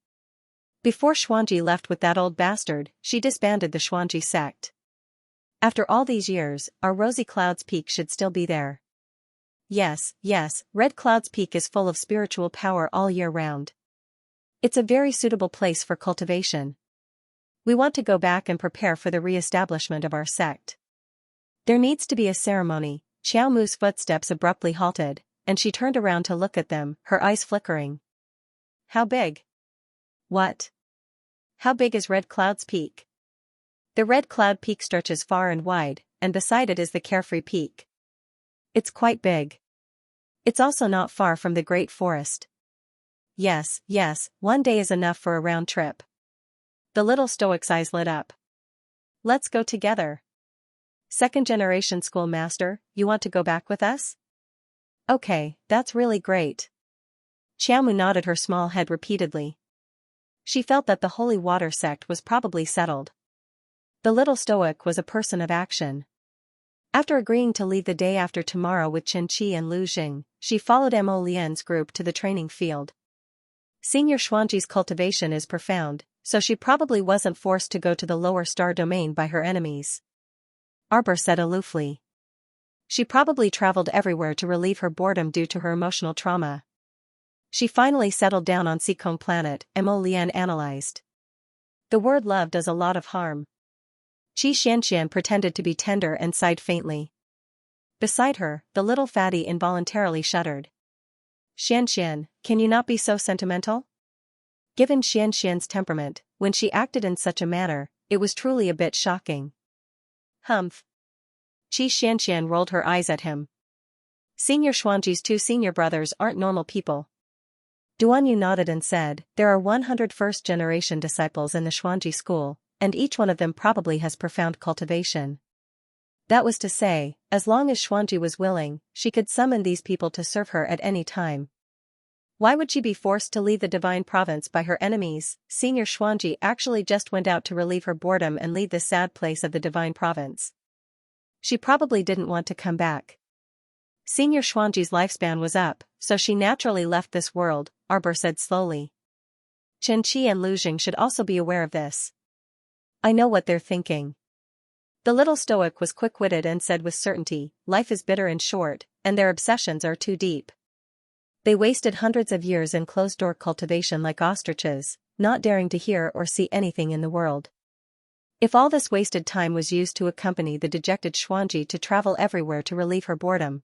Before Xuanji left with that old bastard, she disbanded the Xuanji sect. After all these years, our Rosy Cloud's Peak should still be there. Yes, Red Cloud's Peak is full of spiritual power all year round. It's a very suitable place for cultivation. We want to go back and prepare for the re-establishment of our sect. There needs to be a ceremony. Xiao Mu's footsteps abruptly halted, and she turned around to look at them, her eyes flickering. How big? What? How big is Red Cloud's Peak? The Red Cloud Peak stretches far and wide, and beside it is the Carefree Peak. It's quite big. It's also not far from the Great Forest. Yes, 1 day is enough for a round trip. The little stoic's eyes lit up. Let's go together. Second-generation schoolmaster, you want to go back with us? Okay, that's really great. Xiao Mu nodded her small head repeatedly. She felt that the Holy Water sect was probably settled. The little stoic was a person of action. After agreeing to leave the day after tomorrow with Xianxia and Lu Zhen, she followed Mo Lian's group to the training field. Senior Xuanji's cultivation is profound, so she probably wasn't forced to go to the lower star domain by her enemies. Arbor said aloofly. She probably traveled everywhere to relieve her boredom due to her emotional trauma. She finally settled down on Seacombe Planet, Mo Lian analyzed. The word love does a lot of harm. Xianxia pretended to be tender and sighed faintly. Beside her, the little fatty involuntarily shuddered. Xianxia, can you not be so sentimental? Given Xianxia's temperament, when she acted in such a manner, it was truly a bit shocking. Humph. Xianxia rolled her eyes at him. Senior Xuanji's two senior brothers aren't normal people. Duanyu nodded and said, there are 100 first-generation disciples in the Xuanji school, and each one of them probably has profound cultivation. That was to say, as long as Xuanji was willing, she could summon these people to serve her at any time. Why would she be forced to leave the divine province by her enemies? Senior Xuanji actually just went out to relieve her boredom and leave the sad place of the divine province. She probably didn't want to come back. Senior Xuanji's lifespan was up, so she naturally left this world, Arbor said slowly. Xianxia and Lu Zhen should also be aware of this. I know what they're thinking. The little stoic was quick-witted and said with certainty, life is bitter and short, and their obsessions are too deep. They wasted hundreds of years in closed-door cultivation like ostriches, not daring to hear or see anything in the world. If all this wasted time was used to accompany the dejected Xuanji to travel everywhere to relieve her boredom.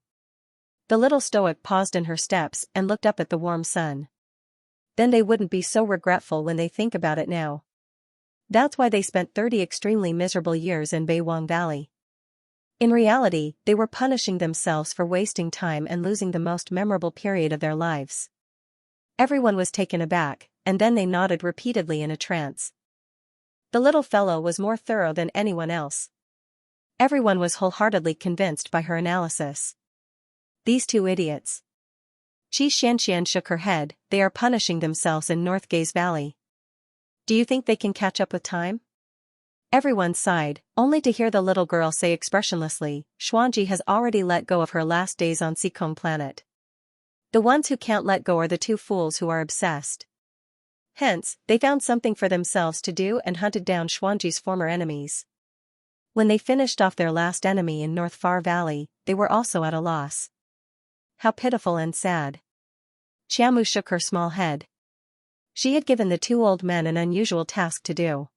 The little stoic paused in her steps and looked up at the warm sun. Then they wouldn't be so regretful when they think about it now. That's why they spent 30 extremely miserable years in Beiwang Valley. In reality, they were punishing themselves for wasting time and losing the most memorable period of their lives. Everyone was taken aback, and then they nodded repeatedly in a trance. The little fellow was more thorough than anyone else. Everyone was wholeheartedly convinced by her analysis. These two idiots. Xianxia shook her head, they are punishing themselves in North Gaze Valley. Do you think they can catch up with time? Everyone sighed, only to hear the little girl say expressionlessly, Xuanji has already let go of her last days on Seacombe planet. The ones who can't let go are the two fools who are obsessed. Hence, they found something for themselves to do and hunted down Xuanji's former enemies. When they finished off their last enemy in North Far Valley, they were also at a loss. How pitiful and sad. Xiamu shook her small head. She had given the two old men an unusual task to do.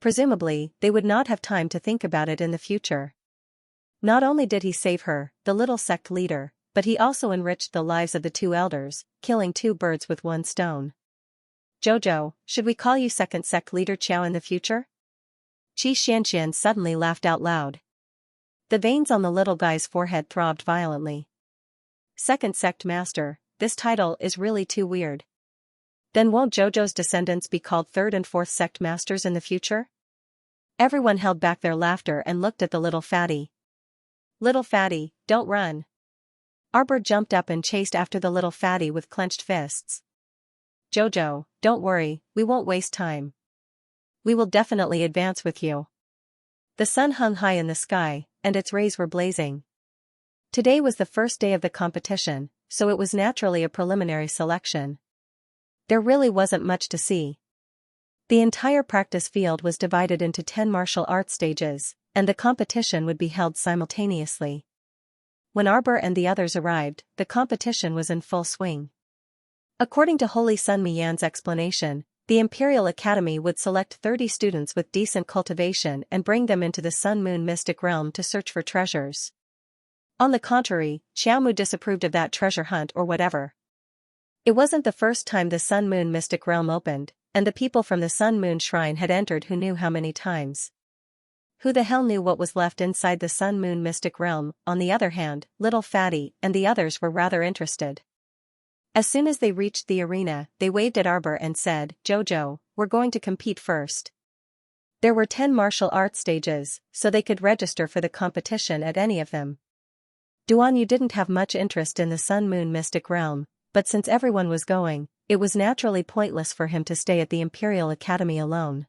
Presumably, they would not have time to think about it in the future. Not only did he save her, the little sect leader, but he also enriched the lives of the two elders, killing two birds with one stone. Jojo, should we call you second sect leader Qiao in the future? Xianxia suddenly laughed out loud. The veins on the little guy's forehead throbbed violently. Second sect master, this title is really too weird. Then won't Jojo's descendants be called third and fourth sect masters in the future? Everyone held back their laughter and looked at the little fatty. Little fatty, don't run. Arbor jumped up and chased after the little fatty with clenched fists. Jojo, don't worry, we won't waste time. We will definitely advance with you. The sun hung high in the sky, and its rays were blazing. Today was the first day of the competition, so it was naturally a preliminary selection. There really wasn't much to see. The entire practice field was divided into 10 martial arts stages, and the competition would be held simultaneously. When Arbor and the others arrived, the competition was in full swing. According to Holy Sun Miyan's explanation, the Imperial Academy would select 30 students with decent cultivation and bring them into the Sun-Moon mystic realm to search for treasures. On the contrary, Xiaomu disapproved of that treasure hunt or whatever. It wasn't the first time the Sun-Moon mystic realm opened, and the people from the Sun-Moon Shrine had entered who knew how many times. Who the hell knew what was left inside the Sun-Moon mystic realm? On the other hand, little Fatty and the others were rather interested. As soon as they reached the arena, they waved at Arbor and said, Jojo, we're going to compete first. There were 10 martial arts stages, so they could register for the competition at any of them. Duanyu didn't have much interest in the Sun-Moon mystic realm, but since everyone was going, it was naturally pointless for him to stay at the Imperial Academy alone.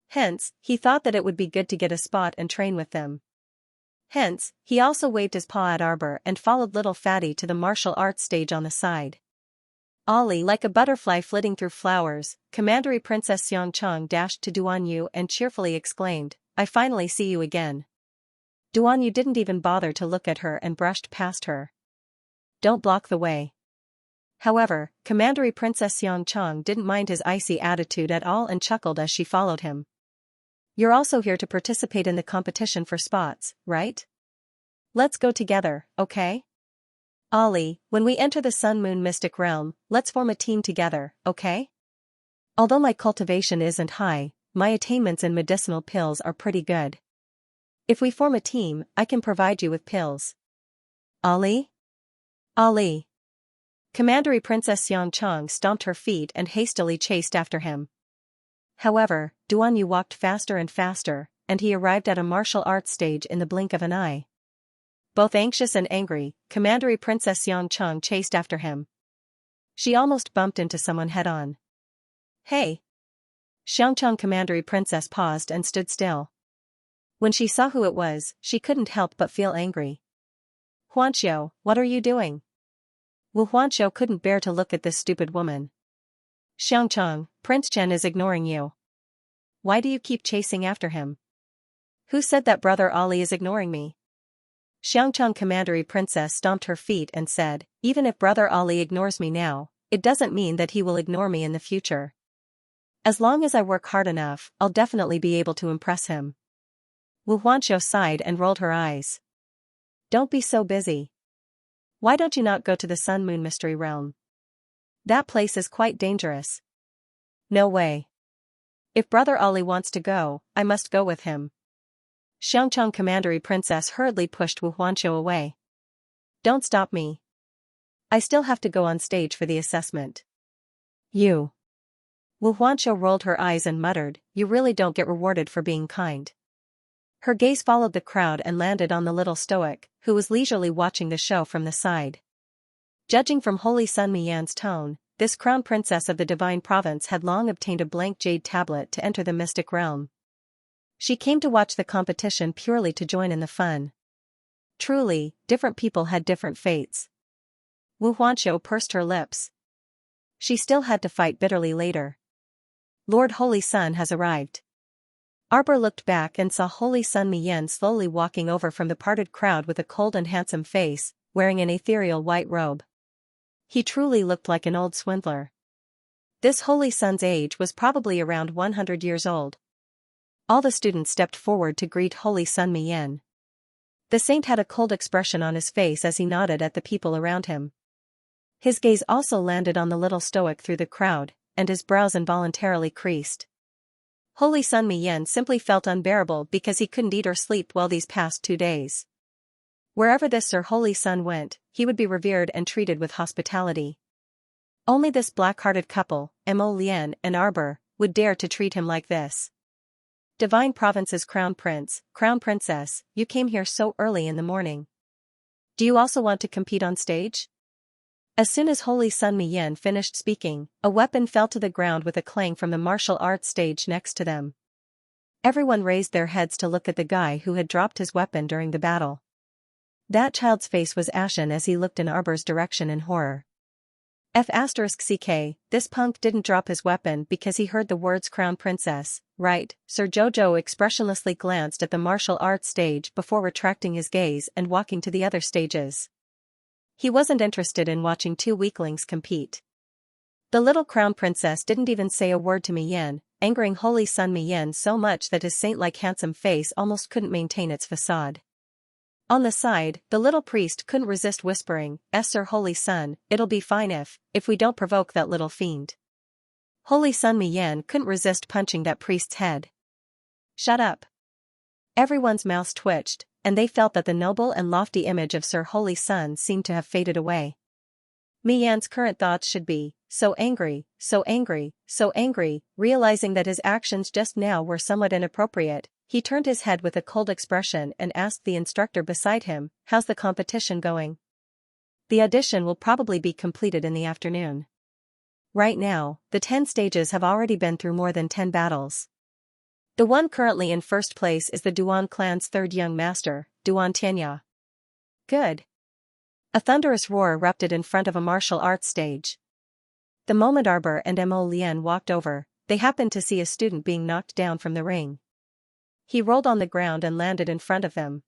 Hence, he thought that it would be good to get a spot and train with them. Hence, he also waved his paw at Arbor and followed little Fatty to the martial arts stage on the side. Ollie, like a butterfly flitting through flowers, Commandery Princess Xianxia dashed to Duanyu and cheerfully exclaimed, I finally see you again. Duanyu didn't even bother to look at her and brushed past her. Don't block the way. However, Commandery Princess Xianxia didn't mind his icy attitude at all and chuckled as she followed him. You're also here to participate in the competition for spots, right? Let's go together, okay? Ollie, when we enter the Sun-Moon mystic realm, let's form a team together, okay? Although my cultivation isn't high, my attainments in medicinal pills are pretty good. If we form a team, I can provide you with pills. Ollie? Ollie. Commandery Princess Xianxia stomped her feet and hastily chased after him. However, Duanyu walked faster and faster, and he arrived at a martial arts stage in the blink of an eye. Both anxious and angry, Commandery Princess Xianxia chased after him. She almost bumped into someone head-on. Hey! Xianxia Commandery Princess paused and stood still. When she saw who it was, she couldn't help but feel angry. Huanqiu, what are you doing? Wu Huanqiu couldn't bear to look at this stupid woman. Xianxia, Prince Chen is ignoring you. Why do you keep chasing after him? Who said that Brother Ollie is ignoring me? Xianxia Commandery Princess stomped her feet and said, even if Brother Ollie ignores me now, it doesn't mean that he will ignore me in the future. As long as I work hard enough, I'll definitely be able to impress him. Wu Huanqiu sighed and rolled her eyes. Don't be so busy. Why don't you not go to the Sun-Moon Mystery Realm? That place is quite dangerous. No way. If Brother Ollie wants to go, I must go with him. Xianxia Commandery Princess hurriedly pushed Wu Huanqiu away. Don't stop me. I still have to go on stage for the assessment. You. Wu Huanqiu rolled her eyes and muttered, you really don't get rewarded for being kind. Her gaze followed the crowd and landed on the little stoic, who was leisurely watching the show from the side. Judging from Holy Sun Miyan's tone, this crown princess of the divine province had long obtained a blank jade tablet to enter the mystic realm. She came to watch the competition purely to join in the fun. Truly, different people had different fates. Wu Huanqiu pursed her lips. She still had to fight bitterly later. Lord Holy Sun has arrived. Arbor looked back and saw Holy Sun Miyan slowly walking over from the parted crowd with a cold and handsome face, wearing an ethereal white robe. He truly looked like an old swindler. This Holy Sun's age was probably around 100 years old. All the students stepped forward to greet Holy Sun Miyan. The saint had a cold expression on his face as he nodded at the people around him. His gaze also landed on the little stoic through the crowd, and his brows involuntarily creased. Holy Sun Miyan simply felt unbearable because he couldn't eat or sleep well these past 2 days. Wherever this Sir Holy Sun went, he would be revered and treated with hospitality. Only this black-hearted couple, Mo Lian and Arbor, would dare to treat him like this. Divine Province's Crown Prince, Crown Princess, you came here so early in the morning. Do you also want to compete on stage? As soon as Holy Sun Miyan finished speaking, a weapon fell to the ground with a clang from the martial arts stage next to them. Everyone raised their heads to look at the guy who had dropped his weapon during the battle. That child's face was ashen as he looked in Arbor's direction in horror. F***ck, this punk didn't drop his weapon because he heard the words Crown Princess, right? Sir Jojo expressionlessly glanced at the martial arts stage before retracting his gaze and walking to the other stages. He wasn't interested in watching 2 weaklings compete. The little Crown Princess didn't even say a word to Miyan, angering Holy Sun Miyan so much that his saint-like handsome face almost couldn't maintain its facade. On the side, the little priest couldn't resist whispering, Sir Holy Sun, it'll be fine if we don't provoke that little fiend. Holy Sun Miyan couldn't resist punching that priest's head. Shut up. Everyone's mouths twitched, and they felt that the noble and lofty image of Sir Holy Sun seemed to have faded away. Miyan's current thoughts should be, so angry, so angry, so angry, realizing that his actions just now were somewhat inappropriate. He turned his head with a cold expression and asked the instructor beside him, how's the competition going? The audition will probably be completed in the afternoon. Right now, the 10 stages have already been through more than 10 battles. The one currently in first place is the Duan clan's 3rd young master, Duan Xianxia. Good. A thunderous roar erupted in front of a martial arts stage. The moment Arbor and Mo Lian walked over, they happened to see a student being knocked down from the ring. He rolled on the ground and landed in front of them.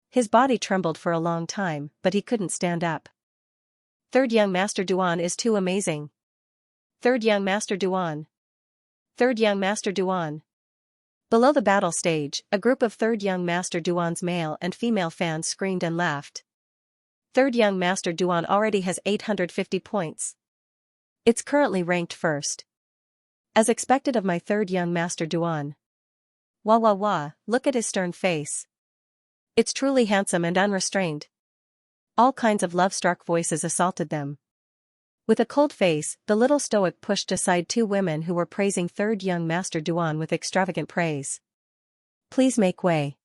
His body trembled for a long time, but he couldn't stand up. 3rd young master Duan is too amazing. 3rd young master Duan. 3rd young master Duan. Below the battle stage, a group of 3rd young master Duan's male and female fans screamed and laughed. 3rd young master Duan already has 850 points. It's currently ranked first. As expected of my 3rd young master Duan. Wah wah wah, look at his stern face. It's truly handsome and unrestrained. All kinds of love-struck voices assaulted them. With a cold face, the little stoic pushed aside 2 women who were praising 3rd young master Duan with extravagant praise. Please make way.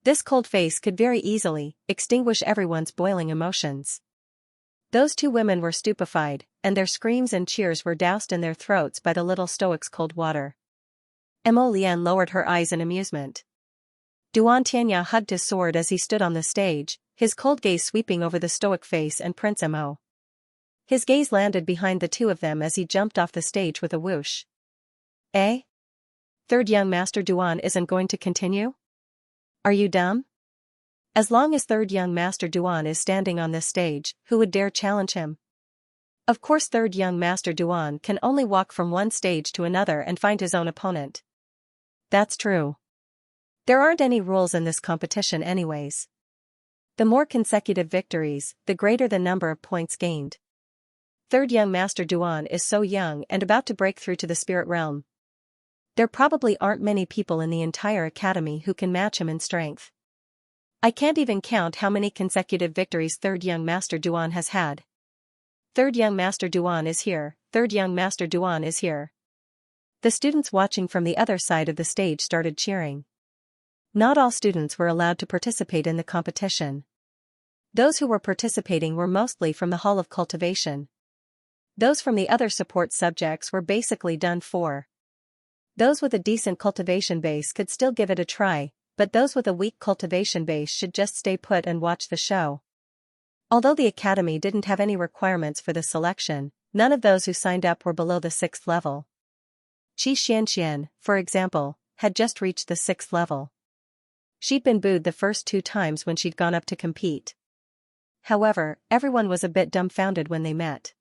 This cold face could very easily extinguish everyone's boiling emotions. Those 2 women were stupefied, and their screams and cheers were doused in their throats by the little stoic's cold water. Mo Lian lowered her eyes in amusement. Duan Xianxia hugged his sword as he stood on the stage, his cold gaze sweeping over the stoic face and Prince Mo. His gaze landed behind the 2 of them as he jumped off the stage with a whoosh. Eh? 3rd young master Duan isn't going to continue? Are you dumb? As long as 3rd young master Duan is standing on this stage, who would dare challenge him? Of course 3rd young master Duan can only walk from one stage to another and find his own opponent. That's true. There aren't any rules in this competition anyways. The more consecutive victories, the greater the number of points gained. 3rd young master Duan is so young and about to break through to the spirit realm. There probably aren't many people in the entire academy who can match him in strength. I can't even count how many consecutive victories 3rd young master Duan has had. 3rd young master Duan is here, 3rd young master Duan is here. The students watching from the other side of the stage started cheering. Not all students were allowed to participate in the competition. Those who were participating were mostly from the Hall of Cultivation. Those from the other support subjects were basically done for. Those with a decent cultivation base could still give it a try, but those with a weak cultivation base should just stay put and watch the show. Although the academy didn't have any requirements for the selection, none of those who signed up were below the 6th level. Xianxia, for example, had just reached the 6th level. She'd been booed the first 2 times when she'd gone up to compete. However, everyone was a bit dumbfounded when they met.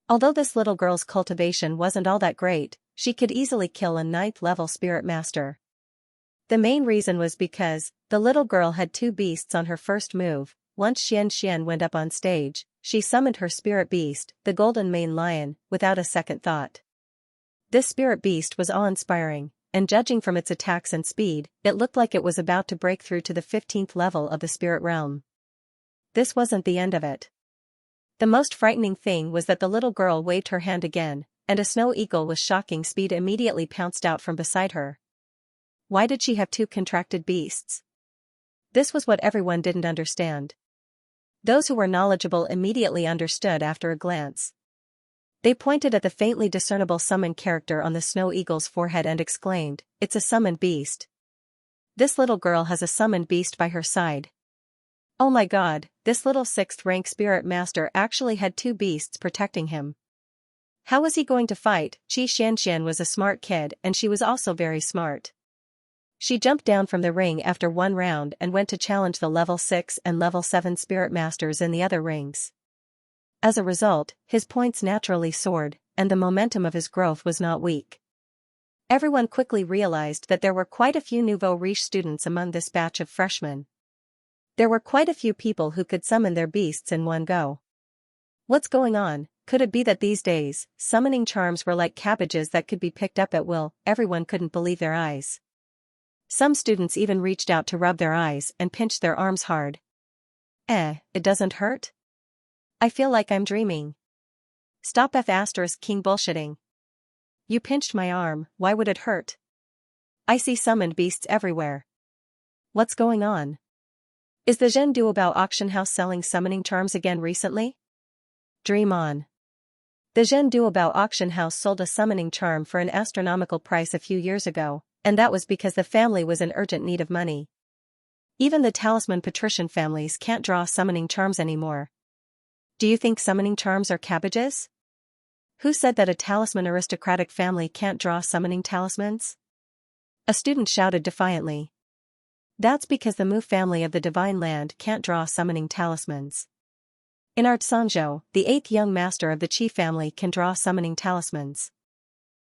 Although this little girl's cultivation wasn't all that great, she could easily kill a 9th level spirit master. The main reason was because the little girl had 2 beasts on her first move. Once Xianxia went up on stage, she summoned her spirit beast, the golden mane lion, without a second thought. This spirit beast was awe-inspiring, and judging from its attacks and speed, it looked like it was about to break through to the 15th level of the spirit realm. This wasn't the end of it. The most frightening thing was that the little girl waved her hand again, and a snow eagle with shocking speed immediately pounced out from beside her. Why did she have 2 contracted beasts? This was what everyone didn't understand. Those who were knowledgeable immediately understood after a glance. They pointed at the faintly discernible summon character on the snow eagle's forehead and exclaimed, "It's a summoned beast. This little girl has a summoned beast by her side. Oh my god, this little 6th rank spirit master actually had 2 beasts protecting him. How was he going to fight?" Xianxia was a smart kid and she was also very smart. She jumped down from the ring after 1 round and went to challenge the level 6 and level 7 spirit masters in the other rings. As a result, his points naturally soared, and the momentum of his growth was not weak. Everyone quickly realized that there were quite a few nouveau riche students among this batch of freshmen. There were quite a few people who could summon their beasts in one go. What's going on? Could it be that these days, summoning charms were like cabbages that could be picked up at will? Everyone couldn't believe their eyes. Some students even reached out to rub their eyes and pinched their arms hard. It doesn't hurt? I feel like I'm dreaming. Stop king bullshitting. You pinched my arm, why would it hurt? I see summoned beasts everywhere. What's going on? Is the Zhen Duobao auction house selling summoning charms again recently? Dream on. The Zhen Duobao auction house sold a summoning charm for an astronomical price a few years ago, and that was because the family was in urgent need of money. Even the talisman patrician families can't draw summoning charms anymore. Do you think summoning charms are cabbages? Who said that a talisman aristocratic family can't draw summoning talismans? A student shouted defiantly. That's because the Mu family of the Divine Land can't draw summoning talismans. In our Xianxia, the 8th young master of the Qi family can draw summoning talismans.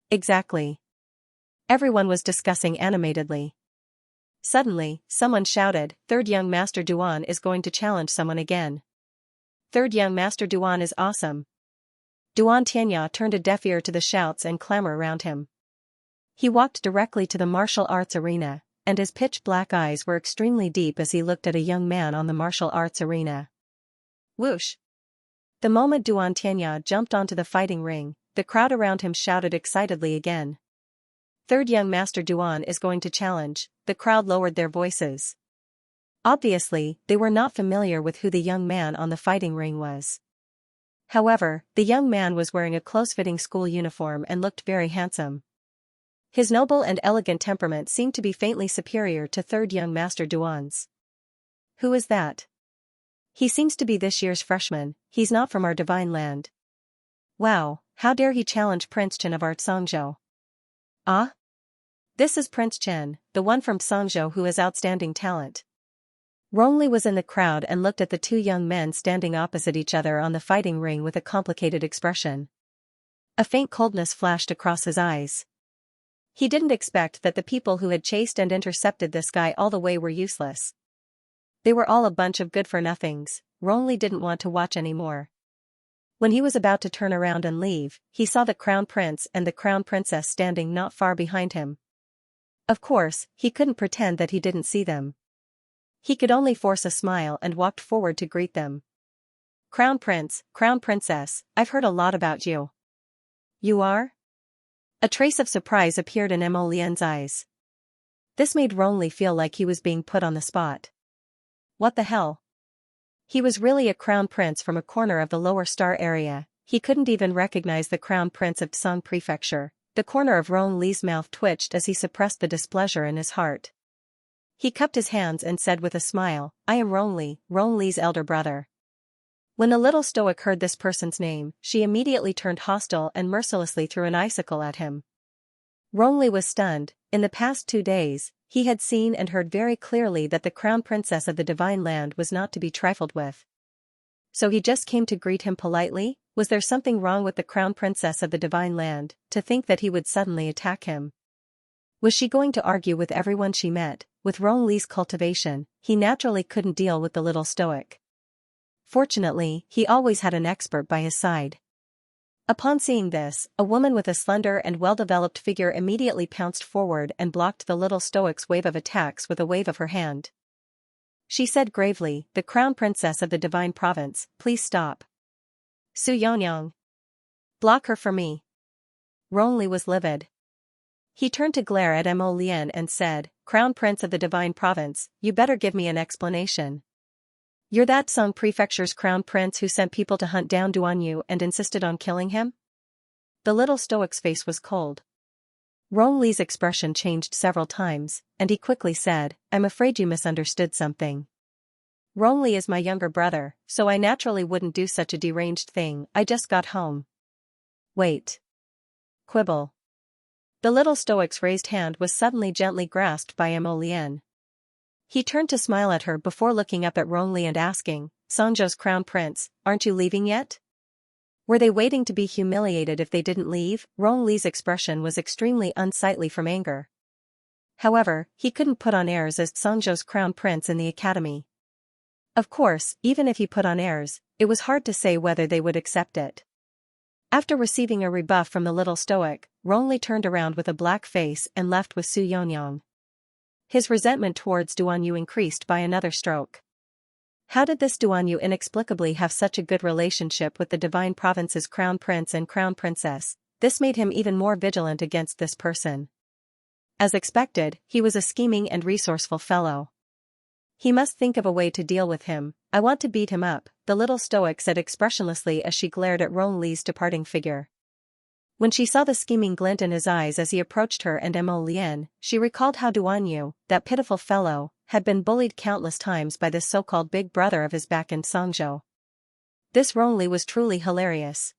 Exactly. Everyone was discussing animatedly. Suddenly, someone shouted, 3rd young master Duan is going to challenge someone again. 3rd young master Duan is awesome. Duan Tianya turned a deaf ear to the shouts and clamor around him. He walked directly to the martial arts arena, and his pitch-black eyes were extremely deep as he looked at a young man on the martial arts arena. Whoosh! The moment Duan Tianya jumped onto the fighting ring, the crowd around him shouted excitedly again. 3rd young master Duan is going to challenge. The crowd lowered their voices. Obviously, they were not familiar with who the young man on the fighting ring was. However, the young man was wearing a close-fitting school uniform and looked very handsome. His noble and elegant temperament seemed to be faintly superior to 3rd young master Duan's. Who is that? He seems to be this year's freshman, he's not from our divine land. Wow, how dare he challenge Prince Chen of our Xianxia? Ah? This is Prince Chen, the one from Xianxia who has outstanding talent. Rongli was in the crowd and looked at the 2 young men standing opposite each other on the fighting ring with a complicated expression. A faint coldness flashed across his eyes. He didn't expect that the people who had chased and intercepted this guy all the way were useless. They were all a bunch of good-for-nothings. Rongli didn't want to watch anymore. When he was about to turn around and leave, he saw the crown prince and the crown princess standing not far behind him. Of course, he couldn't pretend that he didn't see them. He could only force a smile and walked forward to greet them. Crown Prince, Crown Princess, I've heard a lot about you. You are? A trace of surprise appeared in Mo Lian's eyes. This made Rongli feel like he was being put on the spot. What the hell? He was really a crown prince from a corner of the lower star area. he couldn't even recognize the crown prince of Tsang Prefecture. The corner of Rong Li's mouth twitched as he suppressed the displeasure in his heart. He cupped his hands and said with a smile, I am Rong Li's elder brother. When the little stoic heard this person's name, she immediately turned hostile and mercilessly threw an icicle at him. Rong Li was stunned. In the past 2 days, he had seen and heard very clearly that the crown princess of the divine land was not to be trifled with. So he just came to greet him politely? Was there something wrong with the crown princess of the divine land, to think that he would suddenly attack him? Was she going to argue with everyone she met? With Rong Li's cultivation, he naturally couldn't deal with the little stoic. Fortunately, he always had an expert by his side. Upon seeing this, a woman with a slender and well-developed figure immediately pounced forward and blocked the little stoic's wave of attacks with a wave of her hand. She said gravely, the crown princess of the divine province, please stop. Su Yonyang. Block her for me. Rong Li was livid. He turned to glare at Mo Lian and said, Crown Prince of the Divine Province, you better give me an explanation. You're that Tsang Prefecture's crown prince who sent people to hunt down Duan Yu and insisted on killing him? The little stoic's face was cold. Rong Li's expression changed several times, and he quickly said, I'm afraid you misunderstood something. Rong Li is my younger brother, so I naturally wouldn't do such a deranged thing. I just got home. Wait. Quibble. The little stoic's raised hand was suddenly gently grasped by Mo Lian. He turned to smile at her before looking up at Rong Li and asking, Songzhou's crown prince, aren't you leaving yet? Were they waiting to be humiliated if they didn't leave? Rong Li's expression was extremely unsightly from anger. However, he couldn't put on airs as Songzhou's crown prince in the academy. Of course, even if he put on airs, it was hard to say whether they would accept it. After receiving a rebuff from the little stoic, Rong Li turned around with a black face and left with Su Yonyang. His resentment towards Duan Yu increased by another stroke. How did this Duan Yu inexplicably have such a good relationship with the divine province's crown prince and crown princess? This made him even more vigilant against this person. As expected, he was a scheming and resourceful fellow. He must think of a way to deal with him. I want to beat him up, the little stoic said expressionlessly as she glared at Rong Li's departing figure. When she saw the scheming glint in his eyes as he approached her and Mo Lian, she recalled how Duan Yu, that pitiful fellow, had been bullied countless times by this so-called big brother of his back in Songzhou. This Rong Li was truly hilarious.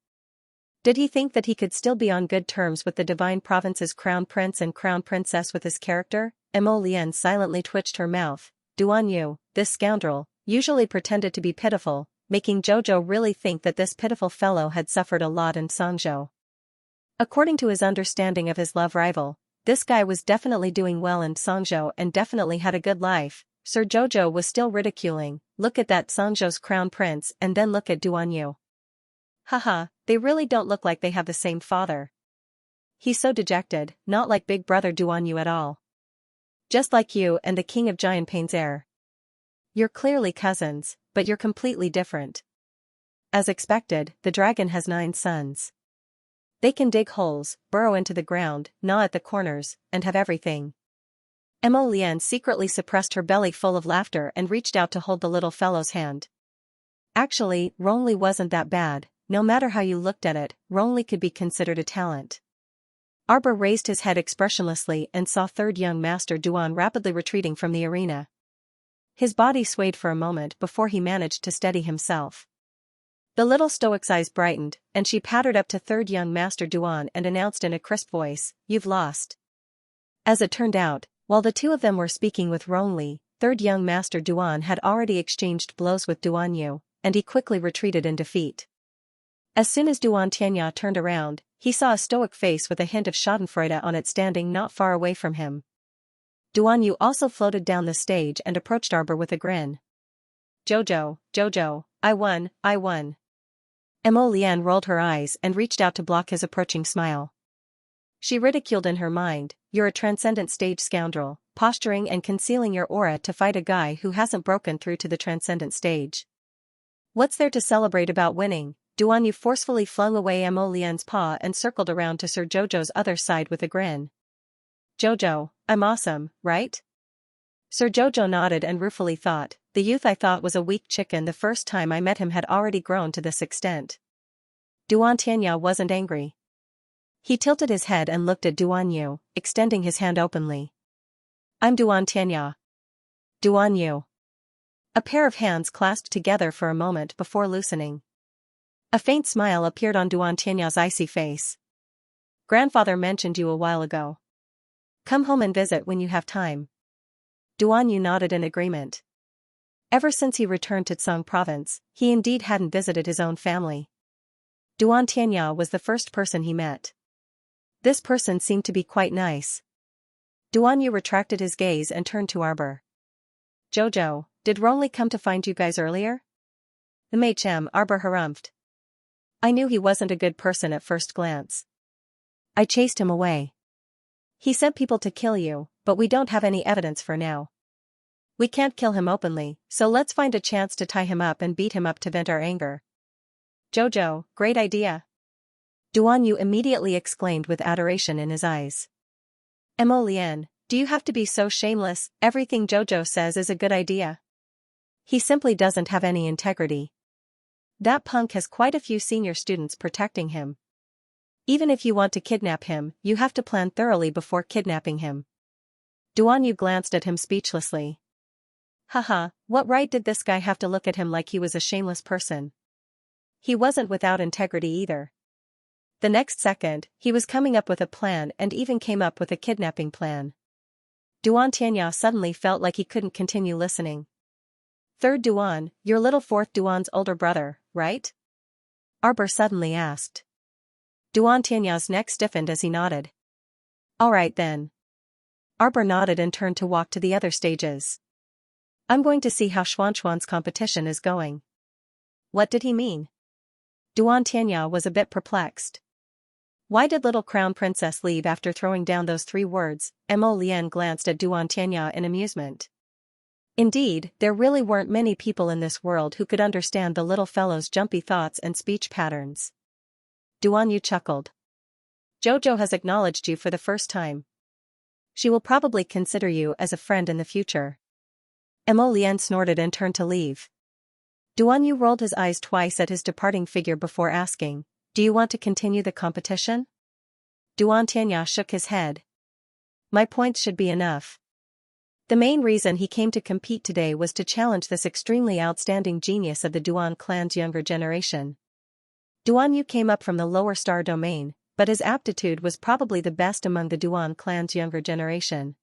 Did he think that he could still be on good terms with the divine province's crown prince and crown princess with his character? Mo Lian silently twitched her mouth. Duan Yu, this scoundrel, usually pretended to be pitiful, making Jojo really think that this pitiful fellow had suffered a lot in Songzhou. According to his understanding of his love rival, this guy was definitely doing well in Songzhou and definitely had a good life. Sir Jojo was still ridiculing, look at that Songzhou's crown prince and then look at Duan Yu. Haha, they really don't look like they have the same father. He's so dejected, not like big brother Duan Yu at all. Just like you and the king of Jianping's heir. You're clearly cousins, but you're completely different. As expected, the dragon has 9 sons. They can dig holes, burrow into the ground, gnaw at the corners, and have everything. Mo Lian secretly suppressed her belly full of laughter and reached out to hold the little fellow's hand. Actually, Rong Li wasn't that bad. No matter how you looked at it, Rong Li could be considered a talent. Arbor raised his head expressionlessly and saw third young master Duan rapidly retreating from the arena. His body swayed for a moment before he managed to steady himself. The little stoic's eyes brightened, and she pattered up to third young master Duan and announced in a crisp voice, "You've lost." As it turned out, while the two of them were speaking with Rong Li, third young master Duan had already exchanged blows with Duan Yu, and he quickly retreated in defeat. As soon as Duan Tianya turned around, he saw a stoic face with a hint of schadenfreude on it standing not far away from him. Duan Yu also floated down the stage and approached Arbor with a grin. Jojo, I won. Mo Lian rolled her eyes and reached out to block his approaching smile. She ridiculed in her mind, you're a transcendent stage scoundrel, posturing and concealing your aura to fight a guy who hasn't broken through to the transcendent stage. What's there to celebrate about winning? Duan Yu forcefully flung away Mo Lian's paw and circled around to Sir Jojo's other side with a grin. Jojo, I'm awesome, right? Sir Jojo nodded and ruefully thought, the youth I thought was a weak chicken the first time I met him had already grown to this extent. Duan Tianya wasn't angry. He tilted his head and looked at Duan Yu, extending his hand openly. I'm Duan Tianya. Duan Yu. A pair of hands clasped together for a moment before loosening. A faint smile appeared on Duan Tianya's icy face. Grandfather mentioned you a while ago. Come home and visit when you have time. Duan Yu nodded in agreement. Ever since he returned to Tsang province, he indeed hadn't visited his own family. Duan Tianya was the first person he met. This person seemed to be quite nice. Duan Yu retracted his gaze and turned to Arbor. Jojo, did Ronli come to find you guys earlier? The Machem, Arbor harumphed. I knew he wasn't a good person at first glance. I chased him away. He sent people to kill you, but we don't have any evidence for now. We can't kill him openly, so let's find a chance to tie him up and beat him up to vent our anger. Jojo, great idea. Duan Yu immediately exclaimed with adoration in his eyes. Mo Lian, do you have to be so shameless? Everything Jojo says is a good idea. He simply doesn't have any integrity. That punk has quite a few senior students protecting him. Even if you want to kidnap him, you have to plan thoroughly before kidnapping him. Duan Yu glanced at him speechlessly. Haha, what right did this guy have to look at him like he was a shameless person? He wasn't without integrity either. The next second, he was coming up with a plan and even came up with a kidnapping plan. Duan Tianya suddenly felt like he couldn't continue listening. Third Duan, your little fourth Duan's older brother, right? Arbor suddenly asked. Duan Tianya's neck stiffened as he nodded. All right then. Arbor nodded and turned to walk to the other stages. I'm going to see how Xuanxuan's competition is going. What did he mean? Duan Tianya was a bit perplexed. Why did little crown princess leave after throwing down those 3 words? Mo Lian glanced at Duan Tianya in amusement. Indeed, there really weren't many people in this world who could understand the little fellow's jumpy thoughts and speech patterns. Duan Yu chuckled. Jojo has acknowledged you for the first time. She will probably consider you as a friend in the future. Mo Lian snorted and turned to leave. Duan Yu rolled his eyes twice at his departing figure before asking, do you want to continue the competition? Duan Tianya shook his head. My points should be enough. The main reason he came to compete today was to challenge this extremely outstanding genius of the Duan clan's younger generation. Duan Yu came up from the lower star domain, but his aptitude was probably the best among the Duan clan's younger generation.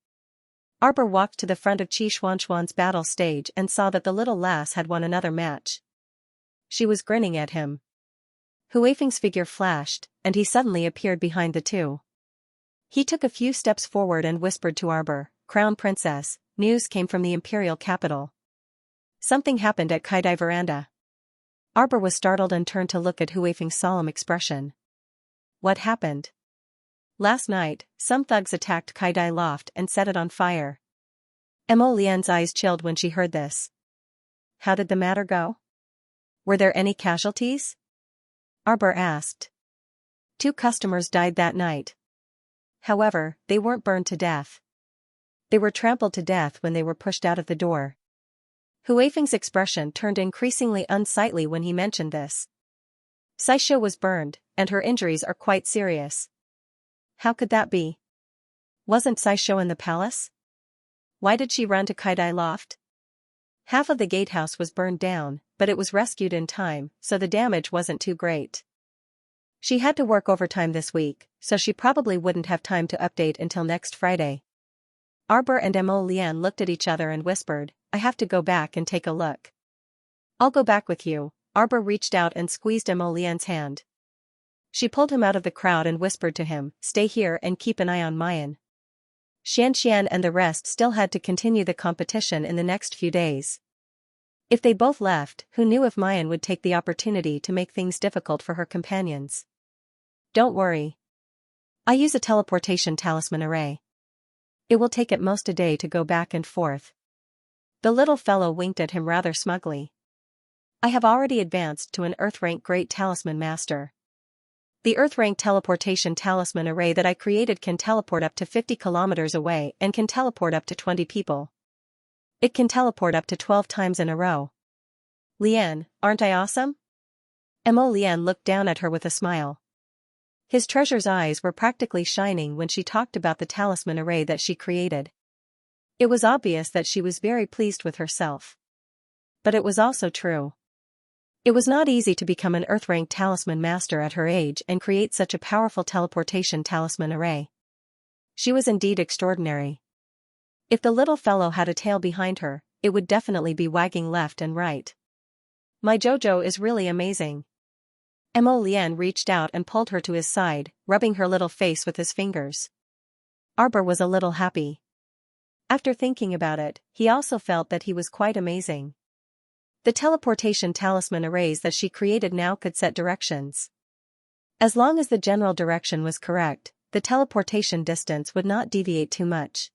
Arbor walked to the front of Qi Xuanxuan's battle stage and saw that the little lass had won another match. She was grinning at him. Hu Weifeng's figure flashed, and he suddenly appeared behind the two. He took a few steps forward and whispered to Arbor, Crown Princess, news came from the imperial capital. Something happened at Kaidai Veranda. Arbor was startled and turned to look at Hu Weifeng's solemn expression. What happened? Last night, some thugs attacked Kaidai Loft and set it on fire. Mo Lian's eyes chilled when she heard this. How did the matter go? Were there any casualties? Arbor asked. 2 customers died that night. However, they weren't burned to death. They were trampled to death when they were pushed out of the door. Hu Weifeng's expression turned increasingly unsightly when he mentioned this. Saisho was burned, and her injuries are quite serious. How could that be? Wasn't Saisho in the palace? Why did she run to Kaidai Loft? Half of the gatehouse was burned down, but it was rescued in time, so the damage wasn't too great. She had to work overtime this week, so she probably wouldn't have time to update until next Friday. Arbor and Mo Lian looked at each other and whispered, I have to go back and take a look. I'll go back with you. Arbor reached out and squeezed Mo Lian's hand. She pulled him out of the crowd and whispered to him, stay here and keep an eye on Mayan. Xianxia and the rest still had to continue the competition in the next few days. If they both left, who knew if Mayan would take the opportunity to make things difficult for her companions? Don't worry. I use a teleportation talisman array. It will take at most a day to go back and forth. The little fellow winked at him rather smugly. I have already advanced to an Earth-rank Great Talisman Master. The Earth-rank teleportation talisman array that I created can teleport up to 50 kilometers away and can teleport up to 20 people. It can teleport up to 12 times in a row. Lian, aren't I awesome? Lian looked down at her with a smile. His treasure's eyes were practically shining when she talked about the talisman array that she created. It was obvious that she was very pleased with herself. But it was also true. It was not easy to become an Earth-ranked talisman master at her age and create such a powerful teleportation talisman array. She was indeed extraordinary. If the little fellow had a tail behind her, it would definitely be wagging left and right. My Jojo is really amazing. Lian reached out and pulled her to his side, rubbing her little face with his fingers. Arbor was a little happy. After thinking about it, he also felt that he was quite amazing. The teleportation talisman arrays that she created now could set directions. As long as the general direction was correct, the teleportation distance would not deviate too much.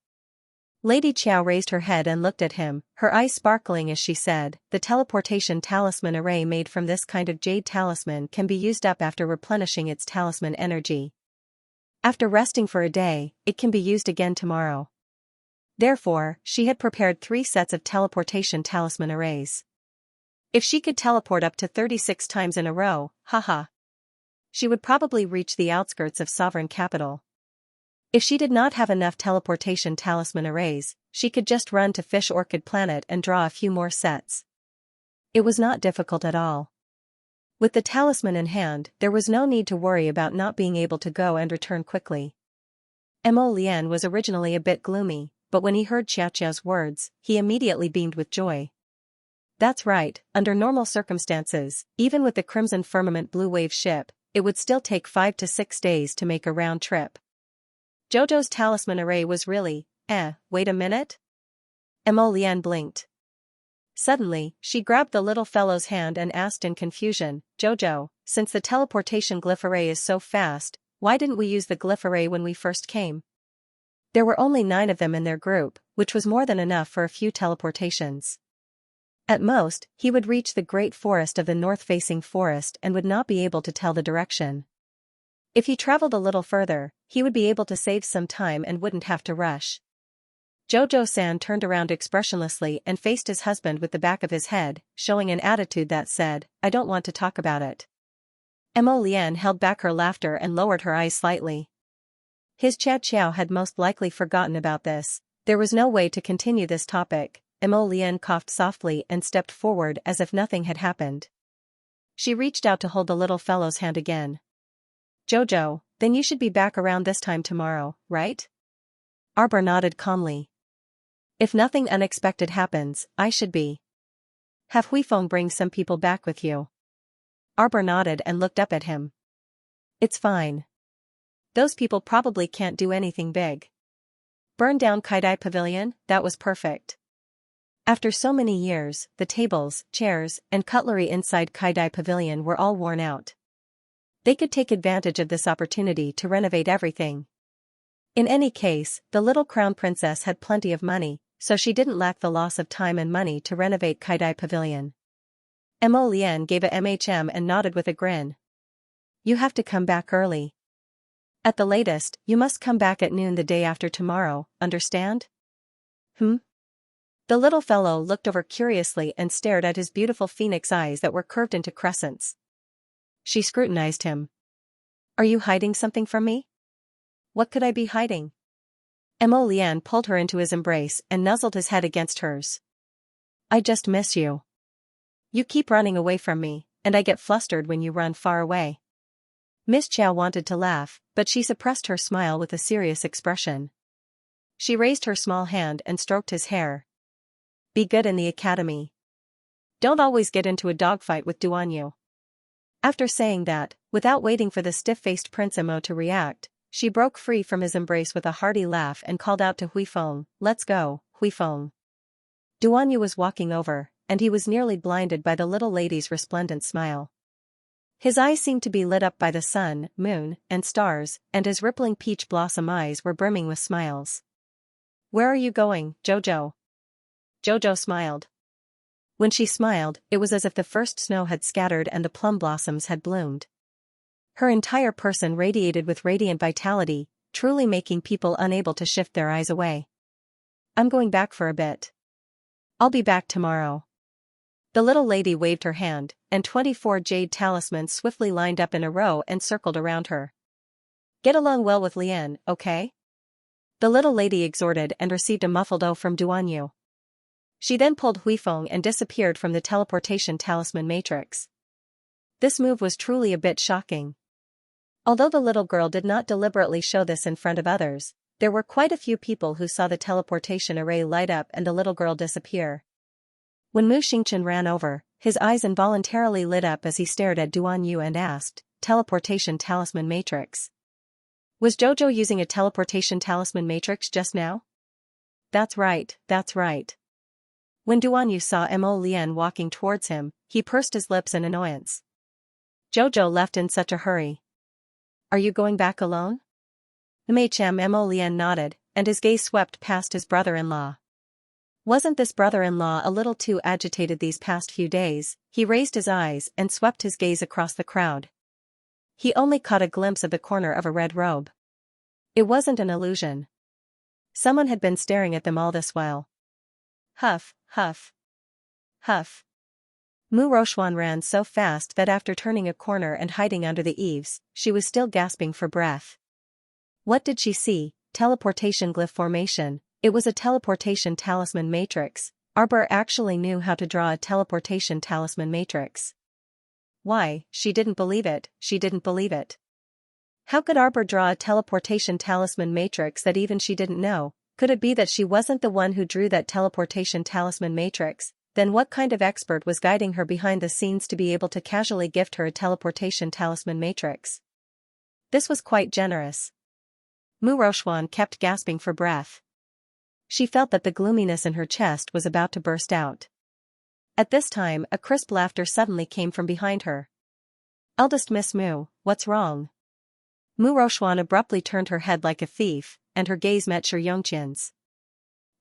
Lady Qiao raised her head and looked at him, her eyes sparkling as she said, "The teleportation talisman array made from this kind of jade talisman can be used up after replenishing its talisman energy. After resting for a day, it can be used again tomorrow." Therefore, she had prepared 3 sets of teleportation talisman arrays. If she could teleport up to 36 times in a row, haha, she would probably reach the outskirts of Sovereign Capital. If she did not have enough teleportation talisman arrays, she could just run to Fish Orchid Planet and draw a few more sets. It was not difficult at all. With the talisman in hand, there was no need to worry about not being able to go and return quickly. Lian was originally a bit gloomy, but when he heard Xiaoqiao's words, he immediately beamed with joy. That's right, under normal circumstances, even with the Crimson Firmament Blue Wave ship, it would still take 5 to 6 days to make a round trip. Jojo's talisman array was really, wait a minute? Lian blinked. Suddenly, she grabbed the little fellow's hand and asked in confusion, "Jojo, since the teleportation glyph array is so fast, why didn't we use the glyph array when we first came?" There were only 9 of them in their group, which was more than enough for a few teleportations. At most, he would reach the great forest of the north-facing forest and would not be able to tell the direction. If he traveled a little further, he would be able to save some time and wouldn't have to rush. Jojo-san turned around expressionlessly and faced his husband with the back of his head, showing an attitude that said, "I don't want to talk about it." Lian held back her laughter and lowered her eyes slightly. His Chad Qiao had most likely forgotten about this. There was no way to continue this topic. Lian coughed softly and stepped forward as if nothing had happened. She reached out to hold the little fellow's hand again. "Jojo, then you should be back around this time tomorrow, right?" Arbor nodded calmly. "If nothing unexpected happens, I should be. Have Huifeng bring some people back with you." Arbor nodded and looked up at him. "It's fine. Those people probably can't do anything big. Burn down Kaidai Pavilion, that was perfect." After so many years, the tables, chairs, and cutlery inside Kaidai Pavilion were all worn out. They could take advantage of this opportunity to renovate everything. In any case, the little crown princess had plenty of money, so she didn't lack the loss of time and money to renovate Kaidai Pavilion. Lian gave a and nodded with a grin. "You have to come back early. At the latest, you must come back at noon the day after tomorrow, understand?" The little fellow looked over curiously and stared at his beautiful phoenix eyes that were curved into crescents. She scrutinized him. "Are you hiding something from me?" "What could I be hiding?" Lian pulled her into his embrace and nuzzled his head against hers. "I just miss you. You keep running away from me, and I get flustered when you run far away." Miss Qiao wanted to laugh, but she suppressed her smile with a serious expression. She raised her small hand and stroked his hair. "Be good in the academy. Don't always get into a dogfight with Duanyu." After saying that, without waiting for the stiff-faced Prince Imo to react, she broke free from his embrace with a hearty laugh and called out to Huifeng, "Let's go, Huifeng." Duanyu was walking over, and he was nearly blinded by the little lady's resplendent smile. His eyes seemed to be lit up by the sun, moon, and stars, and his rippling peach blossom eyes were brimming with smiles. "Where are you going, Jojo?" Jojo smiled. When she smiled, it was as if the first snow had scattered and the plum blossoms had bloomed. Her entire person radiated with radiant vitality, truly making people unable to shift their eyes away. "I'm going back for a bit. I'll be back tomorrow." The little lady waved her hand, and 24 jade talismans swiftly lined up in a row and circled around her. Get along well with Lian, okay? The little lady exhorted and received a muffled "oh" from Duanyu. She then pulled Huifeng and disappeared from the teleportation talisman matrix. This move was truly a bit shocking. Although the little girl did not deliberately show this in front of others, there were quite a few people who saw the teleportation array light up and the little girl disappear. When Mu Xingchen ran over, his eyes involuntarily lit up as he stared at Duanyu and asked, "Teleportation talisman matrix? Was Jojo using a teleportation talisman matrix just now?" That's right, that's right. When Duanyu saw Mo Lian walking towards him, he pursed his lips in annoyance. Jojo left in such a hurry. Are you going back alone? Meicham Mo Lian nodded, and his gaze swept past his brother-in-law. Wasn't this brother-in-law a little too agitated these past few days? He raised his eyes and swept his gaze across the crowd. He only caught a glimpse of the corner of a red robe. It wasn't an illusion. Someone had been staring at them all this while. Huff, huff. Huff. Mu Rochuan ran so fast that after turning a corner and hiding under the eaves, she was still gasping for breath. What did she see? Teleportation glyph formation. It was a teleportation talisman matrix. Arbor actually knew how to draw a teleportation talisman matrix. Why, she didn't believe it, she didn't believe it. How could Arbor draw a teleportation talisman matrix that even she didn't know? Could it be that she wasn't the one who drew that teleportation talisman matrix? Then what kind of expert was guiding her behind the scenes to be able to casually gift her a teleportation talisman matrix? This was quite generous. Mu Rochuan kept gasping for breath. She felt that the gloominess in her chest was about to burst out. At this time, a crisp laughter suddenly came from behind her. Eldest Miss Mu, what's wrong? Mu Rochuan abruptly turned her head like a thief, and her gaze met Xianxia's.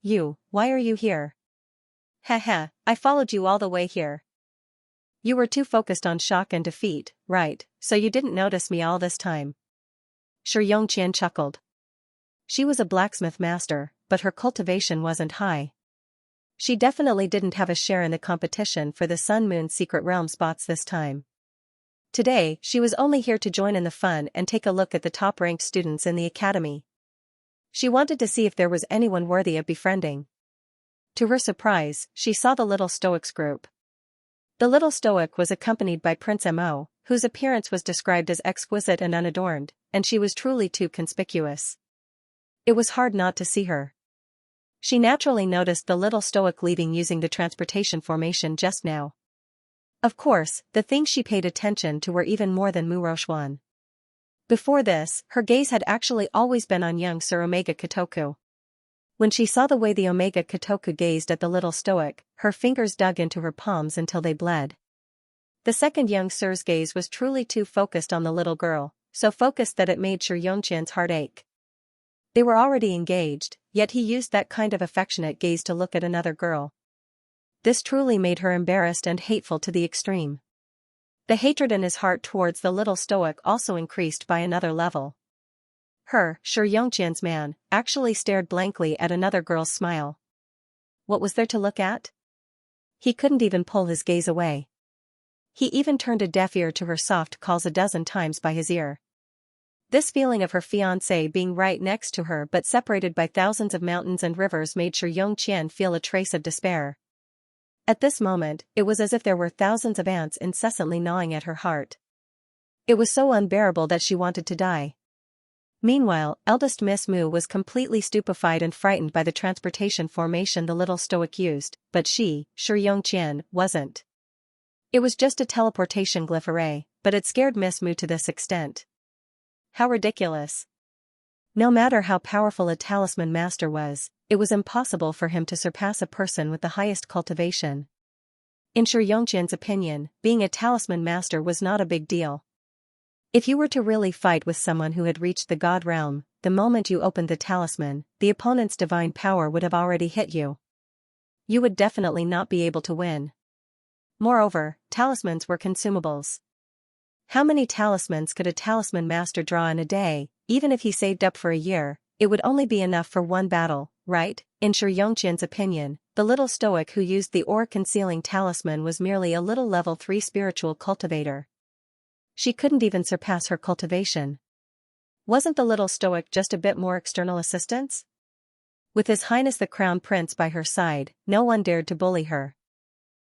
You, why are you here? Heh, I followed you all the way here. You were too focused on shock and defeat, right, so you didn't notice me all this time. Xianxia chuckled. She was a blacksmith master, but her cultivation wasn't high. She definitely didn't have a share in the competition for the Sun Moon Secret Realm spots this time. Today, she was only here to join in the fun and take a look at the top-ranked students in the academy. She wanted to see if there was anyone worthy of befriending. To her surprise, she saw the Little Stoics group. The Little Stoic was accompanied by Prince Mo, whose appearance was described as exquisite and unadorned, and she was truly too conspicuous. It was hard not to see her. She naturally noticed the Little Stoic leaving using the transportation formation just now. Of course, the things she paid attention to were even more than Mu Rochuan. Before this, her gaze had actually always been on young Sir Omega Kotoku. When she saw the way the Omega Kotoku gazed at the Little Stoic, her fingers dug into her palms until they bled. The second young Sir's gaze was truly too focused on the little girl, so focused that it made Xianxia's heart ache. They were already engaged, yet he used that kind of affectionate gaze to look at another girl. This truly made her embarrassed and hateful to the extreme. The hatred in his heart towards the Little Stoic also increased by another level. Xianxia's man, actually stared blankly at another girl's smile. What was there to look at? He couldn't even pull his gaze away. He even turned a deaf ear to her soft calls a dozen times by his ear. This feeling of her fiancé being right next to her but separated by thousands of mountains and rivers made Xianxia feel a trace of despair. At this moment, it was as if there were thousands of ants incessantly gnawing at her heart. It was so unbearable that she wanted to die. Meanwhile, eldest Miss Mu was completely stupefied and frightened by the transportation formation the Little Stoic used, but she, Xianxia, wasn't. It was just a teleportation glyph array, but it scared Miss Mu to this extent. How ridiculous. No matter how powerful a talisman master was, it was impossible for him to surpass a person with the highest cultivation. In Xianxia's opinion, being a talisman master was not a big deal. If you were to really fight with someone who had reached the god realm, the moment you opened the talisman, the opponent's divine power would have already hit you. You would definitely not be able to win. Moreover, talismans were consumables. How many talismans could a talisman master draw in a day? Even if he saved up for a year, it would only be enough for one battle, right? In Xianxia's opinion, the little stoic who used the aura-concealing talisman was merely a little level 3 spiritual cultivator. She couldn't even surpass her cultivation. Wasn't the little stoic just a bit more external assistance? With His Highness the Crown Prince by her side, no one dared to bully her.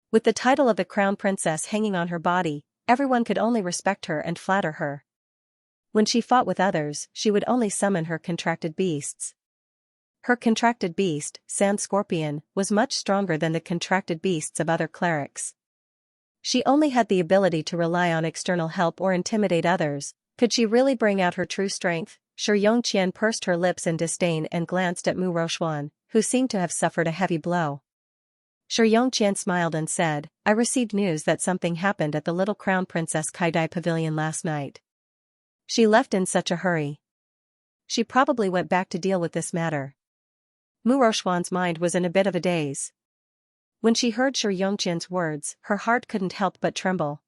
With the title of the Crown Princess hanging on her body, everyone could only respect her and flatter her. When she fought with others, she would only summon her contracted beasts. Her contracted beast, Sand Scorpion, was much stronger than the contracted beasts of other clerics. She only had the ability to rely on external help or intimidate others. Could she really bring out her true strength? Xianxia pursed her lips in disdain and glanced at Mu Rochuan, who seemed to have suffered a heavy blow. Xianxia smiled and said, I received news that something happened at the little Crown Princess Kaidai Pavilion last night. She left in such a hurry. She probably went back to deal with this matter. Mu Rochuan's mind was in a bit of a daze. When she heard Xianxia's words, her heart couldn't help but tremble.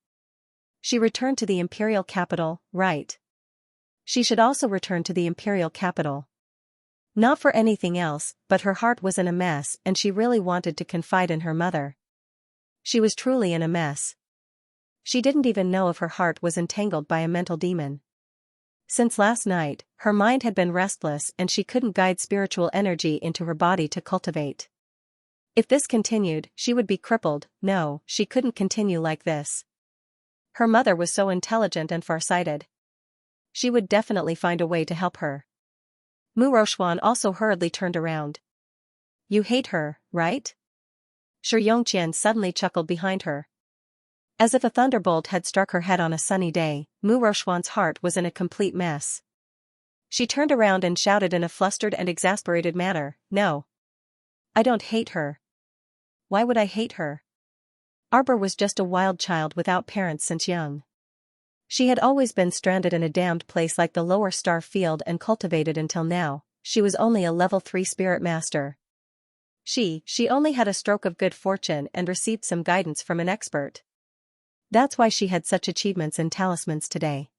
She returned to the imperial capital, right? She should also return to the imperial capital. Not for anything else, but her heart was in a mess and she really wanted to confide in her mother. She was truly in a mess. She didn't even know if her heart was entangled by a mental demon. Since last night, her mind had been restless and she couldn't guide spiritual energy into her body to cultivate. If this continued, she would be crippled. No, she couldn't continue like this. Her mother was so intelligent and farsighted. She would definitely find a way to help her. Mu Rochuan also hurriedly turned around. You hate her, right? Xianxia suddenly chuckled behind her. As if a thunderbolt had struck her head on a sunny day, Mu Rochuan's heart was in a complete mess. She turned around and shouted in a flustered and exasperated manner, No. I don't hate her. Why would I hate her? Arbor was just a wild child without parents since young. She had always been stranded in a damned place like the lower star field and cultivated until now. She was only a level 3 spirit master. She only had a stroke of good fortune and received some guidance from an expert. That's why she had such achievements in talismans today.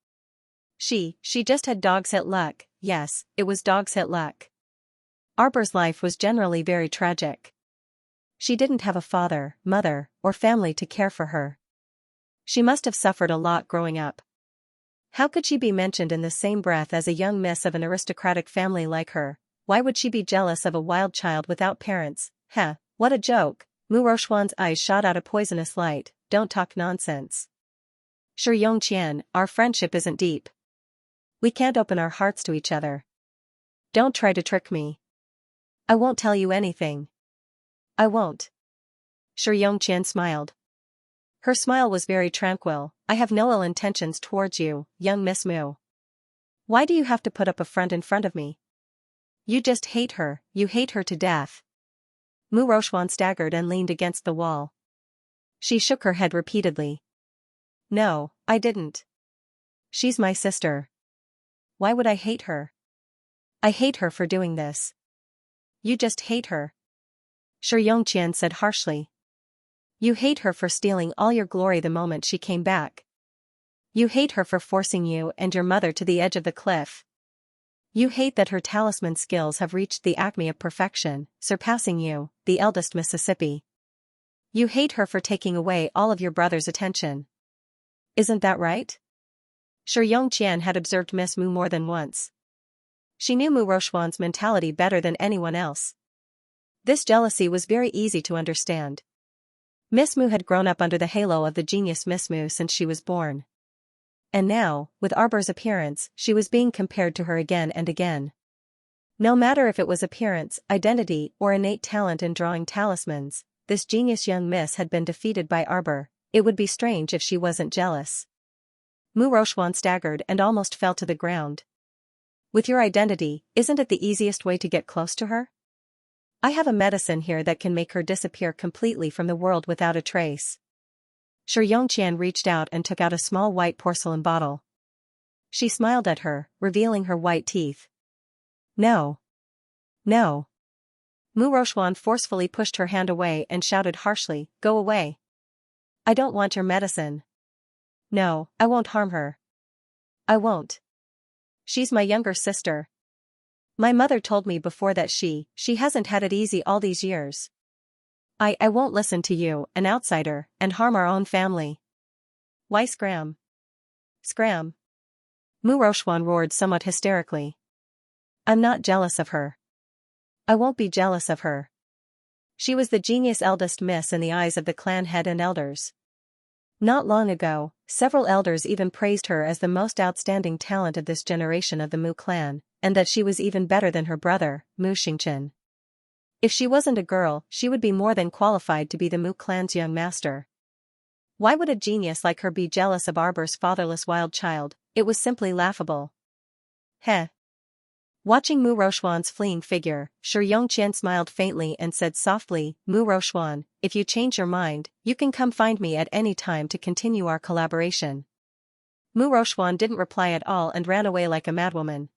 She just had dog's hit luck. Yes, it was dog's hit luck. Arbor's life was generally very tragic. She didn't have a father, mother, or family to care for her. She must have suffered a lot growing up. How could she be mentioned in the same breath as a young miss of an aristocratic family like her? Why would she be jealous of a wild child without parents? Heh, what a joke. Mu Rochuan's eyes shot out a poisonous light. Don't talk nonsense. Xianxia, our friendship isn't deep. We can't open our hearts to each other. Don't try to trick me. I won't tell you anything. I won't. Xianxia smiled. Her smile was very tranquil. I have no ill intentions towards you, young Miss Mu. Why do you have to put up a front in front of me? You just hate her, you hate her to death. Mu Rochuan staggered and leaned against the wall. She shook her head repeatedly. No, I didn't. She's my sister. Why would I hate her? I hate her for doing this. You just hate her. Xianxia said harshly. You hate her for stealing all your glory the moment she came back. You hate her for forcing you and your mother to the edge of the cliff. You hate that her talisman skills have reached the acme of perfection, surpassing you, the eldest Mississippi. You hate her for taking away all of your brother's attention. Isn't that right? Xianxia had observed Miss Mu more than once. She knew Mu Rochuan's mentality better than anyone else. This jealousy was very easy to understand. Miss Mu had grown up under the halo of the genius Miss Mu since she was born. And now, with Arbor's appearance, she was being compared to her again and again. No matter if it was appearance, identity, or innate talent in drawing talismans, this genius young miss had been defeated by Arbor. It would be strange if she wasn't jealous. Mu Rochuan staggered and almost fell to the ground. With your identity, isn't it the easiest way to get close to her? I have a medicine here that can make her disappear completely from the world without a trace. Xianxia reached out and took out a small white porcelain bottle. She smiled at her, revealing her white teeth. No. No. Mu Rochuan forcefully pushed her hand away and shouted harshly, Go away. I don't want your medicine. No, I won't harm her. I won't. She's my younger sister. My mother told me before that she hasn't had it easy all these years. I won't listen to you, an outsider, and harm our own family. Why scram? Scram. Mu Rochuan roared somewhat hysterically. I'm not jealous of her. I won't be jealous of her. She was the genius eldest miss in the eyes of the clan head and elders. Not long ago, several elders even praised her as the most outstanding talent of this generation of the Mu clan, and that she was even better than her brother, Mu Xingchen. If she wasn't a girl, she would be more than qualified to be the Mu clan's young master. Why would a genius like her be jealous of Arbor's fatherless wild child? It was simply laughable. Heh. Watching Mu Rochuan's fleeing figure, Shi Yongqian smiled faintly and said softly, Mu Rochuan, if you change your mind, you can come find me at any time to continue our collaboration. Mu Rochuan didn't reply at all and ran away like a madwoman.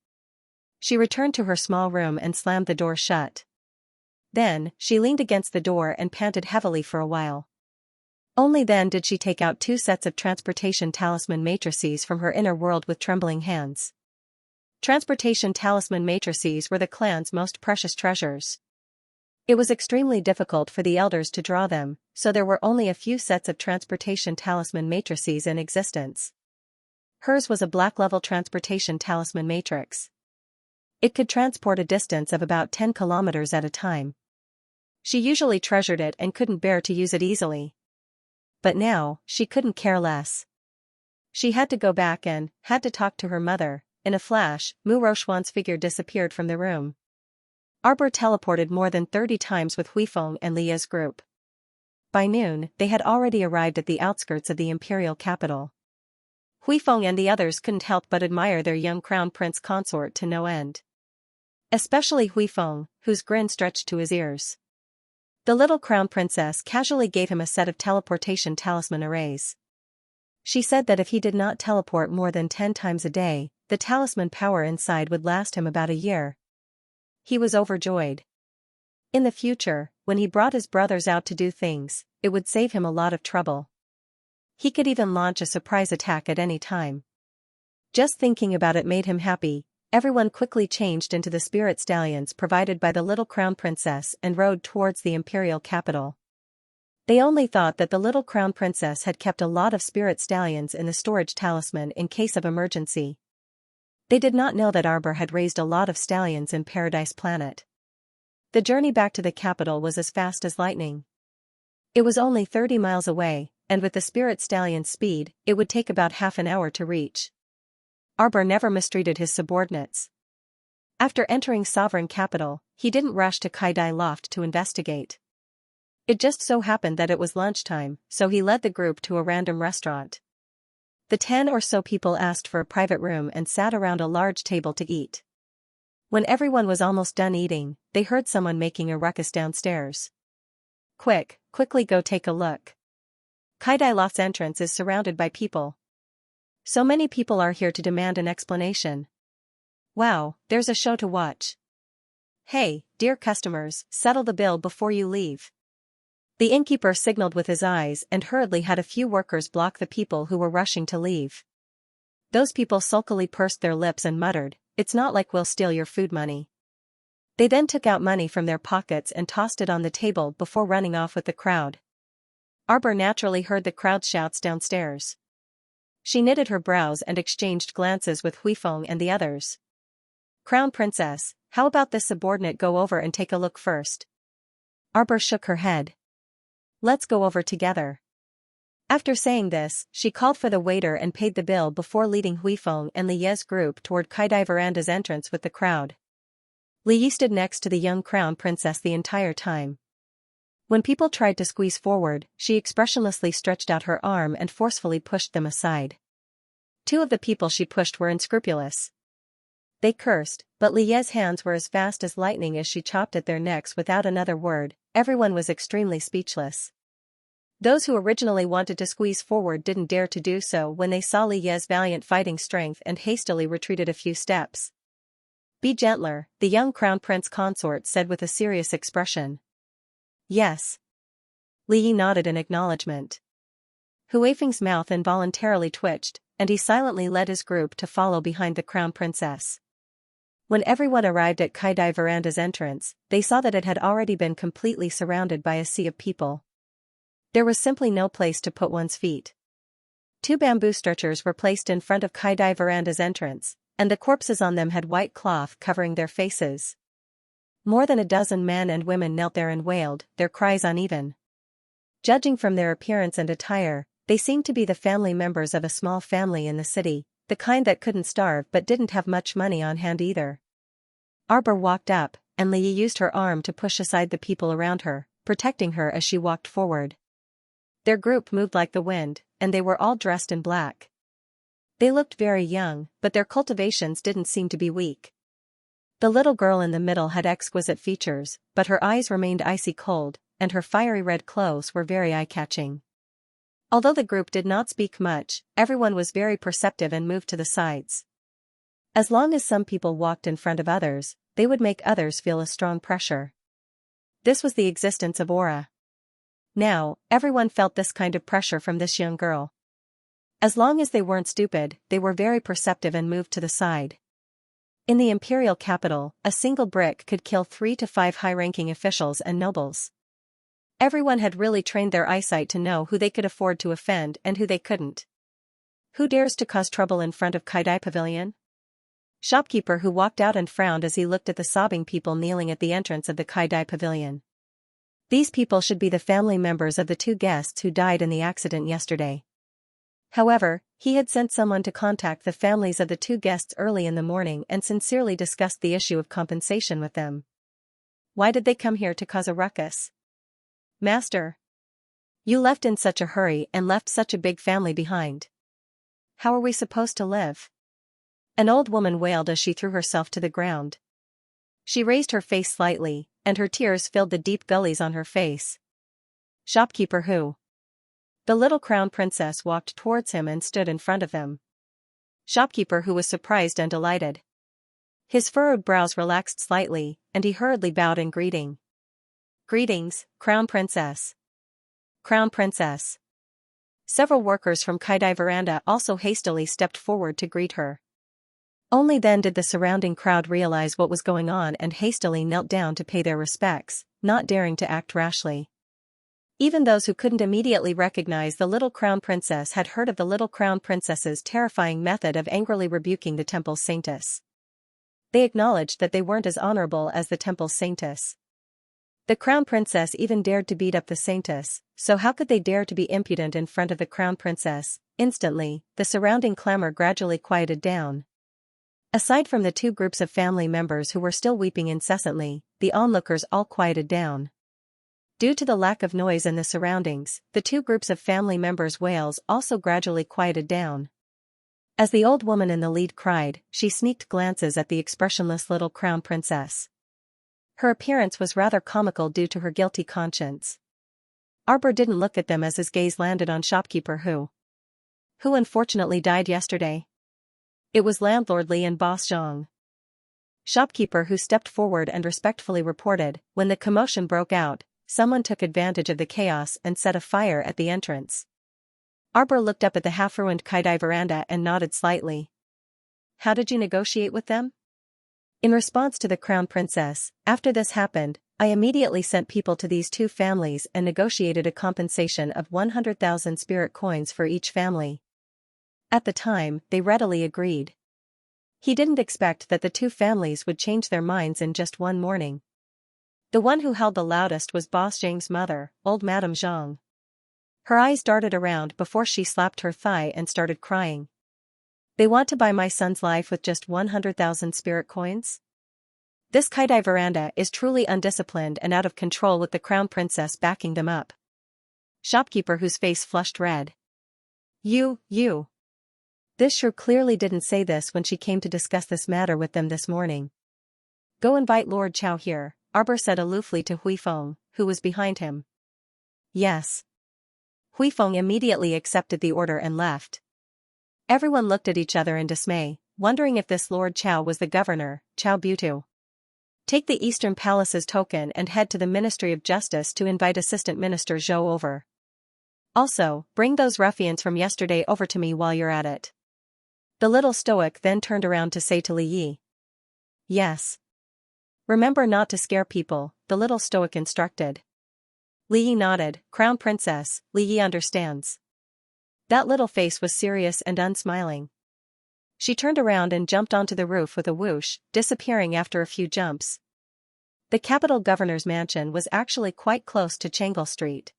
She returned to her small room and slammed the door shut. Then, she leaned against the door and panted heavily for a while. Only then did she take out 2 sets of transportation talisman matrices from her inner world with trembling hands. Transportation talisman matrices were the clan's most precious treasures. It was extremely difficult for the elders to draw them, so there were only a few sets of transportation talisman matrices in existence. Hers was a black-level transportation talisman matrix. It could transport a distance of about 10 kilometers at a time. She usually treasured it and couldn't bear to use it easily. But now, she couldn't care less. She had to go back and had to talk to her mother. In a flash, Mu Rochuan's figure disappeared from the room. Arbor teleported more than 30 times with Huifeng and Lia's group. By noon, they had already arrived at the outskirts of the imperial capital. Huifeng and the others couldn't help but admire their young crown prince consort to no end. Especially Huifeng, whose grin stretched to his ears. The little crown princess casually gave him a set of teleportation talisman arrays. She said that if he did not teleport more than 10 times a day, the talisman power inside would last him about a year. He was overjoyed. In the future, when he brought his brothers out to do things, it would save him a lot of trouble. He could even launch a surprise attack at any time. Just thinking about it made him happy. Everyone quickly changed into the spirit stallions provided by the little crown princess and rode towards the imperial capital. They only thought that the little crown princess had kept a lot of spirit stallions in the storage talisman in case of emergency. They did not know that Arbor had raised a lot of stallions in Paradise Planet. The journey back to the capital was as fast as lightning. It was only 30 miles away, and with the spirit stallion's speed, it would take about half an hour to reach. Arbor never mistreated his subordinates. After entering Sovereign Capital, he didn't rush to Kaidai Loft to investigate. It just so happened that it was lunchtime, so he led the group to a random restaurant. The 10 or so people asked for a private room and sat around a large table to eat. When everyone was almost done eating, they heard someone making a ruckus downstairs. Quickly go take a look. Kaidai Loft's entrance is surrounded by people. So many people are here to demand an explanation. Wow, there's a show to watch. Hey, dear customers, settle the bill before you leave. The innkeeper signaled with his eyes and hurriedly had a few workers block the people who were rushing to leave. Those people sulkily pursed their lips and muttered, "It's not like we'll steal your food money." They then took out money from their pockets and tossed it on the table before running off with the crowd. Arbor naturally heard the crowd's shouts downstairs. She knitted her brows and exchanged glances with Huifeng and the others. "Crown Princess, how about this subordinate go over and take a look first?" Arbor shook her head. "Let's go over together." After saying this, she called for the waiter and paid the bill before leading Huifeng and Liye's group toward Kaidai Veranda's entrance with the crowd. Liye stood next to the young crown princess the entire time. When people tried to squeeze forward, she expressionlessly stretched out her arm and forcefully pushed them aside. 2 of the people she pushed were unscrupulous. They cursed, but Liye's hands were as fast as lightning as she chopped at their necks without another word. Everyone was extremely speechless. Those who originally wanted to squeeze forward didn't dare to do so when they saw Liye's valiant fighting strength and hastily retreated a few steps. "Be gentler," the young crown prince consort said with a serious expression. "Yes." Liye nodded in acknowledgement. Huifeng's mouth involuntarily twitched, and he silently led his group to follow behind the crown princess. When everyone arrived at Kaidai Veranda's entrance, they saw that it had already been completely surrounded by a sea of people. There was simply no place to put one's feet. 2 bamboo stretchers were placed in front of Kaidai Veranda's entrance, and the corpses on them had white cloth covering their faces. More than a dozen men and women knelt there and wailed, their cries uneven. Judging from their appearance and attire, they seemed to be the family members of a small family in the city, the kind that couldn't starve but didn't have much money on hand either. Arbor walked up, and Li used her arm to push aside the people around her, protecting her as she walked forward. Their group moved like the wind, and they were all dressed in black. They looked very young, but their cultivations didn't seem to be weak. The little girl in the middle had exquisite features, but her eyes remained icy cold, and her fiery red clothes were very eye-catching. Although the group did not speak much, everyone was very perceptive and moved to the sides. As long as some people walked in front of others, they would make others feel a strong pressure. This was the existence of aura. Now, everyone felt this kind of pressure from this young girl. As long as they weren't stupid, they were very perceptive and moved to the side. In the imperial capital, a single brick could kill 3 to 5 high-ranking officials and nobles. Everyone had really trained their eyesight to know who they could afford to offend and who they couldn't. Who dares to cause trouble in front of Kaidai Pavilion? Shopkeeper who walked out and frowned as he looked at the sobbing people kneeling at the entrance of the Kaidai Pavilion. These people should be the family members of the 2 guests who died in the accident yesterday. However, he had sent someone to contact the families of the 2 guests early in the morning and sincerely discussed the issue of compensation with them. Why did they come here to cause a ruckus? Master, you left in such a hurry and left such a big family behind. How are we supposed to live? An old woman wailed as she threw herself to the ground. She raised her face slightly, and her tears filled the deep gullies on her face. Shopkeeper who? The little crown princess walked towards him and stood in front of them. Shopkeeper who was surprised and delighted. His furrowed brows relaxed slightly, and he hurriedly bowed in greeting. Greetings, Crown Princess. Crown Princess. Several workers from Kaidai Veranda also hastily stepped forward to greet her. Only then did the surrounding crowd realize what was going on and hastily knelt down to pay their respects, not daring to act rashly. Even those who couldn't immediately recognize the little crown princess had heard of the little crown princess's terrifying method of angrily rebuking the temple's saintess. They acknowledged that they weren't as honorable as the temple's saintess. The crown princess even dared to beat up the saintess, so how could they dare to be impudent in front of the crown princess? Instantly, the surrounding clamor gradually quieted down. Aside from the 2 groups of family members who were still weeping incessantly, the onlookers all quieted down. Due to the lack of noise in the surroundings, the 2 groups of family members' wails also gradually quieted down. As the old woman in the lead cried, she sneaked glances at the expressionless little crown princess. Her appearance was rather comical due to her guilty conscience. Arbor didn't look at them as his gaze landed on shopkeeper who unfortunately died yesterday. It was landlord Li and boss Zhang. Shopkeeper who stepped forward and respectfully reported, when the commotion broke out, someone took advantage of the chaos and set a fire at the entrance. Arbor looked up at the half-ruined Kaidai Veranda and nodded slightly. How did you negotiate with them? In response to the crown princess, after this happened, I immediately sent people to these 2 families and negotiated a compensation of 100,000 spirit coins for each family. At the time, they readily agreed. He didn't expect that the 2 families would change their minds in just one morning. The one who held the loudest was boss Zhang's mother, old Madame Zhang. Her eyes darted around before she slapped her thigh and started crying. They want to buy my son's life with just 100,000 spirit coins? This Kaidai Veranda is truly undisciplined and out of control with the crown princess backing them up. Shopkeeper whose face flushed red. You. This shrew clearly didn't say this when she came to discuss this matter with them this morning. Go invite Lord Chao here, Arbor said aloofly to Huifeng, who was behind him. Yes. Huifeng immediately accepted the order and left. Everyone looked at each other in dismay, wondering if this Lord Chao was the governor, Chao Butu. Take the Eastern Palace's token and head to the Ministry of Justice to invite Assistant Minister Zhou over. Also, bring those ruffians from yesterday over to me while you're at it. The little stoic then turned around to say to Li Yi. Yes. Remember not to scare people, the little stoic instructed. Li Yi nodded. Crown Princess, Li Yi understands. That little face was serious and unsmiling. She turned around and jumped onto the roof with a whoosh, disappearing after a few jumps. The capital governor's mansion was actually quite close to Changle Street.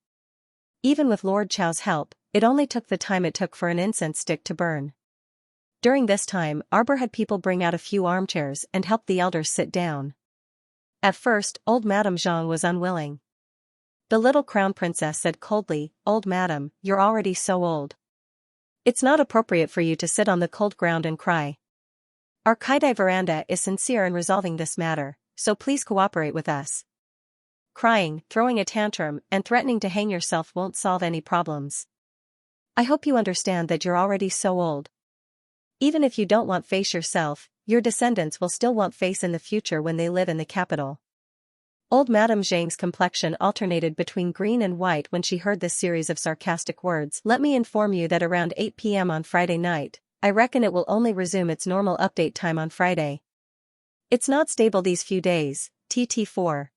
Even with Lord Chow's help, it only took the time it took for an incense stick to burn. During this time, Arbor had people bring out a few armchairs and help the elders sit down. At first, old Madame Zhang was unwilling. The little crown princess said coldly, "Old madam, you're already so old. It's not appropriate for you to sit on the cold ground and cry. Our Kaidai veranda is sincere in resolving this matter, so please cooperate with us. Crying, throwing a tantrum, and threatening to hang yourself won't solve any problems. I hope you understand that you're already so old. Even if you don't want face yourself, your descendants will still want face in the future when they live in the capital." Old Madame Zhang's complexion alternated between green and white when she heard this series of sarcastic words. "Let me inform you that around 8 p.m. on Friday night, I reckon it will only resume its normal update time on Friday. It's not stable these few days, TT4.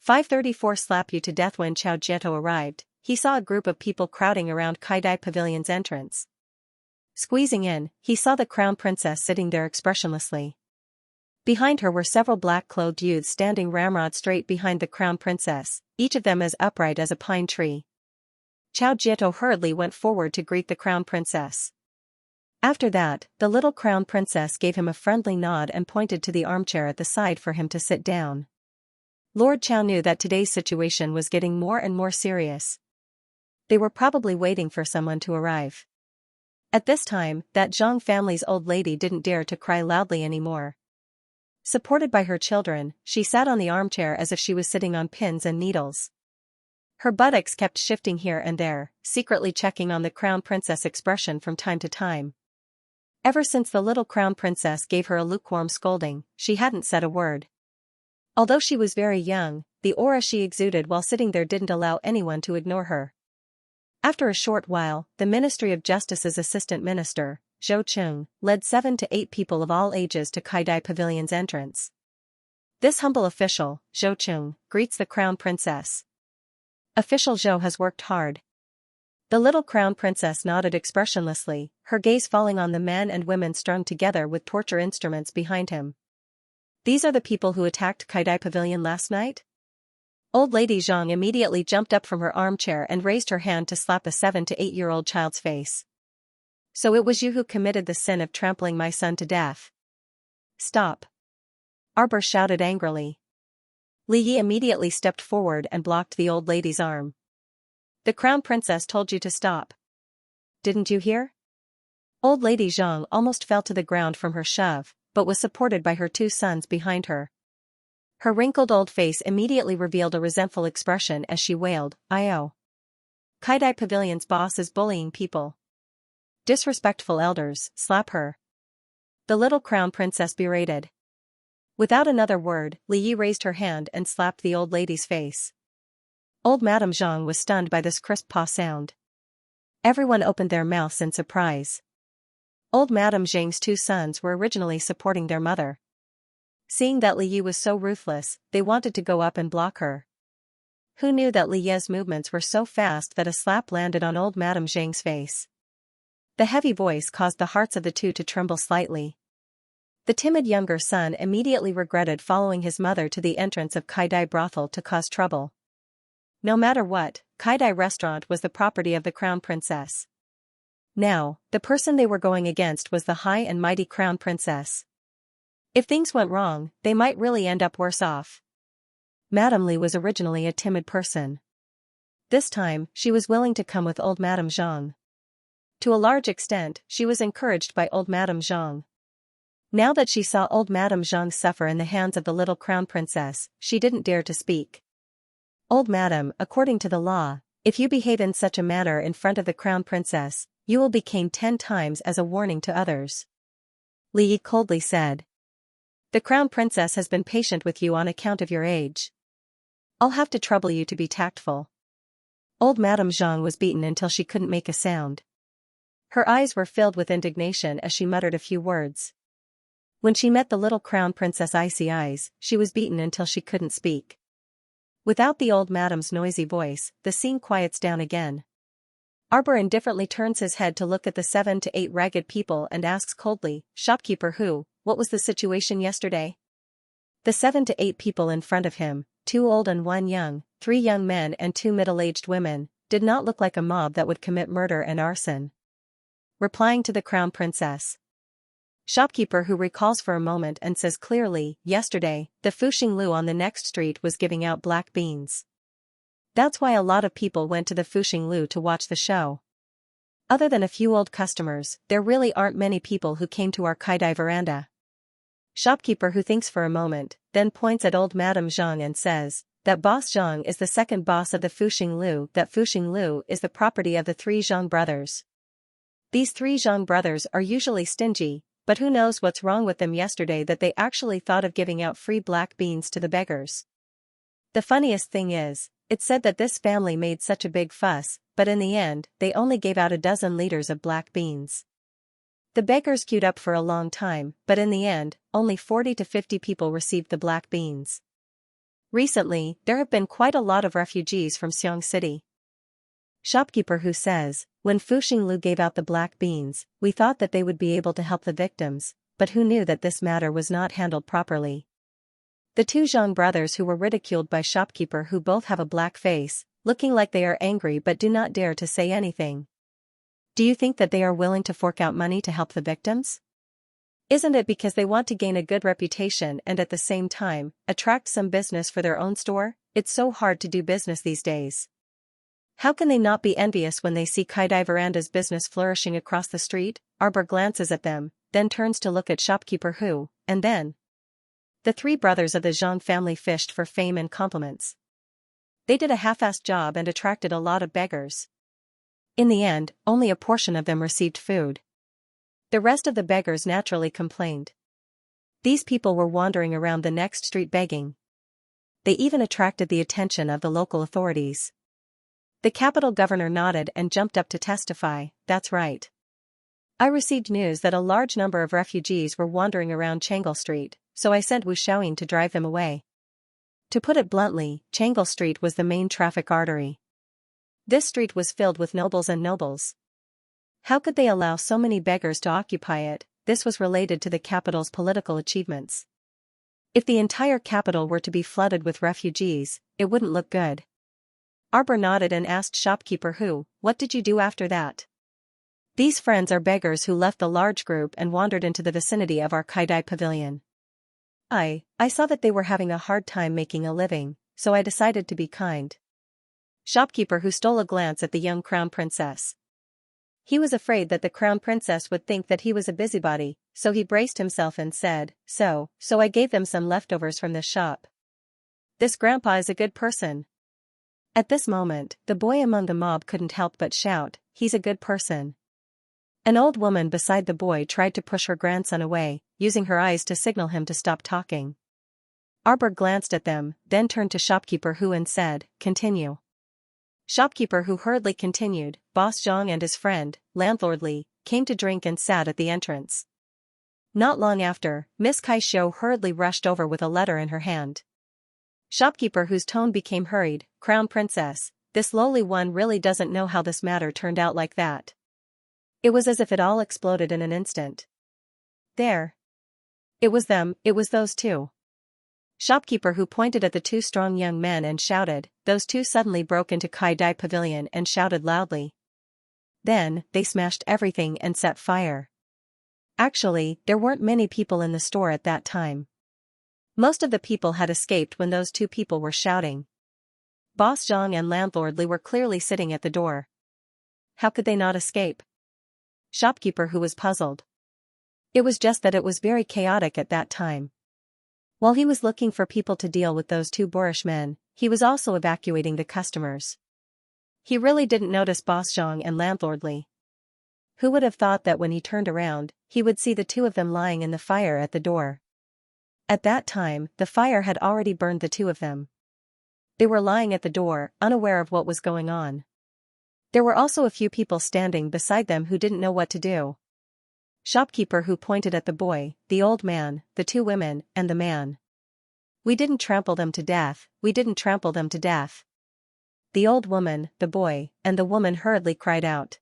5:34 slap you to death." When Chao Jieto arrived, he saw a group of people crowding around Kaidai Pavilion's entrance. Squeezing in, he saw the crown princess sitting there expressionlessly. Behind her were several black-clothed youths standing ramrod straight behind the crown princess, each of them as upright as a pine tree. Chao Jieto hurriedly went forward to greet the crown princess. After that, the little crown princess gave him a friendly nod and pointed to the armchair at the side for him to sit down. Lord Chao knew that today's situation was getting more and more serious. They were probably waiting for someone to arrive. At this time, that Zhang family's old lady didn't dare to cry loudly anymore. Supported by her children, she sat on the armchair as if she was sitting on pins and needles. Her buttocks kept shifting here and there, secretly checking on the crown princess' expression from time to time. Ever since the little crown princess gave her a lukewarm scolding, she hadn't said a word. Although she was very young, the aura she exuded while sitting there didn't allow anyone to ignore her. After a short while, the Ministry of Justice's assistant minister, Zhou Chung, led 7 to 8 people of all ages to Kaidai Pavilion's entrance. This humble official, Zhou Chung, greets the crown princess. Official Zhou has worked hard. The little crown princess nodded expressionlessly, her gaze falling on the men and women strung together with torture instruments behind him. "These are the people who attacked Kaidai Pavilion last night?" Old Lady Zhang immediately jumped up from her armchair and raised her hand to slap a 7 to 8-year-old child's face. "So it was you who committed the sin of trampling my son to death." "Stop!" Arbor shouted angrily. Li Yi immediately stepped forward and blocked the old lady's arm. "The crown princess told you to stop. Didn't you hear?" Old Lady Zhang almost fell to the ground from her shove, but was supported by her 2 sons behind her. Her wrinkled old face immediately revealed a resentful expression as she wailed, "Io! Kaidai Pavilion's boss is bullying people. Disrespectful elders, slap her." The little crown princess berated. Without another word, Li Yi raised her hand and slapped the old lady's face. Old Madame Zhang was stunned by this crisp paw sound. Everyone opened their mouths in surprise. Old Madame Zhang's 2 sons were originally supporting their mother. Seeing that Li Yi was so ruthless, they wanted to go up and block her. Who knew that Li Yi's movements were so fast that a slap landed on old Madame Zhang's face? The heavy voice caused the hearts of the 2 to tremble slightly. The timid younger son immediately regretted following his mother to the entrance of Kaidai brothel to cause trouble. No matter what, Kaidai restaurant was the property of the crown princess. Now, the person they were going against was the high and mighty crown princess. If things went wrong, they might really end up worse off. Madame Li was originally a timid person. This time, she was willing to come with old Madame Zhang. To a large extent, she was encouraged by old Madame Zhang. Now that she saw old Madame Zhang suffer in the hands of the little crown princess, she didn't dare to speak. "Old Madame, according to the law, if you behave in such a manner in front of the crown princess, you will be caned 10 times as a warning to others," Li Yi coldly said. "The crown princess has been patient with you on account of your age. I'll have to trouble you to be tactful." Old Madame Zhang was beaten until she couldn't make a sound. Her eyes were filled with indignation as she muttered a few words. When she met the little crown princess Icy Eyes, she was beaten until she couldn't speak. Without the old madam's noisy voice, the scene quiets down again. Arbor indifferently turns his head to look at the 7 to 8 ragged people and asks coldly, "Shopkeeper who, what was the situation yesterday?" The 7 to 8 people in front of him, 2 old and 1 young, 3 young men and 2 middle-aged women, did not look like a mob that would commit murder and arson. Replying to the crown princess. Shopkeeper who recalls for a moment and says clearly, "Yesterday, the Fuxing Lu on the next street was giving out black beans. That's why a lot of people went to the Fuxing Lu to watch the show. Other than a few old customers, there really aren't many people who came to our Kaidai veranda." Shopkeeper who thinks for a moment, then points at old Madame Zhang and says, "That boss Zhang is the second boss of the Fuxing Lu. That Fuxing Lu is the property of the 3 Zhang brothers. These 3 Zhang brothers are usually stingy, but who knows what's wrong with them yesterday that they actually thought of giving out free black beans to the beggars. The funniest thing is, it said that this family made such a big fuss, but in the end, they only gave out a dozen liters of black beans. The beggars queued up for a long time, but in the end, only 40 to 50 people received the black beans. Recently, there have been quite a lot of refugees from Xianxia City." Shopkeeper who says, "When Fuxing Lu gave out the black beans, we thought that they would be able to help the victims, but who knew that this matter was not handled properly." The 2 Zhang brothers who were ridiculed by Shopkeeper who both have a black face, looking like they are angry but do not dare to say anything. Do you think that they are willing to fork out money to help the victims? Isn't it because they want to gain a good reputation and at the same time, attract some business for their own store? It's so hard to do business these days. How can they not be envious when they see Kaidai Veranda's business flourishing across the street? Arbor glances at them, then turns to look at Shopkeeper who, and then. The 3 brothers of the Zhang family fished for fame and compliments. They did a half-assed job and attracted a lot of beggars. In the end, only a portion of them received food. The rest of the beggars naturally complained. These people were wandering around the next street begging. They even attracted the attention of the local authorities. The capital governor nodded and jumped up to testify, "That's right. I received news that a large number of refugees were wandering around Changle Street, so I sent Wu Xiaoying to drive them away." To put it bluntly, Changle Street was the main traffic artery. This street was filled with nobles and nobles. How could they allow so many beggars to occupy it? This was related to the capital's political achievements. If the entire capital were to be flooded with refugees, it wouldn't look good. Arbor nodded and asked Shopkeeper who, "What did you do after that?" "These friends are beggars who left the large group and wandered into the vicinity of our Kaidai pavilion. I saw that they were having a hard time making a living, so I decided to be kind." Shopkeeper who stole a glance at the young crown princess. He was afraid that the crown princess would think that he was a busybody, so he braced himself and said, So I gave them some leftovers from this shop. This grandpa is a good person." At this moment, the boy among the mob couldn't help but shout, "He's a good person." An old woman beside the boy tried to push her grandson away, using her eyes to signal him to stop talking. Arbor glanced at them, then turned to Shopkeeper who and said, "Continue." Shopkeeper who hurriedly continued, "Boss Zhang and his friend, Landlord Li, came to drink and sat at the entrance. Not long after, Miss Kai Shou hurriedly rushed over with a letter in her hand." Shopkeeper whose tone became hurried, "Crown Princess, this lowly one really doesn't know how this matter turned out like that." It was as if it all exploded in an instant. There. It was them, it was those 2. Shopkeeper who pointed at the 2 strong young men and shouted, those 2 suddenly broke into Kaidai Pavilion and shouted loudly. Then, they smashed everything and set fire. Actually, there weren't many people in the store at that time. Most of the people had escaped when those 2 people were shouting. Boss Zhang and Landlord Li were clearly sitting at the door. How could they not escape? Shopkeeper who was puzzled. It was just that it was very chaotic at that time. While he was looking for people to deal with those 2 boorish men, he was also evacuating the customers. He really didn't notice Boss Zhang and Landlord Li. Who would have thought that when he turned around, he would see the 2 of them lying in the fire at the door? At that time, the fire had already burned the 2 of them. They were lying at the door, unaware of what was going on. There were also a few people standing beside them who didn't know what to do. Shopkeeper who pointed at the boy, the old man, the two women, and the man. We didn't trample them to death, we didn't trample them to death. The old woman, the boy, and the woman hurriedly cried out.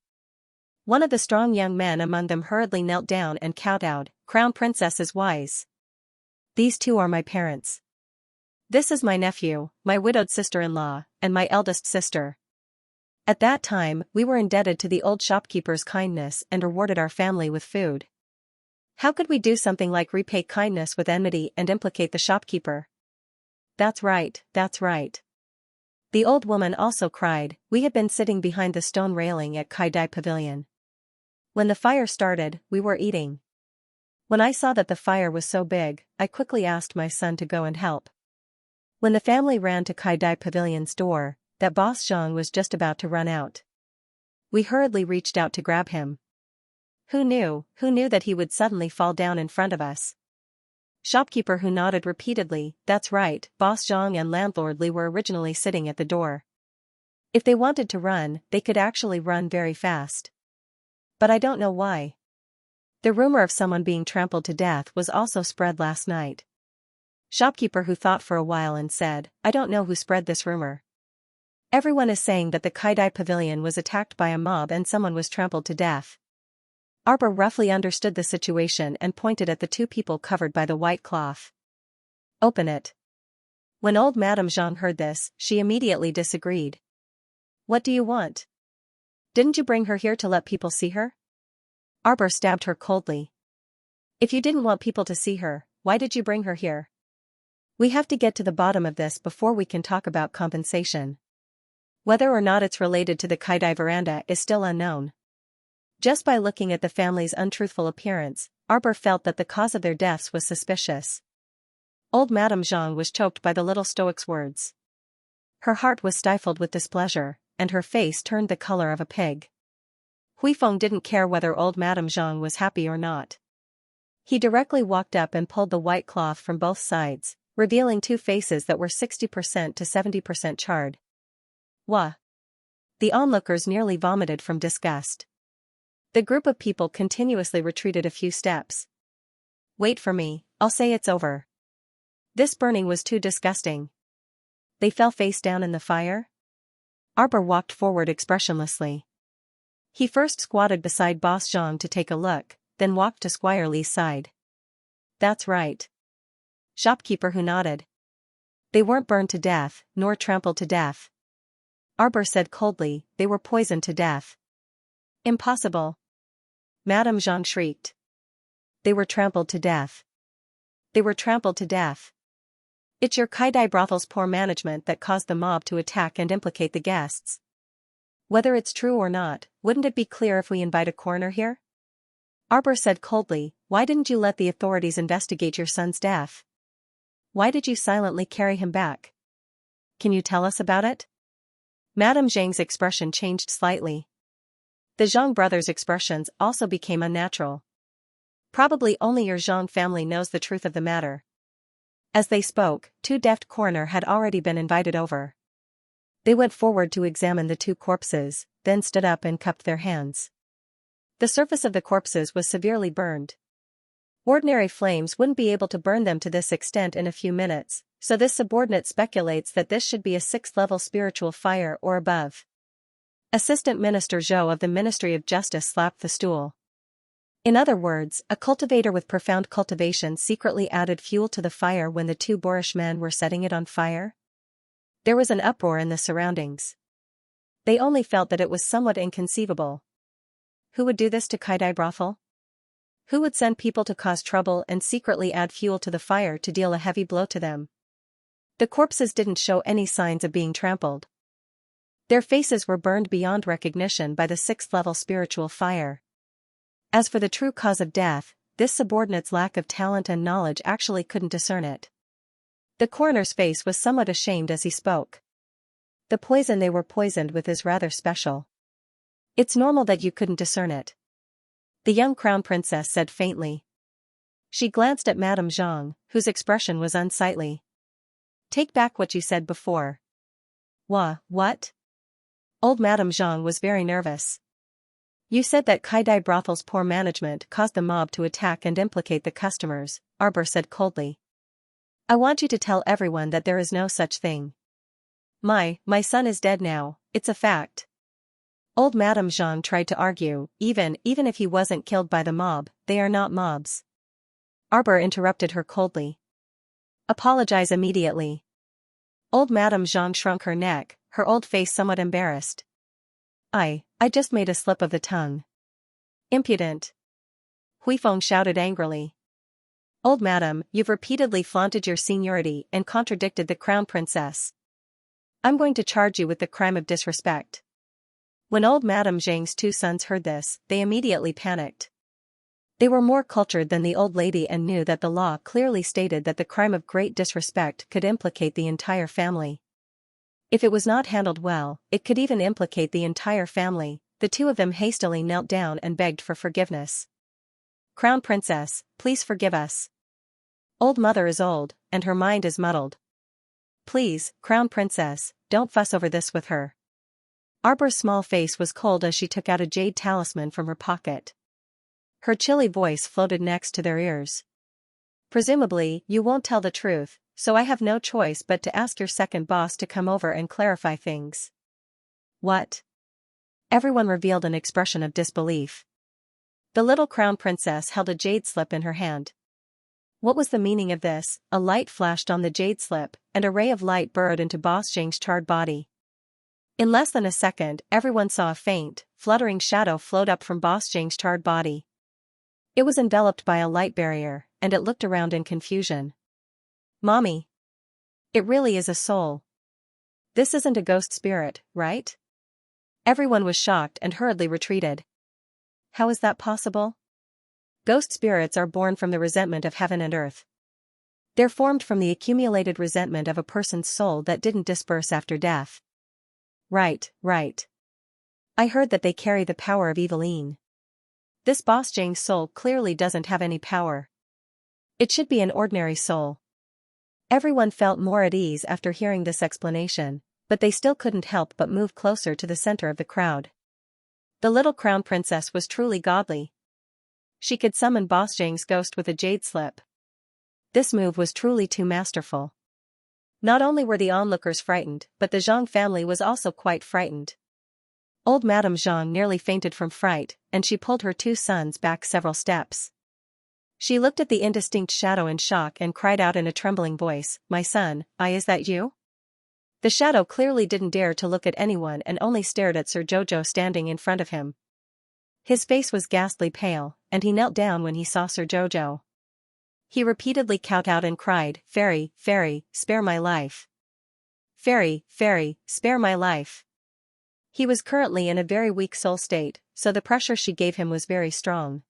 One of the strong young men among them hurriedly knelt down and kowtowed, Crown Princess is wise. These two are my parents. This is my nephew, my widowed sister-in-law, and my eldest sister. At that time, we were indebted to the old shopkeeper's kindness and rewarded our family with food. How could we do something like repay kindness with enmity and implicate the shopkeeper? That's right, that's right. The old woman also cried. We had been sitting behind the stone railing at Kaidai Pavilion. When the fire started, we were eating. When I saw that the fire was so big, I quickly asked my son to go and help. When the family ran to Kaidai Pavilion's door, that boss Zhang was just about to run out. We hurriedly reached out to grab him. Who knew that he would suddenly fall down in front of us? Shopkeeper who nodded repeatedly, that's right, boss Zhang and landlord Li were originally sitting at the door. If they wanted to run, they could actually run very fast. But I don't know why. The rumor of someone being trampled to death was also spread last night. Shopkeeper who thought for a while and said, I don't know who spread this rumor. Everyone is saying that the Kaidai Pavilion was attacked by a mob and someone was trampled to death. Arbor roughly understood the situation and pointed at the two people covered by the white cloth. Open it. When old Madame Zhang heard this, she immediately disagreed. What do you want? Didn't you bring her here to let people see her? Arbor stabbed her coldly. If you didn't want people to see her, why did you bring her here? We have to get to the bottom of this before we can talk about compensation. Whether or not it's related to the Kaidai veranda is still unknown. Just by looking at the family's untruthful appearance, Arbor felt that the cause of their deaths was suspicious. Old Madame Zhang was choked by the little stoic's words. Her heart was stifled with displeasure, and her face turned the color of a pig. Huifeng didn't care whether old Madame Zhang was happy or not. He directly walked up and pulled the white cloth from both sides, revealing two faces that were 60% to 70% charred. Wah! The onlookers nearly vomited from disgust. The group of people continuously retreated a few steps. Wait for me, I'll say it's over. This burning was too disgusting. They fell face down in the fire? Arbor walked forward expressionlessly. He first squatted beside Boss Zhang to take a look, then walked to Squire Li's side. That's right. Shopkeeper who nodded. They weren't burned to death, nor trampled to death. Arbor said coldly, they were poisoned to death. Impossible. Madame Zhang shrieked. They were trampled to death. They were trampled to death. It's your Kaidai brothel's poor management that caused the mob to attack and implicate the guests. Whether it's true or not, wouldn't it be clear if we invite a coroner here? Arbor said coldly, why didn't you let the authorities investigate your son's death? Why did you silently carry him back? Can you tell us about it? Madame Zhang's expression changed slightly. The Zhang brothers' expressions also became unnatural. Probably only your Zhang family knows the truth of the matter. As they spoke, two deft coroner had already been invited over. They went forward to examine the two corpses, then stood up and cupped their hands. The surface of the corpses was severely burned. Ordinary flames wouldn't be able to burn them to this extent in a few minutes, so this subordinate speculates that this should be a 6th-level spiritual fire or above. Assistant Minister Zhou of the Ministry of Justice slapped the stool. In other words, a cultivator with profound cultivation secretly added fuel to the fire when the two boorish men were setting it on fire? There was an uproar in the surroundings. They only felt that it was somewhat inconceivable. Who would do this to Kaidai brothel? Who would send people to cause trouble and secretly add fuel to the fire to deal a heavy blow to them? The corpses didn't show any signs of being trampled. Their faces were burned beyond recognition by the 6th-level spiritual fire. As for the true cause of death, this subordinate's lack of talent and knowledge actually couldn't discern it. The coroner's face was somewhat ashamed as he spoke. The poison they were poisoned with is rather special. It's normal that you couldn't discern it. The young crown princess said faintly. She glanced at Madame Zhang, whose expression was unsightly. Take back what you said before. What? Old Madame Zhang was very nervous. You said that Kaidai Brothel's poor management caused the mob to attack and implicate the customers, Arbor said coldly. I want you to tell everyone that there is no such thing. My son is dead now, it's a fact. Old Madame Zhang tried to argue, even if he wasn't killed by the mob, they are not mobs. Arbor interrupted her coldly. Apologize immediately. Old Madame Zhang shrunk her neck, her old face somewhat embarrassed. I just made a slip of the tongue. Impudent. Huifeng shouted angrily. Old Madam, you've repeatedly flaunted your seniority and contradicted the crown princess. I'm going to charge you with the crime of disrespect. When old Madame Zhang's two sons heard this, they immediately panicked. They were more cultured than the old lady and knew that the law clearly stated that the crime of great disrespect could implicate the entire family. If it was not handled well, it could even implicate the entire family. The two of them hastily knelt down and begged for forgiveness. Crown Princess, please forgive us. Old Mother is old, and her mind is muddled. Please, Crown Princess, don't fuss over this with her. Arbor's small face was cold as she took out a jade talisman from her pocket. Her chilly voice floated next to their ears. Presumably, you won't tell the truth, so I have no choice but to ask your second boss to come over and clarify things. What? Everyone revealed an expression of disbelief. The little crown princess held a jade slip in her hand. What was the meaning of this? A light flashed on the jade slip, and a ray of light burrowed into Boss Zhang's charred body. In less than a second, everyone saw a faint, fluttering shadow float up from Boss Zhang's charred body. It was enveloped by a light barrier, and it looked around in confusion. Mommy! It really is a soul. This isn't a ghost spirit, right? Everyone was shocked and hurriedly retreated. How is that possible? Ghost spirits are born from the resentment of heaven and earth. They're formed from the accumulated resentment of a person's soul that didn't disperse after death. Right. I heard that they carry the power of Eveline. This Boss Zhang's soul clearly doesn't have any power. It should be an ordinary soul. Everyone felt more at ease after hearing this explanation, but they still couldn't help but move closer to the center of the crowd. The little crown princess was truly godly. She could summon Boss Zhang's ghost with a jade slip. This move was truly too masterful. Not only were the onlookers frightened, but the Zhang family was also quite frightened. Old Madame Zhang nearly fainted from fright, and she pulled her two sons back several steps. She looked at the indistinct shadow in shock and cried out in a trembling voice, "My son, is that you?" The shadow clearly didn't dare to look at anyone and only stared at Sir Jojo standing in front of him. His face was ghastly pale, and he knelt down when he saw Sir Jojo. He repeatedly kowtowed out and cried, "Fairy, fairy, spare my life. Fairy, fairy, spare my life." He was currently in a very weak soul state, so the pressure she gave him was very strong.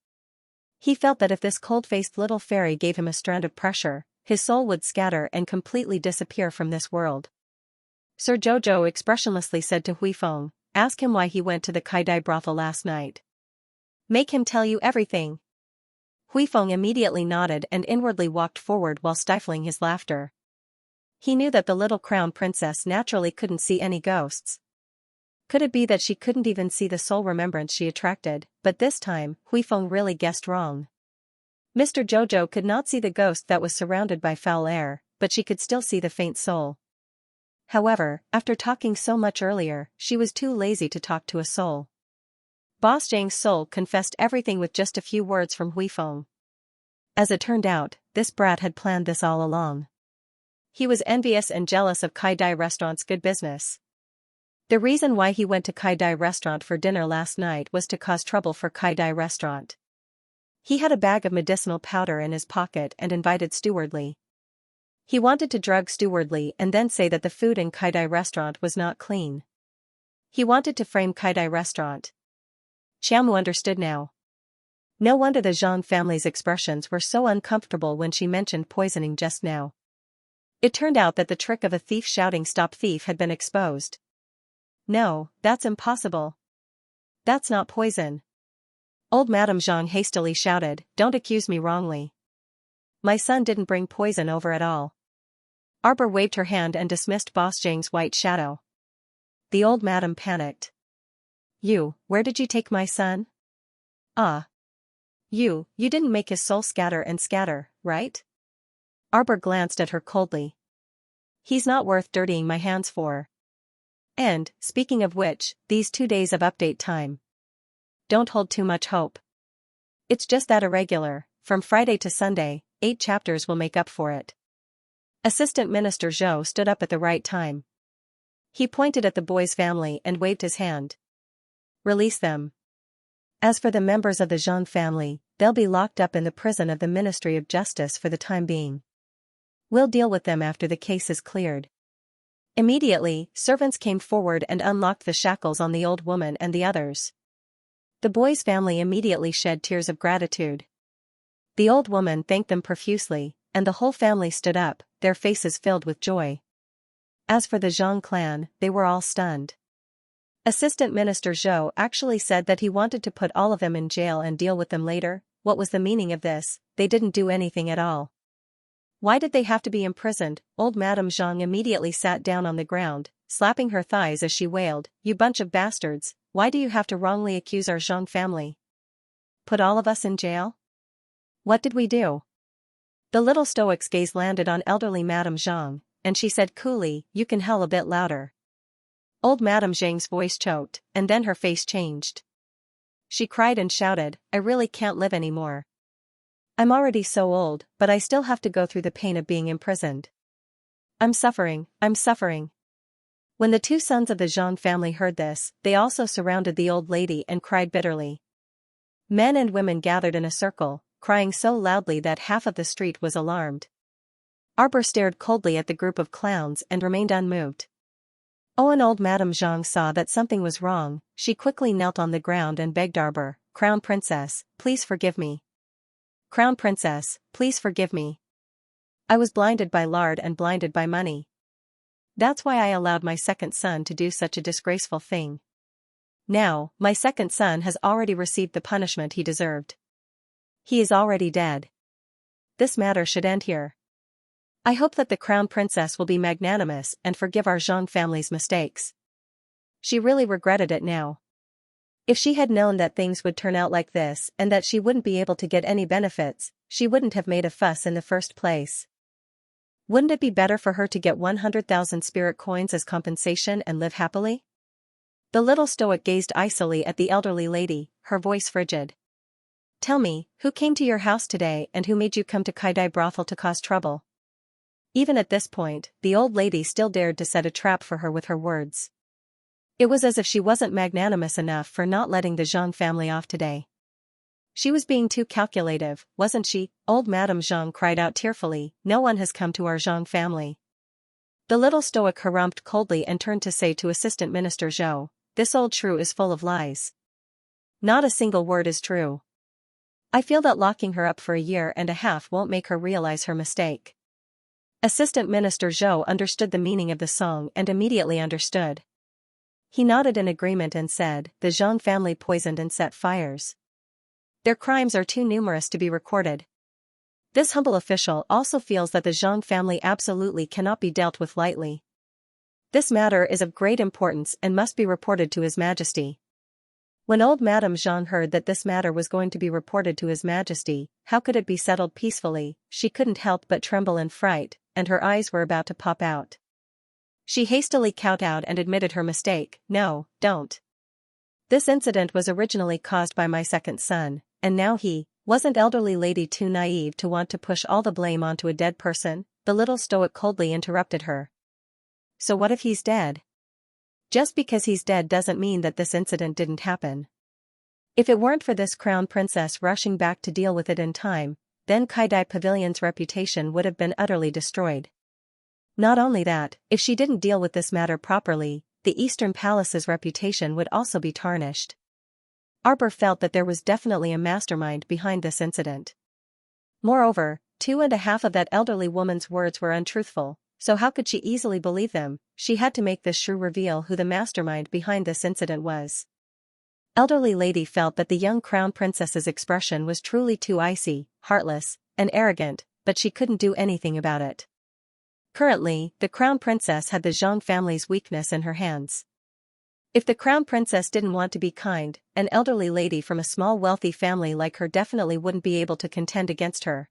He felt that if this cold-faced little fairy gave him a strand of pressure, his soul would scatter and completely disappear from this world. Sir Jojo expressionlessly said to Huifeng, "Ask him why he went to the Kaidai brothel last night. Make him tell you everything." Huifeng immediately nodded and inwardly walked forward while stifling his laughter. He knew that the little crown princess naturally couldn't see any ghosts. Could it be that she couldn't even see the soul remembrance she attracted? But this time, Huifeng really guessed wrong. Mr. Jojo could not see the ghost that was surrounded by foul air, but she could still see the faint soul. However, after talking so much earlier, she was too lazy to talk to a soul. Boss Zhang's soul confessed everything with just a few words from Huifeng. As it turned out, this brat had planned this all along. He was envious and jealous of Kaidai Restaurant's good business. The reason why he went to Kaidai Restaurant for dinner last night was to cause trouble for Kaidai Restaurant. He had a bag of medicinal powder in his pocket and invited Stewardly. He wanted to drug Stewardly and then say that the food in Kaidai Restaurant was not clean. He wanted to frame Kaidai Restaurant. Xiamu understood now. No wonder the Zhang family's expressions were so uncomfortable when she mentioned poisoning just now. It turned out that the trick of a thief shouting "Stop thief" had been exposed. No, that's impossible. That's not poison. Old Madame Zhang hastily shouted, "Don't accuse me wrongly. My son didn't bring poison over at all." Arbor waved her hand and dismissed Boss Zhang's white shadow. The old madam panicked. Where did you take my son? Ah. You didn't make his soul scatter and scatter, right? Arbor glanced at her coldly. He's not worth dirtying my hands for. And, speaking of which, these 2 days of update time. Don't hold too much hope. It's just that irregular, from Friday to Sunday, 8 chapters will make up for it. Assistant Minister Zhou stood up at the right time. He pointed at the boy's family and waved his hand. Release them. As for the members of the Zhang family, they'll be locked up in the prison of the Ministry of Justice for the time being. We'll deal with them after the case is cleared. Immediately, servants came forward and unlocked the shackles on the old woman and the others. The boy's family immediately shed tears of gratitude. The old woman thanked them profusely, and the whole family stood up, their faces filled with joy. As for the Zhang clan, they were all stunned. Assistant Minister Zhou actually said that he wanted to put all of them in jail and deal with them later. What was the meaning of this? They didn't do anything at all. Why did they have to be imprisoned? Old Madame Zhang immediately sat down on the ground, slapping her thighs as she wailed, "You bunch of bastards, why do you have to wrongly accuse our Zhang family? Put all of us in jail? What did we do?" The little stoic's gaze landed on elderly Madame Zhang, and she said coolly, "You can hell a bit louder." Old Madame Zhang's voice choked, and then her face changed. She cried and shouted, "I really can't live anymore. I'm already so old, but I still have to go through the pain of being imprisoned. I'm suffering. When the 2 sons of the Zhang family heard this, they also surrounded the old lady and cried bitterly. Men and women gathered in a circle, crying so loudly that half of the street was alarmed. Arbor stared coldly at the group of clowns and remained unmoved. Oh, and old Madame Zhang saw that something was wrong. She quickly knelt on the ground and begged Arbor, "Crown Princess, please forgive me. Crown Princess, please forgive me. I was blinded by lard and blinded by money. That's why I allowed my second son to do such a disgraceful thing. Now, my second son has already received the punishment he deserved. He is already dead. This matter should end here. I hope that the Crown Princess will be magnanimous and forgive our Zhang family's mistakes." She really regretted it now. If she had known that things would turn out like this and that she wouldn't be able to get any benefits, she wouldn't have made a fuss in the first place. Wouldn't it be better for her to get 100,000 spirit coins as compensation and live happily? The little stoic gazed icily at the elderly lady, her voice frigid. "Tell me, who came to your house today and who made you come to Kaidai brothel to cause trouble?" Even at this point, the old lady still dared to set a trap for her with her words. It was as if she wasn't magnanimous enough for not letting the Zhang family off today. She was being too calculative, wasn't she? Old Madame Zhang cried out tearfully, "No one has come to our Zhang family." The little stoic harumphed coldly and turned to say to Assistant Minister Zhou, "This old shrew is full of lies. Not a single word is true. I feel that locking her up for a year and a half won't make her realize her mistake." Assistant Minister Zhou understood the meaning of the song and immediately understood. He nodded in agreement and said, "The Zhang family poisoned and set fires. Their crimes are too numerous to be recorded. This humble official also feels that the Zhang family absolutely cannot be dealt with lightly. This matter is of great importance and must be reported to His Majesty." When old Madame Zhang heard that this matter was going to be reported to His Majesty, how could it be settled peacefully? She couldn't help but tremble in fright, and her eyes were about to pop out. She hastily kowtowed and admitted her mistake. "No, don't. This incident was originally caused by my second son, and now he..." Wasn't elderly lady too naive to want to push all the blame onto a dead person? The little stoic coldly interrupted her. "So what if he's dead? Just because he's dead doesn't mean that this incident didn't happen. If it weren't for this Crown Princess rushing back to deal with it in time, then Kaidai Pavilion's reputation would have been utterly destroyed. Not only that, if she didn't deal with this matter properly, the Eastern Palace's reputation would also be tarnished." Arbor felt that there was definitely a mastermind behind this incident. Moreover, 2.5 of that elderly woman's words were untruthful, so how could she easily believe them? She had to make this shrew reveal who the mastermind behind this incident was. Elderly lady felt that the young Crown Princess's expression was truly too icy, heartless, and arrogant, but she couldn't do anything about it. Currently, the Crown Princess had the Zhang family's weakness in her hands. If the crown princess didn't want to be kind, an elderly lady from a small wealthy family like her definitely wouldn't be able to contend against her.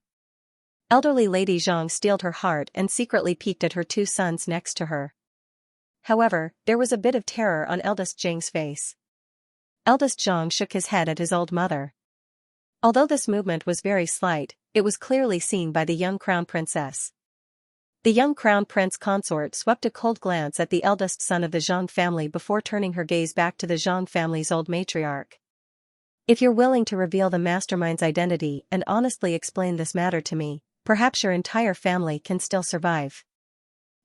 Elderly Lady Zhang steeled her heart and secretly peeked at her two sons next to her. However, there was a bit of terror on eldest Zhang's face. Eldest Zhang shook his head at his old mother. Although this movement was very slight, it was clearly seen by the young crown princess. The young crown prince consort swept a cold glance at the eldest son of the Zhang family before turning her gaze back to the Zhang family's old matriarch. If you're willing to reveal the mastermind's identity and honestly explain this matter to me, perhaps your entire family can still survive.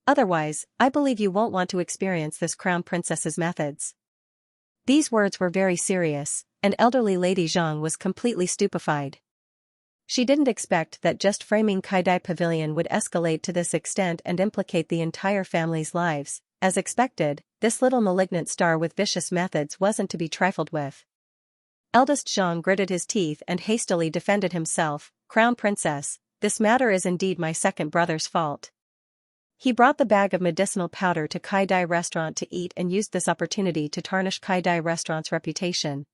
Otherwise, I believe you won't want to experience this crown princess's methods. These words were very serious, and elderly Lady Zhang was completely stupefied. She didn't expect that just framing Kaidai Pavilion would escalate to this extent and implicate the entire family's lives. As expected, this little malignant star with vicious methods wasn't to be trifled with. Eldest Zhang gritted his teeth and hastily defended himself. Crown Princess, this matter is indeed my second brother's fault. He brought the bag of medicinal powder to Kaidai restaurant to eat and used this opportunity to tarnish Kaidai restaurant's reputation.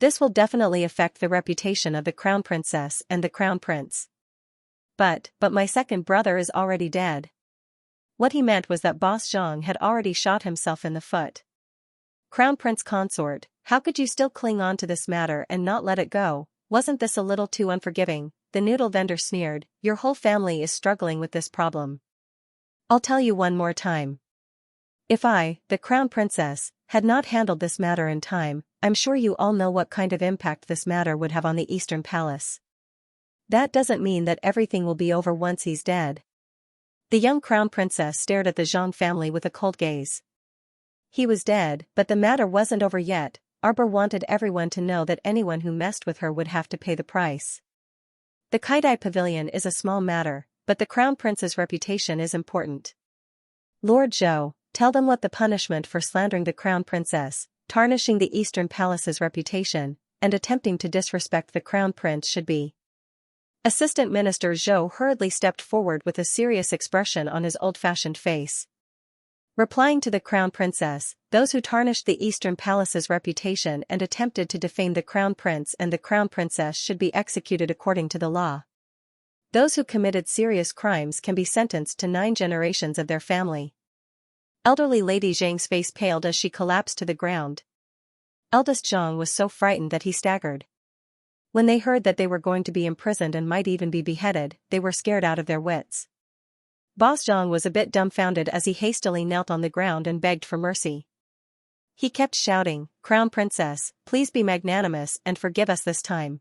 This will definitely affect the reputation of the crown princess and the crown prince. But my second brother is already dead. What he meant was that Boss Zhang had already shot himself in the foot. Crown Prince Consort, how could you still cling on to this matter and not let it go? Wasn't this a little too unforgiving? The noodle vendor sneered. Your whole family is struggling with this problem. I'll tell you one more time. If I, the crown princess, had not handled this matter in time, I'm sure you all know what kind of impact this matter would have on the Eastern Palace. That doesn't mean that everything will be over once he's dead. The young crown princess stared at the Zhang family with a cold gaze. He was dead, but the matter wasn't over yet. Arbor wanted everyone to know that anyone who messed with her would have to pay the price. The Kaidai Pavilion is a small matter, but the crown prince's reputation is important. Lord Zhou, tell them what the punishment for slandering the crown princess, tarnishing the Eastern Palace's reputation, and attempting to disrespect the crown prince should be. Assistant Minister Zhou hurriedly stepped forward with a serious expression on his old-fashioned face. Replying to the crown princess, those who tarnished the Eastern Palace's reputation and attempted to defame the crown prince and the crown princess should be executed according to the law. Those who committed serious crimes can be sentenced to 9 generations of their family. Elderly Lady Zhang's face paled as she collapsed to the ground. Eldest Zhang was so frightened that he staggered. When they heard that they were going to be imprisoned and might even be beheaded, they were scared out of their wits. Boss Zhang was a bit dumbfounded as he hastily knelt on the ground and begged for mercy. He kept shouting, "Crown Princess, please be magnanimous and forgive us this time.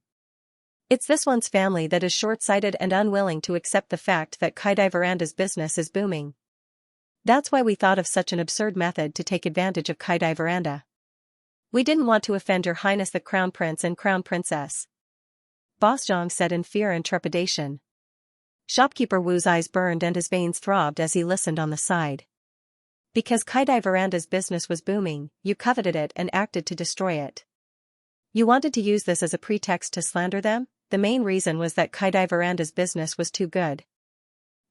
It's this one's family that is short-sighted and unwilling to accept the fact that Kaidai Veranda's business is booming. That's why we thought of such an absurd method to take advantage of Kaidai Veranda. We didn't want to offend Your Highness the Crown Prince and Crown Princess," Boss Zhang said in fear and trepidation. Shopkeeper Wu's eyes burned and his veins throbbed as he listened on the side. Because Kaidai Veranda's business was booming, you coveted it and acted to destroy it. You wanted to use this as a pretext to slander them? The main reason was that Kaidai Veranda's business was too good.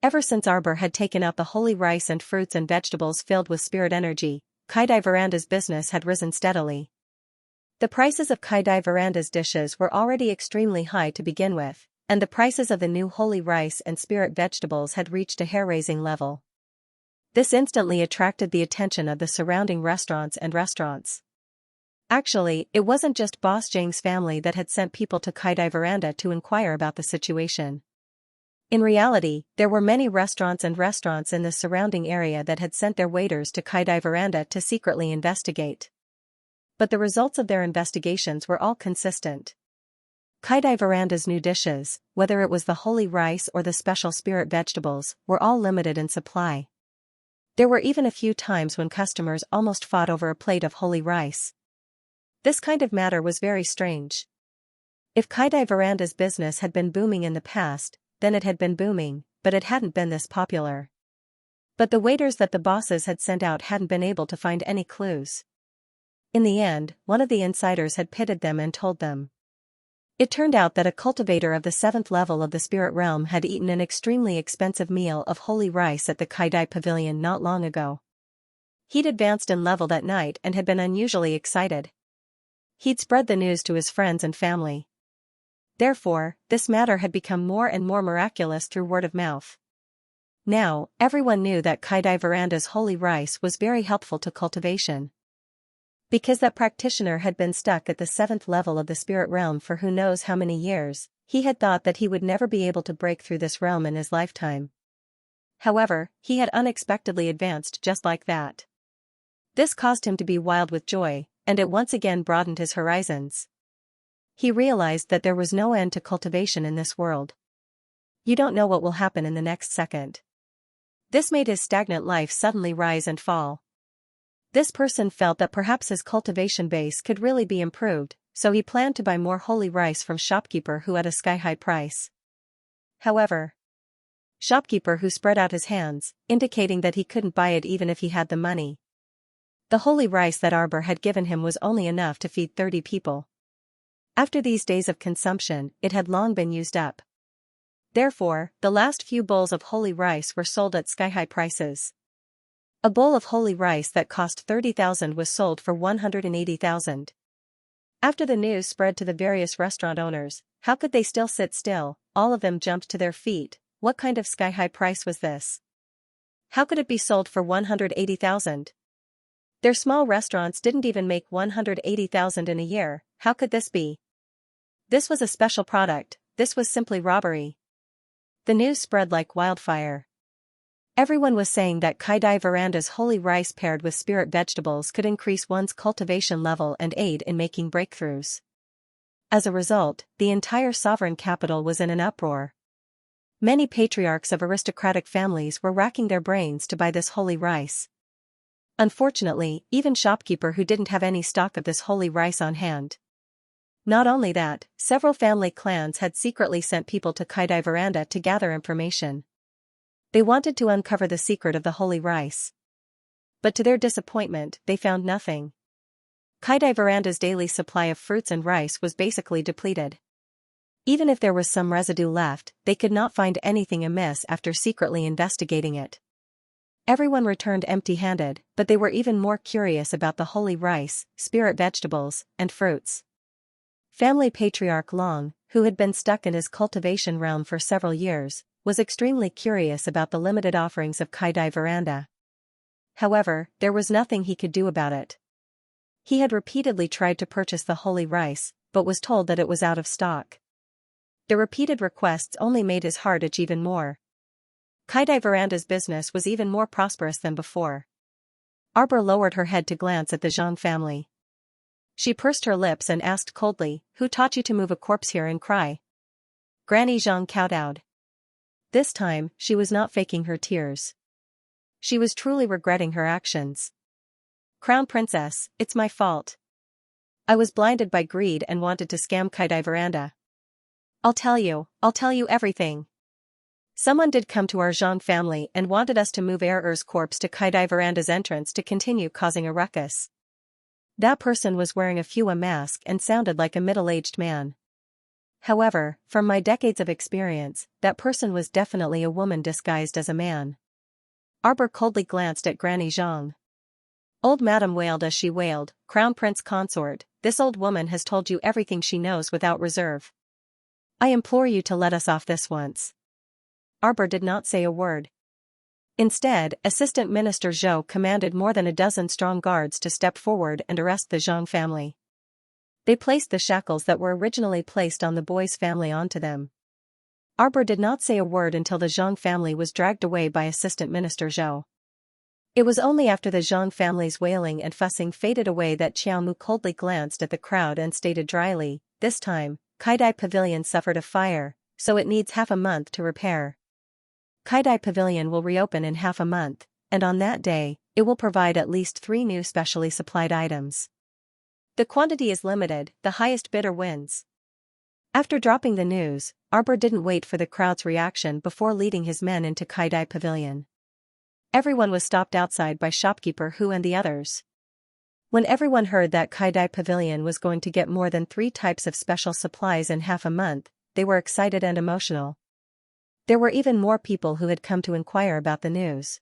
Ever since Arbor had taken out the holy rice and fruits and vegetables filled with spirit energy, Kaidai Veranda's business had risen steadily. The prices of Kaidai Veranda's dishes were already extremely high to begin with, and the prices of the new holy rice and spirit vegetables had reached a hair-raising level. This instantly attracted the attention of the surrounding restaurants. Actually, it wasn't just Boss Zhang's family that had sent people to Kaidai Veranda to inquire about the situation. In reality, there were many restaurants in the surrounding area that had sent their waiters to Kaidai Veranda to secretly investigate. But the results of their investigations were all consistent. Kaidai Veranda's new dishes, whether it was the holy rice or the special spirit vegetables, were all limited in supply. There were even a few times when customers almost fought over a plate of holy rice. This kind of matter was very strange. If Kaidai Veranda's business had been booming in the past, then it had been booming, but it hadn't been this popular. But the waiters that the bosses had sent out hadn't been able to find any clues. In the end, one of the insiders had pitted them and told them. It turned out that a cultivator of the 7th level of the spirit realm had eaten an extremely expensive meal of holy rice at the Kaidai Pavilion not long ago. He'd advanced in level that night and had been unusually excited. He'd spread the news to his friends and family. Therefore, this matter had become more and more miraculous through word of mouth. Now, everyone knew that Kaidai Veranda's holy rice was very helpful to cultivation. Because that practitioner had been stuck at the 7th level of the spirit realm for who knows how many years, he had thought that he would never be able to break through this realm in his lifetime. However, he had unexpectedly advanced just like that. This caused him to be wild with joy, and it once again broadened his horizons. He realized that there was no end to cultivation in this world. You don't know what will happen in the next second. This made his stagnant life suddenly rise and fall. This person felt that perhaps his cultivation base could really be improved, so he planned to buy more holy rice from shopkeeper who had a sky-high price. However, shopkeeper who spread out his hands, indicating that he couldn't buy it even if he had the money. The holy rice that Arbor had given him was only enough to feed 30 people. After these days of consumption, it had long been used up. Therefore, the last few bowls of holy rice were sold at sky-high prices. A bowl of holy rice that cost 30,000 was sold for 180,000. After the news spread to the various restaurant owners, how could they still sit still? All of them jumped to their feet. What kind of sky-high price was this? How could it be sold for 180,000? Their small restaurants didn't even make 180,000 in a year. How could this be? This was a special product. This was simply robbery. The news spread like wildfire. Everyone was saying that Kaidai Veranda's holy rice paired with spirit vegetables could increase one's cultivation level and aid in making breakthroughs. As a result, the entire sovereign capital was in an uproar. Many patriarchs of aristocratic families were racking their brains to buy this holy rice. Unfortunately, even shopkeeper who didn't have any stock of this holy rice on hand. Not only that, several family clans had secretly sent people to Kaidai Veranda to gather information. They wanted to uncover the secret of the holy rice. But to their disappointment, they found nothing. Kaidai Veranda's daily supply of fruits and rice was basically depleted. Even if there was some residue left, they could not find anything amiss after secretly investigating it. Everyone returned empty-handed, but they were even more curious about the holy rice, spirit vegetables, and fruits. Family patriarch Long, who had been stuck in his cultivation realm for several years, was extremely curious about the limited offerings of Kaidai Veranda. However, there was nothing he could do about it. He had repeatedly tried to purchase the holy rice, but was told that it was out of stock. The repeated requests only made his heart itch even more. Kaidai Veranda's business was even more prosperous than before. Arbor lowered her head to glance at the Zhang family. She pursed her lips and asked coldly, "Who taught you to move a corpse here and cry?" Granny Zhang kowtowed. This time, she was not faking her tears. She was truly regretting her actions. "Crown Princess, it's my fault. I was blinded by greed and wanted to scam Kaidai Veranda. I'll tell you everything. Someone did come to our Zhang family and wanted us to move Er's corpse to Kaidai Veranda's entrance to continue causing a ruckus. That person was wearing a Fua mask and sounded like a middle-aged man. However, from my decades of experience, that person was definitely a woman disguised as a man." Arbor coldly glanced at Granny Zhang. Old Madam wailed as she wailed, "Crown Prince Consort, this old woman has told you everything she knows without reserve. I implore you to let us off this once." Arbor did not say a word. Instead, Assistant Minister Zhou commanded more than a dozen strong guards to step forward and arrest the Zhang family. They placed the shackles that were originally placed on the boy's family onto them. Arbor did not say a word until the Zhang family was dragged away by Assistant Minister Zhou. It was only after the Zhang family's wailing and fussing faded away that Xiaomu coldly glanced at the crowd and stated dryly, "This time, Kaidai Pavilion suffered a fire, so it needs half a month to repair. Kaidai Pavilion will reopen in half a month, and on that day, it will provide at least 3 new specially supplied items. The quantity is limited, the highest bidder wins." After dropping the news, Arbor didn't wait for the crowd's reaction before leading his men into Kaidai Pavilion. Everyone was stopped outside by shopkeeper Hu and the others. When everyone heard that Kaidai Pavilion was going to get more than 3 types of special supplies in half a month, they were excited and emotional. There were even more people who had come to inquire about the news.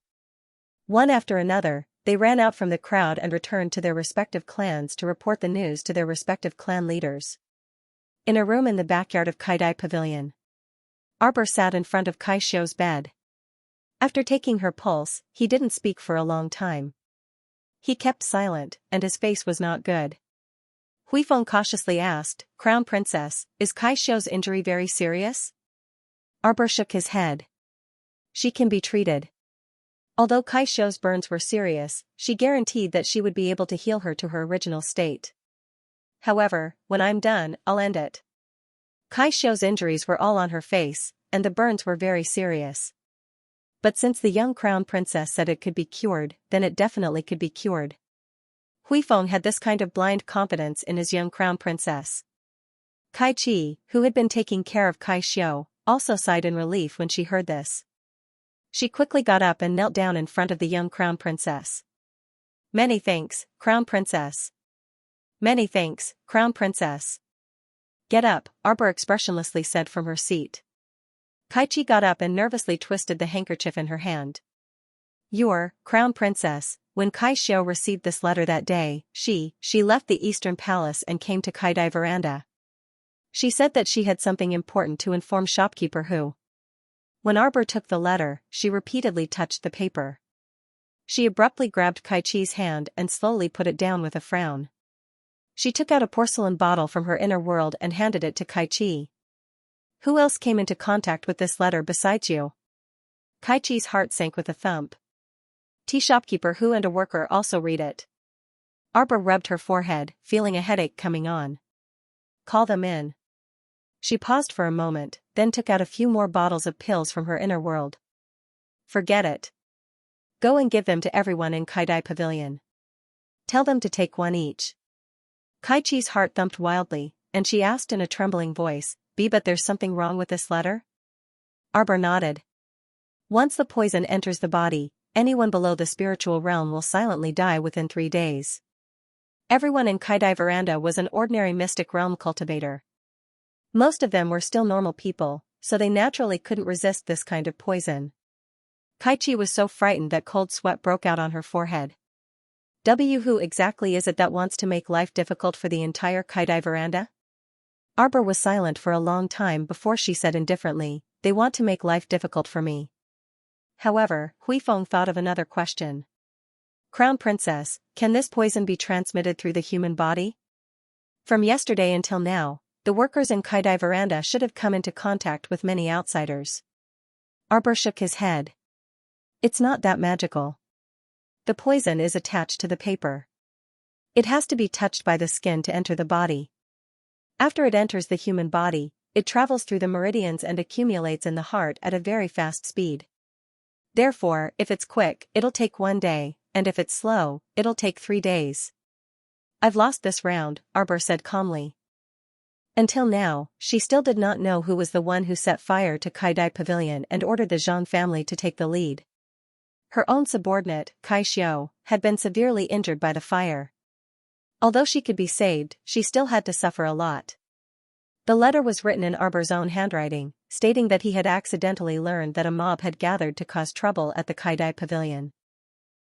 One after another, they ran out from the crowd and returned to their respective clans to report the news to their respective clan leaders. In a room in the backyard of Kaidai Pavilion, Arbor sat in front of Kai Xiu's bed. After taking her pulse, he didn't speak for a long time. He kept silent, and his face was not good. Huifeng cautiously asked, "Crown Princess, is Kai Xiu's injury very serious?" Arbor shook his head. "She can be treated." Although Kai Xiu's burns were serious, she guaranteed that she would be able to heal her to her original state. "However, when I'm done, I'll end it." Kai Xiu's injuries were all on her face, and the burns were very serious. But since the young crown princess said it could be cured, then it definitely could be cured. Huifeng had this kind of blind confidence in his young crown princess. Kai Chi, who had been taking care of Kai Xiu, also sighed in relief when she heard this. She quickly got up and knelt down in front of the young crown princess. "Many thanks, crown princess." "Many thanks, crown princess." "Get up," Arbor expressionlessly said from her seat. Kai Chi got up and nervously twisted the handkerchief in her hand. "Your crown princess, when Kai Xiu received this letter that day, she left the Eastern Palace and came to Kaidai Veranda. She said that she had something important to inform shopkeeper Hu." When Arbor took the letter, she repeatedly touched the paper. She abruptly grabbed Kai Chi's hand and slowly put it down with a frown. She took out a porcelain bottle from her inner world and handed it to Kai Chi. "Who else came into contact with this letter besides you?" Kai Chi's heart sank with a thump. "Tea shopkeeper Hu and a worker also read it." Arbor rubbed her forehead, feeling a headache coming on. "Call them in." She paused for a moment, then took out a few more bottles of pills from her inner world. "Forget it. Go and give them to everyone in Kaidai Pavilion. Tell them to take one each." Kai Chi's heart thumped wildly, and she asked in a trembling voice, "But there's something wrong with this letter?" Arbor nodded. "Once the poison enters the body, anyone below the spiritual realm will silently die within 3 days. Everyone in Kaidai Veranda was an ordinary mystic realm cultivator. Most of them were still normal people, so they naturally couldn't resist this kind of poison." Kai Chi was so frightened that cold sweat broke out on her forehead. Who exactly is it that wants to make life difficult for the entire Kaidai Veranda?" Arbor was silent for a long time before she said indifferently, "They want to make life difficult for me." However, Huifeng thought of another question. "Crown Princess, can this poison be transmitted through the human body? From yesterday until now, the workers in Kaidai Veranda should have come into contact with many outsiders." Arbor shook his head. "It's not that magical. The poison is attached to the paper. It has to be touched by the skin to enter the body. After it enters the human body, it travels through the meridians and accumulates in the heart at a very fast speed. Therefore, if it's quick, it'll take 1 day, and if it's slow, it'll take 3 days. I've lost this round," Arbor said calmly. Until now, she still did not know who was the one who set fire to Kaidai Pavilion and ordered the Zhang family to take the lead. Her own subordinate, Kai Xiu, had been severely injured by the fire. Although she could be saved, she still had to suffer a lot. The letter was written in Arbor's own handwriting, stating that he had accidentally learned that a mob had gathered to cause trouble at the Kaidai Pavilion.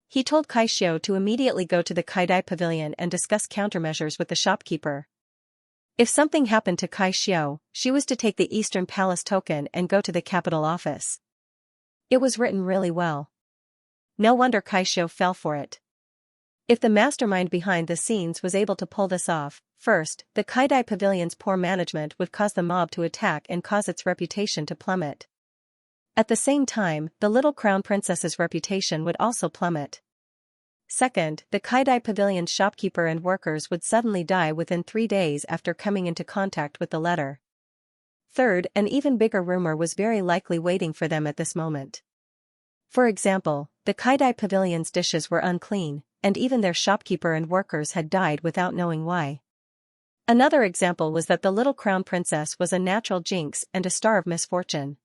He told Kai Xiu to immediately go to the Kaidai Pavilion and discuss countermeasures with the shopkeeper. If something happened to Kai Xiu, she was to take the Eastern Palace token and go to the capital office. It was written really well. No wonder Kai Xiu fell for it. If the mastermind behind the scenes was able to pull this off, first, the Kaidai Pavilion's poor management would cause the mob to attack and cause its reputation to plummet. At the same time, the little crown princess's reputation would also plummet. Second, the Kaidai Pavilion's shopkeeper and workers would suddenly die within 3 days after coming into contact with the letter. Third, an even bigger rumor was very likely waiting for them at this moment. For example, the Kaidai Pavilion's dishes were unclean, and even their shopkeeper and workers had died without knowing why. Another example was that the little crown princess was a natural jinx and a star of misfortune.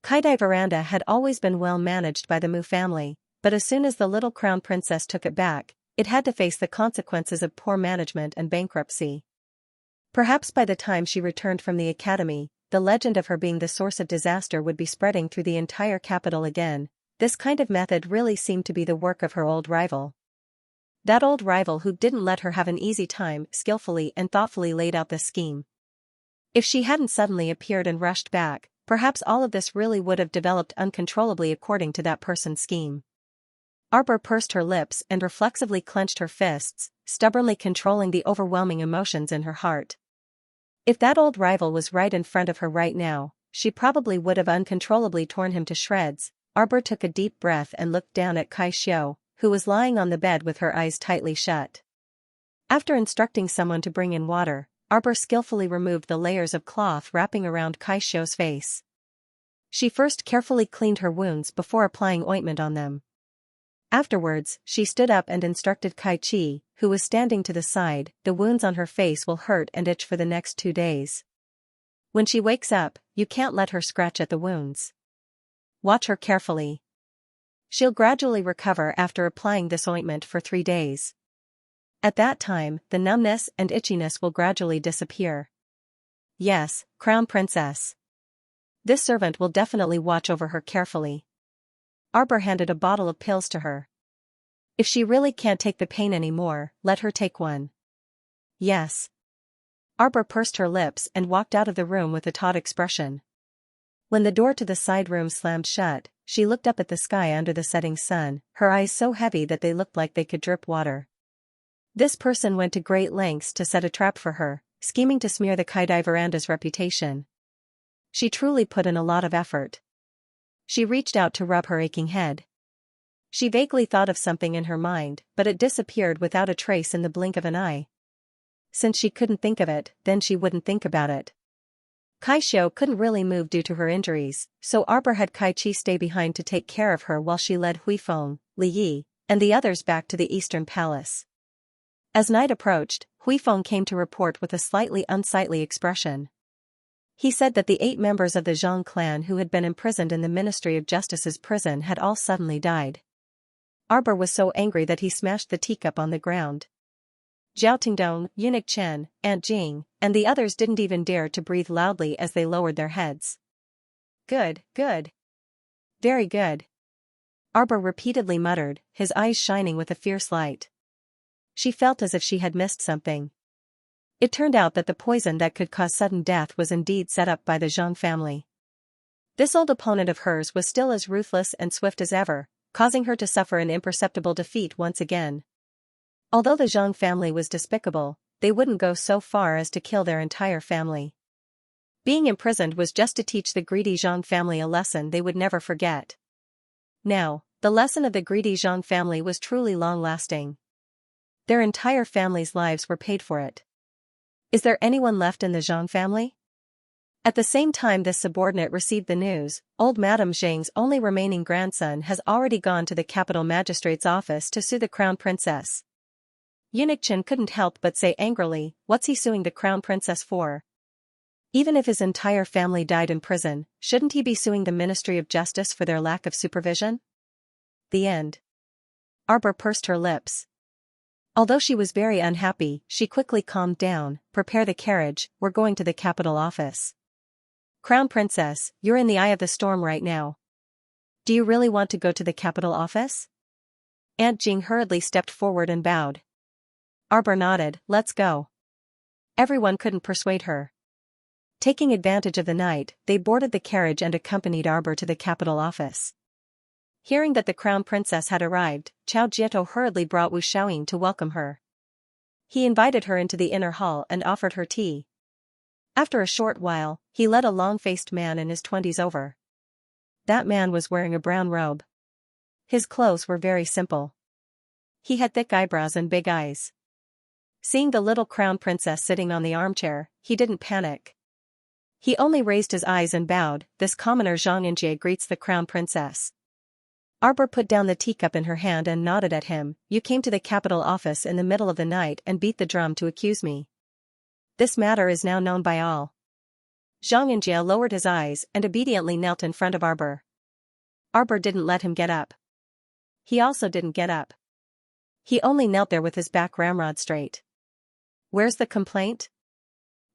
Kaidai Veranda had always been well managed by the Mu family, but as soon as the little crown princess took it back, it had to face the consequences of poor management and bankruptcy. Perhaps by the time she returned from the academy, the legend of her being the source of disaster would be spreading through the entire capital again, This kind of method really seemed to be the work of her old rival. That old rival who didn't let her have an easy time skillfully and thoughtfully laid out this scheme. If she hadn't suddenly appeared and rushed back, perhaps all of this really would have developed uncontrollably according to that person's scheme. Arbor pursed her lips and reflexively clenched her fists, stubbornly controlling the overwhelming emotions in her heart. If that old rival was right in front of her right now, she probably would have uncontrollably torn him to shreds. Arbor took a deep breath and looked down at Kai Xiu, who was lying on the bed with her eyes tightly shut. After instructing someone to bring in water, Arbor skillfully removed the layers of cloth wrapping around Kai Xiu's face. She first carefully cleaned her wounds before applying ointment on them. Afterwards, she stood up and instructed Kai Chi, who was standing to the side, the wounds on her face will hurt and itch for the next 2 days. When she wakes up, you can't let her scratch at the wounds. Watch her carefully. She'll gradually recover after applying this ointment for 3 days. At that time, the numbness and itchiness will gradually disappear. Yes, Crown Princess. This servant will definitely watch over her carefully. Arbor handed a bottle of pills to her. If she really can't take the pain anymore, let her take one. Yes. Arbor pursed her lips and walked out of the room with a taut expression. When the door to the side room slammed shut, she looked up at the sky under the setting sun, her eyes so heavy that they looked like they could drip water. This person went to great lengths to set a trap for her, scheming to smear the Kaidai Veranda's reputation. She truly put in a lot of effort. She reached out to rub her aching head. She vaguely thought of something in her mind, but it disappeared without a trace in the blink of an eye. Since she couldn't think of it, then she wouldn't think about it. Kai Xiu couldn't really move due to her injuries, so Arbor had Kai Chi stay behind to take care of her while she led Huifeng, Li Yi, and the others back to the Eastern Palace. As night approached, Huifeng came to report with a slightly unsightly expression. He said that the 8 members of the Zhang clan who had been imprisoned in the Ministry of Justice's prison had all suddenly died. Arbor was so angry that he smashed the teacup on the ground. Zhao Tingdong, Eunuch Chen, Aunt Jing, and the others didn't even dare to breathe loudly as they lowered their heads. Good, good. Very good. Arbor repeatedly muttered, his eyes shining with a fierce light. She felt as if she had missed something. It turned out that the poison that could cause sudden death was indeed set up by the Zhang family. This old opponent of hers was still as ruthless and swift as ever, causing her to suffer an imperceptible defeat once again. Although the Zhang family was despicable, they wouldn't go so far as to kill their entire family. Being imprisoned was just to teach the greedy Zhang family a lesson they would never forget. Now, the lesson of the greedy Zhang family was truly long-lasting. Their entire family's lives were paid for it. Is there anyone left in the Zhang family? At the same time this subordinate received the news, old Madame Zhang's only remaining grandson has already gone to the capital magistrate's office to sue the crown princess. Eunuch Chen couldn't help but say angrily, what's he suing the crown princess for? Even if his entire family died in prison, shouldn't he be suing the Ministry of Justice for their lack of supervision? The end. Arbor pursed her lips. Although she was very unhappy, she quickly calmed down. Prepare the carriage, we're going to the capital office. Crown Princess, you're in the eye of the storm right now. Do you really want to go to the capital office? Aunt Jing hurriedly stepped forward and bowed. Arbor nodded, let's go. Everyone couldn't persuade her. Taking advantage of the night, they boarded the carriage and accompanied Arbor to the capital office. Hearing that the crown princess had arrived, Chao Jieto hurriedly brought Wu Xiaoying to welcome her. He invited her into the inner hall and offered her tea. After a short while, he led a long-faced man in his 20s over. That man was wearing a brown robe. His clothes were very simple. He had thick eyebrows and big eyes. Seeing the little crown princess sitting on the armchair, he didn't panic. He only raised his eyes and bowed. This commoner Xianxia greets the crown princess. Arbor put down the teacup in her hand and nodded at him. You came to the capital office in the middle of the night and beat the drum to accuse me. This matter is now known by all. Xianxia lowered his eyes and obediently knelt in front of Arbor. Arbor didn't let him get up. He also didn't get up. He only knelt there with his back ramrod straight. Where's the complaint?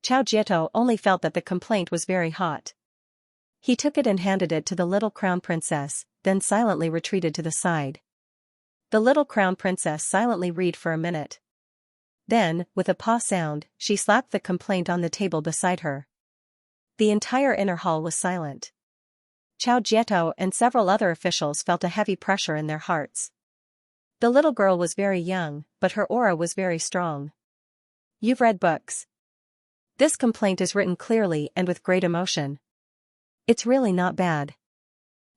Chao Jieto only felt that the complaint was very hot. He took it and handed it to the little crown princess, then silently retreated to the side. The little crown princess silently read for a minute. Then, with a paw sound, she slapped the complaint on the table beside her. The entire inner hall was silent. Xiao Jietou and several other officials felt a heavy pressure in their hearts. The little girl was very young, but her aura was very strong. You've read books. This complaint is written clearly and with great emotion. It's really not bad.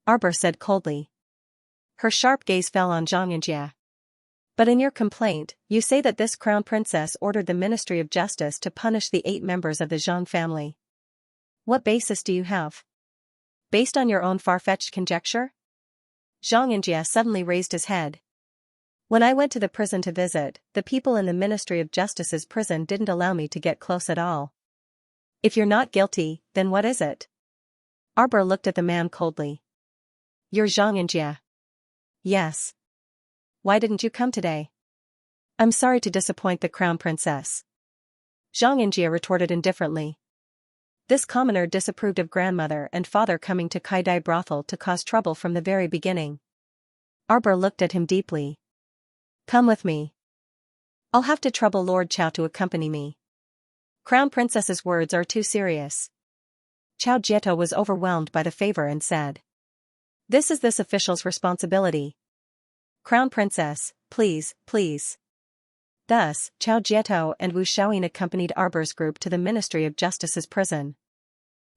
Arbor said coldly. Her sharp gaze fell on Xianxia. But in your complaint, you say that this crown princess ordered the Ministry of Justice to punish the 8 members of the Zhang family. What basis do you have? Based on your own far-fetched conjecture? Xianxia suddenly raised his head. When I went to the prison to visit, the people in the Ministry of Justice's prison didn't allow me to get close at all. If you're not guilty, then what is it? Arbor looked at the man coldly. You're Xianxia. Yes. Why didn't you come today? I'm sorry to disappoint the crown princess. Xianxia retorted indifferently. This commoner disapproved of grandmother and father coming to Kaidai brothel to cause trouble from the very beginning. Arbor looked at him deeply. Come with me. I'll have to trouble Lord Qiao to accompany me. Crown princess's words are too serious. Xiao Jietou was overwhelmed by the favor and said. This is this official's responsibility. Crown princess, please, please. Thus, Xiao Jietou and Wu Xiaoyin accompanied Arbor's group to the Ministry of Justice's prison.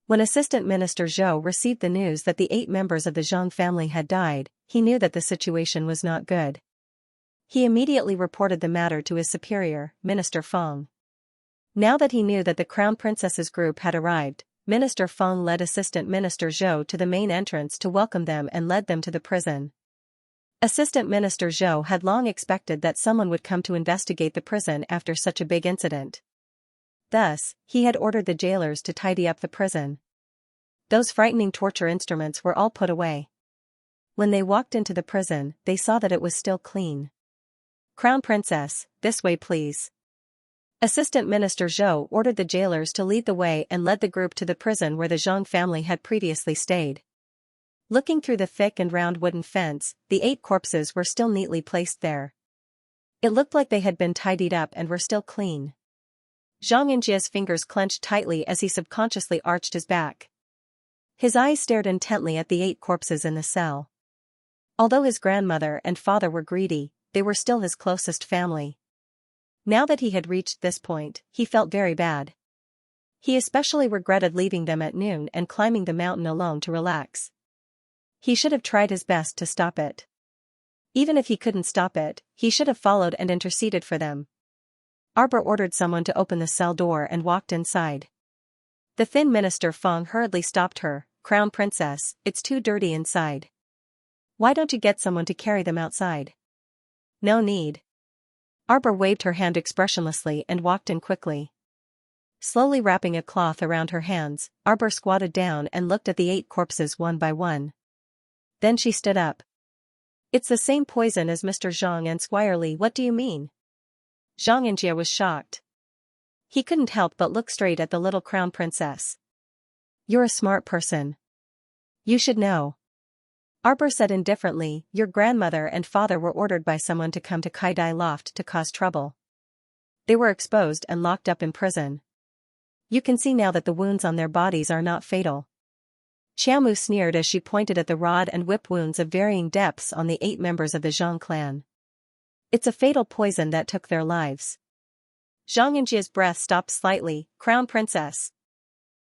When Assistant Minister Zhou received the news that the 8 members of the Zhang family had died, he knew that the situation was not good. He immediately reported the matter to his superior, Minister Feng. Now that he knew that the Crown Princess's group had arrived, Minister Feng led Assistant Minister Zhou to the main entrance to welcome them and led them to the prison. Assistant Minister Zhou had long expected that someone would come to investigate the prison after such a big incident. Thus, he had ordered the jailers to tidy up the prison. Those frightening torture instruments were all put away. When they walked into the prison, they saw that it was still clean. Crown Princess, this way please. Assistant Minister Zhou ordered the jailers to lead the way and led the group to the prison where the Zhang family had previously stayed. Looking through the thick and round wooden fence, the 8 corpses were still neatly placed there. It looked like they had been tidied up and were still clean. Xianxia's fingers clenched tightly as he subconsciously arched his back. His eyes stared intently at the 8 corpses in the cell. Although his grandmother and father were greedy, they were still his closest family. Now that he had reached this point, he felt very bad. He especially regretted leaving them at noon and climbing the mountain alone to relax. He should have tried his best to stop it. Even if he couldn't stop it, he should have followed and interceded for them. Arbor ordered someone to open the cell door and walked inside. The thin Minister Feng hurriedly stopped her. Crown Princess, it's too dirty inside. Why don't you get someone to carry them outside? No need. Arbor waved her hand expressionlessly and walked in quickly. Slowly wrapping a cloth around her hands, Arbor squatted down and looked at the 8 corpses one by one. Then she stood up. It's the same poison as Mr. Zhang and Squire Li. What do you mean? Xianxia was shocked. He couldn't help but look straight at the little crown princess. You're a smart person. You should know. Arbor said indifferently, your grandmother and father were ordered by someone to come to Kaidai Loft to cause trouble. They were exposed and locked up in prison. You can see now that the wounds on their bodies are not fatal. Qiaomu sneered as she pointed at the rod and whip wounds of varying depths on the 8 members of the Zhang clan. It's a fatal poison that took their lives. Xianxia's breath stopped slightly. Crown Princess.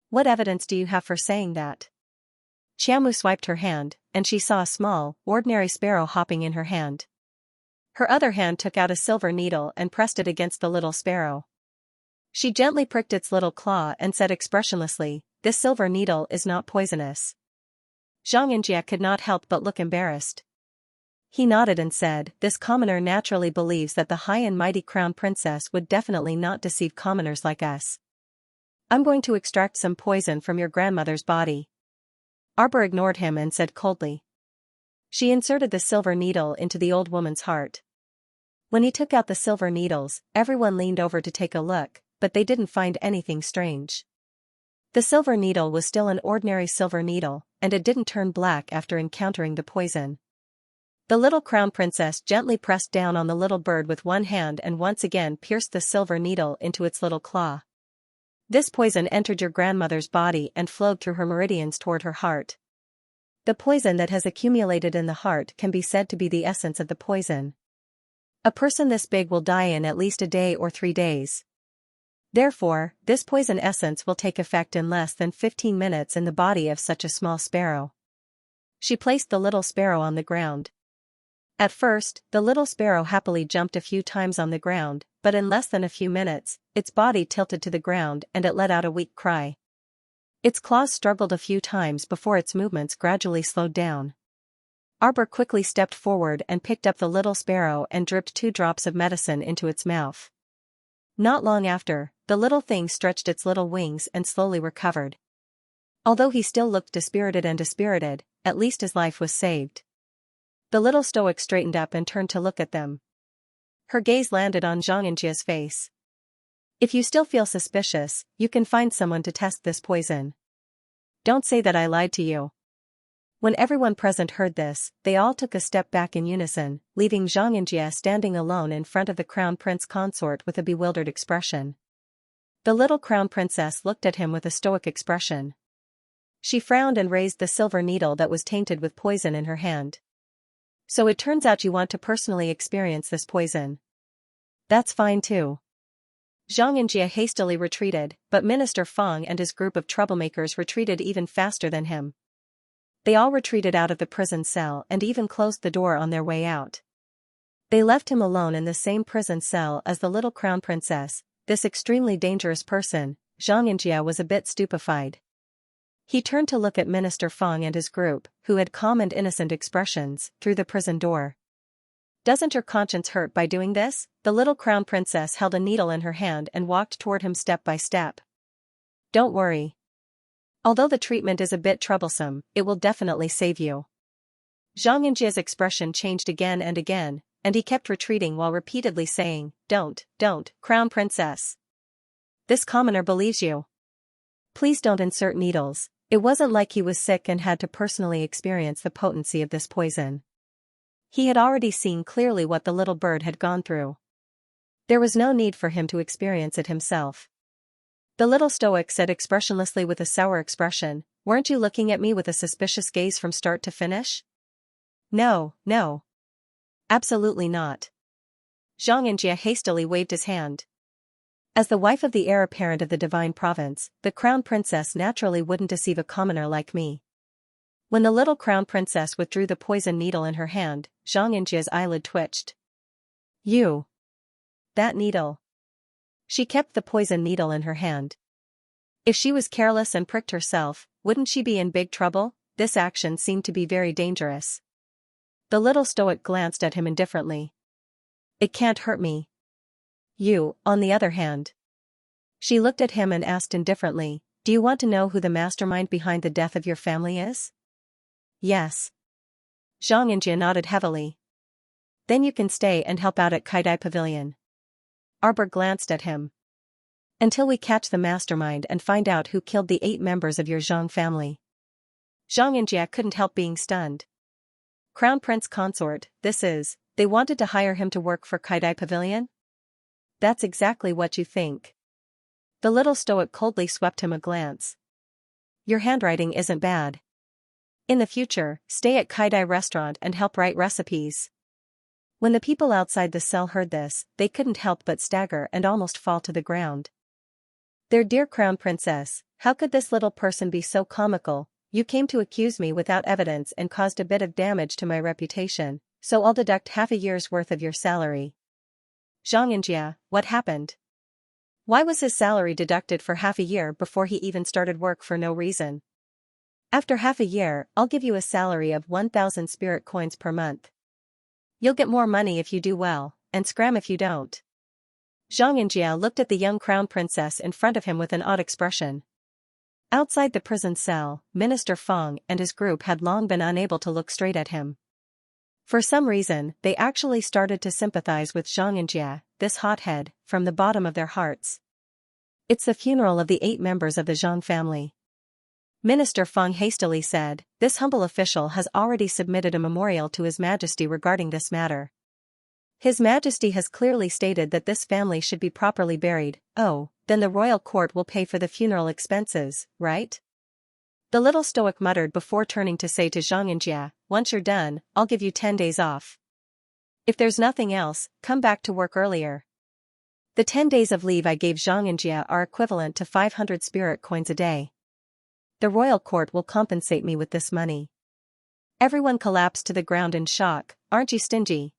What evidence do you have for saying that? Qiaomu swiped her hand, and she saw a small, ordinary sparrow hopping in her hand. Her other hand took out a silver needle and pressed it against the little sparrow. She gently pricked its little claw and said expressionlessly, this silver needle is not poisonous. Xianxia could not help but look embarrassed. He nodded and said, this commoner naturally believes that the high and mighty crown princess would definitely not deceive commoners like us. I'm going to extract some poison from your grandmother's body. Arbor ignored him and said coldly. She inserted the silver needle into the old woman's heart. When he took out the silver needles, everyone leaned over to take a look, but they didn't find anything strange. The silver needle was still an ordinary silver needle, and it didn't turn black after encountering the poison. The little crown princess gently pressed down on the little bird with one hand and once again pierced the silver needle into its little claw. This poison entered your grandmother's body and flowed through her meridians toward her heart. The poison that has accumulated in the heart can be said to be the essence of the poison. A person this big will die in at least a day or 3 days. Therefore, this poison essence will take effect in less than 15 minutes in the body of such a small sparrow. She placed the little sparrow on the ground. At first, the little sparrow happily jumped a few times on the ground, but in less than a few minutes, its body tilted to the ground and it let out a weak cry. Its claws struggled a few times before its movements gradually slowed down. Arbor quickly stepped forward and picked up the little sparrow and dripped 2 drops of medicine into its mouth. Not long after, the little thing stretched its little wings and slowly recovered. Although he still looked dispirited, at least his life was saved. The little stoic straightened up and turned to look at them. Her gaze landed on Xianxia's face. If you still feel suspicious, you can find someone to test this poison. Don't say that I lied to you. When everyone present heard this, they all took a step back in unison, leaving Xianxia standing alone in front of the crown prince consort with a bewildered expression. The little crown princess looked at him with a stoic expression. She frowned and raised the silver needle that was tainted with poison in her hand. So it turns out you want to personally experience this poison. That's fine too. Xianxia hastily retreated, but Minister Feng and his group of troublemakers retreated even faster than him. They all retreated out of the prison cell and even closed the door on their way out. They left him alone in the same prison cell as the little crown princess, this extremely dangerous person. Xianxia was a bit stupefied. He turned to look at Minister Feng and his group, who had calm and innocent expressions, through the prison door. Doesn't your conscience hurt by doing this? The little crown princess held a needle in her hand and walked toward him step by step. Don't worry. Although the treatment is a bit troublesome, it will definitely save you. Xianxia's expression changed again, and he kept retreating while repeatedly saying, Don't, crown princess. This commoner believes you. Please don't insert needles. It wasn't like he was sick and had to personally experience the potency of this poison. He had already seen clearly what the little bird had gone through. There was no need for him to experience it himself. The little stoic said expressionlessly with a sour expression, Weren't you looking at me with a suspicious gaze from start to finish? No. Absolutely not. Xianxia hastily waved his hand. As the wife of the heir apparent of the divine province, the crown princess naturally wouldn't deceive a commoner like me. When the little crown princess withdrew the poison needle in her hand, Xianxia's eyelid twitched. You. That needle. She kept the poison needle in her hand. If she was careless and pricked herself, wouldn't she be in big trouble? This action seemed to be very dangerous. The little stoic glanced at him indifferently. It can't hurt me. You, on the other hand. She looked at him and asked indifferently, Do you want to know who the mastermind behind the death of your family is? Yes. Xianxia nodded heavily. Then you can stay and help out at Kaidai Pavilion. Arbor glanced at him. Until we catch the mastermind and find out who killed the 8 members of your Zhang family. Xianxia couldn't help being stunned. Crown Prince Consort, they wanted to hire him to work for Kaidai Pavilion? That's exactly what you think. The little stoic coldly swept him a glance. Your handwriting isn't bad. In the future, stay at Kaidai restaurant and help write recipes. When the people outside the cell heard this, they couldn't help but stagger and almost fall to the ground. Their dear crown princess, how could this little person be so comical? You came to accuse me without evidence and caused a bit of damage to my reputation, so I'll deduct half a year's worth of your salary. Xianxia, what happened? Why was his salary deducted for half a year before he even started work for no reason? After half a year, I'll give you a salary of 1,000 spirit coins per month. You'll get more money if you do well, and scram if you don't. Xianxia looked at the young crown princess in front of him with an odd expression. Outside the prison cell, Minister Feng and his group had long been unable to look straight at him. For some reason, they actually started to sympathize with Xianxia, this hothead, from the bottom of their hearts. It's the funeral of the 8 members of the Zhang family. Minister Feng hastily said, this humble official has already submitted a memorial to His Majesty regarding this matter. His Majesty has clearly stated that this family should be properly buried. Oh, then the royal court will pay for the funeral expenses, right? The little stoic muttered before turning to say to Xianxia, once you're done, I'll give you 10 days off. If there's nothing else, come back to work earlier. The 10 days of leave I gave Xianxia are equivalent to 500 spirit coins a day. The royal court will compensate me with this money. Everyone collapsed to the ground in shock. Aren't you stingy?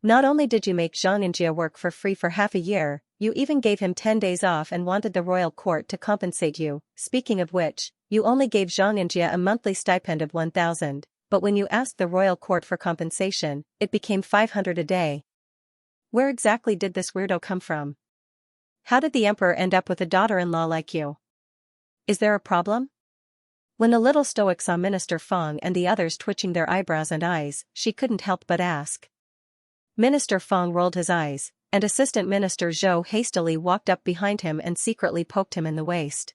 Not only did you make Xianxia work for free for half a year, you even gave him 10 days off and wanted the royal court to compensate you. Speaking of which, you only gave Xianxia a monthly stipend of 1,000, but when you asked the royal court for compensation, it became 500 a day. Where exactly did this weirdo come from? How did the emperor end up with a daughter-in-law like you? Is there a problem? When the little stoic saw Minister Feng and the others twitching their eyebrows and eyes, she couldn't help but ask. Minister Feng rolled his eyes, and Assistant Minister Zhou hastily walked up behind him and secretly poked him in the waist.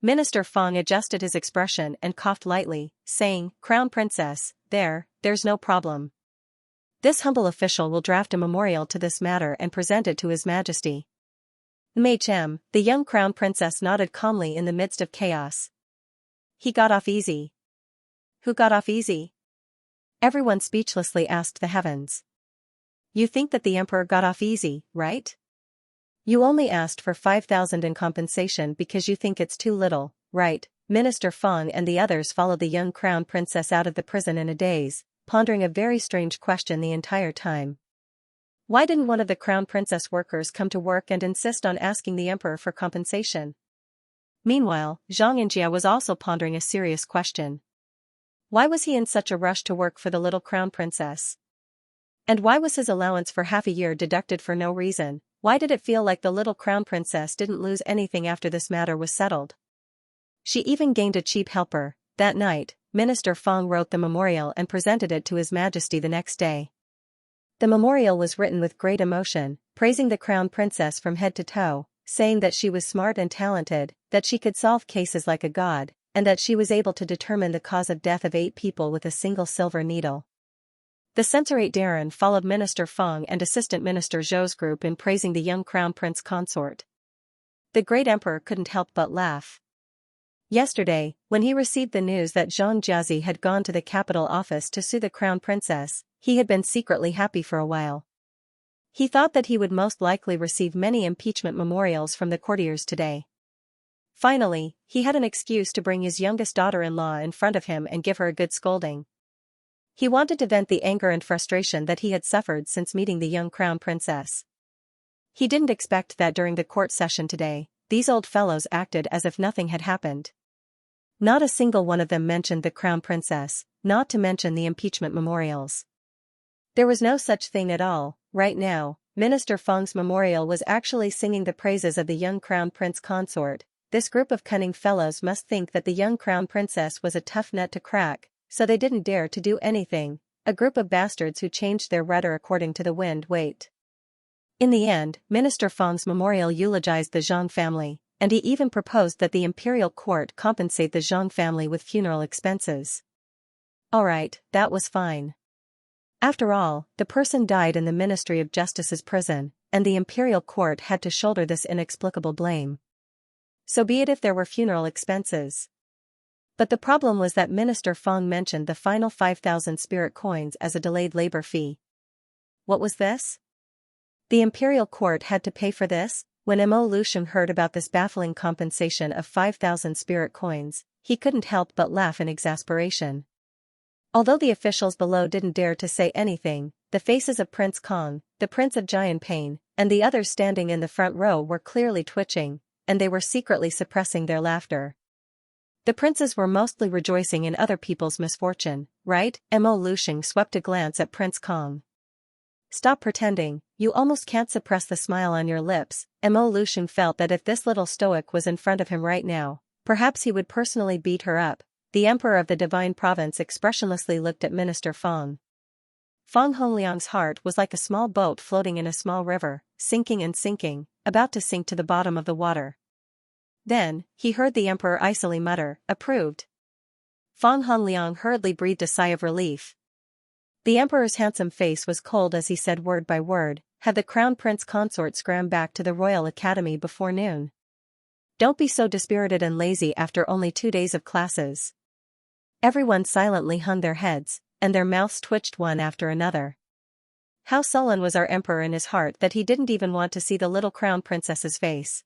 Minister Feng adjusted his expression and coughed lightly, saying, Crown Princess, there's no problem. This humble official will draft a memorial to this matter and present it to His Majesty. Hm, the young Crown Princess nodded calmly in the midst of chaos. He got off easy. Who got off easy? Everyone speechlessly asked the heavens. You think that the emperor got off easy, right? You only asked for 5,000 in compensation because you think it's too little, right? Minister Feng and the others followed the young crown princess out of the prison in a daze, pondering a very strange question the entire time. Why didn't one of the crown princess workers come to work and insist on asking the emperor for compensation? Meanwhile, Xianxia was also pondering a serious question. Why was he in such a rush to work for the little crown princess? And why was his allowance for half a year deducted for no reason? Why did it feel like the little crown princess didn't lose anything after this matter was settled? She even gained a cheap helper. That night, Minister Feng wrote the memorial and presented it to His Majesty the next day. The memorial was written with great emotion, praising the crown princess from head to toe, saying that she was smart and talented, that she could solve cases like a god, and that she was able to determine the cause of death of 8 people with a single silver needle. The censorate Darren followed Minister Feng and Assistant Minister Zhou's group in praising the young crown prince consort. The great emperor couldn't help but laugh. Yesterday, when he received the news that Zhang Jiazi had gone to the capital office to sue the crown princess, he had been secretly happy for a while. He thought that he would most likely receive many impeachment memorials from the courtiers today. Finally, he had an excuse to bring his youngest daughter-in-law in front of him and give her a good scolding. He wanted to vent the anger and frustration that he had suffered since meeting the young crown princess. He didn't expect that during the court session today, these old fellows acted as if nothing had happened. Not a single one of them mentioned the crown princess, not to mention the impeachment memorials. There was no such thing at all. Right now, Minister Feng's memorial was actually singing the praises of the young crown prince consort. This group of cunning fellows must think that the young crown princess was a tough nut to crack, so they didn't dare to do anything. A group of bastards who changed their rudder according to the wind. Wait. In the end, Minister Feng's memorial eulogized the Zhang family, and he even proposed that the imperial court compensate the Zhang family with funeral expenses. Alright, that was fine. After all, the person died in the Ministry of Justice's prison, and the imperial court had to shoulder this inexplicable blame. So be it if there were funeral expenses. But the problem was that Minister Feng mentioned the final 5,000 spirit coins as a delayed labor fee. What was this? The imperial court had to pay for this? When Mo Lusheng heard about this baffling compensation of 5,000 spirit coins, he couldn't help but laugh in exasperation. Although the officials below didn't dare to say anything, the faces of Prince Kong, the Prince of Jianping, and the others standing in the front row were clearly twitching, and they were secretly suppressing their laughter. The princes were mostly rejoicing in other people's misfortune, right? Mo Lusheng swept a glance at Prince Kong. Stop pretending, you almost can't suppress the smile on your lips. Mo Lusheng felt that if this little stoic was in front of him right now, perhaps he would personally beat her up. The emperor of the divine province expressionlessly looked at Minister Feng. Feng Hongliang's heart was like a small boat floating in a small river, sinking and sinking. about to sink to the bottom of the water. Then, he heard the emperor icily mutter, "Approved." Fang Hongliang hurriedly breathed a sigh of relief. The emperor's handsome face was cold as he said word by word, "Had the crown prince consort scram back to the royal academy before noon? Don't be so dispirited and lazy after only 2 days of classes." Everyone silently hung their heads, and their mouths twitched one after another. How sullen was our emperor in his heart that he didn't even want to see the little crown princess's face.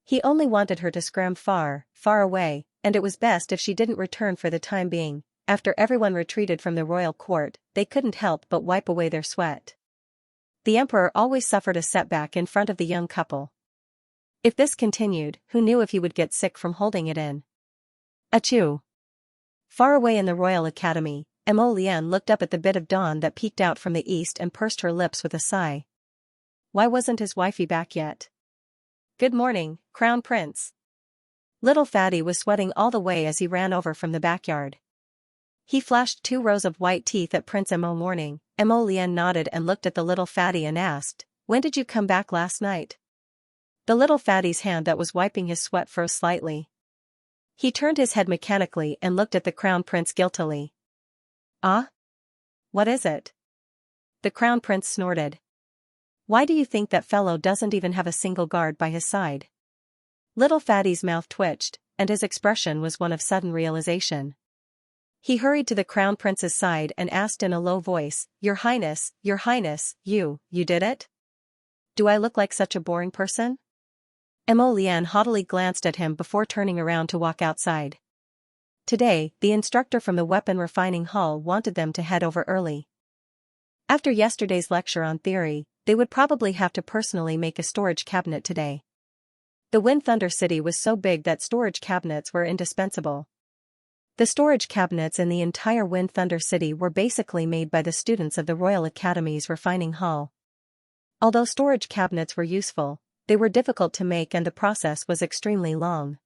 He only wanted her to scram far, far away, and it was best if she didn't return for the time being. After everyone retreated from the royal court, they couldn't help but wipe away their sweat. The emperor always suffered a setback in front of the young couple. If this continued, who knew if he would get sick from holding it in? Achoo! Far away in the royal academy, Mo Lian looked up at the bit of dawn that peeked out from the east and pursed her lips with a sigh. Why wasn't his wifey back yet? "Good morning, Crown Prince." Little Fatty was sweating all the way as he ran over from the backyard. He flashed 2 rows of white teeth at Prince Mo morning. Mo Lian nodded and looked at the little fatty and asked, "When did you come back last night?" The little fatty's hand that was wiping his sweat froze slightly. He turned his head mechanically and looked at the crown prince guiltily. "Ah? What is it?" The crown prince snorted. "Why do you think that fellow doesn't even have a single guard by his side?" Little fatty's mouth twitched, and his expression was one of sudden realization. He hurried to the crown prince's side and asked in a low voice, Your Highness, you did it? Do I look like such a boring person?" Mo Lian haughtily glanced at him before turning around to walk outside. Today, the instructor from the weapon refining hall wanted them to head over early. After yesterday's lecture on theory, they would probably have to personally make a storage cabinet today. The Wind Thunder City was so big that storage cabinets were indispensable. The storage cabinets in the entire Wind Thunder City were basically made by the students of the Royal Academy's refining hall. Although storage cabinets were useful, they were difficult to make and the process was extremely long.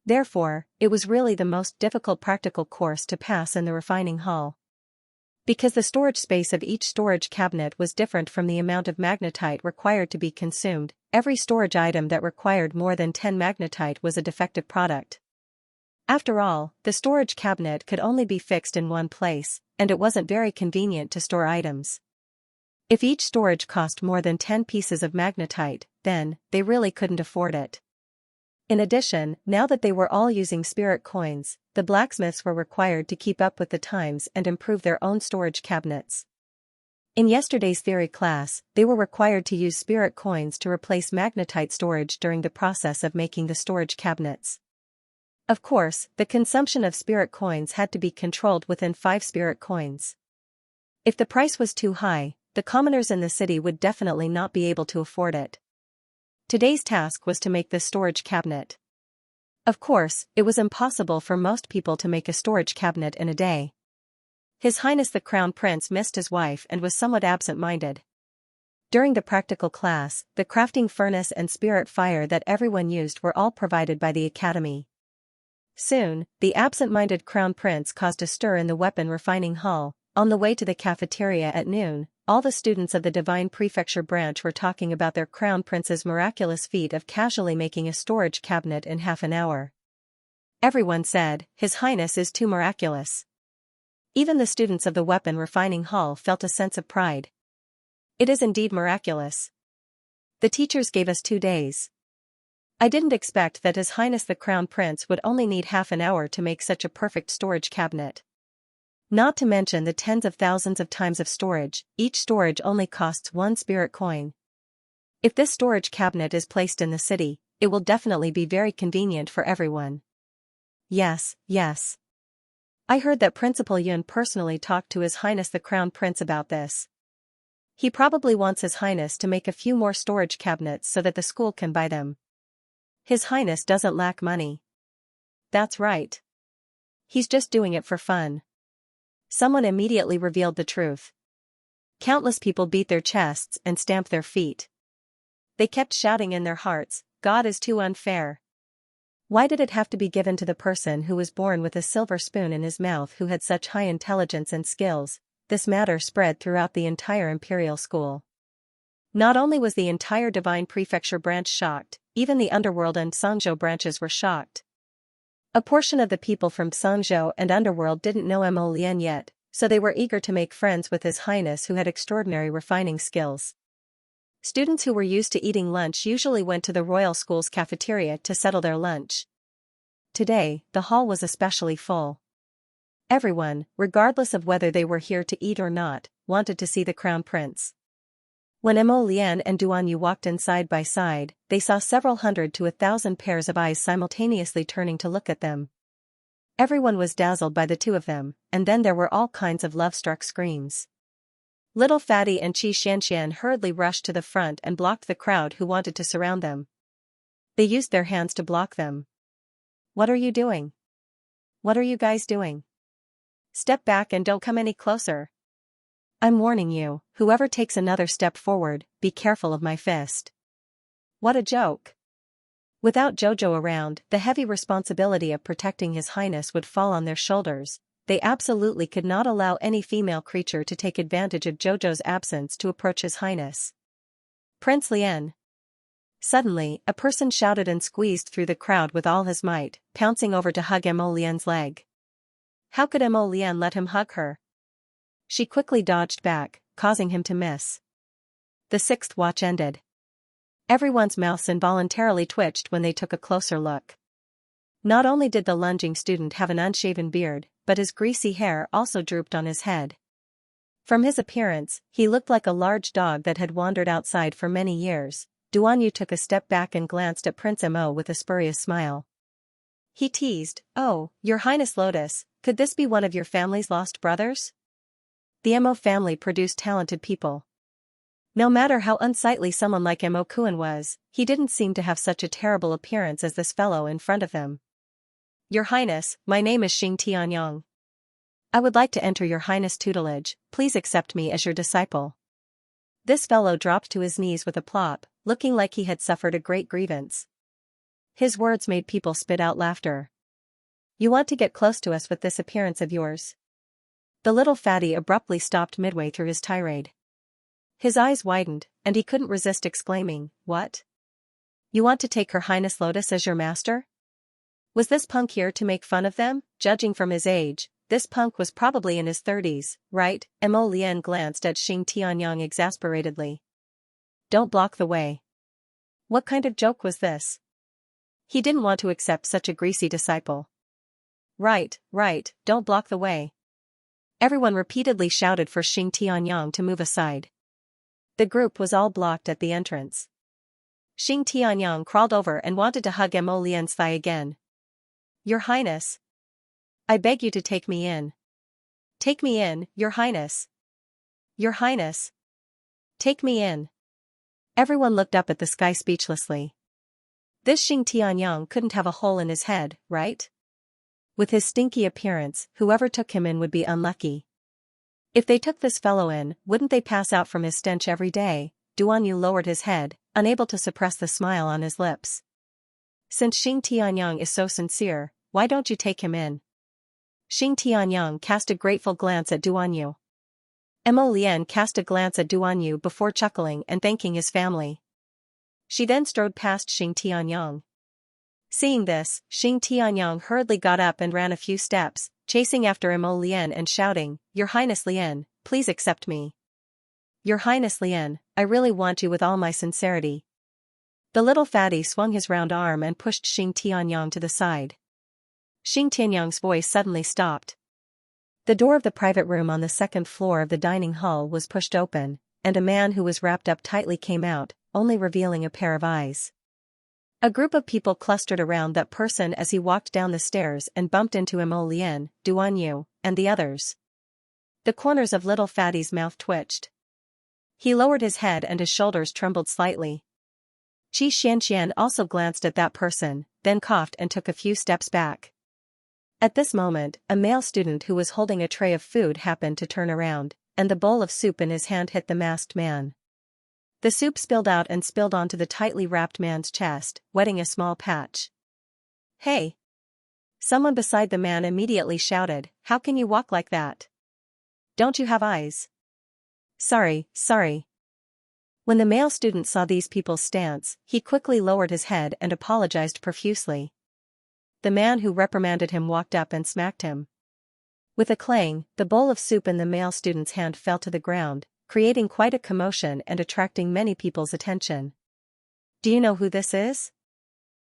Therefore, it was really the most difficult practical course to pass in the refining hall. Because the storage space of each storage cabinet was different from the amount of magnetite required to be consumed, every storage item that required more than 10 magnetite was a defective product. After all, the storage cabinet could only be fixed in one place, and it wasn't very convenient to store items. If each storage cost more than 10 pieces of magnetite, then, they really couldn't afford it. In addition, now that they were all using spirit coins, the blacksmiths were required to keep up with the times and improve their own storage cabinets. In yesterday's theory class, they were required to use spirit coins to replace magnetite storage during the process of making the storage cabinets. Of course, the consumption of spirit coins had to be controlled within 5 spirit coins. If the price was too high, the commoners in the city would definitely not be able to afford it. Today's task was to make this storage cabinet. Of course, it was impossible for most people to make a storage cabinet in a day. His Highness the Crown Prince missed his wife and was somewhat absent-minded. During the practical class, the crafting furnace and spirit fire that everyone used were all provided by the academy. Soon, the absent-minded Crown Prince caused a stir in the weapon refining hall. On the way to the cafeteria at noon, all the students of the Divine Prefecture branch were talking about their Crown Prince's miraculous feat of casually making a storage cabinet in half an hour. Everyone said, His Highness is too miraculous. Even the students of the weapon refining hall felt a sense of pride. It is indeed miraculous. The teachers gave us 2 days. I didn't expect that His Highness the Crown Prince would only need half an hour to make such a perfect storage cabinet. Not to mention the tens of thousands of times of storage, each storage only costs 1 spirit coin. If this storage cabinet is placed in the city, it will definitely be very convenient for everyone. Yes. I heard that Principal Yun personally talked to His Highness the Crown Prince about this. He probably wants His Highness to make a few more storage cabinets so that the school can buy them. His Highness doesn't lack money. That's right. He's just doing it for fun. Someone immediately revealed the truth. Countless people beat their chests and stamped their feet. They kept shouting in their hearts, God is too unfair. Why did it have to be given to the person who was born with a silver spoon in his mouth who had such high intelligence and skills? This matter spread throughout the entire imperial school. Not only was the entire Divine Prefecture branch shocked, even the Underworld and Sangzhou branches were shocked. A portion of the people from Sangzhou and Underworld didn't know Mo Lian yet, so they were eager to make friends with His Highness who had extraordinary refining skills. Students who were used to eating lunch usually went to the royal school's cafeteria to settle their lunch. Today, the hall was especially full. Everyone, regardless of whether they were here to eat or not, wanted to see the crown prince. When Mo Lian and Duan Yu walked in side by side, they saw several hundred to 1,000 pairs of eyes simultaneously turning to look at them. Everyone was dazzled by the two of them, and then there were all kinds of love-struck screams. Little Fatty and Xianxia hurriedly rushed to the front and blocked the crowd who wanted to surround them. They used their hands to block them. "What are you doing? What are you guys doing? Step back and don't come any closer. I'm warning you, whoever takes another step forward, be careful of my fist." What a joke. Without Jojo around, the heavy responsibility of protecting His Highness would fall on their shoulders. They absolutely could not allow any female creature to take advantage of Jojo's absence to approach His Highness. "Prince Lian." Suddenly, a person shouted and squeezed through the crowd with all his might, pouncing over to hug Mo Lian's leg. How could Mo Lian let him hug her? She quickly dodged back, causing him to miss. The sixth watch ended. Everyone's mouths involuntarily twitched when they took a closer look. Not only did the lunging student have an unshaven beard, but his greasy hair also drooped on his head. From his appearance, he looked like a large dog that had wandered outside for many years. Duan Yu took a step back and glanced at Prince Mo with a spurious smile. He teased, "Oh, Your Highness Lotus, could this be one of your family's lost brothers?" The Mo family produced talented people. No matter how unsightly someone like Mo Kuan was, he didn't seem to have such a terrible appearance as this fellow in front of them. "Your Highness, my name is Xing Tianyang. I would like to enter Your Highness' tutelage, please accept me as your disciple." This fellow dropped to his knees with a plop, looking like he had suffered a great grievance. His words made people spit out laughter. "You want to get close to us with this appearance of yours?" The little fatty abruptly stopped midway through his tirade. His eyes widened, and he couldn't resist exclaiming, "What? You want to take Her Highness Lotus as your master?" Was this punk here to make fun of them? Judging from his age, this punk was probably in his 30s, right? Mo Lian glanced at Xing Tianyang exasperatedly. "Don't block the way." What kind of joke was this? He didn't want to accept such a greasy disciple. Right, don't block the way." Everyone repeatedly shouted for Xing Tianyang to move aside. The group was all blocked at the entrance. Xing Tianyang crawled over and wanted to hug Mo Lian's thigh again. "Your Highness. I beg you to take me in. Take me in, Your Highness. Your Highness. Take me in." Everyone looked up at the sky speechlessly. This Xing Tianyang couldn't have a hole in his head, right? With his stinky appearance, whoever took him in would be unlucky. If they took this fellow in, wouldn't they pass out from his stench every day? Duan Yu lowered his head, unable to suppress the smile on his lips. "Since Xing Tianyang is so sincere, why don't you take him in?" Xing Tianyang cast a grateful glance at Duan Yu. Mo Lian cast a glance at Duan Yu before chuckling and thanking his family. She then strode past Xing Tianyang. Seeing this, Xing Tianyang hurriedly got up and ran a few steps, chasing after Mo Lian and shouting, "Your Highness Lian, please accept me. Your Highness Lian, I really want you with all my sincerity." The little fatty swung his round arm and pushed Xing Tianyang to the side. Xing Tianyang's voice suddenly stopped. The door of the private room on the second floor of the dining hall was pushed open, and a man who was wrapped up tightly came out, only revealing a pair of eyes. A group of people clustered around that person as he walked down the stairs and bumped into Mo Lian, Duan Yu, and the others. The corners of little fatty's mouth twitched. He lowered his head and his shoulders trembled slightly. Xianxia also glanced at that person, then coughed and took a few steps back. At this moment, a male student who was holding a tray of food happened to turn around, and the bowl of soup in his hand hit the masked man. The soup spilled out and spilled onto the tightly wrapped man's chest, wetting a small patch. "Hey!" Someone beside the man immediately shouted, "How can you walk like that? Don't you have eyes?" Sorry. When the male student saw these people's stance, he quickly lowered his head and apologized profusely. The man who reprimanded him walked up and smacked him. With a clang, the bowl of soup in the male student's hand fell to the ground, creating quite a commotion and attracting many people's attention. Do you know who this is?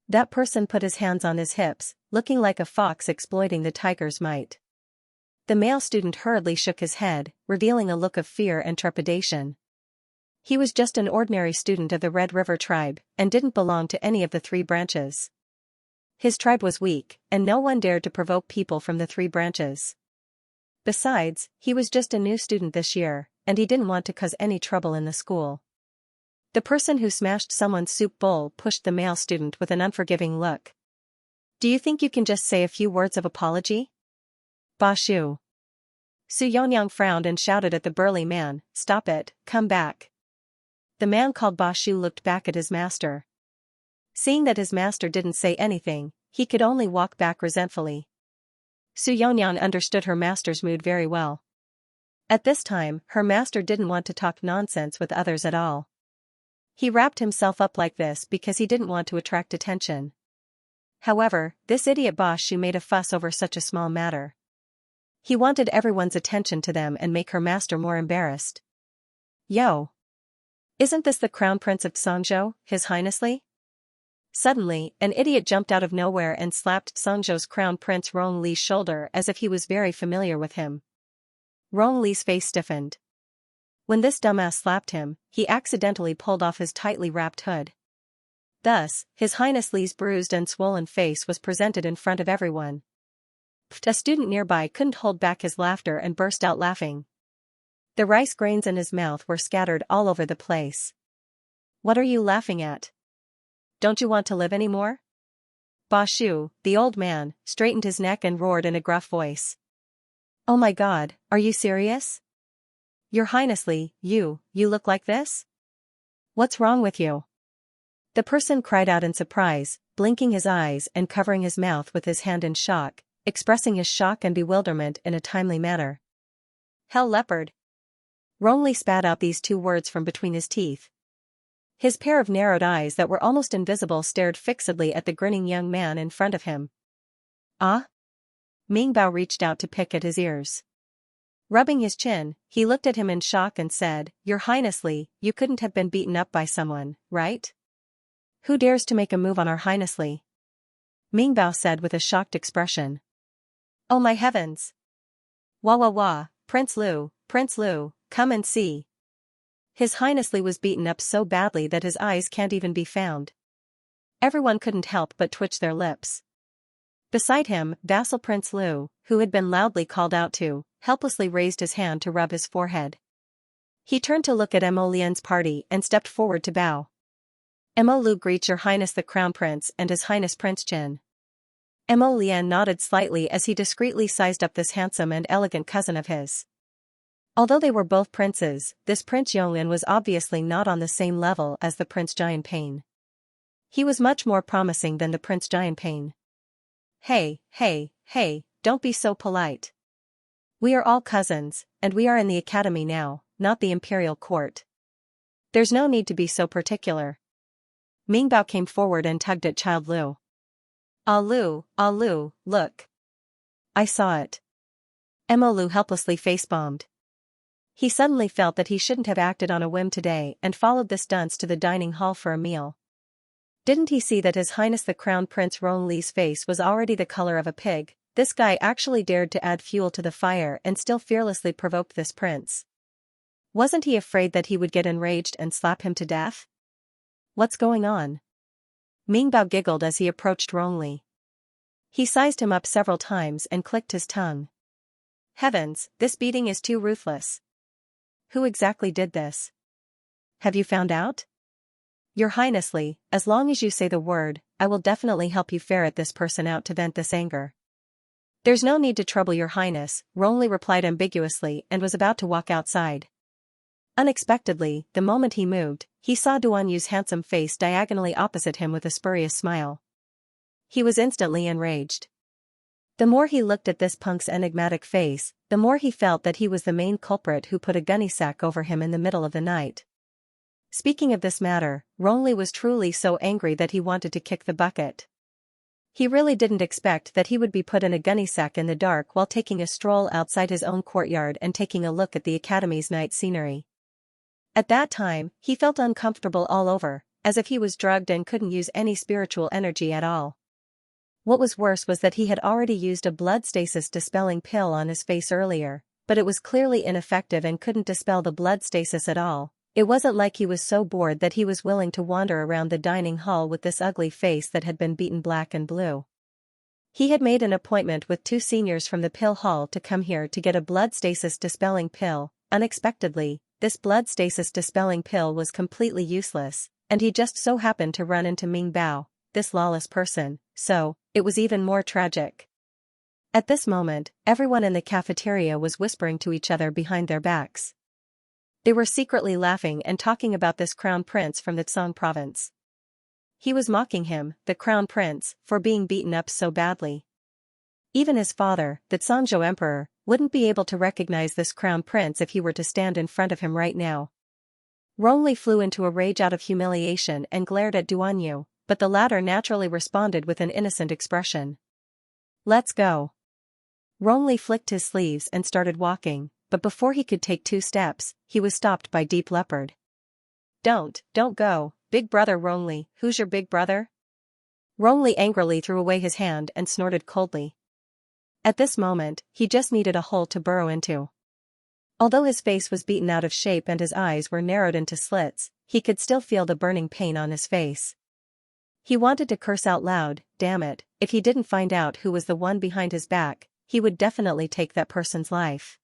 That person put his hands on his hips, looking like a fox exploiting the tiger's might. The male student hurriedly shook his head, revealing a look of fear and trepidation. He was just an ordinary student of the Red River tribe, and didn't belong to any of the 3 branches. His tribe was weak, and no one dared to provoke people from the 3 branches. Besides, he was just a new student this year, and he didn't want to cause any trouble in the school. The person who smashed someone's soup bowl pushed the male student with an unforgiving look. Do you think you can just say a few words of apology? Ba Shu. Su Yonyang frowned and shouted at the burly man, "Stop it, come back." The man called Ba Shu looked back at his master. Seeing that his master didn't say anything, he could only walk back resentfully. Su Yonyang understood her master's mood very well. At this time, her master didn't want to talk nonsense with others at all. He wrapped himself up like this because he didn't want to attract attention. However, this idiot Ba Shu made a fuss over such a small matter. He wanted everyone's attention to them and make her master more embarrassed. Yo! Isn't this the Crown Prince of Xianxia, His Highnessly? Suddenly, an idiot jumped out of nowhere and slapped Xianxia's Crown Prince Rong Li's shoulder as if he was very familiar with him. Rong Li's face stiffened. When this dumbass slapped him, he accidentally pulled off his tightly wrapped hood. Thus, His Highness Li's bruised and swollen face was presented in front of everyone. A student nearby couldn't hold back his laughter and burst out laughing. The rice grains in his mouth were scattered all over the place. What are you laughing at? Don't you want to live anymore? Ba Shu, the old man, straightened his neck and roared in a gruff voice. Oh my God, are you serious? Your Highnessly, you look like this? What's wrong with you? The person cried out in surprise, blinking his eyes and covering his mouth with his hand in shock, expressing his shock and bewilderment in a timely manner. Hell leopard. Rongli spat out these 2 words from between his teeth. His pair of narrowed eyes that were almost invisible stared fixedly at the grinning young man in front of him. Ah? Mingbao reached out to pick at his ears. Rubbing his chin, he looked at him in shock and said, Your Highnessly, you couldn't have been beaten up by someone, right? Who dares to make a move on our Highnessly? Mingbao said with a shocked expression. Oh my heavens! Wah wah wah, Prince Lu, come and see. His Highnessly was beaten up so badly that his eyes can't even be found. Everyone couldn't help but twitch their lips. Beside him, vassal Prince Lu, who had been loudly called out to, helplessly raised his hand to rub his forehead. He turned to look at Mo Lian's party and stepped forward to bow. Mo Lu greets Your Highness the Crown Prince and His Highness Prince Jin. Mo Lian nodded slightly as he discreetly sized up this handsome and elegant cousin of his. Although they were both princes, this Prince Yonglin was obviously not on the same level as the Prince Jianping. He was much more promising than the Prince Jianping. Hey, don't be so polite. We are all cousins, and we are in the academy now, not the imperial court. There's no need to be so particular. Mingbao came forward and tugged at Child Lu. Ah Lu, look. I saw it. Mo Lu helplessly face-bombed. He suddenly felt that he shouldn't have acted on a whim today and followed this dunce to the dining hall for a meal. Didn't he see that His Highness the Crown Prince Rong Li's face was already the color of a pig? This guy actually dared to add fuel to the fire and still fearlessly provoked this prince. Wasn't he afraid that he would get enraged and slap him to death? What's going on? Mingbao giggled as he approached Rong Li. He sized him up several times and clicked his tongue. Heavens, this beating is too ruthless. Who exactly did this? Have you found out? Your Highnessly, as long as you say the word, I will definitely help you ferret this person out to vent this anger. There's no need to trouble Your Highness, Rong Li replied ambiguously and was about to walk outside. Unexpectedly, the moment he moved, he saw Duan Yu's handsome face diagonally opposite him with a spurious smile. He was instantly enraged. The more he looked at this punk's enigmatic face, the more he felt that he was the main culprit who put a gunny sack over him in the middle of the night. Speaking of this matter, Rongli was truly so angry that he wanted to kick the bucket. He really didn't expect that he would be put in a gunny sack in the dark while taking a stroll outside his own courtyard and taking a look at the academy's night scenery. At that time, he felt uncomfortable all over, as if he was drugged and couldn't use any spiritual energy at all. What was worse was that he had already used a blood stasis dispelling pill on his face earlier, but it was clearly ineffective and couldn't dispel the blood stasis at all. It wasn't like he was so bored that he was willing to wander around the dining hall with this ugly face that had been beaten black and blue. He had made an appointment with 2 seniors from the pill hall to come here to get a blood stasis dispelling pill. Unexpectedly, this blood stasis dispelling pill was completely useless, and he just so happened to run into Ming Bao, this lawless person, so it was even more tragic. At this moment, everyone in the cafeteria was whispering to each other behind their backs. They were secretly laughing and talking about this crown prince from the Tsang province. He was mocking him, the crown prince, for being beaten up so badly. Even his father, the Zhangzhou emperor, wouldn't be able to recognize this crown prince if he were to stand in front of him right now. Rongli flew into a rage out of humiliation and glared at Duanyu, but the latter naturally responded with an innocent expression. "Let's go." Rongli flicked his sleeves and started walking, but before he could take 2 steps, he was stopped by Deep Leopard. Don't go, big brother Rongli, who's your big brother?" Rongli angrily threw away his hand and snorted coldly. At this moment, he just needed a hole to burrow into. Although his face was beaten out of shape and his eyes were narrowed into slits, he could still feel the burning pain on his face. He wanted to curse out loud, damn it, if he didn't find out who was the one behind his back, he would definitely take that person's life.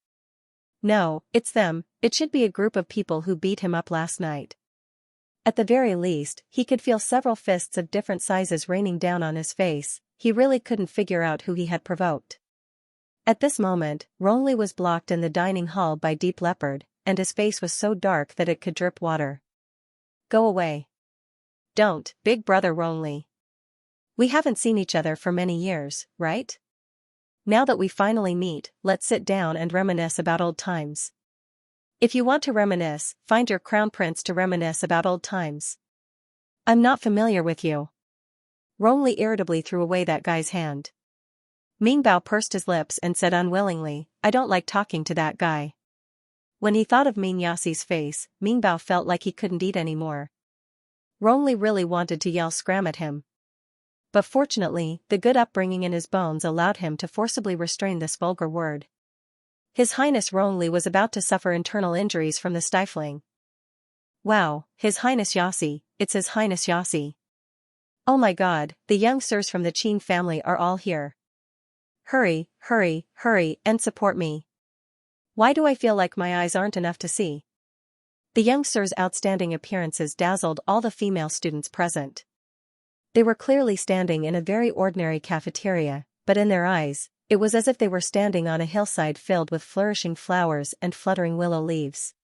No, it's them, it should be a group of people who beat him up last night. At the very least, he could feel several fists of different sizes raining down on his face. He really couldn't figure out who he had provoked. At this moment, Rongli was blocked in the dining hall by Deep Leopard, and his face was so dark that it could drip water. "Go away. Don't, big brother Rongli. We haven't seen each other for many years, right? Now that we finally meet, let's sit down and reminisce about old times. If you want to reminisce, find your crown prince to reminisce about old times. I'm not familiar with you." Rongli irritably threw away that guy's hand. Ming Bao pursed his lips and said unwillingly, "I don't like talking to that guy." When he thought of Ming Yassi's face, Ming Bao felt like he couldn't eat anymore. Rongli really wanted to yell scram at him. But fortunately, the good upbringing in his bones allowed him to forcibly restrain this vulgar word. His Highness Rongli was about to suffer internal injuries from the stifling. Wow, His Highness Yassi, it's His Highness Yassi. Oh my god, the young sirs from the Qin family are all here. Hurry, hurry, hurry, and support me. Why do I feel like my eyes aren't enough to see? The young sirs' outstanding appearances dazzled all the female students present. They were clearly standing in a very ordinary cafeteria, but in their eyes, it was as if they were standing on a hillside filled with flourishing flowers and fluttering willow leaves.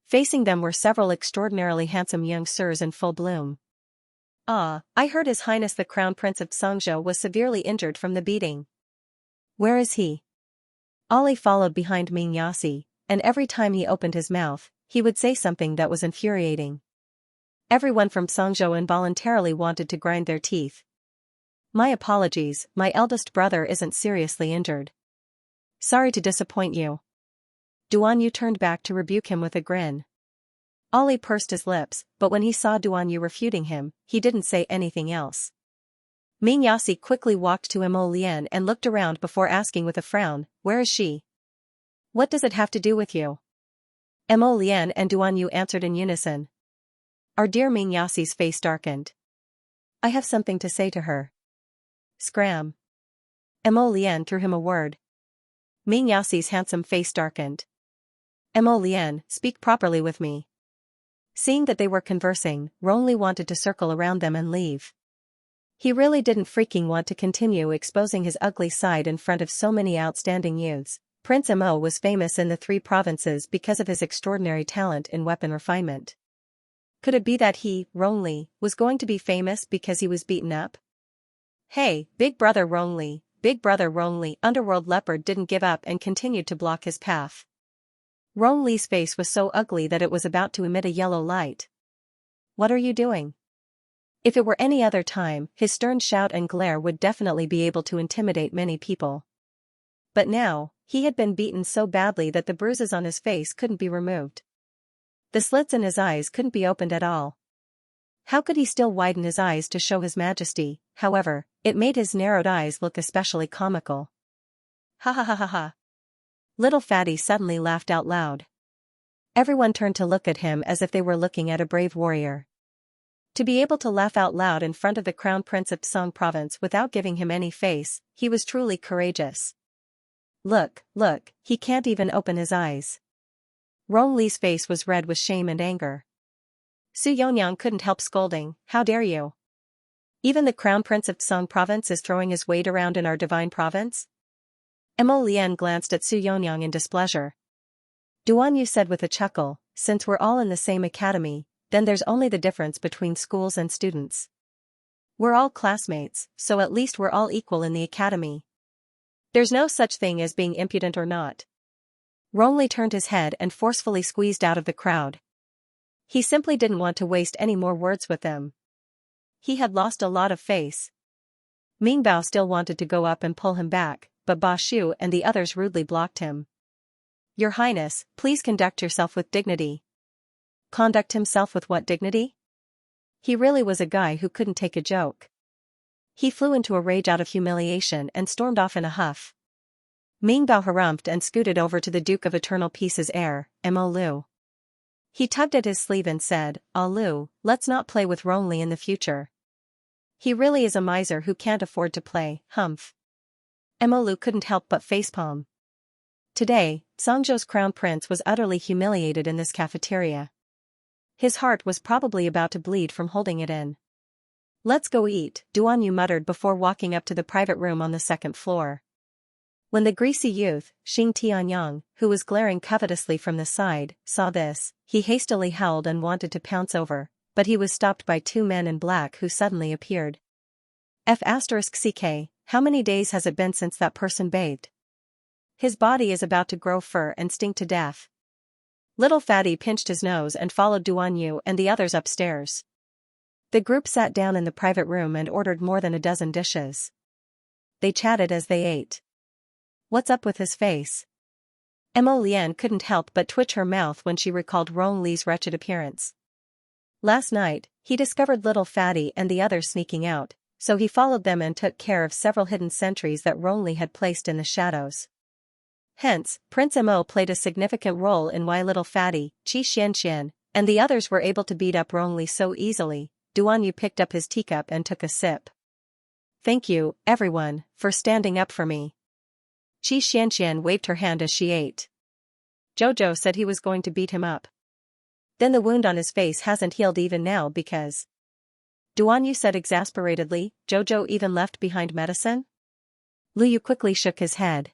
Facing them were several extraordinarily handsome young sirs in full bloom. "Ah, I heard His Highness the Crown Prince of Xianxia was severely injured from the beating. Where is he?" Ali followed behind Ming Yassi, and every time he opened his mouth, he would say something that was infuriating. Everyone from Xianxia involuntarily wanted to grind their teeth. "My apologies, my eldest brother isn't seriously injured. Sorry to disappoint you." Duanyu turned back to rebuke him with a grin. Ali pursed his lips, but when he saw Duanyu refuting him, he didn't say anything else. Ming Yassi quickly walked to Mo Lian and looked around before asking with a frown, "Where is she? What does it have to do with you?" Mo Lian and Duanyu answered in unison. Our dear Ming Yassi's face darkened. "I have something to say to her." Scram. Mo Lian threw him a word. Ming Yassi's handsome face darkened. "Mo Lian, speak properly with me." Seeing that they were conversing, Rongli wanted to circle around them and leave. He really didn't freaking want to continue exposing his ugly side in front of so many outstanding youths. Prince Mo was famous in the 3 provinces because of his extraordinary talent in weapon refinement. Could it be that he, Rongli, was going to be famous because he was beaten up? "Hey, big brother Rongli, big brother Rongli." Underworld Leopard didn't give up and continued to block his path. Rongli's face was so ugly that it was about to emit a yellow light. what are you doing? If it were any other time, his stern shout and glare would definitely be able to intimidate many people. But now, he had been beaten so badly that the bruises on his face couldn't be removed. The slits in his eyes couldn't be opened at all. How could he still widen his eyes to show his majesty? However, it made his narrowed eyes look especially comical. Ha ha ha ha ha. Little Fatty suddenly laughed out loud. Everyone turned to look at him as if they were looking at a brave warrior. To be able to laugh out loud in front of the Crown Prince of Tsong Province without giving him any face, he was truly courageous. Look, he can't even open his eyes. Rong Li's face was red with shame and anger. Su Yonyang couldn't help scolding, how dare you? Even the Crown Prince of Tsong Province is throwing his weight around in our divine province? Mo Lian glanced at Su Yonyang in displeasure. Duan Yu said with a chuckle, since we're all in the same academy, then there's only the difference between schools and students. We're all classmates, so at least we're all equal in the academy. There's no such thing as being impudent or not. Rong Li turned his head and forcefully squeezed out of the crowd. He simply didn't want to waste any more words with them. He had lost a lot of face. Ming Bao still wanted to go up and pull him back, but Ba Shu and the others rudely blocked him. Your Highness, please conduct yourself with dignity. Conduct himself with what dignity? He really was a guy who couldn't take a joke. He flew into a rage out of humiliation and stormed off in a huff. Ming Bao harumphed and scooted over to the Duke of Eternal Peace's heir, Mo Lu. He tugged at his sleeve and said, Ah Lu, let's not play with Rong Li in the future. He really is a miser who can't afford to play, humph. Mo Lu couldn't help but facepalm. Today, Songzhou's crown prince was utterly humiliated in this cafeteria. His heart was probably about to bleed from holding it in. Let's go eat, Duan Yu muttered before walking up to the private room on the second floor. When the greasy youth, Xing Tianyang, who was glaring covetously from the side, saw this, he hastily howled and wanted to pounce over, but he was stopped by two men in black who suddenly appeared. F***CK, how many days has it been since that person bathed? His body is about to grow fur and stink to death. Little Fatty pinched his nose and followed Duan Yu and the others upstairs. The group sat down in the private room and ordered more than a dozen dishes. They chatted as they ate. What's up with his face? Mo Lian couldn't help but twitch her mouth when she recalled Rong Li's wretched appearance. Last night, he discovered Little Fatty and the others sneaking out, so he followed them and took care of several hidden sentries that Rong Li had placed in the shadows. Hence, Prince Mo played a significant role in why Little Fatty, Xianxia, and the others were able to beat up Rong Li so easily. Duan Yu picked up his teacup and took a sip. Thank you, everyone, for standing up for me. Xianxia waved her hand as she ate. Jojo said he was going to beat him up. Then the wound on his face hasn't healed even now because... Duan Yu said exasperatedly, Jojo even left behind medicine? Lu Yu quickly shook his head.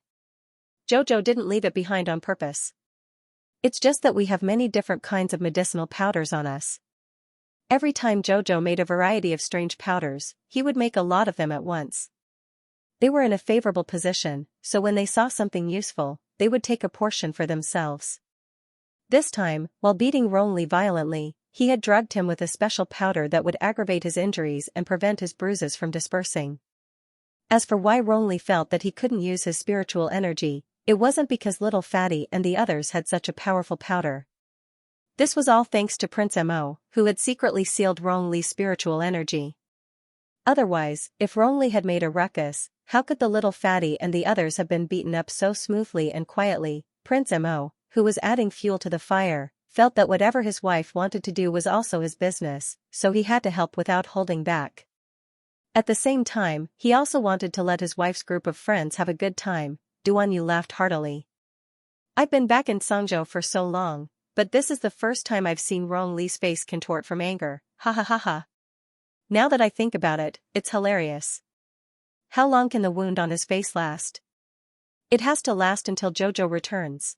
Jojo didn't leave it behind on purpose. It's just that we have many different kinds of medicinal powders on us. Every time Jojo made a variety of strange powders, he would make a lot of them at once. They were in a favorable position, so when they saw something useful, they would take a portion for themselves. This time, while beating Rong Li violently, he had drugged him with a special powder that would aggravate his injuries and prevent his bruises from dispersing. As for why Rong Li felt that he couldn't use his spiritual energy, it wasn't because Little Fatty and the others had such a powerful powder. This was all thanks to Prince Mo, who had secretly sealed Rong Li's spiritual energy. Otherwise, if Rong Li had made a ruckus, how could the Little Fatty and the others have been beaten up so smoothly and quietly? Prince Mo, who was adding fuel to the fire, felt that whatever his wife wanted to do was also his business, so he had to help without holding back. At the same time, he also wanted to let his wife's group of friends have a good time. Duan Yu laughed heartily. I've been back in Songzhou for so long, but this is the first time I've seen Rong Li's face contort from anger, ha ha ha ha. Now that I think about it, it's hilarious. How long can the wound on his face last? It has to last until Jojo returns.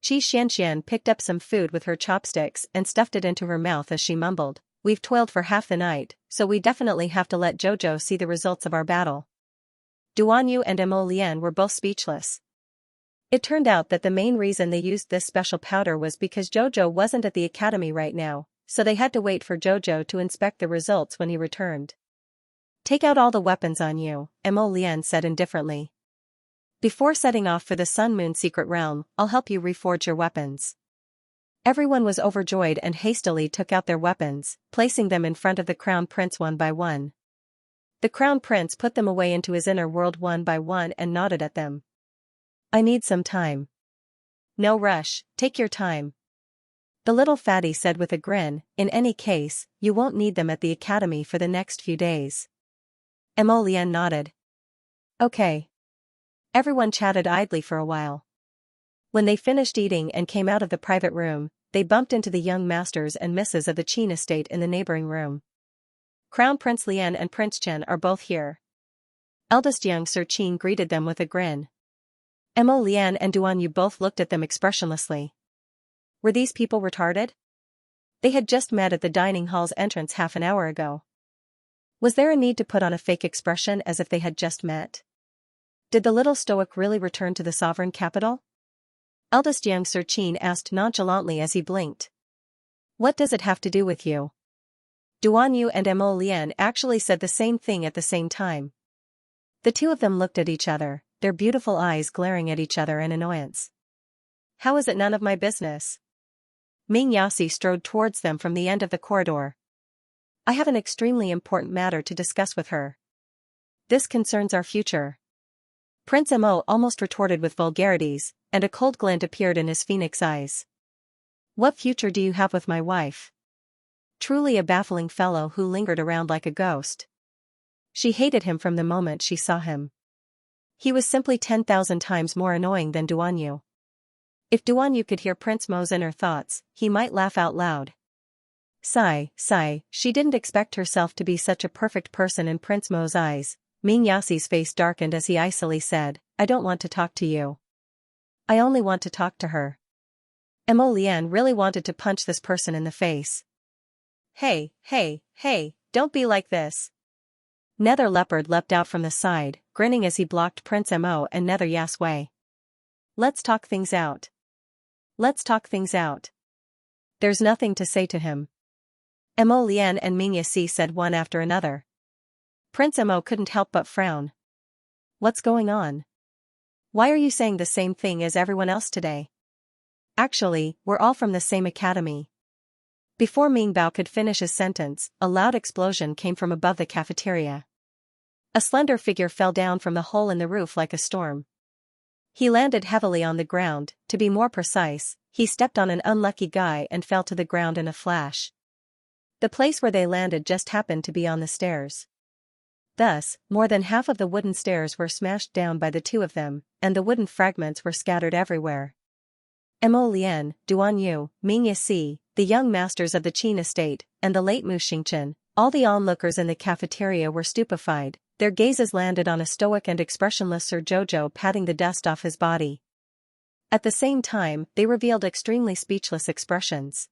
Xianxia picked up some food with her chopsticks and stuffed it into her mouth as she mumbled, we've toiled for half the night, so we definitely have to let Jojo see the results of our battle. Duan Yu and Mo Lian were both speechless. It turned out that the main reason they used this special powder was because Jojo wasn't at the academy right now, so they had to wait for Jojo to inspect the results when he returned. Take out all the weapons on you, Mo Lian said indifferently. Before setting off for the Sun Moon secret realm, I'll help you reforge your weapons. Everyone was overjoyed and hastily took out their weapons, placing them in front of the Crown Prince one by one. The Crown Prince put them away into his inner world one by one and nodded at them. I need some time. No rush, take your time. The little fatty said with a grin, in any case, you won't need them at the academy for the next few days. Mo Lian nodded. Okay. Everyone chatted idly for a while. When they finished eating and came out of the private room, they bumped into the young masters and misses of the Qin estate in the neighboring room. Crown Prince Lian and Prince Chen are both here. Eldest young Sir Qin greeted them with a grin. Mo Lian and Duan Yu both looked at them expressionlessly. Were these people retarded? They had just met at the dining hall's entrance half an hour ago. Was there a need to put on a fake expression as if they had just met? Did the little stoic really return to the sovereign capital? Eldest young Sir Qin asked nonchalantly as he blinked. What does it have to do with you? Duan Yu and Mo Lian actually said the same thing at the same time. The two of them looked at each other, their beautiful eyes glaring at each other in annoyance. How is it none of my business? Xianxia strode towards them from the end of the corridor. I have an extremely important matter to discuss with her. This concerns our future. Prince Mo almost retorted with vulgarities, and a cold glint appeared in his phoenix eyes. What future do you have with my wife? Truly a baffling fellow who lingered around like a ghost. She hated him from the moment she saw him. He was simply 10,000 times more annoying than Duan Yu. If Duan Yu could hear Prince Mo's inner thoughts, he might laugh out loud. Sigh, she didn't expect herself to be such a perfect person in Prince Mo's eyes. Xianxia's face darkened as he icily said, I don't want to talk to you. I only want to talk to her. Mo Lian really wanted to punch this person in the face. Hey, don't be like this. Nether Leopard leapt out from the side, grinning as he blocked Prince Mo and Nether Yaswei. Let's talk things out. There's nothing to say to him. Mo Lian and Xianxia said one after another. Prince Mo couldn't help but frown. What's going on? Why are you saying the same thing as everyone else today? Actually, we're all from the same academy. Before Mingbao could finish his sentence, a loud explosion came from above the cafeteria. A slender figure fell down from the hole in the roof like a storm. He landed heavily on the ground, to be more precise, he stepped on an unlucky guy and fell to the ground in a flash. The place where they landed just happened to be on the stairs. Thus, more than half of the wooden stairs were smashed down by the two of them, and the wooden fragments were scattered everywhere. Mo Lian, Duan Yu, Xianxia, the young masters of the Qin estate, and the late Mu Xingchen, all the onlookers in the cafeteria were stupefied, their gazes landed on a stoic and expressionless Sir Jojo patting the dust off his body. At the same time, they revealed extremely speechless expressions.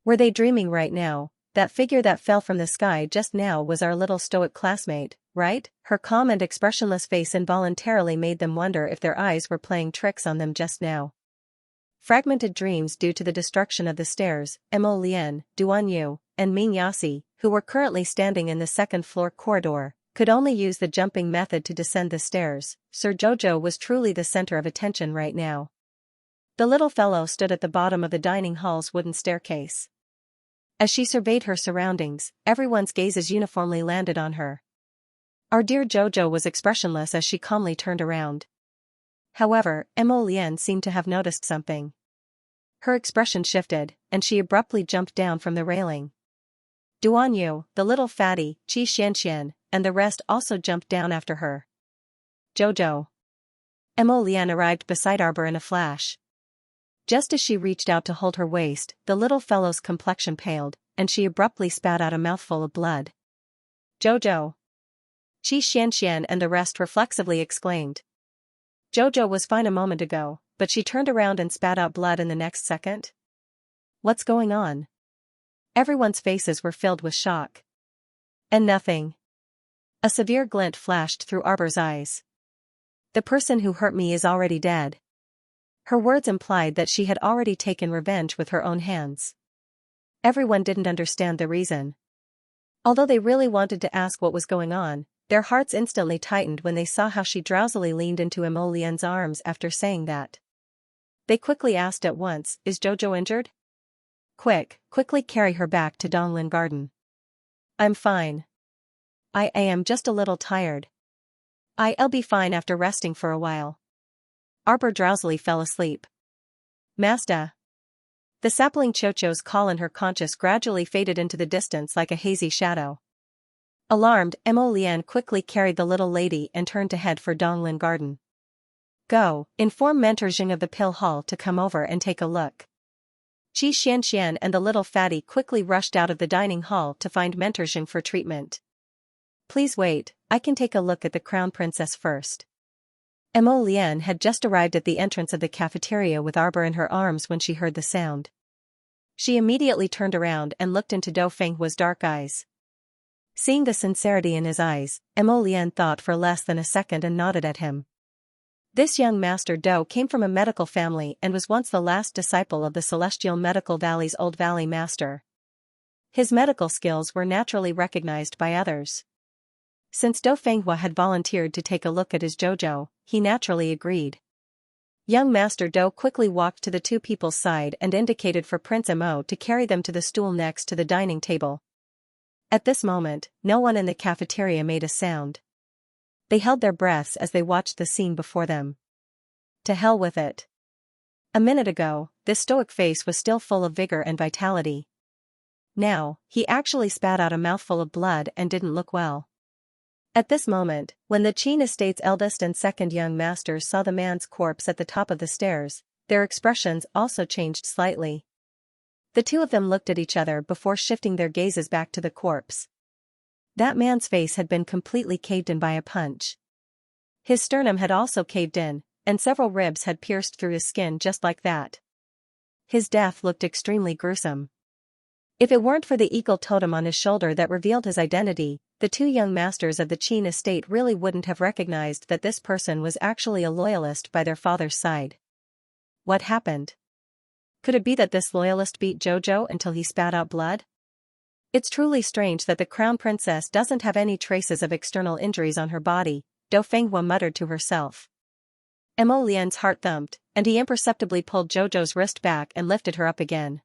Were they dreaming right now? That figure that fell from the sky just now was our little stoic classmate, right? Her calm and expressionless face involuntarily made them wonder if their eyes were playing tricks on them just now. Fragmented dreams due to the destruction of the stairs, Mo Lian, Duan Yu, and Xianxia, who were currently standing in the second-floor corridor, could only use the jumping method to descend the stairs. Sir Jojo was truly the center of attention right now. The little fellow stood at the bottom of the dining hall's wooden staircase. As she surveyed her surroundings, everyone's gazes uniformly landed on her. Our dear Jojo was expressionless as she calmly turned around. However, Mo Lian seemed to have noticed something. Her expression shifted, and she abruptly jumped down from the railing. Duan Yu, the little fatty, Xianxia, and the rest also jumped down after her. Jojo. Mo Lian arrived beside Arbor in a flash. Just as she reached out to hold her waist, the little fellow's complexion paled, and she abruptly spat out a mouthful of blood. Jojo. Xianxia and the rest reflexively exclaimed. Jojo was fine a moment ago, but she turned around and spat out blood in the next second. What's going on? Everyone's faces were filled with shock. And nothing. A severe glint flashed through Arbor's eyes. The person who hurt me is already dead. Her words implied that she had already taken revenge with her own hands. Everyone didn't understand the reason. Although they really wanted to ask what was going on, their hearts instantly tightened when they saw how she drowsily leaned into Emo Lian's arms after saying that. They quickly asked at once, "Is Jojo injured? Quickly carry her back to Donglin Garden." "I'm fine. I am just a little tired. I'll be fine after resting for a while." Arbor drowsily fell asleep. "Mazda." The sapling Chocho's call in her conscious gradually faded into the distance like a hazy shadow. Alarmed, Emo Lian quickly carried the little lady and turned to head for Donglin Garden. "Go, inform Mentor Jing of the pill hall to come over and take a look." Xianxia and the little fatty quickly rushed out of the dining hall to find Mentor Jing for treatment. "Please wait, I can take a look at the crown princess first." Emo Lian had just arrived at the entrance of the cafeteria with Arbor in her arms when she heard the sound. She immediately turned around and looked into Dou Fenghua's dark eyes. Seeing the sincerity in his eyes, Emo Lian thought for less than a second and nodded at him. This young master Dou came from a medical family and was once the last disciple of the Celestial Medical Valley's Old Valley Master. His medical skills were naturally recognized by others. Since Dou Fenghua had volunteered to take a look at his Jojo, he naturally agreed. Young Master Dou quickly walked to the two people's side and indicated for Prince Mo to carry them to the stool next to the dining table. At this moment, no one in the cafeteria made a sound. They held their breaths as they watched the scene before them. To hell with it. A minute ago, this stoic face was still full of vigor and vitality. Now, he actually spat out a mouthful of blood and didn't look well. At this moment, when the Qin estate's eldest and second young masters saw the man's corpse at the top of the stairs, their expressions also changed slightly. The two of them looked at each other before shifting their gazes back to the corpse. That man's face had been completely caved in by a punch. His sternum had also caved in, and several ribs had pierced through his skin just like that. His death looked extremely gruesome. If it weren't for the eagle totem on his shoulder that revealed his identity, the two young masters of the Qin estate really wouldn't have recognized that this person was actually a loyalist by their father's side. What happened? Could it be that this loyalist beat Jojo until he spat out blood? It's truly strange that the crown princess doesn't have any traces of external injuries on her body, Dou Fenghua muttered to herself. Emo Lian's heart thumped, and he imperceptibly pulled Jojo's wrist back and lifted her up again.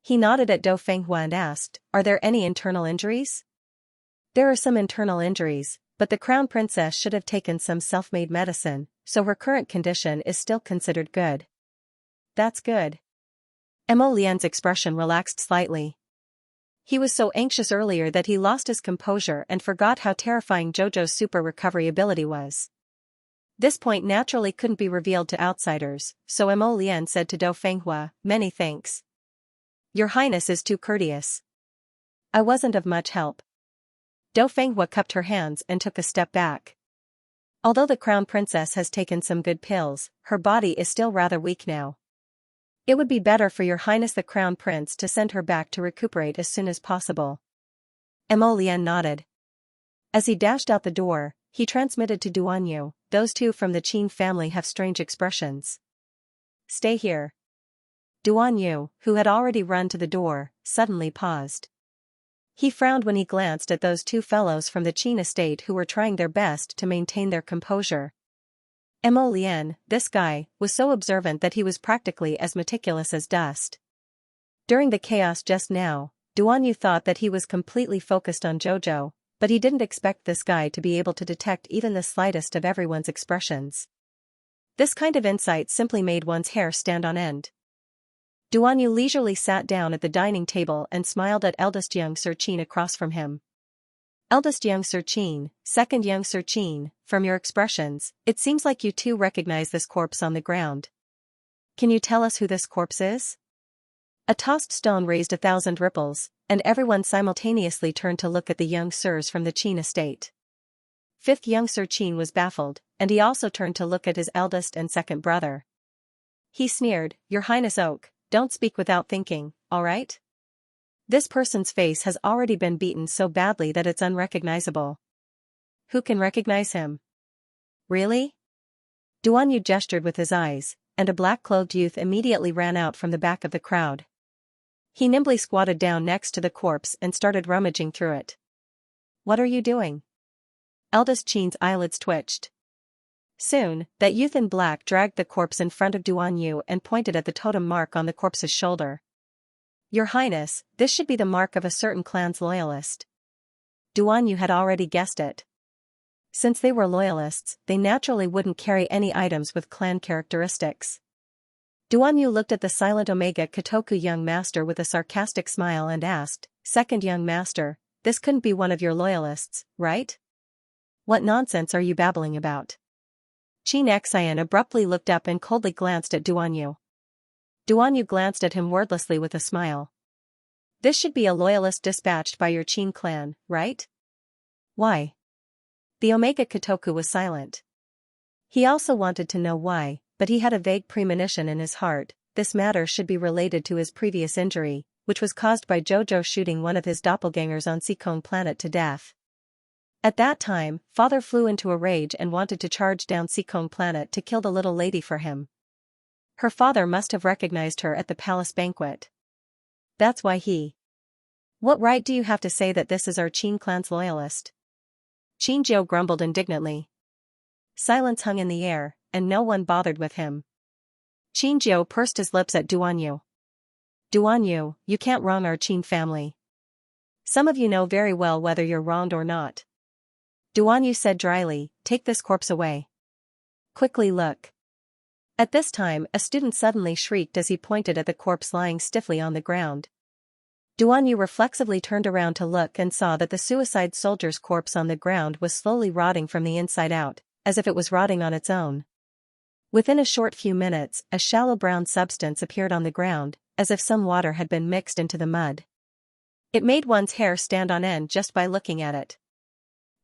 He nodded at Dou Fenghua and asked, "Are there any internal injuries?" "There are some internal injuries, but the crown princess should have taken some self-made medicine, so her current condition is still considered good." "That's good." Emo Lian's expression relaxed slightly. He was so anxious earlier that he lost his composure and forgot how terrifying Jojo's super recovery ability was. This point naturally couldn't be revealed to outsiders, so Emo Lian said to Dou Fenghua, "Many thanks. Your Highness is too courteous. I wasn't of much help." Dou Fenghua cupped her hands and took a step back. Although the crown princess has taken some good pills, her body is still rather weak now. It would be better for Your Highness the Crown Prince to send her back to recuperate as soon as possible. Emo Lian nodded. As he dashed out the door, he transmitted to Duanyu, "Those two from the Qin family have strange expressions. Stay here." Duanyu, who had already run to the door, suddenly paused. He frowned when he glanced at those two fellows from the Qin estate who were trying their best to maintain their composure. Emo Lian, this guy, was so observant that he was practically as meticulous as dust. During the chaos just now, Duanyu thought that he was completely focused on Jojo, but he didn't expect this guy to be able to detect even the slightest of everyone's expressions. This kind of insight simply made one's hair stand on end. Duanyu leisurely sat down at the dining table and smiled at eldest young Sir Qin across from him. "Eldest young Sir Qin, second young Sir Qin, from your expressions, it seems like you two recognize this corpse on the ground. Can you tell us who this corpse is?" A tossed stone raised 1,000 ripples, and everyone simultaneously turned to look at the young sirs from the Qin estate. Fifth young Sir Qin was baffled, and he also turned to look at his eldest and second brother. He sneered, "Your Highness Oak, don't speak without thinking, all right? This person's face has already been beaten so badly that it's unrecognizable. Who can recognize him?" "Really?" Duanyu gestured with his eyes, and a black-clothed youth immediately ran out from the back of the crowd. He nimbly squatted down next to the corpse and started rummaging through it. "What are you doing?" Eldest Qin's eyelids twitched. Soon, that youth in black dragged the corpse in front of Duan Yu and pointed at the totem mark on the corpse's shoulder. "Your Highness, this should be the mark of a certain clan's loyalist." Duan Yu had already guessed it. Since they were loyalists, they naturally wouldn't carry any items with clan characteristics. Duan Yu looked at the silent Omega Kotoku young master with a sarcastic smile and asked, "Second young master, this couldn't be one of your loyalists, right? What nonsense are you babbling about?" Xianxia abruptly looked up and coldly glanced at Duan Yu. Duan Yu glanced at him wordlessly with a smile. "This should be a loyalist dispatched by your Qin clan, right?" "Why?" The Omega Kotoku was silent. He also wanted to know why, but he had a vague premonition in his heart. This matter should be related to his previous injury, which was caused by Jojo shooting one of his doppelgangers on Seikong planet to death. At that time, father flew into a rage and wanted to charge down Seikong planet to kill the little lady for him. Her father must have recognized her at the palace banquet. That's why he. "What right do you have to say that this is our Qin clan's loyalist?" Qin Jiu grumbled indignantly. Silence hung in the air, and no one bothered with him. Qin Jiu pursed his lips at Duan Yu. "Duan Yu, you can't wrong our Qin family. Some of you know very well whether you're wronged or not." Duan Yu said dryly, "Take this corpse away. Quickly look." At this time, a student suddenly shrieked as he pointed at the corpse lying stiffly on the ground. Duan Yu reflexively turned around to look and saw that the suicide soldier's corpse on the ground was slowly rotting from the inside out, as if it was rotting on its own. Within a short few minutes, a shallow brown substance appeared on the ground, as if some water had been mixed into the mud. It made one's hair stand on end just by looking at it.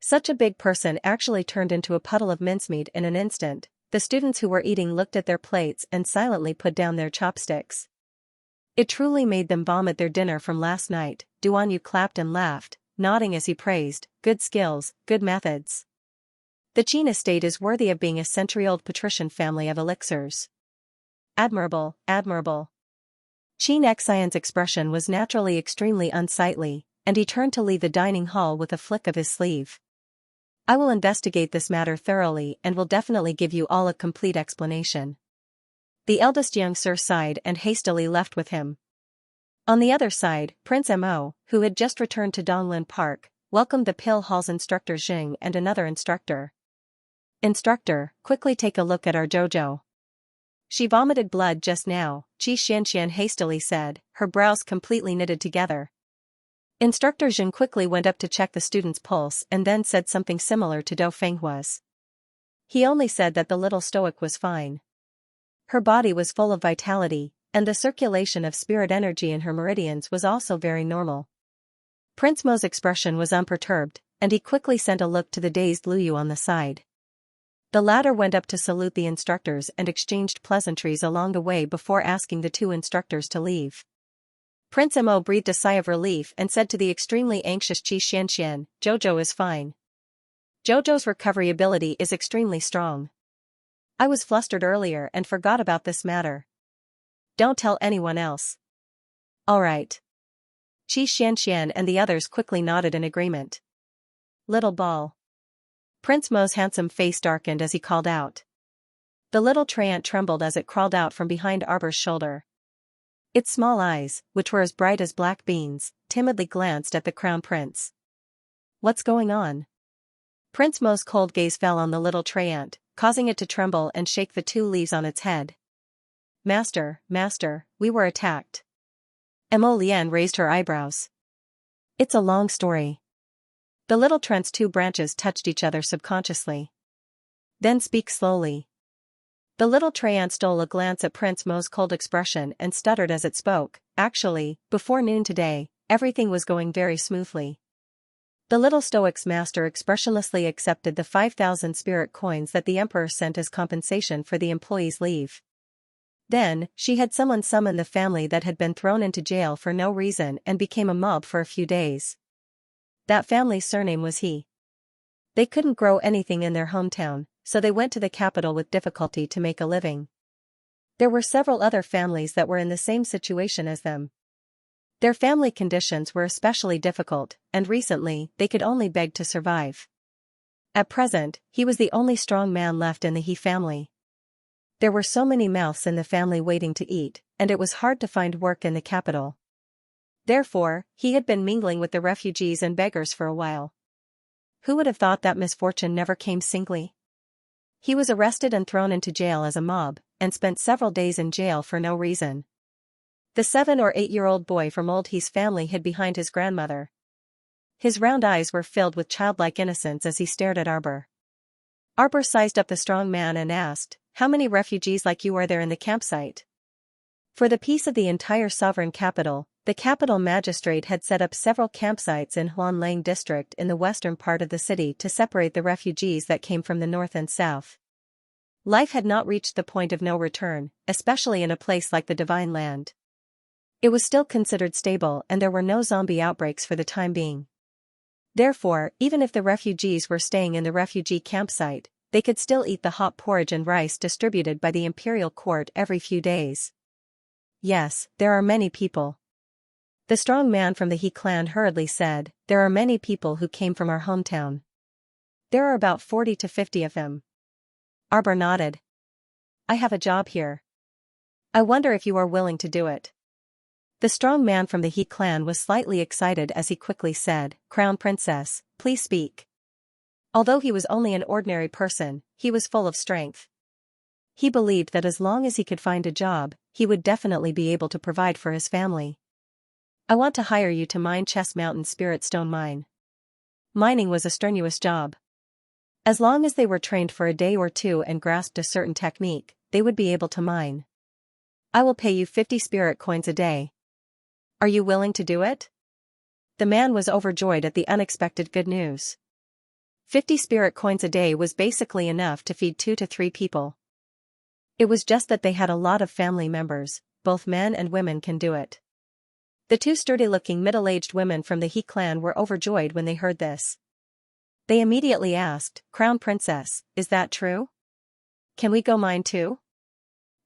Such a big person actually turned into a puddle of mincemeat in an instant. The students who were eating looked at their plates and silently put down their chopsticks. It truly made them vomit their dinner from last night. Duan Yu clapped and laughed, nodding as he praised, "Good skills, good methods. The Qin estate is worthy of being a century-old patrician family of elixirs. Admirable, admirable." Xianxia's expression was naturally extremely unsightly, and he turned to leave the dining hall with a flick of his sleeve. "I will investigate this matter thoroughly and will definitely give you all a complete explanation." The eldest young sir sighed and hastily left with him. On the other side, Prince Mo, who had just returned to Donglin Park, welcomed the Pill Hall's instructor Xing and another instructor. "Instructor, quickly take a look at our Jojo. She vomited blood just now," Xianxia hastily said, her brows completely knitted together. Instructor Xing quickly went up to check the student's pulse and then said something similar to Dou Fenghua's. He only said that the little stoic was fine. Her body was full of vitality, and the circulation of spirit energy in her meridians was also very normal. Prince Mo's expression was unperturbed, and he quickly sent a look to the dazed Luyu on the side. The latter went up to salute the instructors and exchanged pleasantries along the way before asking the two instructors to leave. Prince Mo breathed a sigh of relief and said to the extremely anxious Xianxia, "Jojo is fine. Jojo's recovery ability is extremely strong. I was flustered earlier and forgot about this matter. Don't tell anyone else." "All right." Xianxia and the others quickly nodded in agreement. "Little ball." Prince Mo's handsome face darkened as he called out. The little treant trembled as it crawled out from behind Arbor's shoulder. Its small eyes, which were as bright as black beans, timidly glanced at the crown prince. "What's going on?" Prince Mo's cold gaze fell on the little treant, causing it to tremble and shake the two leaves on its head. Master, we were attacked." Mo Lian raised her eyebrows. "It's a long story." The little treant's two branches touched each other subconsciously. "Then speak slowly." The little treant stole a glance at Prince Mo's cold expression and stuttered as it spoke. "Actually, before noon today, everything was going very smoothly. The little stoic's master expressionlessly accepted the 5,000 spirit coins that the emperor sent as compensation for the employee's leave. Then, she had someone summon the family that had been thrown into jail for no reason and became a mob for a few days. That family's surname was He. They couldn't grow anything in their hometown, so they went to the capital with difficulty to make a living. There were several other families that were in the same situation as them. Their family conditions were especially difficult, and recently, they could only beg to survive. At present, he was the only strong man left in the He family. There were so many mouths in the family waiting to eat, and it was hard to find work in the capital. Therefore, he had been mingling with the refugees and beggars for a while. Who would have thought that misfortune never came singly? He was arrested and thrown into jail as a mob, and spent several days in jail for no reason. The 7 or 8-year-old boy from Old He's family hid behind his grandmother. His round eyes were filled with childlike innocence as he stared at Arbor. Arbor sized up the strong man and asked, "How many refugees like you are there in the campsite?" For the peace of the entire sovereign capital, the capital magistrate had set up several campsites in Huanlang district in the western part of the city to separate the refugees that came from the north and south. Life had not reached the point of no return, especially in a place like the Divine Land. It was still considered stable and there were no zombie outbreaks for the time being. Therefore, even if the refugees were staying in the refugee campsite, they could still eat the hot porridge and rice distributed by the imperial court every few days. Yes, there are many people. The strong man from the He clan hurriedly said, "There are many people who came from our hometown. There are about 40 to 50 of them." Arbor nodded. "I have a job here. I wonder if you are willing to do it." The strong man from the He clan was slightly excited as he quickly said, "Crown Princess, please speak." Although he was only an ordinary person, he was full of strength. He believed that as long as he could find a job, he would definitely be able to provide for his family. "I want to hire you to mine Chess Mountain Spirit Stone Mine." Mining was a strenuous job. As long as they were trained for a day or two and grasped a certain technique, they would be able to mine. "I will pay you 50 spirit coins a day. Are you willing to do it?" The man was overjoyed at the unexpected good news. 50 spirit coins a day was basically enough to feed 2 to 3 people. It was just that they had a lot of family members, both men and women can do it. The 2 sturdy-looking middle-aged women from the He clan were overjoyed when they heard this. They immediately asked, "Crown Princess, is that true? Can we go mine too?"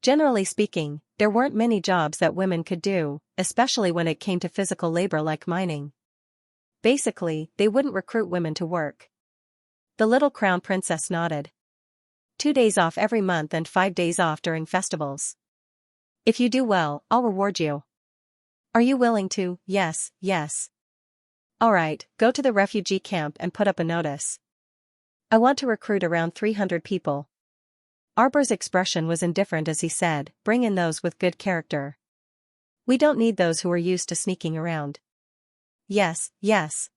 Generally speaking, there weren't many jobs that women could do, especially when it came to physical labor like mining. Basically, they wouldn't recruit women to work. The little Crown Princess nodded. 2 days off every month and 5 days off during festivals. If you do well, I'll reward you. Are you willing to? Yes, yes. Alright, go to the refugee camp and put up a notice. I want to recruit around 300 people. Arbor's expression was indifferent as he said, "Bring in those with good character. We don't need those who are used to sneaking around." "Yes, yes.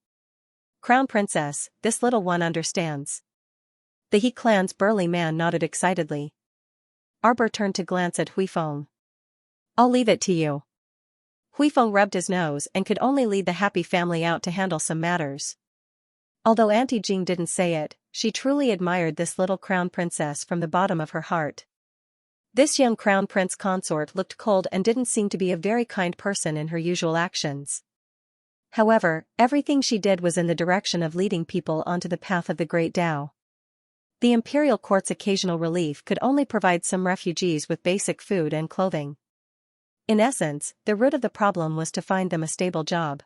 Crown Princess, this little one understands." The He clan's burly man nodded excitedly. Arbor turned to glance at Huifeng. "I'll leave it to you." Huifeng rubbed his nose and could only lead the happy family out to handle some matters. Although Auntie Jing didn't say it, she truly admired this little crown princess from the bottom of her heart. This young crown prince consort looked cold and didn't seem to be a very kind person in her usual actions. However, everything she did was in the direction of leading people onto the path of the Great Tao. The imperial court's occasional relief could only provide some refugees with basic food and clothing. In essence, the root of the problem was to find them a stable job.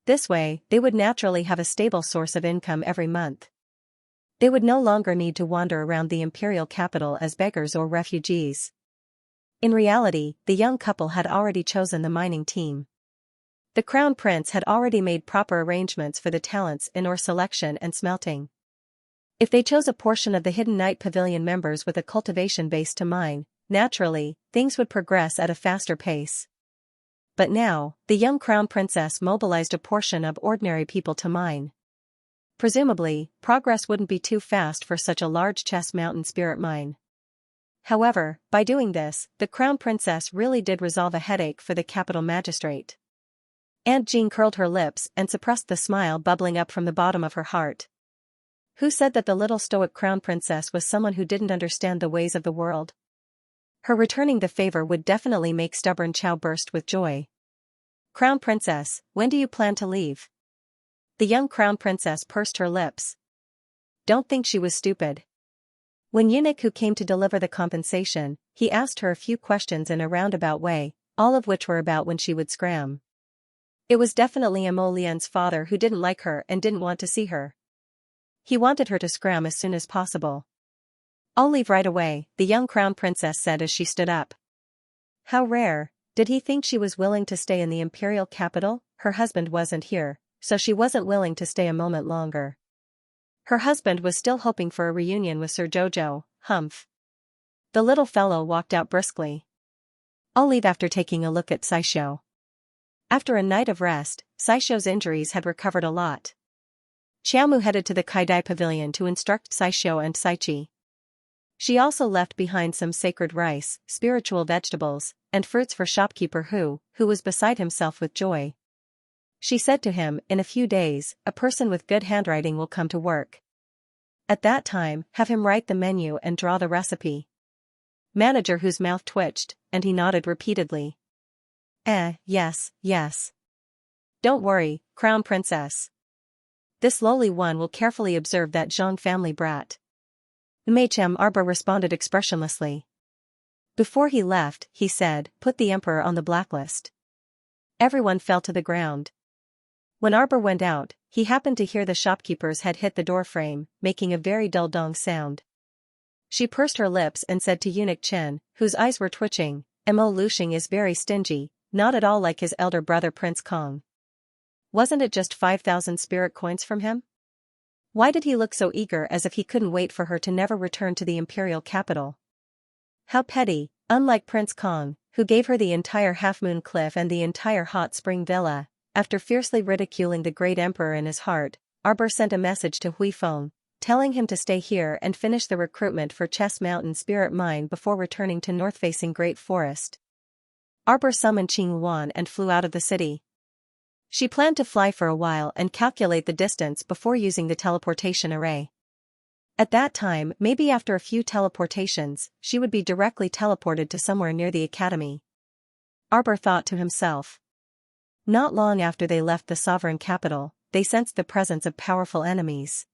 This way, they would naturally have a stable source of income every month. They would no longer need to wander around the imperial capital as beggars or refugees. In reality, the young couple had already chosen the mining team. The crown prince had already made proper arrangements for the talents in ore selection and smelting. If they chose a portion of the Hidden Night Pavilion members with a cultivation base to mine, naturally, things would progress at a faster pace. But now, the young crown princess mobilized a portion of ordinary people to mine. Presumably, progress wouldn't be too fast for such a large Chess Mountain spirit mine. However, by doing this, the crown princess really did resolve a headache for the capital magistrate. Aunt Jean curled her lips and suppressed the smile bubbling up from the bottom of her heart. Who said that the little stoic crown princess was someone who didn't understand the ways of the world? Her returning the favor would definitely make stubborn Chow burst with joy. "Crown Princess, when do you plan to leave?" The young crown princess pursed her lips. Don't think she was stupid. When eunuch who came to deliver the compensation, he asked her a few questions in a roundabout way, all of which were about when she would scram. It was definitely Emolien's father who didn't like her and didn't want to see her. He wanted her to scram as soon as possible. "I'll leave right away," the young crown princess said as she stood up. How rare. Did he think she was willing to stay in the imperial capital? Her husband wasn't here, so she wasn't willing to stay a moment longer. Her husband was still hoping for a reunion with Sir Jojo. Humph. The little fellow walked out briskly. "I'll leave after taking a look at Xianxia." After a night of rest, Xianxia's injuries had recovered a lot. Xiaomu headed to the Kaidai pavilion to instruct Xianxia and Saichi. She also left behind some sacred rice, spiritual vegetables, and fruits for shopkeeper who was beside himself with joy. She said to him, "In a few days, a person with good handwriting will come to work. At that time, have him write the menu and draw the recipe." Manager whose mouth twitched, and he nodded repeatedly. Yes, yes. "Don't worry, Crown Princess. This lowly one will carefully observe that Zhang family brat." Machem Arbor responded expressionlessly. Before he left, he said, "Put the emperor on the blacklist." Everyone fell to the ground. When Arbor went out, he happened to hear the shopkeeper's head hit the doorframe, making a very dull dong sound. She pursed her lips and said to Eunuch Chen, whose eyes were twitching, "Mo Luxing is very stingy, not at all like his elder brother Prince Kong. Wasn't it just 5,000 spirit coins from him? Why did he look so eager, as if he couldn't wait for her to never return to the imperial capital? How petty, unlike Prince Kong, who gave her the entire Half-Moon Cliff and the entire Hot Spring Villa." After fiercely ridiculing the great emperor in his heart, Arbor sent a message to Hui Feng, telling him to stay here and finish the recruitment for Chess Mountain Spirit Mine before returning to north-facing Great Forest. Arbor summoned Qing Yuan and flew out of the city. She planned to fly for a while and calculate the distance before using the teleportation array. At that time, maybe after a few teleportations, she would be directly teleported to somewhere near the academy. Arbor thought to himself. Not long after they left the sovereign capital, they sensed the presence of powerful enemies.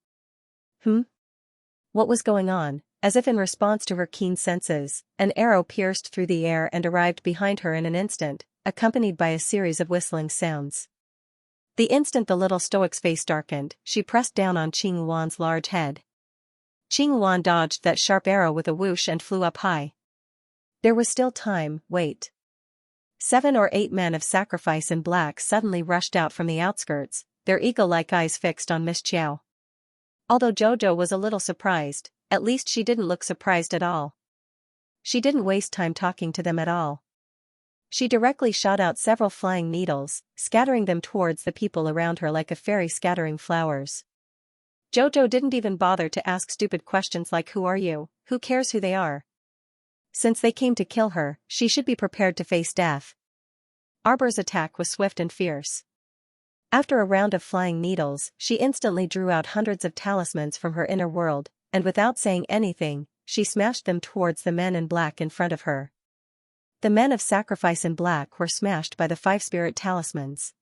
What was going on? As if in response to her keen senses, an arrow pierced through the air and arrived behind her in an instant, accompanied by a series of whistling sounds. The instant the little stoic's face darkened, she pressed down on Qing Yuan's large head. Qing Yuan dodged that sharp arrow with a whoosh and flew up high. There was still time. Wait. 7 or 8 men of sacrifice in black suddenly rushed out from the outskirts, their eagle-like eyes fixed on Miss Qiao. Although Jojo was a little surprised, at least she didn't look surprised at all. She didn't waste time talking to them at all. She directly shot out several flying needles, scattering them towards the people around her like a fairy scattering flowers. Jojo didn't even bother to ask stupid questions like "Who are you? Who cares who they are?" Since they came to kill her, she should be prepared to face death. Arbor's attack was swift and fierce. After a round of flying needles, she instantly drew out hundreds of talismans from her inner world, and without saying anything, she smashed them towards the men in black in front of her. The men of sacrifice in black were smashed by the 5 spirit talismans.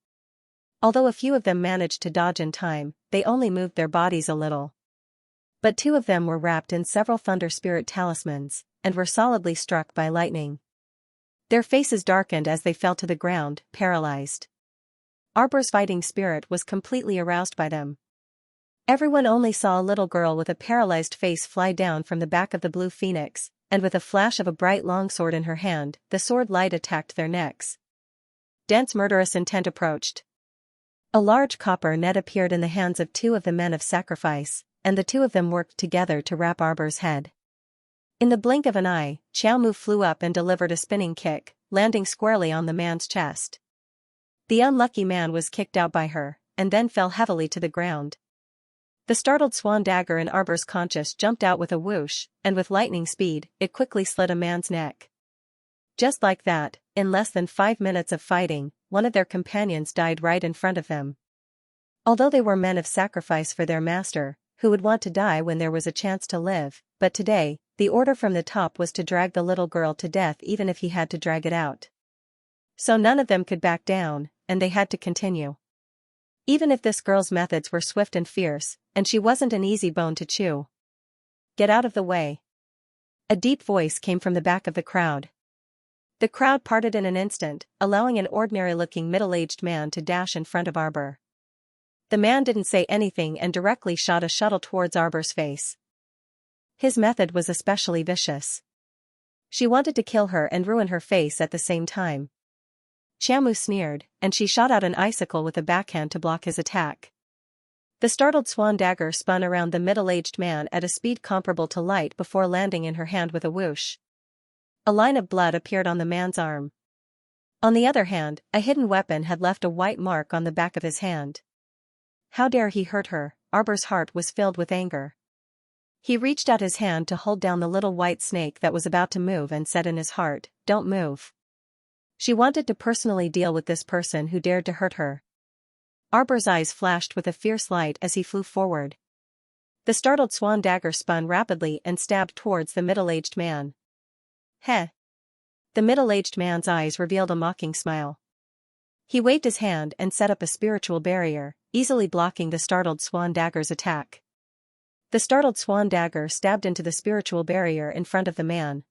Although a few of them managed to dodge in time, they only moved their bodies a little. But 2 of them were wrapped in several thunder spirit talismans, and were solidly struck by lightning. Their faces darkened as they fell to the ground, paralyzed. Arbor's fighting spirit was completely aroused by them. Everyone only saw a little girl with a paralyzed face fly down from the back of the blue phoenix, and with a flash of a bright longsword in her hand, the sword light attacked their necks. Dense murderous intent approached. A large copper net appeared in the hands of 2 of the men of sacrifice, and the 2 of them worked together to wrap Arbor's head. In the blink of an eye, Xiaomu flew up and delivered a spinning kick, landing squarely on the man's chest. The unlucky man was kicked out by her, and then fell heavily to the ground. The startled swan dagger in Arbor's conscious jumped out with a whoosh, and with lightning speed, it quickly slit a man's neck. Just like that, in less than 5 minutes of fighting, one of their companions died right in front of them. Although they were men of sacrifice for their master, who would want to die when there was a chance to live, but today, the order from the top was to drag the little girl to death even if he had to drag it out. So none of them could back down, and they had to continue. Even if this girl's methods were swift and fierce, and she wasn't an easy bone to chew. "Get out of the way." A deep voice came from the back of the crowd. The crowd parted in an instant, allowing an ordinary-looking middle-aged man to dash in front of Arbor. The man didn't say anything and directly shot a shuttle towards Arbor's face. His method was especially vicious. She wanted to kill her and ruin her face at the same time. Xiamu sneered, and she shot out an icicle with a backhand to block his attack. The startled swan dagger spun around the middle-aged man at a speed comparable to light before landing in her hand with a whoosh. A line of blood appeared on the man's arm. On the other hand, a hidden weapon had left a white mark on the back of his hand. How dare he hurt her? Arbor's heart was filled with anger. He reached out his hand to hold down the little white snake that was about to move and said in his heart, "Don't move." She wanted to personally deal with this person who dared to hurt her. Arbor's eyes flashed with a fierce light as he flew forward. The startled swan dagger spun rapidly and stabbed towards the middle-aged man. Heh! The middle-aged man's eyes revealed a mocking smile. He waved his hand and set up a spiritual barrier, easily blocking the startled swan dagger's attack. The startled swan dagger stabbed into the spiritual barrier in front of the man.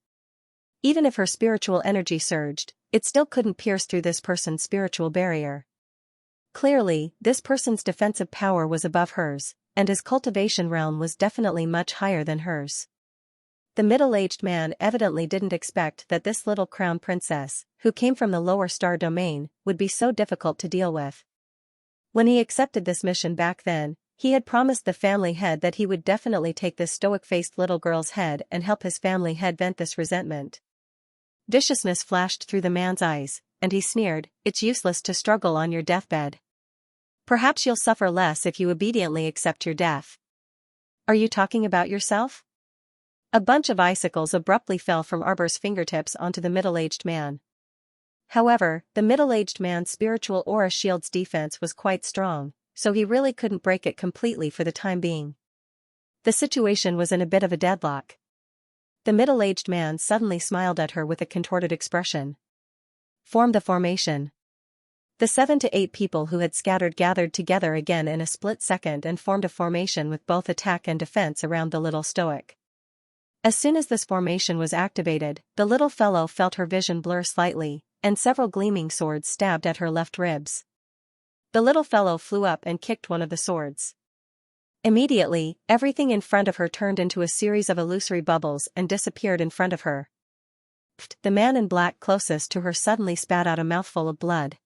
Even if her spiritual energy surged, it still couldn't pierce through this person's spiritual barrier. Clearly, this person's defensive power was above hers, and his cultivation realm was definitely much higher than hers. The middle-aged man evidently didn't expect that this little crown princess, who came from the lower star domain, would be so difficult to deal with. When he accepted this mission back then, he had promised the family head that he would definitely take this stoic-faced little girl's head and help his family head vent this resentment. Viciousness flashed through the man's eyes, and he sneered, "It's useless to struggle on your deathbed. Perhaps you'll suffer less if you obediently accept your death." "Are you talking about yourself?" A bunch of icicles abruptly fell from Arbor's fingertips onto the middle-aged man. However, the middle-aged man's spiritual aura shield's defense was quite strong, so he really couldn't break it completely for the time being. The situation was in a bit of a deadlock. The middle-aged man suddenly smiled at her with a contorted expression. "Form the formation." The 7 to 8 people who had scattered gathered together again in a split second and formed a formation with both attack and defense around the little stoic. As soon as this formation was activated, the little fellow felt her vision blur slightly, and several gleaming swords stabbed at her left ribs. The little fellow flew up and kicked one of the swords. Immediately, everything in front of her turned into a series of illusory bubbles and disappeared in front of her. The man in black closest to her suddenly spat out a mouthful of blood.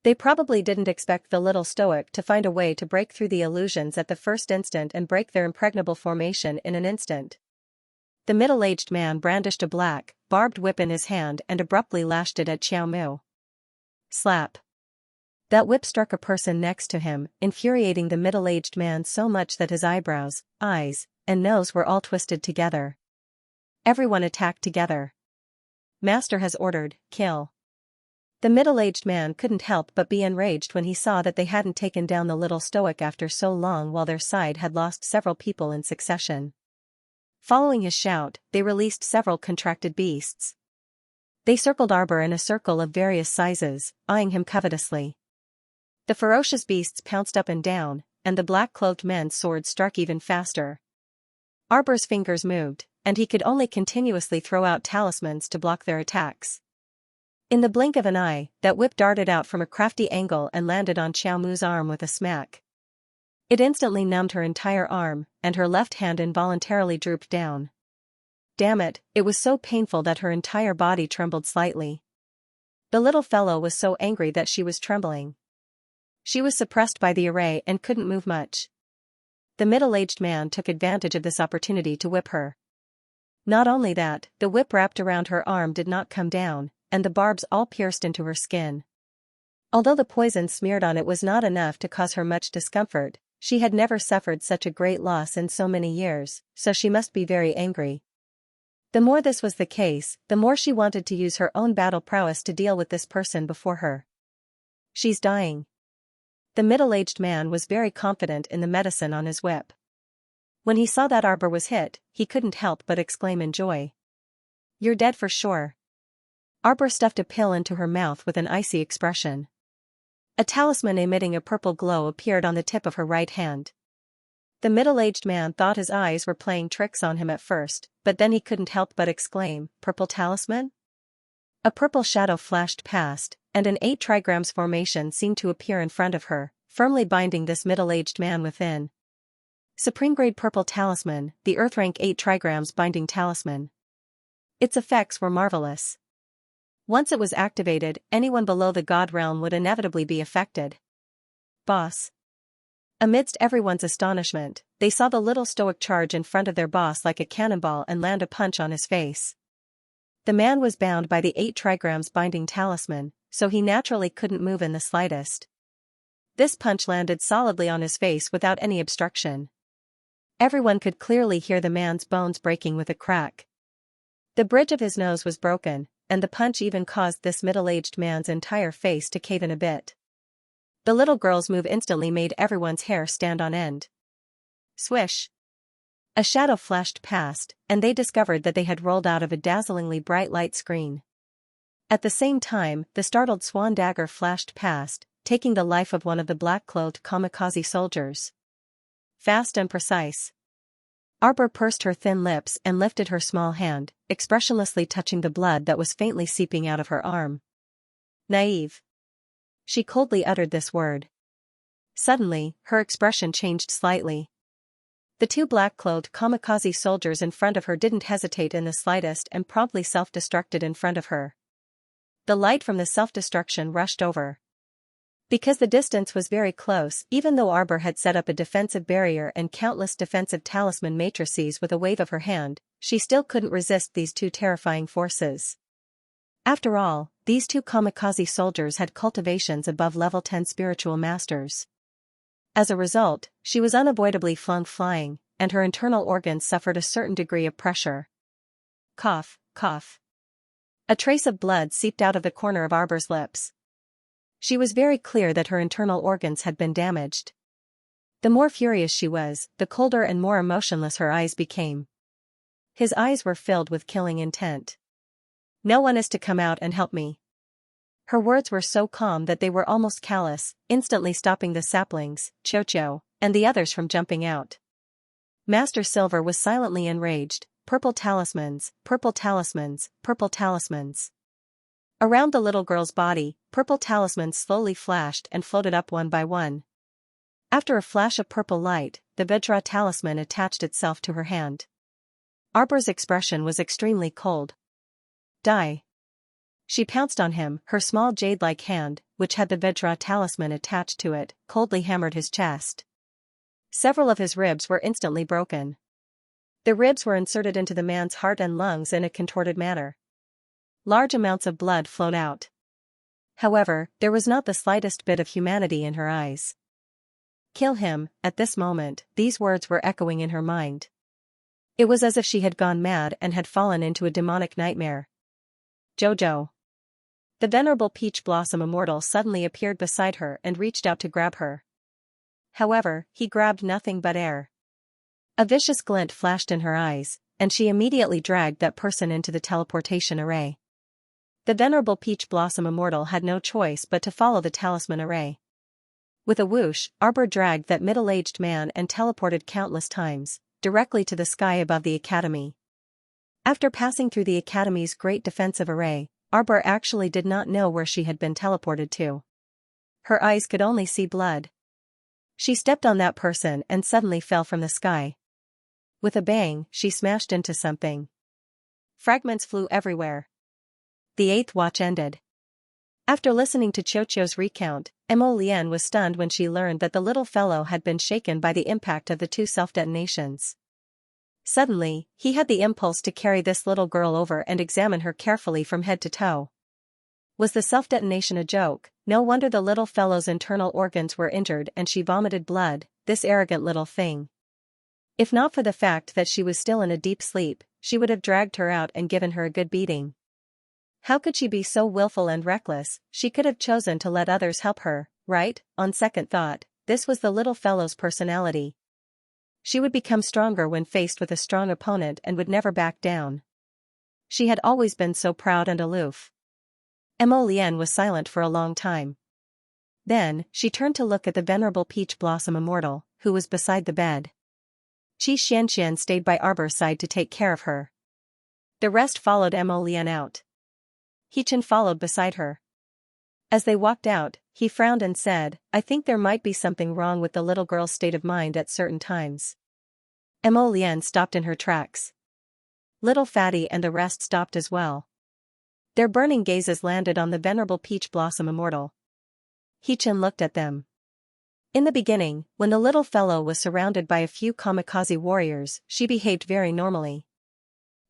They probably didn't expect the little stoic to find a way to break through the illusions at the first instant and break their impregnable formation in an instant. The middle-aged man brandished a black, barbed whip in his hand and abruptly lashed it at Xiaomu. Slap. That whip struck a person next to him, infuriating the middle-aged man so much that his eyebrows, eyes, and nose were all twisted together. Everyone attacked together. "Master has ordered, kill." The middle-aged man couldn't help but be enraged when he saw that they hadn't taken down the little stoic after so long while their side had lost several people in succession. Following his shout, they released several contracted beasts. They circled Arbor in a circle of various sizes, eyeing him covetously. The ferocious beasts pounced up and down, and the black-clothed men's swords struck even faster. Arbor's fingers moved, and he could only continuously throw out talismans to block their attacks. In the blink of an eye, that whip darted out from a crafty angle and landed on Xiaomu's arm with a smack. It instantly numbed her entire arm, and her left hand involuntarily drooped down. Damn it, it was so painful that her entire body trembled slightly. The little fellow was so angry that she was trembling. She was suppressed by the array and couldn't move much. The middle-aged man took advantage of this opportunity to whip her. Not only that, the whip wrapped around her arm did not come down, and the barbs all pierced into her skin. Although the poison smeared on it was not enough to cause her much discomfort, she had never suffered such a great loss in so many years, so she must be very angry. The more this was the case, the more she wanted to use her own battle prowess to deal with this person before her. "She's dying." The middle-aged man was very confident in the medicine on his whip. When he saw that Arbor was hit, he couldn't help but exclaim in joy. "You're dead for sure." Arbor stuffed a pill into her mouth with an icy expression. A talisman emitting a purple glow appeared on the tip of her right hand. The middle-aged man thought his eyes were playing tricks on him at first, but then he couldn't help but exclaim, "Purple talisman?" A purple shadow flashed past, and an 8 trigrams formation seemed to appear in front of her, firmly binding this middle-aged man within. Supreme-grade purple talisman, the Earth rank 8 trigrams binding talisman. Its effects were marvelous. Once it was activated, anyone below the god realm would inevitably be affected. Boss. Amidst everyone's astonishment, they saw the little stoic charge in front of their boss like a cannonball and land a punch on his face. The man was bound by the 8 trigrams binding talisman, so he naturally couldn't move in the slightest. This punch landed solidly on his face without any obstruction. Everyone could clearly hear the man's bones breaking with a crack. The bridge of his nose was broken, and the punch even caused this middle-aged man's entire face to cave in a bit. The little girl's move instantly made everyone's hair stand on end. Swish! A shadow flashed past, and they discovered that they had rolled out of a dazzlingly bright light screen. At the same time, the startled swan dagger flashed past, taking the life of one of the black-clothed kamikaze soldiers. Fast and precise. Arbor pursed her thin lips and lifted her small hand, expressionlessly touching the blood that was faintly seeping out of her arm. Naive. She coldly uttered this word. Suddenly, her expression changed slightly. The 2 black-clothed kamikaze soldiers in front of her didn't hesitate in the slightest and promptly self-destructed in front of her. The light from the self-destruction rushed over. Because the distance was very close, even though Arbor had set up a defensive barrier and countless defensive talisman matrices with a wave of her hand, she still couldn't resist these 2 terrifying forces. After all, these 2 kamikaze soldiers had cultivations above level 10 spiritual masters. As a result, she was unavoidably flung flying, and her internal organs suffered a certain degree of pressure. Cough, cough. A trace of blood seeped out of the corner of Arbor's lips. She was very clear that her internal organs had been damaged. The more furious she was, the colder and more emotionless her eyes became. His eyes were filled with killing intent. No one is to come out and help me. Her words were so calm that they were almost callous, instantly stopping the saplings, Chocho, and the others from jumping out. Master Silver was silently enraged. Purple talismans, purple talismans, purple talismans. Around the little girl's body, purple talismans slowly flashed and floated up one by one. After a flash of purple light, the Vajra talisman attached itself to her hand. Arbor's expression was extremely cold. Die. She pounced on him, her small jade-like hand, which had the Vajra talisman attached to it, coldly hammered his chest. Several of his ribs were instantly broken. The ribs were inserted into the man's heart and lungs in a contorted manner. Large amounts of blood flowed out. However, there was not the slightest bit of humanity in her eyes. Kill him. At this moment, these words were echoing in her mind. It was as if she had gone mad and had fallen into a demonic nightmare. Jojo. The venerable Peach Blossom Immortal suddenly appeared beside her and reached out to grab her. However, he grabbed nothing but air. A vicious glint flashed in her eyes, and she immediately dragged that person into the teleportation array. The venerable Peach Blossom Immortal had no choice but to follow the talisman array. With a whoosh, Arbor dragged that middle-aged man and teleported countless times, directly to the sky above the academy. After passing through the academy's great defensive array, Arbor actually did not know where she had been teleported to. Her eyes could only see blood. She stepped on that person and suddenly fell from the sky. With a bang, she smashed into something. Fragments flew everywhere. The 8th watch ended. After listening to Chocho's recount, Mo Lian was stunned when she learned that the little fellow had been shaken by the impact of the 2 self-detonations. Suddenly, he had the impulse to carry this little girl over and examine her carefully from head to toe. Was the self-detonation a joke? No wonder the little fellow's internal organs were injured and she vomited blood, this arrogant little thing. If not for the fact that she was still in a deep sleep, she would have dragged her out and given her a good beating. How could she be so willful and reckless? She could have chosen to let others help her, right? On second thought, this was the little fellow's personality. She would become stronger when faced with a strong opponent and would never back down. She had always been so proud and aloof. Mo Lian was silent for a long time. Then, she turned to look at the venerable Peach Blossom Immortal, who was beside the bed. Xianxia stayed by Arbor's side to take care of her. The rest followed Mo Lian out. He-chan followed beside her. As they walked out, he frowned and said, "I think there might be something wrong with the little girl's state of mind at certain times." Mo Lian stopped in her tracks. Little Fatty and the rest stopped as well. Their burning gazes landed on the venerable Peach Blossom Immortal. He-chan looked at them. In the beginning, when the little fellow was surrounded by a few kamikaze warriors, she behaved very normally.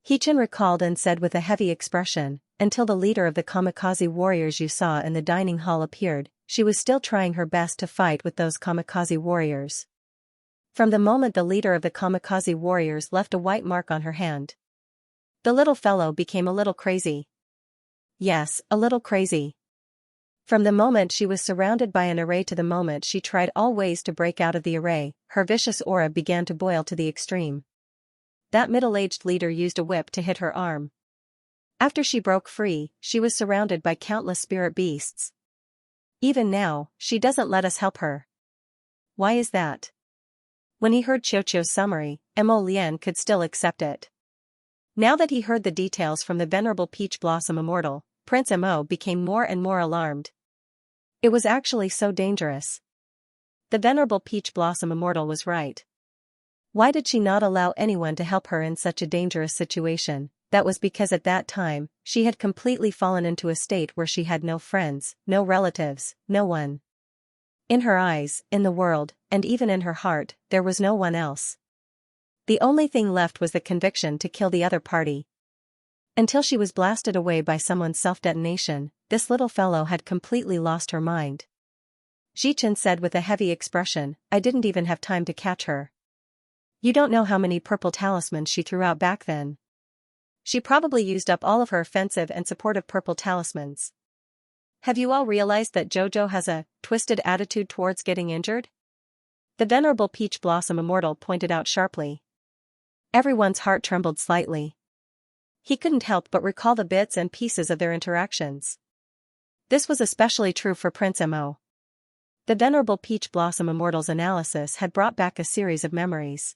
He-chan recalled and said with a heavy expression, "Until the leader of the kamikaze warriors you saw in the dining hall appeared, she was still trying her best to fight with those kamikaze warriors. From the moment the leader of the kamikaze warriors left a white mark on her hand, the little fellow became a little crazy. Yes, a little crazy. From the moment she was surrounded by an array to the moment she tried all ways to break out of the array, her vicious aura began to boil to the extreme. That middle-aged leader used a whip to hit her arm. After she broke free, she was surrounded by countless spirit beasts. Even now, she doesn't let us help her. Why is that?" When he heard Qiuqiu's summary, Mo Lian could still accept it. Now that he heard the details from the venerable Peach Blossom Immortal, Prince Mo became more and more alarmed. It was actually so dangerous. The venerable Peach Blossom Immortal was right. Why did she not allow anyone to help her in such a dangerous situation? That was because at that time, she had completely fallen into a state where she had no friends, no relatives, no one. In her eyes, in the world, and even in her heart, there was no one else. The only thing left was the conviction to kill the other party. Until she was blasted away by someone's self-detonation, this little fellow had completely lost her mind. Ji-chan said with a heavy expression, "I didn't even have time to catch her. You don't know how many purple talismans she threw out back then. She probably used up all of her offensive and supportive purple talismans. Have you all realized that JoJo has a twisted attitude towards getting injured?" The venerable Peach Blossom Immortal pointed out sharply. Everyone's heart trembled slightly. He couldn't help but recall the bits and pieces of their interactions. This was especially true for Prince Mo. The venerable Peach Blossom Immortal's analysis had brought back a series of memories.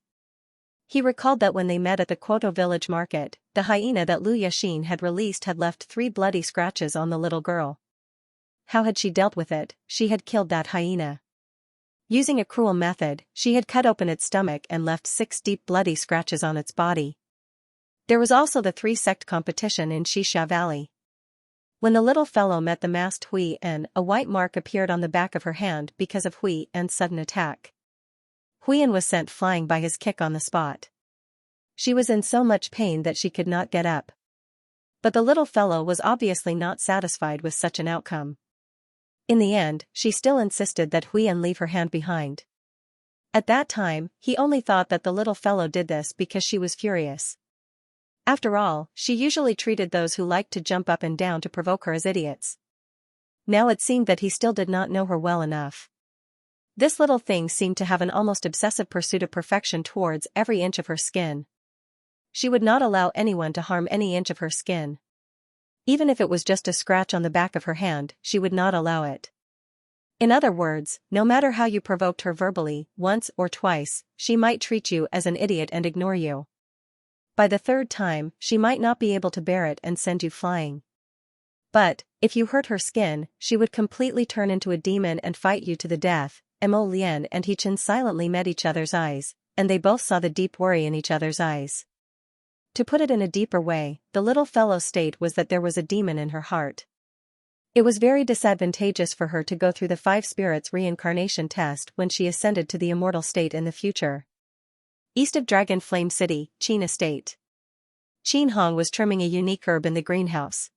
He recalled that when they met at the Kyoto village market, the hyena that Lu Yashin had released had left 3 bloody scratches on the little girl. How had she dealt with it? She had killed that hyena. Using a cruel method, she had cut open its stomach and left 6 deep bloody scratches on its body. There was also the 3-sect competition in Xianxia Valley. When the little fellow met the masked Hui-en, a white mark appeared on the back of her hand because of Hui-en's sudden attack. Hui-en was sent flying by his kick on the spot. She was in so much pain that she could not get up. But the little fellow was obviously not satisfied with such an outcome. In the end, she still insisted that Hui-en leave her hand behind. At that time, he only thought that the little fellow did this because she was furious. After all, she usually treated those who liked to jump up and down to provoke her as idiots. Now it seemed that he still did not know her well enough. This little thing seemed to have an almost obsessive pursuit of perfection towards every inch of her skin. She would not allow anyone to harm any inch of her skin. Even if it was just a scratch on the back of her hand, she would not allow it. In other words, no matter how you provoked her verbally, once or twice, she might treat you as an idiot and ignore you. By the 3rd time, she might not be able to bear it and send you flying. But, if you hurt her skin, she would completely turn into a demon and fight you to the death. Mo Lian and He-chan silently met each other's eyes, and they both saw the deep worry in each other's eyes. To put it in a deeper way, the little fellow's state was that there was a demon in her heart. It was very disadvantageous for her to go through the 5 spirits reincarnation test when she ascended to the immortal state in the future. East of Dragon Flame City, Qin Estate. Qin Hong was trimming a unique herb in the greenhouse.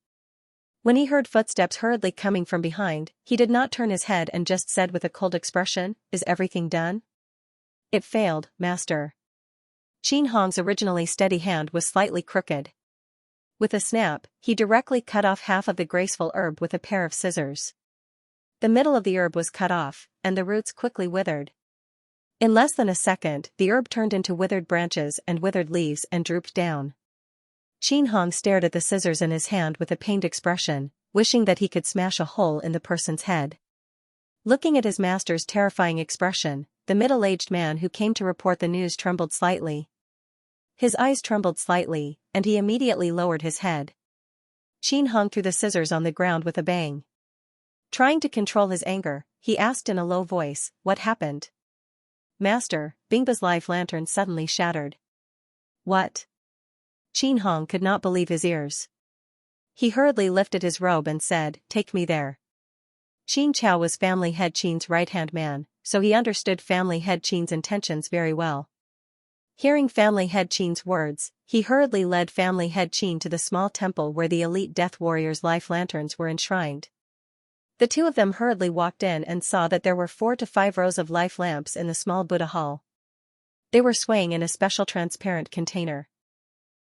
When he heard footsteps hurriedly coming from behind, he did not turn his head and just said with a cold expression, "Is everything done?" "It failed, master." Qin Hong's originally steady hand was slightly crooked. With a snap, he directly cut off half of the graceful herb with a pair of scissors. The middle of the herb was cut off, and the roots quickly withered. In less than a second, the herb turned into withered branches and withered leaves and drooped down. Qin Hong stared at the scissors in his hand with a pained expression, wishing that he could smash a hole in the person's head. Looking at his master's terrifying expression, the middle-aged man who came to report the news trembled slightly. His eyes trembled slightly, and he immediately lowered his head. Qin Hong threw the scissors on the ground with a bang. Trying to control his anger, he asked in a low voice, "What happened?" "Master," Bingba's life lantern suddenly shattered. "What?" Qin Hong could not believe his ears. He hurriedly lifted his robe and said, "Take me there." Qin Chao was family head Qin's right-hand man, so he understood family head Qin's intentions very well. Hearing family head Qin's words, he hurriedly led family head Qin to the small temple where the elite death warriors' life lanterns were enshrined. The two of them hurriedly walked in and saw that there were 4 to 5 rows of life lamps in the small Buddha hall. They were swaying in a special transparent container.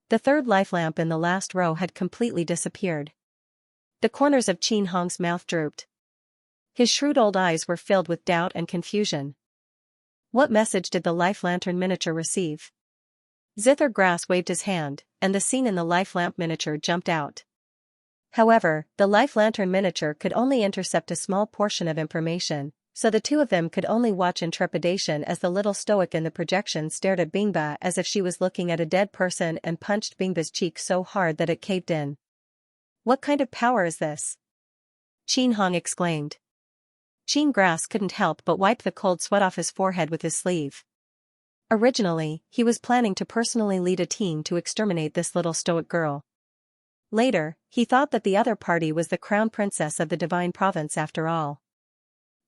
The third life lamp in the last row had completely disappeared. The corners of Qin Hong's mouth drooped. His shrewd old eyes were filled with doubt and confusion. What message did the life lantern miniature receive? Zither Grass waved his hand, and the scene in the life lamp miniature jumped out. However, the life lantern miniature could only intercept a small portion of information, so the two of them could only watch in trepidation as the little stoic in the projection stared at Bingba as if she was looking at a dead person and punched Bingba's cheek so hard that it caved in. "What kind of power is this?" Qin Hong exclaimed. Qin Grass couldn't help but wipe the cold sweat off his forehead with his sleeve. Originally, he was planning to personally lead a team to exterminate this little stoic girl. Later, he thought that the other party was the crown princess of the divine province after all.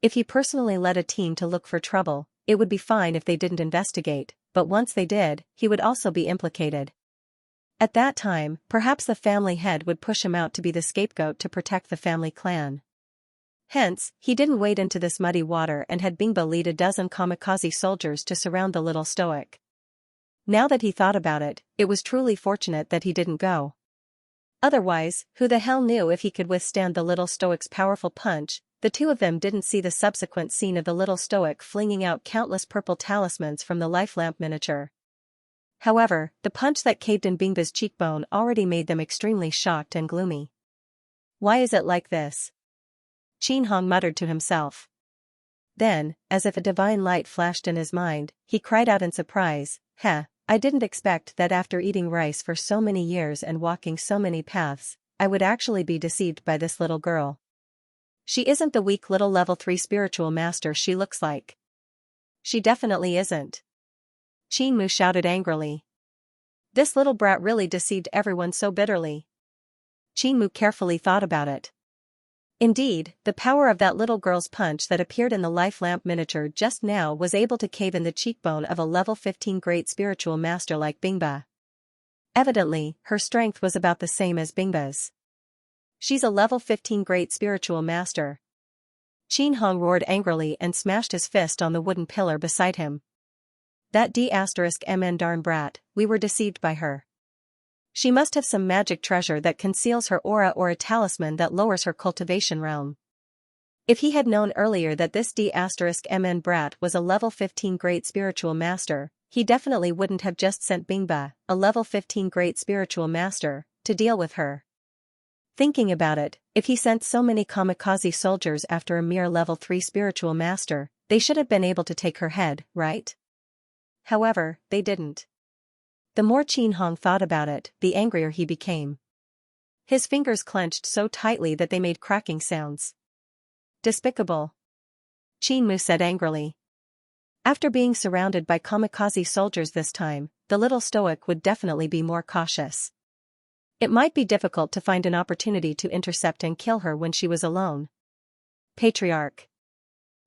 If he personally led a team to look for trouble, it would be fine if they didn't investigate, but once they did, he would also be implicated. At that time, perhaps the family head would push him out to be the scapegoat to protect the family clan. Hence, he didn't wade into this muddy water and had Bingba lead a dozen kamikaze soldiers to surround the little stoic. Now that he thought about it, it was truly fortunate that he didn't go. Otherwise, who the hell knew if he could withstand the little stoic's powerful punch? The two of them didn't see the subsequent scene of the little stoic flinging out countless purple talismans from the life lamp miniature. However, the punch that caved in Bingba's cheekbone already made them extremely shocked and gloomy. "Why is it like this?" Qin Hong muttered to himself. Then, as if a divine light flashed in his mind, he cried out in surprise, I didn't expect that after eating rice for so many years and walking so many paths, I would actually be deceived by this little girl. She isn't the weak little level 3 spiritual master she looks like. She definitely isn't." Qin Mu shouted angrily. This little brat really deceived everyone so bitterly. Qin Mu carefully thought about it. Indeed, the power of that little girl's punch that appeared in the life lamp miniature just now was able to cave in the cheekbone of a level 15 great spiritual master like Bingba. Evidently, her strength was about the same as Bingba's. She's a level 15 great spiritual master. Qin Hong roared angrily and smashed his fist on the wooden pillar beside him. That D*MN darn brat, we were deceived by her. She must have some magic treasure that conceals her aura or a talisman that lowers her cultivation realm. If he had known earlier that this D*MN brat was a level 15 great spiritual master, he definitely wouldn't have just sent Bingba, a level 15 great spiritual master, to deal with her. Thinking about it, if he sent so many kamikaze soldiers after a mere level 3 spiritual master, they should have been able to take her head, right? However, they didn't. The more Qin Hong thought about it, the angrier he became. His fingers clenched so tightly that they made cracking sounds. "Despicable," Qin Mu said angrily. After being surrounded by kamikaze soldiers this time, the little stoic would definitely be more cautious. It might be difficult to find an opportunity to intercept and kill her when she was alone. "Patriarch."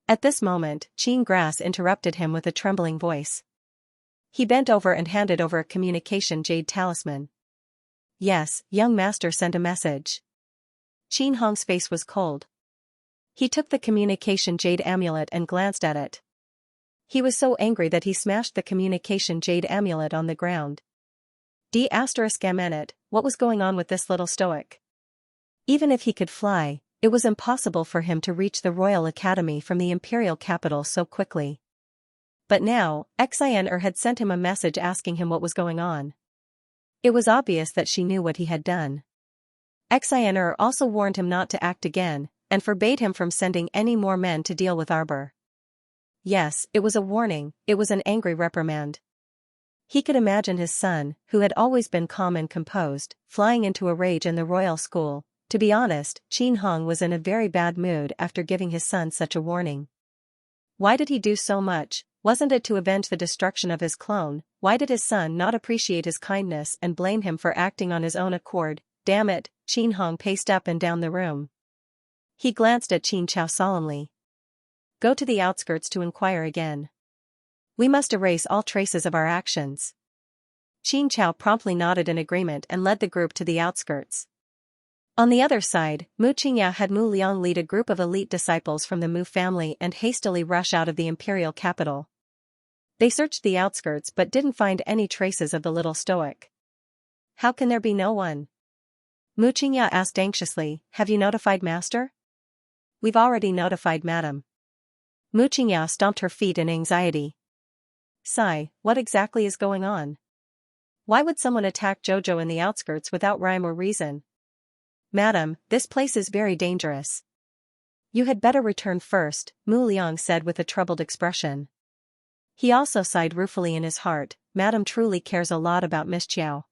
At this moment, Qin Grass interrupted him with a trembling voice. He bent over and handed over a communication jade talisman. "Yes, young master sent a message." Qin Hong's face was cold. He took the communication jade amulet and glanced at it. He was so angry that he smashed the communication jade amulet on the ground. D*MN, what was going on with this little stoic? Even if he could fly, it was impossible for him to reach the Royal Academy from the imperial capital so quickly. But now, Xianxia had sent him a message asking him what was going on. It was obvious that she knew what he had done. Xianxia also warned him not to act again, and forbade him from sending any more men to deal with Arbor. Yes, it was a warning, it was an angry reprimand. He could imagine his son, who had always been calm and composed, flying into a rage in the royal school. To be honest, Qin Hong was in a very bad mood after giving his son such a warning. Why did he do so much? Wasn't it to avenge the destruction of his clone? Why did his son not appreciate his kindness and blame him for acting on his own accord? Damn it, Qin Hong paced up and down the room. He glanced at Qin Chao solemnly. Go to the outskirts to inquire again. We must erase all traces of our actions. Qin Chao promptly nodded in agreement and led the group to the outskirts. On the other side, Mu Qingya had Mu Liang lead a group of elite disciples from the Mu family and hastily rush out of the imperial capital. They searched the outskirts but didn't find any traces of the little stoic. How can there be no one? Mu Qingya asked anxiously, have you notified master? We've already notified madam. Mu Qingya stomped her feet in anxiety. Sigh, what exactly is going on? Why would someone attack Jojo in the outskirts without rhyme or reason? Madam, this place is very dangerous. You had better return first, Mu Liang said with a troubled expression. He also sighed ruefully in his heart, Madam truly cares a lot about Miss Chiao.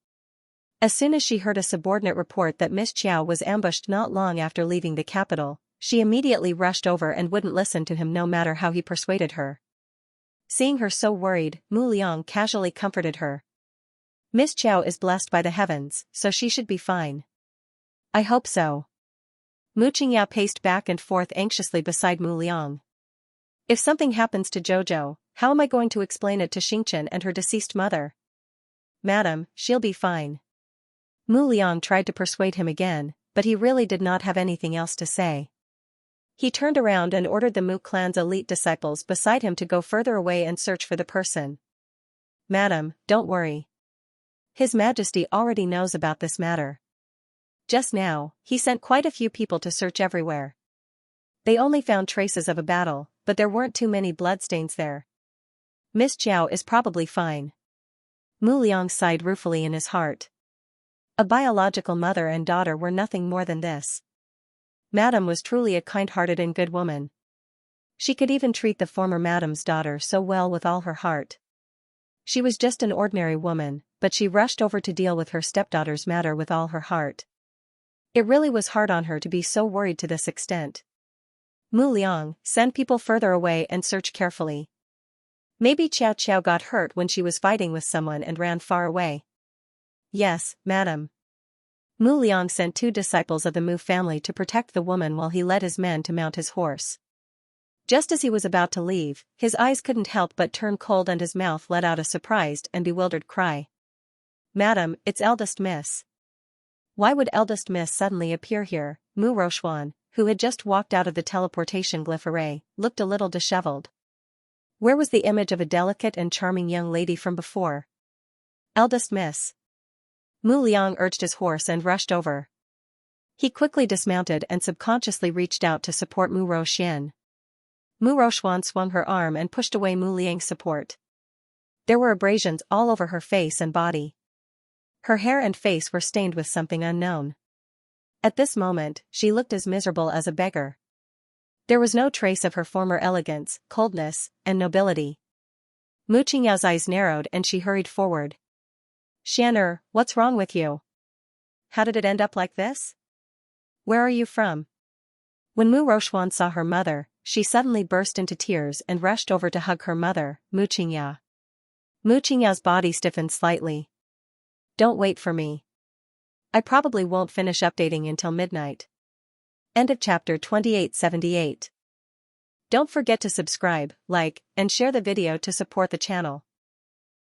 As soon as she heard a subordinate report that Miss Chiao was ambushed not long after leaving the capital, she immediately rushed over and wouldn't listen to him no matter how he persuaded her. Seeing her so worried, Mu Liang casually comforted her. Miss Chiao is blessed by the heavens, so she should be fine. I hope so. Mu Qingya paced back and forth anxiously beside Mu Liang. If something happens to Jojo, how am I going to explain it to Xingchen and her deceased mother? Madam, she'll be fine. Mu Liang tried to persuade him again, but he really did not have anything else to say. He turned around and ordered the Mu clan's elite disciples beside him to go further away and search for the person. Madam, don't worry. His Majesty already knows about this matter. Just now, he sent quite a few people to search everywhere. They only found traces of a battle, but there weren't too many bloodstains there. Miss Chiao is probably fine. Mu Liang sighed ruefully in his heart. A biological mother and daughter were nothing more than this. Madam was truly a kind-hearted and good woman. She could even treat the former madam's daughter so well with all her heart. She was just an ordinary woman, but she rushed over to deal with her stepdaughter's matter with all her heart. It really was hard on her to be so worried to this extent. Mu Liang, send people further away and search carefully. Maybe Xiao Xiao got hurt when she was fighting with someone and ran far away. Yes, madam. Mu Liang sent 2 disciples of the Mu family to protect the woman while he led his men to mount his horse. Just as he was about to leave, his eyes couldn't help but turn cold and his mouth let out a surprised and bewildered cry. Madam, it's eldest miss. Why would eldest miss suddenly appear here? Mu Roxuan, who had just walked out of the teleportation glyph array, looked a little disheveled. Where was the image of a delicate and charming young lady from before? Eldest miss. Mu Liang urged his horse and rushed over. He quickly dismounted and subconsciously reached out to support Mu Roxian. Mu Roxuan swung her arm and pushed away Mu Liang's support. There were abrasions all over her face and body. Her hair and face were stained with something unknown. At this moment, she looked as miserable as a beggar. There was no trace of her former elegance, coldness, and nobility. Mu Qingyao's eyes narrowed and she hurried forward. Xian'er, what's wrong with you? How did it end up like this? Where are you from? When Mu Roxuan saw her mother, she suddenly burst into tears and rushed over to hug her mother, Mu Qingya. Mu Qingyao's body stiffened slightly. Don't wait for me. I probably won't finish updating until midnight. End of chapter 2878. Don't forget to subscribe, like, and share the video to support the channel.